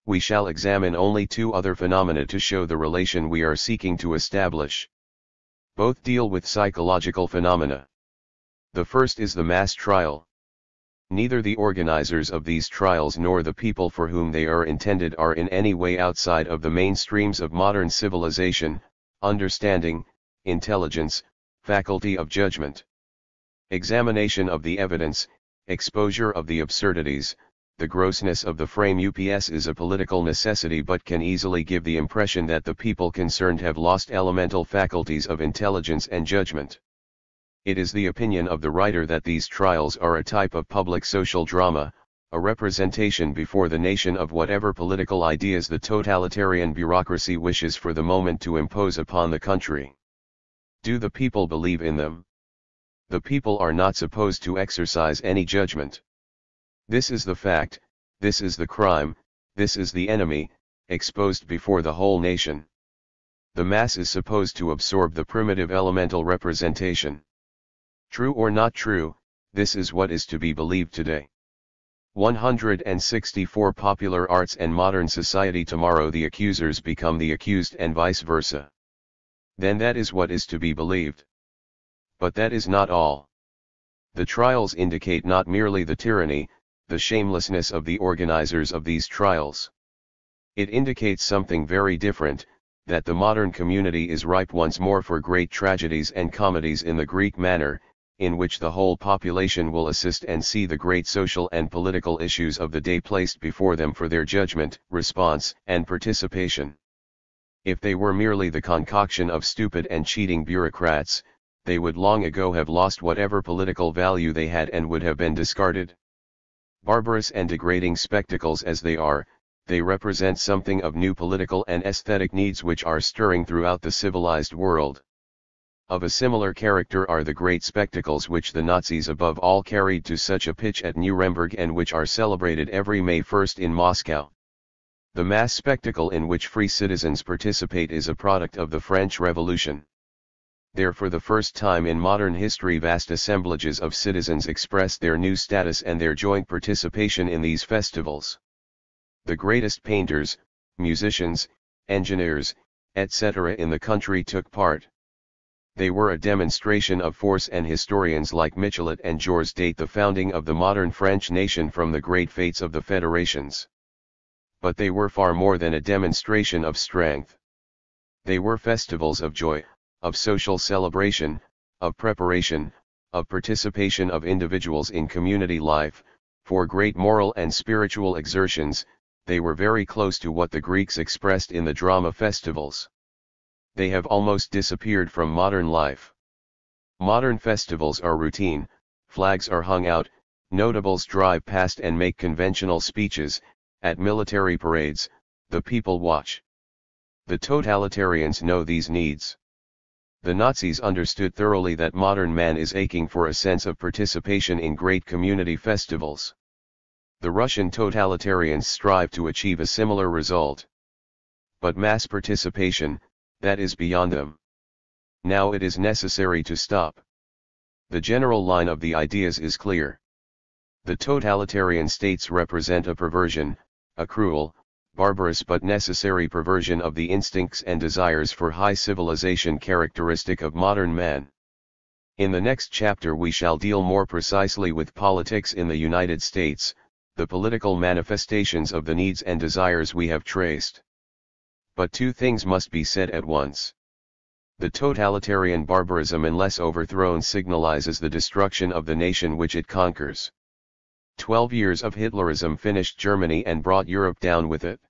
We shall examine only two other phenomena to show the relation we are seeking to establish. Both deal with psychological phenomena. The first is the mass trial. Neither the organizers of these trials nor the people for whom they are intended are in any way outside of the mainstreams of modern civilization, understanding, intelligence, faculty of judgment. Examination of the evidence, exposure of the absurdities, the grossness of the frame ups is a political necessity but can easily give the impression that the people concerned have lost elemental faculties of intelligence and judgment. It is the opinion of the writer that these trials are a type of public social drama, a representation before the nation of whatever political ideas the totalitarian bureaucracy wishes for the moment to impose upon the country. Do the people believe in them? The people are not supposed to exercise any judgment. This is the fact, this is the crime, this is the enemy, exposed before the whole nation. The mass is supposed to absorb the primitive elemental representation. True or not true, this is what is to be believed today. 164 Popular arts and modern society. Tomorrow the accusers become the accused and vice versa. Then that is what is to be believed. But that is not all. The trials indicate not merely the tyranny, the shamelessness of the organizers of these trials. It indicates something very different, that the modern community is ripe once more for great tragedies and comedies in the Greek manner, in which the whole population will assist and see the great social and political issues of the day placed before them for their judgment, response, and participation. If they were merely the concoction of stupid and cheating bureaucrats, they would long ago have lost whatever political value they had and would have been discarded. Barbarous and degrading spectacles as they are, they represent something of new political and aesthetic needs which are stirring throughout the civilized world. Of a similar character are the great spectacles which the Nazis above all carried to such a pitch at Nuremberg and which are celebrated every May 1st in Moscow. The mass spectacle in which free citizens participate is a product of the French Revolution. There for the first time in modern history vast assemblages of citizens express their new status and their joint participation in these festivals. The greatest painters, musicians, engineers, etc. in the country took part. They were a demonstration of force, and historians like Michelet and Georges date the founding of the modern French nation from the great fetes of the federations. But they were far more than a demonstration of strength. They were festivals of joy, of social celebration, of preparation, of participation of individuals in community life, for great moral and spiritual exertions. They were very close to what the Greeks expressed in the drama festivals. They have almost disappeared from modern life. Modern festivals are routine, flags are hung out, notables drive past and make conventional speeches, at military parades, the people watch. The totalitarians know these needs. The Nazis understood thoroughly that modern man is aching for a sense of participation in great community festivals. The Russian totalitarians strive to achieve a similar result. But mass participation, that is beyond them. Now it is necessary to stop. The general line of the ideas is clear. The totalitarian states represent a perversion, a cruel, barbarous but necessary perversion of the instincts and desires for high civilization characteristic of modern man. In the next chapter we shall deal more precisely with politics in the United States, the political manifestations of the needs and desires we have traced. But two things must be said at once. The totalitarian barbarism, unless overthrown, signalizes the destruction of the nation which it conquers. 12 years of Hitlerism finished Germany and brought Europe down with it.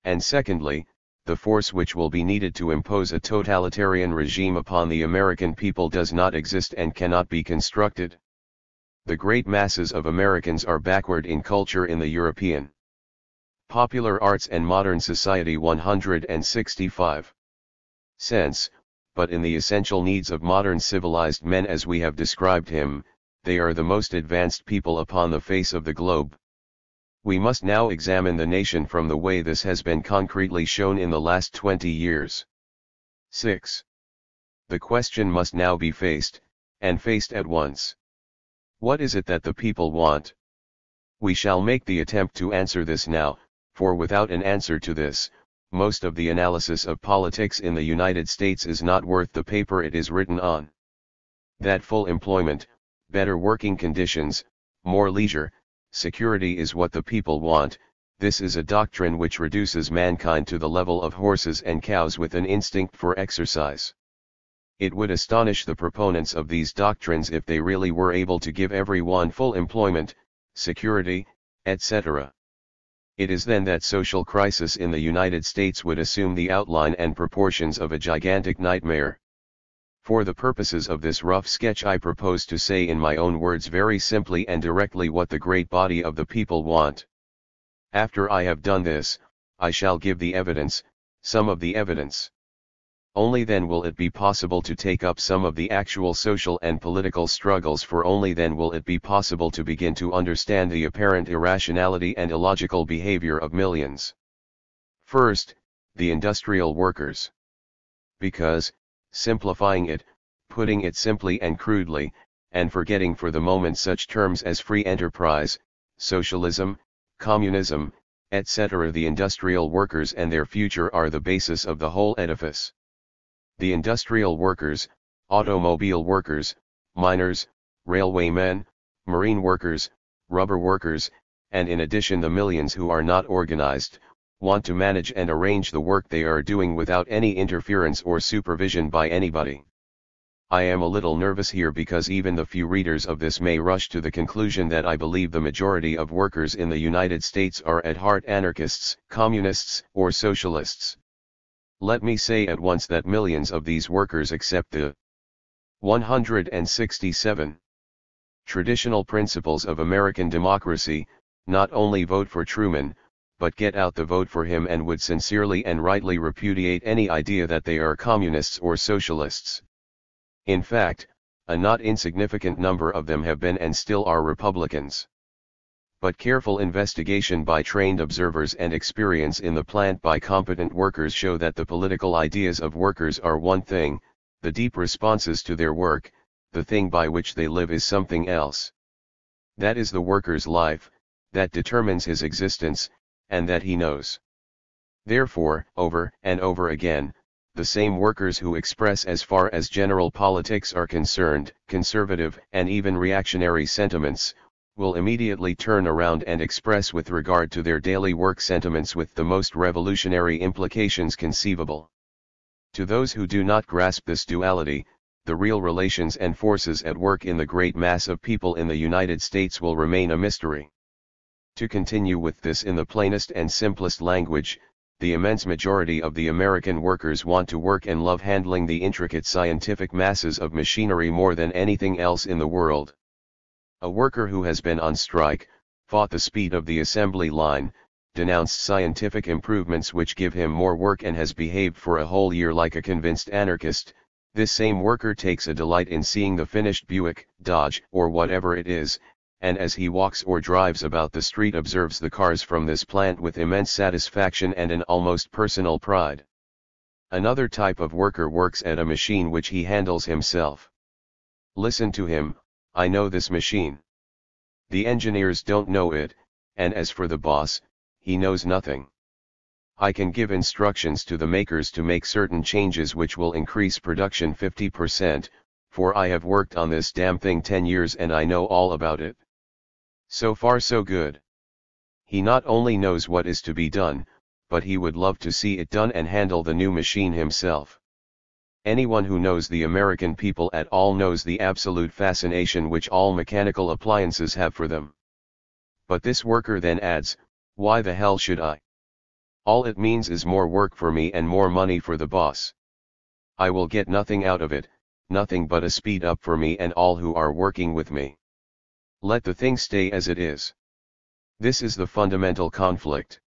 And secondly, the force which will be needed to impose a totalitarian regime upon the American people does not exist and cannot be constructed. The great masses of Americans are backward in culture in the European Popular Arts and Modern Society 165 sense, but in the essential needs of modern civilized men as we have described him, they are the most advanced people upon the face of the globe. We must now examine the nation from the way this has been concretely shown in the last 20 years. 6. The question must now be faced, and faced at once. What is it that the people want? We shall make the attempt to answer this now, For without an answer to this, most of the analysis of politics in the United States is not worth the paper it is written on. That full employment, better working conditions, more leisure, security is what the people want. This is a doctrine which reduces mankind to the level of horses and cows with an instinct for exercise. It would astonish the proponents of these doctrines if they really were able to give everyone full employment, security, etc. It is then that social crisis in the United States would assume the outline and proportions of a gigantic nightmare. For the purposes of this rough sketch, I propose to say in my own words very simply and directly what the great body of the people want. After I have done this, I shall give the evidence, some of the evidence. Only then will it be possible to take up some of the actual social and political struggles, for only then will it be possible to begin to understand the apparent irrationality and illogical behavior of millions. First, the industrial workers. Because, simplifying it, putting it simply and crudely, and forgetting for the moment such terms as free enterprise, socialism, communism, etc., the industrial workers and their future are the basis of the whole edifice. The industrial workers, automobile workers, miners, railwaymen, marine workers, rubber workers, and in addition the millions who are not organized, want to manage and arrange the work they are doing without any interference or supervision by anybody. I am a little nervous here because even the few readers of this may rush to the conclusion that I believe the majority of workers in the United States are at heart anarchists, communists, or socialists. Let me say at once that millions of these workers accept the 167 traditional principles of American democracy, not only vote for Truman, but get out the vote for him, and would sincerely and rightly repudiate any idea that they are communists or socialists. In fact, a not insignificant number of them have been and still are Republicans. But careful investigation by trained observers and experience in the plant by competent workers show that the political ideas of workers are one thing, the deep responses to their work, the thing by which they live, is something else. That is the worker's life, that determines his existence, and that he knows. Therefore, over and over again, the same workers who express, as far as general politics are concerned, conservative and even reactionary sentiments, will immediately turn around and express with regard to their daily work sentiments with the most revolutionary implications conceivable. To those who do not grasp this duality, the real relations and forces at work in the great mass of people in the United States will remain a mystery. To continue with this in the plainest and simplest language, the immense majority of the American workers want to work and love handling the intricate scientific masses of machinery more than anything else in the world. A worker who has been on strike, fought the speed of the assembly line, denounced scientific improvements which give him more work, and has behaved for a whole year like a convinced anarchist, this same worker takes a delight in seeing the finished Buick, Dodge, or whatever it is, and as he walks or drives about the street observes the cars from this plant with immense satisfaction and an almost personal pride. Another type of worker works at a machine which he handles himself. Listen to him: "I know this machine." The engineers don't know it, and as for the boss, he knows nothing. "I can give instructions to the makers to make certain changes which will increase production 50%, for I have worked on this damn thing 10 years and I know all about it." So far so good. He not only knows what is to be done, but he would love to see it done and handle the new machine himself. Anyone who knows the American people at all knows the absolute fascination which all mechanical appliances have for them. But this worker then adds, "Why the hell should I? All it means is more work for me and more money for the boss. I will get nothing out of it, nothing but a speed up for me and all who are working with me. Let the thing stay as it is." This is the fundamental conflict.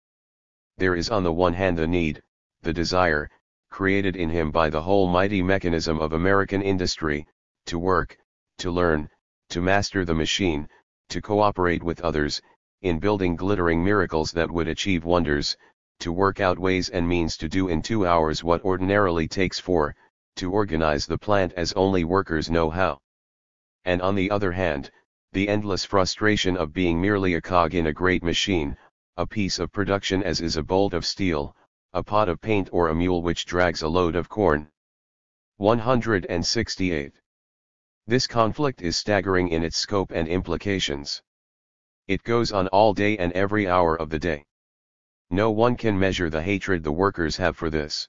There is on the one hand the need, the desire, created in him by the whole mighty mechanism of American industry, to work, to learn, to master the machine, to cooperate with others, in building glittering miracles that would achieve wonders, to work out ways and means to do in 2 hours what ordinarily takes 4, to organize the plant as only workers know how. And on the other hand, the endless frustration of being merely a cog in a great machine, a piece of production as is a bolt of steel, a pot of paint or a mule which drags a load of corn. 168. This conflict is staggering in its scope and implications. It goes on all day and every hour of the day. No one can measure the hatred the workers have for this.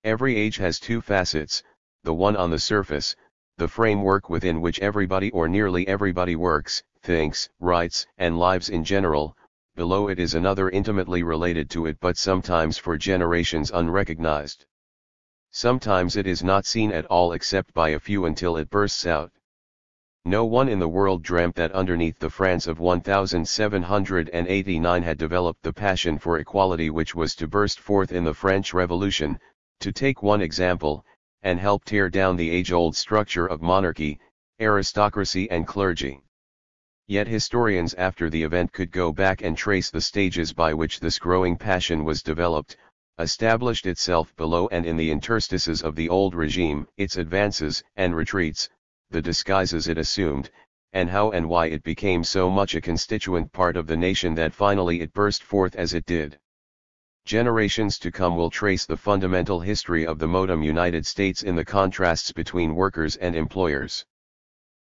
Every age has two facets, the one on the surface, the framework within which everybody or nearly everybody works, thinks, writes, and lives in general. Below it is another intimately related to it but sometimes for generations unrecognized. Sometimes it is not seen at all except by a few until it bursts out. No one in the world dreamt that underneath the France of 1789 had developed the passion for equality which was to burst forth in the French Revolution, to take one example, and help tear down the age-old structure of monarchy, aristocracy and clergy. Yet historians after the event could go back and trace the stages by which this growing passion was developed, established itself below and in the interstices of the old regime, its advances and retreats, the disguises it assumed, and how and why it became so much a constituent part of the nation that finally it burst forth as it did. Generations to come will trace the fundamental history of the modern United States in the contrasts between workers and employers.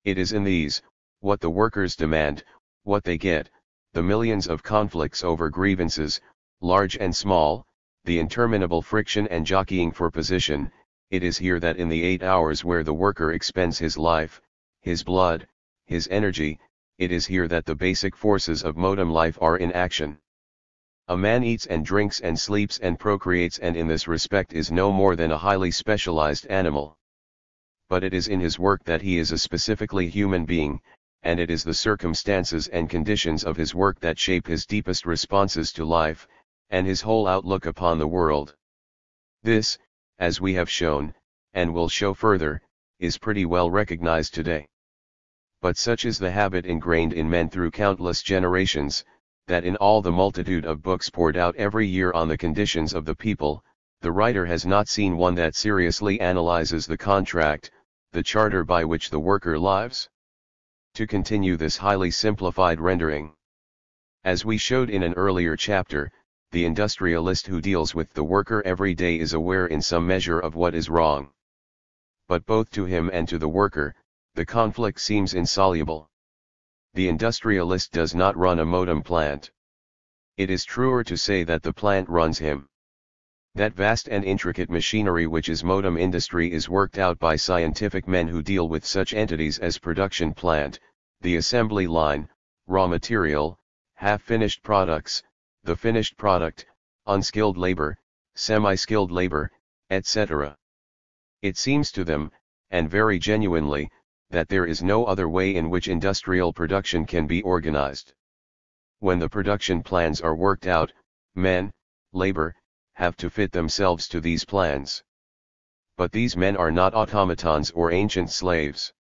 It is in these, what the workers demand, what they get, the millions of conflicts over grievances, large and small, the interminable friction and jockeying for position. It is here that in the 8 hours where the worker expends his life, his blood, his energy, it is here that the basic forces of modern life are in action. A man eats and drinks and sleeps and procreates and in this respect is no more than a highly specialized animal. But it is in his work that he is a specifically human being, and it is the circumstances and conditions of his work that shape his deepest responses to life, and his whole outlook upon the world. This, as we have shown, and will show further, is pretty well recognized today. But such is the habit ingrained in men through countless generations, that in all the multitude of books poured out every year on the conditions of the people, the writer has not seen one that seriously analyzes the contract, the charter by which the worker lives. To continue this highly simplified rendering. As we showed in an earlier chapter, the industrialist who deals with the worker every day is aware in some measure of what is wrong. But both to him and to the worker, the conflict seems insoluble. The industrialist does not run a modem plant. It is truer to say that the plant runs him. That vast and intricate machinery which is modem industry is worked out by scientific men who deal with such entities as production plant, the assembly line, raw material, half-finished products, the finished product, unskilled labor, semi-skilled labor, etc. It seems to them, and very genuinely, that there is no other way in which industrial production can be organized. When the production plans are worked out, men, labor, have to fit themselves to these plans. But these men are not automatons or ancient slaves.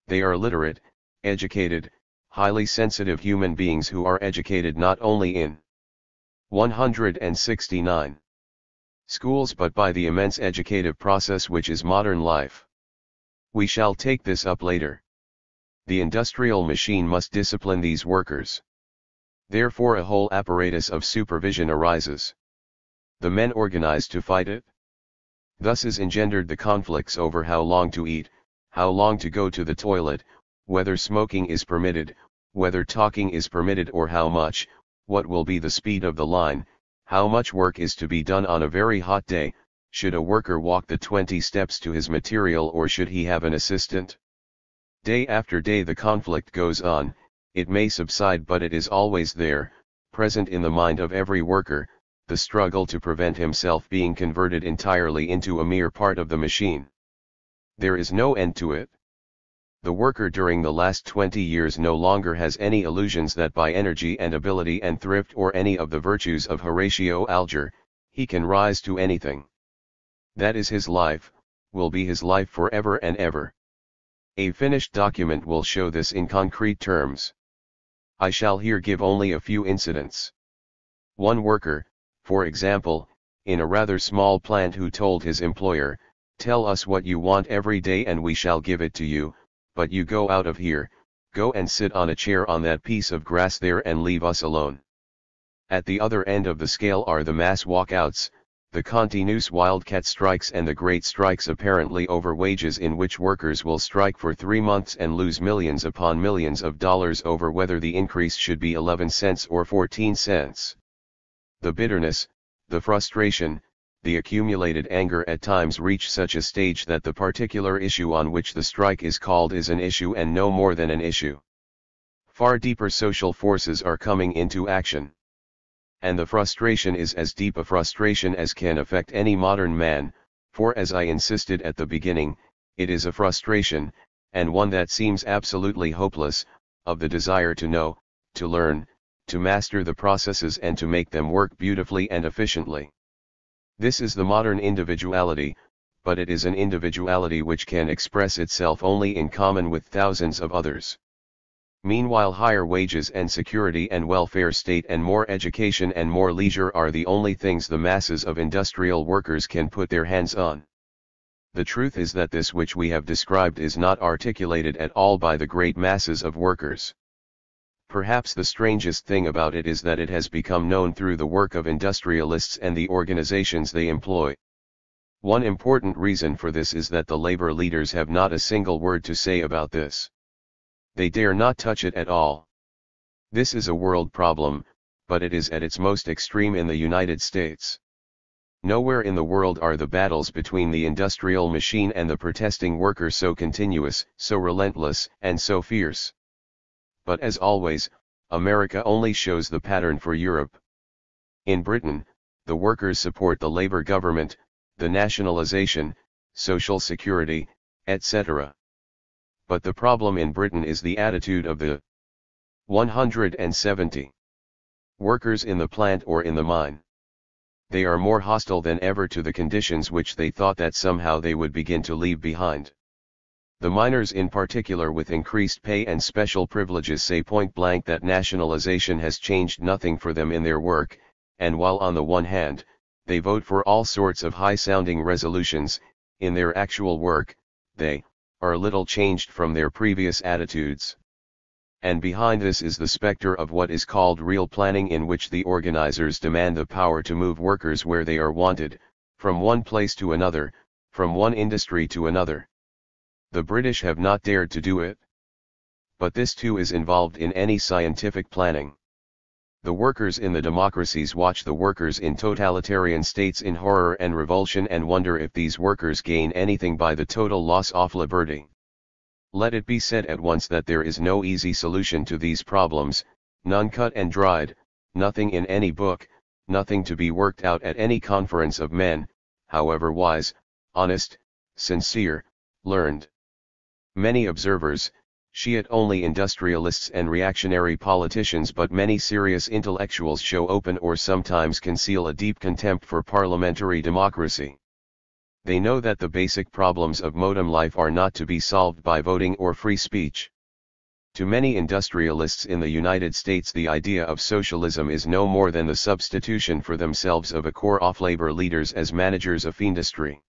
They are literate, educated, highly sensitive human beings who are educated not only in 169 schools but by the immense educative process which is modern life. We shall take this up later. The industrial machine must discipline these workers. Therefore a whole apparatus of supervision arises. The men organize to fight it. Thus is engendered the conflicts over how long to eat, how long to go to the toilet, whether smoking is permitted, whether talking is permitted or how much, what will be the speed of the line, how much work is to be done on a very hot day, should a worker walk the 20 steps to his material or should he have an assistant? Day after day the conflict goes on, it may subside but it is always there, present in the mind of every worker, the struggle to prevent himself being converted entirely into a mere part of the machine. There is no end to it. The worker during the last 20 years no longer has any illusions that by energy and ability and thrift or any of the virtues of Horatio Alger, he can rise to anything. That is his life, will be his life forever and ever. A finished document will show this in concrete terms. I shall here give only a few incidents. One worker, for example, in a rather small plant who told his employer, "Tell us what you want every day and we shall give it to you, but you go out of here, go and sit on a chair on that piece of grass there and leave us alone." At the other end of the scale are the mass walkouts, the continuous wildcat strikes and the great strikes apparently over wages in which workers will strike for 3 months and lose millions upon millions of dollars over whether the increase should be 11 cents or 14 cents. The bitterness, the frustration, the accumulated anger at times reach such a stage that the particular issue on which the strike is called is an issue and no more than an issue. Far deeper social forces are coming into action. And the frustration is as deep a frustration as can affect any modern man, for as I insisted at the beginning, it is a frustration, and one that seems absolutely hopeless, of the desire to know, to learn, to master the processes and to make them work beautifully and efficiently. This is the modern individuality, but it is an individuality which can express itself only in common with thousands of others. Meanwhile, higher wages and security and welfare state and more education and more leisure are the only things the masses of industrial workers can put their hands on. The truth is that this which we have described is not articulated at all by the great masses of workers. Perhaps the strangest thing about it is that it has become known through the work of industrialists and the organizations they employ. One important reason for this is that the labor leaders have not a single word to say about this. They dare not touch it at all. This is a world problem, but it is at its most extreme in the United States. Nowhere in the world are the battles between the industrial machine and the protesting worker so continuous, so relentless, and so fierce. But as always, America only shows the pattern for Europe. In Britain, the workers support the labor government, the nationalization, social security, etc. But the problem in Britain is the attitude of the 170 workers in the plant or in the mine. They are more hostile than ever to the conditions which they thought that somehow they would begin to leave behind. The miners in particular, with increased pay and special privileges, say point blank that nationalization has changed nothing for them in their work, and while on the one hand, they vote for all sorts of high-sounding resolutions, in their actual work, they are little changed from their previous attitudes. And behind this is the specter of what is called real planning, in which the organizers demand the power to move workers where they are wanted, from one place to another, from one industry to another. The British have not dared to do it. But this too is involved in any scientific planning. The workers in the democracies watch the workers in totalitarian states in horror and revulsion and wonder if these workers gain anything by the total loss of liberty. Let it be said at once that there is no easy solution to these problems, none cut and dried, nothing in any book, nothing to be worked out at any conference of men, however wise, honest, sincere, learned. Many observers, Shiite only industrialists and reactionary politicians, but many serious intellectuals show open or sometimes conceal a deep contempt for parliamentary democracy. They know that the basic problems of modern life are not to be solved by voting or free speech. To many industrialists in the United States, the idea of socialism is no more than the substitution for themselves of a corps of labor leaders as managers of industry.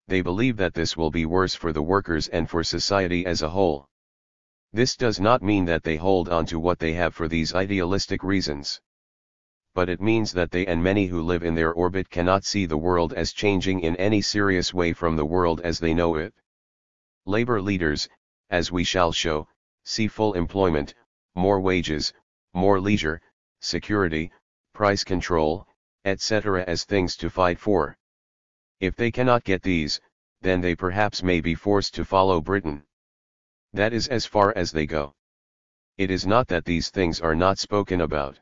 They believe that this will be worse for the workers and for society as a whole. This does not mean that they hold on to what they have for these idealistic reasons. But it means that they and many who live in their orbit cannot see the world as changing in any serious way from the world as they know it. Labor leaders, as we shall show, see full employment, more wages, more leisure, security, price control, etc. as things to fight for. If they cannot get these, then they perhaps may be forced to follow Britain. That is as far as they go. It is not that these things are not spoken about.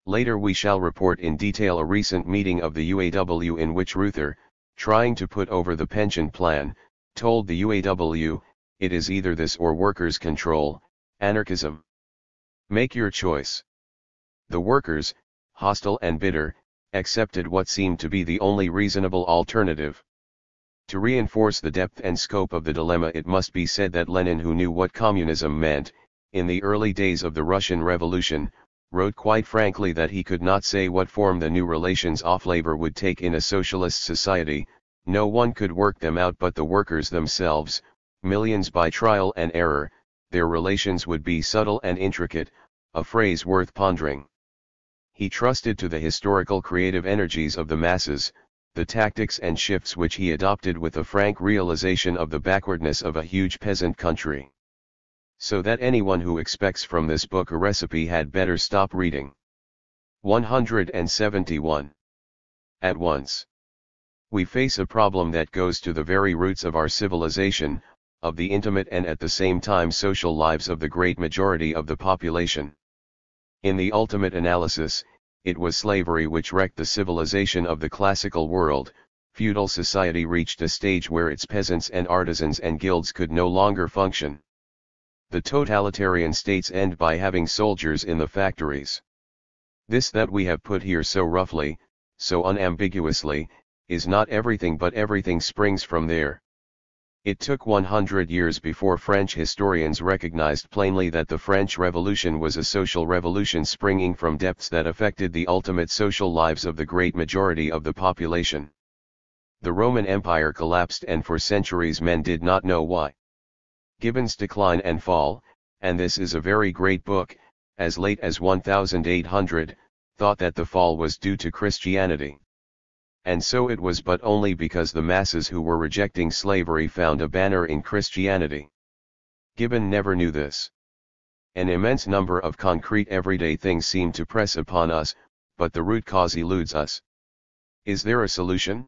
Later we shall report in detail a recent meeting of the UAW in which Reuther, trying to put over the pension plan, told the UAW, it is either this or workers' control, anarchism. Make your choice. The workers, hostile and bitter, accepted what seemed to be the only reasonable alternative. To reinforce the depth and scope of the dilemma, it must be said that Lenin, who knew what communism meant, in the early days of the Russian Revolution, wrote quite frankly that he could not say what form the new relations of labor would take in a socialist society. No one could work them out but the workers themselves, millions by trial and error. Their relations would be subtle and intricate, a phrase worth pondering. He trusted to the historical creative energies of the masses, the tactics and shifts which he adopted with a frank realization of the backwardness of a huge peasant country. So that anyone who expects from this book a recipe had better stop reading. 171. At once. We face a problem that goes to the very roots of our civilization, of the intimate and at the same time social lives of the great majority of the population. In the ultimate analysis, it was slavery which wrecked the civilization of the classical world. Feudal society reached a stage where its peasants and artisans and guilds could no longer function. The totalitarian states end by having soldiers in the factories. This that we have put here so roughly, so unambiguously, is not everything, but everything springs from there. It took 100 years before French historians recognized plainly that the French Revolution was a social revolution springing from depths that affected the ultimate social lives of the great majority of the population. The Roman Empire collapsed, and for centuries men did not know why. Gibbon's Decline and Fall, and this is a very great book, as late as 1800, thought that the fall was due to Christianity. And so it was, but only because the masses who were rejecting slavery found a banner in Christianity. Gibbon never knew this. An immense number of concrete everyday things seem to press upon us, but the root cause eludes us. Is there a solution?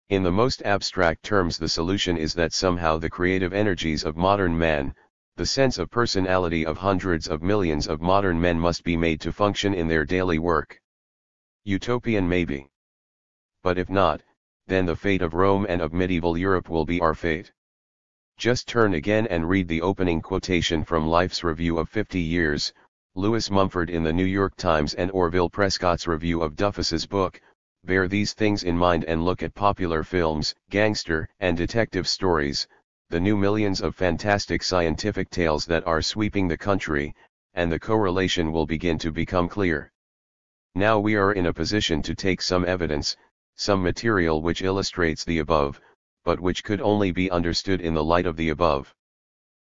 In the most abstract terms, the solution is that somehow the creative energies of modern man, the sense of personality of hundreds of millions of modern men, must be made to function in their daily work. Utopian maybe. But if not, then the fate of Rome and of medieval Europe will be our fate. Just turn again and read the opening quotation from Life's Review of 50 Years, Lewis Mumford in the New York Times, and Orville Prescott's review of Duffus's book. Bear these things in mind and look at popular films, gangster and detective stories, the new millions of fantastic scientific tales that are sweeping the country, and the correlation will begin to become clear. Now we are in a position to take some evidence, some material which illustrates the above, but which could only be understood in the light of the above.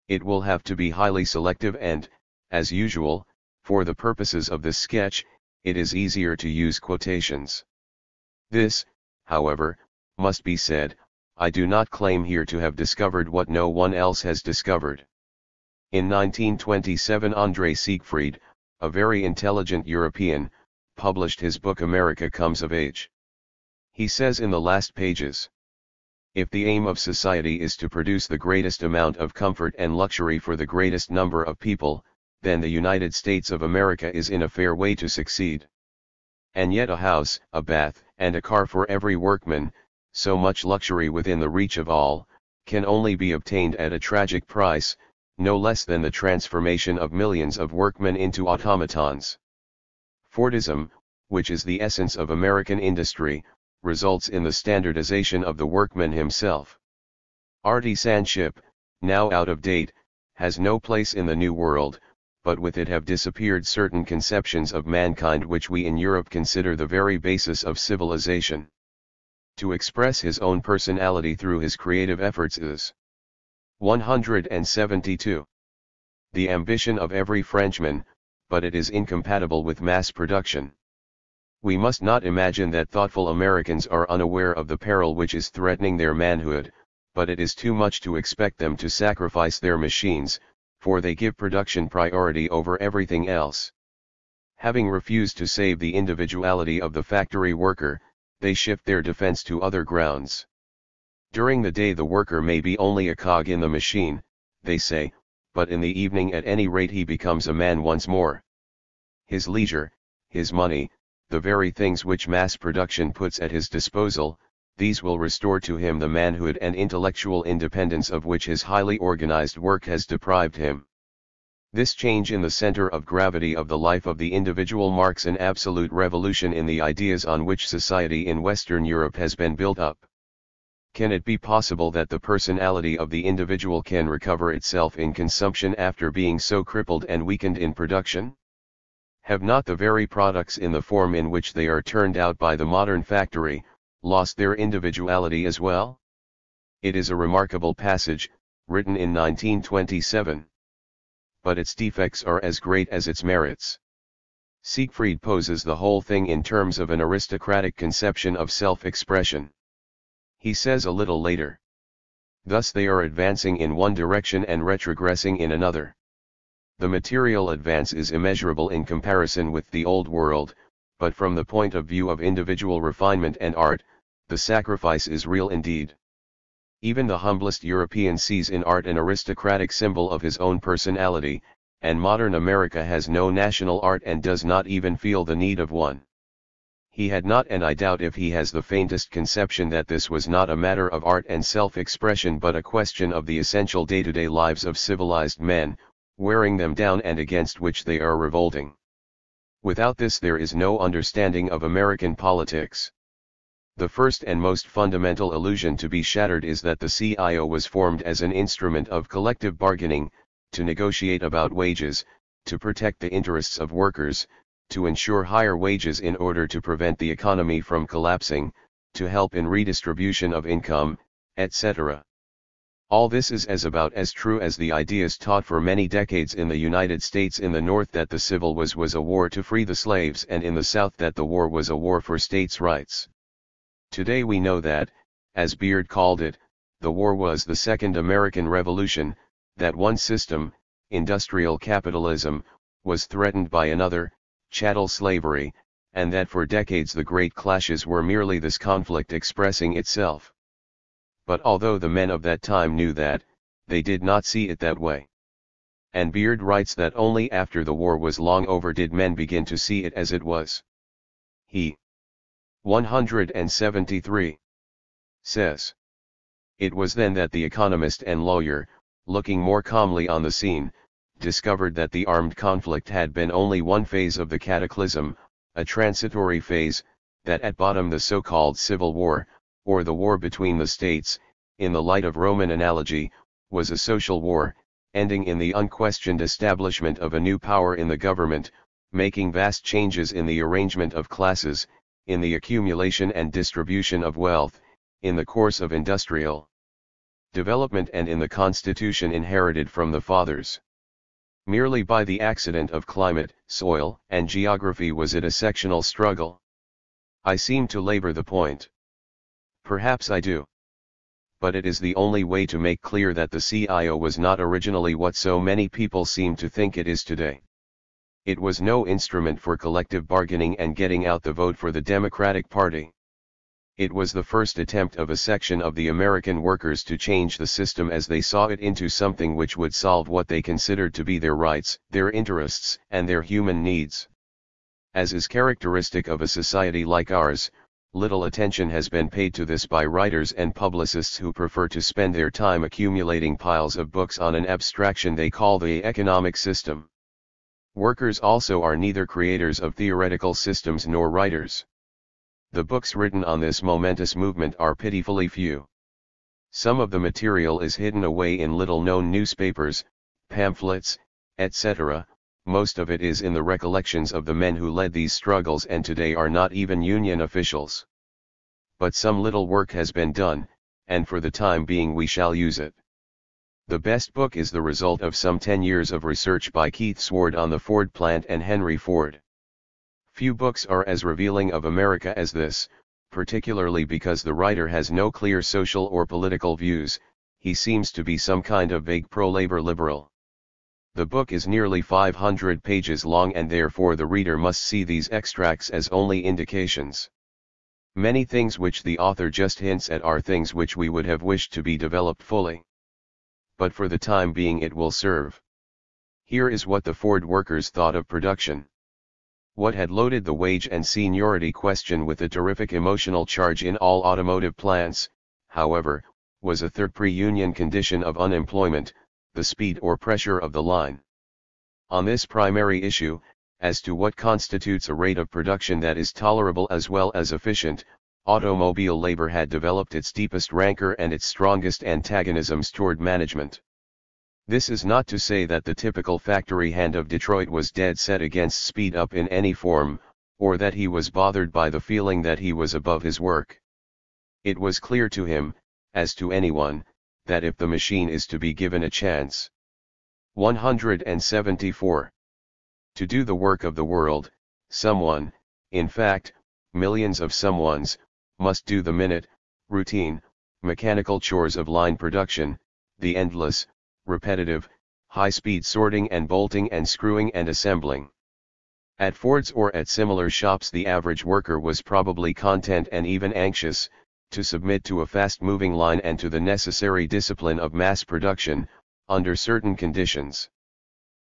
It will have to be highly selective and, as usual, for the purposes of this sketch, it is easier to use quotations. This, however, must be said, I do not claim here to have discovered what no one else has discovered. In 1927 André Siegfried, a very intelligent European, published his book America Comes of Age. He says in the last pages, if the aim of society is to produce the greatest amount of comfort and luxury for the greatest number of people, then the United States of America is in a fair way to succeed. And yet a house, a bath, and a car for every workman, so much luxury within the reach of all, can only be obtained at a tragic price, no less than the transformation of millions of workmen into automatons. Fordism, which is the essence of American industry, results in the standardization of the workman himself. Artisanship, now out of date, has no place in the New World, but with it have disappeared certain conceptions of mankind which we in Europe consider the very basis of civilization. To express his own personality through his creative efforts is 172. The ambition of every Frenchman, but it is incompatible with mass production. We must not imagine that thoughtful Americans are unaware of the peril which is threatening their manhood, but it is too much to expect them to sacrifice their machines, for they give production priority over everything else. Having refused to save the individuality of the factory worker, they shift their defense to other grounds. During the day the worker may be only a cog in the machine, they say, but in the evening at any rate he becomes a man once more. His leisure, his money, the very things which mass production puts at his disposal, these will restore to him the manhood and intellectual independence of which his highly organized work has deprived him. This change in the center of gravity of the life of the individual marks an absolute revolution in the ideas on which society in Western Europe has been built up. Can it be possible that the personality of the individual can recover itself in consumption after being so crippled and weakened in production? Have not the very products in the form in which they are turned out by the modern factory, lost their individuality as well? It is a remarkable passage, written in 1927. But its defects are as great as its merits. Siegfried poses the whole thing in terms of an aristocratic conception of self-expression. He says a little later. Thus they are advancing in one direction and retrogressing in another. The material advance is immeasurable in comparison with the old world, but from the point of view of individual refinement and art, the sacrifice is real indeed. Even the humblest European sees in art an aristocratic symbol of his own personality, and modern America has no national art and does not even feel the need of one. He had not, and I doubt if he has the faintest conception that this was not a matter of art and self-expression but a question of the essential day-to-day lives of civilized men, wearing them down and against which they are revolting. Without this there is no understanding of American politics. The first and most fundamental illusion to be shattered is that the CIO was formed as an instrument of collective bargaining, to negotiate about wages, to protect the interests of workers, to ensure higher wages in order to prevent the economy from collapsing, to help in redistribution of income, etc. All this is about as true as the ideas taught for many decades in the United States in the North that the Civil War was a war to free the slaves and in the South that the war was a war for states' rights. Today we know that, as Beard called it, the war was the Second American Revolution, that one system, industrial capitalism, was threatened by another, chattel slavery, and that for decades the great clashes were merely this conflict expressing itself. But although the men of that time knew that, they did not see it that way. And Beard writes that only after the war was long over did men begin to see it as it was. He 173 says, "It was then that the economist and lawyer, looking more calmly on the scene, discovered that the armed conflict had been only one phase of the cataclysm, a transitory phase, that at bottom the so-called Civil War, or the war between the states, in the light of Roman analogy, was a social war, ending in the unquestioned establishment of a new power in the government, making vast changes in the arrangement of classes, in the accumulation and distribution of wealth, in the course of industrial development and in the constitution inherited from the fathers. Merely by the accident of climate, soil, and geography was it a sectional struggle. I seem to labor the point. Perhaps I do. But it is the only way to make clear that the CIO was not originally what so many people seem to think it is today. It was no instrument for collective bargaining and getting out the vote for the Democratic Party. It was the first attempt of a section of the American workers to change the system as they saw it into something which would solve what they considered to be their rights, their interests, and their human needs. As is characteristic of a society like ours, little attention has been paid to this by writers and publicists who prefer to spend their time accumulating piles of books on an abstraction they call the economic system. Workers also are neither creators of theoretical systems nor writers. The books written on this momentous movement are pitifully few. Some of the material is hidden away in little-known newspapers, pamphlets, etc., most of it is in the recollections of the men who led these struggles and today are not even union officials. But some little work has been done, and for the time being we shall use it. The best book is the result of some 10 years of research by Keith Sword on the Ford plant and Henry Ford. Few books are as revealing of America as this, particularly because the writer has no clear social or political views, he seems to be some kind of vague pro-labor liberal. The book is nearly 500 pages long and therefore the reader must see these extracts as only indications. Many things which the author just hints at are things which we would have wished to be developed fully. But for the time being it will serve. Here is what the Ford workers thought of production. What had loaded the wage and seniority question with a terrific emotional charge in all automotive plants, however, was a third pre-union condition of unemployment, the speed or pressure of the line. On this primary issue, as to what constitutes a rate of production that is tolerable as well as efficient, automobile labor had developed its deepest rancor and its strongest antagonisms toward management. This is not to say that the typical factory hand of Detroit was dead set against speed up in any form, or that he was bothered by the feeling that he was above his work. It was clear to him, as to anyone, that if the machine is to be given a chance. 174. To do the work of the world, someone, in fact, millions of someones, must do the minute, routine, mechanical chores of line production, the endless, repetitive, high-speed sorting and bolting and screwing and assembling. At Ford's or at similar shops the average worker was probably content and even anxious, to submit to a fast-moving line and to the necessary discipline of mass production, under certain conditions.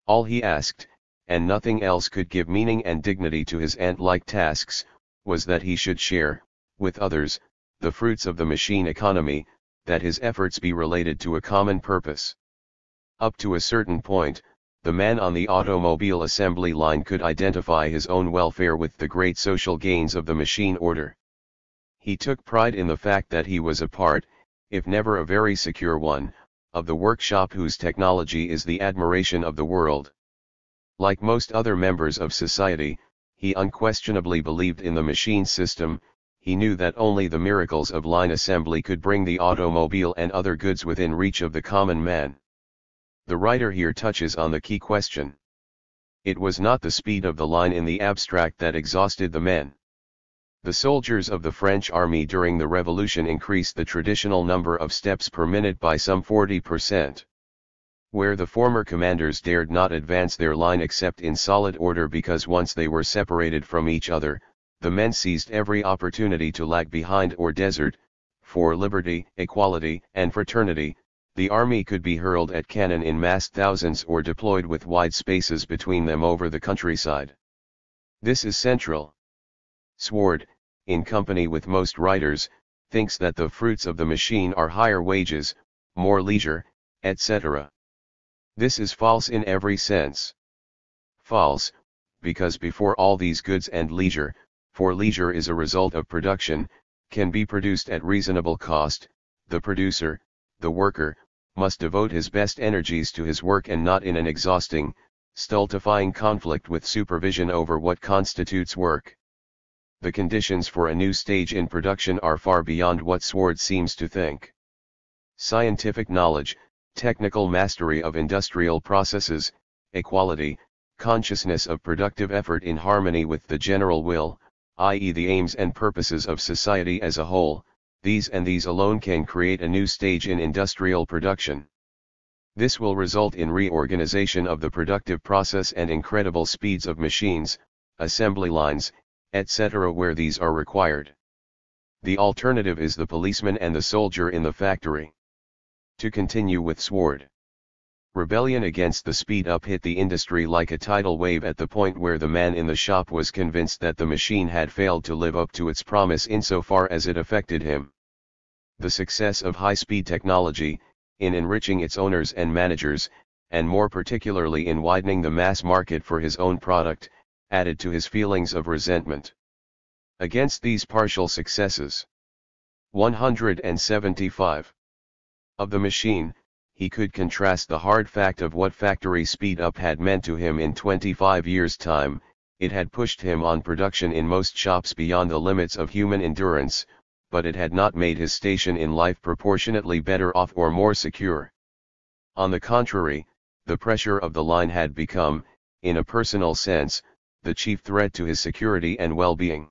All he asked, and nothing else could give meaning and dignity to his ant-like tasks, was that he should share, with others, the fruits of the machine economy, that his efforts be related to a common purpose. Up to a certain point, the man on the automobile assembly line could identify his own welfare with the great social gains of the machine order. He took pride in the fact that he was a part, if never a very secure one, of the workshop whose technology is the admiration of the world. Like most other members of society, he unquestionably believed in the machine system. He knew that only the miracles of line assembly could bring the automobile and other goods within reach of the common man. The writer here touches on the key question. It was not the speed of the line in the abstract that exhausted the men. The soldiers of the French army during the Revolution increased the traditional number of steps per minute by some 40%. Where the former commanders dared not advance their line except in solid order because once they were separated from each other, the men seized every opportunity to lag behind or desert. For liberty, equality, and fraternity, the army could be hurled at cannon in massed thousands or deployed with wide spaces between them over the countryside. This is central. Sword, in company with most writers, thinks that the fruits of the machine are higher wages, more leisure, etc. This is false in every sense. False, because before all these goods and leisure, for leisure is a result of production, can be produced at reasonable cost, the producer, the worker, must devote his best energies to his work and not in an exhausting, stultifying conflict with supervision over what constitutes work. The conditions for a new stage in production are far beyond what Sword seems to think. Scientific knowledge, technical mastery of industrial processes, equality, consciousness of productive effort in harmony with the general will, i.e. the aims and purposes of society as a whole, these and these alone can create a new stage in industrial production. This will result in reorganization of the productive process and incredible speeds of machines, assembly lines, etc. where these are required. The alternative is the policeman and the soldier in the factory. To continue with Sword. Rebellion against the speed up hit the industry like a tidal wave at the point where the man in the shop was convinced that the machine had failed to live up to its promise insofar as it affected him. The success of high-speed technology, in enriching its owners and managers, and more particularly in widening the mass market for his own product, added to his feelings of resentment. Against these partial successes, 175. Of the machine, he could contrast the hard fact of what factory speed up had meant to him in 25 years' time. It had pushed him on production in most shops beyond the limits of human endurance, but it had not made his station in life proportionately better off or more secure. On the contrary, the pressure of the line had become, in a personal sense, the chief threat to his security and well-being.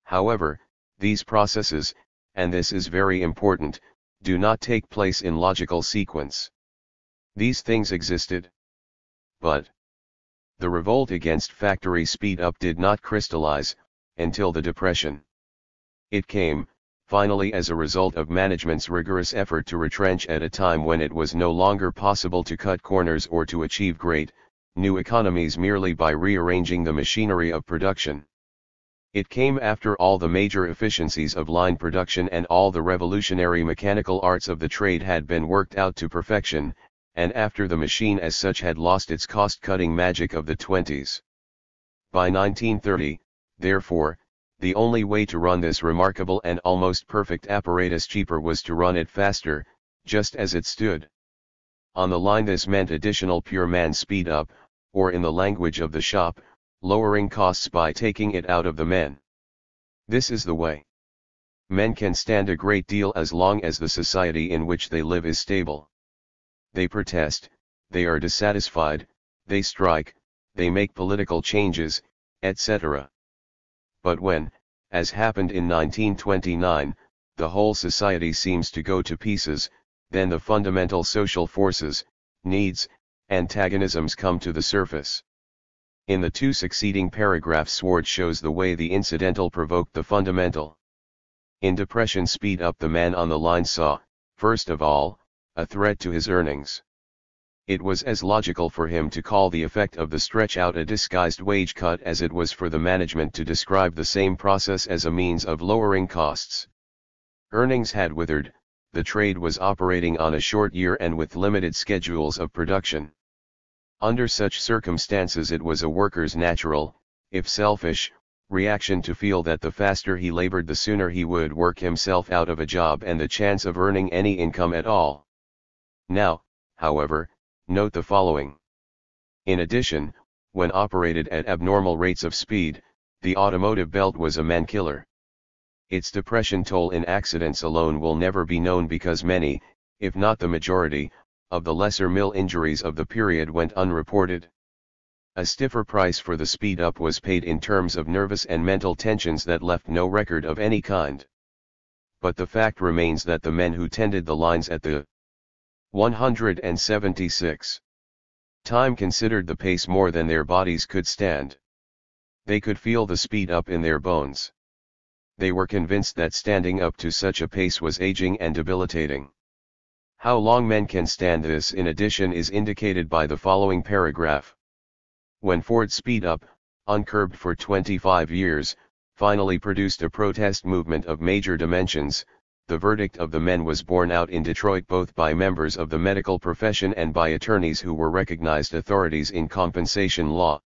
However, these processes, and this is very important, do not take place in logical sequence. These things existed. But the revolt against factory speed up did not crystallize, until the Depression. It came, finally, as a result of management's rigorous effort to retrench at a time when it was no longer possible to cut corners or to achieve great, new economies merely by rearranging the machinery of production. It came after all the major efficiencies of line production and all the revolutionary mechanical arts of the trade had been worked out to perfection, and after the machine as such had lost its cost-cutting magic of the 20s. By 1930, therefore, the only way to run this remarkable and almost perfect apparatus cheaper was to run it faster, just as it stood. On the line this meant additional pure man speed up, or in the language of the shop, lowering costs by taking it out of the men. This is the way. Men can stand a great deal as long as the society in which they live is stable. They protest, they are dissatisfied, they strike, they make political changes, etc. But when, as happened in 1929, the whole society seems to go to pieces, then the fundamental social forces, needs, antagonisms come to the surface. In the two succeeding paragraphs, Swart shows the way the incidental provoked the fundamental. In depression, speed up, the man on the line saw, first of all, a threat to his earnings. It was as logical for him to call the effect of the stretch out a disguised wage cut as it was for the management to describe the same process as a means of lowering costs. Earnings had withered, the trade was operating on a short year and with limited schedules of production. Under such circumstances, it was a worker's natural, if selfish, reaction to feel that the faster he labored, the sooner he would work himself out of a job and the chance of earning any income at all. Now, however, note the following. In addition, when operated at abnormal rates of speed, the automotive belt was a man-killer. Its depression toll in accidents alone will never be known because many, if not the majority, of the lesser mill injuries of the period went unreported. A stiffer price for the speed up was paid in terms of nervous and mental tensions that left no record of any kind. But the fact remains that the men who tended the lines at the 176 time considered the pace more than their bodies could stand. They could feel the speed up in their bones. They were convinced that standing up to such a pace was aging and debilitating. How long men can stand this, in addition, is indicated by the following paragraph. When Ford's speed up, uncurbed for 25 years, finally produced a protest movement of major dimensions, the verdict of the men was borne out in Detroit both by members of the medical profession and by attorneys who were recognized authorities in compensation law.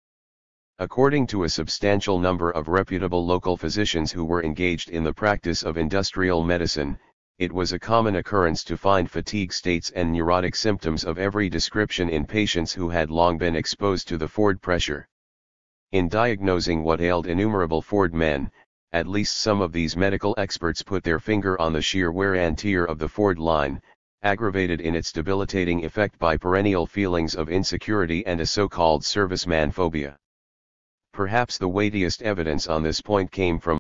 According to a substantial number of reputable local physicians who were engaged in the practice of industrial medicine, it was a common occurrence to find fatigue states and neurotic symptoms of every description in patients who had long been exposed to the Ford pressure. In diagnosing what ailed innumerable Ford men, at least some of these medical experts put their finger on the sheer wear and tear of the Ford line, aggravated in its debilitating effect by perennial feelings of insecurity and a so-called serviceman phobia. Perhaps the weightiest evidence on this point came from